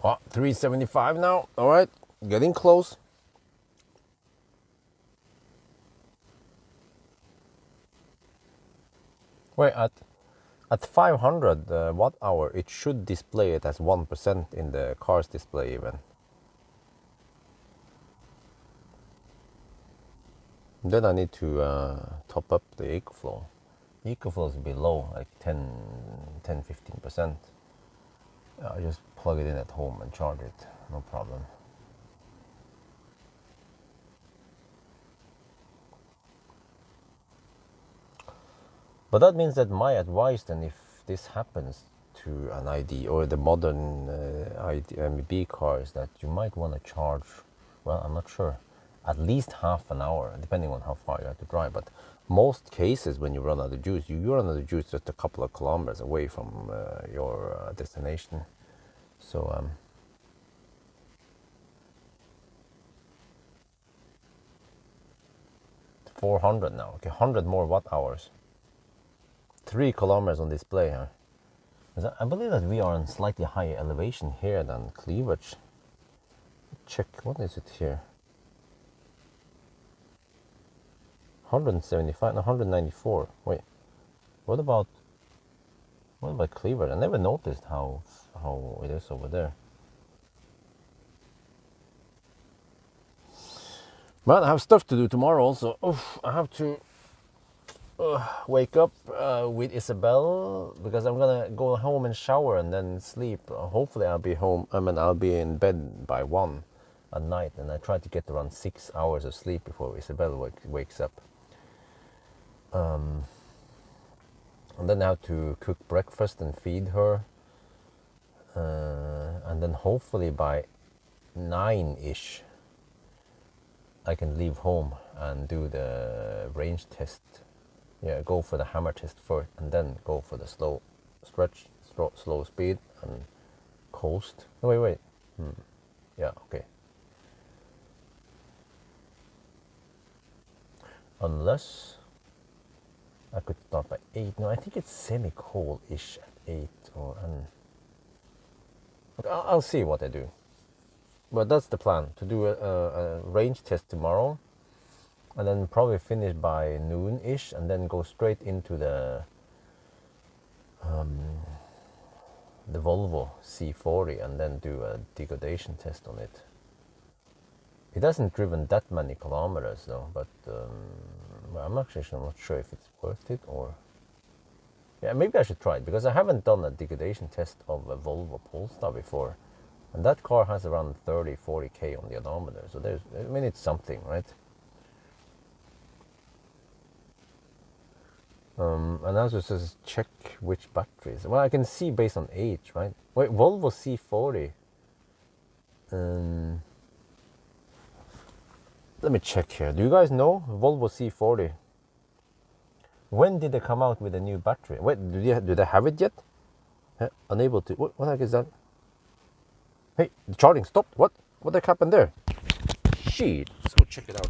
Oh, 375 now. All right, getting close. Wait, at 500 watt hour, it should display it as 1% in the car's display even. Then I need to top up the EcoFlow. EcoFlow is below, like 10-15%. I just plug it in at home and charge it, no problem. But that means that my advice then, if this happens to an ID or the modern B car, is that you might want to charge, well, I'm not sure, at least half an hour, depending on how far you have to drive. But most cases when you run out of juice, you run out of juice just a couple of kilometers away from your destination. So 400 now, okay, 100 more watt hours. 3 kilometers on display, huh? I believe that we are on slightly higher elevation here than Cleavage. Check, what is it here? 175, no, 194. Wait, what about Cleavage? I never noticed how it is over there. Well, I have stuff to do tomorrow also. Oof, I have to wake up with Isabel because I'm gonna go home and shower and then sleep. Hopefully I'll be home. I'll be in bed by 1 at night, and I try to get around 6 hours of sleep before Isabel wakes up. And then I have to cook breakfast and feed her, and then hopefully by 9-ish I can leave home and do the range test. Yeah, go for the hammer test first, and then go for the slow stretch, slow speed, and coast. Oh, wait. Yeah, okay. Unless I could start by 8. No, I think it's semi-cold-ish at 8. I'll see what I do. But that's the plan, to do a range test tomorrow, and then probably finish by noon-ish, and then go straight into the Volvo C40 and then do a degradation test on it. It hasn't driven that many kilometers though, but I'm actually not sure if it's worth it, or yeah, maybe I should try it, because I haven't done a degradation test of a Volvo Polestar before, and that car has around 30-40k on the odometer, so it's something, right? And also it says check which batteries. Well, I can see based on age, right? Wait, Volvo C40. Let me check here. Do you guys know Volvo C40? When did they come out with a new battery? Wait, do they have it yet? Unable to. What the heck is that? Hey, the charging stopped. What the heck happened there? Shit. Let's go check it out.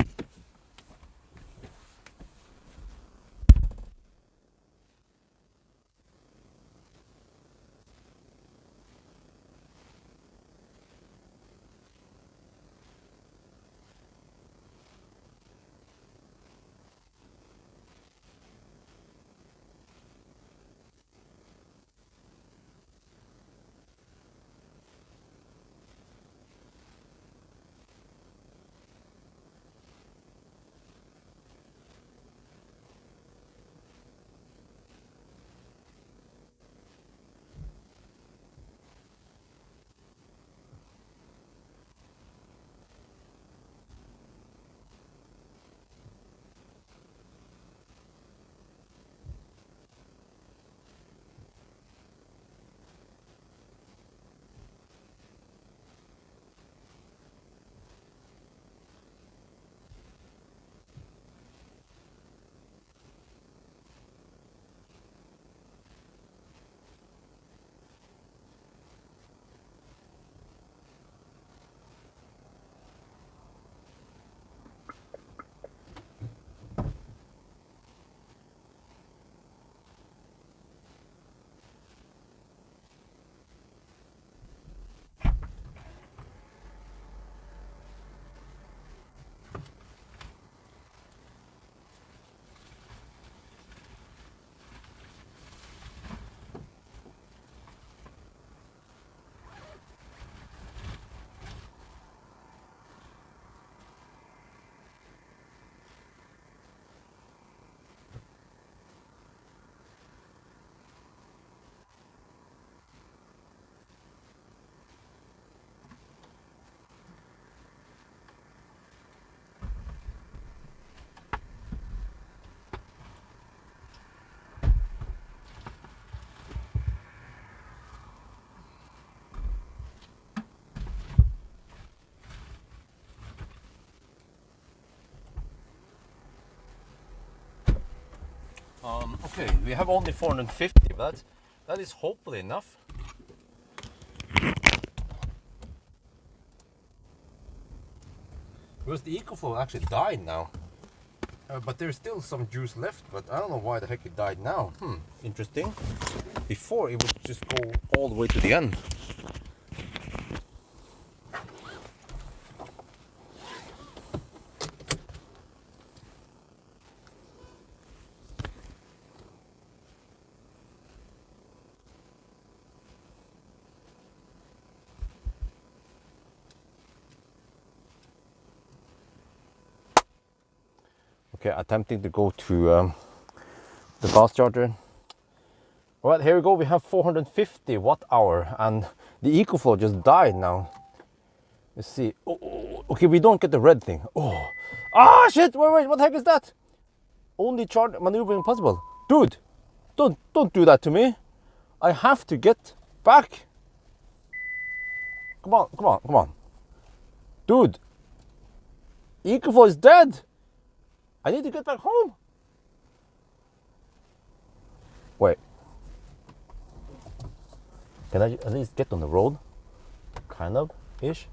Okay, we have only 450, but that is hopefully enough. Because the EcoFlow actually died now. But there's still some juice left, but I don't know why the heck it died now. Interesting. Before it would just go all the way to the end. Okay, attempting to go to the fast charger. All right, here we go. We have 450 watt hour, and the EcoFlow just died now. Let's see. Oh, okay, we don't get the red thing. Oh, ah, shit! Wait, what the heck is that? Only charge maneuvering possible, dude. Don't do that to me. I have to get back. Come on, dude. EcoFlow is dead. I need to get back home. Wait. Can I at least get on the road? Kind of, ish.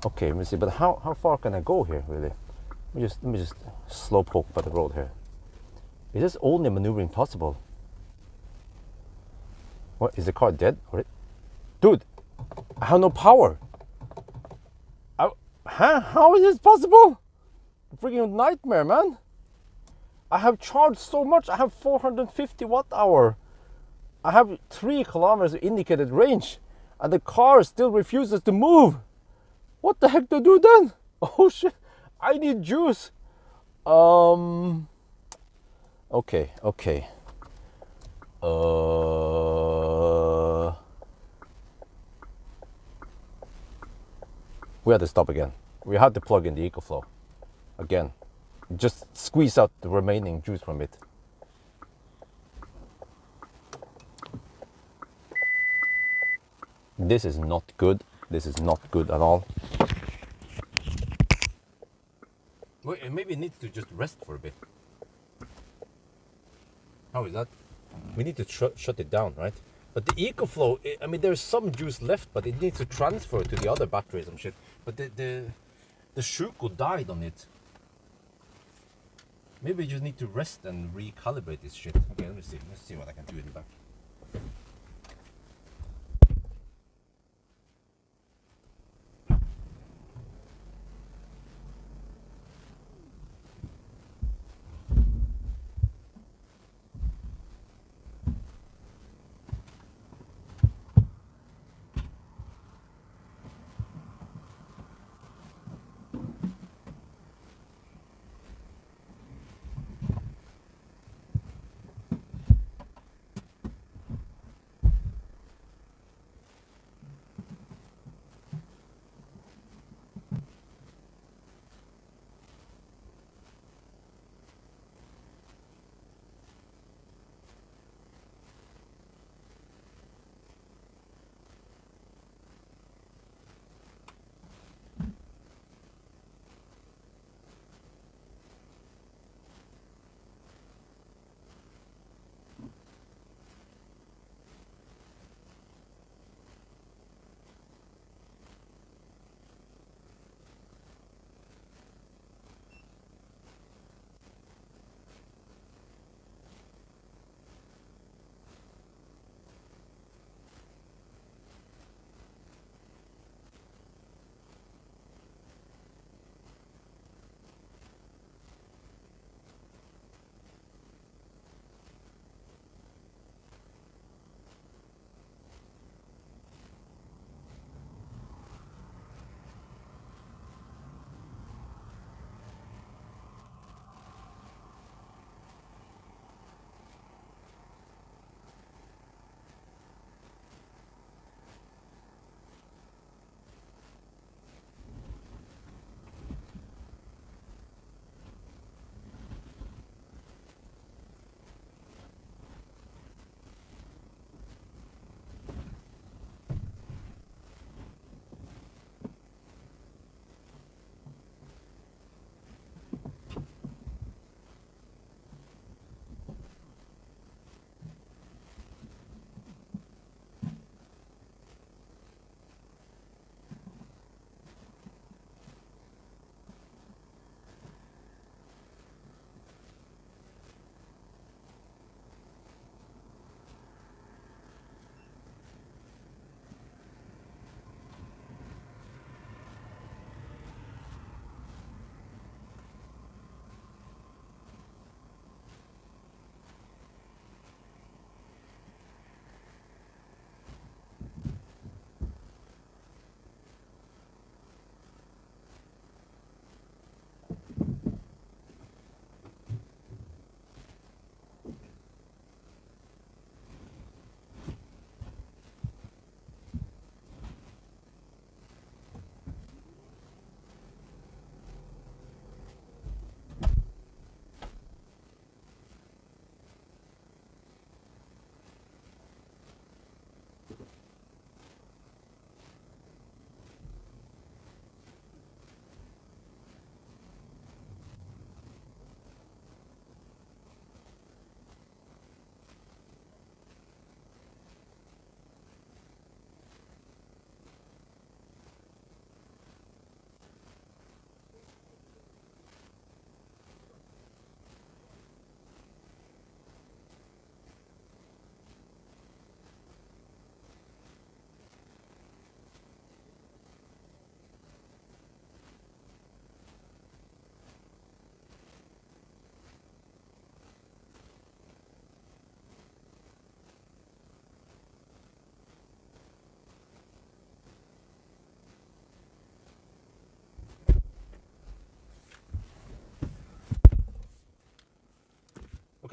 Okay, let me see. But how far can I go here, really? Let me just slow poke by the road here. Is this only maneuvering possible? What, is the car dead? Dude, I have no power. How is this possible? Freaking nightmare, man. I have charged so much. I have 450 watt hour. I have 3 kilometers indicated range, and the car still refuses to move. What the heck do I do then? Oh shit, I need juice. Okay. We had to stop again. We had to plug in the EcoFlow again. Just squeeze out the remaining juice from it. This is not good. This is not good at all. Wait, maybe it needs to just rest for a bit. How is that? We need to shut it down, right? But the EcoFlow, I mean, there's some juice left, but it needs to transfer to the other batteries and shit. But the Shuko died on it. Maybe you just need to rest and recalibrate this shit. Okay, let me see. Let's see what I can do in the back.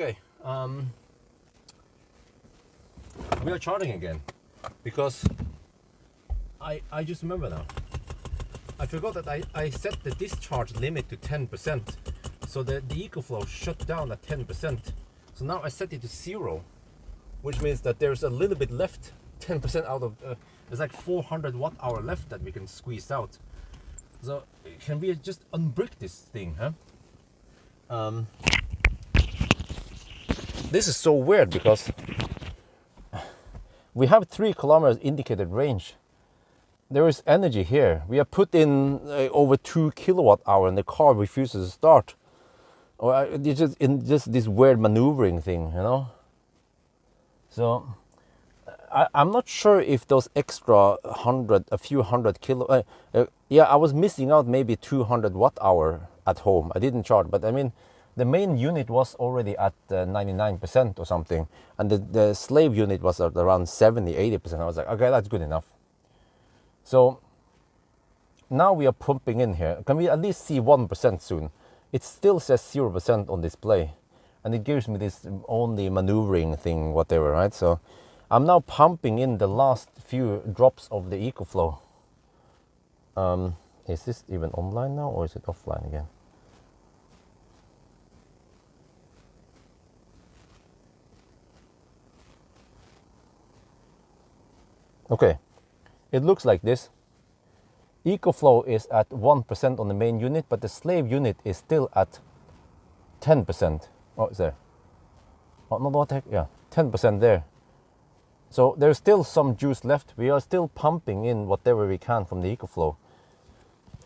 Okay, we are charging again because I just remember now. I forgot that I set the discharge limit to 10%, so the EcoFlow shut down at 10%. So now I set it to 0, which means that there's a little bit left, 10% out of, there's like 400 watt hour left that we can squeeze out. So can we just unbrick this thing, huh? This is so weird because we have 3 kilometers indicated range. There is energy here. We have put in over 2 kilowatt hour and the car refuses to start. Or it's just in just this weird maneuvering thing, you know. So I'm not sure if those extra a few hundred kilo. Yeah, I was missing out maybe 200 watt hour at home. I didn't charge, but I mean, the main unit was already at 99% or something, and the slave unit was at around 70-80%. I was like, okay, that's good enough. So now we are pumping in here. Can we at least see 1% soon? It still says 0% on display, and it gives me this only maneuvering thing, whatever, right? So I'm now pumping in the last few drops of the EcoFlow. Is this even online now, or is it offline again? Okay, it looks like this. EcoFlow is at 1% on the main unit, but the slave unit is still at 10%. Oh, is there? Oh, no, what the heck? Yeah, 10% there. So there's still some juice left. We are still pumping in whatever we can from the EcoFlow.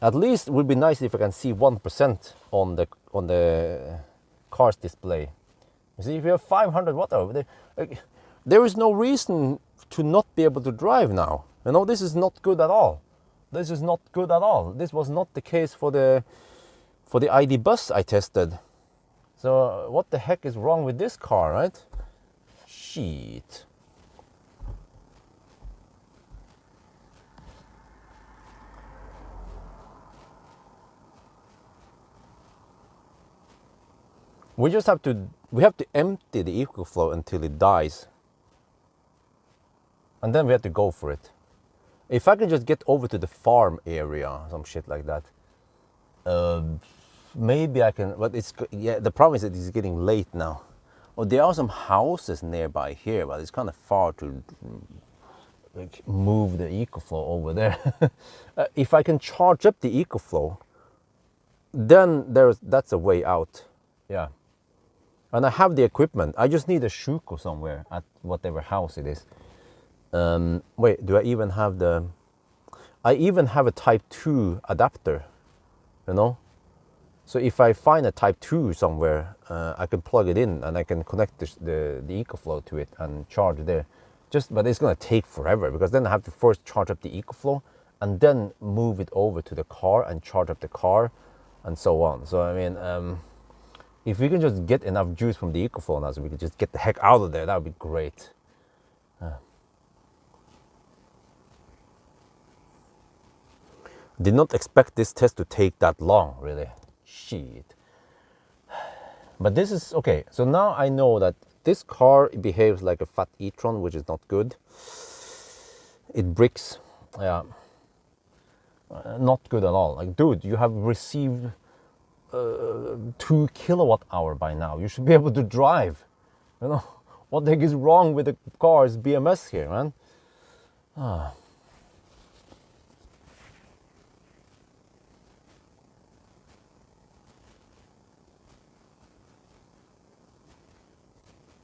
At least it would be nice if I can see 1% on the car's display. You see, if you have 500 watt hour, there is no reason to not be able to drive now. You know, this is not good at all. This is not good at all. This was not the case for the ID bus I tested. So what the heck is wrong with this car, right? Shit. We have to empty the EcoFlow until it dies. And then we have to go for it. If I can just get over to the farm area, some shit like that, maybe I can. But yeah. The problem is that it's getting late now. Oh, there are some houses nearby here, but it's kind of far to move the EcoFlow over there. If I can charge up the EcoFlow, then that's a way out. Yeah. And I have the equipment. I just need a shuko somewhere at whatever house it is. Wait, do I even have I even have a Type 2 adapter, you know? So if I find a Type 2 somewhere, I can plug it in and I can connect the EcoFlow to it and charge there. But it's gonna take forever because then I have to first charge up the EcoFlow and then move it over to the car and charge up the car and so on. So I mean, if we can just get enough juice from the EcoFlow now so we can just get the heck out of there, that would be great. Did not expect this test to take that long, really. Shit. But this is okay. So now I know that this car behaves like a fat e-tron, which is not good. It bricks. Yeah. Not good at all. Like, dude, you have received 2 kilowatt hour by now. You should be able to drive. You know, what the heck is wrong with the car's BMS here, man?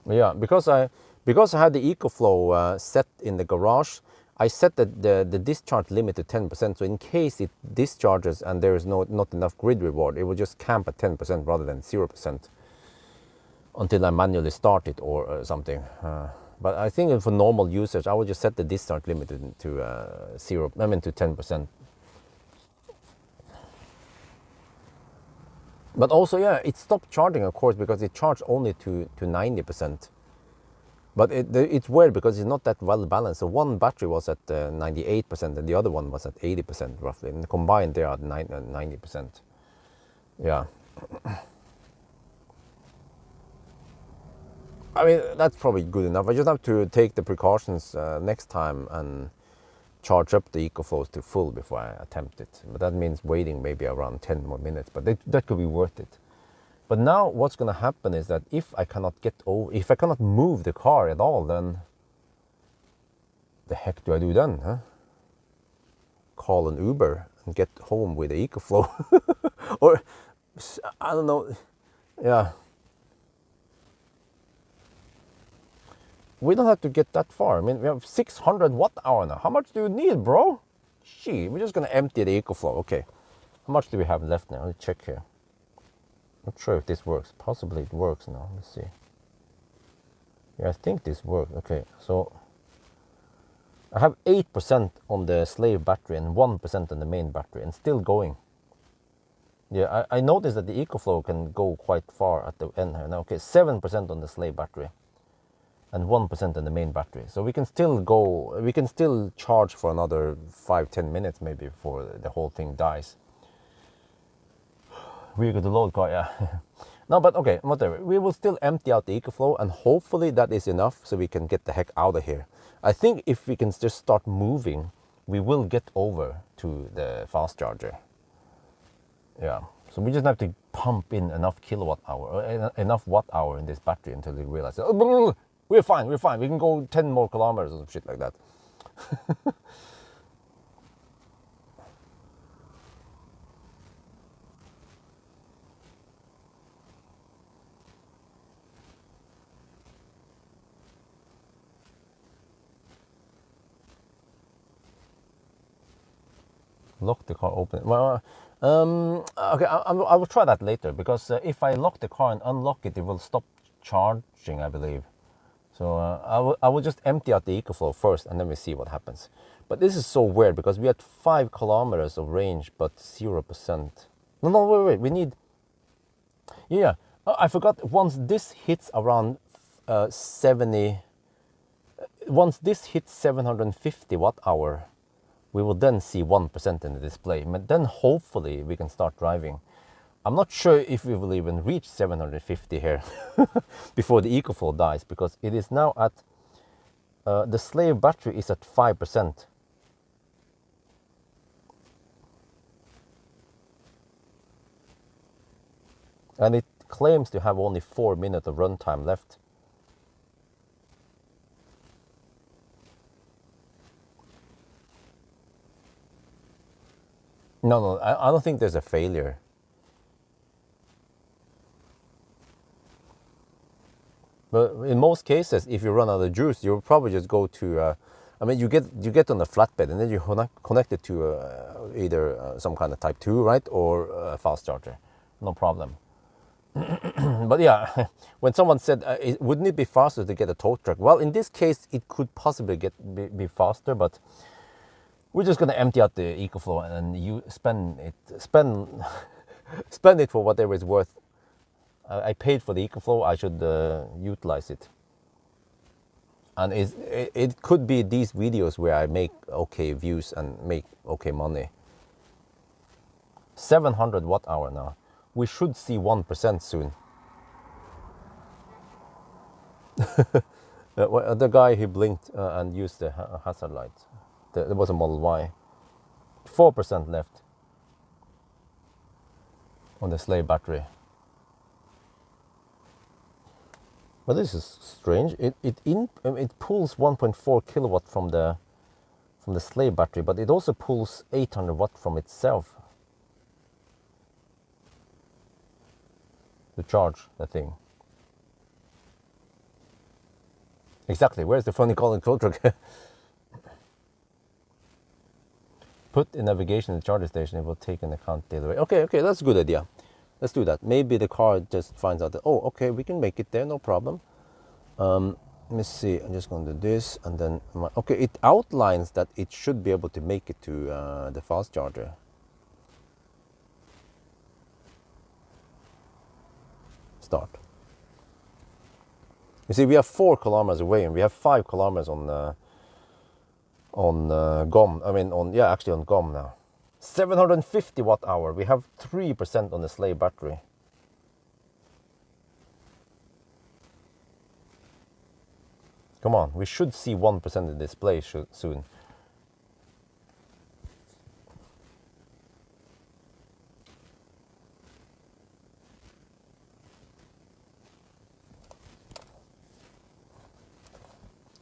Yeah, because I had the EcoFlow set in the garage, I set the discharge limit to 10%. So in case it discharges and there is not enough grid reward, it will just camp at 10% rather than 0% until I manually start it or something. But I think for normal usage, I will just set the discharge limit to 10%. But also, yeah, it stopped charging, of course, because it charged only to 90%. But it's weird because it's not that well balanced. So one battery was at 98% and the other one was at 80% roughly. And combined, they are at 90%. Yeah. I mean, that's probably good enough. I just have to take the precautions next time and charge up the EcoFlows to full before I attempt it. But that means waiting maybe around 10 more minutes, but that could be worth it. But now what's going to happen is that if I cannot if I cannot move the car at all, then the heck do I do then, huh? Call an Uber and get home with the EcoFlow. Or, I don't know, yeah. We don't have to get that far. I mean, we have 600 watt hour now. How much do you need, bro? Gee, we're just gonna empty the EcoFlow. Okay, how much do we have left now? Let's check here. Not sure if this works. Possibly it works now. Let's see. Yeah, I think this works. Okay, so I have 8% on the slave battery and 1% on the main battery, and still going. Yeah, I noticed that the EcoFlow can go quite far at the end here. Now, okay, 7% on the slave battery and 1% on the main battery. So we can still charge for another 5-10 minutes maybe before the whole thing dies. We got the load car, yeah. No, but okay, whatever. We will still empty out the EcoFlow, and hopefully that is enough so we can get the heck out of here. I think if we can just start moving, we will get over to the fast charger. Yeah, so we just have to pump in enough kilowatt hour, enough watt hour in this battery until we realize, oh, we're fine, we can go 10 more kilometers or some shit like that. Lock the car open. Well, okay, I will try that later, because if I lock the car and unlock it, it will stop charging, I believe. So I will just empty out the EcoFlow first, and then we see what happens. But this is so weird, because we had 5 kilometers of range, but 0%. No, wait, we need... Yeah, I forgot, once this hits around 70... Once this hits 750 watt hour, we will then see 1% in the display. But then hopefully we can start driving. I'm not sure if we will even reach 750 here before the EcoFlow dies, because it is now at, the slave battery is at 5%. And it claims to have only 4 minutes of runtime left. No, I don't think there's a failure. But in most cases, if you run out of juice, you'll probably just go to, I mean, you get on the flatbed, and then you connect it to either some kind of Type 2, right, or a fast charger. No problem. But yeah, when someone said, wouldn't it be faster to get a tow truck? Well, in this case, it could possibly be faster, but we're just gonna empty out the EcoFlow, and you spend it for whatever it's worth. I paid for the EcoFlow, I should utilize it. And it could be these videos where I make okay views and make okay money. 700 watt hour now. We should see 1% soon. The guy, he blinked and used the hazard light. There was a Model Y. 4% left on the slave battery. But this is strange. It pulls 1.4 kilowatt from the slave battery, but it also pulls 800 watt from itself to charge the thing. Exactly. Where's the funny calling tow truck? Put in navigation in the charger station, it will take into account the other way. Okay, that's a good idea. Let's do that. Maybe the car just finds out that, oh, okay, we can make it there, no problem. Let me see, I'm just going to do this, and then, okay, it outlines that it should be able to make it to the fast charger. Start. You see, we are 4 kilometers away, and we have 5 kilometers on GOM. I mean, on GOM now. 750 watt hour. We have 3% on the slave battery. Come on, we should see 1% in the display soon.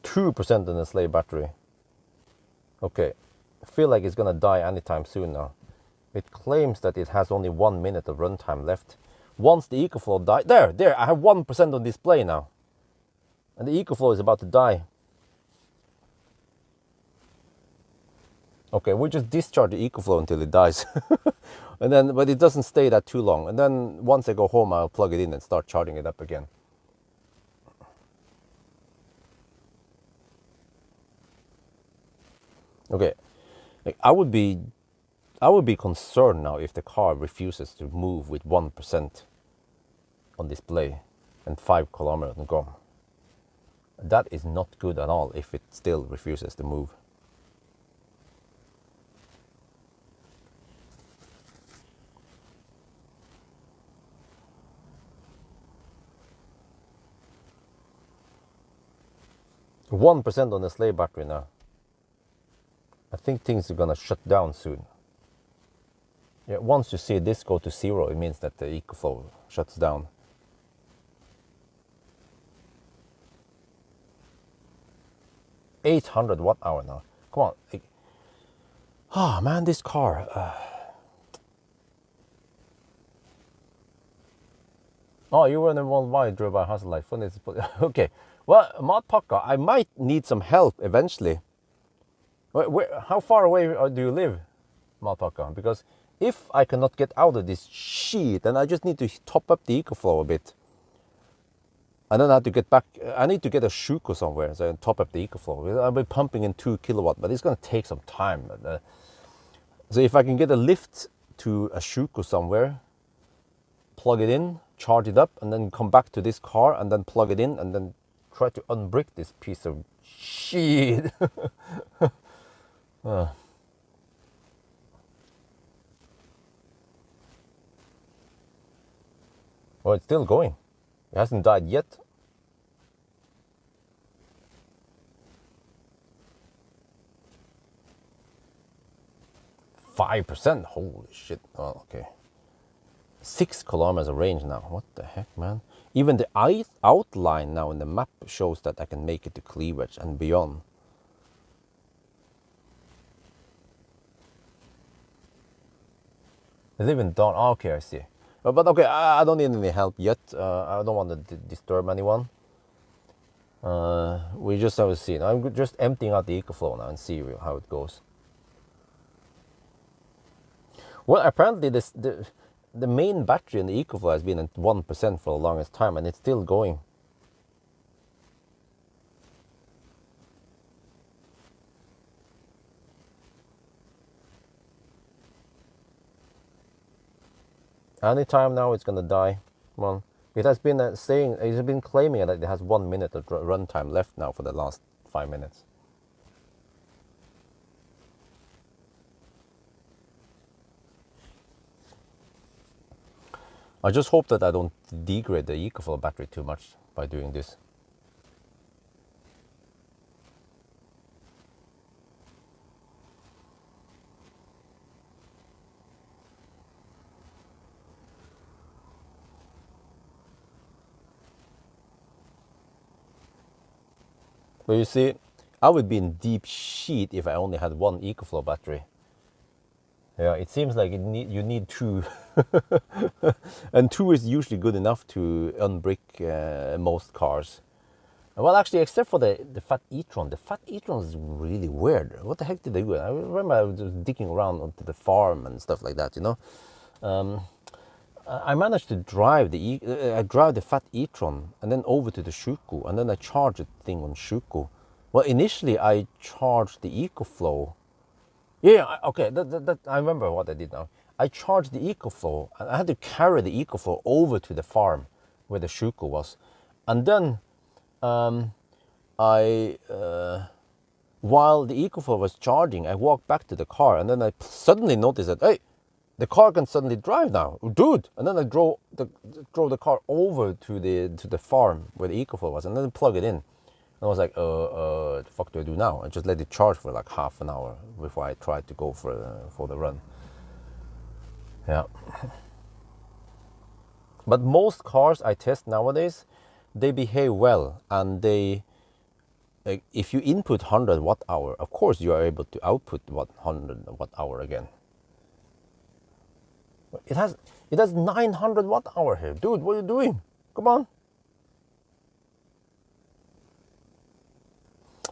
%2 in the slave battery. Okay, I feel like it's gonna die anytime soon now. It claims that it has only 1 minute of runtime left. Once the EcoFlow dies, there, I have 1% on display now. And the EcoFlow is about to die. Okay, we just discharge the EcoFlow until it dies. And then, but it doesn't stay that too long. And then once I go home, I'll plug it in and start charging it up again. Okay, like I would be concerned now if the car refuses to move with 1% on display and 5 kilometers to go. That is not good at all if it still refuses to move. %1 on the slave battery now. I think things are gonna shut down soon. Yeah, once you see this go to 0, it means that the EcoFlow shuts down. $800 watt-hour now. Come on. Oh man, this car. Oh, you were in the worldwide drove by Hassellight. Okay. Well, Matpakka, I might need some help eventually. How far away do you live, Matpakka? Because if I cannot get out of this shit, then I just need to top up the EcoFlow a bit. And then I have to get back. I need to get a Shuko somewhere so I can top up the EcoFlow. I'll be pumping in 2 kilowatt, but it's going to take some time. So if I can get a lift to a Shuko somewhere, plug it in, charge it up, and then come back to this car and then plug it in and then try to unbrick this piece of shit. Oh, it's still going. It hasn't died yet. %5. Holy shit. Oh, okay. 6 kilometers of range now. What the heck, man? Even the outline now in the map shows that I can make it to Cleavage and beyond. I live in Dawn. Oh, okay, I see. But okay, I don't need any help yet. I don't want to disturb anyone. We just have to see. I'm just emptying out the EcoFlow now and see how it goes. Well, apparently the main battery in the EcoFlow has been at 1% for the longest time, and it's still going. Anytime now it's gonna die. Well, it has been claiming that it has 1 minute of runtime left now for the last 5 minutes. I just hope that I don't degrade the EcoFlow battery too much by doing this. But you see, I would be in deep shit if I only had 1 EcoFlow battery. Yeah, it seems like you need 2. And 2 is usually good enough to unbrick most cars. Well, actually, except for the Fat e-tron. The Fat e-tron is really weird. What the heck did they do? I remember I was digging around onto the farm and stuff like that, you know. I managed to drive the Fat e-tron and then over to the Shuko, and then I charged the thing on Shuko. Well, initially I charged the EcoFlow. Yeah, okay, I remember what I did now. I charged the EcoFlow, and I had to carry the EcoFlow over to the farm where the Shuko was. And then while the EcoFlow was charging, I walked back to the car, and then I suddenly noticed that, hey, the car can suddenly drive now, dude! And then I drove the car over to the farm where the EcoFlow was, and then plug it in. I was like, the fuck do I do now? I just let it charge for like half an hour before I tried to go for the run. Yeah. But most cars I test nowadays, they behave well, and they, if you input 100 watt hour, of course you are able to output 100 watt hour again. It has 900 watt hour here, dude. What are you doing? Come on.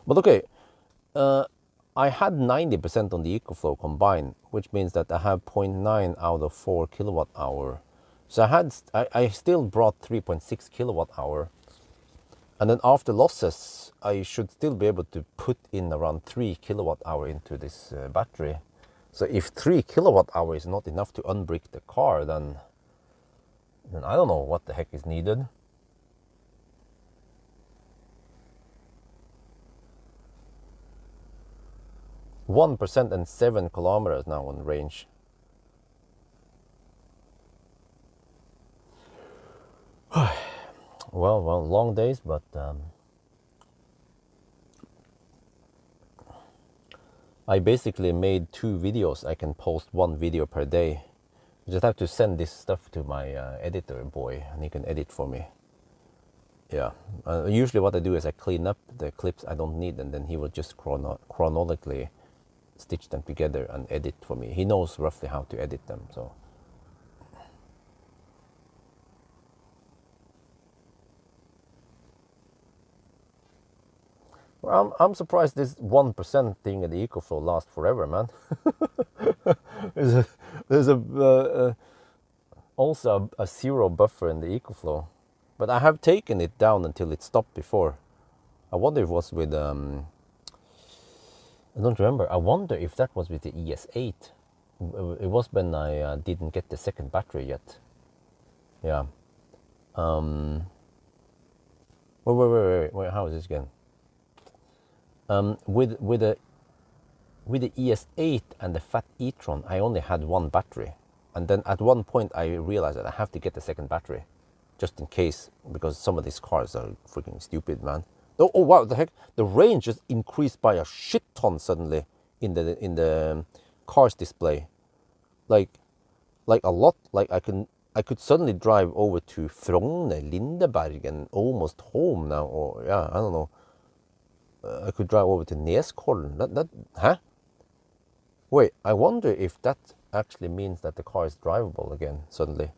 But okay, I had 90% on the EcoFlow combined, which means that I have 0.9 out of 4 kilowatt hour. So I still brought 3.6 kilowatt hour. And then after losses, I should still be able to put in around 3 kilowatt hour into this battery. So if 3 kilowatt hour is not enough to unbrick the car, then I don't know what the heck is needed. %, and 7 kilometers now on range. Well, long days, but I basically made 2 videos. I can post 1 video per day. I just have to send this stuff to my editor boy, and he can edit for me. Yeah, usually what I do is I clean up the clips I don't need, and then he will just chronologically stitch them together and edit for me. He knows roughly how to edit them, so. Well, I'm surprised this 1% thing in the EcoFlow lasts forever, man. there's also a 0 buffer in the EcoFlow, but I have taken it down until it stopped before. I wonder if it was with I don't remember. I wonder if that was with the ES8. It was when I didn't get the second battery yet. Yeah. Wait, how is this again? With the ES8 and the Fat e-tron, I only had 1 battery, and then at one point I realized that I have to get the second battery, just in case, because some of these cars are freaking stupid, man. Oh wow, the heck! The range just increased by a shit ton suddenly in the car's display, like a lot. Like I could suddenly drive over to Frogner, Lindeberg, and almost home now. Or yeah, I don't know. I could drive over to Neskollen. Huh? Wait, I wonder if that actually means that the car is drivable again suddenly.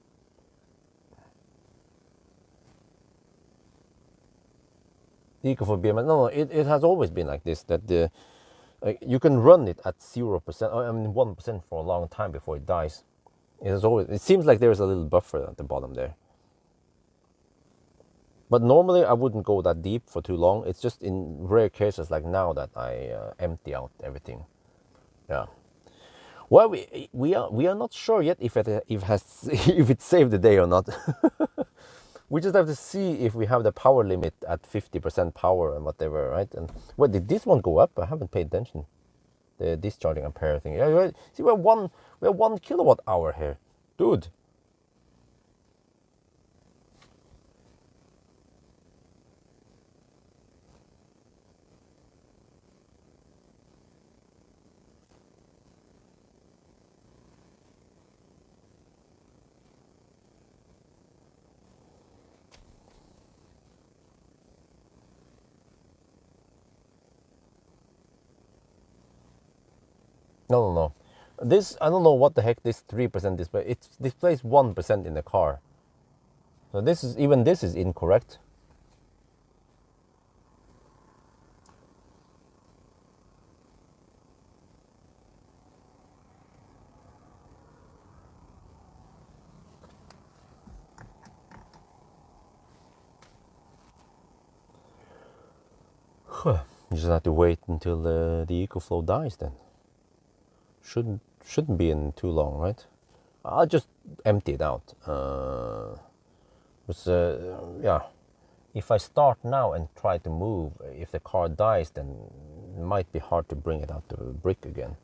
Eco for BMS. No, it has always been like this. That you can run it at 0%. I mean 1% for a long time before it dies. It seems like there is a little buffer at the bottom there. But normally I wouldn't go that deep for too long. It's just in rare cases like now that I empty out everything. Yeah. Well, we are not sure yet if it saved the day or not. We just have to see if we have the power limit at 50% power and whatever, right? And well, did this one go up? I haven't paid attention. The discharging ampere thing. Yeah, see, we have 1 kilowatt hour here, dude. No. This, I don't know what the heck this 3% display. It displays 1% in the car. So this is incorrect. You just have to wait until the EcoFlow dies then. Shouldn't be in too long, right? I'll just empty it out. Yeah, if I start now and try to move, if the car dies, then it might be hard to bring it out to the brick again.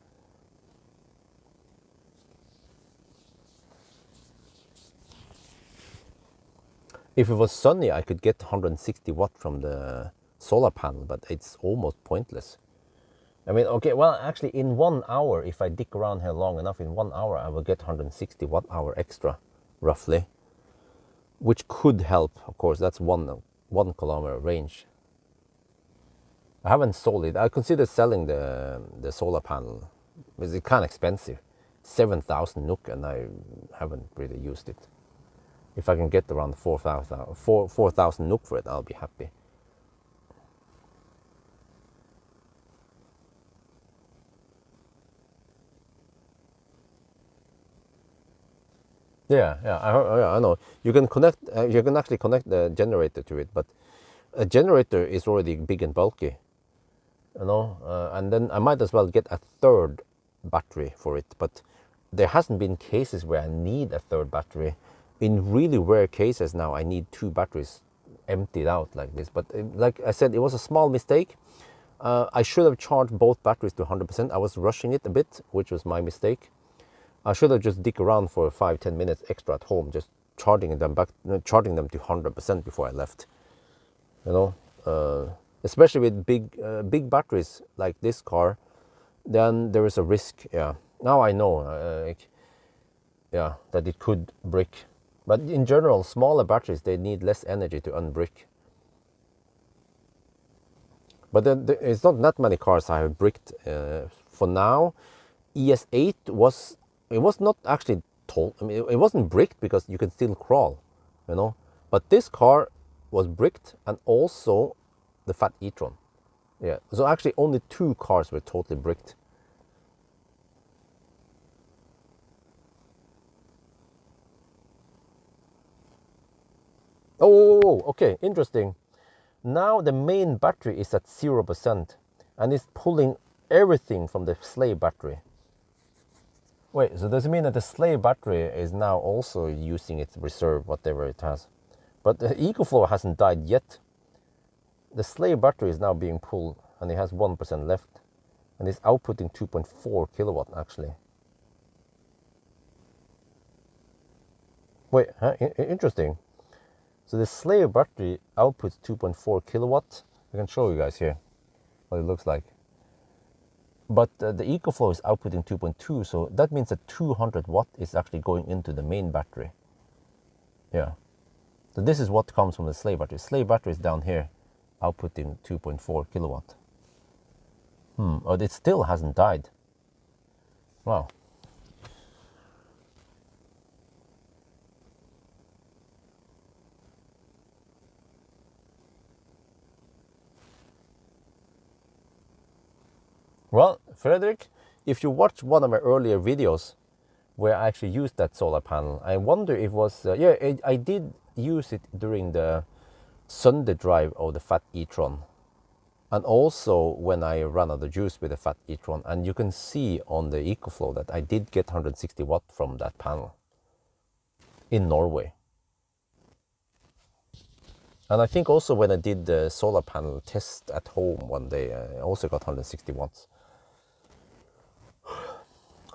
If it was sunny, I could get 160 watt from the solar panel, but it's almost pointless. I mean, okay, well, actually, in 1 hour, if I dig around here long enough, in 1 hour, I will get 160 watt-hour extra, roughly, which could help. Of course, that's 1 kilometer range. I haven't sold it. I considered selling the solar panel, but it's kind of expensive, 7,000 NOK, and I haven't really used it. If I can get around 4,000 NOK for it, I'll be happy. Yeah, I know. You can connect. You can actually connect the generator to it, but a generator is already big and bulky, you know. And then I might as well get a third battery for it. But there hasn't been cases where I need a third battery. In really rare cases now, I need 2 batteries emptied out like this. But like I said, it was a small mistake. I should have charged both batteries to 100%. I was rushing it a bit, which was my mistake. I should have just dig around for 5-10 minutes extra at home, just charging them to 100% before I left. You know, especially with big batteries like this car, then there is a risk. Yeah, now I know. Yeah, that it could brick, but in general, smaller batteries, they need less energy to unbrick. But it's not that many cars I have bricked for now. ES8 was. It was not actually told. I mean, it wasn't bricked because you can still crawl, you know. But this car was bricked, and also the fat e-tron. Yeah. So actually, only 2 cars were totally bricked. Oh, okay, interesting. Now the main battery is at 0%, and it's pulling everything from the slave battery. Wait, so does it mean that the slave battery is now also using its reserve, whatever it has? But the EcoFlow hasn't died yet. The slave battery is now being pulled, and it has 1% left, and it's outputting 2.4 kilowatt actually. Wait, huh? Interesting. So the slave battery outputs 2.4 kilowatt. I can show you guys here what it looks like. But the EcoFlow is outputting 2.2, so that means that 200 watt is actually going into the main battery. Yeah. So this is what comes from the slave battery. Slave battery is down here, outputting 2.4 kilowatt. But it still hasn't died. Wow. Well, Frederick, if you watched one of my earlier videos where I actually used that solar panel, I wonder if it was, I did use it during the Sunday drive of the fat e-tron, and also when I ran out of juice with the fat e-tron. And you can see on the EcoFlow that I did get 160 watt from that panel in Norway. And I think also when I did the solar panel test at home one day, I also got 160 watts.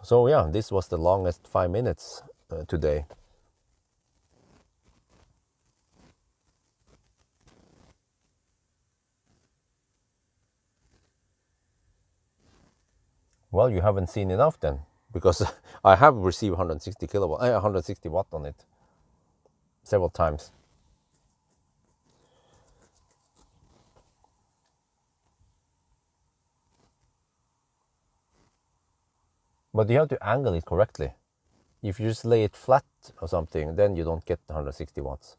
So yeah, this was the longest 5 minutes today. Well, you haven't seen enough then, because I have received 160 watt on it several times. But you have to angle it correctly. If you just lay it flat or something, then you don't get the 160 watts.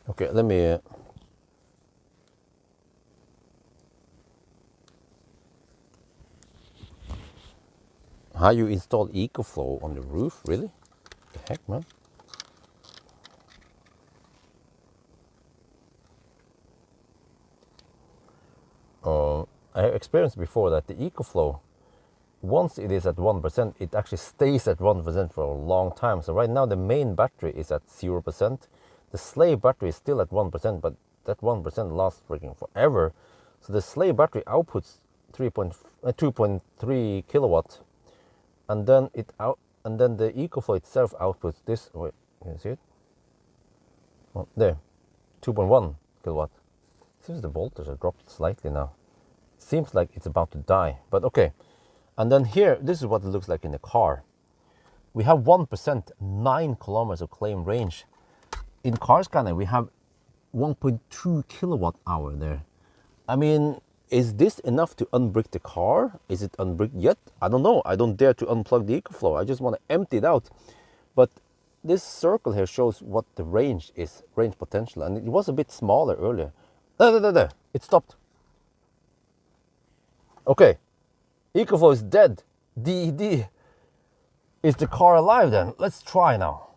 Okay, let me... How you install EcoFlow on the roof? Really? The heck, man? I experienced before that the EcoFlow, once it is at 1%, it actually stays at 1% for a long time. So right now the main battery is at 0%. The slave battery is still at 1%, but that 1% lasts freaking forever. So the slave battery outputs 2.3 kilowatt, and then the EcoFlow itself outputs this. Wait, can you see it? Oh, there, 2.1 kilowatt. Seems the voltage has dropped slightly now. Seems like it's about to die, but okay. And then here, this is what it looks like in the car. We have 1%, 9 kilometers of claim range. In car scanner, we have 1.2 kilowatt hour there. I mean, is this enough to unbrick the car? Is it unbricked yet? I don't know. I don't dare to unplug the EcoFlow. I just want to empty it out. But this circle here shows what the range is, range potential. And it was a bit smaller earlier. There. It stopped. Okay. EcoFlow is dead. DED. Is the car alive then? Let's try now.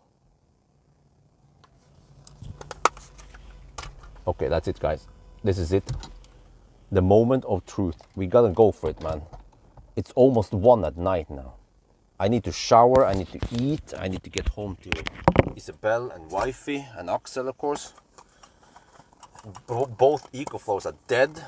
Okay, that's it, guys. This is it. The moment of truth. We gotta go for it, man. It's almost 1 at night now. I need to shower, I need to eat, I need to get home to Isabel and wifey and Axel, of course. Both EcoFlows are dead.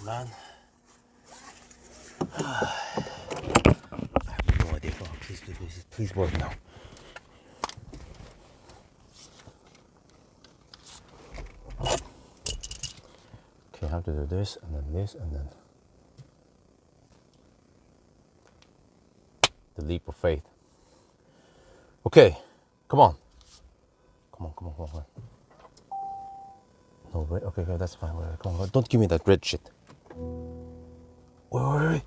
Man, I have no idea. Oh, please work now. Okay, I have to do this and then this and then the leap of faith. Okay, come on. No, wait, okay, that's fine. Wait, come on, don't give me that red shit. Wait.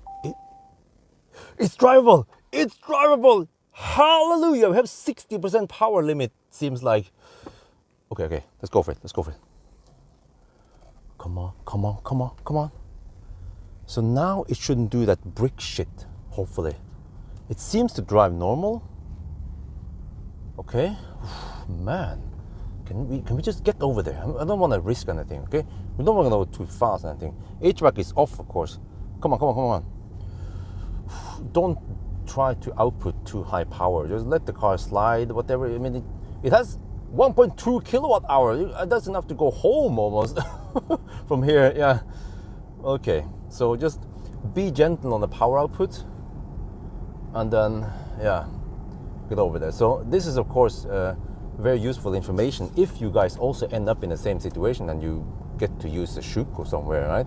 It's drivable! It's drivable! Hallelujah! We have 60% power limit, seems like. Okay, let's go for it. Come on. So now it shouldn't do that brick shit, hopefully. It seems to drive normal. Okay. Man. Can we just get over there? I don't want to risk anything, okay? We don't want to go too fast or anything. HVAC is off, of course. Come on. Don't try to output too high power. Just let the car slide, whatever. I mean, it has 1.2 kilowatt hour. That's enough to go home almost from here, yeah. Okay, so just be gentle on the power output. And then, yeah, get over there. So this is, of course, very useful information if you guys also end up in the same situation and you get to use a Shuko somewhere, right?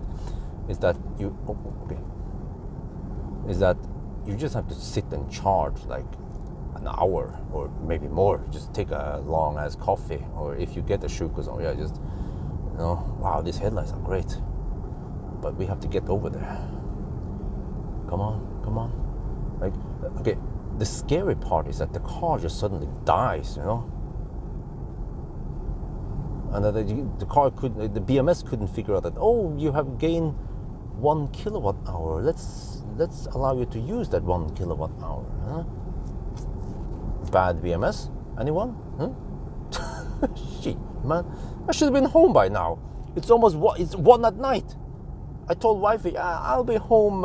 Is that you just have to sit and charge like an hour or maybe more. Just take a long ass coffee, or if you get a Shuko somewhere, yeah, just, you know, wow, these headlights are great, but we have to get over there. Come on. Okay, the scary part is that the car just suddenly dies, you know. And that the car the BMS couldn't figure out that, oh, you have gained 1 kilowatt hour. Let's allow you to use that 1 kilowatt hour. Huh? Bad BMS? Anyone? Huh? Shit, man. I should have been home by now. It's almost it's 1 at night. I told wifey I'll be home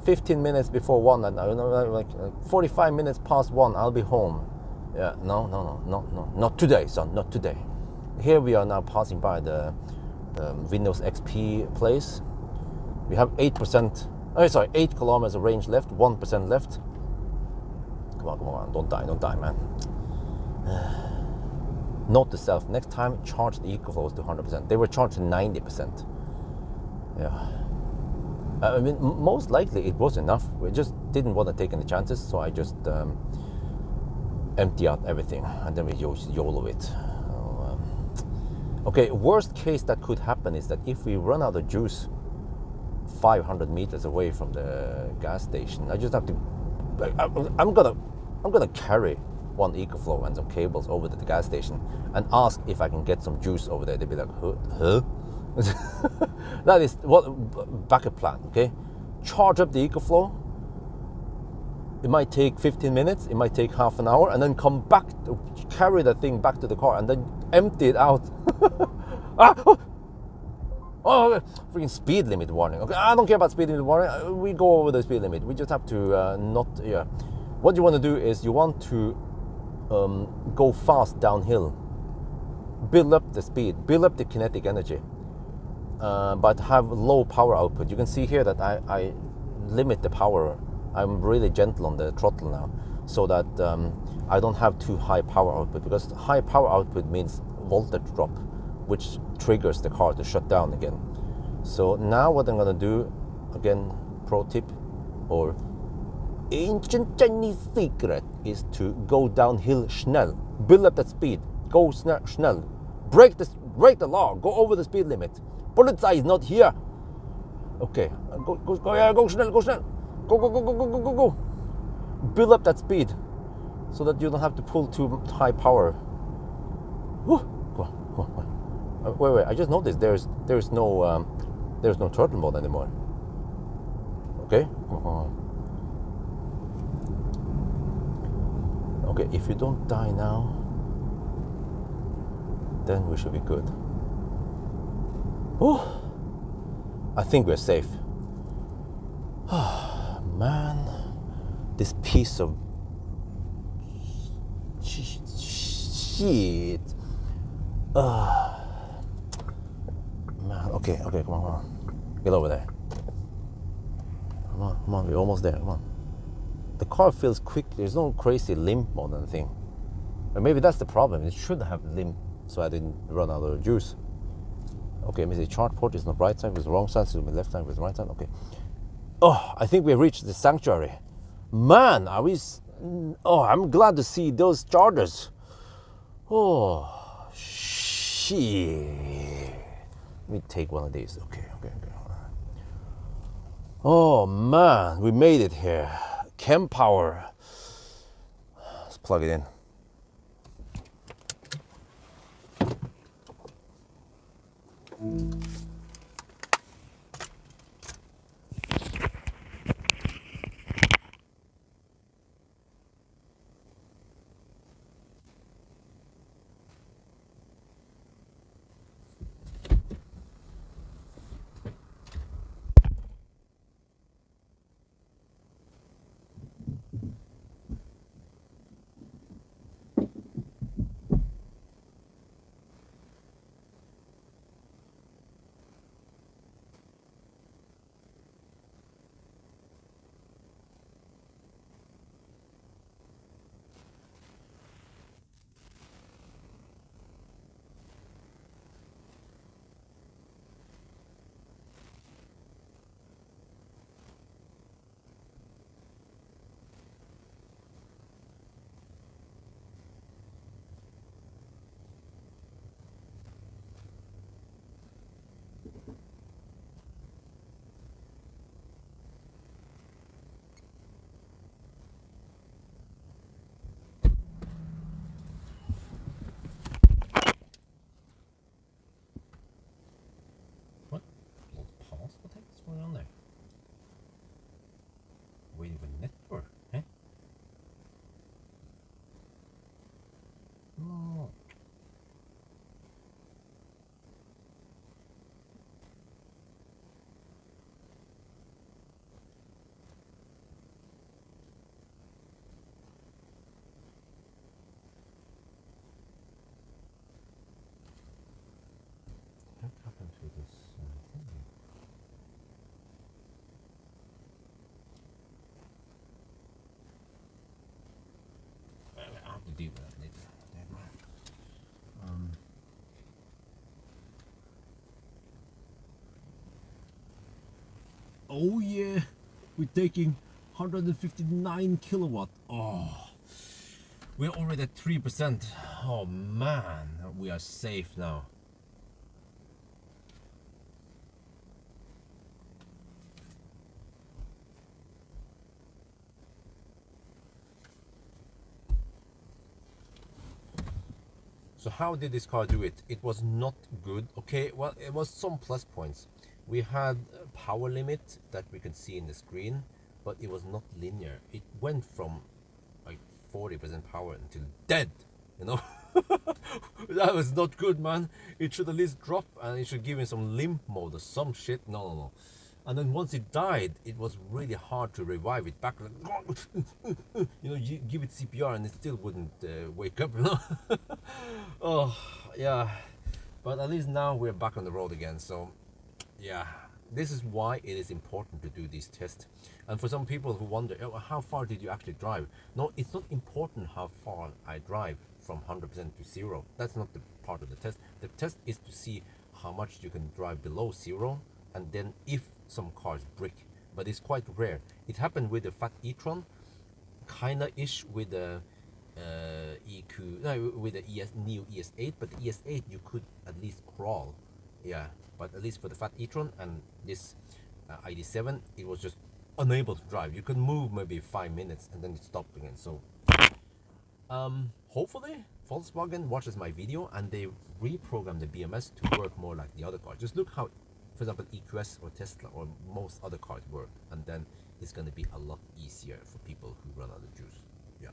15 minutes before 1 at night. Like 45 minutes past 1. I'll be home. Yeah, no, not today, son, not today. Here we are now passing by the Windows XP place. We have 8 kilometers of range left, 1% left. Come on, don't die, man. Note to self, next time charge the EcoFlows to 100%. They were charged to 90%. Yeah. I mean, most likely it was enough. We just didn't want to take any chances, so I just empty out everything and then we YOLO it. Okay, worst case that could happen is that if we run out of juice 500 meters away from the gas station, I just have to. I'm gonna carry 1 EcoFlow and some cables over to the gas station and ask if I can get some juice over there. They'd be like, huh? That is what backup plan. Okay, charge up the EcoFlow. It might take 15 minutes, it might take half an hour, and then come back to carry the thing back to the car and then empty it out. Oh, freaking speed limit warning. Okay, I don't care about speed limit warning. We go over the speed limit. We just have to not. Yeah. What you want to do is you want to go fast downhill, build up the speed, build up the kinetic energy, but have low power output. You can see here that I limit the power. I'm really gentle on the throttle now, so that I don't have too high power output, because high power output means voltage drop, which triggers the car to shut down again. So now what I'm gonna do, again, pro tip or ancient Chinese secret, is to go downhill schnell, build up that speed, go schnell, break the law, go over the speed limit. Polizei is not here. Okay, go schnell, go. Build up that speed so that you don't have to pull too high power. Woo. Go on. Wait, I just noticed there's no turtle mode anymore. Okay, come on. Okay, if you don't die now, then we should be good. Oh, I think we're safe. Oh, man, this piece of shit. Man, okay, come on. Get over there. Come on, we're almost there, come on. The car feels quick, there's no crazy limp mode or anything. Or maybe that's the problem, it should have limp so I didn't run out of juice. Okay, let me see, charge port is on the right side, with the wrong side, so the left side with the right side, okay. Oh, I think we have reached the sanctuary. Man, I'm glad to see those chargers. Oh, shit. Let me take one of these, okay. Oh man, we made it here. Chem power. Let's plug it in. Oh. What happened to this thing? I have to deal with that later. Oh yeah, we're taking 159 kilowatt. Oh, we're already at 3%. Oh man, we are safe now. So how did this car do it? It was not good. Okay, well, it was some plus points. We had a power limit that we could see in the screen, but it was not linear. It went from like 40% power until dead, you know. That was not good, man. It should at least drop, and it should give me some limp mode or some shit. No. And then once it died, it was really hard to revive it back. You know, you give it CPR and it still wouldn't wake up, you know. Oh yeah, but at least now we're back on the road again. So yeah, this is why it is important to do these tests. And for some people who wonder, oh, how far did you actually drive? No, it's not important how far I drive from 100% to 0. That's not the part of the test. The test is to see how much you can drive below 0, and then if some cars brick. But it's quite rare. It happened with the Fat e-tron, kinda ish with the with the Neo ES8, but the ES8 you could at least crawl. Yeah, but at least for the Fat e-tron and this ID7, it was just unable to drive. You could move maybe 5 minutes and then it stopped again. So hopefully Volkswagen watches my video and they reprogram the BMS to work more like the other cars. Just look how, for example, EQS or Tesla or most other cars work, and then it's going to be a lot easier for people who run out of juice. Yeah.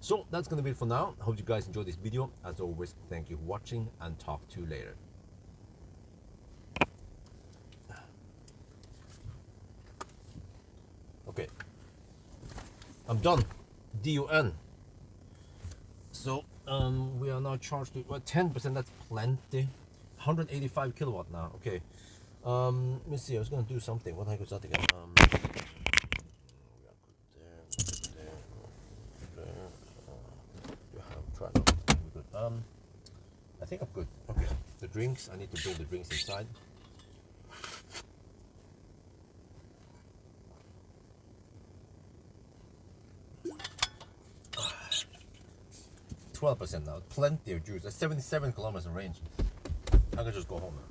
So that's going to be it for now. I hope you guys enjoyed this video. As always, thank you for watching, and talk to you later. Okay, I'm done. DUN. So we are now charged to 10%. That's plenty. 185 kilowatt now. Okay. Let me see. I was gonna do something. What the heck was that again? I think I'm good. Okay. The drinks. I need to build the drinks inside. 12% now. Plenty of juice. That's 77 kilometers in range. I can just go home now.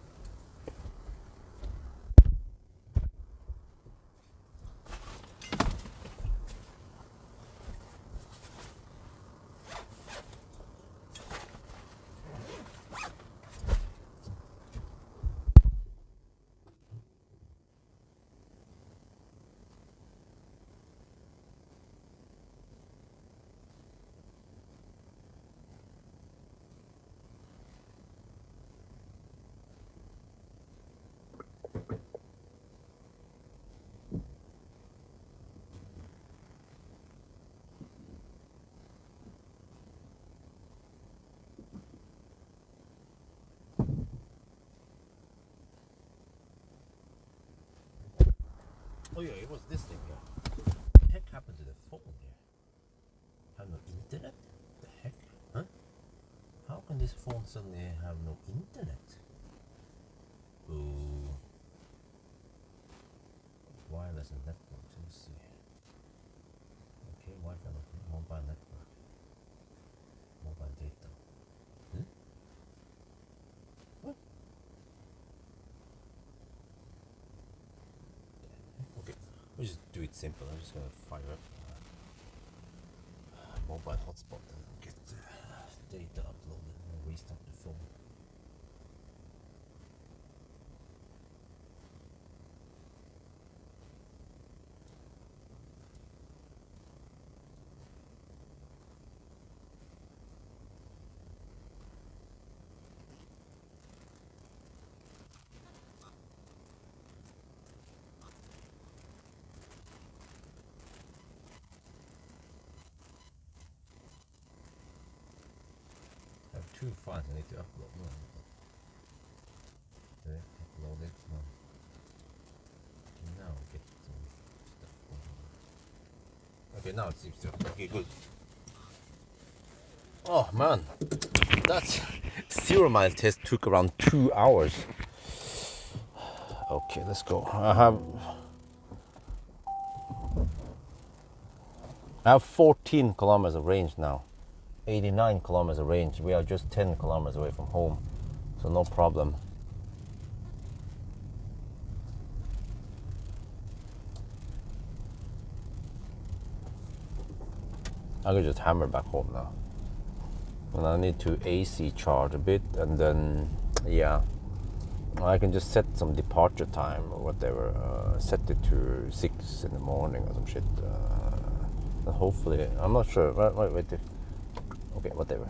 Oh yeah, it was this thing here. What the heck happened to the phone here? Have no internet? The heck? Huh? How can this phone suddenly have no internet? Ooh. Wireless and network, let's see. Okay, Wi-Fi, mobile network. Mobile data. Hmm? What? Okay, we'll just do it simple. I'm just gonna fire up mobile hotspot and get data uploaded and restart the phone. 2 files I need to upload. No. Did I upload it? No. Now get some stuff going on. Okay, now it seems to. Okay, good. Oh man, that 0 mile test took around 2 hours. Okay, let's go. I have 14 kilometers of range now. 89 kilometers of range. We are just 10 kilometers away from home, so no problem. I could just hammer back home now. And I need to AC charge a bit, and then yeah, I can just set some departure time or whatever. Set it to 6 in the morning or some shit. And hopefully, I'm not sure. Wait. Okay, whatever.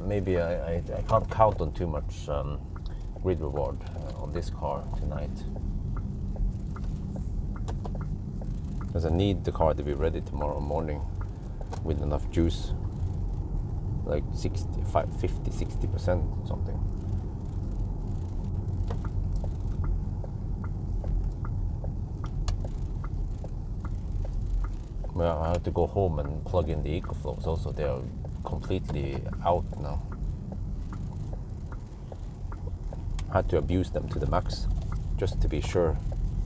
Maybe I can't count on too much grid reward on this car tonight, because I need the car to be ready tomorrow morning with enough juice, like 50-60% something. Well, I have to go home and plug in the EcoFlows also. They are completely out now. I had to abuse them to the max just to be sure.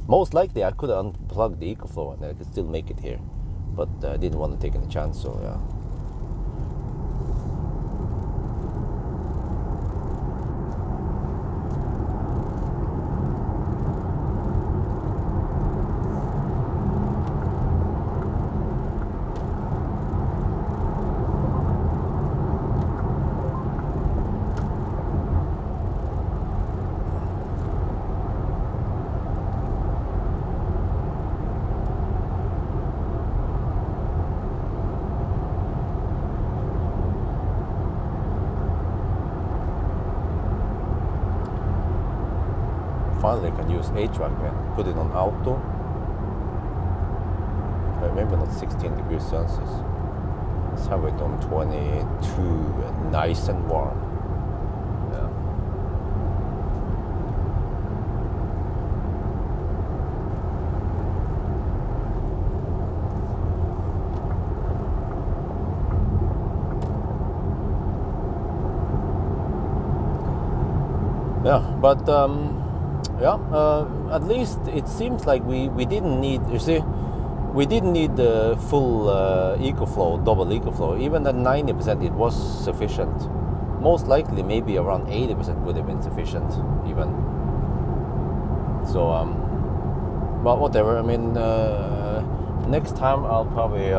Most likely I could unplug the EcoFlow and I could still make it here, but I didn't want to take any chance, so yeah. Finally can use HVAC again. Put it on auto. Maybe not 16 degrees Celsius. Let's have it on 22, nice and warm. Yeah, but at least it seems like we didn't need, you see, we didn't need the full EcoFlow, double EcoFlow. Even at 90% it was sufficient. Most likely maybe around 80% would have been sufficient even. So, but whatever, I mean, next time I'll probably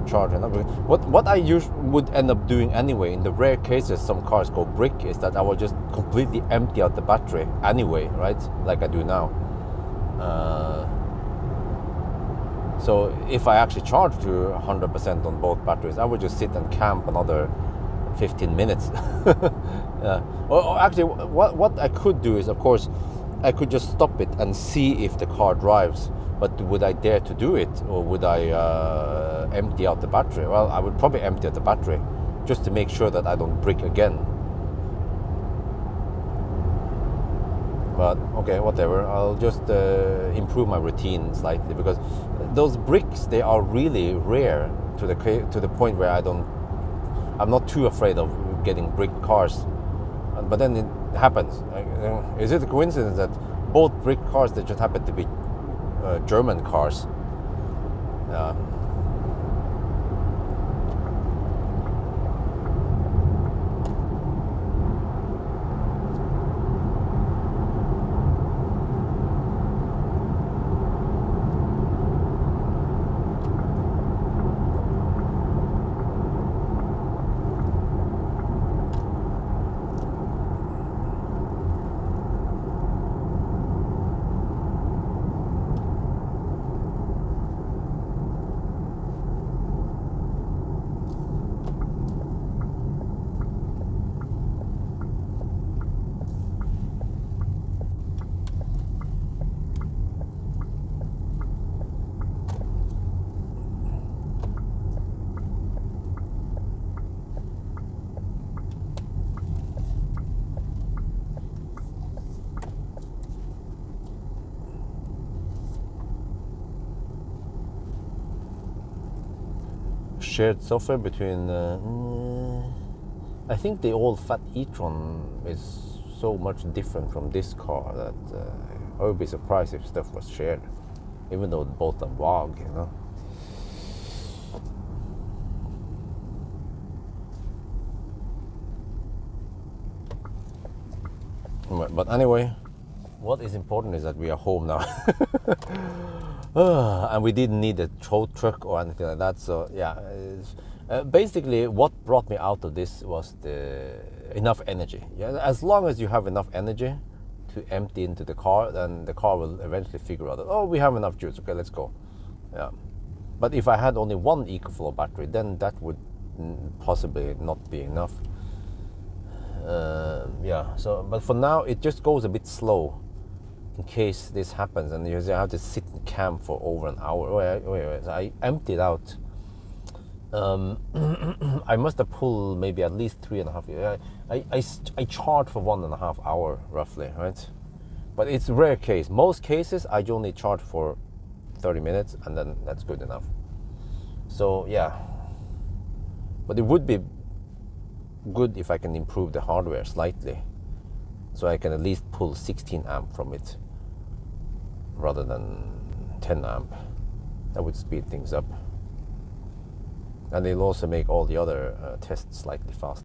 charge another. What I would end up doing anyway, in the rare cases some cars go brick, is that I will just completely empty out the battery anyway, right? Like I do now. So if I actually charge to 100% on both batteries, I would just sit and camp another 15 minutes. Or actually, what I could do is, of course, I could just stop it and see if the car drives. But would I dare to do it, or would I empty out the battery? Well, I would probably empty out the battery just to make sure that I don't brick again. But okay, whatever. I'll just improve my routine slightly, because those bricks, they are really rare to the point where I'm not too afraid of getting bricked cars. But then it happens. Is it a coincidence that both brick cars, they just happen to be German cars? shared software between. I think the old Fat e-tron is so much different from this car that I would be surprised if stuff was shared, even though both are VAG, you know. But anyway, what is important is that we are home now. And we didn't need a tow truck or anything like that. So yeah, basically what brought me out of this was the enough energy. Yeah, as long as you have enough energy to empty into the car, then the car will eventually figure out that, oh, we have enough juice, okay, let's go. Yeah. But if I had only one EcoFlow battery, then that would possibly not be enough. Yeah, so but for now it just goes a bit slow in case this happens, and you have to sit in camp for over an hour. Wait. So I emptied out. I must have pulled maybe at least 3.5. I charged for 1.5 hours roughly, right? But it's rare case. Most cases I only charge for 30 minutes, and then that's good enough. So yeah, but it would be good if I can improve the hardware slightly, so I can at least pull 16 amp from it rather than 10 amp. That would speed things up, and it'll also make all the other tests slightly faster.